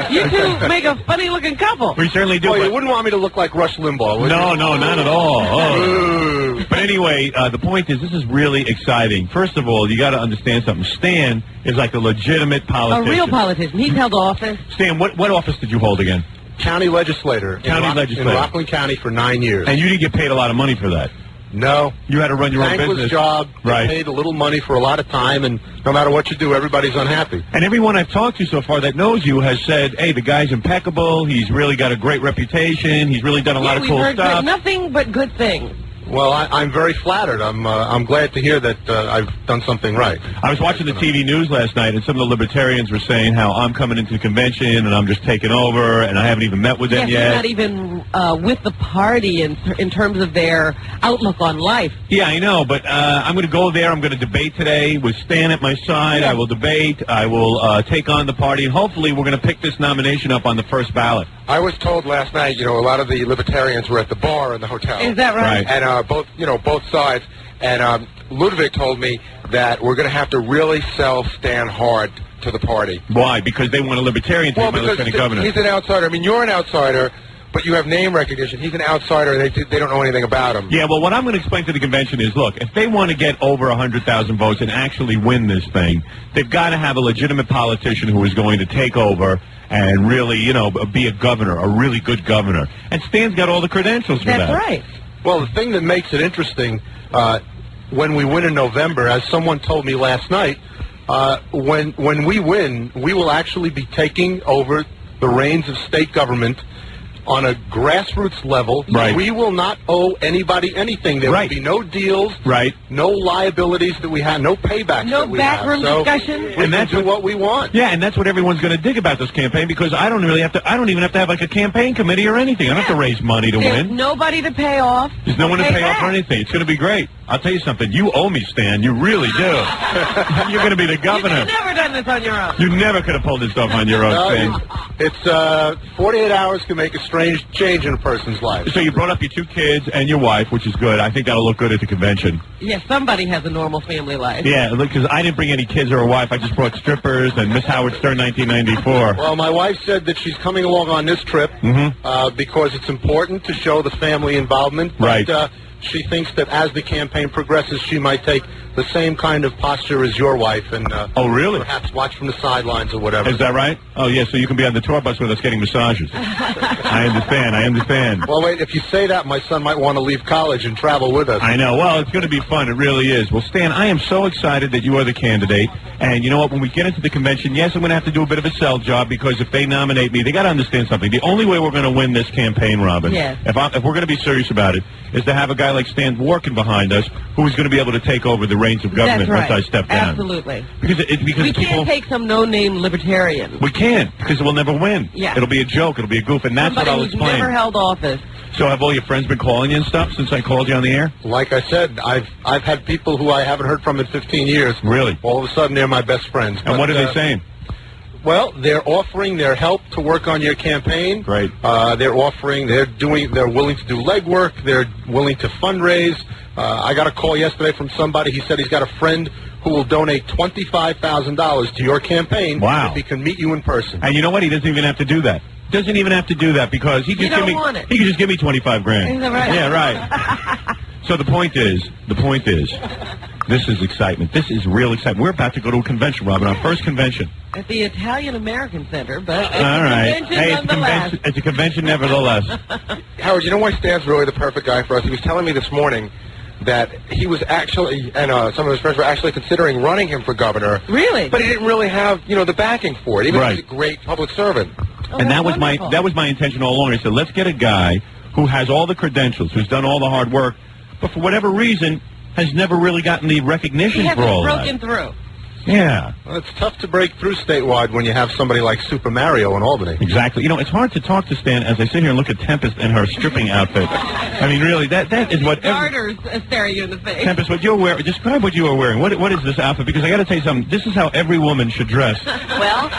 You two make a funny-looking couple. We certainly do. Well, you wouldn't want me to look like Rush Limbaugh, would you? No, not at all. Oh. But anyway, the point is, this is really exciting. First of all, you got to understand something. Stan is like a legitimate politician. A real politician. He's held office. Stan, what office did you hold again? County legislator. Legislator. In Rockland County for 9 years. And you didn't get paid a lot of money for that? No. You had to run your own Thankless business. job. Right. Paid a little money for a lot of time, and no matter what you do, everybody's unhappy. And everyone I've talked to so far that knows you has said, hey, the guy's impeccable. He's really got a great reputation. He's really done a lot of cool stuff. Nothing but good things. Well, I'm very flattered. I'm glad to hear that I've done something right. I was watching the TV news last night, and some of the libertarians were saying how I'm coming into the convention and I'm just taking over, and I haven't even met with them yet. You're not even with the party in terms of their outlook on life. Yeah, I know, but I'm going to go there. I'm going to debate today with Stan at my side. I will debate. I will take on the party, and hopefully we're going to pick this nomination up on the first ballot. I was told last night, a lot of the libertarians were at the bar in the hotel. Is that right? And both sides. And Ludwig told me that we're going to have to really sell Stan hard to the party. Why? Because they want a libertarian to be my lieutenant governor. He's an outsider. I mean, you're an outsider, but you have name recognition. He's an outsider. They don't know anything about him. Yeah, well, what I'm going to explain to the convention is, look, if they want to get over 100,000 votes and actually win this thing, they've got to have a legitimate politician who is going to take over and really, be a governor, a really good governor. And Stan's got all the credentials for that. That's right. Well, the thing that makes it interesting, when we win in November, as someone told me last night, when we win, we will actually be taking over the reins of state government on a grassroots level. Right. We will not owe anybody anything. There will be no deals, no liabilities that we have, no paybacks No that we have. backroom So discussion? we can do what we want. Yeah, and that's what everyone's going to dig about this campaign, because I don't even have to have like a campaign committee or anything. I don't have to raise money to There's win. nobody to pay off. There's no one to pay off back. for anything. It's going to be great. I'll tell you something. You owe me, Stan. You really do. You're going to be the governor. You've never done this on your own. You never could have pulled this off on your own, Stan. It's 48 hours can make a strange change in a person's life. So you brought up your 2 kids and your wife, which is good. I think that'll look good at the convention. Yes, somebody has a normal family life. Yeah, because I didn't bring any kids or a wife. I just brought strippers and Miss Howard Stern 1994. Well, my wife said that she's coming along on this trip because it's important to show the family involvement. But, she thinks that as the campaign progresses, she might take the same kind of posture as your wife and oh, really? Perhaps watch from the sidelines or whatever. Is that right? Oh, yeah, so you can be on the tour bus with us getting massages. I understand. Well, wait, if you say that, my son might want to leave college and travel with us. I know. Well, it's going to be fun. It really is. Well, Stan, I am so excited that you are the candidate. And you know what? When we get into the convention, yes, I'm going to have to do a bit of a sell job, because if they nominate me, they got to understand something. The only way we're going to win this campaign, Robin, if we're going to be serious about it, is to have a guy like Stan Dworkin behind us who is going to be able to take over the reins of government That's right. once I step down. Absolutely. Because we can't take some no-name libertarian. We can't, because we'll never win. Yeah. It'll be a joke. It'll be a goof, and that's Somebody what I'll who's explain. never held office. So have all your friends been calling you and stuff since I called you on the air? Like I said, I've had people who I haven't heard from in 15 years. Really? All of a sudden, they're my best friends. And what are they saying? Well, they're offering their help to work on your campaign. Great. They're willing to do legwork. They're willing to fundraise. I got a call yesterday from somebody. He said he's got a friend who will donate $25,000 to your campaign if he can meet you in person. And you know what? He doesn't even have to do that. Doesn't even have to do that, because he You just don't want it. he can just give me $25 grand. Is that right? Yeah, right. So the point is, this is excitement. This is real excitement. We're about to go to a convention, Robin, our first convention. At the Italian American Center, but it's All right. a convention Hey, nonetheless. it's a convention nevertheless. Howard, you know why Stan's really the perfect guy for us? He was telling me this morning that he was actually, and some of his friends were actually considering running him for governor. Really? But he didn't really have, the backing for it, even though he's a great public servant. And that was my intention all along. I said, let's get a guy who has all the credentials, who's done all the hard work, but for whatever reason has never really gotten the recognition He for all hasn't that. broken through. Yeah. Well, it's tough to break through statewide when you have somebody like Super Mario in Albany. Exactly. It's hard to talk to Stan as I sit here and look at Tempest and her stripping outfit. I mean, really, that is what... Garters staring you in the face. Tempest, what you're wearing, describe what you are wearing. What is this outfit? Because I got to tell you something. This is how every woman should dress. Well,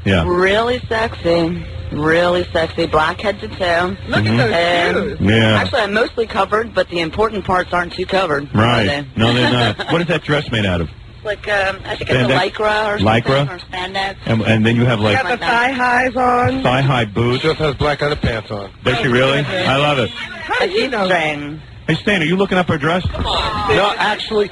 Yeah. really sexy. Really sexy. Black head to toe. Look at those shoes. Yeah. Actually, I'm mostly covered, but the important parts aren't too covered. Are Right. they? No, they're not. What is that dress made out of? Like, I think it's a Spandex? lycra or something. Lycra? Or spandex. And then you have like Got the thigh highs on. thigh-high boots. Just has black underpants on. Does she really? I love it. How do you know? Hey, Stan, are you looking up her dress? No, actually,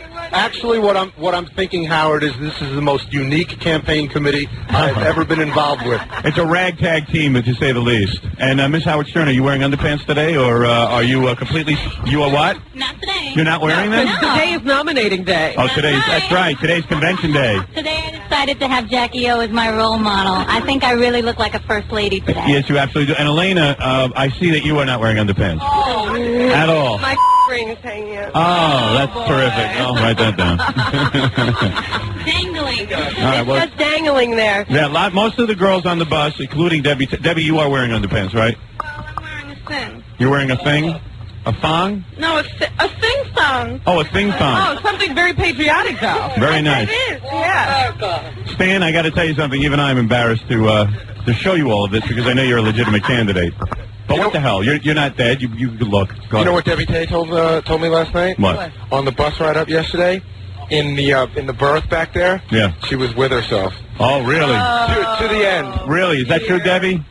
what I'm thinking, Howard, is this is the most unique campaign committee I've ever been involved with. It's a ragtag team, to say the least. And Miss Howard Stern, are you wearing underpants today, or are you completely? You are what? Not today. You're not wearing them? Today is nominating day. Oh, that's right. Today's convention day. Today I decided to have Jackie O as my role model. I think I really look like a first lady today. Yes, you absolutely do. And Elena, I see that you are not wearing underpants at all. My ring is hanging out. Oh, that's terrific. I'll write that down. Dangling. All right, well, Just dangling there. yeah, most of the girls on the bus, including Debbie. Debbie, you are wearing underpants, right? Thing. You're wearing a thing? A thong? No, it's a sing song. Oh, a thing thong. Oh, something very patriotic, though. Very nice. It is, yeah. Stan, I got to tell you something. Even I'm embarrassed to show you all of this because I know you're a legitimate candidate. But what the hell? You're not dead. You look. Go You know ahead. what Debbie Tay told me last night? What? On the bus ride up yesterday, in the berth back there. Yeah. She was with herself. Oh, really? To the end. Really? Is that true, Debbie?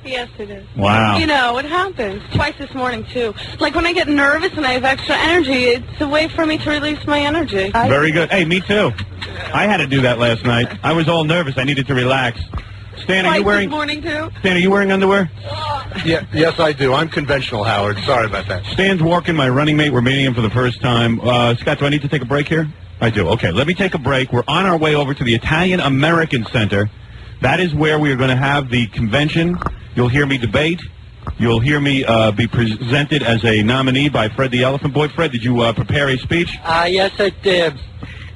Yes, it is. Wow. You know, it happens. Twice this morning, too. Like, when I get nervous and I have extra energy, it's a way for me to release my energy. Very good. Hey, me too. I had to do that last night. I was all nervous. I needed to relax. Stan, are you Twice wearing? this morning, too? Stan, are you wearing underwear? Yeah, yes, I do. I'm conventional, Howard. Sorry about that. Stan's walking, my running mate. We're meeting him for the first time. Scott, do I need to take a break here? I do. Okay, let me take a break. We're on our way over to the Italian American Center. That is where we are going to have the convention. You'll hear me debate. You'll hear me be presented as a nominee by Fred the Elephant Boy. Fred, did you prepare a speech? Yes, I did.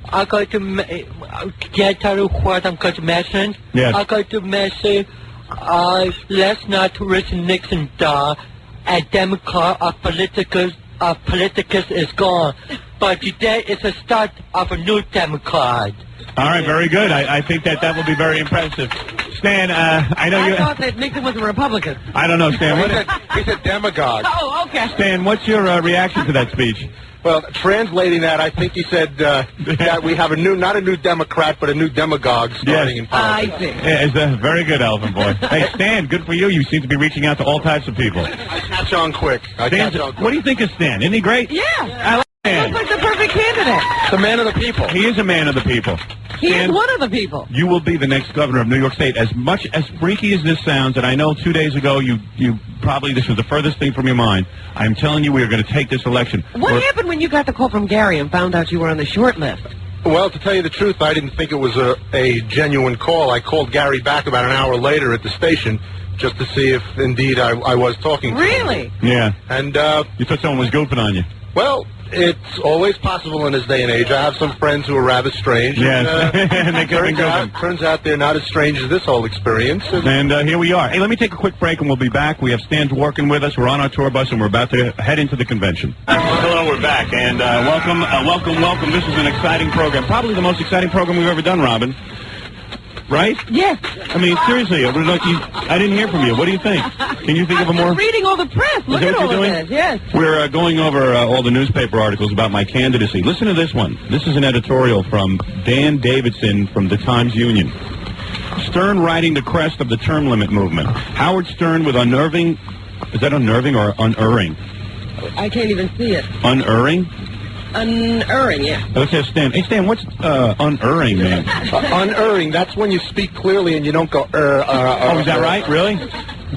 I'm going to get to what I'm going to mention. Yes. I'm going to mention let's not Richard Nixon die. A Democrat of politicus is gone. But today is the start of a new Democrat. All right, very good. I think that will be very impressive. Stan, I know you... I thought that Nixon was a Republican. I don't know, Stan. He's a demagogue. Oh, okay. Stan, what's your reaction to that speech? Well, translating that, I think he said that we have not a new Democrat, but a new demagogue starting in politics. I see. Yeah, it's very good, Elephant Boy. Hey, Stan, good for you. You seem to be reaching out to all types of people. I catch on quick. What do you think of Stan? Isn't he great? Yeah. I like Stan. Looks like the perfect candidate. The man of the people. He is a man of the people. He Stan, is one of the people. You will be the next governor of New York State. As much as freaky as this sounds, and I know 2 days ago you probably, this was the furthest thing from your mind, I'm telling you we are going to take this election. What happened when you got the call from Gary and found out you were on the short list? Well, to tell you the truth, I didn't think it was a genuine call. I called Gary back about an hour later at the station just to see if indeed I was talking to him. Really? Yeah. And you thought someone was goofing on you. Well, it's always possible in this day and age. I have some friends who are rather strange. Yes. And they turns out they're not as strange as this whole experience. And here we are. Hey, let me take a quick break and we'll be back. We have Stan's working with us. We're on our tour bus and we're about to head into the convention. Hello, we're back. And welcome. This is an exciting program. Probably the most exciting program we've ever done, Robin. Right? Yes. I mean, seriously, I didn't hear from you. What do you think? Can you think of a more... I'm reading all the press. Look at all of this. Yes. We're going over all the newspaper articles about my candidacy. Listen to this one. This is an editorial from Dan Davidson from the Times-Union. Stern riding the crest of the term limit movement. Howard Stern with unnerving... Is that unnerving or unerring? I can't even see it. Unerring? Unerring, yeah. Let's have Stan. Hey, Stan, what's unerring, man? Unerring, that's when you speak clearly and you don't go, Oh, is that right? Really?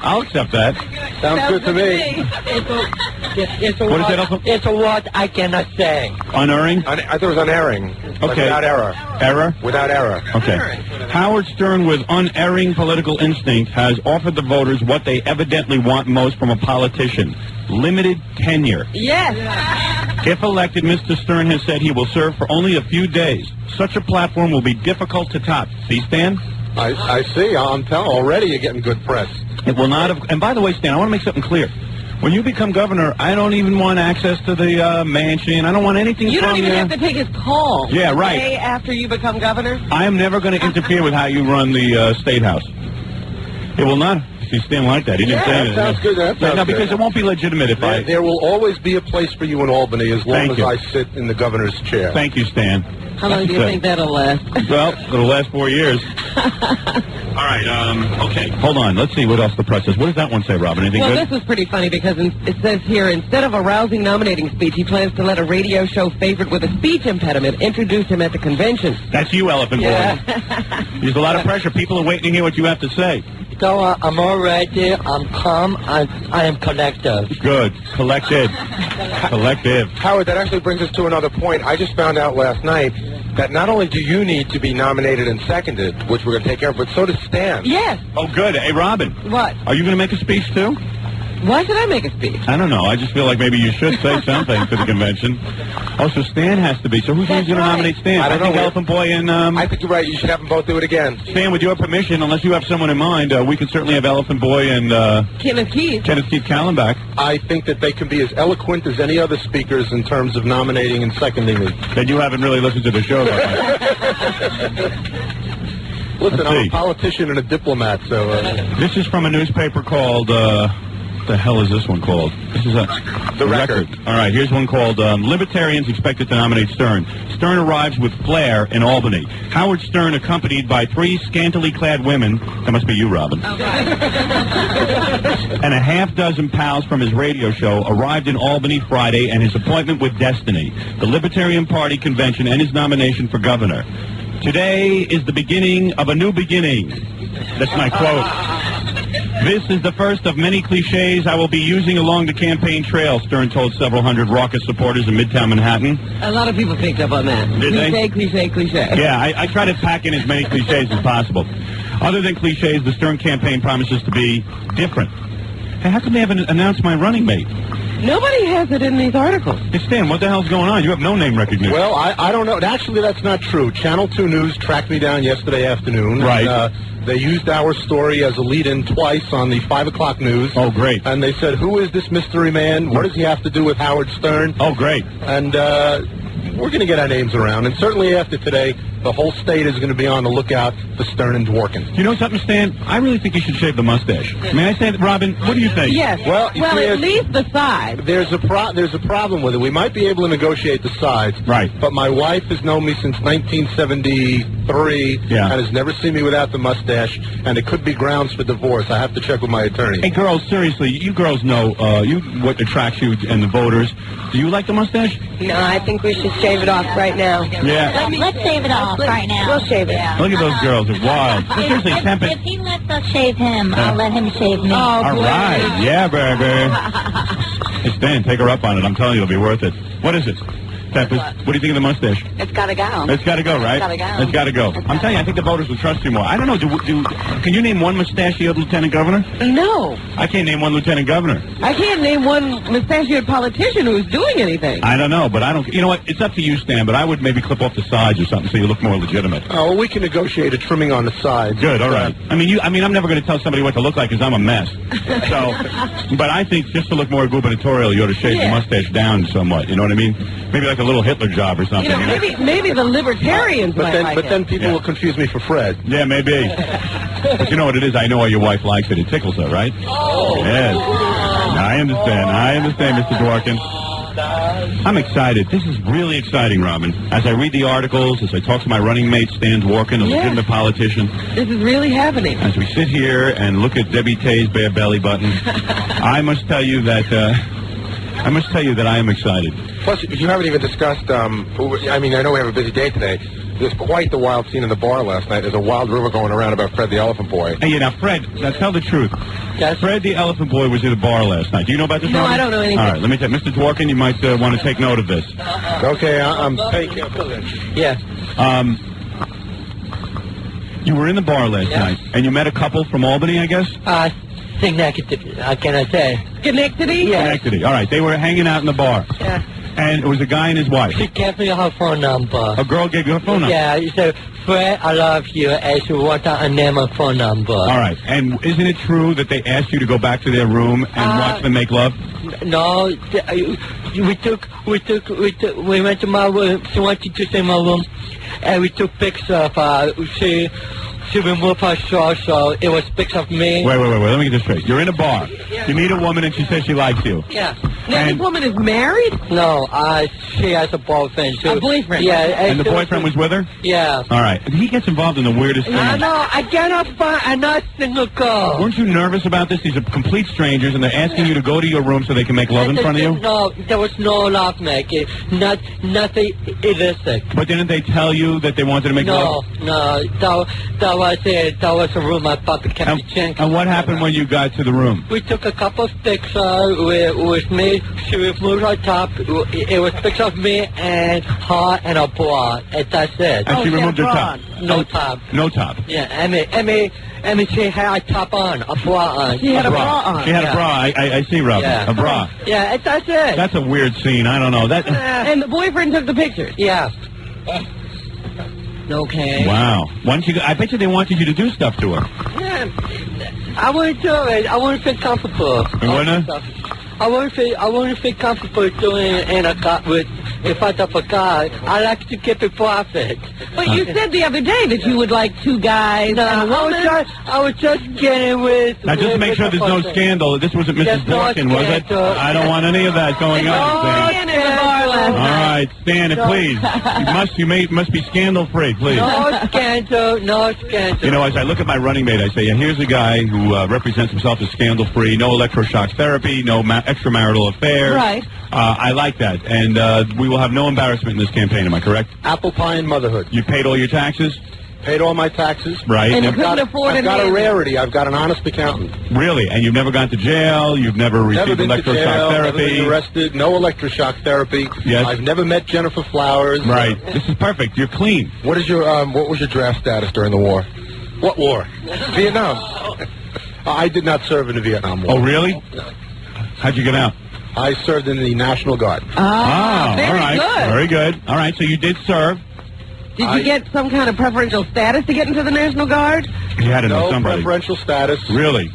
I'll accept that. Sounds good to me. What is that? It's a word I cannot say. Unerring? I thought it was unerring. Okay. Without error. Error? Without error. Okay. Howard Stern, with unerring political instinct, has offered the voters what they evidently want most from a politician. Limited tenure. Yes. If elected, Mr. Stern has said he will serve for only a few days. Such a platform will be difficult to top. See, Stan? I see. I'm telling already you're getting good press. It will not have... And by the way, Stan, I want to make something clear. When you become governor, I don't even want access to the mansion. I don't want anything You from don't even have to take his call. Yeah, right. The day after you become governor. I am never going to interfere with how you run the State House. It will not... See, Stan like that. He didn't say that sounds good. That sounds no, because it won't be legitimate if There will always be a place for you in Albany as long as you. I sit in the governor's chair. Thank you, Stan. How long do you think that'll last? Well, it'll last 4 years. All right, okay. Hold on. Let's see what else the press says. What does that one say, Robin? Anything Well, good? this is pretty funny because it says here, instead of a rousing nominating speech, he plans to let a radio show favorite with a speech impediment introduce him at the convention. That's you, Elephant Boy. Yeah. There's a lot of pressure. People are waiting to hear what you have to say. So I'm all ready. I'm calm. I am collective. Good. Collected. Collective. Howard, that actually brings us to another point. I just found out last night that not only do you need to be nominated and seconded, which we're going to take care of, but so does Stan. Yes. Oh, good. Hey, Robin. What? Are you going to make a speech, too? Why should I make a speech? I don't know. I just feel like maybe you should say something for the convention. Oh, so Stan has to be. So who's going to nominate Stan? I don't know. think Elephant Boy and... I think you're right. You should have them both do it again. Stan, with your permission, unless you have someone in mind, we can certainly have Elephant Boy and... Kenneth Keith Kallenbach. I think that they can be as eloquent as any other speakers in terms of nominating and seconding me. Then you haven't really listened to the show. Listen, I'm a politician and a diplomat, so... This is from a newspaper called... what the hell is this one called? This is The Record. All right, here's one called Libertarians Expected to Nominate Stern. Stern arrives with flair in Albany. Howard Stern, accompanied by 3 scantily clad women, that must be you, Robin, and a half dozen pals from his radio show, arrived in Albany Friday and his appointment with Destiny, the Libertarian Party convention, and his nomination for governor. Today is the beginning of a new beginning. That's my quote. This is the first of many cliches I will be using along the campaign trail, Stern told several hundred raucous supporters in Midtown Manhattan. A lot of people picked up on that. Did they? Cliche. Yeah, I try to pack in as many cliches as possible. Other than cliches, the Stern campaign promises to be different. Hey, how come they haven't announced my running mate? Nobody has it in these articles. Hey, Stan, what the hell's going on? You have no name recognition. Well, I don't know. Actually, that's not true. Channel 2 News tracked me down yesterday afternoon. Right. And, they used our story as a lead-in twice on the 5 o'clock news. Oh, great. And they said, who is this mystery man? What does he have to do with Howard Stern? Oh, great. And we're going to get our names around. And certainly after today, the whole state is going to be on the lookout for Stern and Dworkin. You know something, Stan? I really think you should shave the mustache. May I say that, Robin? What do you think? Yes. Well, you see, at least the sides. There's a problem with it. We might be able to negotiate the sides. Right. But my wife has known me since 1973 and has never seen me without the mustache, and it could be grounds for divorce. I have to check with my attorney. Hey, girls, seriously, you girls know what attracts you and the voters. Do you like the mustache? No, I think we should shave it off right now. Yeah. Let's shave it off right now. We'll shave it. Look at those girls. They're wild. Seriously, If he lets us shave him, I'll let him shave me. All right. Yeah, baby. Hey, Stan, take her up on it. I'm telling you, it'll be worth it. What is it? Tempest, what do you think of the mustache? It's got to go. It's got to go, right? It's got to go. It's got to go. I'm telling you, I think the voters will trust you more. I don't know. Can you name one mustachioed lieutenant governor? No. I can't name one lieutenant governor. I can't name one mustachioed politician who's doing anything. I don't know, but I don't. You know what? It's up to you, Stan. But I would maybe clip off the sides or something so you look more legitimate. Oh, well, we can negotiate a trimming on the sides. Good. All right. I mean, I'm never going to tell somebody what to look like because I'm a mess. So, but I think just to look more gubernatorial, you ought to shave the mustache down somewhat. You know what I mean? Maybe like a little Hitler job or something. You know, maybe the libertarians might like But then it. people will confuse me for Fred. Yeah, maybe. But you know what it is? I know why your wife likes it. It tickles her, right? Oh. Yes. I understand, Mr. Dworkin. I'm excited. This is really exciting, Robin. As I read the articles, as I talk to my running mate, Stan Dworkin, a legitimate politician. This is really happening. As we sit here and look at Debbie Tay's bare belly button, I must tell you that I am excited. Plus, you haven't even discussed, I mean, I know we have a busy day today. There's quite the wild scene in the bar last night. There's a wild rumor going around about Fred the Elephant Boy. Hey, now, Fred, tell the truth. Yes. Fred the Elephant Boy was at a bar last night. Do you know about this? No, Robin? I don't know anything. All right, let me tell you. Mr. Dworkin, you might want to take note of this. Okay, I'm taking Yes. You were in the bar last night, and you met a couple from Albany, I guess? Schenectady. How can I say? Schenectady? Yeah. Schenectady. All right, they were hanging out in the bar. Yeah. And it was a guy and his wife. She gave me her phone number. A girl gave you her phone number? Yeah, she said, Fred, I love you, and she wanted a name and phone number. All right, and isn't it true that they asked you to go back to their room and watch them make love? No, we went to my room, she wanted to see my room, and we took pictures of her. She removed her shirt, so it was pictures of me. Wait, let me get this straight. You're in a bar. You meet a woman and she says she likes you. Yeah. Now, this woman is married? No, she has a boyfriend. A boyfriend? Yeah. And the boyfriend was with her? Yeah. All right. He gets involved in the weirdest things. I know. I cannot find another single girl. Weren't you nervous about this? These are complete strangers, and they're asking you to go to your room so they can make love in front of you? No, there was no love making. Nothing illicit. But didn't they tell you that they wanted to make love? No, that was it. That was a room my papa kept checking. And what happened when you got to the room? We took a couple of pictures with me. She removed her top. It was pictures of me and her and a bra. And that's it. And she removed her top? No top. No top? Yeah, I mean, she had a top on, a bra on. She had a bra on. She had a bra. I see, Robin. Yeah. A bra. Yeah, and that's it. That's a weird scene. I don't know. And the boyfriend took the pictures? Yeah. Okay. Wow. I bet you they wanted you to do stuff to her. Yeah. I wouldn't do it. I wouldn't feel comfortable. You wouldn't? I wouldn't feel comfortable doing it in front of a guy. I like to keep it private. But you said the other day that you would like two guys and a woman. I was just getting with... Now, just to make sure there's no scandal, this wasn't Mrs. Dworkin, was it? I don't want any of that going on, Stan. All right, Stan, please. You must be scandal-free, please. No scandal. You know, as I look at my running mate, I say, here's a guy who represents himself as scandal-free, no electroshock therapy, no extramarital affairs. Right. I like that, and we will have no embarrassment in this campaign, am I correct? Apple pie and motherhood. You paid all your taxes? Paid all my taxes. Right. And I've couldn't afford I've got a rarity. I've got an honest accountant. Really? And you've never gone to jail? You've never received Never been to electroshock jail, therapy? never been arrested, no electroshock therapy. Yes. I've never met Jennifer Flowers. Right. This is perfect. You're clean. What was your draft status during the war? What war? Vietnam. I did not serve in the Vietnam War. Oh, really? How'd you get out? I served in the National Guard. Very all right. good. Very good. All right, so you did serve. Did you get some kind of preferential status to get into the National Guard? You had to know No somebody. preferential status. Really?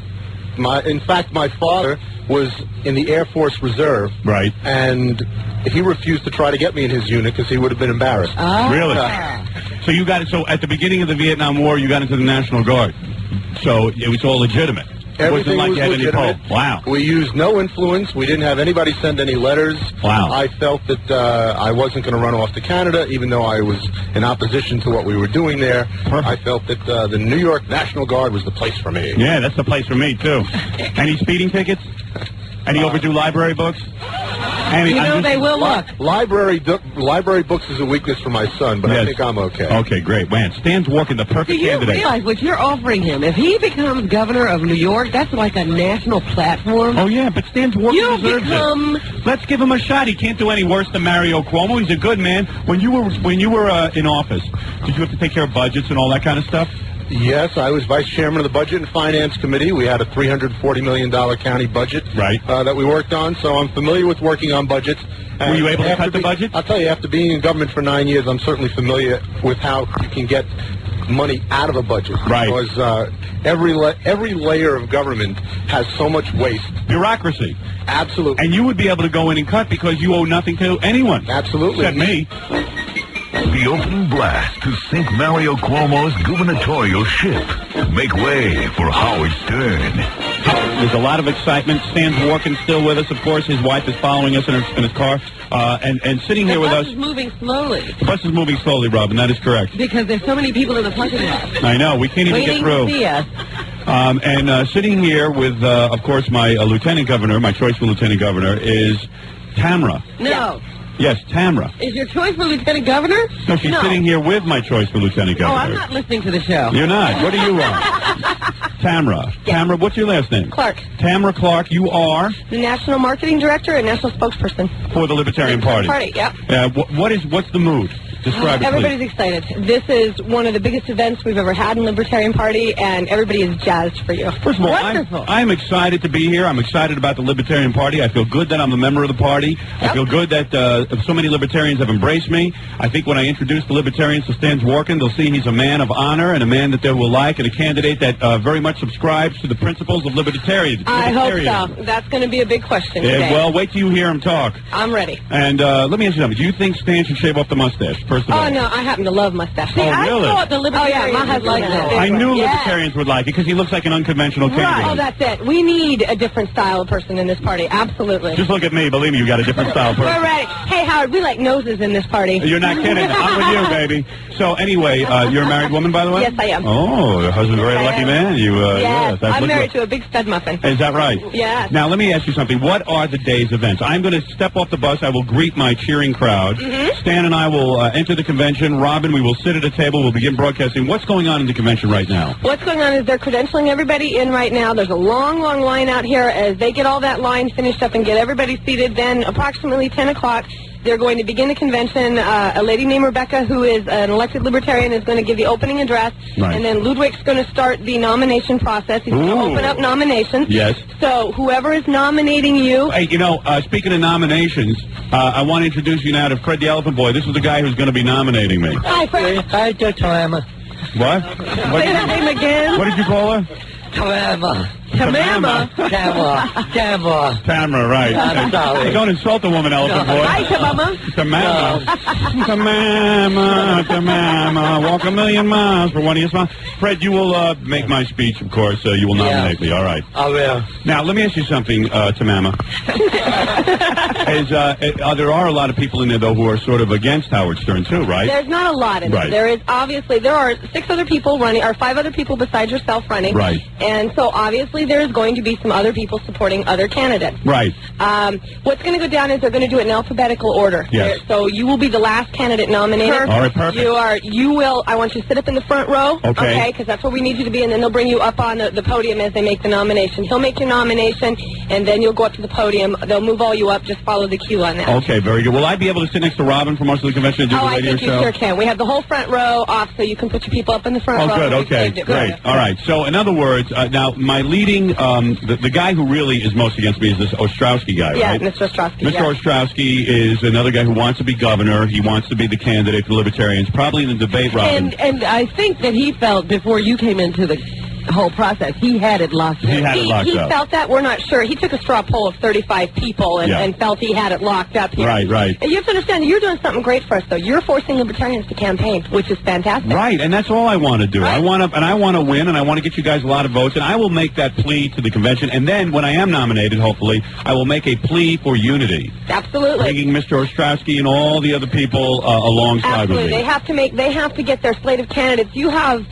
In fact, my father was in the Air Force Reserve. Right. And he refused to try to get me in his unit because he would have been embarrassed. Really? So you got it. So at the beginning of the Vietnam War, you got into the National Guard. So it was all legitimate. It wasn't Everything like was you had any legitimate. pull. Wow. We used no influence. We didn't have anybody send any letters. Wow. I felt that I wasn't going to run off to Canada, even though I was in opposition to what we were doing there. Perfect. I felt that the New York National Guard was the place for me. Yeah, that's the place for me, too. Any speeding tickets? Any overdue library books? Any, You know, they will look. Library books is a weakness for my son, but I Yes. think I'm okay. Okay, great. Man, Stan's walking the Do perfect you candidate. realize what you're offering him? If he becomes governor of New York, that's like a national platform. Oh, yeah, but Stan's walking You'll deserves become... it. Let's give him a shot. He can't do any worse than Mario Cuomo. He's a good man. When you were in office, did you have to take care of budgets and all that kind of stuff? Yes, I was vice chairman of the Budget and Finance Committee. We had a $340 million county budget that we worked on, so I'm familiar with working on budgets. Were you able to cut the budget? I'll tell you, after being in government for 9 years, I'm certainly familiar with how you can get money out of a budget. Right. Because every layer of government has so much waste. Bureaucracy. Absolutely. And you would be able to go in and cut because you owe nothing to anyone. Absolutely. Except me. The opening blast to sink Mario Cuomo's gubernatorial ship. Make way for Howard Stern. There's a lot of excitement. Stan's walking still with us, of course. His wife is following us in his car. And sitting here with us. The bus is moving slowly The bus is moving slowly, Robin. That is correct. because there's so many people in the parking lot I know. We can't even waiting get through. to see us. And sitting here with, of course, my lieutenant governor, my choice for lieutenant governor, is Tamra. No. Yes, Tamra. Is your choice for lieutenant governor? No, she's sitting here with my choice for lieutenant Oh, governor. I'm not listening to the show. You're not. What do you want? Tamra. Tamra, what's your last name? Clark, Tamra Clark. You are the National Marketing Director and National Spokesperson. for the Libertarian Party. Yep. What's the mood? Describe it, Everybody's please. excited. This is one of the biggest events we've ever had in Libertarian Party, and everybody is jazzed for you. First of all, I'm excited to be here. I'm excited about the Libertarian Party. I feel good that I'm a member of the party. I feel good that so many Libertarians have embraced me. I think when I introduce the Libertarians to Stan Dworkin, they'll see he's a man of honor and a man that they will like and a candidate that very much subscribes to the principles of libertarianism. I hope so. That's going to be a big question today. Well, wait till you hear him talk. I'm ready. And let me ask you something. Do you think Stan should shave off the mustache, first of all? Oh, no, I happen to love mustache. Oh, really? I thought the Libertarians my husband liked likes it. I knew Yes. Libertarians would like it because he looks like an unconventional Right. candidate. Oh, that's it. We need a different style of person in this party. Absolutely. Just look at me. Believe me, you got a different style person. We're ready. Hey, Howard, we like noses in this party. You're not kidding. I'm with you, baby. So anyway, you're a married woman, by the way? Yes, I am. Oh, your husband's a very lucky man. Yes, that's I'm look- married to a big stud muffin. Is that right? Yes. Now, let me ask you something. What are the day's events? I'm going to step off the bus. I will greet my cheering crowd. Mm-hmm. Stan and I will enter the convention. Robin, we will sit at a table. We'll begin broadcasting. What's going on in the convention right now? What's going on is they're credentialing everybody in right now. There's a long, long line out here. As they get all that line finished up and get everybody seated, then approximately 10 o'clock, they're going to begin the convention. A lady named Rebecca, who is an elected Libertarian, is going to give the opening address. Right. And then Ludwig's going to start the nomination process. He's going to Ooh. open up nominations. Yes. So whoever is nominating you... Hey, speaking of nominations, I want to introduce you now to Fred the Elephant Boy. This is the guy who's going to be nominating me. Hi, Fred. Hi, Tamara. What? Say that name again. What did you call her? Tamara. Tamama. Tamara, right. I'm sorry. Don't insult the woman, Elephant Boy. Hi, Tamama. Tamama. Walk a million miles for one of your smiles. Fred, you will make my speech, of course. You will nominate me. All right. I will. Now, let me ask you something, Tamama. There are a lot of people in there, though, who are sort of against Howard Stern, too, right? There's not a lot in Right. it. There are 6 other people running, or 5 other people besides yourself running. Right. And so obviously obviously there is going to be some other people supporting other candidates. Right. What's going to go down is they're going to do it in alphabetical order. Yes. So you will be the last candidate nominated. Perfect. All right, perfect. You will, I want you to sit up in the front row. Okay. Because that's where we need you to be, and then they'll bring you up on the podium as they make the nomination. He'll make your nomination, and then you'll go up to the podium. They'll move all you up. Just follow the cue on that. Okay, very good. Will I be able to sit next to Robin for most of the convention and do the I radio think show? you sure can. We have the whole front row off, so you can put your people up in the front row. Oh, good. We've Okay, saved it. great. All right. So, in other words, now my leading, the guy who really is most against me is this Ostrowski guy, Yeah, right? Mr. Ostrowski. Mr. yeah. Ostrowski is another guy who wants to be governor. He wants to be the candidate for the Libertarians, probably in the debate, Robin. And I think that he felt before you came into the whole process, he had it locked up. He had it locked He up. felt that. We're not sure. He took a straw poll of 35 people and felt he had it locked up here. Right, right. And you have to understand, you're doing something great for us, though. You're forcing libertarians to campaign, which is fantastic. Right, and that's all I want to do. I want to win, and I want to get you guys a lot of votes, and I will make that plea to the convention. And then, when I am nominated, hopefully, I will make a plea for unity, Absolutely. bringing Mr. Ostrowski and all the other people alongside Absolutely. with me. They have to get their slate of candidates. You have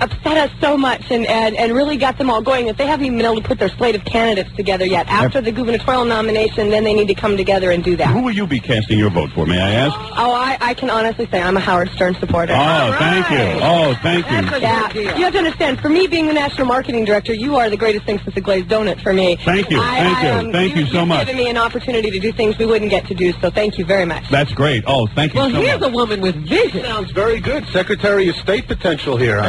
upset us so much and really got them all going that they haven't even been able to put their slate of candidates together yet. After the gubernatorial nomination, then they need to come together and do that. Who will you be casting your vote for, may I ask? Oh, I can honestly say I'm a Howard Stern supporter. Oh, thank you. Oh, thank you. Yeah, you have to understand, for me being the national marketing director, you are the greatest thing since the glazed donut for me. Thank you. Thank you so much. You've given me an opportunity to do things we wouldn't get to do, so thank you very much. That's great. Oh, thank you so much. Here's a woman with vision. Sounds very good. Secretary of State potential here.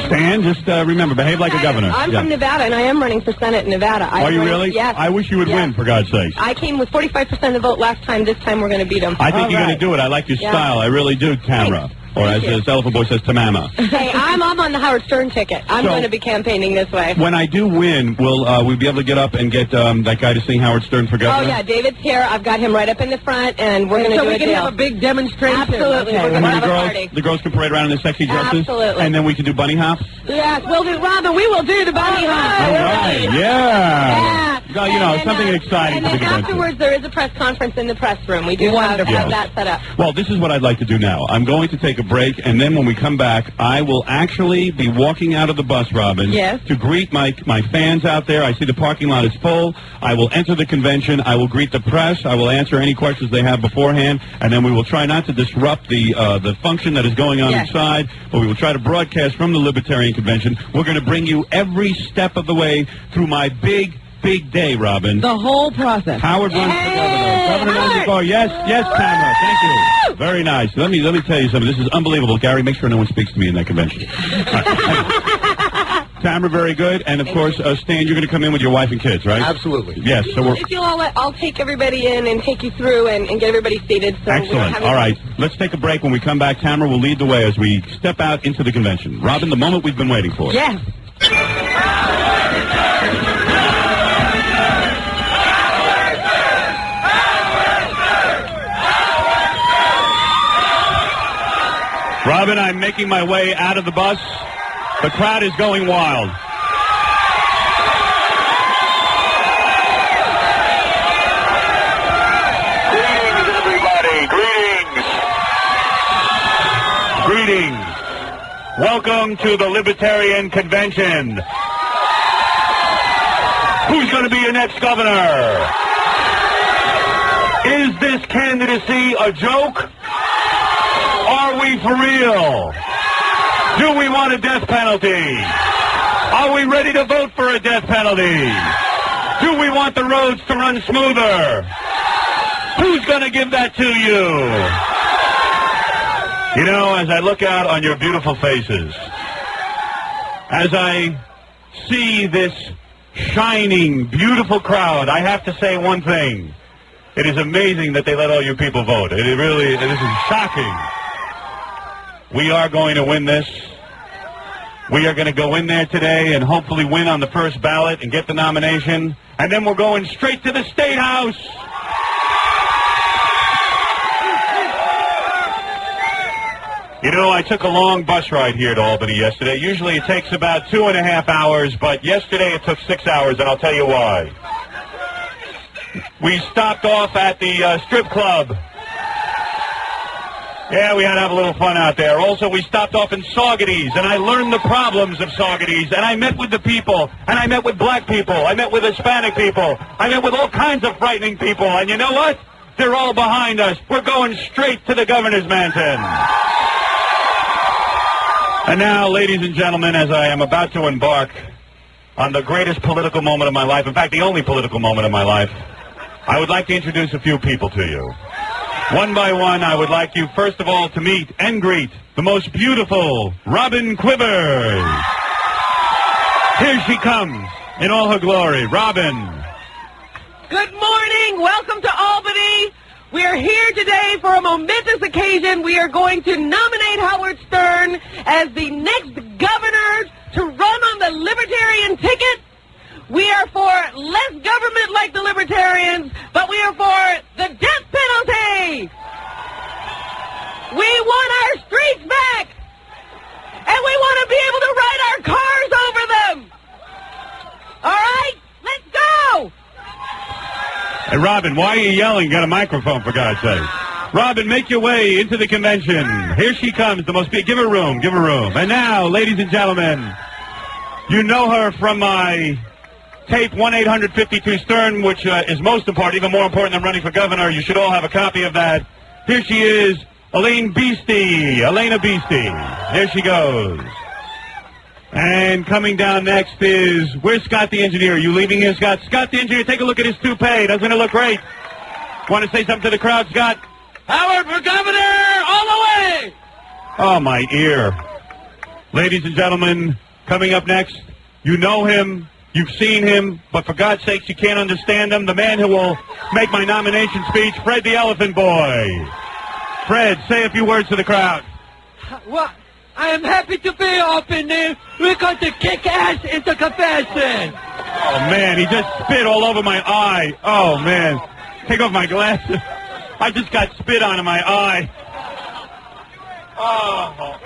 Stan, just remember, behave like a governor. I'm Yeah. from Nevada, and I am running for Senate in Nevada. Are you really? Yes. I wish you would win, for God's sake. I came with 45% of the vote last time. This time we're going to beat them. I think you're going to do it. I like your Yeah. style. I really do, Tamara. Or as Elephant Boy says, Tamama. Hey, I'm on the Howard Stern ticket. I'm So- going to be campaigning this way. When I do win, will we be able to get up and get that guy to sing Howard Stern for Oh, governor? yeah, David's here. I've got him right up in the front, and we're going to So do we a can deal. have a big demonstration. Absolutely. We're And going to when have a party. the girls can parade around in their sexy dresses? Absolutely. And then we can do bunny hops? Yes, we'll do, Robin, we will do the bunny hop. All right, yeah. Well, you know, something exciting And for the then convention. afterwards, there is a press conference in the press room. We do have Yes. that set up. Well, this is what I'd like to do now. I'm going to take a break, and then when we come back, I will actually be walking out of the bus, Robin, Yes. to greet my fans out there. I see the parking lot is full. I will enter the convention. I will greet the press. I will answer any questions they have beforehand, and then we will try not to disrupt the function that is going on Yes. inside, but we will try to broadcast from the Libertarian Convention. We're going to bring you every step of the way through my big day, Robin. The whole process. Howard runs for governor. Governor Nancy Gore. Yes, Tamara. Thank you. Very nice. Let me tell you something. This is unbelievable. Gary, make sure no one speaks to me in that convention. All right. Tamara, very good. And, of course, Stan, you're going to come in with your wife and kids, right? Absolutely. Yes. So we're... If you'll I'll take everybody in and take you through and get everybody seated. So we don't Excellent. have All any- right. Let's take a break. When we come back, Tamara will lead the way as we step out into the convention. Robin, the moment we've been waiting for. Yes. Robin, I'm making my way out of the bus. The crowd is going wild. Greetings, everybody. Greetings. Greetings. Welcome to the Libertarian Convention. Who's going to be your next governor? Is this candidacy a joke? Are we for real? Do we want a death penalty? Are we ready to vote for a death penalty? Do we want the roads to run smoother? Who's going to give that to you? You know, as I look out on your beautiful faces, as I see this shining, beautiful crowd, I have to say one thing. It is amazing that they let all you people vote. This is shocking. We are going to win this. We are going to go in there today and hopefully win on the first ballot and get the nomination. And then we're going straight to the State House. You know, I took a long bus ride here to Albany yesterday. Usually it takes about 2.5 hours, but yesterday it took 6 hours, and I'll tell you why. We stopped off at the strip club. Yeah, we had to have a little fun out there. Also, we stopped off in Saugerties, and I learned the problems of Saugerties, and I met with the people, and I met with black people, I met with Hispanic people, I met with all kinds of frightening people, and you know what? They're all behind us. We're going straight to the governor's mansion. And now, ladies and gentlemen, as I am about to embark on the greatest political moment of my life, in fact, the only political moment of my life, I would like to introduce a few people to you. One by one, I would like you, first of all, to meet and greet the most beautiful Robin Quivers. Here she comes in all her glory. Robin. Good morning. Welcome to Albany. We are here today for a momentous occasion. We are going to nominate Howard Stern as the next governor to run on the Libertarian ticket. We are for less government like the Libertarians, but we are for the death penalty. We want our streets back, and we want to be able to ride our cars over them. All right? Let's go. Hey, Robin, why are you yelling? You got a microphone, for God's sake. Robin, make your way into the convention. Here she comes, the most... Give her room, give her room. And now, ladies and gentlemen, you know her from my tape 1-800-52-STERN, which is most important, even more important than running for governor. You should all have a copy of that. Here she is, Elena Beastie. Here she goes. And coming down next is, where's Scott the engineer? Are you leaving here, Scott? Scott the engineer, take a look at his toupee. Doesn't it look great? Want to say something to the crowd, Scott? Howard for governor, all the way! Oh, my ear. Ladies and gentlemen, coming up next, you know him, you've seen him, but for God's sakes, you can't understand him. The man who will make my nomination speech, Fred the Elephant Boy. Fred, say a few words to the crowd. Well, I am happy to be up in there. We're going to kick ass into convention. Oh, man, he just spit all over my eye. Oh, man. Take off my glasses. I just got spit on in my eye. Oh.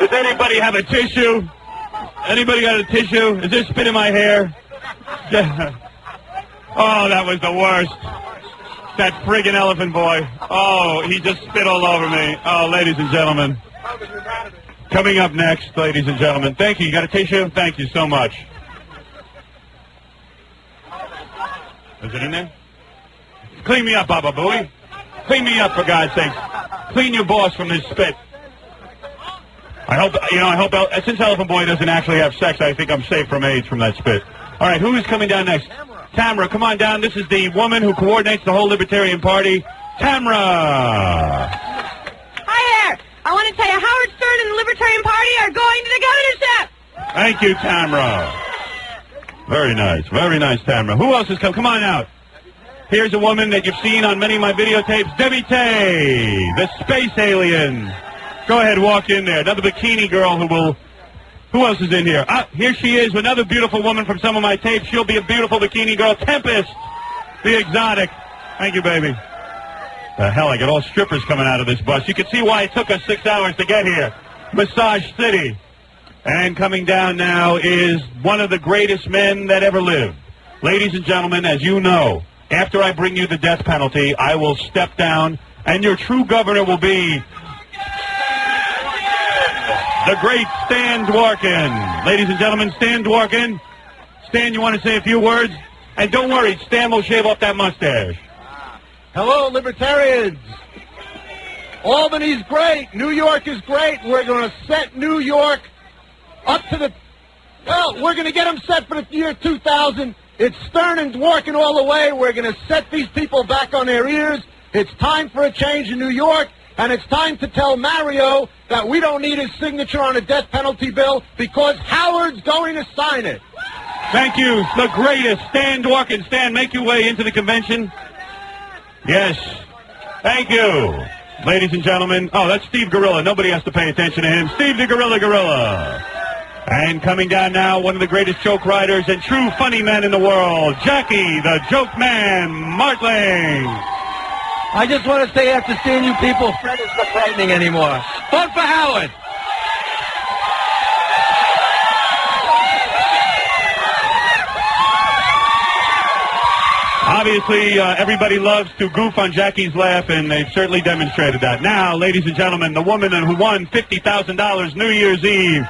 Does anybody have a tissue? Anybody got a tissue? Is there spit in my hair? Oh, that was the worst. That friggin' elephant boy. Oh, he just spit all over me. Oh, ladies and gentlemen. Coming up next, ladies and gentlemen. Thank you. You got a tissue? Thank you so much. Is it in there? Clean me up, Baba Booey. Clean me up, for God's sake. Clean your boss from this spit. I hope, since Elephant Boy doesn't actually have sex, I think I'm safe from AIDS from that spit. All right, who is coming down next? Tamara, come on down. This is the woman who coordinates the whole Libertarian Party. Tamara. Hi there. I want to tell you, Howard Stern and the Libertarian Party are going to the governorship. Thank you, Tamara. Very nice. Very nice, Tamara. Who else has come? Come on out. Here's a woman that you've seen on many of my videotapes, Debbie Tay, the space alien. Go ahead, walk in there. Another bikini girl who will... Who else is in here? Ah, here she is, another beautiful woman from some of my tapes. She'll be a beautiful bikini girl. Tempest, the exotic. Thank you, baby. The hell, I got all strippers coming out of this bus. You can see why it took us 6 hours to get here. Massage City. And coming down now is one of the greatest men that ever lived. Ladies and gentlemen, as you know, after I bring you the death penalty, I will step down, and your true governor will be... the great Stan Dworkin. Ladies and gentlemen, Stan Dworkin. Stan, you want to say a few words? And don't worry, Stan will shave off that mustache. Hello, Libertarians. Albany's great. New York is great. We're going to set New York up to the... Well, we're going to get them set for the year 2000. It's Stern and Dworkin all the way. We're going to set these people back on their ears. It's time for a change in New York. And it's time to tell Mario that we don't need his signature on a death penalty bill because Howard's going to sign it. Thank you. The greatest, Stan Dworkin. Stan, make your way into the convention. Yes. Thank you. Ladies and gentlemen. Oh, that's Steve Gorilla. Nobody has to pay attention to him. Steve the Gorilla. And coming down now, one of the greatest joke writers and true funny men in the world, Jackie the Joke Man Martling. I just want to say, after seeing you people, Fred is not frightening anymore. Vote for Howard. Obviously, everybody loves to goof on Jackie's laugh, and they've certainly demonstrated that. Now, ladies and gentlemen, the woman who won $50,000 New Year's Eve,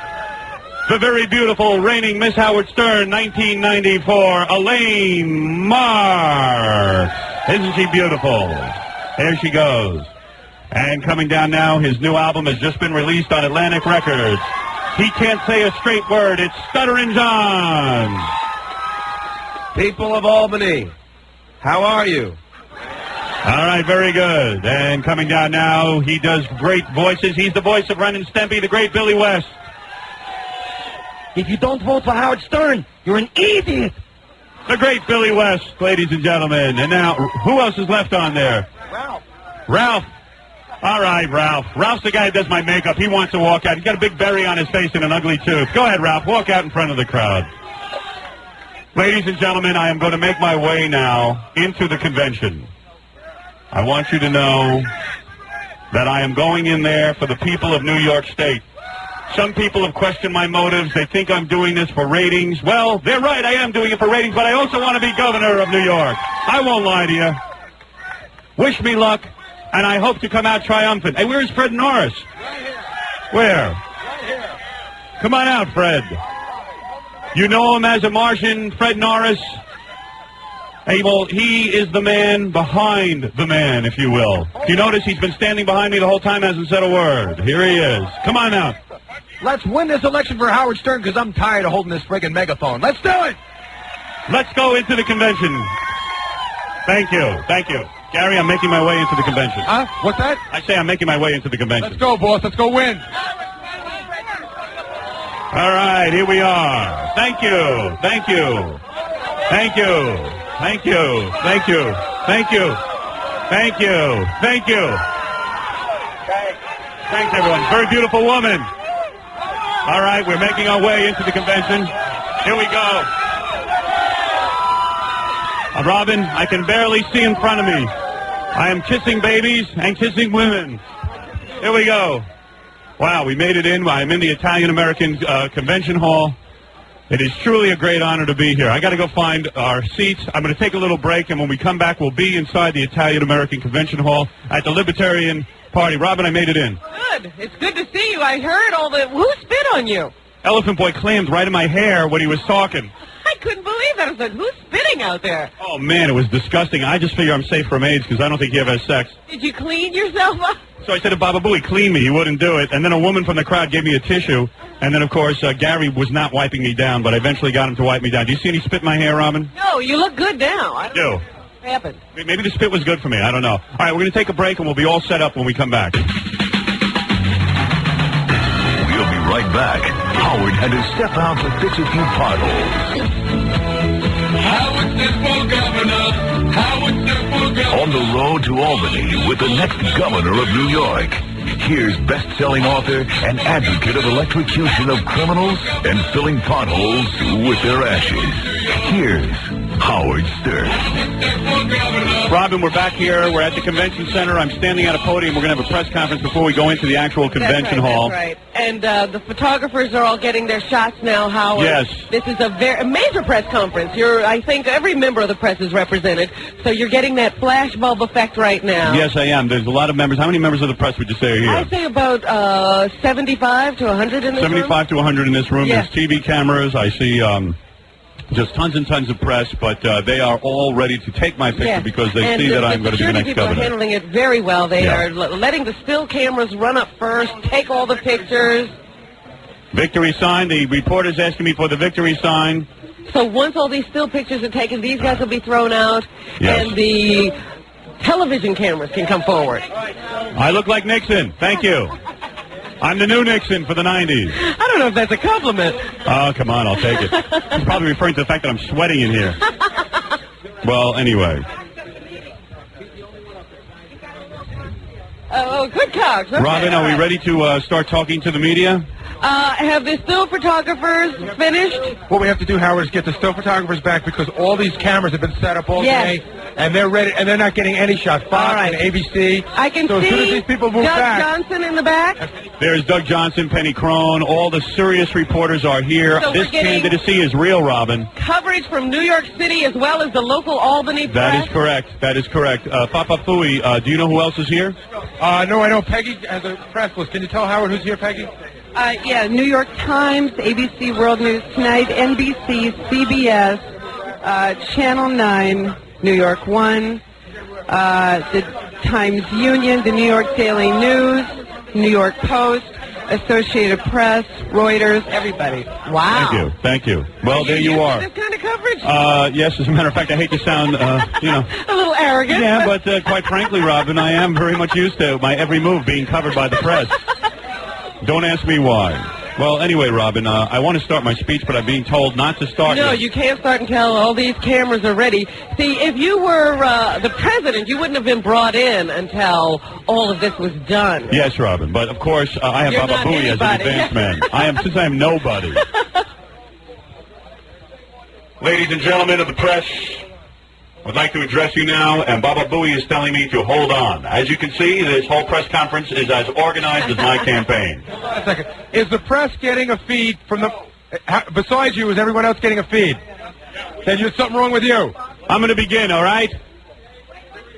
the very beautiful reigning Miss Howard Stern, 1994, Elaine Mars. Isn't she beautiful? There she goes. And coming down now, his new album has just been released on Atlantic Records. He can't say a straight word. It's Stutterin' John. People of Albany, how are you? All right, very good. And coming down now, he does great voices. He's the voice of Ren and Stimpy, the great Billy West. If you don't vote for Howard Stern, you're an idiot. The great Billy West, ladies and gentlemen. And now, who else is left on there? Ralph. All right, Ralph. Ralph's the guy who does my makeup. He wants to walk out. He's got a big berry on his face and an ugly tooth. Go ahead, Ralph. Walk out in front of the crowd. Ladies and gentlemen, I am going to make my way now into the convention. I want you to know that I am going in there for the people of New York State. Some people have questioned my motives. They think I'm doing this for ratings. Well, they're right. I am doing it for ratings, but I also want to be governor of New York. I won't lie to you. Wish me luck, and I hope to come out triumphant. Hey, where's Fred Norris? Right here. Where? Right here. Come on out, Fred. You know him as a Martian, Fred Norris. Hey, well, he is the man behind the man, if you will. You notice he's been standing behind me the whole time, hasn't said a word. Here he is. Come on out. Let's win this election for Howard Stern because I'm tired of holding this friggin' megaphone. Let's do it! Let's go into the convention. Thank you. Thank you. Gary, I'm making my way into the convention. Huh? What's that? I say I'm making my way into the convention. Let's go, boss. Let's go win. All right, here we are. Thank you. Thank you. Thank you. Thank you. Thank you. Thank you. Thank you. Thank you. Thanks, everyone. Very beautiful woman. All right, we're making our way into the convention. Here we go. Robin, I can barely see in front of me. I am kissing babies and kissing women. Here we go. Wow, we made it in. I'm in the Italian-American Convention Hall. It is truly a great honor to be here. I got to go find our seats. I'm going to take a little break, and when we come back, we'll be inside the Italian-American Convention Hall at the Libertarian Party. Robin, I made it in. Good. It's good to see you. I heard all the... Who spit on you? Elephant Boy clammed right in my hair when he was talking. I couldn't believe that. I was like, who's spitting out there? Oh, man, it was disgusting. I just figure I'm safe from AIDS because I don't think he ever has sex. Did you clean yourself up? So I said to Baba Booey, clean me. He wouldn't do it. And then a woman from the crowd gave me a tissue. And then, of course, Gary was not wiping me down, but I eventually got him to wipe me down. Do you see any spit in my hair, Robin? No, you look good now. I don't know Do. what happened. Maybe the spit was good for me. I don't know. All right, we're going to take a break, and we'll be all set up when we come back. We'll be right back. Howard had to step out to fix a few potholes. Howard Stern for governor. Howard Stern for governor. On the road to Albany with the next governor of New York. Here's best-selling author and advocate of electrocution of criminals and filling potholes with their ashes. Here's Howard Stern. Robin, we're back here. We're at the convention center. I'm standing at a podium. We're going to have a press conference before we go into the actual convention hall. That's right. And the photographers are all getting their shots now, Howard. Yes. This is a major press conference. I think every member of the press is represented, so you're getting that flashbulb effect right now. Yes, I am. There's a lot of members. How many members of the press would you say are here? I'd say about 75 to 100 in this room. 75 to 100 in this room. Yes. There's TV cameras. I see just tons and tons of press, but they are all ready to take my picture because they see that I'm going to be the next people governor. are handling it very well. They are letting the still cameras run up first, take all the pictures. Victory sign. The reporter's asking me for the victory sign. So once all these still pictures are taken, these guys will be thrown out, and the television cameras can come forward. I look like Nixon. Thank you. I'm the new Nixon for the 90s. I don't know if that's a compliment. Oh, come on, I'll take it. He's probably referring to the fact that I'm sweating in here. Well, anyway. Oh, good cogs. Okay, Robin, are we ready to start talking to the media? Have the still photographers finished? What we have to do, Howard, is get the still photographers back because all these cameras have been set up all day, and they're ready, and they're not getting any shots. Fox and ABC. I can so see as soon as these people move Doug back, Johnson in the back. There's Doug Johnson, Penny Crone. All the serious reporters are here. So This we're getting candidacy is real, Robin. coverage from New York City as well as the local Albany press. That is correct. That is correct. Papa Fooey, do you know who else is here? No, I know Peggy has a press list. Can you tell Howard who's here, Peggy? Yeah, New York Times, ABC World News Tonight, NBC, CBS, Channel 9, New York 1, the Times Union, the New York Daily News, New York Post, Associated Press, Reuters, everybody. Wow. Thank you. Well, there you are. This kind of coverage? Yes, as a matter of fact, I hate to sound, a little arrogant. Yeah, but quite frankly, Robin, I am very much used to my every move being covered by the press. Don't ask me why. Well, anyway, Robin, I want to start my speech, but I'm being told not to start. No, you can't start until all these cameras are ready. See, if you were the president, you wouldn't have been brought in until all of this was done. Yes, Robin, but of course, I have You're Baba not Booey as an anybody. advanced man. Since I am nobody. Ladies and gentlemen of the press, I'd like to address you now, and Baba Booey is telling me to hold on. As you can see, this whole press conference is as organized as my campaign. A second. Is the press getting a feed from the... Besides you, is everyone else getting a feed? Then there's something wrong with you. I'm going to begin, all right?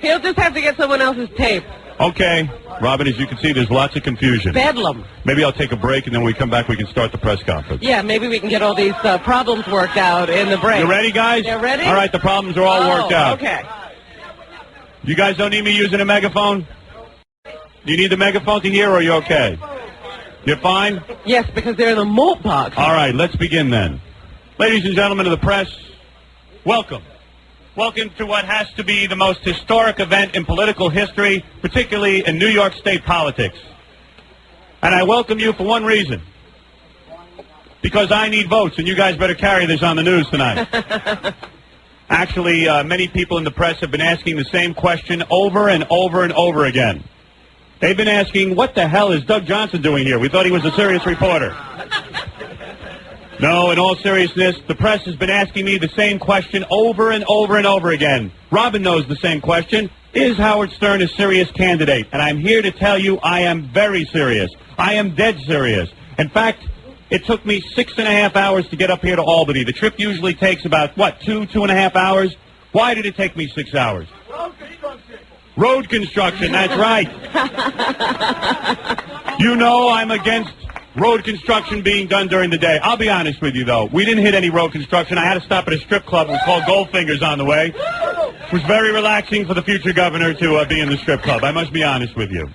He'll just have to get someone else's tape. Okay. Robin, as you can see, there's lots of confusion. Bedlam. Maybe I'll take a break, and then when we come back, we can start the press conference. Yeah, maybe we can get all these problems worked out in the break. You ready, guys? They're ready? All right, the problems are all worked out. Okay. You guys don't need me using a megaphone? Do you need the megaphone to hear, or are you okay? You're fine? Yes, because they're in the malt box. All right, let's begin then. Ladies and gentlemen of the press, welcome. Welcome to what has to be the most historic event in political history, particularly in New York State politics. And I welcome you for one reason. Because I need votes, and you guys better carry this on the news tonight. Actually, many people in the press have been asking the same question over and over and over again. They've been asking, what the hell is Doug Johnson doing here? We thought he was a serious reporter. No, in all seriousness, the press has been asking me the same question over and over and over again. Robin knows the same question. Is Howard Stern a serious candidate? And I'm here to tell you I am very serious. I am dead serious. In fact, it took me 6.5 hours to get up here to Albany. The trip usually takes about, 2.5 hours? Why did it take me 6 hours? Road construction, that's right. You know I'm against road construction being done during the day. I'll be honest with you, though. We didn't hit any road construction. I had to stop at a strip club. It was called Goldfinger's on the way. It was very relaxing for the future governor to be in the strip club. I must be honest with you.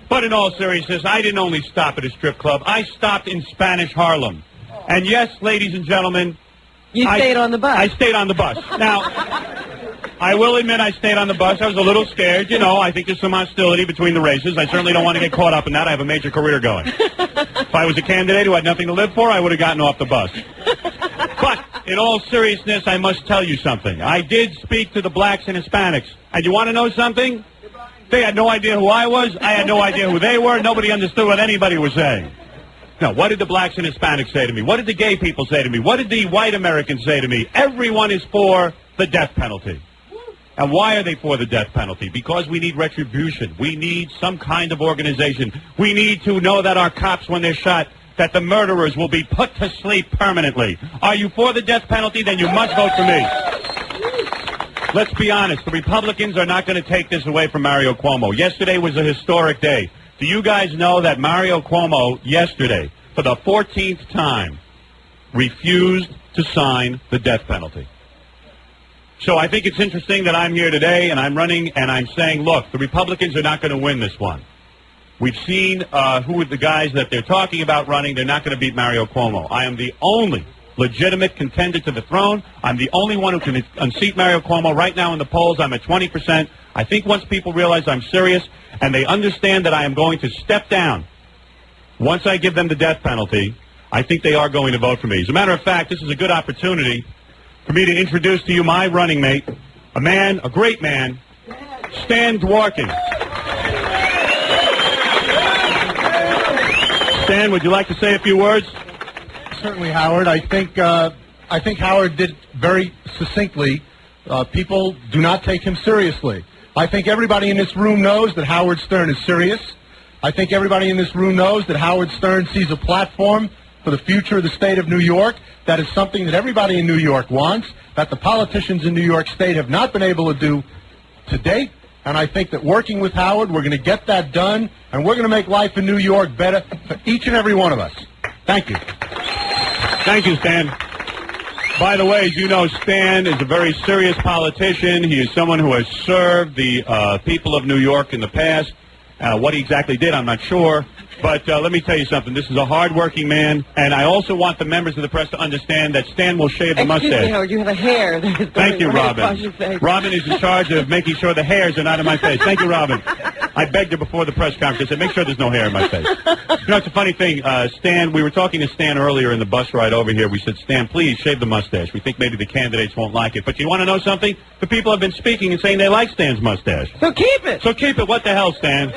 But in all seriousness, I didn't only stop at a strip club. I stopped in Spanish Harlem. And yes, ladies and gentlemen, You stayed on the bus. I stayed on the bus. Now, I will admit I stayed on the bus. I was a little scared. You know, I think there's some hostility between the races. I certainly don't want to get caught up in that. I have a major career going. If I was a candidate who had nothing to live for, I would have gotten off the bus. But in all seriousness, I must tell you something. I did speak to the blacks and Hispanics. And you want to know something? They had no idea who I was. I had no idea who they were. Nobody understood what anybody was saying. Now, what did the blacks and Hispanics say to me? What did the gay people say to me? What did the white Americans say to me? Everyone is for the death penalty. And why are they for the death penalty? Because we need retribution. We need some kind of organization. We need to know that our cops, when they're shot, that the murderers will be put to sleep permanently. Are you for the death penalty? Then you must vote for me. Let's be honest. The Republicans are not going to take this away from Mario Cuomo. Yesterday was a historic day. Do you guys know that Mario Cuomo yesterday, for the 14th time, refused to sign the death penalty? So I think it's interesting that I'm here today and I'm running and I'm saying, look, the Republicans are not going to win this one. We've seen who are the guys that they're talking about running. They're not going to beat Mario Cuomo. I am the only legitimate contender to the throne. I'm the only one who can unseat Mario Cuomo. Right now in the polls, I'm at 20%. I think once people realize I'm serious and they understand that I am going to step down, once I give them the death penalty, I think they are going to vote for me. As a matter of fact, this is a good opportunity for me to introduce to you my running mate, a man, a great man, Stan Dworkin. Stan, would you like to say a few words? Certainly, Howard. I think Howard did very succinctly. People do not take him seriously. I think everybody in this room knows that Howard Stern is serious. I think everybody in this room knows that Howard Stern sees a platform for the future of the state of New York. That is something that everybody in New York wants, that the politicians in New York State have not been able to do to date. And I think that working with Howard, we're going to get that done, and we're going to make life in New York better for each and every one of us. Thank you. Thank you, Stan. By the way, as you know, Stan is a very serious politician. He is someone who has served the people of New York in the past. What he exactly did, I'm not sure. But let me tell you something. This is a hard-working man, and I also want the members of the press to understand that Stan will shave the mustache. Excuse me, Howard, you have a hair. Thank you, Robin. Robin is in charge of making sure the hairs are not in my face. Thank you, Robin. I begged her before the press conference. I said, make sure there's no hair in my face. You know, it's a funny thing. Stan, we were talking to Stan earlier in the bus ride over here. We said, Stan, please shave the mustache. We think maybe the candidates won't like it. But you want to know something? The people have been speaking and saying they like Stan's mustache. So keep it. So keep it. What the hell, Stan?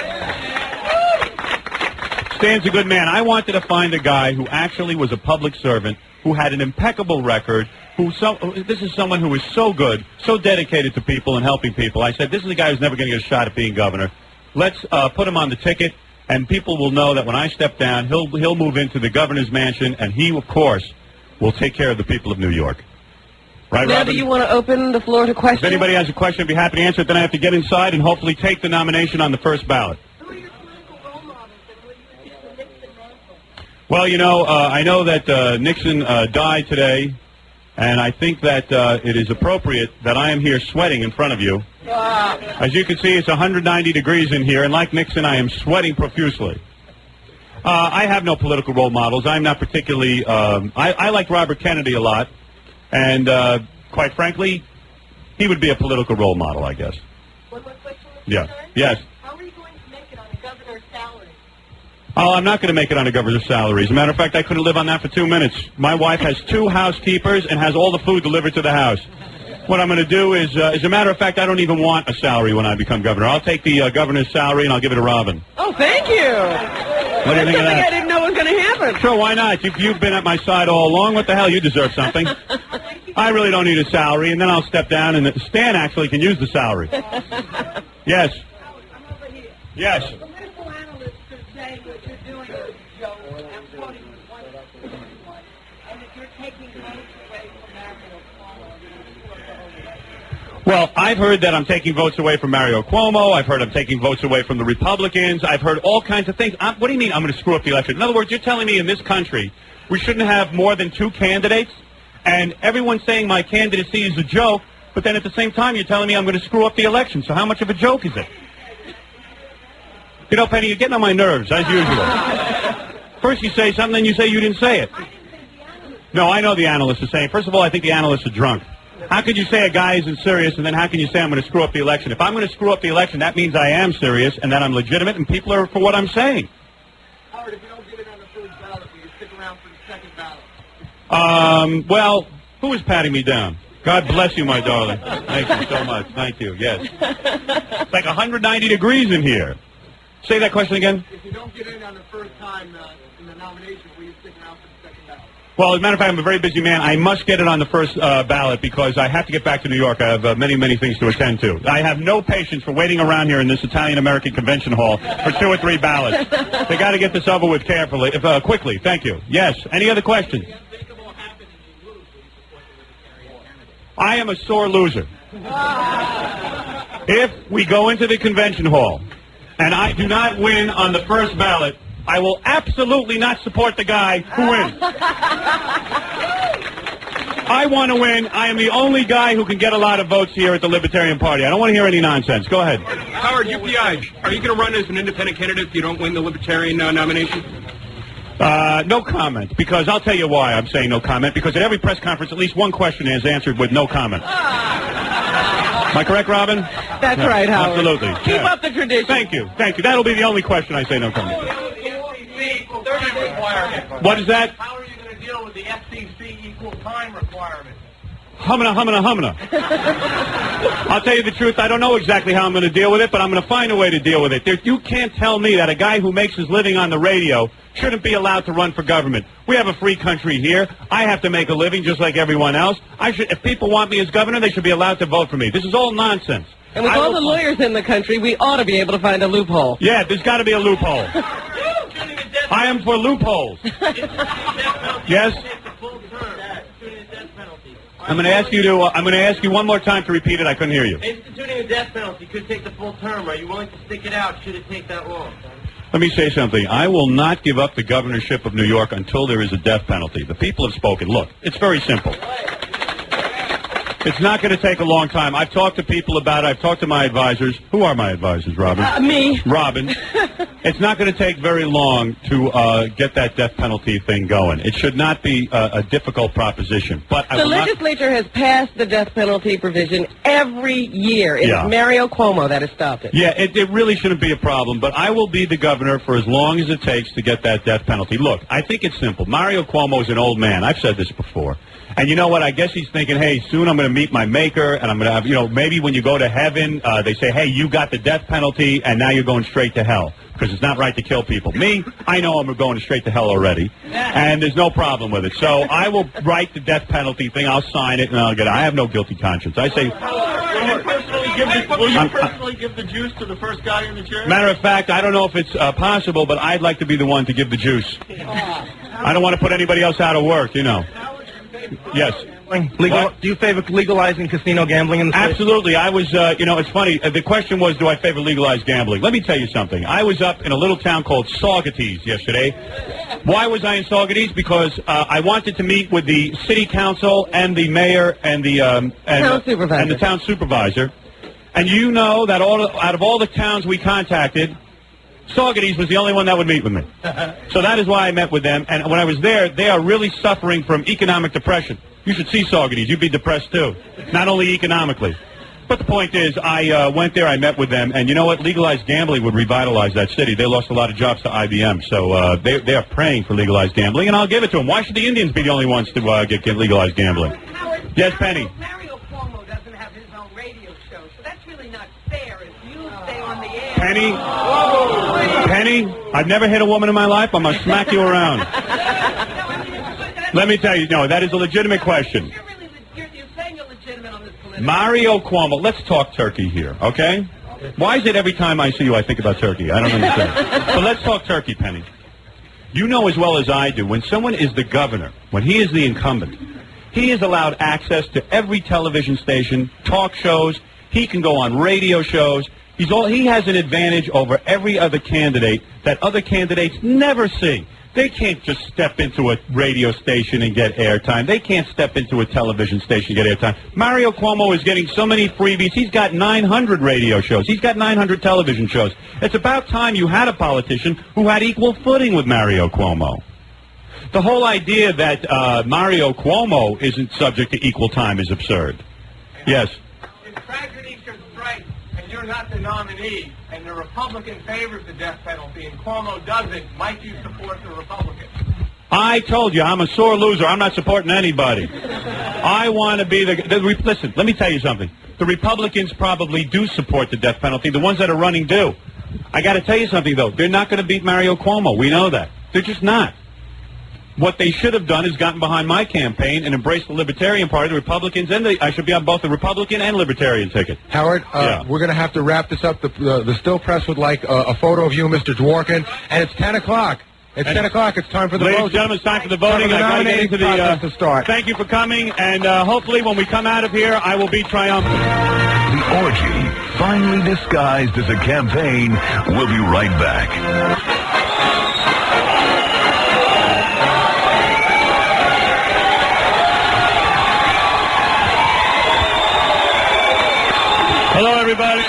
Stan's a good man. I wanted to find a guy who actually was a public servant, who had an impeccable record, this is someone who is so good, so dedicated to people and helping people. I said, this is a guy who's never going to get a shot at being governor. Let's put him on the ticket, and people will know that when I step down, he'll move into the governor's mansion, and he, of course, will take care of the people of New York. Right, now, Robin? do you want to open the floor to questions? If anybody has a question, I'd be happy to answer it. Then I have to get inside and hopefully take the nomination on the first ballot. Well, you know, I know that Nixon died today, and I think that it is appropriate that I am here sweating in front of you. As you can see, it's 190 degrees in here, and like Nixon, I am sweating profusely. I have no political role models. I'm not particularly... I like Robert Kennedy a lot, and quite frankly, he would be a political role model, I guess. One more question, Mr. Yeah. Stern? Yes. How are you going to make it on a governor's salary? Oh, I'm not going to make it on a governor's salary. As a matter of fact, I couldn't live on that for 2 minutes. My wife has 2 housekeepers and has all the food delivered to the house. What I'm going to do is, as a matter of fact, I don't even want a salary when I become governor. I'll take the governor's salary and I'll give it to Robin. Oh, thank you. What do you think of that? I didn't know was going to happen. Sure, why not? You've been at my side all along. What the hell? You deserve something. I really don't need a salary, and then I'll step down, and Stan actually can use the salary. Yes. Yes. Political analysts could say what you're doing is a joke. I'm quoting one, and that you're taking votes away from Mario Cuomo. Well, I've heard that I'm taking votes away from Mario Cuomo. I've heard I'm taking votes away from the Republicans. I've heard all kinds of things. What do you mean I'm going to screw up the election? In other words, you're telling me in this country we shouldn't have more than 2 candidates, and everyone's saying my candidacy is a joke, but then at the same time you're telling me I'm going to screw up the election. So how much of a joke is it? You know, Penny, you're getting on my nerves, as usual. First you say something, then you say you didn't say it. No, I know the analysts are saying. First of all, I think the analysts are drunk. How can you say a guy isn't serious, and then how can you say I'm going to screw up the election? If I'm going to screw up the election, that means I am serious, and that I'm legitimate, and people are for what I'm saying. Howard, if you don't get it on the first ballot, will you stick around for the second ballot? Well, who is patting me down? God bless you, my darling. Thank you so much. Thank you. Yes. It's like 190 degrees in here. Say that question again. If you don't get in on the first time in the nomination, will you stick around for the second ballot? Well, as a matter of fact, I'm a very busy man. I must get it on the first ballot because I have to get back to New York. I have many, many things to attend to. I have no patience for waiting around here in this Italian-American convention hall for 2 or 3 ballots. They got to get this over with carefully, quickly. Thank you. Yes. Any other questions? I am a sore loser. If we go into the convention hall and I do not win on the first ballot, I will absolutely not support the guy who wins. I want to win. I am the only guy who can get a lot of votes here at the Libertarian Party. I don't want to hear any nonsense. Go ahead. Howard, UPI, are you going to run as an independent candidate if you don't win the Libertarian nomination? No comment, because I'll tell you why I'm saying no comment, because at every press conference at least one question is answered with no comment. Am I correct, Robin? That's right, Howard. Absolutely. Keep up the tradition. Thank you. Thank you. That'll be the only question I say no comment. What is that? How are you going to deal with the FCC equal time requirement? Humana. I'll tell you the truth, I don't know exactly how I'm going to deal with it, but I'm going to find a way to deal with it. You can't tell me that a guy who makes his living on the radio shouldn't be allowed to run for government. We have a free country here. I have to make a living just like everyone else. If people want me as governor, they should be allowed to vote for me. This is all nonsense. And with all the lawyers in the country, we ought to be able to find a loophole. Yeah, there's got to be a loophole. I am for loopholes. Yes? I'm going to ask you to. I'm going to ask you one more time to repeat it. I couldn't hear you. Instituting a death penalty could take the full term. Are you willing to stick it out? Should it take that long? Let me say something. I will not give up the governorship of New York until there is a death penalty. The people have spoken. Look, it's very simple. It's not going to take a long time. I've talked to people about it. I've talked to my advisors. Who are my advisors, Robin? Me. Robin. It's not going to take very long to get that death penalty thing going. It should not be a difficult proposition. But The legislature has passed the death penalty provision every year. It Yeah. is Mario Cuomo that has stopped it. Yeah, it really shouldn't be a problem, but I will be the governor for as long as it takes to get that death penalty. Look, I think it's simple. Mario Cuomo is an old man. I've said this before. And you know what? I guess he's thinking, hey, soon I'm going to meet my maker, and I'm going to have, maybe when you go to heaven, they say, hey, you got the death penalty, and now you're going straight to hell, because it's not right to kill people. Me, I know I'm going straight to hell already, and there's no problem with it. So I will write the death penalty thing. I'll sign it, and I'll get it. I have no guilty conscience. I say... Will you personally give the juice to the first guy in the chair? Matter of fact, I don't know if it's possible, but I'd like to be the one to give the juice. I don't want to put anybody else out of work, Yes. Do you favor legalizing casino gambling in the state? Absolutely. I was, it's funny. The question was, do I favor legalized gambling? Let me tell you something. I was up in a little town called Saugerties yesterday. Why was I in Saugerties? Because I wanted to meet with the city council and the mayor and the town supervisor. And you know that out of all the towns we contacted, Saugerties was the only one that would meet with me. So that is why I met with them. And when I was there, they are really suffering from economic depression. You should see Saugerties. You'd be depressed, too. Not only economically. But the point is, I went there, I met with them, and you know what? Legalized gambling would revitalize that city. They lost a lot of jobs to IBM, so they are praying for legalized gambling, and I'll give it to them. Why should the Indians be the only ones to get legalized gambling? Yes, Penny. Mario Cuomo doesn't have his own radio show, so that's really not fair if you stay on the air. Penny, I've never hit a woman in my life. I'm going to smack you around. Let me tell you, no, that is a legitimate question. You're saying you're legitimate on this political. Mario Cuomo, let's talk turkey here, okay? Why is it every time I see you I think about turkey? I don't understand. But let's talk turkey, Penny. You know as well as I do, when someone is the governor, when he is the incumbent, he is allowed access to every television station, talk shows. He can go on radio shows. He has an advantage over every other candidate that other candidates never see. They can't just step into a radio station and get airtime. They can't step into a television station and get airtime. Mario Cuomo is getting so many freebies. He's got 900 radio shows. He's got 900 television shows. It's about time you had a politician who had equal footing with Mario Cuomo. The whole idea that Mario Cuomo isn't subject to equal time is absurd. Yes. If tragedy should strike and you're not the nominee and the Republican favors the death penalty and Cuomo doesn't, might you support the Republican? I told you, I'm a sore loser. I'm not supporting anybody. I want to be listen, let me tell you something. The Republicans probably do support the death penalty. The ones that are running do. I got to tell you something, though. They're not going to beat Mario Cuomo. We know that. They're just not. What they should have done is gotten behind my campaign and embraced the Libertarian Party, the Republicans, and I should be on both the Republican and Libertarian ticket. Howard, we're going to have to wrap this up. The still press would like a photo of you, Mr. Dworkin, and it's 10 o'clock. It's 10 o'clock. It's time for the Ladies vote. and gentlemen, it's time for the voting. I got to get into to start. Thank you for coming, and hopefully when we come out of here, I will be triumphant. The orgy, finally disguised as a campaign. We'll be right back. Hello, everybody.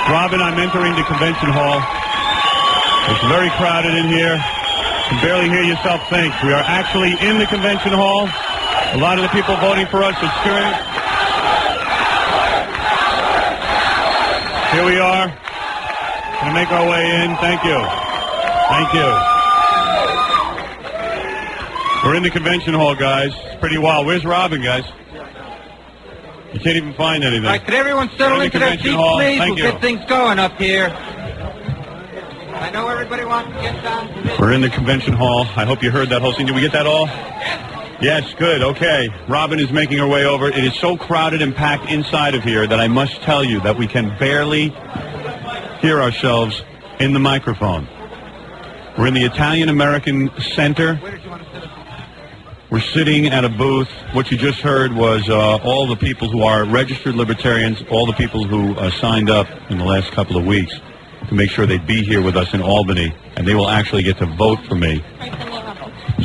Robin, I'm entering the convention hall. It's very crowded in here. You can barely hear yourself think. We are actually in the convention hall. A lot of the people voting for us are cheering. Here we are. Going to make our way in. Thank you. Thank you. We're in the convention hall, guys. It's pretty wild. Where's Robin, guys? You can't even find anything. All right, could everyone settle into their seats, please? Thank We'll you. get things going up here. everybody wants to get down to this. We're in the convention hall. I hope you heard that whole scene. Did we get that all? Yes, good. Okay. Robin is making her way over. It is so crowded and packed inside of here that I must tell you that we can barely hear ourselves in the microphone. We're in the Italian-American Center. We're sitting at a booth. What you just heard was all the people who are registered libertarians, all the people who signed up in the last couple of weeks to make sure they'd be here with us in Albany, and they will actually get to vote for me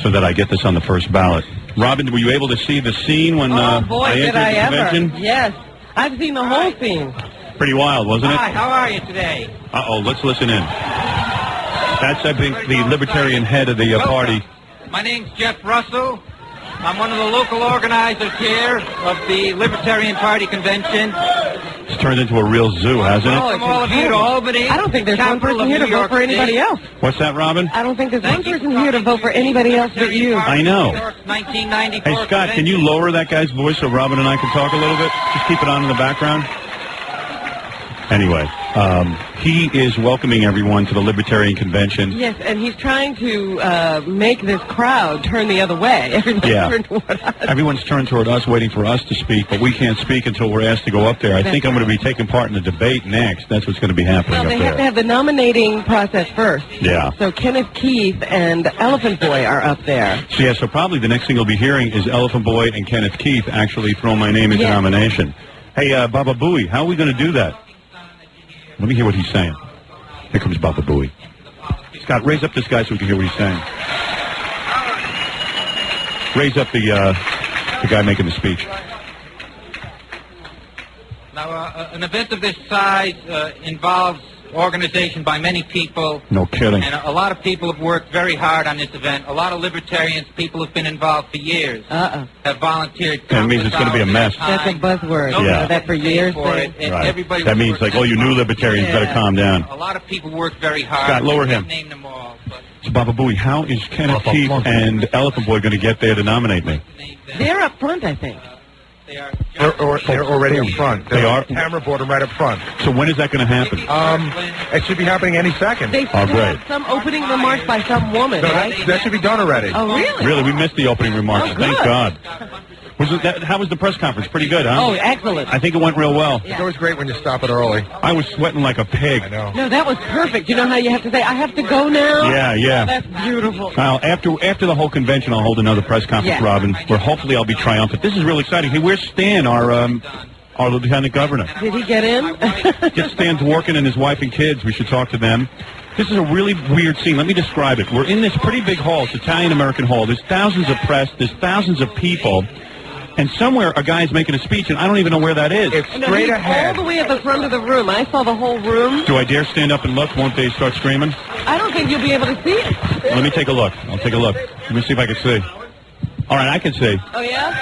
so that I get this on the first ballot. Robin, were you able to see the scene when Oh, boy, I entered did I the ever. convention? Yes. I've seen the whole scene. Pretty wild, wasn't it? Hi, how are you today? Uh-oh, let's listen in. That's, I think, the libertarian head of the party. My name's Jeff Russell. I'm one of the local organizers here of the Libertarian Party Convention. It's turned into a real zoo, hasn't it? Welcome all of you to Albany. I don't think there's one capital person of here to New vote York for anybody State. else. What's that, Robin? I don't think there's one person here to vote for anybody else but you. I know. 1994 Hey, Scott, can you lower that guy's voice so Robin and I can talk a little bit? Just keep it on in the background. Anyway, he is welcoming everyone to the Libertarian Convention. Yes, and he's trying to make this crowd turn the other way. Everybody's Yeah. turned toward us. Everyone's turned toward us, waiting for us to speak, but we can't speak until we're asked to go up there. I think I'm going to be taking part in the debate next. That's what's going to be happening Well, they up have to there. have the nominating process first. Yeah. So Kenneth Keith and Elephant Boy are up there. So probably the next thing you'll be hearing is Elephant Boy and Kenneth Keith actually throw my name into Yes. nomination. Hey, Baba Booey, how are we going to do that? Let me hear what he's saying. Here comes Baba Booey. Scott, raise up this guy so we can hear what he's saying. Raise up the guy making the speech. Now, an event of this size involves organization by many people. No kidding. And a lot of people have worked very hard on this event. A lot of libertarians, people have been involved for years, have volunteered. That means it's going to be a mess. That's a buzzword. Yeah. That for years. For it, and Right. everybody That means like, oh, you new libertarians better calm down. A lot of people worked very hard. Scott, lower I him. can't name them all, but So, Baba Booey, how is Kenneth Keith and Elephant Boy going to get there to nominate me? They're up front, I think. They're already in front. They are? Camera board them right up front. So when is that going to happen? It should be happening any second. They should have some opening remarks by some woman, No, right? that should be done already. Oh, really? Really, we missed the opening remarks. Oh, Thank good. God. How was the press conference? Pretty good, huh? Oh, excellent. I think it went real well. It's always great when you stop it early. I was sweating like a pig. I know. No, that was perfect. You know how you have to say, I have to go now? Yeah. That's beautiful. Now, after the whole convention, I'll hold another press conference, Yeah. Robin, where hopefully I'll be triumphant. This is real exciting. Hey, where's Stan, our lieutenant governor? Did he get in? Get Stan's working and his wife and kids. We should talk to them. This is a really weird scene. Let me describe it. We're in this pretty big hall. It's Italian-American hall. There's thousands of press. There's thousands of people. And somewhere a guy's making a speech, and I don't even know where that is. It's No, straight he's ahead. all the way at the front of the room. I saw the whole room. Do I dare stand up and look? Won't they start screaming? I don't think you'll be able to see it. Let me take a look. I'll take a look. Let me see if I can see. All right, I can see. Oh, yeah?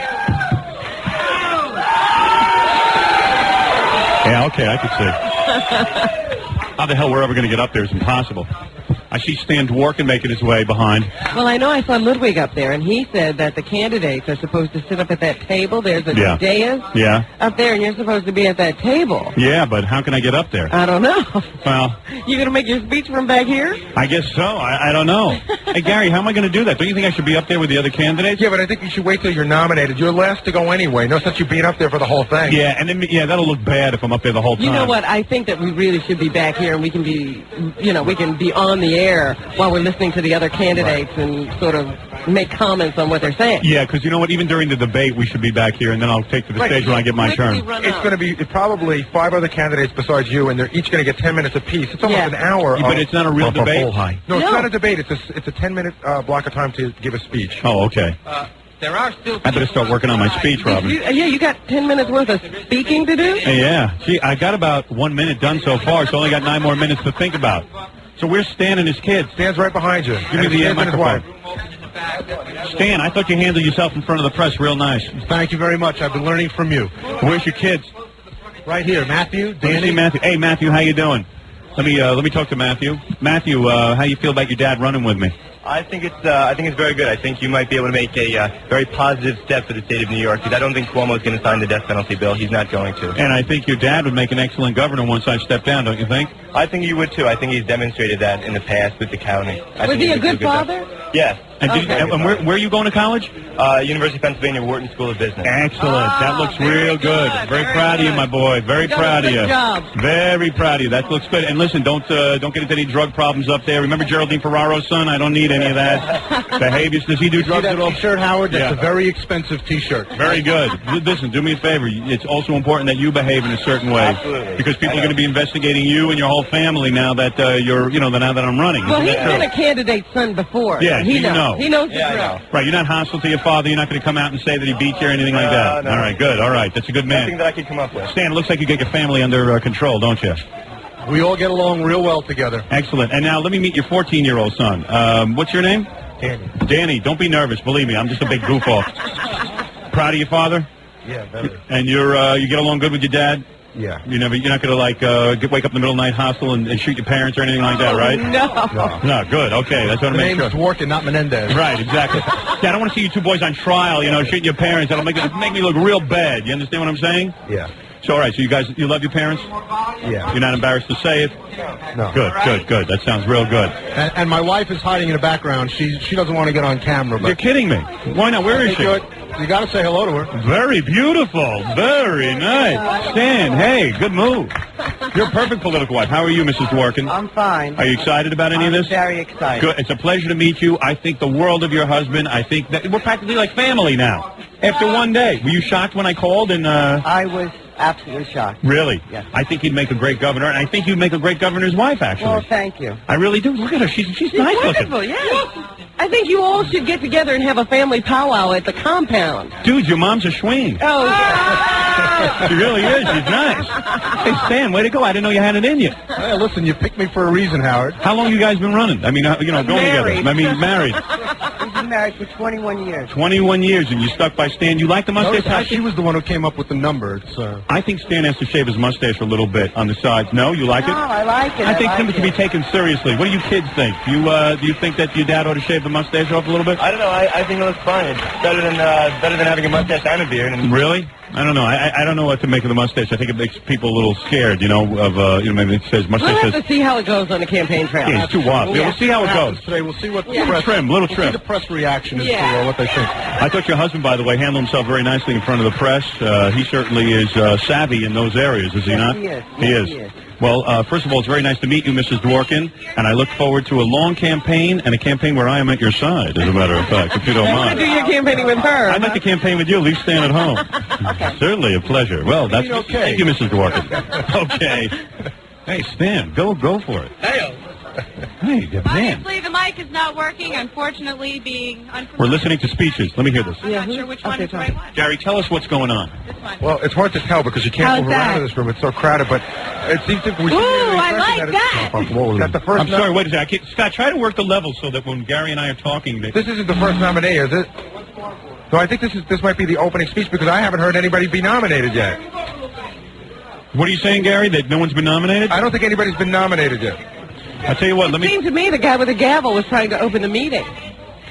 Yeah, okay, I can see. How the hell we're ever going to get up there is impossible. I see Stan Dworkin making his way behind. Well, I know I saw Ludwig up there, and he said that the candidates are supposed to sit up at that table. There's a Yeah. dais Yeah. up there, and you're supposed to be at that table. Yeah, but how can I get up there? I don't know. Well, You going to make your speech from back here? I guess so. I don't know. Hey, Gary, how am I going to do that? Don't you think I should be up there with the other candidates? Yeah, but I think you should wait till you're nominated. You're last to go anyway. No sense you being up there for the whole thing. Yeah, and then that'll look bad if I'm up there the whole time. You know what? I think that we really should be back here, and we can be, we can be on the air while we're listening to the other candidates and sort of make comments on what they're saying. Yeah, because you know what? Even during the debate, we should be back here, and then I'll take to the stage when I get my turn. It's going to be probably 5 other candidates besides you, and they're each going to get 10 minutes apiece. It's almost an hour. Yeah, but it's not a real debate. No, it's not a debate. It's a 10-minute block of time to give a speech. Oh, okay. there are still. I better start working on my speech, Robin. You got 10 minutes worth of speaking to do? Hey, yeah. Gee, I got about 1 minute done so far, so I only got 9 more minutes to think about. So where's Stan and his kids? Stan's right behind you. Give me the Stan's and his microphone. wife. Stan, I thought you handled yourself in front of the press real nice. Thank you very much. I've been learning from you. Where's your kids? Right here, Matthew, Let me Danny. see Matthew. Hey, Matthew, how you doing? Let me talk to Matthew. Matthew, how you feel about your dad running with me? I think it's very good. I think you might be able to make a very positive step for the state of New York, because I don't think Cuomo is going to sign the death penalty bill. He's not going to. And I think your dad would make an excellent governor once I step down, don't you think? I think you would, too. I think he's demonstrated that in the past with the county. Was he a good father? Yes. And where are you going to college? University of Pennsylvania, Wharton School of Business. Excellent. That looks real good. Very proud of you, my boy. Very proud of you. Good job. Very proud of you. That looks good. And listen, don't get into any drug problems up there. Remember Geraldine Ferraro's son? I don't need any of that. Behaviors. Does he do drugs at all? T-shirt, Howard? That's Yeah. a very expensive T-shirt. Very good. Listen, do me a favor. It's also important that you behave in a certain way. Absolutely. Because people are going to be investigating you and your whole family now that now that I'm running. Well, Isn't he's that true? been a candidate's son before. Yeah, so he so you knows. know. He knows the drill. Right, you're not hostile to your father. You're not going to come out and say that he beat you or anything like that. No. All right, good. All right, that's a good Nothing man. that I could come up with. Stan, it looks like you get your family under control, don't you? We all get along real well together. Excellent. And now let me meet your 14-year-old son. What's your name? Danny. Danny, don't be nervous. Believe me, I'm just a big goof off. Proud of your father? Yeah, very. And you get along good with your dad? Yeah. You're not going to wake up in the middle of the night hostile and shoot your parents or anything like that, right? No. No, good. Okay, that's what The I make name's sure. Dworkin, not Menendez. Right, exactly. Dad, I don't want to see you two boys on trial, shooting your parents. That'll make me look real bad. You understand what I'm saying? Yeah. So, all right, so you love your parents? Yeah. You're not embarrassed to say it? No. Good. That sounds real good. And my wife is hiding in the background. She doesn't want to get on camera. But You're kidding me. Why not? Where is she? You got to say hello to her. Very beautiful. Very nice. Stan, hey, good move. You're a perfect political wife. How are you, Mrs. Dworkin? I'm fine. Are you excited about any of this? Very excited. Good. It's a pleasure to meet you. I think the world of your husband. I think that we're practically like family now. After one day. Were you shocked when I called? I was absolutely shocked. Really? Yes. I think he'd make a great governor, and I think you'd make a great governor's wife, actually. Well, thank you. I really do. Look at her. She's nice looking. Wonderful, yeah. I think you all should get together and have a family powwow at the compound. Dude, your mom's a schween. Oh, yeah. She really is. She's nice. Hey, Stan, way to go. I didn't know you had it in you. Hey, listen, you picked me for a reason, Howard. How long you guys been running? I mean, going Married. together. I mean, married. We've been married for 21 years. 21 years, and you stuck by Stan. You like the mustache? She was the one who came up with the number. It's, I think Stan has to shave his mustache a little bit on the sides. No, you like No, it? I like it. I think like Tim it. to be taken seriously. What do you kids think? Do you think that your dad ought to shave the mustache off a little bit? I don't know. I think it looks fine. It's better than having a mustache and a beard. And Really? I don't know. I don't know what to make of the mustache. I think it makes people a little scared, maybe it says We'll mustache have says, to see how it goes on the campaign trail. yeah, it's too wild. Yeah, we'll see how it goes. today. We'll see what Little press, trim. we'll see the press reaction as to what they think. I thought your husband, by the way, handled himself very nicely in front of the press. He certainly is savvy in those areas, is he not? He is. He Yes, is. he is. Well, first of all, it's very nice to meet you, Mrs. Dworkin, and I look forward to a long campaign and a campaign where I am at your side, as a matter of fact, if you don't You want mind. to do your campaigning with her. I'd like to campaign with you. Leave Stan at home. Certainly a pleasure. Well, that's okay. Thank you, Mrs. Dworkin. Okay. Hey, Stan, go for it. Hey, man. Obviously, the mic is not working. Unfortunately, being We're listening to speeches. Let me hear this. I'm not sure which one is the right one. Gary, tell us what's going on. Well, it's hard to tell because you can't How's move around that? in this room. It's so crowded, but it seems to we Ooh, seem to be I impressing like that. That the first I'm sorry, wait a second. Scott, try to work the level so that when Gary and I are talking... This isn't the first nominee, is it? No, I think this might be the opening speech because I haven't heard anybody be nominated yet. What are you saying, Gary, that no one's been nominated? I don't think anybody's been nominated yet. I'll tell you what, It seemed to me the guy with the gavel was trying to open the meeting.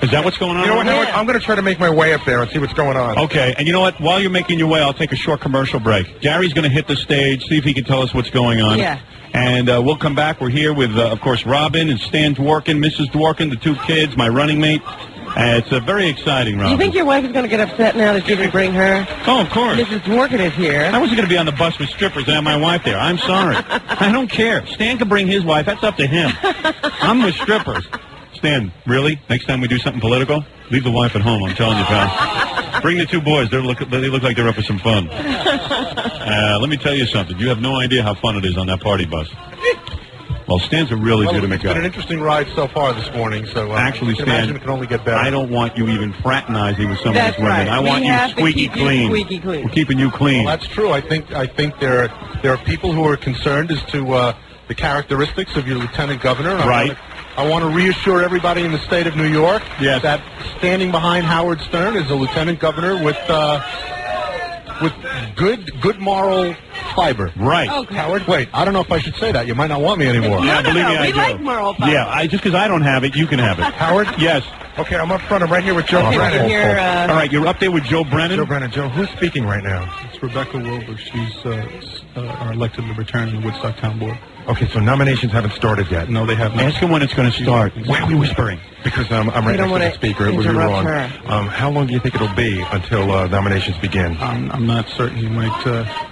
Is that what's going on? You know what, right Howard? now? I'm going to try to make my way up there and see what's going on. Okay, and you know what? While you're making your way, I'll take a short commercial break. Gary's going to hit the stage, see if he can tell us what's going on. Yeah. And we'll come back. We're here with, of course, Robin and Stan Dworkin, Mrs. Dworkin, the two kids, my running mate. It's very exciting, Do Robin. you think your wife is going to get upset now that you didn't bring her? Oh, of course. Mrs. Dworkin is here. I wasn't going to be on the bus with strippers and have my wife there. I'm sorry. I don't care. Stan can bring his wife. That's up to him. I'm with strippers. Stan, really? Next time we do something political, leave the wife at home. I'm telling you, pal. Bring the two boys. They look like they're up for some fun. Let me tell you something. You have no idea how fun it is on that party bus. Well, Stan's a really legitimate It's been an guy. interesting ride so far this morning. So Actually, I can imagine Stan, it can only get better. I don't want you even fraternizing with some That's of these women. right. I We want you have to squeaky keep you clean. squeaky clean. We're keeping you clean. Well, that's true. I think there are people who are concerned as to the characteristics of your lieutenant governor. Right. I want to reassure everybody in the state of New York Yes. that standing behind Howard Stern is a lieutenant governor with with good moral fiber. Right. Okay. Howard, wait, I don't know if I should say that. You might not want me anymore. Yeah, believe me, I we do. like moral fiber. Yeah, just because I don't have it, you can have it. Howard? Yes. Okay, I'm up front. I'm right here with Joe Okay, we Brennan. can hear, All right, you're up there with Joe Brennan. Joe Brennan. Joe, who's speaking right now? It's Rebecca Wilbur. She's our elected Libertarian in the Woodstock Town Board. Okay, so nominations haven't started yet. No, they have not. Ask him when it's going to start. Why are we whispering? Because I'm right don't next to wanna the speaker. It would be interrupt wrong. her. How long do you think it'll be until nominations begin? I'm not certain. You might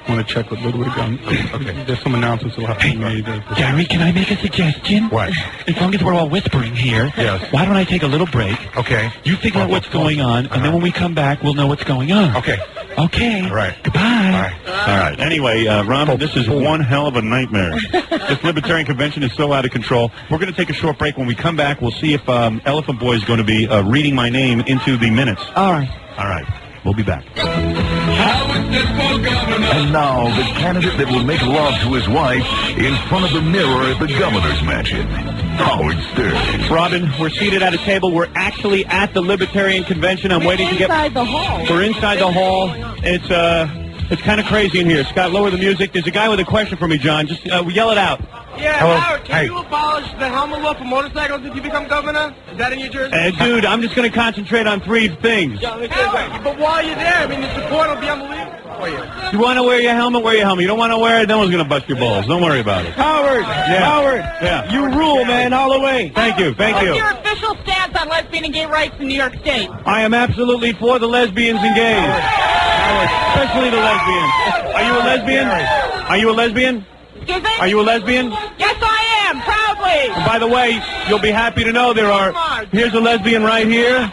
want to check with Ludwig. Okay. There's some announcements that will have to be made. Gary, can I make a suggestion? What? As long as we're all whispering here, Yes. why don't I take a little break? Okay. You figure out what's going on, and then when we come back, we'll know what's going on. Okay. Okay. All right. Goodbye. All right. Anyway, Ron, this is one hell of a nightmare. This Libertarian convention is so out of control. We're going to take a short break. When we come back, we'll see if Elephant Boy is going to be reading my name into the minutes. All right. All right. We'll be back. And now, the candidate that will make love to his wife in front of the mirror at the governor's mansion, Howard Stern. Robin, we're seated at a table. We're actually at the Libertarian convention. I'm waiting to get... Inside the hall. We're inside the hall. It's kind of crazy in here. Scott, lower the music. There's a guy with a question for me, John. Just yell it out. Yeah, Hello? Howard, can Hey. you abolish the helmet law for motorcycles if you become governor? Is that in New Jersey? Dude, I'm just going to concentrate on three things. Howard, but while you're there, I mean, the support will be unbelievable for you. You want to wear your helmet, wear your helmet. You don't want to wear it, no one's going to bust your balls. Don't worry about it. Howard, Howard, Yeah. you rule, man, all the way. Thank you. Thank you. What's your official stance on lesbian and gay rights in New York State? I am absolutely for the lesbians and gays. Especially the lesbians. Are you a lesbian? Are you a lesbian? Excuse me? Are you a lesbian? Yes, I am, proudly. And by the way, you'll be happy to know here's a lesbian right here,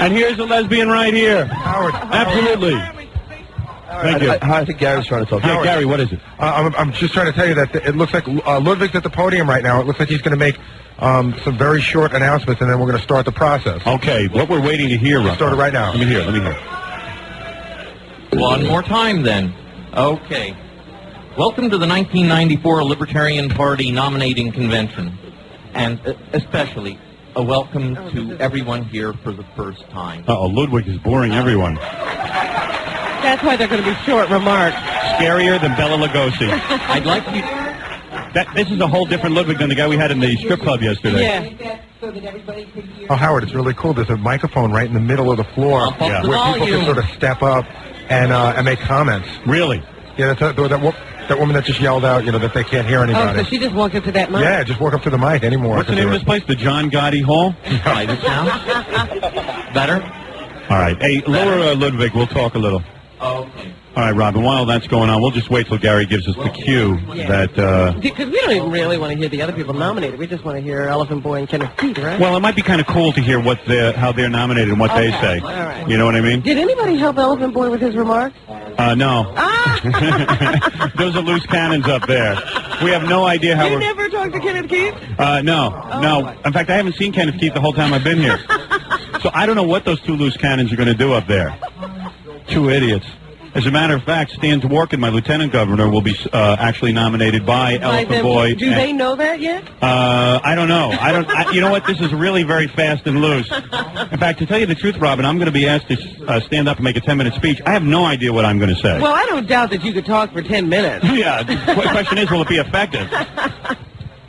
and here's a lesbian right here. Howard. Absolutely. Thank you. I think Gary's trying to talk. Yeah, Gary, what is it? I'm just trying to tell you that it looks like Ludwig's at the podium right now. It looks like he's going to make some very short announcements, and then we're going to start the process. Okay, what we're waiting to hear, Start it right now. Let me hear. One more time, then. Okay. Welcome to the 1994 Libertarian Party nominating convention, and especially a welcome to everyone here for the first time. Uh-oh, Ludwig is boring everyone. That's why they're going to be short remarks. Scarier than Bela Lugosi. I'd like you... This is a whole different Ludwig than the guy we had in the strip club yesterday. Yeah. Oh, Howard, it's really cool. There's a microphone right in the middle of the floor Yeah. where people can sort of step up and make comments. Really? Yeah, that woman that just yelled out, that they can't hear Oh, anybody. so she just walked up to that mic? Yeah, just walk up to the mic anymore. What's the name of this place? The John Gotti Hall? Try this now. Better? All right. Hey, lower Ludwig. We'll talk a little. Okay. All right, Robin, while that's going on, we'll just wait till Gary gives us the cue that... Because we don't even really want to hear the other people nominated. We just want to hear Elephant Boy and Kenneth Pete, right? Well, it might be kind of cool to hear how they're nominated and what they say. All right. You know what I mean? Did anybody help Elephant Boy with his remarks? No. Those are loose cannons up there. We have no idea how You never talked to Kenneth Keith? No. In fact, I haven't seen Kenneth Keith the whole time I've been here. So I don't know what those two loose cannons are going to do up there. Two idiots. As a matter of fact, Stan Dworkin, my lieutenant governor, will be actually nominated by Elephant Boy. Do they know that yet? I don't know. You know what? This is really very fast and loose. In fact, to tell you the truth, Robin, I'm going to be asked to stand up and make a 10-minute speech. I have no idea what I'm going to say. Well, I don't doubt that you could talk for 10 minutes. Yeah. The question is, will it be effective?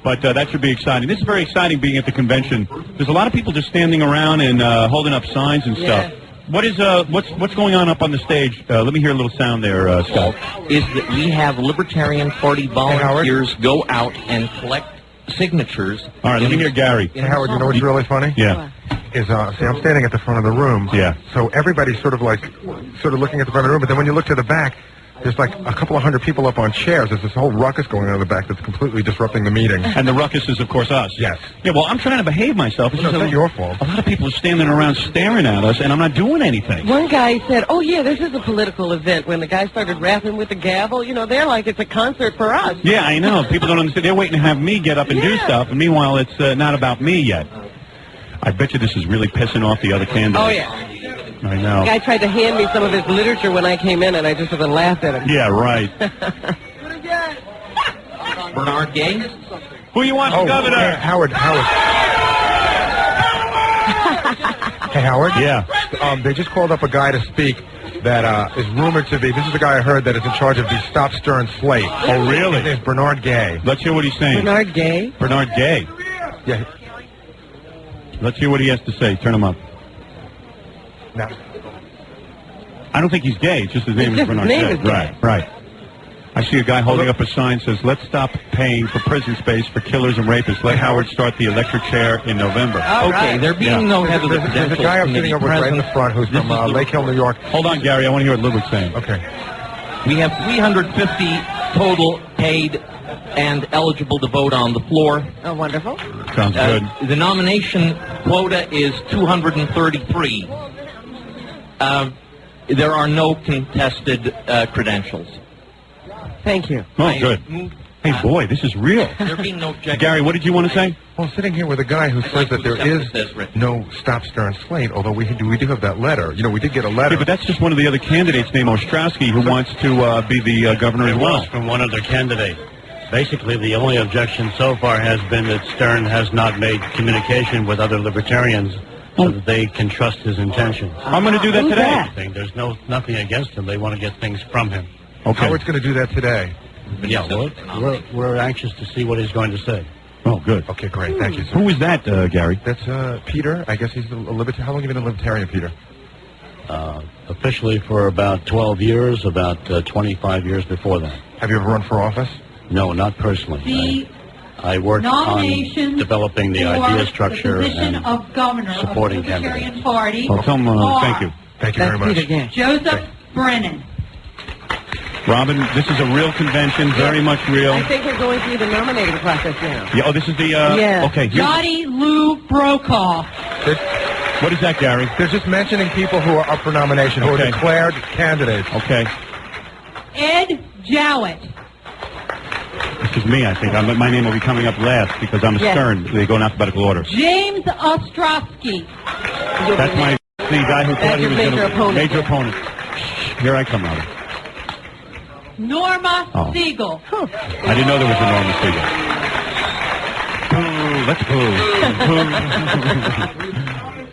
But that should be exciting. This is very exciting being at the convention. There's a lot of people just standing around and holding up signs and stuff. What's going on up on the stage? Let me hear a little sound there, Scott. Is that we have Libertarian Party volunteers go out and collect signatures. All right, let me hear Gary. Hey, Howard, you know what's really funny? Yeah. Is see, I'm standing at the front of the room. Yeah. So everybody's sort of looking at the front of the room, but then when you look to the back, there's like a couple of hundred people up on chairs. There's this whole ruckus going on in the back that's completely disrupting the meeting. And the ruckus is, of course, us. Yes. Yeah, well, I'm trying to behave myself. It's not your fault. A lot of people are standing around staring at us, and I'm not doing anything. One guy said, oh, yeah, this is a political event. When the guy started rapping with the gavel, they're like it's a concert for us. Yeah, I know. People don't understand. They're waiting to have me get up and do stuff, and meanwhile, it's not about me yet. I bet you this is really pissing off the other candidates. Oh, yeah. I know. The guy tried to hand me some of his literature when I came in, and I just sort of laughed at him. Yeah, right. Bernard Gay? Who you want for governor? Hey, Howard. Hey, Howard? Yeah. They just called up a guy to speak. that is rumored to be. This is the guy I heard that is in charge of the Stop Stern slate. Oh, really? His name's Bernard Gay. Let's hear what he's saying. Bernard Gay? Bernard Gay. Yeah. Let's hear what he has to say. Turn him up. No. I don't think he's gay. It's just his name is Bernard Gay. Right. I see a guy holding up a sign says, "Let's stop paying for prison space for killers and rapists. Let Howard start the electric chair in November." Okay, there being no head of the There's a guy I'm sitting over right in the front who's from Lake Hill, New York. Hold on, Gary. I want to hear what Ludwig's saying. Okay. We have 350 total paid and eligible to vote on the floor. Oh, wonderful. Sounds good. The nomination quota is 233. There are no contested credentials. Thank you. Oh, good. Hey, boy, this is real. There being no objection. Gary, what did you want to say? Well, sitting here with a guy who says that there is no Stop Stern slate, although we do have that letter. You know, we did get a letter. Yeah, but that's just one of the other candidates named Ostrowski who wants to be the governor as well. From one other candidate. Basically, the only objection so far has been that Stern has not made communication with other libertarians so that they can trust his intentions. I'm going to do that Who's today. that? There's nothing against him. They want to get things from him. Okay. Howard's going to do that today. Yeah, we're anxious to see what he's going to say. Oh, good. Okay, great. Thank you, sir. Who is that, Gary? That's Peter. I guess he's a libertarian. How long have you been a libertarian, Peter? Officially for about 12 years, about 25 years before that. Have you ever run for office? No, not personally. I worked on developing the idea structure and of governor supporting of the Libertarian candidates. Party. Well, tell him, thank you. Thank you very much. Joseph Brennan. Robin, this is a real convention, very much real. I think we're going through the nominating process now. Yeah, this is the, Yeah. okay. Johnny Lou Brokaw. What is that, Gary? They're just mentioning people who are up for nomination, who are declared candidates. Okay. Ed Jowett. This is me, I think. My name will be coming up last because I'm a Stern. They go in alphabetical order. James Ostrowski. That's the guy who thought he was going to... Major opponent. Here I come, Robin. Norma Siegel. I didn't know there was a Norma Siegel. Boo, let's boo.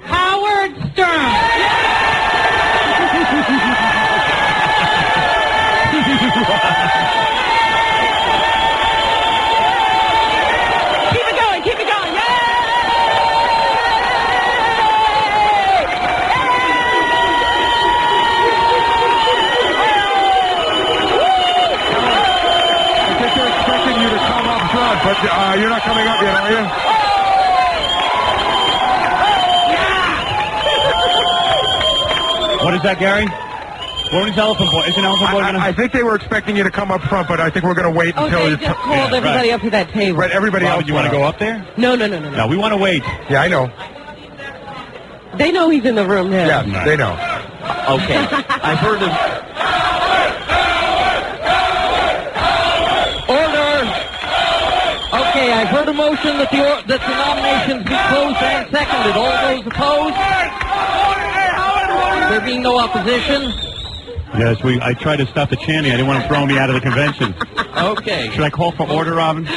Howard Stern. Keep it going, keep it going. Yay! I think they're expecting you to come up front, but you're not coming up yet, are you? What is that, Gary? What is Elephant Boy? Is an Elephant Boy going to... I think they were expecting you to come up front, but I think we're going to wait until Okay, you... just hold everybody up to that table. Right, everybody Robin, else. you want to go up there? No. No, we want to wait. Yeah, I know. They know he's in the room now. Yes, they know. Okay. I've heard of... Order! Okay, I've heard a motion that the nominations be closed and seconded. All those opposed? There being no opposition? Yes, I tried to stop the chanting. I didn't want to throw me out of the convention. Okay. Should I call for order, Robin?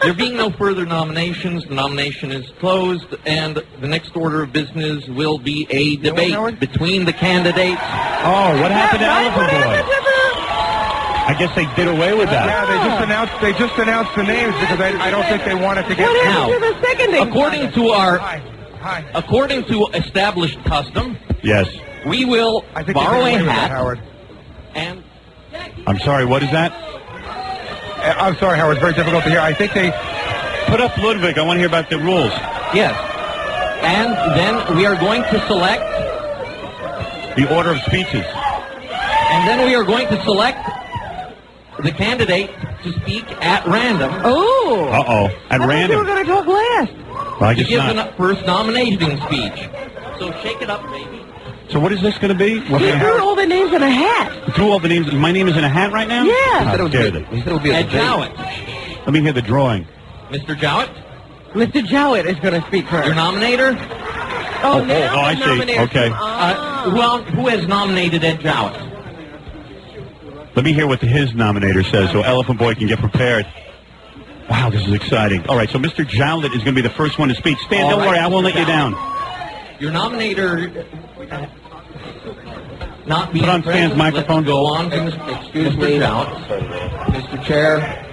There being no further nominations, the nomination is closed, and the next order of business will be a debate between the candidates. Oh, what happened to Elephant Boy? I guess they did away with that. Yeah, they just announced the names because I don't think they wanted to get... What happened to the seconding? According to established custom, yes, we will borrow a hat. Howard. And I'm sorry, what is that? I'm sorry, Howard. It's very difficult to hear. I think they... Put up Ludwig. I want to hear about the rules. Yes. And then we are going to select... The order of speeches. And then we are going to select the candidate to speak at random. Oh. Uh-oh. At I random. thought you were going to talk last. Well, I to guess give not. the first nominating speech. So shake it up, baby. So what is this going to be? He threw all the names in a hat. Threw all the names. My name is in a hat right now? Yeah. How dare they? He said it would be a Jowett. Let me hear the drawing. Mr. Jowett? Mr. Jowett is going to speak first. Your nominator? Oh, now I the see. nominator. Okay. Who has nominated Ed Jowett? Let me hear what his nominator says so Elephant Boy can get prepared. Wow, this is exciting. All right, so Mr. Jowett is going to be the first one to speak. Stan, don't worry, I won't let you down. Your nominator... not being Put on present, Stan's microphone. let's go on to Excuse me, Mr. Chair.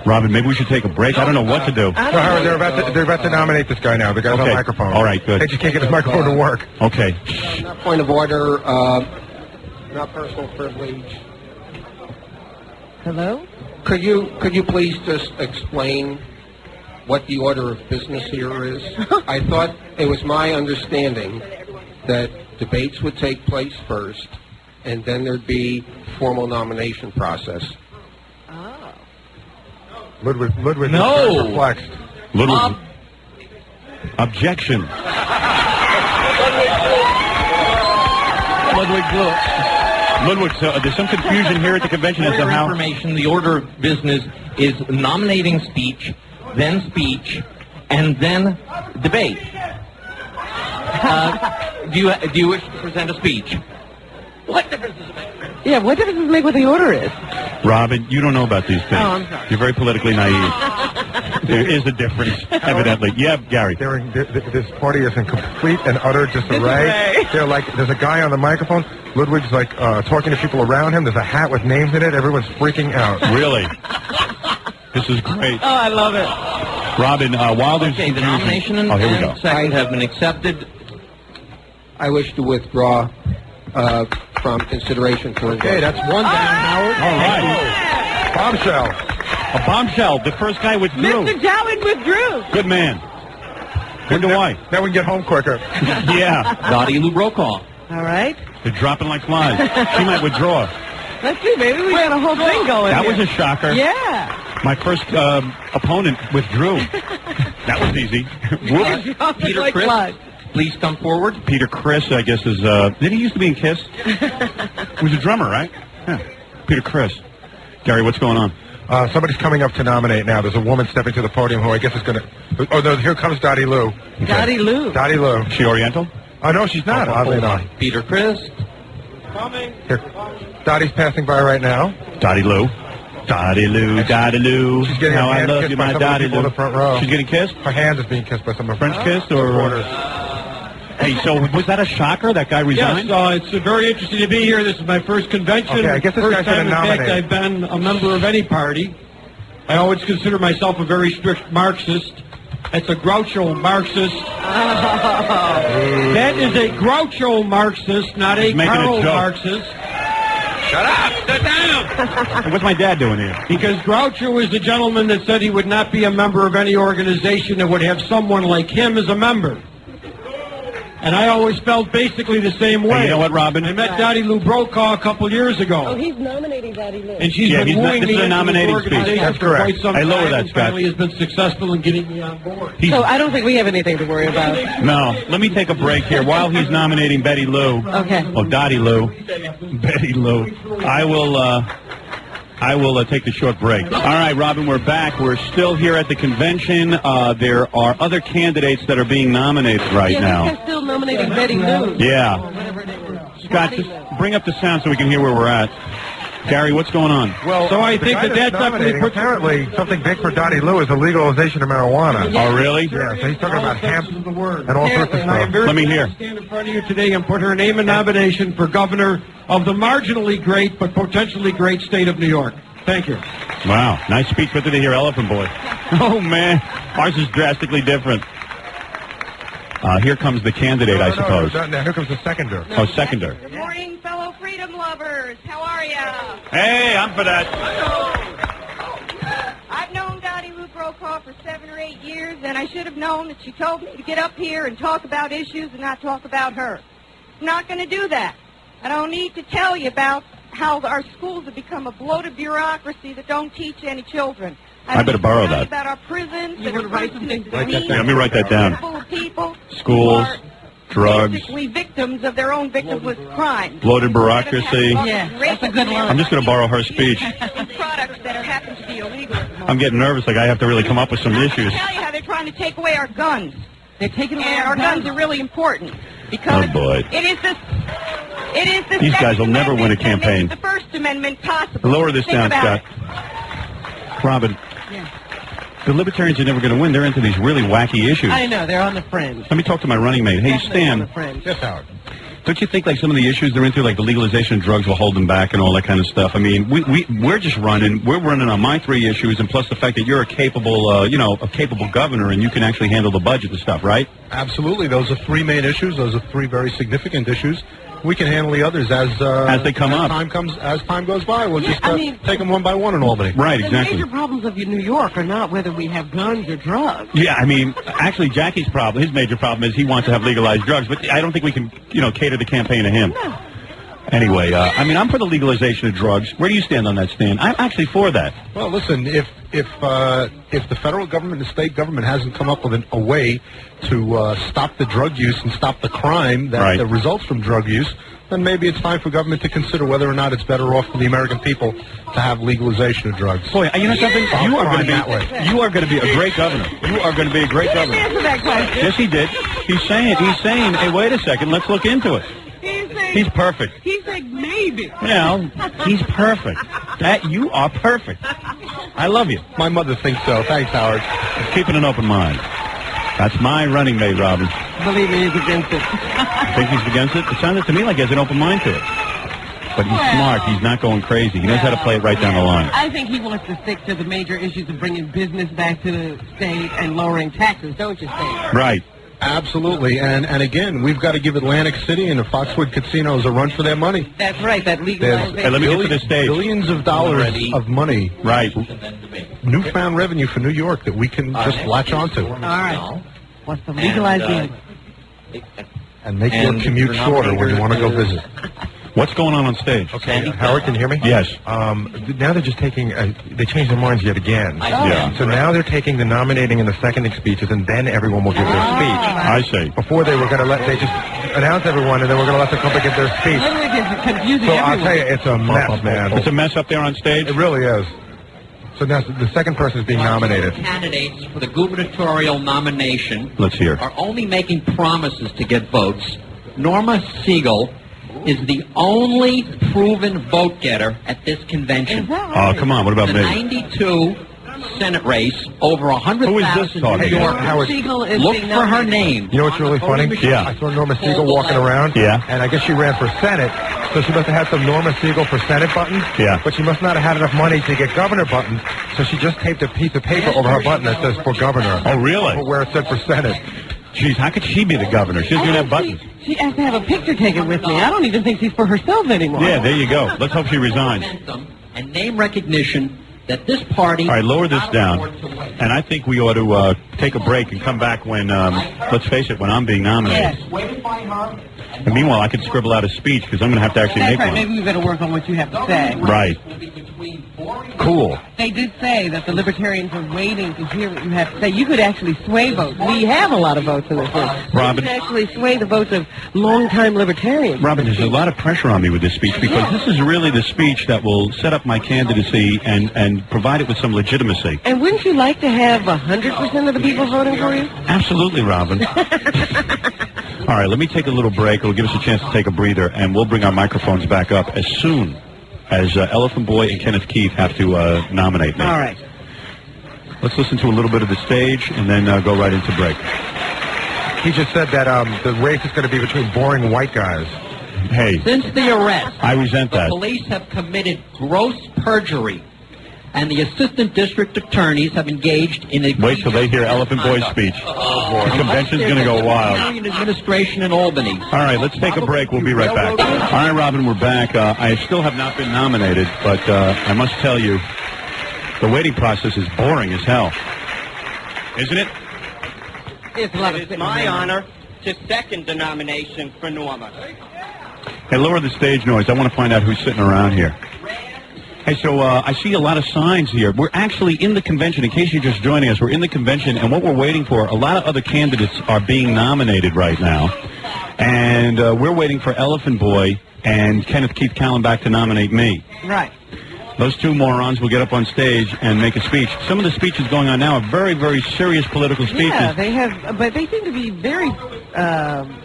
Robin, maybe we should take a break. I don't know what to do. Howard, they're about to nominate this guy now. The guy's on the microphone. All right, good. Hey, you can't get his microphone to work. Okay. Point of order, not personal privilege. Hello? Could you please just explain what the order of business here is? I thought it was my understanding that debates would take place first, and then there'd be formal nomination process. Ludwig No. is perplexed. Ludwig. Objection. Ludwig blew it. Ludwig, so there's some confusion here at the convention as For to your how... information, the order of business is nominating speech, and then debate. Do you wish to present a speech? What difference does it make? Yeah, what difference does it make what the order is? Robin, you don't know about these things. Oh, I'm sorry. You're very politically naive. There is a difference, evidently. Yeah, Gary. This party is in complete and utter disarray. They're like, there's a guy on the microphone. Ludwig's like talking to people around him. There's a hat with names in it. Everyone's freaking out. Really? This is great. Oh, I love it. Robin, while there's... Okay, the nomination and here we go. second have been accepted. I wish to withdraw from consideration for a Okay, vote. that's one down, Howard. All right. Bombshell. A bombshell. The first guy withdrew. Mr. Jowett withdrew. Good man. Wonder why. Now we can get home quicker. Yeah. Dottie Lou Brokaw. All right. They're dropping like flies. She might withdraw. Let's see, maybe we got a whole thing going That here. was a shocker. Yeah. My first opponent withdrew. That was easy. Whoops. Peter like Chris, flies. please come forward. Peter Chris, I guess, is... did he used to be in KISS? He was a drummer, right? Yeah. Peter Chris. Gary, what's going on? Somebody's coming up to nominate now. There's a woman stepping to the podium who I guess is going to... Oh, no, here comes Dottie Lou. Dottie Lou. Dottie Lou. Is she Oriental? Oh, no, she's not, oddly enough. Peter Chris. Here. Dottie's passing by right now. Dottie Lou. Dottie Lou, Dottie Lou. She's getting How her I hand love kissed you, by my some of the Dottie people in Lou. the front row. She's getting kissed? Her hand is being kissed by some of her French kissed or... supporters. Hey, so was that a shocker? That guy resigned? Yes, it's very interesting to be here. This is my first convention. Okay, I guess this first guy's gonna time, in fact, nominate. I've been a member of any party. I always consider myself a very strict Marxist. It's a Groucho Marxist. That is a Groucho Marxist, not a making a Karl joke. Marxist. Shut up! Sit down! What's my dad doing here? Because Groucho is the gentleman that said he would not be a member of any organization that would have someone like him as a member. And I always felt basically the same way. Hey, you know what, Robin? I met Dottie Lou Brokaw a couple years ago. Oh, he's nominating Dottie Lou. And she's Yeah, been he's not- wooing this me is a into nominating this speech. organization That's for correct. quite some Hey, lower time, that, and Scott. finally has been successful in getting me on board. So I don't think we have anything to worry about. No, let me take a break here. While he's nominating Betty Lou, Okay. or Dottie Lou, Betty Lou, I will take the short break. All right, Robin, we're back. We're still here at the convention. There are other candidates that are being nominated right now. They're still nominating Betty Lou. Yeah. Scott, just bring up the sound so we can hear where we're at. Gary, what's going on? Well, So I the think guy that that's nominating, definitely apparently something big for Dottie Lou is the legalization of marijuana. Oh, really? Yeah, so he's talking about hemp of the word. and all sorts of And I am stuff. very Let me proud hear. to stand in front of you today and put her name in nomination for governor of the marginally great but potentially great state of New York. Thank you. Wow, nice speech. What did they hear, Elephant Boy? Oh, man. Ours is drastically different. Here comes the candidate, I suppose. No, here comes the seconder. Oh, seconder. Good morning, fellow freedom lovers. How are ya? Hey, I'm for that. I've known Dottie Lou Brokaw for 7 or 8 years, and I should have known that she told me to get up here and talk about issues and not talk about her. I'm not going to do that. I don't need to tell you about how our schools have become a bloated bureaucracy that don't teach any children. I better borrow that. About our prisons that are Write that down. Let me write that down. Full of people Schools, who are drugs, basically victims of their own victimless crimes. bloated bureaucracy. Yeah, that's a good one. I'm just going to borrow her speech. And products that happen to be illegal at the moment. I'm getting nervous, like I have to really come up with some issues. I'll tell you how they're trying to take away our guns. They're taking away And our guns are really important because Oh, boy. it is the These guys Second will never win a Amendment that campaign. makes the First Amendment possible. Lower this Think down, about Scott. Robin, the Libertarians are never going to win. They're into these really wacky issues. I know, they're on the fringe. Let me talk to my running mate. Hey, Definitely on Stan. the fringe. Yes, Howard. Don't you think like some of the issues they're into, like the legalization of drugs, will hold them back and all that kind of stuff? I mean, we're just running. We're running on my 3 issues, and plus the fact that you're a capable, a capable governor, and you can actually handle the budget and stuff, right? Absolutely. Those are 3 main issues. Those are 3 very significant issues. We can handle the others as they come up. As time goes by, we'll just I mean, take them one by one in Albany. Right, the exactly. major problems of New York are not whether we have guns or drugs. Yeah, I mean, actually, Jackie's problem, his major problem is he wants to have legalized drugs, but I don't think we can, cater the campaign to him. No. Anyway, I mean, I'm for the legalization of drugs. Where do you stand on that, Stan? I'm actually for that. Well, listen, if the federal government and the state government hasn't come up with a way to stop the drug use and stop the crime that results from drug use, then maybe it's time for government to consider whether or not it's better off for the American people to have legalization of drugs. Boy, you know something? You are going to be a great governor. You are going to be a great governor. Answer that question. Yes, he did. He's saying, hey, wait a second, let's look into it. He's perfect. He said maybe. Well, he's perfect. You are perfect. I love you. My mother thinks so. Thanks, Howard. Just keeping an open mind. That's my running mate, Robin. Believe me, he's against it. Think he's against it? It sounded to me like he has an open mind to it. But he's smart. He's not going crazy. He knows how to play it right down the line. I think he wants to stick to the major issues of bringing business back to the state and lowering taxes, don't you, State? Right. Absolutely. And again, we've got to give Atlantic City and the Foxwood casinos a run for their money. That's right. That legalization. Hey, let me get to the stage. Billions of dollars of money. Right. Newfound revenue for New York that we can just latch onto. All right. What's the legalizing? And make your commute shorter when you want to go visit. What's going on stage? Okay, Howard, can you hear me? Yes. Now they're just taking, they changed their minds yet again. Yeah. So now they're taking the nominating and the seconding speeches, and then everyone will give their speech. I see. Before they were going to they just announce everyone, and then we're going to let the couple give their speech. Literally confusing So everyone. I'll tell you, it's a mess, man. It's a mess up there on stage? It really is. So now the second person is being nominated. Candidates for the gubernatorial nomination Let's hear. are only making promises to get votes. Norma Siegel is the only proven vote getter at this convention. Oh, come on. What about the me? 92 Senate race, over 100,000 Who is this talking? New Yorkers. Howard, Look for her name. You know what's really funny? Yeah. I saw Norma Siegel walking around. Yeah. And I guess she ran for Senate, so she must have had some Norma Siegel for Senate buttons. Yeah. But she must not have had enough money to get governor buttons, so she just taped a piece of paper over her button that says for governor. Oh, really? Where it said for Senate. Jeez, how could she be the governor? She doesn't even have buttons. She has to have a picture taken with me. I don't even think she's for herself anymore. Yeah, there you go. Let's hope she resigns. And name recognition that this party... All right, lower this down. And I think we ought to take a break and come back when, let's face it, when I'm being nominated. Yes. And meanwhile, I could scribble out a speech because I'm going to have to actually That's make right. one. Maybe we better work on what you have to say. Right. Cool. They did say that the Libertarians are waiting to hear what you have to say. You could actually sway votes. We have a lot of votes in this one. Robin. You could actually sway the votes of longtime Libertarians. Robin, there's a lot of pressure on me with this speech because this is really the speech that will set up my candidacy and provide it with some legitimacy. And wouldn't you like to have 100% of the people voting for you? Absolutely, Robin. All right, let me take a little break. It'll give us a chance to take a breather, and we'll bring our microphones back up as soon as Elephant Boy and Kenneth Keith have to nominate me. All right. Let's listen to a little bit of the stage and then go right into break. He just said that the race is going to be between boring white guys. Hey, Since the arrest, I resent the that. police have committed gross perjury, and the assistant district attorneys have engaged in Wait till they hear Elephant Boy's speech. The convention's going to go wild. Administration in Albany. All right, let's take a break. We'll be right back. All right, Robin, we're back. I still have not been nominated, but I must tell you, the waiting process is boring as hell. Isn't it? It's my honor to second the nomination for Norma. Hey, lower the stage noise. I want to find out who's sitting around here. Hey, so I see a lot of signs here. We're actually in the convention. In case you're just joining us, we're in the convention, and what we're waiting for, a lot of other candidates are being nominated right now. And we're waiting for Elephant Boy and Kenneth Keith Callenbach to nominate me. Right. Those two morons will get up on stage and make a speech. Some of the speeches going on now are very, very serious political speeches. Yeah, they have, but they seem to be very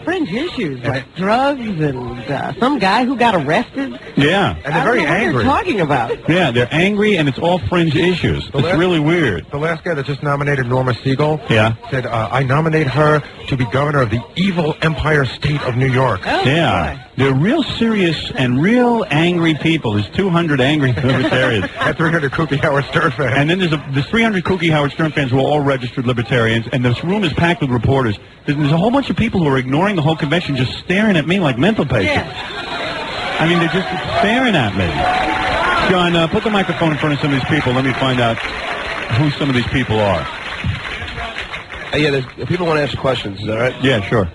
fringe issues, like drugs and some guy who got arrested. Yeah. And they're very angry. What they're talking about. Yeah, they're angry, and it's all fringe issues. It's really weird. The last guy that just nominated Norma Siegel Yeah. said, I nominate her to be governor of the evil Empire State of New York. Yeah. They're real serious and real angry people. There's 200 angry libertarians. And 300 kooky Howard Stern fans. And then there's 300 kooky Howard Stern fans who are all registered libertarians, and this room is packed with reporters. There's a whole bunch of people who are ignoring the whole convention, just staring at me like mental patients. I mean, they're just staring at me. John, put the microphone in front of some of these people. Let me find out who some of these people are. Yeah, people want to ask questions. Is that right? Yeah, sure.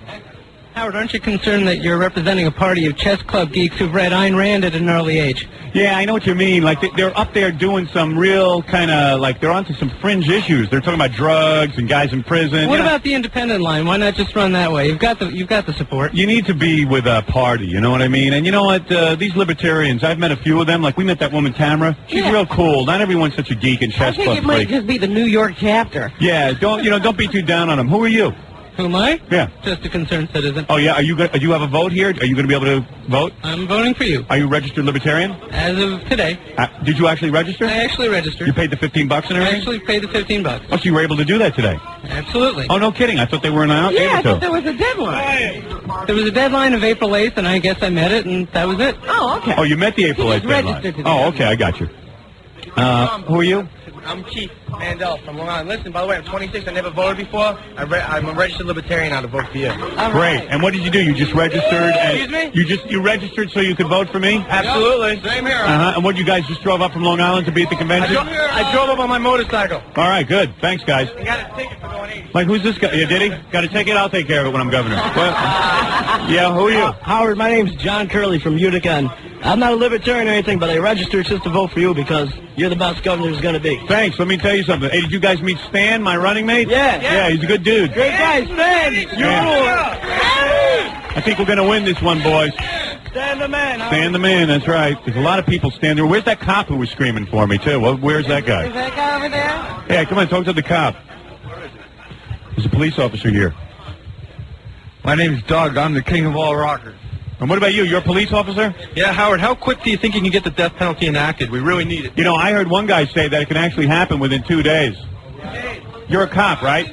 Howard, aren't you concerned that you're representing a party of chess club geeks who've read Ayn Rand at an early age? Yeah, I know what you mean. Like, they're up there doing some real kind of, like, they're onto some fringe issues. They're talking about drugs and guys in prison. What about the independent line? Why not just run that way? You've got the support. You need to be with a party, you know what I mean? And you know what? These libertarians, I've met a few of them. Like, we met that woman, Tamara. She's real cool. Not everyone's such a geek and chess I think club it might freak. just be the New York chapter. Yeah, don't be too down on them. Who are you? Who am I? Yeah. Just a concerned citizen. Oh, yeah? Do you have a vote here? Are you going to be able to vote? I'm voting for you. Are you a registered libertarian? As of today. Did you actually register? I actually registered. You paid the $15 and everything? I actually paid the $15. Oh, so you were able to do that today? Absolutely. Oh, no kidding. I thought they weren't out. Yeah, I able thought to. there was a deadline. There was a deadline of April 8th, and I guess I met it, and that was it. Oh, okay. Oh, you met the April 8th deadline. registered today. Oh, okay. I got you. Who are you? I'm Chief Mandel from Long Island. Listen, by the way, I'm 26. I never voted before. I'm a registered libertarian. I'll vote for you. Great. And what did you do? You just registered? And Excuse me? You registered so you could vote for me? Absolutely. Same here. And what, you guys just drove up from Long Island to be at the convention? I drove up on my motorcycle. All right, good. Thanks, guys. I got a ticket for going 80. Like, who's this guy? Yeah, did he? Got a ticket? I'll take care of it when I'm governor. Yeah, who are you? Howard, my name's John Curley from Utica, and I'm not a libertarian or anything, but I registered just to vote for you because you're the best governor there's going to be. Thanks. Let me tell you something. Hey, did you guys meet Stan, my running mate? Yeah. Yeah, he's a good dude. Great guy, Stan. You I think we're going to win this one, boys. Stand the man. Stan the man, that's right. There's a lot of people standing there. Where's that cop who was screaming for me, too? Where's that guy? Is that guy over there? Yeah, come on, talk to the cop. There's a police officer here. My name's Doug. I'm the king of all rockers. And what about you? You're a police officer? Yeah, Howard, how quick do you think you can get the death penalty enacted? We really need it. You know, I heard one guy say that it can actually happen within 2 days. You're a cop, right?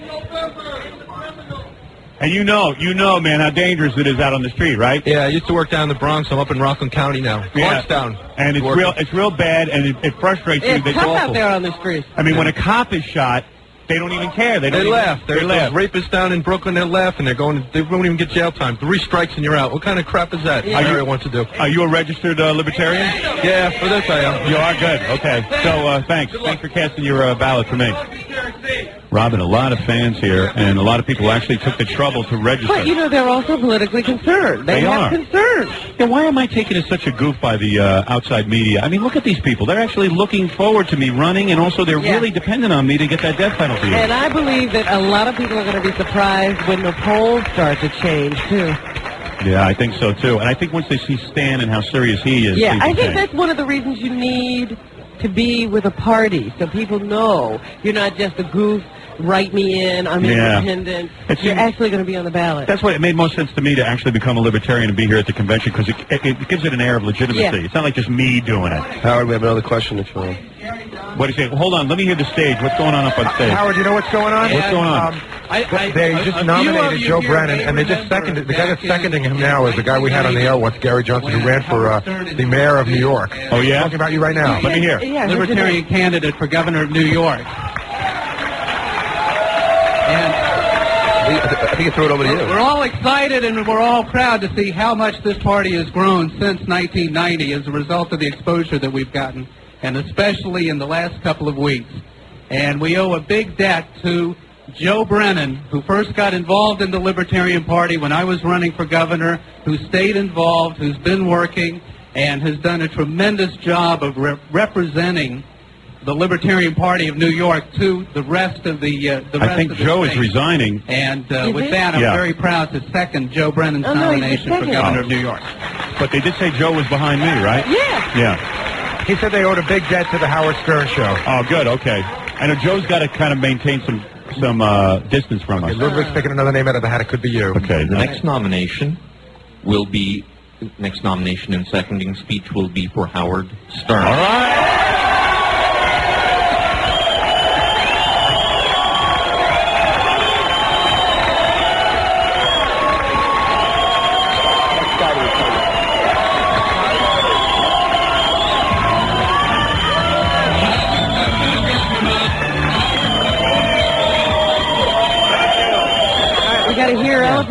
And you know, man, how dangerous it is out on the street, right? Yeah, I used to work down in the Bronx. I'm up in Rockland County now. Yeah. Clarkstown. And it's real bad, and it frustrates you. It's It's tough awful. out there on the streets. I mean, when a cop is shot, they don't even care. They left. They There's left. those rapists down in Brooklyn that left, and they won't even get jail time. 3 strikes and you're out. What kind of crap is that? Larry wants to do. Are you a registered libertarian? Yeah, for this I am. You are good. Okay. So thanks. Thanks for casting your ballot for me. Robin, a lot of fans here, and a lot of people actually took the trouble to register. But, you know, they're also politically concerned. They have are. concerns. Yeah, why am I taken as such a goof by the outside media? I mean, look at these people. They're actually looking forward to me running, and also they're really dependent on me to get that death penalty. And I believe that a lot of people are going to be surprised when the polls start to change, too. Yeah, I think so, too. And I think once they see Stan and how serious he is, Yeah, things I will think change. that's one of the reasons you need to be with a party, so people know you're not just a goof, write me in, I'm Yeah. independent. It You're seems- actually going to be on the ballot. That's why it made most sense to me to actually become a libertarian and be here at the convention, because it gives it an air of legitimacy. Yeah. It's not like just me doing it. Howard, we have another question if you want. What do you say? Hold on, let me hear the stage. What's going on up on stage? Howard, you know what's going on? What's going on? They just nominated Joe Brennan, and they just seconded. The guy that's seconding him now is the guy we had on the air once, Gary Johnson, who ran for the mayor of New York. Oh, yeah? Talking about you right now. Let me hear. Yeah, Libertarian candidate for governor of New York. I think I throw it over to you. We're all excited and we're all proud to see how much this party has grown since 1990 as a result of the exposure that we've gotten, and especially in the last couple of weeks. And we owe a big debt to Joe Brennan, who first got involved in the Libertarian Party when I was running for governor, who stayed involved, who's been working, and has done a tremendous job of representing the Libertarian Party of New York to the rest of the rest I think of the Joe state. is resigning. And with that, I'm Yeah. very proud to second Joe Brennan's Oh, no, he's nomination for second. governor of New York. But they did say Joe was behind me, right? Yeah. Yeah. He said they owed a big debt to the Howard Stern show. Oh, good. Okay. I know Joe's got to kind of maintain some distance from us. Ludwig's picking another name out of the hat. It could be you. Okay. The next nomination and seconding speech will be for Howard Stern. All right.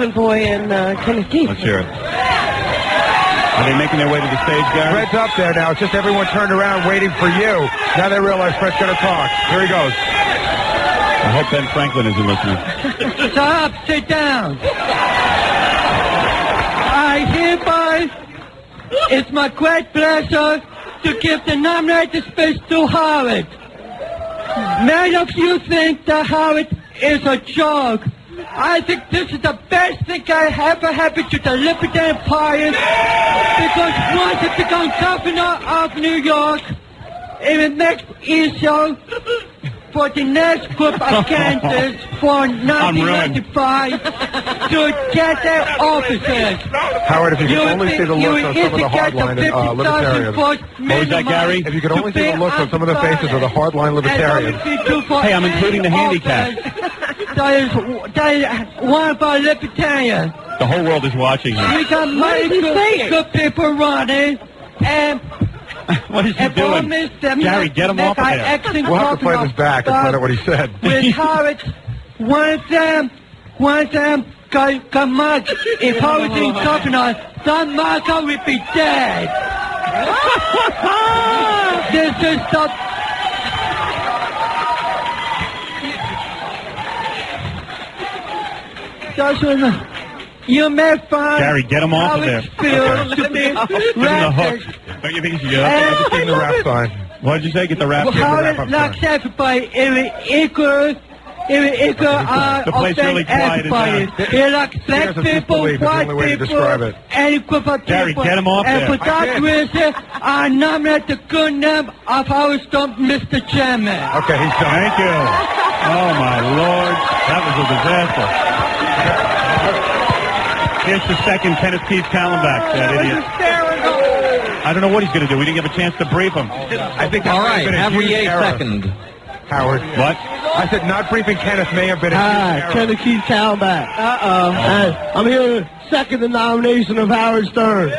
Elephant Boy and Kenneth Keith. Let's hear it. Are they making their way to the stage, Gary? Fred's up there now. It's just everyone turned around waiting for you. Now they realize Fred's going to talk. Here he goes. I hope Ben Franklin isn't listening. Shut up, sit down. I hereby, it's my great pleasure to give the nominated speech to Howard. Many of you think that Howard is a joke. I think this is the best thing that ever happened to the Libertarian Party because once it becomes governor of New York, it will make it easier for the next group of candidates for 1995 to get their offices. Howard, if you could only see the looks on some of the hardline libertarians. What was that, Gary? If you could only see the looks on some of the faces of the hardline libertarians. Hey, I'm including the handicap. That is one of our libertarians. The whole world is watching you. We got many good people running, and what is he doing? Gary, get him off of there. We'll have to play this back and find out what he said. With Howard, one of them got much. If Howard didn't governor, that Marco would be dead. This is the... You may find Gary, get him off of there. To be Give him the hook. Don't you think he should get up? Give him the rap sign. What did you say? Get the rap sign. Howard knocks everybody. It will equal the place really quiet is down. It locks black people, white people, any group of Gary, people. get him off and there. for that reason, I nominate the good name of Howard Stone, Mr. Chairman. Okay, he's done. Thank you. Oh, my Lord. That was a disaster. Here's the second Kenneth Keith Callenbach, that idiot. I don't know what he's going to do. We didn't give a chance to brief him. I think All right, every 8 seconds. Howard. What? I said not briefing Kenneth may have been a huge error. Kenneth Keith Callenbach. I'm here to second the nomination of Howard Stern.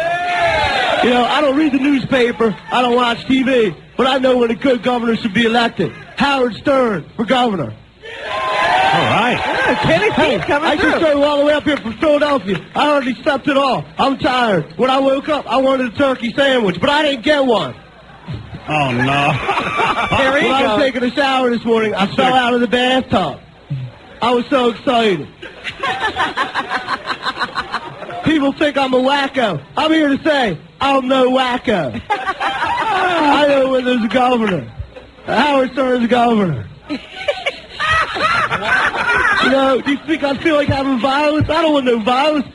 You know, I don't read the newspaper. I don't watch TV. But I know when a good governor should be elected. Howard Stern for governor. All right. Kenneth Keith coming I just drove all the way up here from Philadelphia. I hardly slept at all. I'm tired. When I woke up, I wanted a turkey sandwich, but I didn't get one. Oh, no. When I was taking a shower this morning, I fell out of the bathtub. I was so excited. People think I'm a wacko. I'm here to say, I'm no wacko. I know when there's a governor. Howard Stern's a governor. You know, do you think I feel like having violence? I don't want no violence.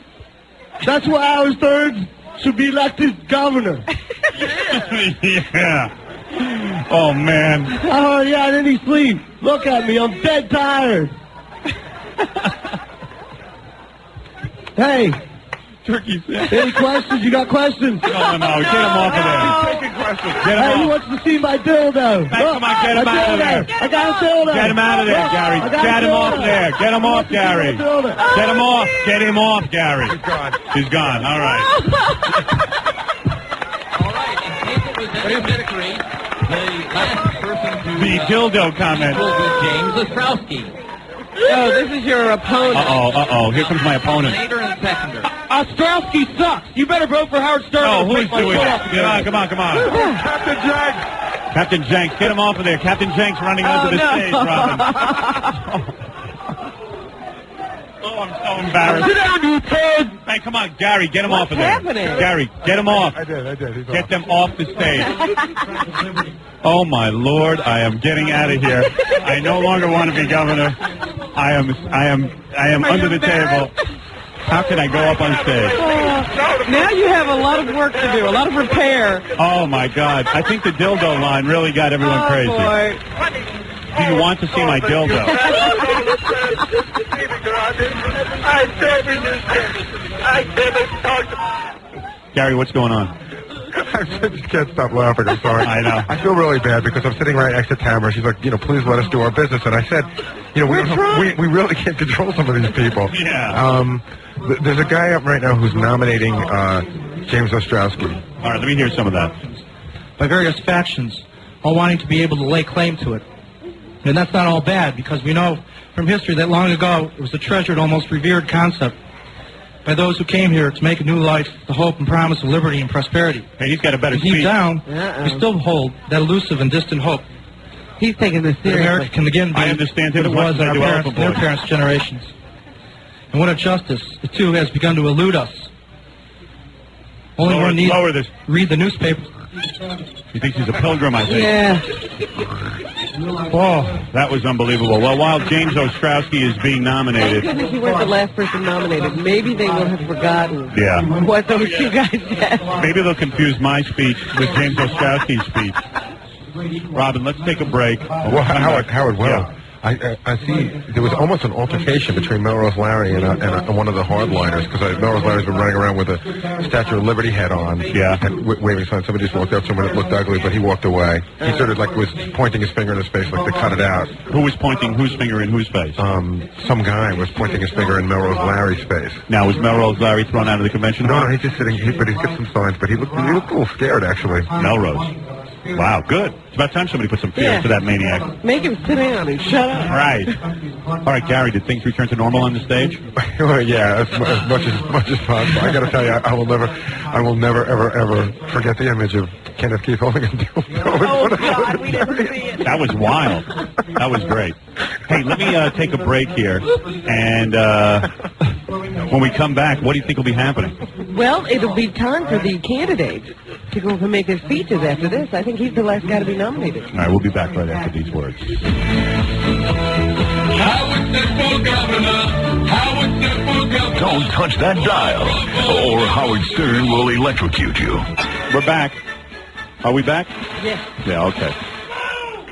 That's why Howard Stern should be elected governor. Yeah. Oh, man. I hardly had any sleep. Look at me. I'm dead tired. Hey. Turkey sandwich. Any questions? You got questions? No. Get him off of there. He's taking questions. Get him Hey, who off. wants to see my dildo? Hey, come on, get him out of there. I got a dildo. Get him out of there, Gary. Get him off there. Get him off, Gary. Get him off. Get him off, Gary. He's gone. He's gone. All right. All right, in case it was any victory, the last person to The dildo comment. will be James Ostrowski. Oh, this is your opponent. Uh-oh. Here comes my opponent. Later and seconder. Ostrowski sucks. You better vote for Howard Stern. Oh, who is doing that? Come on. Captain Jenks. Captain Jenks, get him off of there. Captain Jenks running onto the stage, Robin. Oh, I'm so embarrassed. Sit down, you pig. Hey, come on, Gary, get him off of there. happening? Gary, get him off. I did. He's Get off. them off the stage. Oh, my Lord, I am getting out of here. I no longer want to be governor. I am under the table. How can I go up on stage? Now you have a lot of work to do, a lot of repair. Oh, my God. I think the dildo line really got everyone crazy. Boy. Do you want to see my dildo? Gary, what's going on? I just can't stop laughing. I'm sorry. I know. I feel really bad because I'm sitting right next to Tamara. She's like, please let us do our business. And I said, we really can't control some of these people. Yeah. There's a guy up right now who's nominating James Ostrowski. All right, let me hear some of that. By various factions, all wanting to be able to lay claim to it. And that's not all bad, because we know from history that long ago it was a treasured, almost revered concept. by those who came here to make a new life the hope and promise of liberty and prosperity. Hey, he's got a better Deep speech. down, we still hold that elusive and distant hope. He's taking this That seriously. America can again be I understand what him it as much was as in I our do parents' Elephant and their Boy. parents' generations. And what of justice, it too has begun to elude us. Only one needs Lower this. read the newspaper. He thinks he's a pilgrim, I think. Yeah. Oh, that was unbelievable. Well, while James Ostrowski is being Thank nominated, goodness you weren't the last person nominated. Maybe they will have forgotten yeah, what those two guys said. maybe they'll confuse my speech with James Ostrowski's speech. Robin, let's take a break. Well, Howard, well, Yeah. I see there was almost an altercation between Melrose Larry and one of the hardliners, because Melrose Larry's been running around with a Statue of Liberty hat on, and waving signs. Somebody just walked up to him and it looked ugly, but he walked away. He sort of like was pointing his finger in his face like to cut it out. Who was pointing whose finger in whose face? Some guy was pointing his finger in Melrose Larry's face. Now, was Melrose Larry thrown out of the convention hall? No, he's just sitting, but he's got some signs, but he looked a little scared, actually. Melrose. Wow, good. It's about time somebody put some fear Yeah. into that maniac. Make him sit down and shut up. Right. All right, Gary, did things return to normal on the stage? Well, yeah, as much as possible. I got to tell you, I will never, ever forget the image of Kenneth Keith holding a dildo. Oh, God, we didn't see it. That was wild. That was great. Hey, let me take a break here, and when we come back, what do you think will be happening? Well, it'll be time for the candidates to go and make their speeches after this. I think he's the last guy to be nominated. All right, we'll be back right after these words. Don't touch that dial, or Howard Stern will electrocute you. We're back. Are we back? Yes. Yeah, okay.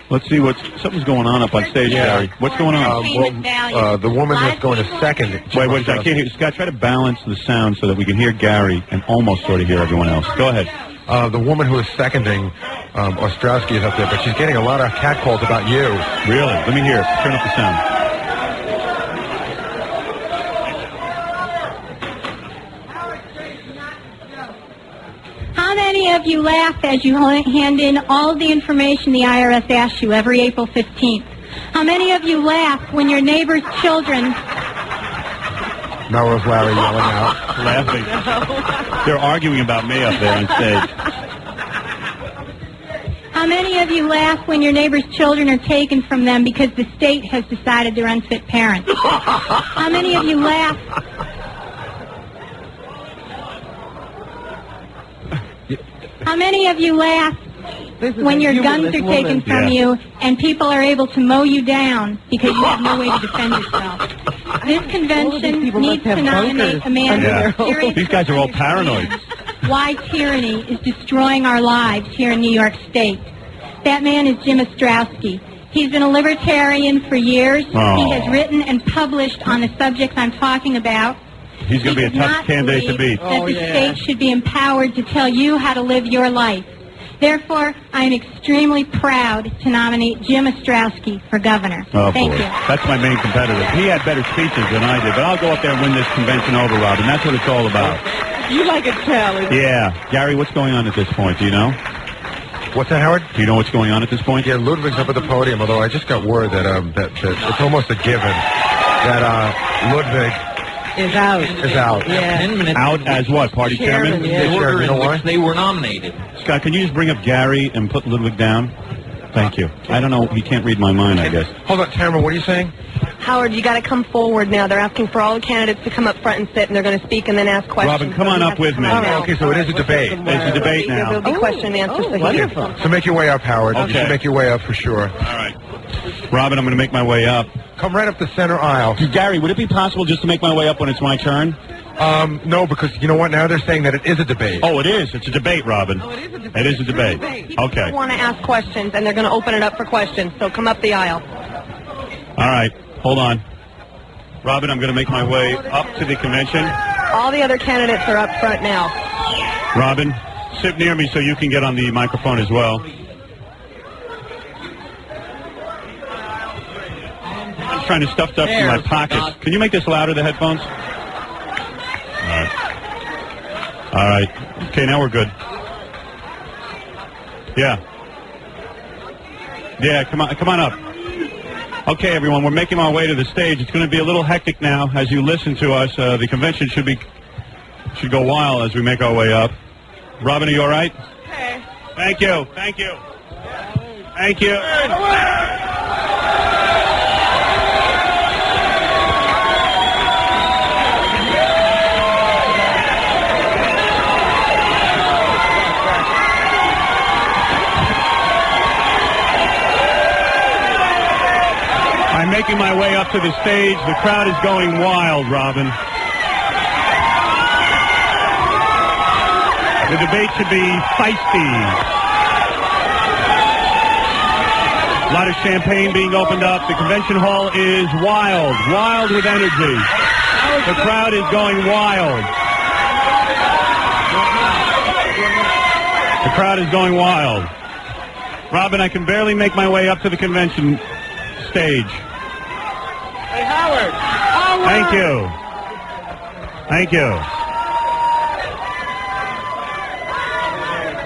Let's see something's going on up on stage, Gary. What's going on? The woman that's going to second. Wait, I can't hear. Scott, try to balance the sound so that we can hear Gary and almost sort of hear everyone else. Go ahead. The woman who is seconding Ostrowski is up there, but she's getting a lot of catcalls about you. Really? Let me hear. Turn up the sound. How many of you laugh as you hand in all of the information the IRS asks you every April 15th? How many of you laugh when your neighbor's children... Melrose Larry yelling out. Laughing. They're arguing about me up there on stage. How many of you laugh when your neighbor's children are taken from them because the state has decided they're unfit parents? How many of you laugh... How many of you laugh when your guns are taken from you and people are able to mow you down because you have no way to defend yourself? This convention needs to nominate a man who is serious. These guys are all paranoid. Why tyranny is destroying our lives here in New York State. That man is Jim Ostrowski. He's been a libertarian for years. Oh. He has written and published on the subjects I'm talking about. He's going to be a tough candidate to beat. That the state should be empowered to tell you how to live your life. Therefore, I am extremely proud to nominate Jim Ostrowski for governor. Oh, Thank boy. you. That's my main competitor. He had better speeches than I did, but I'll go up there and win this convention over, Robin. That's what it's all about. You like a challenge. Yeah. Gary, what's going on at this point? Do you know? What's that, Howard? Do you know what's going on at this point? Yeah, Ludwig's up at the podium, although I just got word that it's almost a given that Ludwig is out. Yeah. 10 minutes. Out as what? Party chairman? The order you know in why? which they were nominated. Scott, can you just bring up Gary and put Ludwig down? Thank you. I don't know. He can't read my mind, I guess. Hold on, Tamara, what are you saying? Howard, you got to come forward now. They're asking for all the candidates to come up front and sit, and they're going to speak and then ask questions. Robin, come on up with me. Okay, so it is a debate. It's a debate now. There'll be question and answers. Oh, wonderful. So make your way up, Howard. Okay. You should make your way up for sure. All right. Robin, I'm going to make my way up. Come right up the center aisle. Gary, would it be possible just to make my way up when it's my turn? No, because you know what? Now they're saying that it is a debate. Oh, it is. It's a debate, Robin. Oh, it is a debate. It is a debate. Okay. People want to ask questions, and they're going to open it up for questions. So come up the aisle. All right. Hold on. Robin, I'm going to make my way up to the convention. All the other candidates are up front now. Robin, sit near me so you can get on the microphone as well. I'm trying to stuff stuff in my pockets. Can you make this louder, the headphones? All right. Okay, now we're good. Yeah. Yeah, come on up. Okay, everyone, we're making our way to the stage. It's going to be a little hectic now as you listen to us. The convention should be should go wild as we make our way up. Robin, are you all right? Okay. Thank you. Thank you. Thank you. I'm making my way up to the stage. The crowd is going wild, Robin. The debate should be feisty. A lot of champagne being opened up. The convention hall is wild, wild with energy. The crowd is going wild. The crowd is going wild. Robin, I can barely make my way up to the convention stage. Hey, Howard! Howard! Thank you. Thank you.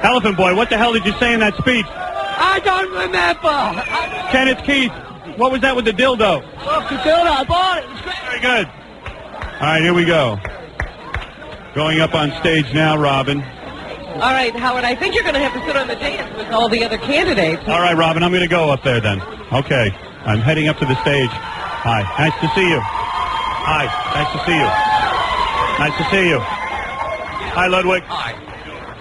Elephant Boy, what the hell did you say in that speech? I don't remember. Kenneth Keith, what was that with the dildo? Well, the dildo, I bought it. It's great. Very good. All right, here we go. Going up on stage now, Robin. All right, Howard, I think you're going to have to sit on the dais with all the other candidates. All right, Robin, I'm going to go up there then. Okay, I'm heading up to the stage. Hi, nice to see you. Hi, nice to see you. Nice to see you. Hi, Ludwig. Hi.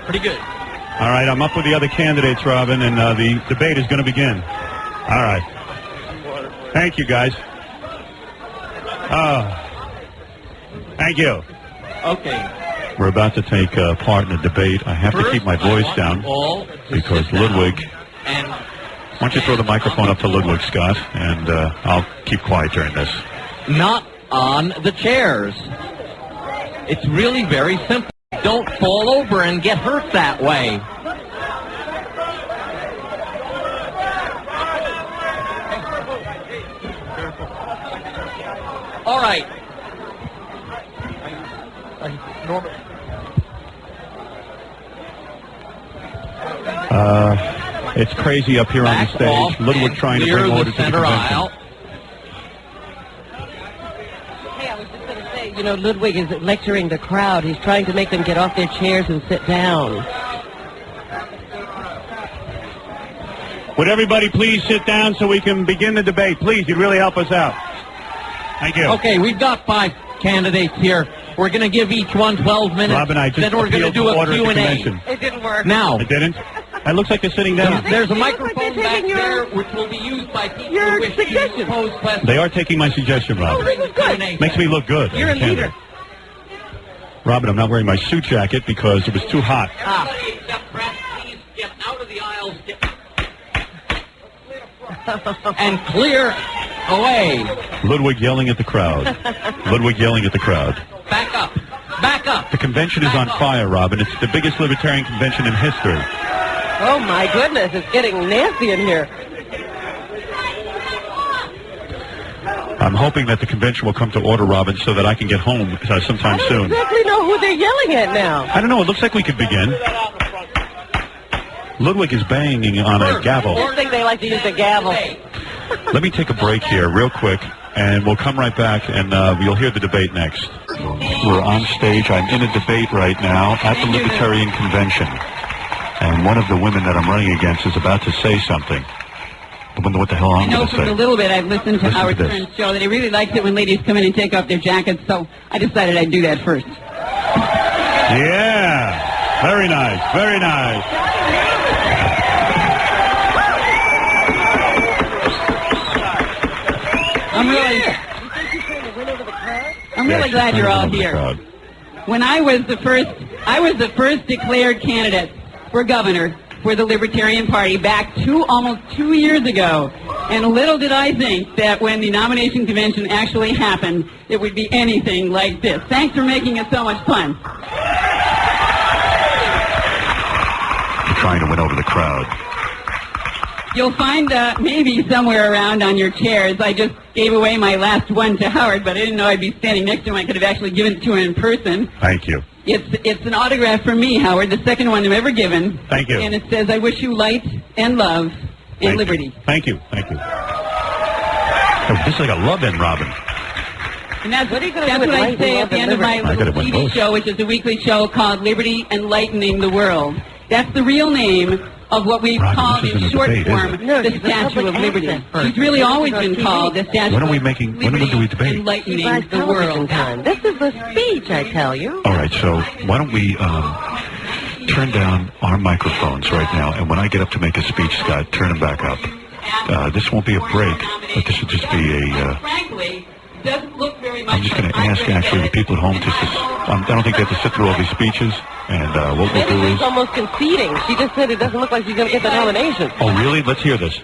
Pretty good. All right, I'm up with the other candidates, Robin, and the debate is going to begin. All right. Thank you, guys. Thank you. Okay. We're about to take part in a debate. I have to keep my voice down because Ludwig... Why don't you throw the microphone up to Ludwig, Scott, and I'll keep quiet during this. Not on the chairs. It's really very simple. Don't fall over and get hurt that way. All right. It's crazy up here on the stage. Ludwig trying to bring order to the convention. Hey, I was just going to say, you know, Ludwig is lecturing the crowd. He's trying to make them get off their chairs and sit down. Would everybody please sit down so we can begin the debate? Please, you'd really help us out. Thank you. Okay, we've got 5 candidates here. We're going to give each one 12 minutes. Robin, I just then we're going to do a Q&A. It didn't work. Now. It didn't? It looks like they're sitting down. There's a microphone back there which will be used by people who wish to pose questions. They are taking my suggestion, Robin. This is good. Makes me look good. You're a leader. Robin, I'm not wearing my suit jacket because it was too hot. Everybody except Brett, please get out of the aisles and clear away. Ludwig yelling at the crowd. Ludwig yelling at the crowd. Back up. Back up. The convention is on fire, Robin. It's the biggest libertarian convention in history. Oh, my goodness. It's getting nasty in here. I'm hoping that the convention will come to order, Robin, so that I can get home sometime soon. I don't exactly know who they're yelling at now. I don't know. It looks like we could begin. Ludwig is banging on a gavel. I think they like to use the gavel. Let me take a break here real quick, and we'll come right back, and you'll hear the debate next. We're on stage. I'm in a debate right now at the Libertarian Convention. And one of the women that I'm running against is about to say something. I wonder what the hell I'm I know going to from say. a little bit I've listened to Listen Howard to this. Stern's show that he really likes it when ladies come in and take off their jackets, so I decided I'd do that first. Yeah. Very nice. Very nice. I'm really glad you're all here. When I was the first declared candidate for governor for the Libertarian Party back almost 2 years ago. And little did I think that when the nomination convention actually happened, it would be anything like this. Thanks for making it so much fun. Trying to win over the crowd. You'll find maybe somewhere around on your chairs. I just gave away my last one to Howard, but I didn't know I'd be standing next to him. I could have actually given it to him in person. Thank you. It's an autograph from me, Howard, the second one I've ever given. Thank you. And it says, "I wish you light and love and liberty." Thank you. Thank you. Oh, this is like a love-in, Robin. And that's what do I say at the end of my little TV show, which is a weekly show called Liberty Enlightening the World. That's the real name of what we've called in short form the Statue of Liberty. It's really always been called the Statue of Liberty. When do we debate? Enlightening the world. This is the speech, I tell you. All right, so why don't we turn down our microphones right now, and when I get up to make a speech, Scott, turn them back up. This won't be a break, but this would just be a... Frankly, doesn't look very much. I'm just going to ask, actually, the people at home to... I don't think they have to sit through all these speeches, and what we'll do is... almost conceding. She just said it doesn't look like she's going to get the nomination. Oh, really? Let's hear this.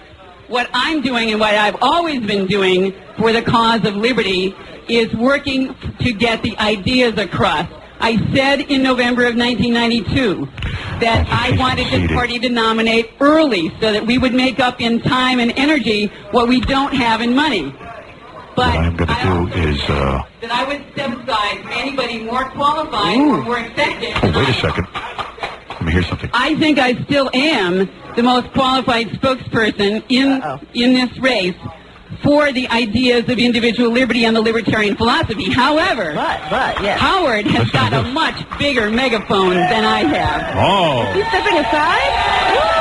What I'm doing and what I've always been doing for the cause of liberty is working to get the ideas across. I said in November of 1992 that I wanted this party to nominate early so that we would make up in time and energy what we don't have in money. But what I'm going to do is... that I would step aside for anybody more qualified or more effective. Oh, wait a second. Let me hear something. I think I still am the most qualified spokesperson in this race for the ideas of individual liberty and the libertarian philosophy. However, Howard has got a much bigger megaphone than I have. Oh. Is he stepping aside?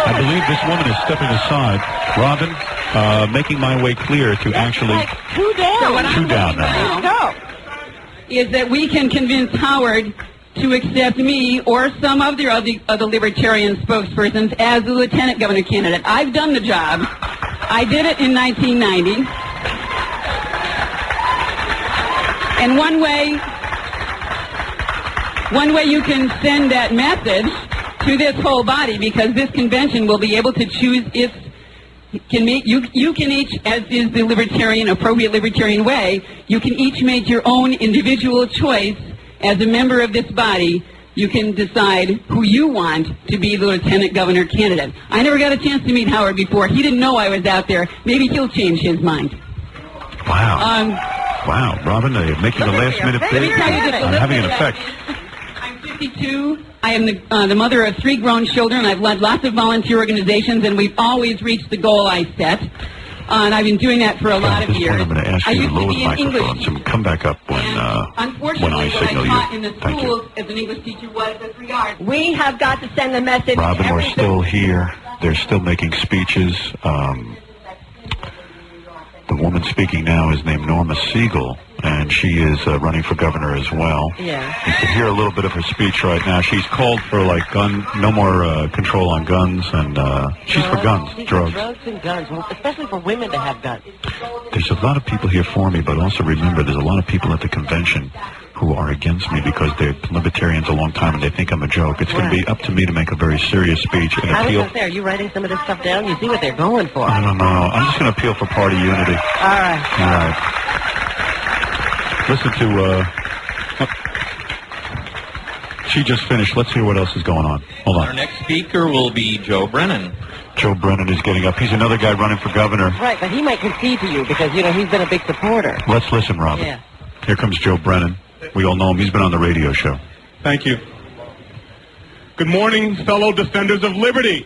I believe this woman is stepping aside. Robin, making my way clear to actually... Two down. So what Two down now. Is that we can convince Howard to accept me or some of the other libertarian spokespersons as the lieutenant governor candidate. I've done the job. I did it in 1990. And one way you can send that message to this whole body, because this convention will be able to choose its you can each, as is the appropriate libertarian way, you can each make your own individual choice. As a member of this body, you can decide who you want to be the lieutenant governor candidate. I never got a chance to meet Howard before. He didn't know I was out there. Maybe he'll change his mind. Wow. Wow, Robin, making a last-minute bid. Having an effect. I'm 52. I am the mother of 3 grown children. I've led lots of volunteer organizations, and we've always reached the goal I set. And I've been doing that for a lot of years. I'm going to ask you to lower the microphones and come back up when I signal you. In the schools as an English teacher was disregard. We have got to send the message. Robin, we're still here. They're still making speeches. The woman speaking now is named Norma Siegel, and she is running for governor as well. Yeah. You can hear a little bit of her speech right now. She's called for no more control on guns, and she's for guns, drugs. Drugs and guns, especially for women to have guns. There's a lot of people here for me, but also remember there's a lot of people at the convention who are against me because they're libertarians a long time and they think I'm a joke. It's going to be up to me to make a very serious speech and appeal. Are you writing some of this stuff down? You see what they're going for. I don't know. I'm just going to appeal for party unity. All right. All right. Listen to... She just finished. Let's hear what else is going on. Hold on. Our next speaker will be Joe Brennan. Joe Brennan is getting up. He's another guy running for governor. Right, but he might concede to you because, he's been a big supporter. Let's listen, Robin. Yeah. Here comes Joe Brennan. We all know him. He's been on the radio show. Thank you. Good morning, fellow defenders of liberty.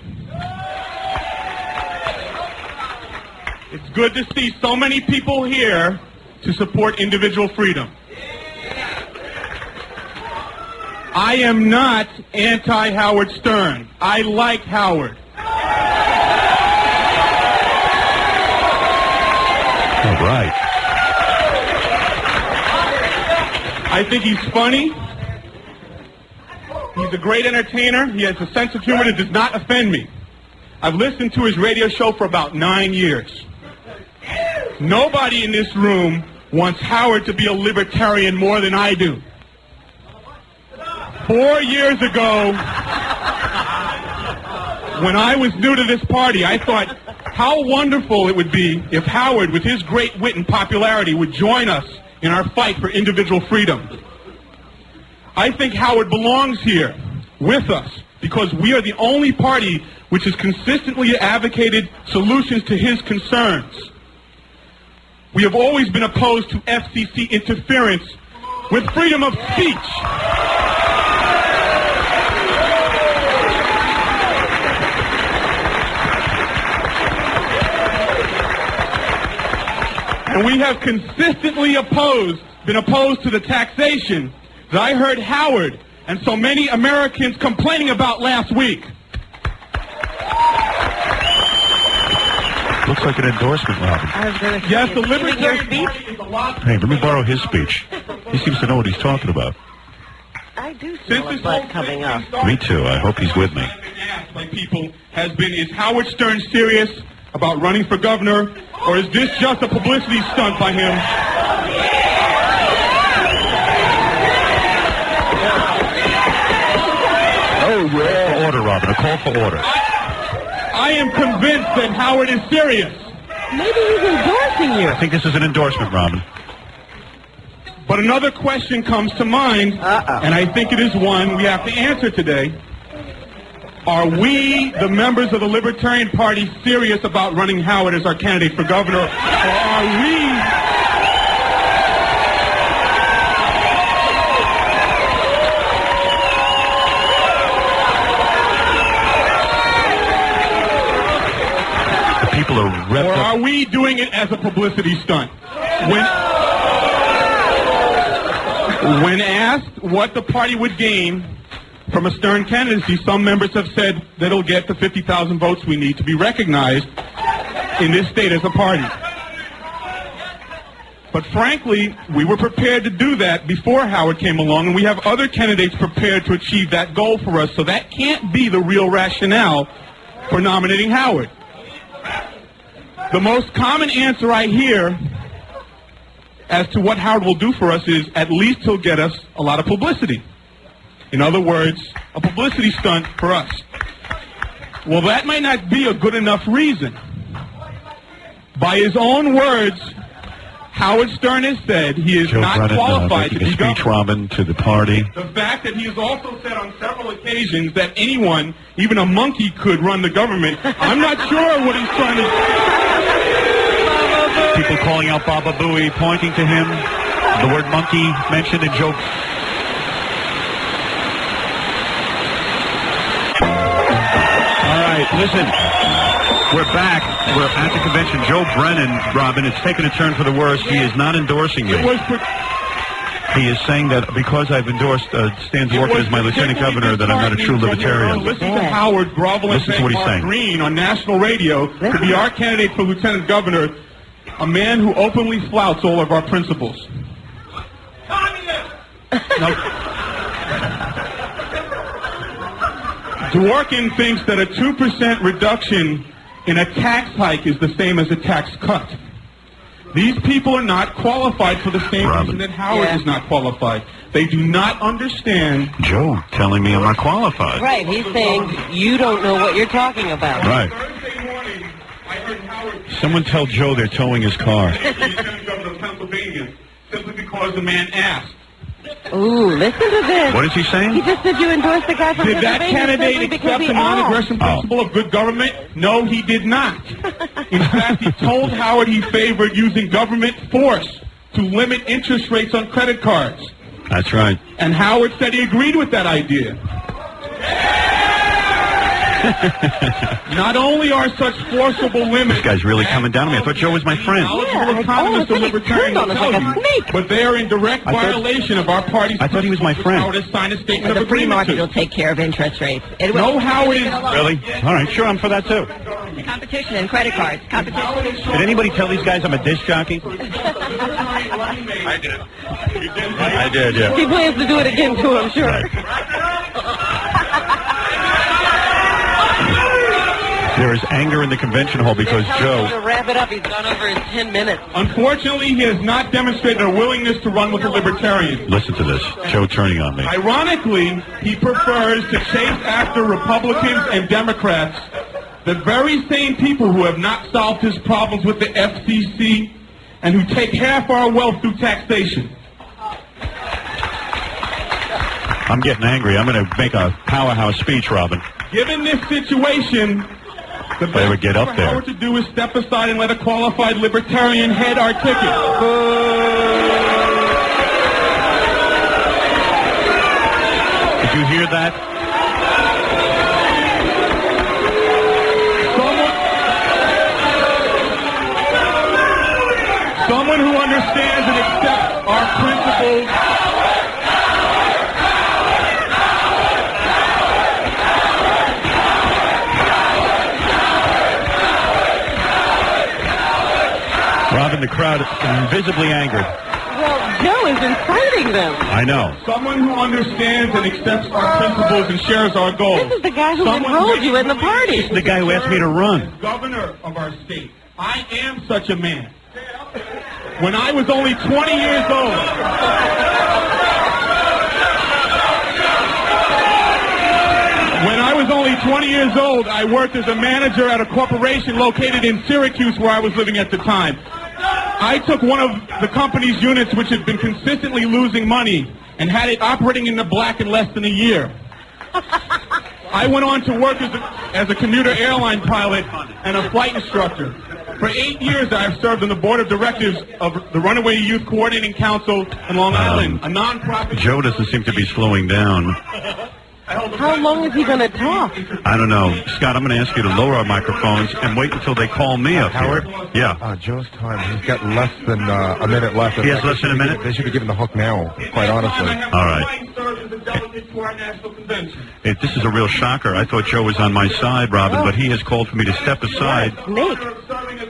It's good to see so many people here to support individual freedom. I am not anti-Howard Stern. I like Howard. All right. I think he's funny. He's a great entertainer. He has a sense of humor that does not offend me. I've listened to his radio show for about 9 years. Nobody in this room wants Howard to be a libertarian more than I do. 4 years ago, when I was new to this party, I thought how wonderful it would be if Howard, with his great wit and popularity, would join us in our fight for individual freedom. I think Howard belongs here with us because we are the only party which has consistently advocated solutions to his concerns. We have always been opposed to FCC interference with freedom of speech. And we have consistently opposed been opposed to the taxation that I heard Howard and so many Americans complaining about last week. Looks like an endorsement, Robin. Yes, the Libertarian Party is a lot. Hey, let me borrow his speech. He seems to know what he's talking about. I do feel a butt coming up. Me too. I hope he's with me. By people has been, is Howard Stern serious about running for governor, or is this just a publicity stunt by him? Oh, yeah. For order, Robin. A call for order. I am convinced that Howard is serious. Maybe he's endorsing you. I think this is an endorsement, Robin. But another question comes to mind, and I think it is one we have to answer today. Are we, the members of the Libertarian Party, serious about running Howard as our candidate for governor, or are we... People are or are we doing it as a publicity stunt? When asked what the party would gain from a Stern candidacy, some members have said that it'll get the 50,000 votes we need to be recognized in this state as a party. But frankly, we were prepared to do that before Howard came along, and we have other candidates prepared to achieve that goal for us, so that can't be the real rationale for nominating Howard. The most common answer I hear as to what Howard will do for us is at least he'll get us a lot of publicity. In other words, a publicity stunt for us. Well, that might not be a good enough reason. By his own words, Howard Stern has said he is Joe not Brennan, qualified to making be a speech, governor. Robin, to the party. The fact that he has also said on several occasions that anyone, even a monkey, could run the government, I'm not sure what he's trying to... People calling out Baba Booey, pointing to him. The word monkey mentioned in Joe. All right, listen. We're back. We're at the convention. Joe Brennan, Robin, it's taken a turn for the worse. He is not endorsing me. He is saying that because I've endorsed Stan Dworkin as my lieutenant governor, that I'm not a true libertarian. Listen to Howard grovel and Listen to what he's saying. Green on national radio to be our candidate for lieutenant governor, a man who openly flouts all of our principles. Dworkin thinks that a 2% reduction in a tax hike is the same as a tax cut. These people are not qualified for the same reason that Howard is not qualified. They do not understand. Joe telling me I'm not qualified. Right, he's saying you don't know what you're talking about. Right. Someone tell Joe they're towing his car. Lieutenant Governor of Pennsylvania, simply because the man asked. Ooh, listen to this. What is he saying? He just said you endorsed the guy from Did that candidate accept the non-aggression principle of good government? No, he did not. In fact, he told Howard he favored using government force to limit interest rates on credit cards. That's right. And Howard said he agreed with that idea. Not only are such forcible limits... This guy's really coming down on me. I thought Joe was my friend. But they are in direct violation of our party's... I thought he was my friend. Howard has signed a statement The of free agreement market to. will take care of interest rates. It will. No, Howard is... Really? All right, sure, I'm for that too. Competition and credit cards. Competition. Did anybody tell these guys I'm a disc jockey? I did. I did, yeah. He plans to do it again too, I'm sure. Right. There is anger in the convention hall because Joe... To wrap it up, he's gone over his 10 minutes. Unfortunately, he has not demonstrated a willingness to run with a libertarian. Listen to this. Joe turning on me. Ironically, he prefers to chase after Republicans and Democrats, the very same people who have not solved his problems with the FCC and who take half our wealth through taxation. I'm getting angry. I'm going to make a powerhouse speech, Robin. Given this situation, the If I ever best get thing up for there. Howard to do is step aside and let a qualified libertarian head our ticket. Did you hear that? Someone who understands and accepts our principles Okay. Robin, the crowd is visibly angered. Well, Joe is inciting them. I know. Someone who understands and accepts our principles and shares our goals. This is the guy who enrolled you in the party. This is the guy who asked me to run. Governor of our state. I am such a man. When I was only 20 years old, I worked as a manager at a corporation located in Syracuse where I was living at the time. I took one of the company's units which had been consistently losing money and had it operating in the black in less than a year. I went on to work as a commuter airline pilot and a flight instructor. For 8 years, I have served on the board of directors of the Runaway Youth Coordinating Council in Long Island, a nonprofit. Joe doesn't seem to be slowing down. How long is he going to talk? I don't know. Scott, I'm going to ask you to lower our microphones and wait until they call me up Howard? here. Yeah. Joe's time. He's got less than a minute left. He has less than a minute? They should be giving the hook now, quite honestly. All right. This is a real shocker. I thought Joe was on my side, Robin, but he has called for me to step aside. Snake.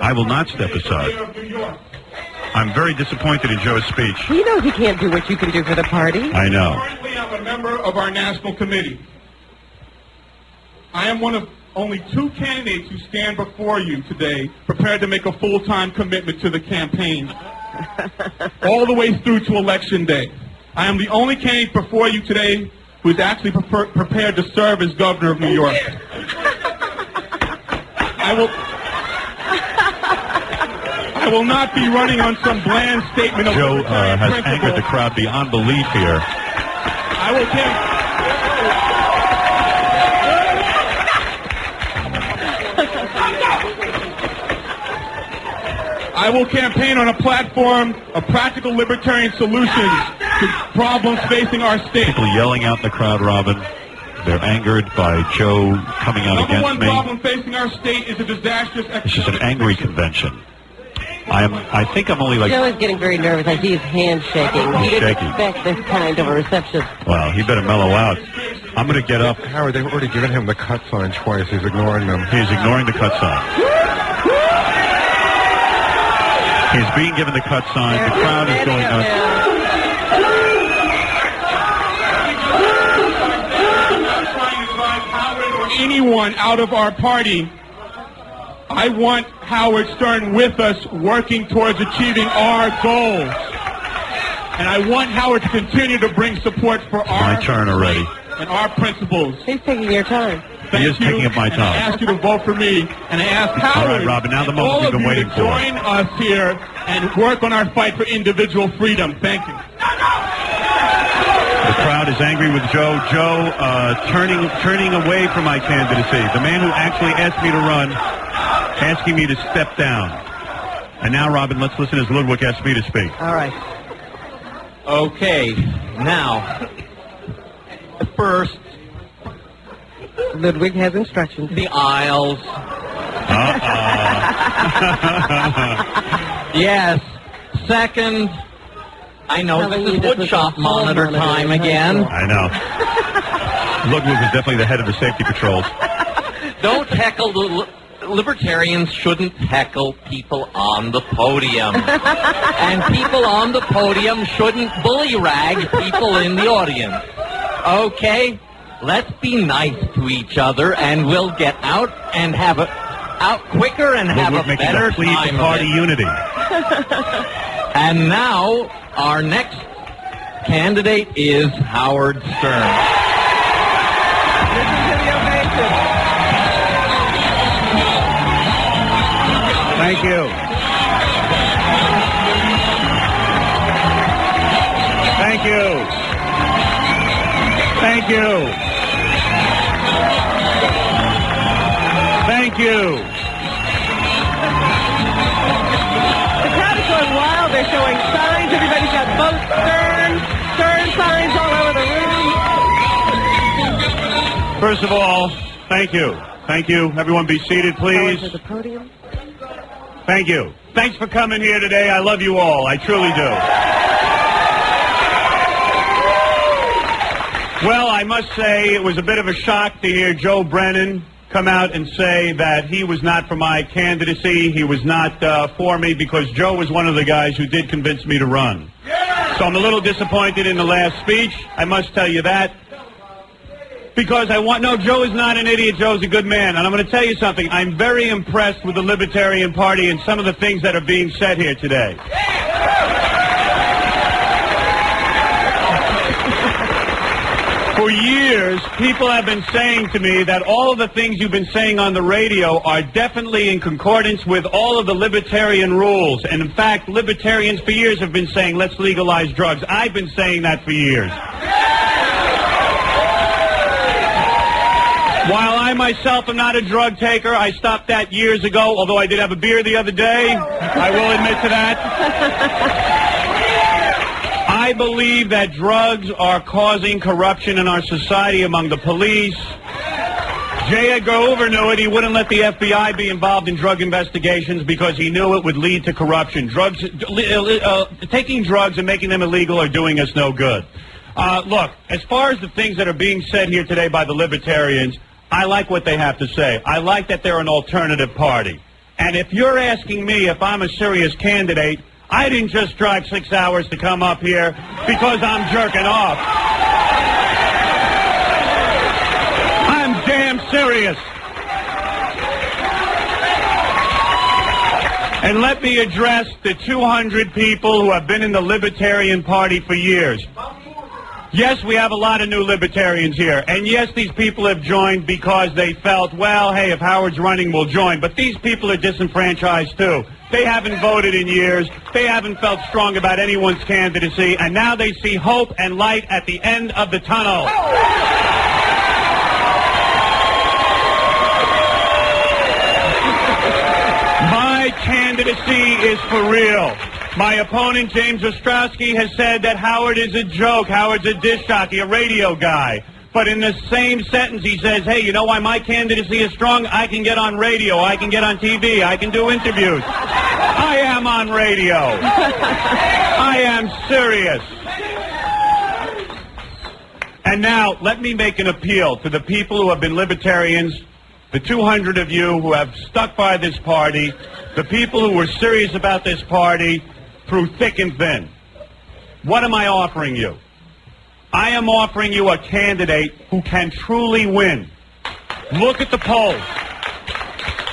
I will not step aside. I'm very disappointed in Joe's speech. He knows he can't do what you can do for the party. I know. Currently, I'm a member of our national committee. I am one of only 2 candidates who stand before you today prepared to make a full-time commitment to the campaign, all the way through to Election Day. I am the only candidate before you today who is actually prepared to serve as governor of New York. I will not be running on some bland statement of Joe has principle. angered the crowd beyond belief here. I will campaign on a platform of practical libertarian solutions to problems facing our state. People yelling out in the crowd, Robin. They're angered by Joe coming out Number against one me. problem facing our state is a disastrous This is an angry convention. I think I'm only like... Joe is getting very nervous. I see his hands shaking. He didn't Shaky. expect this kind of a reception. Well, he better mellow out. I'm going to get up. Howard, they've already given him the cut sign twice. He's ignoring them. He's ignoring the cut sign. He's being given the cut sign. The crowd is going nuts. Anyone out of our party. I want Howard Stern with us working towards achieving our goals. And I want Howard to continue to bring support for our My turn already. and our principles. He's taking your time. He is taking up my And I time. ask you to vote for me. And I ask Howard All right, Robin, now the moment all we've of been you waiting to for. join us here and work on our fight for individual freedom. Thank you. The crowd is angry with Joe. Joe turning away from my candidacy. The man who actually asked me to run, asking me to step down. And now, Robin, let's listen as Ludwig asks me to speak. All right. Okay, now, first, Ludwig has instructions. the aisles. Yes. Second, I know Telling this you is this was woodshop a monitor monitor time in high again. I know. Ludwig is definitely the head of the safety patrols. Don't heckle the libertarians shouldn't heckle people on the podium. And people on the podium shouldn't bully rag people in the audience. Okay? Let's be nice to each other and we'll get out and have out quicker and have Ludwig a making better a plea time for of party it. unity. And now our next candidate is Howard Stern. Thank you. Thank you. Thank you. Thank you. The crowd is going wild. They're showing signs. Everybody's got both Stern signs all over the room. First of all, thank you. Thank you. Everyone be seated, please. To the podium. Thank you. Thanks for coming here today. I love you all. I truly do. I must say it was a bit of a shock to hear Joe Brennan come out and say that he was not for my candidacy, he was not for me, because Joe was one of the guys who did convince me to run. So I'm a little disappointed in the last speech, I must tell you that. Because no, Joe is not an idiot, Joe's a good man. And I'm going to tell you something, I'm very impressed with the Libertarian Party and some of the things that are being said here today. For years, people have been saying to me that all of the things you've been saying on the radio are definitely in concordance with all of the libertarian rules. And in fact, libertarians for years have been saying, let's legalize drugs. I've been saying that for years. While I myself am not a drug taker, I stopped that years ago, although I did have a beer the other day. I will admit to that. I believe that drugs are causing corruption in our society among the police. J. Edgar Hoover knew it. He wouldn't let the FBI be involved in drug investigations because he knew it would lead to corruption. Taking drugs and making them illegal are doing us no good. Look, as far as the things that are being said here today by the Libertarians, I like what they have to say. I like that they're an alternative party. And if you're asking me if I'm a serious candidate, I didn't just drive 6 hours to come up here because I'm jerking off. I'm damn serious. And let me address the 200 people who have been in the Libertarian Party for years. Yes, we have a lot of new libertarians here. And yes, these people have joined because they felt, well, hey, if Howard's running, we'll join. But these people are disenfranchised, too. They haven't voted in years. They haven't felt strong about anyone's candidacy. And now they see hope and light at the end of the tunnel. My candidacy is for real. My opponent, James Ostrowski, has said that Howard is a joke. Howard's a disc jockey, a radio guy. But in the same sentence, he says, hey, you know why my candidacy is strong? I can get on radio. I can get on TV. I can do interviews. I am on radio. I am serious. And now, let me make an appeal to the people who have been libertarians, the 200 of you who have stuck by this party, the people who were serious about this party through thick and thin. What am I offering you? I am offering you a candidate who can truly win. Look at the polls.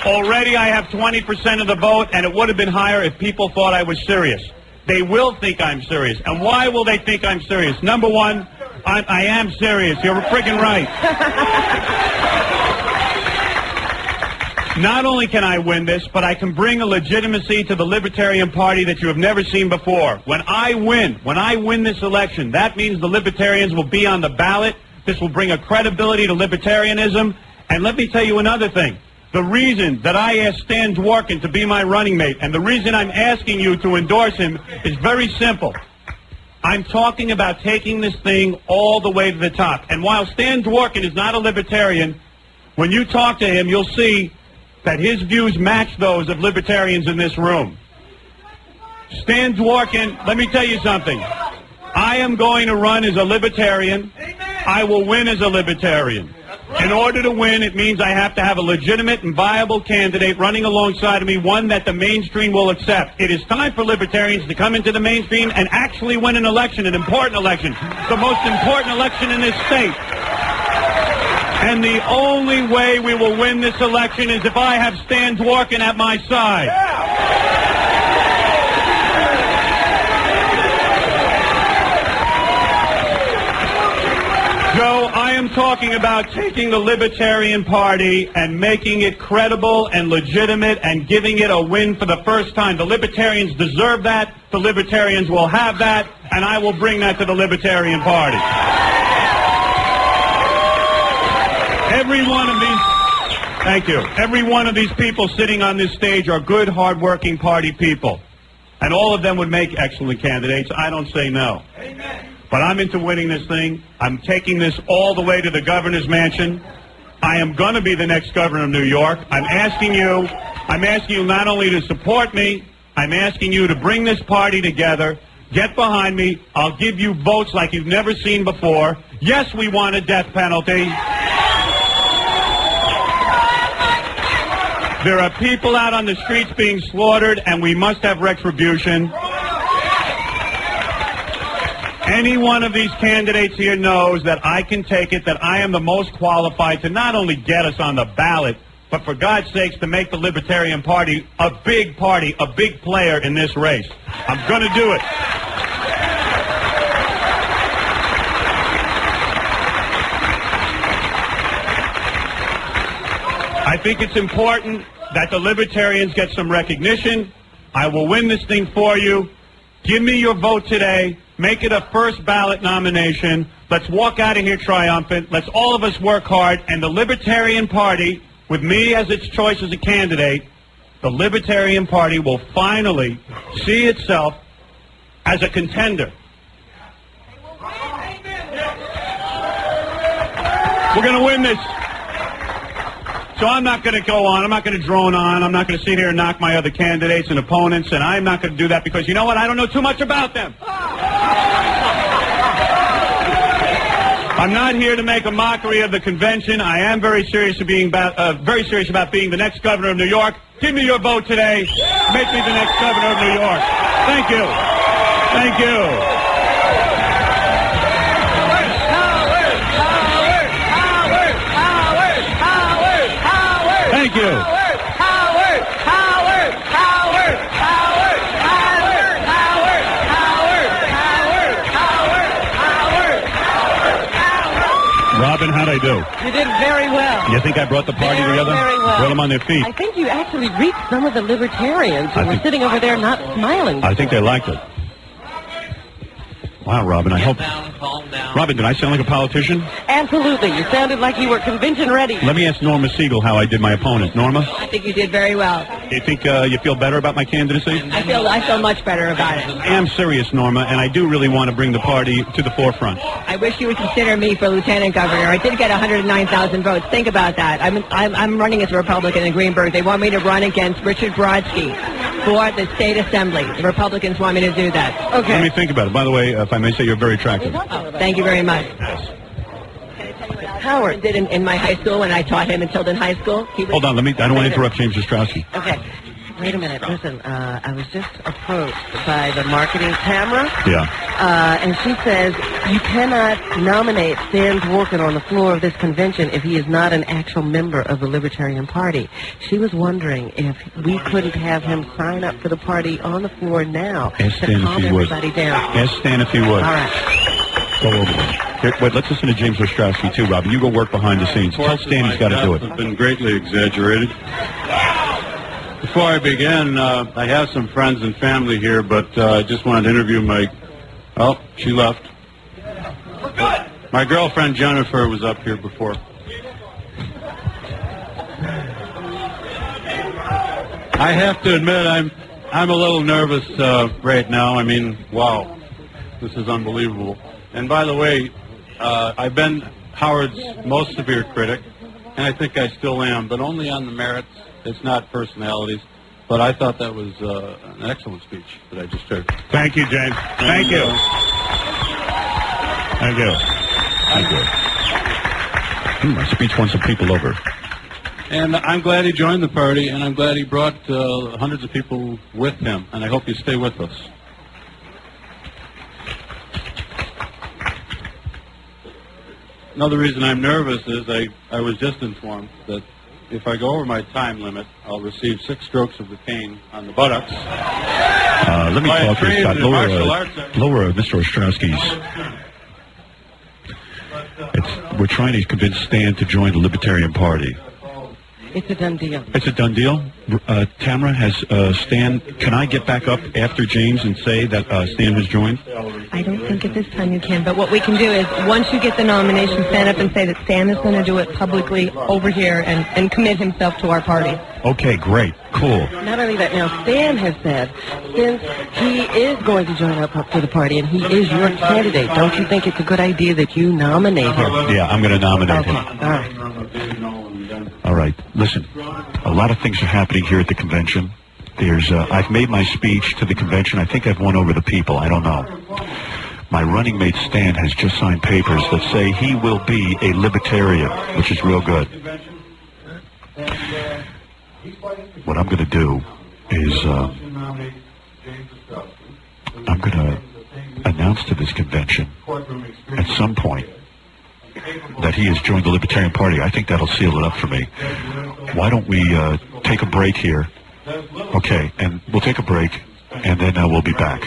Already I have 20% of the vote, and it would have been higher if people thought I was serious. They will think I'm serious. And why will they think I'm serious? Number one, I am serious. You're freaking right. Not only can I win this, but I can bring a legitimacy to the Libertarian Party that you have never seen before. When I win this election, that means the Libertarians will be on the ballot. This will bring a credibility to libertarianism. And let me tell you another thing. The reason that I asked Stan Dworkin to be my running mate, and the reason I'm asking you to endorse him, is very simple. I'm talking about taking this thing all the way to the top. And while Stan Dworkin is not a libertarian, when you talk to him, you'll see that his views match those of libertarians in this room. Stan Dworkin, let me tell you something. I am going to run as a libertarian. I will win as a libertarian. In order to win, it means I have to have a legitimate and viable candidate running alongside of me, one that the mainstream will accept. It is time for libertarians to come into the mainstream and actually win an election, an important election, the most important election in this state. And the only way we will win this election is if I have Stan Dworkin at my side. Joe, I am talking about taking the Libertarian Party and making it credible and legitimate and giving it a win for the first time. The Libertarians deserve that. The Libertarians will have that. And I will bring that to the Libertarian Party. Every one of these, thank you, every one of these people sitting on this stage are good, hard-working party people. And all of them would make excellent candidates. I don't say no. Amen. But I'm into winning this thing. I'm taking this all the way to the governor's mansion. I am going to be the next governor of New York. I'm asking you not only to support me, I'm asking you to bring this party together. Get behind me. I'll give you votes like you've never seen before. Yes, we want a death penalty. There are people out on the streets being slaughtered, and we must have retribution. Any one of these candidates here knows that I can take it, that I am the most qualified to not only get us on the ballot, but for God's sakes to make the Libertarian Party, a big player in this race. I'm going to do it. I think it's important that the Libertarians get some recognition. I will win this thing for you. Give me your vote today. Make it a first ballot nomination. Let's walk out of here triumphant. Let's all of us work hard. And the Libertarian Party, with me as its choice as a candidate, the Libertarian Party will finally see itself as a contender. We're going to win this. So I'm not going to go on. I'm not going to drone on. I'm not going to sit here and knock my other candidates and opponents, and I'm not going to do that because, you know what, I don't know too much about them. I'm not here to make a mockery of the convention. I am very serious about being the next governor of New York. Give me your vote today. Make me the next governor of New York. Thank you. Thank you. Thank you. Robin, how'd I do? You did very well. You think I brought the party together? Very well. Brought them on their feet. I think you actually reached some of the Libertarians who were sitting over there not smiling. I think they liked it. Wow, Robin, I hope... Calm down. Robin, did I sound like a politician? Absolutely. You sounded like you were convention ready. Let me ask Norma Siegel how I did my opponent. Norma? I think you did very well. You think you feel better about my candidacy? I feel much better about it. I am serious, Norma, and I do really want to bring the party to the forefront. I wish you would consider me for lieutenant governor. I did get 109,000 votes. Think about that. I'm running as a Republican in Greenberg. They want me to run against Richard Brodsky for the state assembly. The Republicans want me to do that. Okay. Let me think about it. By the way, if I may say, you're very attractive. Oh, thank you very much. Howard did in my high school when I taught him in Tilden High School. Hold on, I don't want to interrupt James Ostrowski. Okay. Wait a minute. Listen, I was just approached by the marketing Tamara. Yeah. And she says you cannot nominate Stan Dworkin on the floor of this convention if he is not an actual member of the Libertarian Party. She was wondering if we couldn't have him sign up for the party on the floor now Ask to Stan calm if he would. everybody down. Ask Stan if he would. All right. Go over there. Here, wait, let's listen to James Ostrowski, too, Robin. You go work behind the scenes. Tell Stan he's got to do it. Have been greatly exaggerated. Before I begin, I have some friends and family here, but I just wanted to interview my... Oh, she left. My girlfriend Jennifer was up here before. I have to admit, I'm a little nervous right now. I mean, wow, this is unbelievable. And by the way, I've been Howard's most severe critic, and I think I still am, but only on the merits. It's not personalities. But I thought that was an excellent speech that I just heard. Thank you, James. Thank you. Thank you. Thank you. My speech won some people over. And I'm glad he joined the party, and I'm glad he brought hundreds of people with him, and I hope you stay with us. Another reason I'm nervous is I was just informed that if I go over my time limit, I'll receive 6 strokes of the cane on the buttocks. Let me talk here, Scott. Lower Mr. Ostrowski's. We're trying to convince Stan to join the Libertarian Party. It's a done deal. It's a done deal? Tamara, has Stan... Can I get back up after James and say that Stan has joined? I don't think at this time you can, but what we can do is, once you get the nomination, stand up and say that Stan is going to do it publicly over here and commit himself to our party. Okay, great. Cool. Not only that, now Stan has said, since he is going to join up to the party and he is your candidate, don't you think it's a good idea that you nominate him? Yeah, I'm going to nominate him. All right. All right. Listen, a lot of things are happening here at the convention. I've made my speech to the convention. I think I've won over the people. I don't know. my running mate Stan has just signed papers that say he will be a libertarian, which is real good. What I'm going to do is I'm going to announce to this convention at some point that he has joined the Libertarian Party. I think that'll seal it up for me. Why don't we take a break here? Okay, and we'll take a break, and then we'll be back.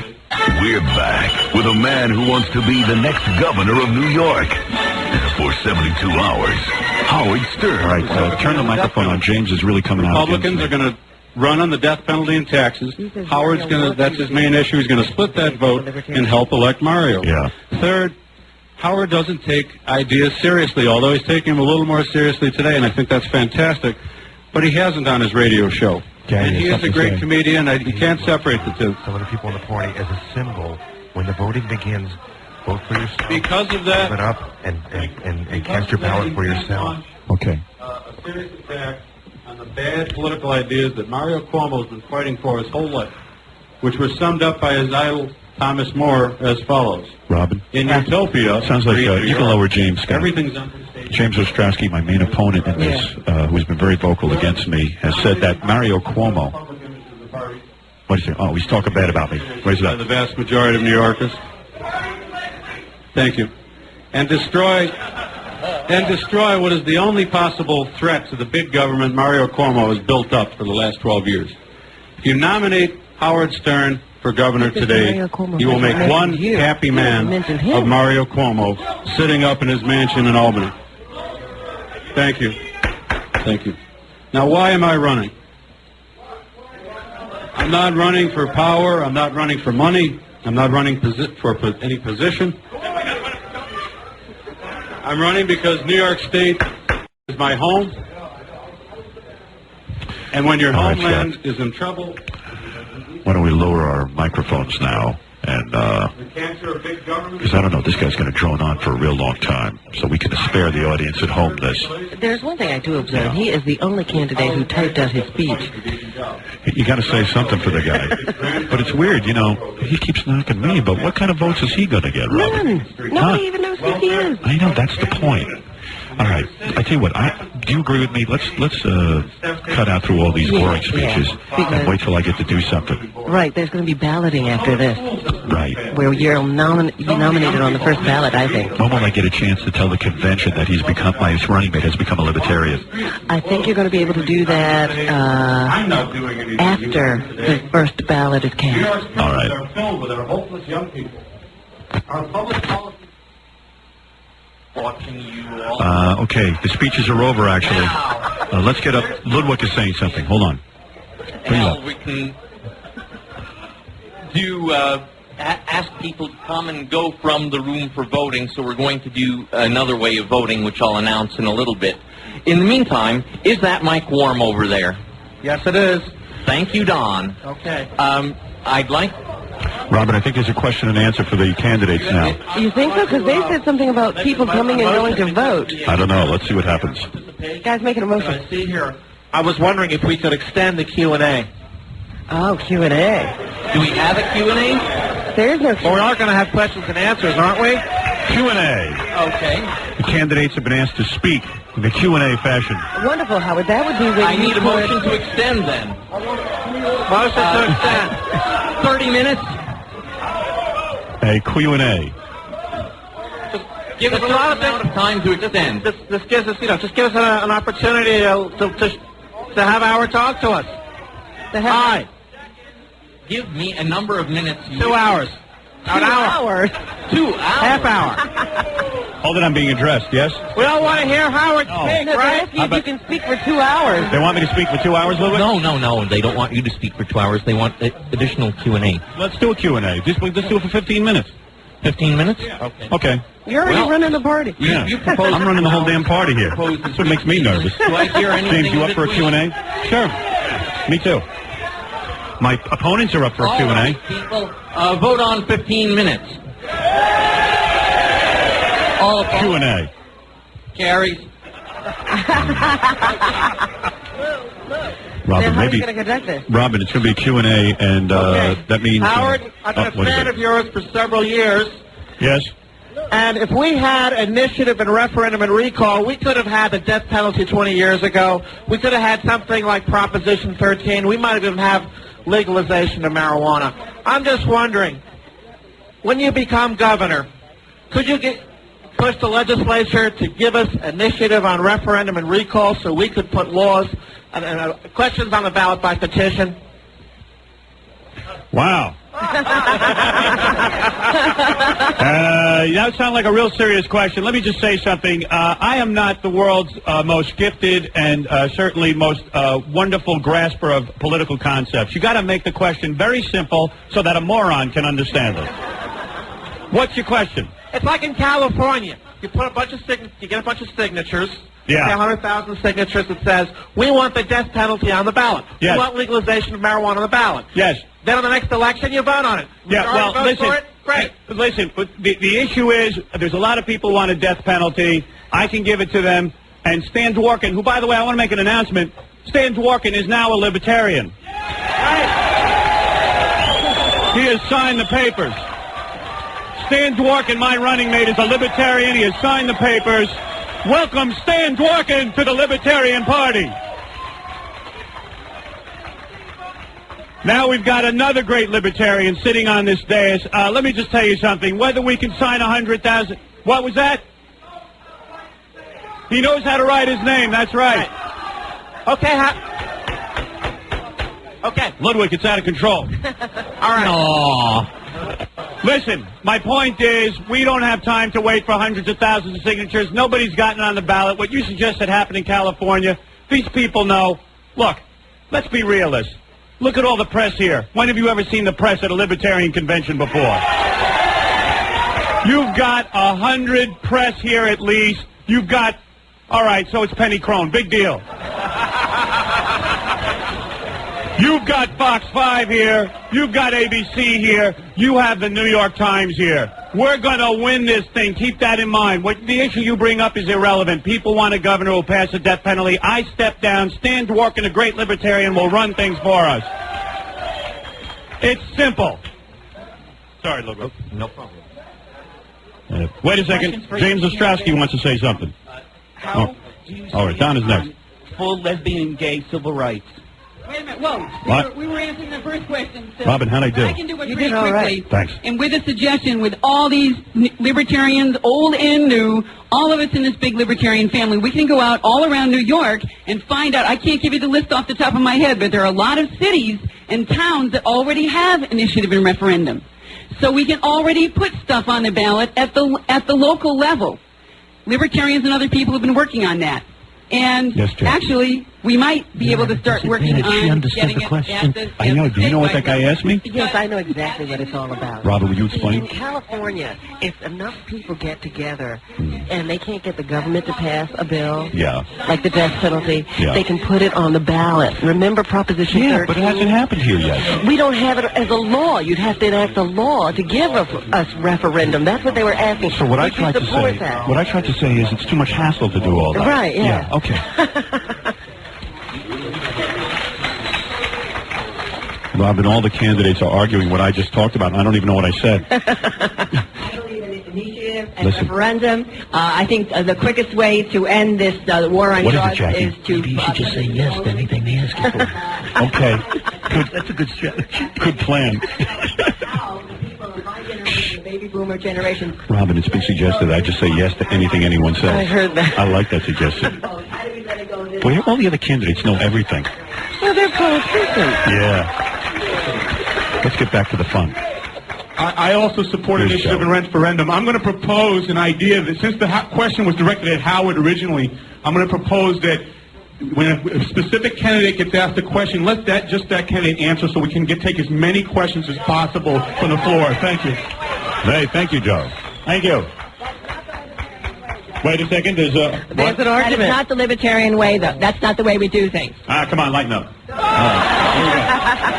We're back with a man who wants to be the next governor of New York for 72 hours. Howard Stern. All right, turn the microphone on. James is really coming out. Republicans are going to run on the death penalty and taxes. Howard's going to, that's his main issue. He's going to split that vote and help elect Mario. Yeah. Third, Howard doesn't take ideas seriously, although he's taking them a little more seriously today, and I think that's fantastic. But he hasn't on his radio show. Yeah, and he is a great comedian. You can't separate the two. Some of the people in the party, as a symbol, when the voting begins, vote for yourself. Because of that, Open up and cast your ballot for yourself. Okay. A serious attack on the bad political ideas that Mario Cuomo has been fighting for his whole life, which were summed up by his idol Thomas More as follows. Robin? In Utopia... Sounds like you can lower James. Everything's James Ostrowski, my main opponent in this, who's been very vocal against me, has said that Mario Cuomo... What is it? Oh, he's talking bad about me. Raise it up. The vast majority of New Yorkers. Thank you. And destroy what is the only possible threat to the big government Mario Cuomo has built up for the last 12 years. If you nominate Howard Stern for governor today, you will make one happy man of Mario Cuomo sitting up in his mansion in Albany. Thank you. Thank you. Now, why am I running? I'm not running for power. I'm not running for money. I'm not running for any position. I'm running because New York State is my home. And when your homeland is in trouble... Why don't we lower our microphones now? And, because I don't know, this guy's going to drone on for a real long time, so we can spare the audience at home this. There's one thing I do observe. He is the only candidate who typed out his speech. You got to say something for the guy. But it's weird, you know, he keeps knocking me, but what kind of votes is he going to get, Robin? None. Nobody even knows who he is. I know, that's the point. All right, I tell you what, do you agree with me? Let's cut out through all these boring speeches and wait till I get to do something. Right, there's going to be balloting after this. Right. Where you're nominated on the first ballot, I think. When will I get a chance to tell the convention that my running mate has become a libertarian? I think you're going to be able to do that after the first ballot is cast. All right. Are filled with our hopeless young people. Our public policy... Okay, the speeches are over, actually. Let's get up. Ludwig is saying something. Hold on. Well, we can ask people to come and go from the room for voting, so we're going to do another way of voting, which I'll announce in a little bit. In the meantime, is that mic warm over there? Yes, it is. Thank you, Don. Okay. I'd like... Robin, I think there's a question and answer for the candidates now. You think so? Because they said something about people coming and going to vote. I don't know. Let's see what happens. Guys, making a motion. See here. I was wondering if we could extend the Q&A. Oh, Q&A. Do we have a Q&A? There is no Q&A. Well, we are going to have questions and answers, aren't we? Q&A. Okay. The candidates have been asked to speak in the Q&A fashion. Wonderful, Howard. That would be when I need a motion to extend, then. Motion to extend. 30 minutes. A Q&A. Give us a lot amount of time to extend. This gives us, just give us an opportunity to have Howard talk to us. Hi. Give me a number of minutes. 2 hours. An hour. 2 hours. Half hour. Hold it, I'm being addressed, yes? We all want to hear Howard speak, right? You can speak for 2 hours. They want me to speak for 2 hours, Ludwig? No. They don't want you to speak for 2 hours. They want additional Q&A. Let's do a Q&A. Let's do it for 15 minutes. 15 minutes? Yeah. Okay. You're already running the party. Yeah. I'm running the whole damn party here. That's what makes me nervous. Do I hear anything? James, you up for a Q&A? Sure. Me too. My opponents are up for a Q&A. Right, people, vote on 15 minutes. All Q&A. Carries. Robin, how are you going to conduct this? Robin, it's going to be a Q&A, and that means... Howard, I've been a fan of yours for several years, Yes. And if we had initiative and referendum and recall, we could have had the death penalty 20 years ago. We could have had something like Proposition 13. We might even have legalization of marijuana. I'm just wondering, when you become governor, could you push the legislature to give us initiative on referendum and recall so we could put laws and questions on the ballot by petition? Wow. That sounds like a real serious question. Let me just say something. I am not the world's most gifted and certainly most wonderful grasper of political concepts. You got to make the question very simple so that a moron can understand it. What's your question? It's like in California. You put a bunch of you get a bunch of signatures. Yeah. 100,000 signatures that says, we want the death penalty on the ballot. Yes. We want legalization of marijuana on the ballot. Yes. Then on the next election, you vote on it. Yeah, well, vote listen. for it? Great. Listen, the issue is there's a lot of people who want a death penalty. I can give it to them. And Stan Dworkin, who, by the way, I want to make an announcement. Stan Dworkin is now a libertarian. He has signed the papers. Stan Dworkin, my running mate, is a libertarian. He has signed the papers. Welcome Stan Dworkin to the Libertarian Party. Now we've got another great libertarian sitting on this dais. Let me just tell you something. Whether we can sign 100,000... What was that? He knows how to write his name. That's right. Okay. Okay. Ludwig, it's out of control. All right. Aww. Listen, my point is we don't have time to wait for hundreds of thousands of signatures. Nobody's gotten on the ballot. What you suggested happened in California. These people know. Look, let's be realists. Look at all the press here. When have you ever seen the press at a libertarian convention before? You've got 100 press here at least. You've got... All right, so it's Penny Crone. Big deal. You've got Fox 5 here. You've got ABC here. You have the New York Times here. We're going to win this thing. Keep that in mind. The issue you bring up is irrelevant. People want a governor who will pass the death penalty. I step down. Stan Dworkin, a great libertarian, will run things for us. It's simple. Sorry, Ludwig. No problem. Wait a second. James Ostrowski wants to say something. How do you All right, Don is next. full lesbian gay civil rights? Wait a minute. Whoa. What? We were answering the first question. So Robin, how'd I do? I can do it You pretty did all quickly. right. Thanks. And with a suggestion, with all these libertarians, old and new, all of us in this big libertarian family, we can go out all around New York and find out. I can't give you the list off the top of my head, but there are a lot of cities and towns that already have initiative and referendum. So we can already put stuff on the ballot at the local level. Libertarians and other people have been working on that. And Yes, Jay. actually, we might be able to start working on She understood getting the it question. at the... I know. Do you know what that guy asked me? Yes, I know exactly what it's all about. Robin, will you In explain? California, if enough people get together and they can't get the government to pass a bill, Yeah. like the death penalty, Yeah. they can put it on the ballot. Remember Proposition 13? Yeah, but it hasn't happened here yet. We don't have it as a law. You'd have to enact a law to give us referendum. That's what they were asking. So what I Would you tried to support say, that? what I tried to say is it's too much hassle to do all that. Right, yeah. Okay. Robin, all the candidates are arguing what I just talked about, and I don't even know what I said. Initiative and Listen. referendum. I think the quickest way to end this war on What is it, drugs Jackie? is to... Maybe you should just say yes to anything they ask you for. Okay. That's a good strategy. Good plan. The baby boomer generation. Robin, it's been suggested I just say yes to anything anyone says. I heard that. I like that suggestion. Boy, all the other candidates know everything. Well, they're politicians. Yeah. Let's get back to the fun. I also support Here's initiative and Joe. referendum. I'm going to propose an idea that since the question was directed at Howard originally, I'm going to propose that when a specific candidate gets asked a question, let that candidate answer so we can take as many questions as possible from the floor. Thank you. Hey, thank you, Joe. Thank you. Wait a second. There's an That is argument. not the libertarian way, though. That's not the way we do things. Come on, lighten up. All right, here we go.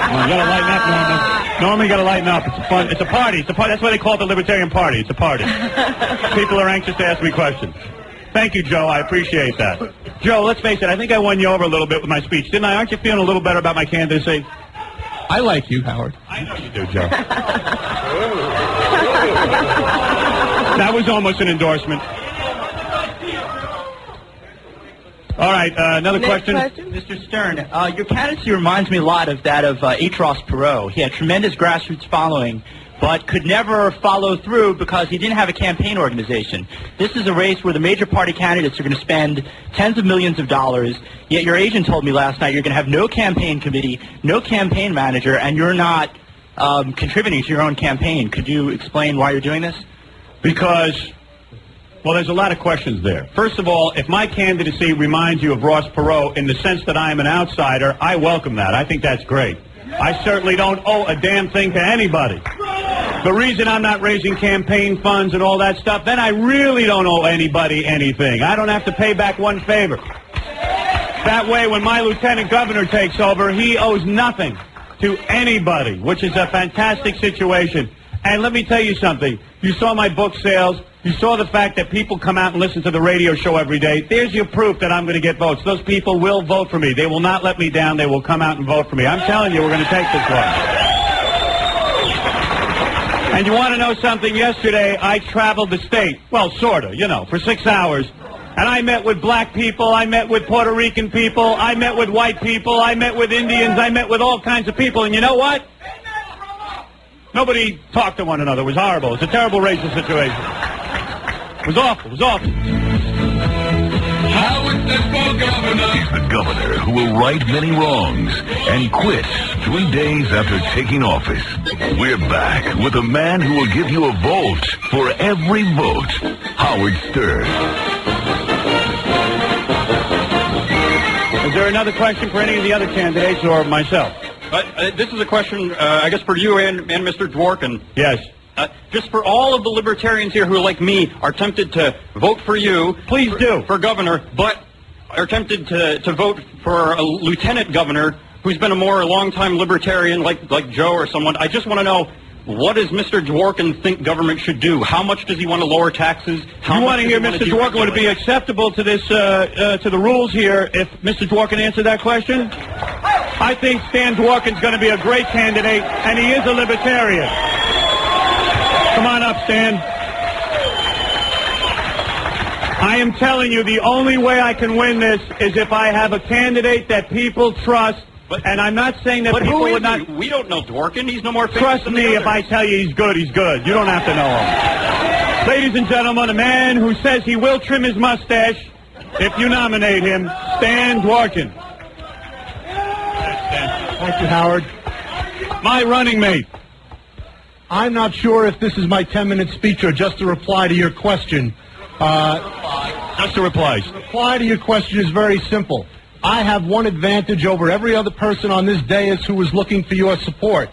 Come on, you gotta lighten up, Norman. Norman, you gotta lighten up. It's fun. It's a party. It's a party. That's why they call it the Libertarian Party. It's a party. People are anxious to ask me questions. Thank you, Joe. I appreciate that. Joe, let's face it. I think I won you over a little bit with my speech, didn't I? Aren't you feeling a little better about my candidacy? I like you, Howard. I know you do, Joe. That was almost an endorsement. All right, another question. Mr. Stern, your candidacy reminds me a lot of that of H. Ross Perot. He had tremendous grassroots following, but could never follow through because he didn't have a campaign organization. This is a race where the major party candidates are going to spend tens of millions of dollars, yet your agent told me last night you're going to have no campaign committee, no campaign manager, and you're not contributing to your own campaign. Could you explain why you're doing this? Because, well, there's a lot of questions there. First of all, if my candidacy reminds you of Ross Perot in the sense that I am an outsider, I welcome that. I think that's great. I certainly don't owe a damn thing to anybody. The reason I'm not raising campaign funds and all that stuff, then I really don't owe anybody anything. I don't have to pay back one favor. That way, when my lieutenant governor takes over, he owes nothing to anybody, which is a fantastic situation. And let me tell you something. You saw my book sales. You saw the fact that people come out and listen to the radio show every day. There's your proof that I'm going to get votes. Those people will vote for me. They will not let me down. They will come out and vote for me. I'm telling you, we're going to take this one. And you want to know something? Yesterday, I traveled the state. Well, sort of, for 6 hours. And I met with black people. I met with Puerto Rican people. I met with white people. I met with Indians. I met with all kinds of people. And you know what? Nobody talked to one another. It was horrible. It was a terrible racial situation. It was awful. It was awful. He's the governor who will right many wrongs and quit 3 days after taking office. We're back with a man who will give you a vote for every vote. Howard Stern. Is there another question for any of the other candidates or myself? This is a question, I guess, for you and Mr. Dworkin. Yes. Just for all of the libertarians here who, like me, are tempted to vote for you. Please do. For governor, but are tempted to vote for a lieutenant governor who's been a more long-time libertarian like Joe or someone. I just want to know, what does Mr. Dworkin think government should do? How much does he want to lower taxes? You want to hear Mr. Dworkin? Would it be acceptable to this to the rules here if Mr. Dworkin answered that question? I think Stan Dworkin's going to be a great candidate, and he is a libertarian. Come on up, Stan. I am telling you, the only way I can win this is if I have a candidate that people trust. And I'm not saying that people would not... We don't know Dworkin. He's no more famous Trust than me, if I tell you he's good, he's good. You don't have to know him. Ladies and gentlemen, a man who says he will trim his mustache if you nominate him, Stan Dworkin. Thank you, Howard. My running mate. I'm not sure if this is my 10-minute speech or just a reply to your question. Just a reply. The reply to your question is very simple. I have one advantage over every other person on this dais who is looking for your support.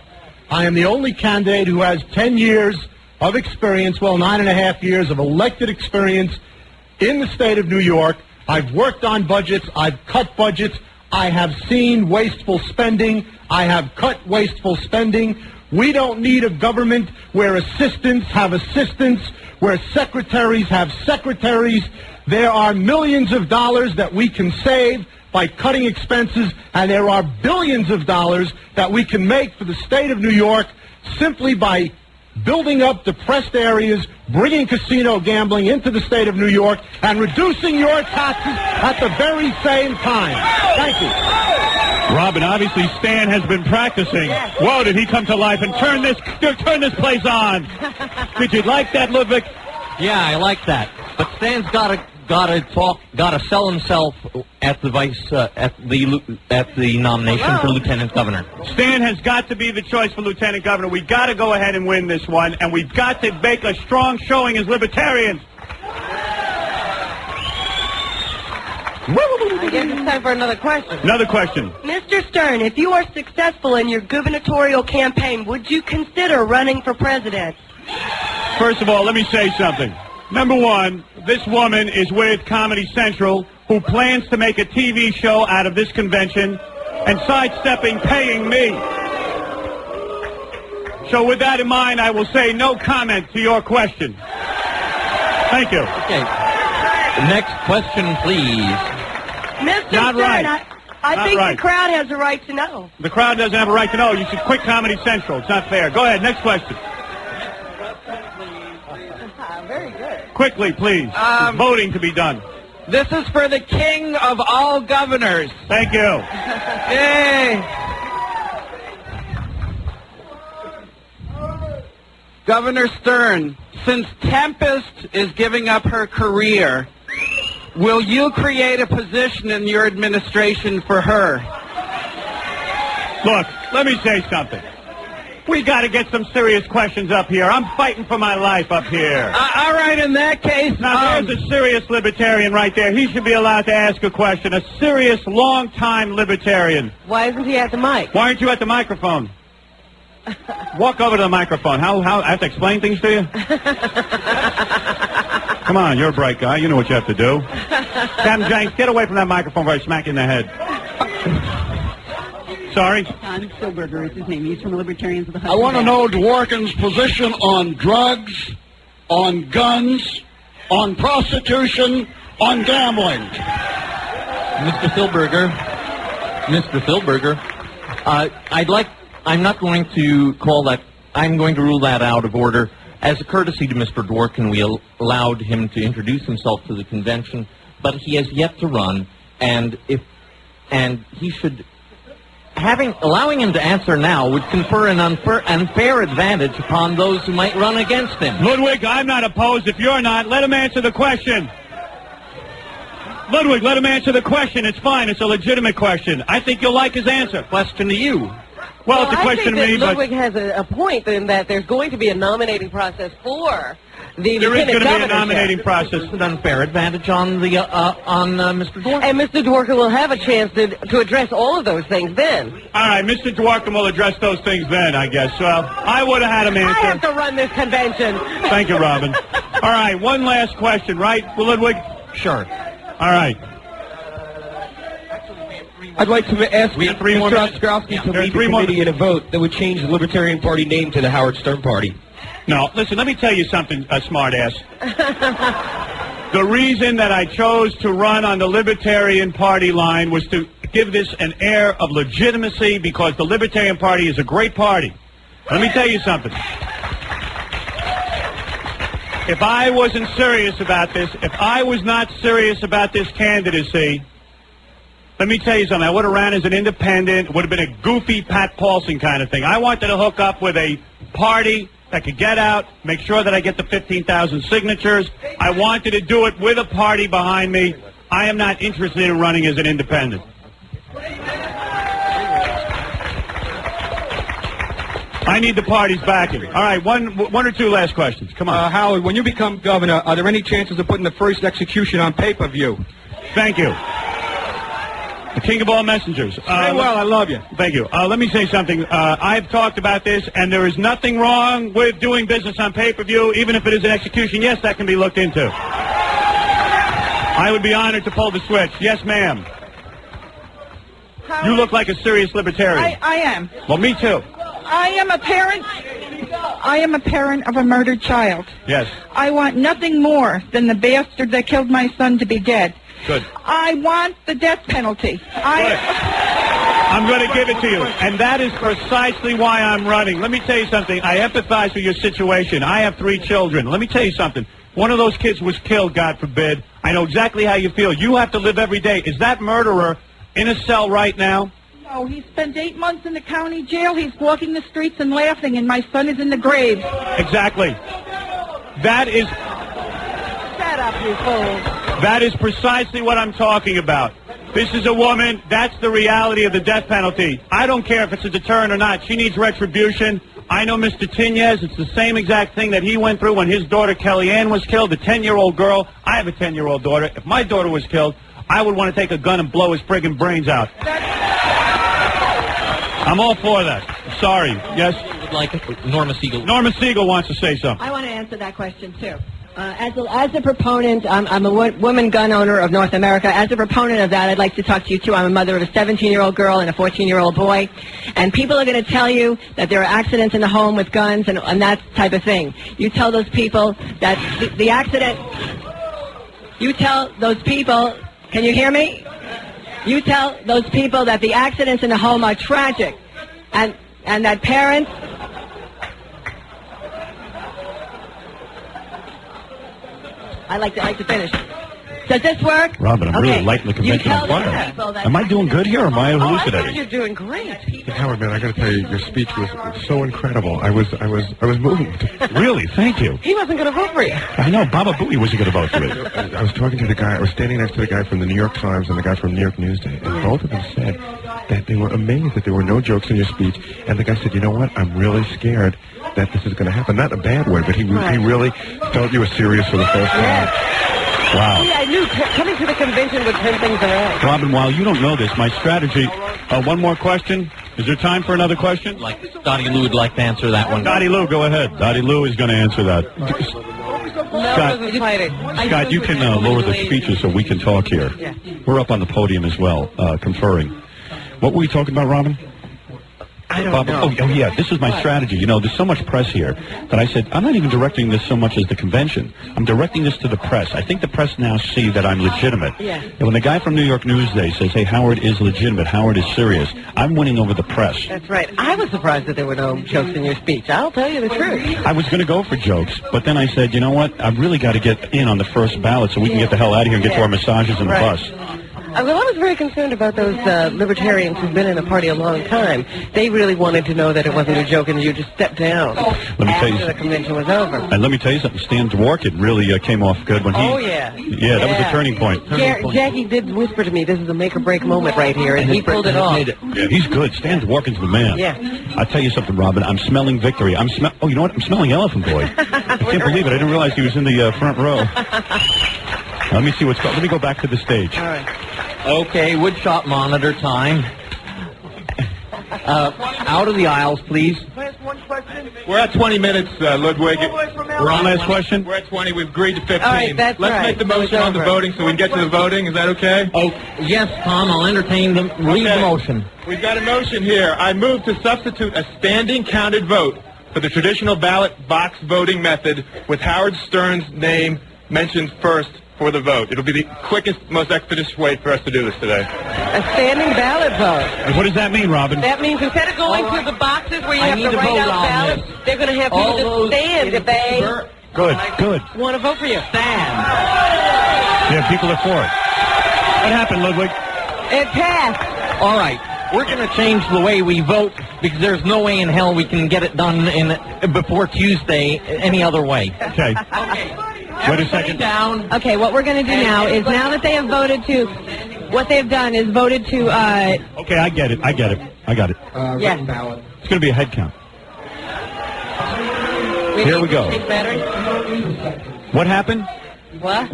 I am the only candidate who has 10 years of experience, well, 9.5 years of elected experience in the state of New York. I've worked on budgets. I've cut budgets. I have seen wasteful spending. I have cut wasteful spending. We don't need a government where assistants have assistants, where secretaries have secretaries. There are millions of dollars that we can save by cutting expenses, and there are billions of dollars that we can make for the state of New York simply by building up depressed areas, bringing casino gambling into the state of New York, and reducing your taxes at the very same time. Thank you. Robin, obviously Stan has been practicing. Whoa, did he come to life and turn this place on? Did you like that, Ludwig? Yeah, I like that. But Stan's gotta sell himself at the nomination for lieutenant governor. Stan has got to be the choice for lieutenant governor. We've got to go ahead and win this one, and we've got to make a strong showing as libertarians. I guess it's time for another question. Another question. Mr. Stern, if you are successful in your gubernatorial campaign, would you consider running for president? First of all, let me say something. Number one, this woman is with Comedy Central, who plans to make a TV show out of this convention and sidestepping paying me. So with that in mind, I will say no comment to your question. Thank you. Okay. Next question, please. Mr. Not Stern, right. I think right. the crowd has a right to know. The crowd doesn't have a right to know. You should quit Comedy Central. It's not fair. Go ahead. Next question. Very good. Quickly, please. There's voting to be done. This is for the king of all governors. Thank you. Yay! Governor Stern, since Tempest is giving up her career, will you create a position in your administration for her? Look, let me say something. We got to get some serious questions up here. I'm fighting for my life up here. All right, in that case... Now, there's a serious libertarian right there. He should be allowed to ask a question. A serious, long-time libertarian. Why isn't he at the mic? Why aren't you at the microphone? Walk over to the microphone. How I have to explain things to you? Come on, you're a bright guy. You know what you have to do. Captain Jenks, get away from that microphone before I smack you in the head. Sorry? Don Silberger is his name. He's from the Libertarians of the I want to know Dworkin's position on drugs, on guns, on prostitution, on gambling. Mr. Silberger, I'm not going to call that, I'm going to rule that out of order. As a courtesy to Mr. Dworkin, we allowed him to introduce himself to the convention, but he has yet to run, and he should, allowing him to answer now would confer an unfair advantage upon those who might run against him. Ludwig, I'm not opposed. If you're not, let him answer the question. Ludwig, let him answer the question. It's fine. It's a legitimate question. I think you'll like his answer. Question to you. Well, it's a question to me, but... Ludwig has a point in that there's going to be a nominating process for the there is going to be a nominating chair. process. It's an unfair advantage on the Mr. Dworkin. And Mr. Dworkin will have a chance to address all of those things then. All right, Mr. Dworkin will address those things then, I guess. I would have had him answer. I have to run this convention. Thank you, Robin. All right, one last question, right, Ludwig? Sure. All right. I'd like to ask Mr. Ostrowski to lead the committee in a vote that would change the Libertarian Party name to the Howard Stern Party. No, listen, let me tell you something, smartass. The reason that I chose to run on the Libertarian Party line was to give this an air of legitimacy because the Libertarian Party is a great party. Let me tell you something. If I wasn't serious about this, if I was not serious about this candidacy, let me tell you something. I would have ran as an independent. It would have been a goofy Pat Paulson kind of thing. I wanted to hook up with a party that could get out, make sure that I get the 15,000 signatures. I wanted to do it with a party behind me. I am not interested in running as an independent. I need the party's backing. All right, one or two last questions. Come on. Howard, when you become governor, are there any chances of putting the first execution on pay-per-view? Thank you. The king of all messengers. Very well, I love you. Thank you. Let me say something. I've talked about this, and there is nothing wrong with doing business on pay-per-view, even if it is an execution. Yes, that can be looked into. I would be honored to pull the switch. Yes, ma'am. You look like a serious libertarian. I am. Well, me too. I am a parent. I am a parent of a murdered child. Yes. I want nothing more than the bastard that killed my son to be dead. Good. I want the death penalty. I'm going to give it to you. And that is precisely why I'm running. Let me tell you something. I empathize with your situation. I have 3 children. Let me tell you something. One of those kids was killed, God forbid. I know exactly how you feel. You have to live every day. Is that murderer in a cell right now? No, he spent 8 months in the county jail. He's walking the streets and laughing, and my son is in the grave. Exactly. That is... Shut up, you fool. That is precisely what I'm talking about. This is a woman. That's the reality of the death penalty. I don't care if it's a deterrent or not. She needs retribution. I know Mr. Tinez. It's the same exact thing that he went through when his daughter Kellyanne was killed, the 10-year-old girl. I have a 10-year-old daughter. If my daughter was killed, I would want to take a gun and blow his friggin' brains out. I'm all for that. Sorry. Yes? Like Norma Siegel. Norma Siegel wants to say something. I want to answer that question, too. As a proponent, I'm a woman gun owner of North America. As a proponent of that, I'd like to talk to you, too. I'm a mother of a 17-year-old girl and a 14-year-old boy. And people are going to tell you that there are accidents in the home with guns and that type of thing. You tell those people that the accident... You tell those people... Can you hear me? You tell those people that the accidents in the home are tragic and that parents... I like to finish. Does this work? Robin, I'm Okay. really lighting the convention on fire. Am I doing good here, or am I I hallucinating? think you're doing great. Howard, man, I got to tell you, your speech was so incredible. I was moved. Really? Thank you. He wasn't going to vote for you. I know. Baba Booey wasn't going to vote for me. I was talking to the guy. I was standing next to the guy from the New York Times and the guy from New York Newsday, and both of them said that they were amazed that there were no jokes in your speech. And the guy said, "You know what? I'm really scared that this is going to happen." Not in a bad way, but he really felt you were serious for the first time. Wow. See, I knew coming to the convention would turn things around. Robin, while you don't know this, my strategy... one more question? Is there time for another question? Dottie Lou would like to answer that one. Dottie Lou, go ahead. Dottie Lou is going to answer that. Scott, you can lower the speeches so we can talk here. Yeah. We're up on the podium as well, conferring. What were we talking about, Robin? I don't know. Oh, yeah, this is my strategy. You know, there's so much press here that I said, I'm not even directing this so much as the convention. I'm directing this to the press. I think the press now see that I'm legitimate. Yeah. And when the guy from New York Newsday says, hey, Howard is legitimate, Howard is serious, I'm winning over the press. That's right. I was surprised that there were no jokes in your speech. I'll tell you the truth. I was going to go for jokes, but then I said, you know what, I've really got to get in on the first ballot so we can get the hell out of here and get to our massages in the bus. Well, I was very concerned about those libertarians who've been in the party a long time. They really wanted to know that it wasn't a joke and you just stepped down after the convention was over. And let me tell you something, Stan Dworkin really came off good when he... Oh, yeah. Yeah, that was a turning point. Jackie did whisper to me, this is a make-or-break moment right here, and he pulled it off. Yeah, he's good. Stan Dworkin's the man. Yeah. I'll tell you something, Robin. I'm smelling victory. Oh, you know what? I'm smelling Elephant Boy. I can't believe it. I didn't realize he was in the front row. Let me see what's going on. Let me go back to the stage. All right. Okay, woodshop monitor time. Out of the aisles, please. We're at 20 minutes, Ludwig. We're on last question? We're at 20. We've agreed to 15. All right, that's Let's right. make the motion on the voting so we can get to the voting. Is that okay? Oh, yes, Tom, I'll entertain the read the motion. We've got a motion here. I move to substitute a standing counted vote for the traditional ballot box voting method with Howard Stern's name mentioned first for the vote. It'll be the quickest, most expeditious way for us to do this today. A standing ballot vote. And what does that mean, Robin? That means instead of going through the boxes where you have to write out ballots, they're going to have All people those just stand if they Good. want to vote for you. Stand. Yeah, people are for it. What happened, Ludwig? It passed. All right. We're going to change the way we vote because there's no way in hell we can get it done before Tuesday any other way. Okay. Wait a second. Down. Okay, what we're going to do now is now that they have voted to, what they've done is voted to, Okay, I get it. I got it. yes. It's going to be a head count. Here we go. Take battery. What happened? What?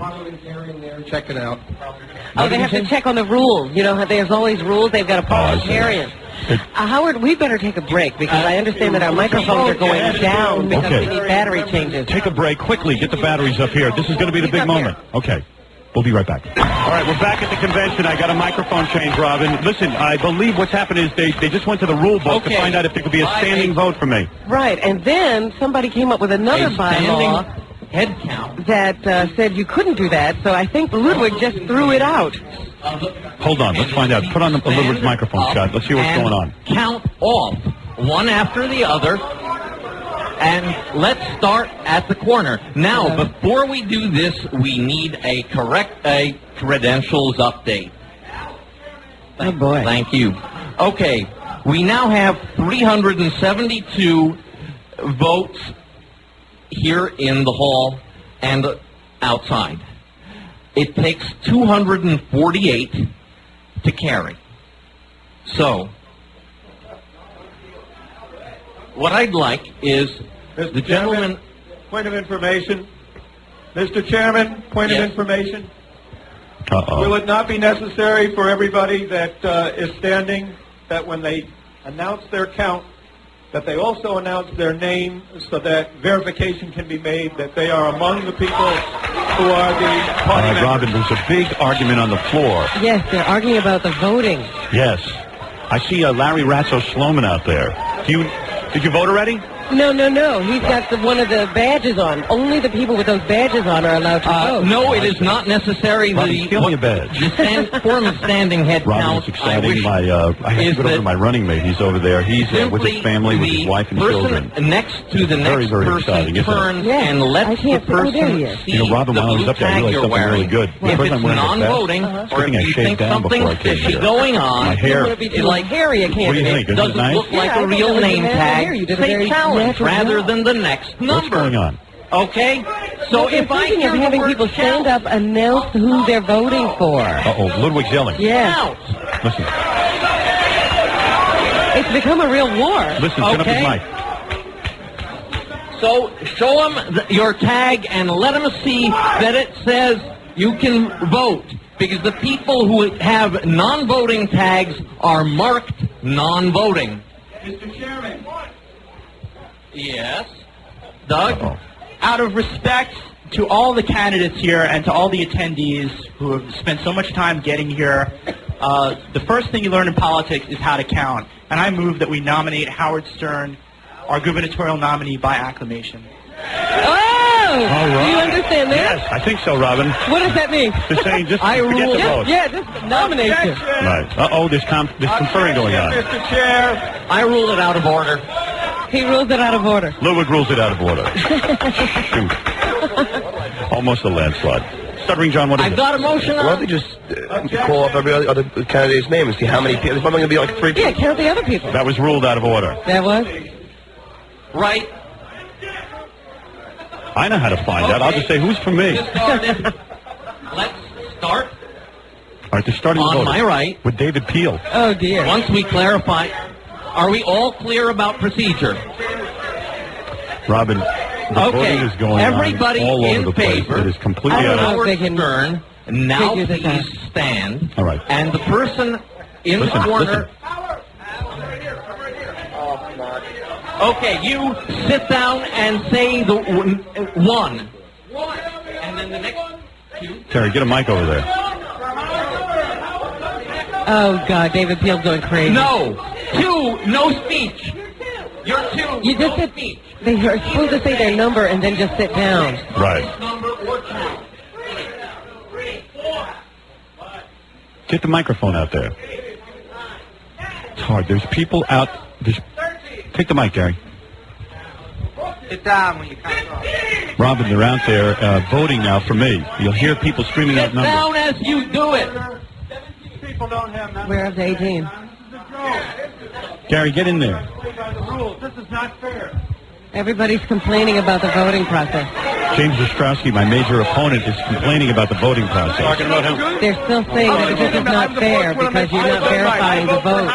Check it out. Oh, they have to check on the rules. You know, there's all these rules. They've got a parliamentarian. Howard, we better take a break because I understand that our microphones are going down because we need battery changes. Take a break quickly. Get the batteries up here. This is going to be the big moment. Okay. We'll be right back. All right, we're back at the convention. I got a microphone change, Robin. Listen, I believe what's happened is they just went to the rule book to find out if there could be a standing vote for me. Right, and then somebody came up with another bylaw head count that said you couldn't do that, so I think Ludwig just threw it out. Hold on, let's find out. Put on Ludwig's microphone, Scott. Let's see what's going on. Count off one after the other. And let's start at the corner. Now, before we do this, we need a credentials update. Oh, boy. Thank you. Okay, we now have 372 votes here in the hall and outside. It takes 248 to carry. So, what I'd like is the gentleman... Point of information. Mr. Chairman, point of information. Will it not be necessary for everybody that is standing that when they announce their count, that they also announce their name so that verification can be made that they are among the people who are the party members? Robin, there's a big argument on the floor. Yes, they're arguing about the voting. Yes. I see Larry Ratso-Sloman out there. Did you vote already? No. He's got one of the badges on. Only the people with those badges on are allowed to vote. No, it is not necessary. Robin, give me a badge. The form of standing head Robin, count, it's exciting. I have to go over to my running mate. He's over there. He's with his family, with his wife and children. Next to the next very person exciting, isn't it? turns and lets the person see Robin, when I was up there, I realized something really good. If it's non-voting, or if you think something fishy going on, my hair. it's like Harry, a What do you think? it doesn't look like a real name tag. Say challenge rather than the next number. What's going on? Okay? So if I thinking of having people stand up, announce who they're voting for. Uh-oh, Ludwig's yelling. Yeah. Listen. It's become a real war. Listen, turn up his mic. So show them your tag and let them see that it says you can vote. Because the people who have non-voting tags are marked non-voting. Mr. Chairman. Yes. Doug, out of respect to all the candidates here and to all the attendees who have spent so much time getting here, the first thing you learn in politics is how to count. And I move that we nominate Howard Stern, our gubernatorial nominee, by acclamation. Oh! All right. Do you understand that? Yes, I think so, Robin. What does that mean? Just saying, just I forget rule. the vote. Yeah, just nomination. Right. Uh-oh, there's conferring going on. Mr. Chair. I rule it out of order. He rules it out of order. Ludwig rules it out of order. Shoot. Almost a landslide. Stuttering John, what is I've it? got a motion Why on. don't they just call up every other candidate's name and see how many people? There's probably going to be like 3 people. Yeah, count the other people. That was ruled out of order. That was? Right. I know how to find out. I'll just say, who's for me? Let's start. All right, they're starting On the vote. my right. With David Peel. Oh, dear. Once we clarify, are we all clear about procedure? Robin, the voting is going Everybody on all over in the place. favor. It is completely out of Howard Stern, now figure this please stand. All right. And the person in the corner... Okay, you sit down and say the one. And then the next two. Terry, get a mic over there. Oh, God, David Peel's going crazy. No. Two, no speech. You're two, You just no said speech. they are supposed to say their number and then just sit down. Right. Number or two. Get the microphone out there. It's hard. There's people out. Take the mic, Gary. Sit down when you count off. Robin, they're out there voting now for me. You'll hear people screaming out Sit numbers. down as you do it. People don't have numbers. Where of the 18? Gary, get in there. By the rules. This is not fair. Everybody's complaining about the voting process. James Ostrowski, my major opponent, is complaining about the voting process. Talking about him. They're still saying that this is not fair because you're not verifying the vote.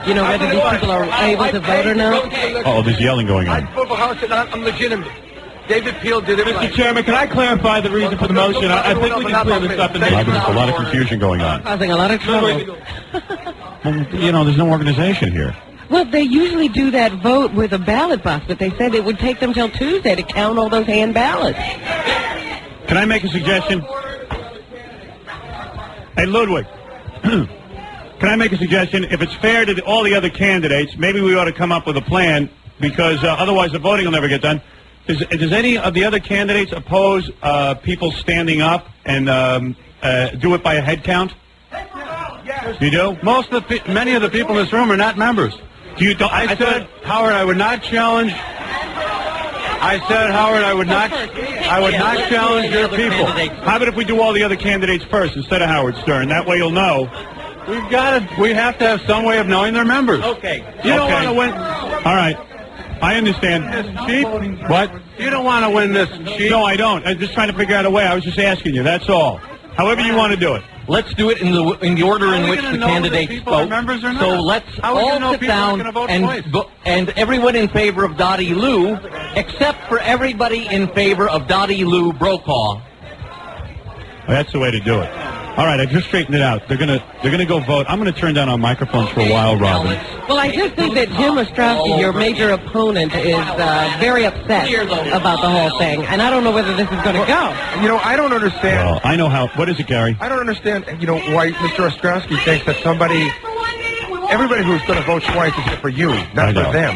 You know, whether these people are able to vote or not. Oh, there's yelling going on. vote for Howard Stern. I'm legitimate. David Peel did it Mr. Chairman, can I clarify the reason for the motion? I think we can clear this up. Robin, there's a lot of confusion going on. Causing a lot of trouble. Well, there's no organization here. Well, they usually do that vote with a ballot box, but they said it would take them till Tuesday to count all those hand ballots. Can I make a suggestion? Hey, Ludwig, can I make a suggestion? If it's fair to all the other candidates, maybe we ought to come up with a plan, because otherwise the voting will never get done. Does any of the other candidates oppose people standing up and do it by a head count? You do? Many of the people in this room are not members. I said, Howard, I would not challenge. I said, Howard, I would not challenge your people. How about if we do all the other candidates first instead of Howard Stern? That way you'll know. We have to have some way of knowing their members. Okay. You don't want to win. All right. I understand. Cheap? What? You don't want to win this cheap. No, I don't. I'm just trying to figure out a way. I was just asking you. That's all. However you want to do it. Let's do it in the order in which the candidates vote. So let's all sit down and everyone in favor of Dottie Lou, except for everybody in favor of Dottie Lou Brokaw. That's the way to do it. All right, I just straightened it out. They're gonna go vote. I'm gonna turn down our microphones for a while, Robin. Well, I just think that Jim Ostrowski, your major opponent, is very upset about the whole thing, and I don't know whether this is going to go. You know, I don't understand. Well, I know how. What is it, Gary? I don't understand, why Mr. Ostrowski thinks that everybody who's going to vote twice is for you, not for them.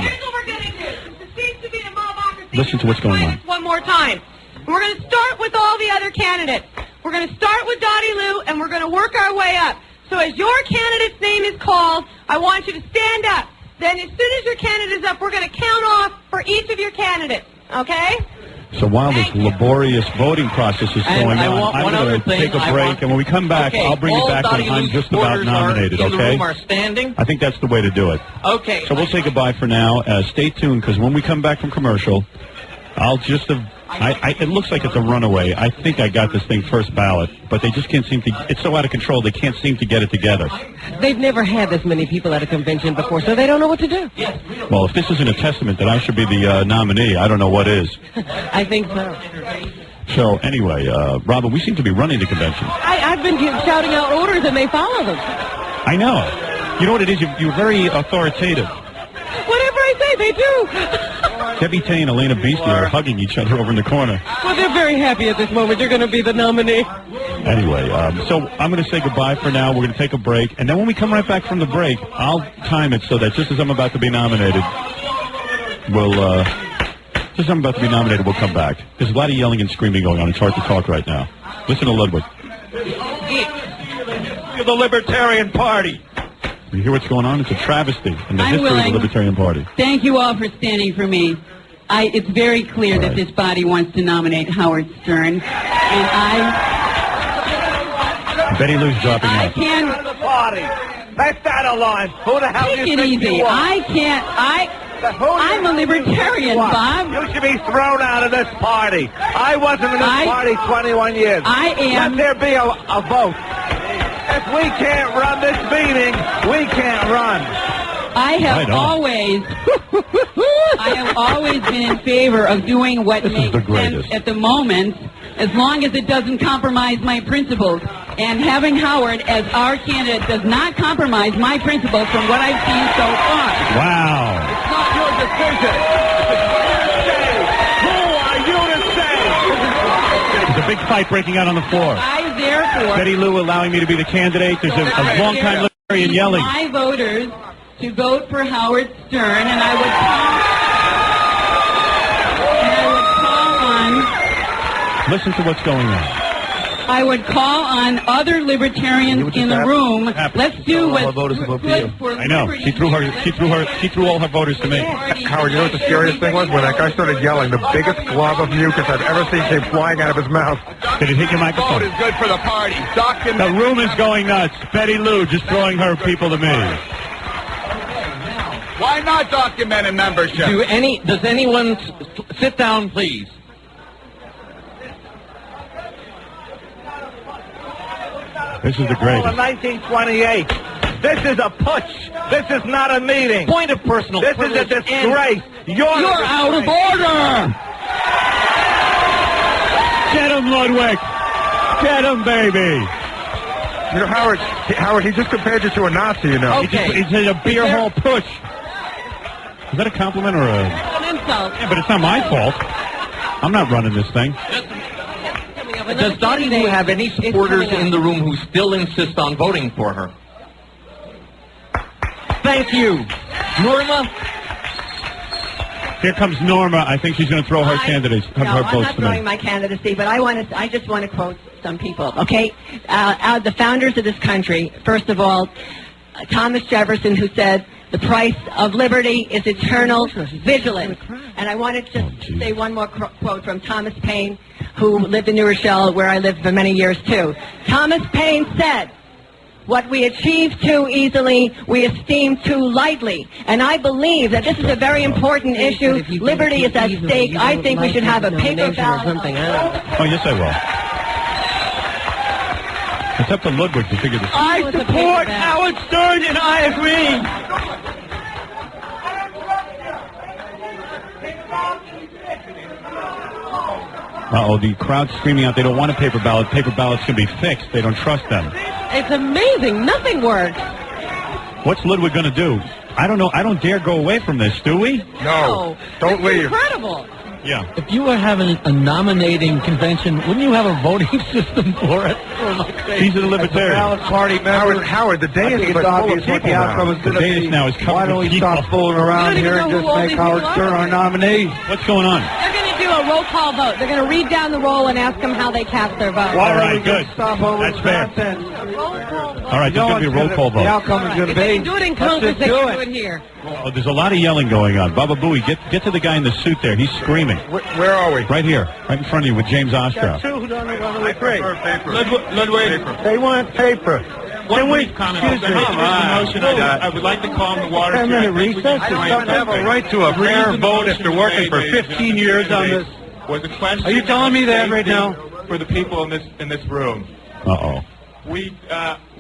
Listen to what's going on. One more time. We're going to start with all the other candidates. We're going to start with Dottie Lou, and we're going to work our way up. So as your candidate's name is called, I want you to stand up. Then as soon as your candidate is up, we're going to count off for each of your candidates. Okay? So while this laborious voting process is going on, I'm going to take a break, and when we come back, I'll bring you back when I'm just about nominated, okay? Standing. I think that's the way to do it. Okay. So we'll say goodbye for now. Stay tuned, because when we come back from commercial, I'll just have... it looks like it's a runaway. I think I got this thing first ballot, but they just can't seem to... It's so out of control, they can't seem to get it together. They've never had this many people at a convention before, so they don't know what to do. Well, if this isn't a testament that I should be the nominee, I don't know what is. I think so. So, anyway, Robin, we seem to be running the convention. I've been shouting out orders, and they follow them. I know. You know what it is? You're very authoritative. Whatever I say, they do. Debbie Tay and Elena Beastie are hugging each other over in the corner. Well, they're very happy at this moment. You're going to be the nominee. Anyway, so I'm going to say goodbye for now. We're going to take a break. And then when we come right back from the break, I'll time it so that just as I'm about to be nominated, we'll come back. There's a lot of yelling and screaming going on. It's hard to talk right now. Listen to Ludwig. You're the Libertarian Party. You hear what's going on? It's a travesty in the history of the Libertarian Party. Thank you all for standing for me. It's very clear that this body wants to nominate Howard Stern, and Betty Lou's dropping I out. can't... The party. Let's start a line. Who the hell Take do you it think easy. you are? I can't... I'm a libertarian, Bob. You should be thrown out of this party. I wasn't in this party 21 years. I am... Let there be a vote. If we can't run this meeting, we can't run. I have always been in favor of doing what makes sense at the moment, as long as it doesn't compromise my principles. And having Howard as our candidate does not compromise my principles from what I've seen so far. Wow. It's not your decision. Who are you to say? There's a big fight breaking out on the floor. I therefore... Betty Lou allowing me to be the candidate. There's a long-time Libertarian yelling. My voters to vote for Howard Stern, and I would call on... Listen to what's going on. I would call on other libertarians in the room. Let's do what's good for I know. She threw all her voters to me. Howard, you know what the scariest thing was? When that guy started yelling, the biggest glob of mucus I've ever seen came flying out of his mouth. Did it hit your microphone? Vote is good for the party. The room is going nuts. Betty Lou just throwing her people to me. Why not documented membership? Does anyone sit down, please? This is the greatest. 1928. This is a putsch. This is not a meeting. Point of personal This is a disgrace. You're out of order. Get him, Ludwig. Get him, baby. You know, Howard, he just compared you to a Nazi, you know. He said a beer hall push. Is that a compliment or a... An insult. Yeah, but it's not my fault. I'm not running this thing. Does Dottie Lou have any supporters in the room who still insist on voting for her? Thank you. Norma? Here comes Norma. I think she's going to throw her candidates, her I'm votes not to throwing me. my candidacy, but I just want to quote some people, okay? The founders of this country, first of all, Thomas Jefferson, who said, the price of liberty is eternal vigilance. And I wanted to say one more quote from Thomas Paine, who lived in New Rochelle, where I lived for many years, too. Thomas Paine said, what we achieve too easily, we esteem too lightly. And I believe that this is a very important issue. Liberty is at stake. I think we should have a paper ballot. Oh, yes, I will. It's up to Ludwig to figure this out. I support Howard Stern, and I agree. Uh-oh, the crowd's screaming out they don't want a paper ballot. Paper ballots can be fixed. They don't trust them. It's amazing. Nothing works. What's Ludwig going to do? I don't know. I don't dare go away from this, do we? No. Don't leave. Incredible. Yeah. If you were having a nominating convention, wouldn't you have a voting system for it? He's a libertarian. Valid party member. Howard, the day is full obvious of what the people outcome is now. going to The dais be. now is covered Why don't with we stop people. fooling around here and just make Howard Stern our nominee? What's going on? They're going to do a roll call vote. They're going to read down the roll and ask them how they cast their vote. All right, good. Stop over That's fair. All right, there's going to be a roll call vote. The outcome is going to If they be. can do it in let's Congress, just they do can it. do it here. Oh, there's a lot of yelling going on. Baba Booey, get to the guy in the suit there. He's screaming. Where are we? Right here, right in front of you with James Ostroff. Two who don't want to agree. Ludwig, They want paper. one brief comment. I would like to calm the waters. 10-minute recess. I have a right to a fair vote after working for 15 years on this. Was a question. Are you telling me that right now? For the people in this room. Uh-oh.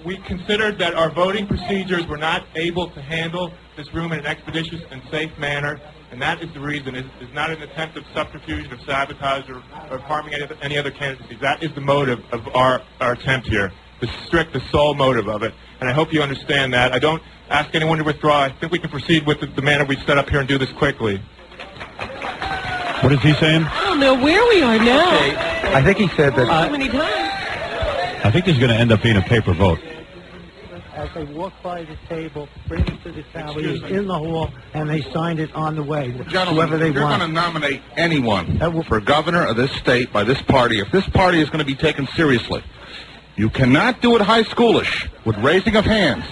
We considered that our voting procedures were not able to handle this room in an expeditious and safe manner, and that is the reason. It's not an attempt of subterfuge, of sabotage, or of harming any other candidacy. That is the motive of our attempt here, the sole motive of it. And I hope you understand that. I don't ask anyone to withdraw. I think we can proceed with the manner we set up here and do this quickly. What is he saying? I don't know where we are now. I think he said that. So many times. I think there's going to end up being a paper vote. As they walk by the table, bring it to the tally in the hall, and they signed it on the way. Whoever they you're want. going to nominate anyone for governor of this state by this party, if this party is going to be taken seriously, you cannot do it high schoolish with raising of hands.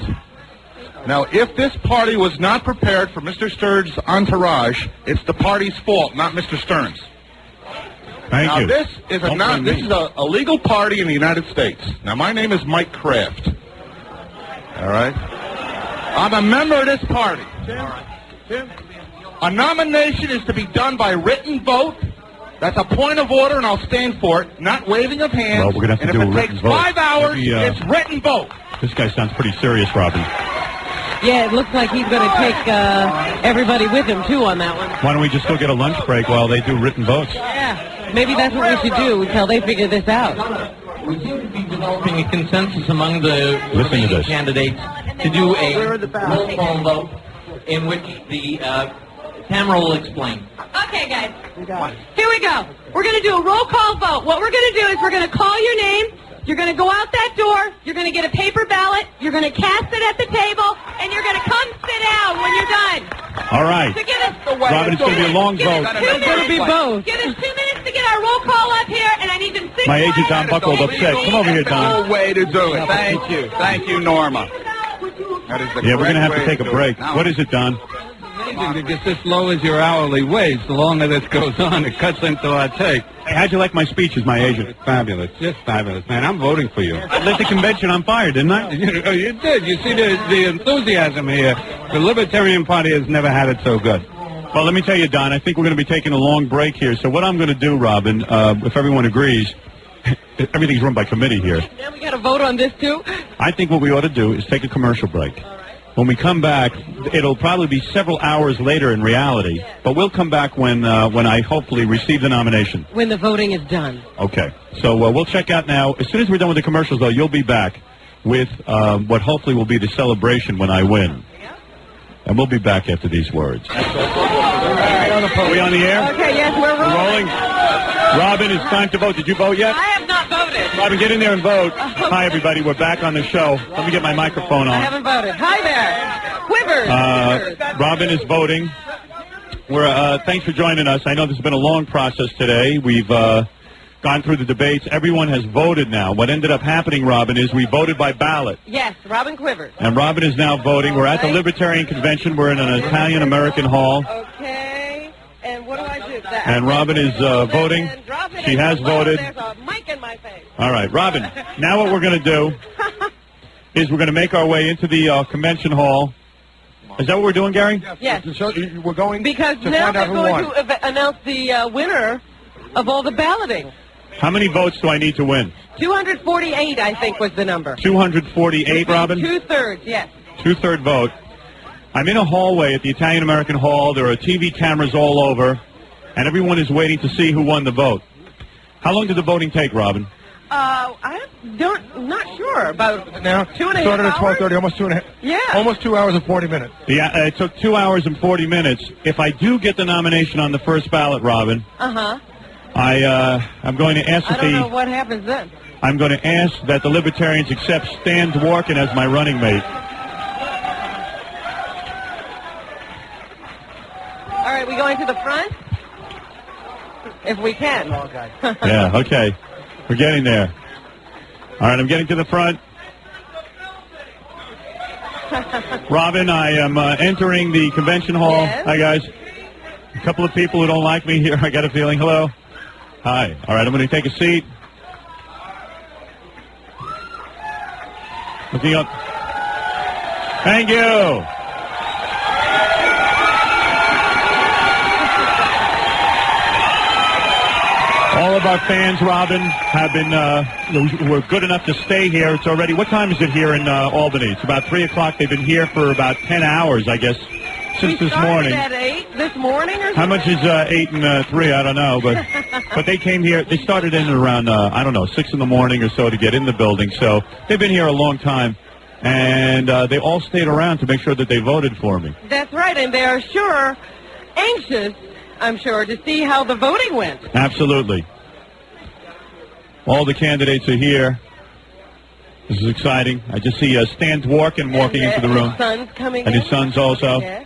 Now, if this party was not prepared for Mr. Stern's entourage, it's the party's fault, not Mr. Stern's. Thank now, you. this is a legal party in the United States. Now, my name is Mike Kraft. All right? I'm a member of this party. Tim? A nomination is to be done by written vote. That's a point of order, and I'll stand for it. Not waving of hands. Well, we're going to have to do a and if it written takes vote. 5 hours, Maybe, it's written vote. This guy sounds pretty serious, Robin. Yeah, it looks like he's going to take everybody with him, too, on that one. Why don't we just go get a lunch break while they do written votes? Yeah, maybe that's what we should do until they figure this out. We seem to be developing a consensus among the Listen to this. candidates to do a roll call vote in which the Tamara will explain. Okay, guys. Here we go. We're going to do a roll call vote. What we're going to do is we're going to call your name. You're going to go out that door. You're going to get a paper ballot. You're going to cast it at the table, and you're going to come sit down when you're done. All right. So give us Robin, it's going to be a long give us vote. 2 minutes. Give us 2 minutes to get our roll call up here, and I need them 6 My agent Don Buckold upset. Come over here, Don. No way to do it. Thank you. Thank you, Norma. That is the Yeah, we're going to have to correct take a way break. do it. What is it, Don? Because this lowers your hourly wage. The longer this goes on, it cuts into our take. Hey, how'd you like my speech as my agent? Fabulous. Just fabulous, man. I'm voting for you. I led the convention on fire, didn't I? You did. You see the enthusiasm here. The Libertarian Party has never had it so good. Well, let me tell you, Don, I think we're going to be taking a long break here. So what I'm going to do, Robin, if everyone agrees, everything's run by committee here. Now we got to vote on this, too? I think what we ought to do is take a commercial break. When we come back, it'll probably be several hours later in reality, but we'll come back when I hopefully receive the nomination. When the voting is done. Okay. So we'll check out now. As soon as we're done with the commercials, though, you'll be back with what hopefully will be the celebration when I win. And we'll be back after these words. Are we on the air? Okay, yes, we're rolling. Robin, it's time to vote. Did you vote yet? I have not voted. Robin, get in there and vote. Hi, everybody. We're back on the show. Let me get my microphone I on. haven't voted. Hi there. Quivers. Robin is voting. Thanks for joining us. I know this has been a long process today. We've gone through the debates. Everyone has voted now. What ended up happening, Robin, is we voted by ballot. Yes, Robin Quivers. And Robin is now voting. We're at the Libertarian Convention. We're in an Italian-American hall. Okay. And what do I do? And Robin is voting. She has voted. There's a mic in my face. All right, Robin. Now what we're going to do is we're going to make our way into the convention hall. Is that what we're doing, Gary? Yes. So we're going Because to now find out they're who going won. to announce the winner of all the balloting. How many votes do I need to win? 248, I think, was the number. 248, Robin? 2/3, yes. 2/3 vote. I'm in a hallway at the Italian-American Hall. There are TV cameras all over, and everyone is waiting to see who won the vote. How long did the voting take, Robin? I'm not sure. About Now, 2.5 started at hours? 12:30, almost 2.5. Yeah. Almost 2 hours and 40 minutes. Yeah, it took 2 hours and 40 minutes. If I do get the nomination on the first ballot, Robin, Uh-huh. I'm going to ask I that don't know what happens then. I'm going to ask that the Libertarians accept Stan Dworkin as my running mate. All right, we going to the front? If we can. Yeah, okay. We're getting there. All right, I'm getting to the front. Robin, I am entering the convention hall. Yes. Hi, guys. A couple of people who don't like me here. I got a feeling. Hello. Hi. All right, I'm going to take a seat. Looking up. Thank you. All of our fans, Robin, have been were good enough to stay here. It's already, what time is it here in Albany? It's about 3 o'clock. They've been here for about 10 hours, I guess, since this morning. We started at 8 this morning or something? How much is 8 and 3? I don't know, but they came here. They started in around 6 in the morning or so to get in the building. So they've been here a long time, and they all stayed around to make sure that they voted for me. That's right, and they're sure anxious, I'm sure, to see how the voting went. Absolutely. All the candidates are here. This is exciting. I just see Stan Dworkin walking into the room. His son's coming and in. his sons also. Yes.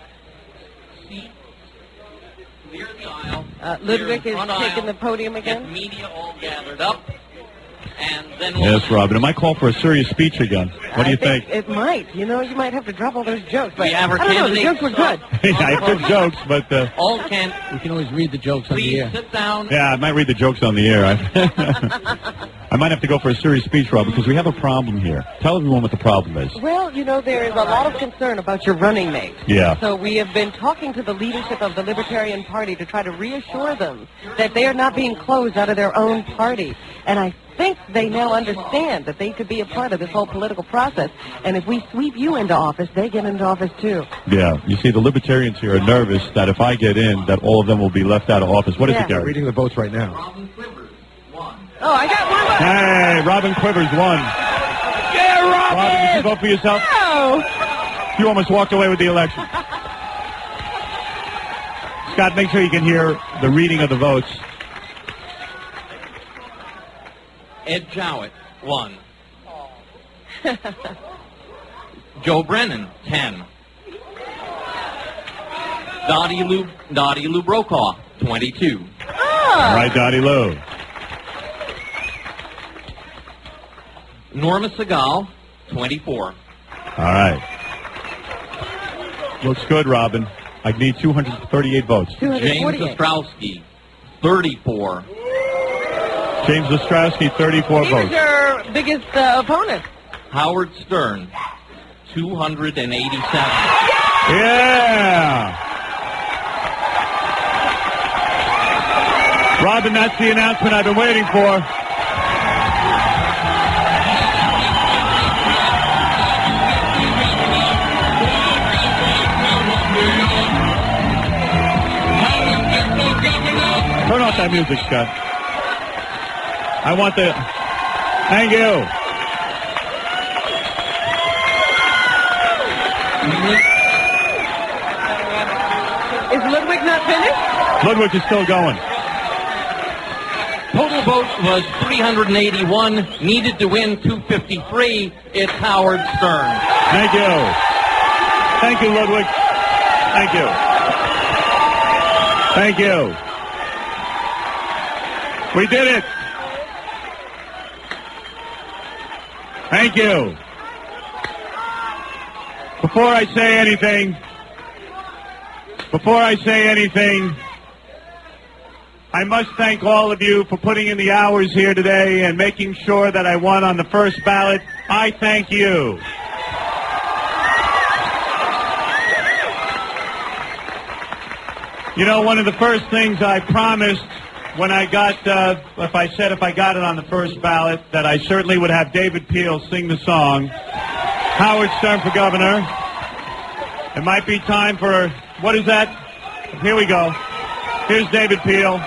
Ludwig is taking the podium again. Media all gathered up, and then Yes, Robin. It might call for a serious speech again. What do you think? It might. You know, you might have to drop all those jokes. But We have our I don't know, the jokes candidates were good. I have good jokes, but... all can. We can always read the jokes on the Please air. sit down. Yeah, I might read the jokes on the air. I might have to go for a serious speech, Robin, because we have a problem here. Tell everyone what the problem is. Well, you know, there is a lot of concern about your running mate. Yeah. So we have been talking to the leadership of the Libertarian Party to try to reassure them that they are not being closed out of their own party. And I think they now understand that they could be a part of this whole political process. And if we sweep you into office, they get into office too. Yeah. You see, the Libertarians here are nervous that if I get in, that all of them will be left out of office. What is it, Gary? Reading the votes right now. Oh, I got one vote. Hey, Robin Quivers won. Yeah, Robin! Robin, did you vote for yourself? No! You almost walked away with the election. Scott, make sure you can hear the reading of the votes. Ed Jowett, 1. Joe Brennan, 10. Dottie Lou Brokaw, 22. All right, Dottie Lou. Norma Segal, 24. All right. Looks good, Robin. I need 238 votes. James Ostrowski, 34. James Ostrowski, 34 He votes. was your biggest opponent. Howard Stern, 287. Yeah! Robin, that's the announcement I've been waiting for. Turn off that music, Scott. I want the... Thank you. Is Ludwig not finished? Ludwig is still going. Total votes was 381. Needed to win 253. It's Howard Stern. Thank you. Thank you, Ludwig. Thank you. Thank you. We did it. Thank you. Before I say anything, I must thank all of you for putting in the hours here today and making sure that I won on the first ballot. I thank you. You know, one of the first things I promised when I got, if I got it on the first ballot, that I certainly would have David Peel sing the song, Howard Stern for governor. It might be time for, what is that? Here we go. Here's David Peel.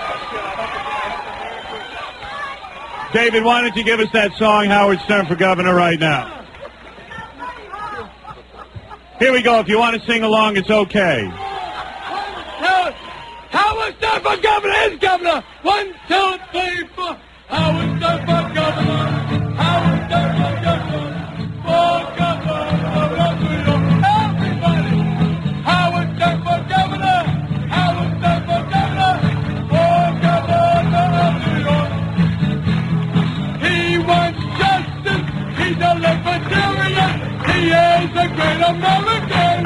David, why don't you give us that song, Howard Stern for Governor, right now? Here we go. If you want to sing along, it's okay. Howard Stern for Governor is Governor. 1, 2, 3, 4. Howard Stern for Governor. Howard Stern for Governor. For Governor of New York. Everybody. Howard Stern for Governor. Howard Stern for Governor. For Governor of New York. He wants justice. He's a libertarian. He is a great American.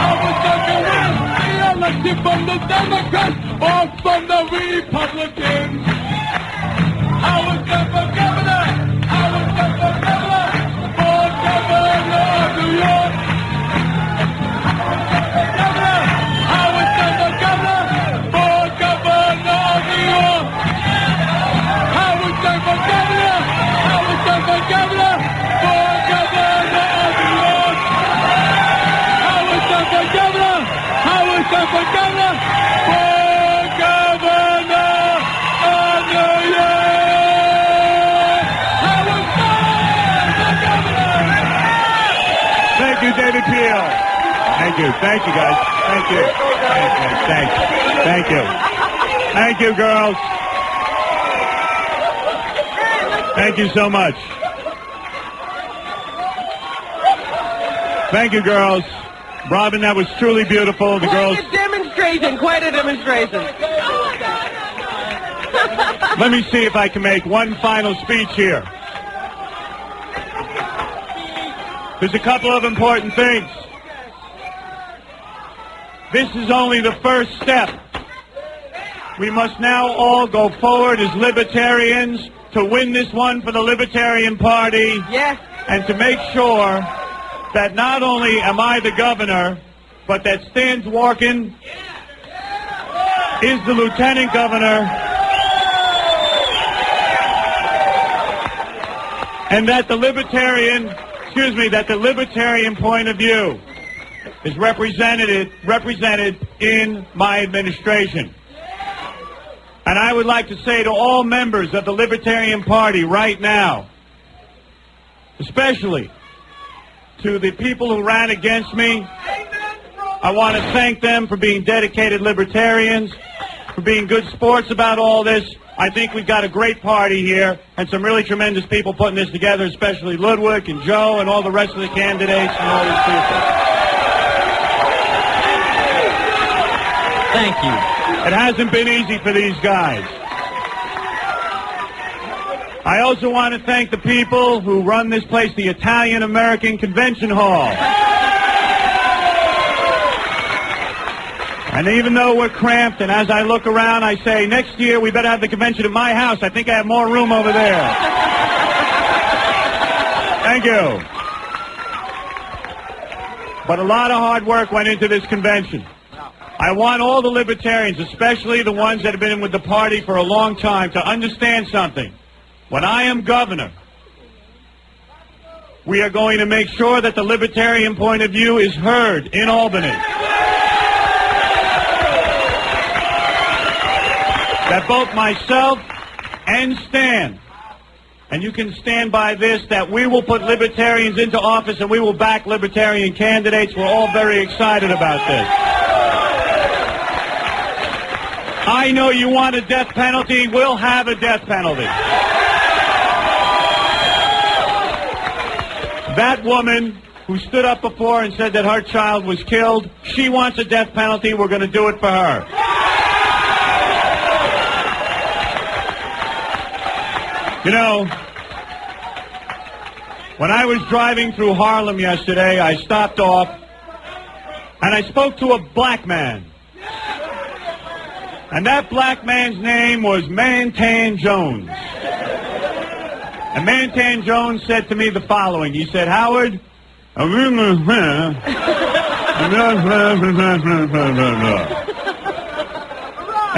Howard Stern can win the election from the Democrats or from the Republicans. Howard Stern for Governor. Howard Stern for Governor. For Governor of New York. Howard Stern for Governor. For Governor of New York. Howard Stern for Governor. Howard Stern for Governor. For Governor of New York. Howard Stern for Governor. Howard Stern for Governor. For Governor of New York. Howard Stern for Governor. Thank you, David Peel. Thank you. Thank you, guys. Thank you. Thank you. Thank you, girls. Thank you so much. Thank you, girls. Robin, that was truly beautiful. The girls. Quite a demonstration. Quite a demonstration. Let me see if I can make one final speech here. There's a couple of important things. This is only the first step. We must now all go forward as libertarians to win this one for the Libertarian Party. Yes. And to make sure that not only am I the governor, but that Stan Dworkin is the lieutenant governor, and that the libertarian point of view is represented in my administration. And I would like to say to all members of the Libertarian Party right now, especially to the people who ran against me, I want to thank them for being dedicated libertarians, for being good sports about all this. I think we've got a great party here and some really tremendous people putting this together, especially Ludwig and Joe and all the rest of the candidates and all these people. Thank you. It hasn't been easy for these guys. I also want to thank the people who run this place, the Italian American Convention Hall. And even though we're cramped, and as I look around, I say, next year we better have the convention at my house. I think I have more room over there. Thank you. But a lot of hard work went into this convention. I want all the libertarians, especially the ones that have been with the party for a long time, to understand something. When I am governor, we are going to make sure that the libertarian point of view is heard in Albany. That both myself and Stan, and you can stand by this, that we will put libertarians into office and we will back libertarian candidates. We're all very excited about this. I know you want a death penalty. We'll have a death penalty. That woman who stood up before and said that her child was killed, she wants a death penalty. We're going to do it for her. You know, when I was driving through Harlem yesterday, I stopped off and I spoke to a black man. And that black man's name was Mantan Jones. And Mantan Jones said to me the following. He said, Howard, and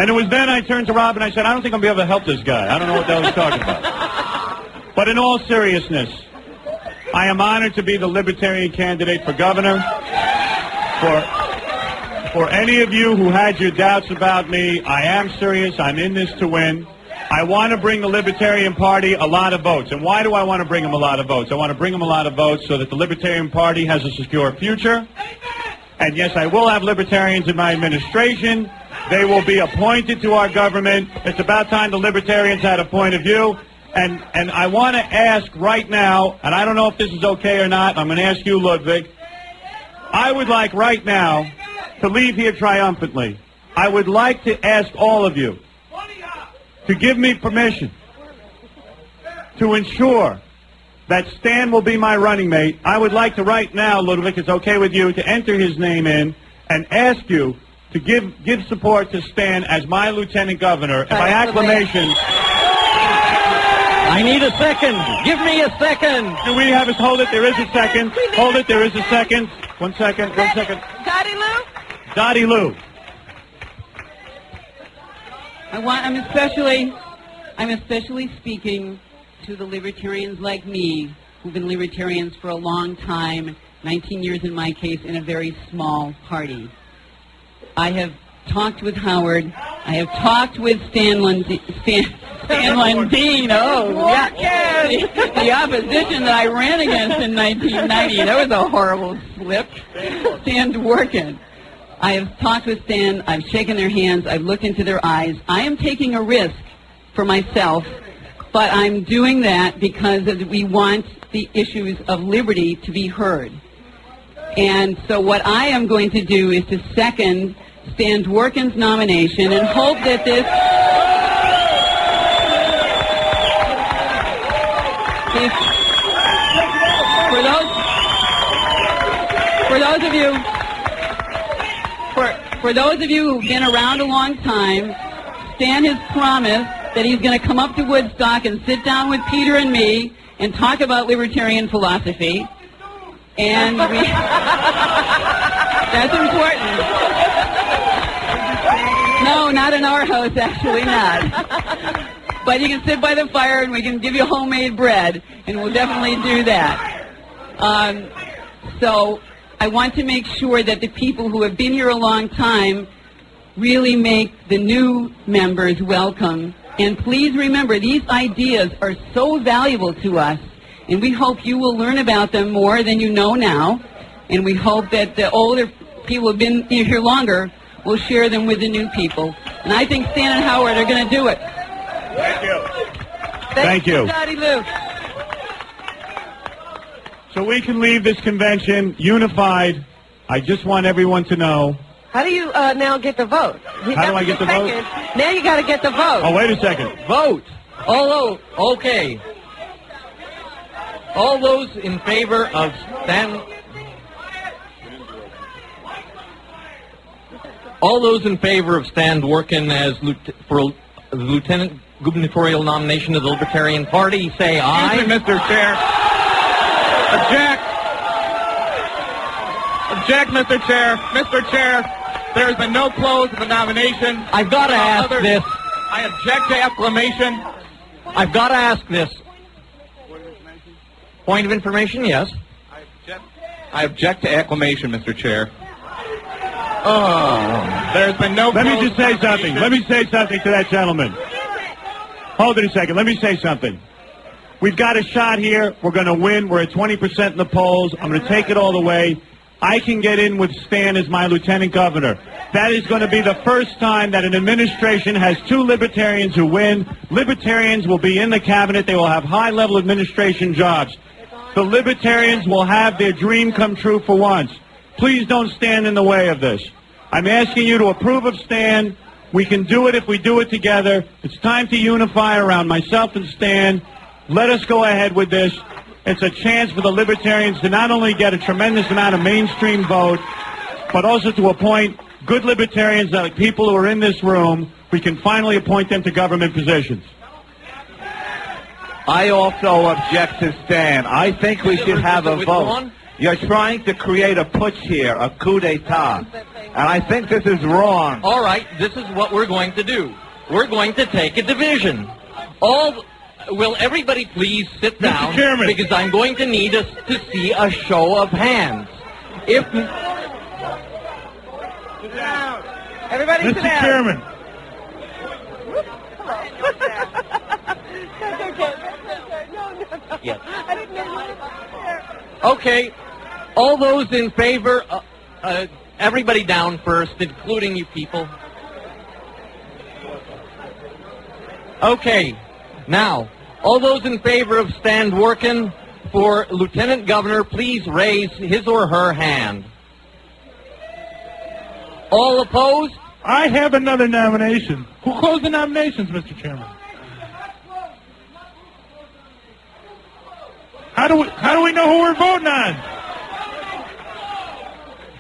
it was then I turned to Rob and I said, I don't think I'll be able to help this guy. I don't know what the hell he's talking about. But in all seriousness, I am honored to be the Libertarian candidate for governor. For any of you who had your doubts about me, I am serious. I'm in this to win. I want to bring the Libertarian Party a lot of votes. And why do I want to bring them a lot of votes? I want to bring them a lot of votes so that the Libertarian Party has a secure future. And yes, I will have Libertarians in my administration. They will be appointed to our government. It's about time the Libertarians had a point of view. And I want to ask right now, and I don't know if this is okay or not, I'm going to ask you, Ludwig. I would like right now to leave here triumphantly. I would like to ask all of you to give me permission to ensure that Stan will be my running mate. I would like to right now, Ludwig, it's okay with you, to enter his name in and ask you to give support to Stan as my lieutenant governor. And by acclamation... I need a second. Give me a second. Do we have us hold it? There is a second. Hold it. There is a second. 1 second. 1 second. Dottie Lou? Dottie Lou. I'm especially speaking to the libertarians like me, who've been libertarians for a long time, 19 years in my case, in a very small party. I have talked with Howard. I have talked with Stan Lundin. Oh, yeah. The opposition that I ran against in 1990. That was a horrible slip. Stan Dworkin. I have talked with Stan. I've shaken their hands. I've looked into their eyes. I am taking a risk for myself, but I'm doing that because we want the issues of liberty to be heard. And so what I am going to do is to second Stan Dworkin's nomination and hope that this for those of you who've been around a long time, Stan has promised that he's going to come up to Woodstock and sit down with Peter and me and talk about libertarian philosophy. And that's important. No, not in our house, actually not. But you can sit by the fire and we can give you homemade bread, and we'll definitely do that. So I want to make sure that the people who have been here a long time really make the new members welcome. And please remember, these ideas are so valuable to us, and we hope you will learn about them more than you know now. And we hope that the older people who have been here longer will share them with the new people. And I think Stan and Howard are going to do it. Thank you. Thank you. Dottie Lou. So we can leave this convention unified. I just want everyone to know. How do you now get the vote? How do I get the vote? Now you got to get the vote. Oh, wait a second. Vote. Okay. All those in favor of Stan... All those in favor of Stan Dworkin as for the lieutenant gubernatorial nomination of the Libertarian Party, say aye. Excuse me, Mr. Chair. Object, Mr. Chair. Mr. Chair, there has been no close to the nomination. I've got to ask this. I object to acclamation. I've got to ask this. Point of information, yes. I object to acclamation, Mr. Chair. There's been no... Let me just say something. Let me say something to that gentleman. Hold it a second. Let me say something. We've got a shot here. We're going to win. We're at 20% in the polls. I'm going to take it all the way. I can get in with Stan as my lieutenant governor. That is going to be the first time that an administration has two libertarians who win. Libertarians will be in the cabinet. They will have high-level administration jobs. The libertarians will have their dream come true for once. Please don't stand in the way of this. I'm asking you to approve of Stan. We can do it if we do it together. It's time to unify around myself and Stan. Let us go ahead with this. It's a chance for the libertarians to not only get a tremendous amount of mainstream vote, but also to appoint good libertarians, like people who are in this room. We can finally appoint them to government positions. I also object to Stan. I think we should have a vote. You're trying to create a putsch here, a coup d'etat. And I think this is wrong. All right, this is what we're going to do. We're going to take a division. Will everybody please sit down? Mr. Chairman. Because I'm going to need us to see a show of hands. Everybody sit down. Mr. Chairman. Yes. Okay. All those in favor, everybody down first, including you people. Okay. Now, all those in favor of Stan Dworkin for Lieutenant Governor, please raise his or her hand. All opposed? I have another nomination. Who closed the nominations, Mr. Chairman? How do we know who we're voting on?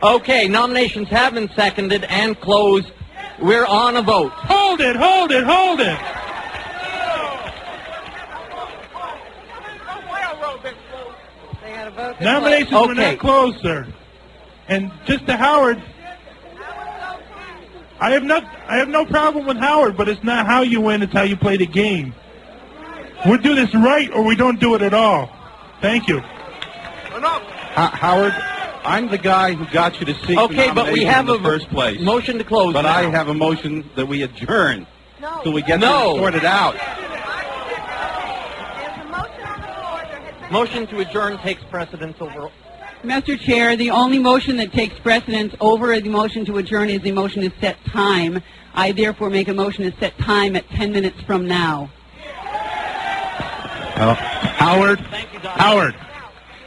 Okay, nominations have been seconded and closed. We're on a vote. Hold it, hold it, hold it. Nominations were not closed, sir. And just to Howard, I have no problem with Howard, but it's not how you win, it's how you play the game. We do this right or we don't do it at all. Thank you. Howard, I'm the guy who got you to seek the Okay, but we have in the a first place. motion to close. But now. I have a motion that we adjourn till we get this sorted out. Motion to adjourn takes precedence over. Mr. Chair, the only motion that takes precedence over the motion to adjourn is the motion to set time. I therefore make a motion to set time at 10 minutes from now. Howard, Howard,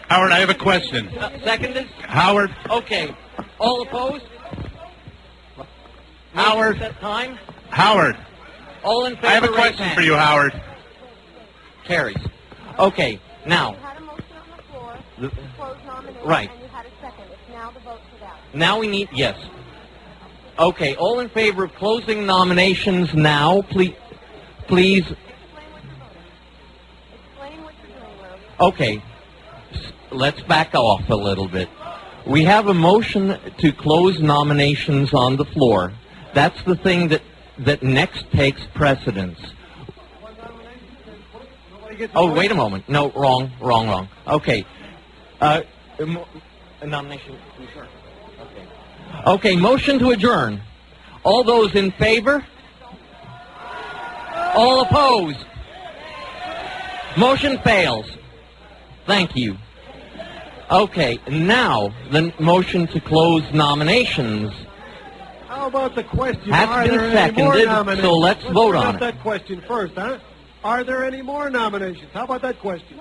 I have a question. Seconded? Howard. Okay. All opposed? Howard. Set time? Howard. All in favor? I have a question for you, Howard. Carries. Okay. Now. Right. Now we need, yes. Okay, all in favor of closing nominations now, please. Okay, let's back off a little bit. We have a motion to close nominations on the floor. That's the thing that next takes precedence. Oh, wait a moment. No, wrong. Okay. Nomination. Okay, motion to adjourn. All those in favor? All opposed? Motion fails. Thank you. Okay, now the motion to close nominations How about the question? has Are been there any more seconded, nominations? so let's vote bring on up it. that question first, huh? Are there any more nominations? How about that question?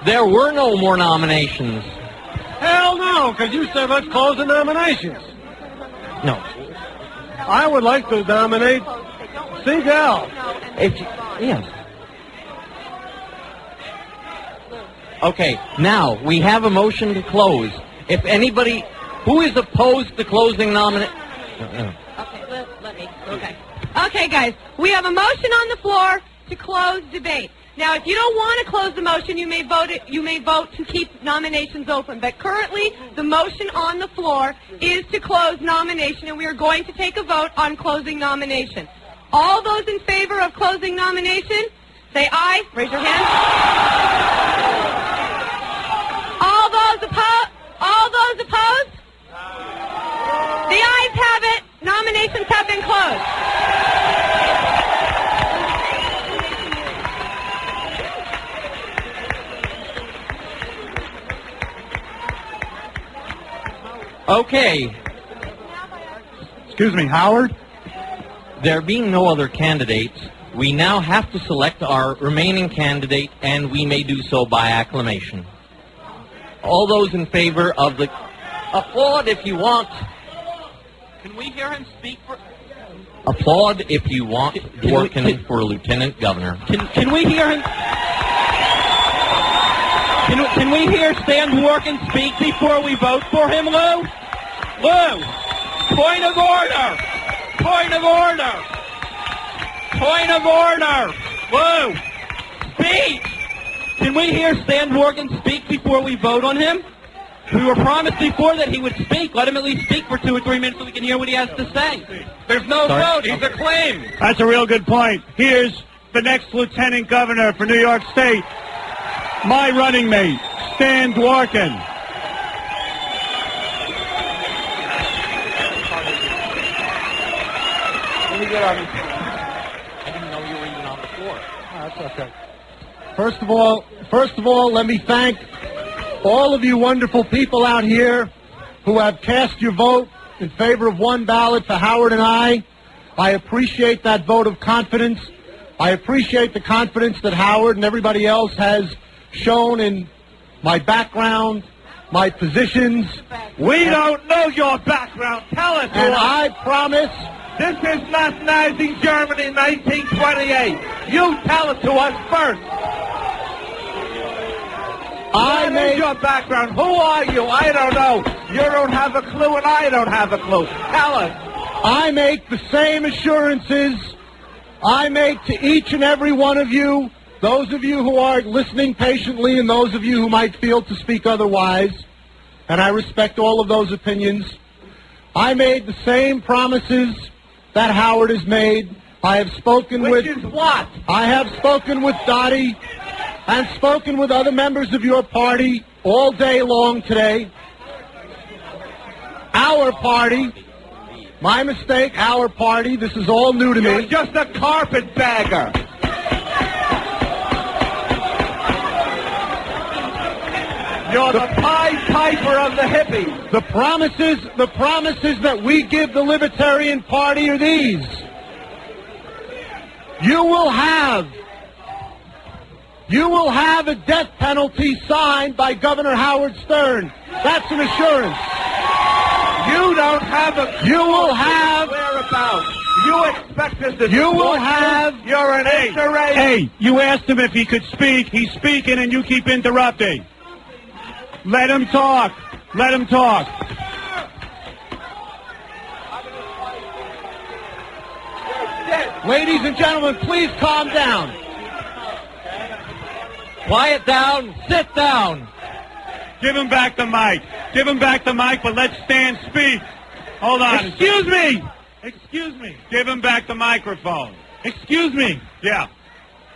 There were no more nominations. Hell no, because you said let's close the nominations. No. I would like to nominate Seagal. Yes. Okay, now we have a motion to close. If anybody who is opposed to closing nomination. Okay, guys, we have a motion on the floor to close debate. Now, if you don't want to close the motion, you may vote to keep nominations open. But currently, the motion on the floor is to close nomination, and we are going to take a vote on closing nomination. All those in favor of closing nomination, say aye. Raise your hand. All those opposed? The ayes have it. Nominations have been closed. Okay. Excuse me, Howard? There being no other candidates, we now have to select our remaining candidate, and we may do so by acclamation. All those in favor of the... Applaud if you want. Can we hear him speak for... Applaud if you want Dworkin for Lieutenant Governor. Can we hear him? Can we hear Stan Dworkin speak before we vote for him, Lou? Lou, point of order. Point of order. Point of order. Lou, speak. Can we hear Stan Dworkin speak before we vote on him? We were promised before that he would speak. Let him at least speak for 2 or 3 minutes so we can hear what he has to say. There's no vote. He's a claim. That's a real good point. Here's the next lieutenant governor for New York State, my running mate, Stan Dworkin. That's okay. First of all, let me thank all of you wonderful people out here who have cast your vote in favor of one ballot for Howard and I. I appreciate that vote of confidence. I appreciate the confidence that Howard and everybody else has shown in my background, my positions. We don't know your background. Tell us. And I promise. This is not Nazi Germany in 1928. You tell it to us first. What is your background? Who are you? I don't know. You don't have a clue and I don't have a clue. Tell us. I make the same assurances I make to each and every one of you, those of you who are listening patiently and those of you who might feel to speak otherwise, and I respect all of those opinions. I made the same promises that Howard has made. I have spoken with... Which is what? I have spoken with Dottie and spoken with other members of your party all day long today. Our party... My mistake, our party. This is all new to me. You're just a carpetbagger. You're the Pied Piper of the hippies. The promises that we give the Libertarian Party are these. You will have a death penalty signed by Governor Howard Stern. That's an assurance. You don't have a clue. You will have whereabouts. You expect us to. You will have. You're an interracial. Hey, you asked him if he could speak. He's speaking, and you keep interrupting. Let him talk. Let him talk. Ladies and gentlemen, please calm down. Quiet down. Sit down. Give him back the mic. Give him back the mic, but let Stan speak. Hold on. Excuse me. Excuse me. Give him back the microphone. Excuse me. Yeah.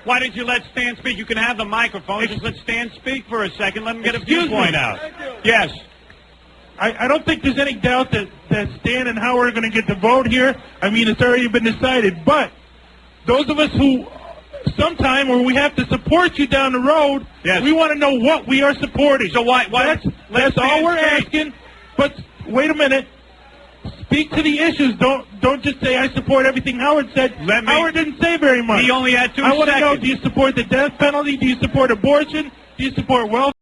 Why did you let Stan speak? You can have the microphone. Just let Stan speak for a second. Let him get a viewpoint out. Yes. I don't think there's any doubt that Stan and Howard are going to get the vote here. I mean, it's already been decided. But those of us who sometime where we have to support you down the road, we want to know what we are supporting. So why that's all we're asking. But wait a minute. Speak to the issues. Don't just say I support everything Howard said. Howard didn't say very much. He only had 2 seconds. I want to know, seconds. do you support the death penalty? Do you support abortion? Do you support welfare?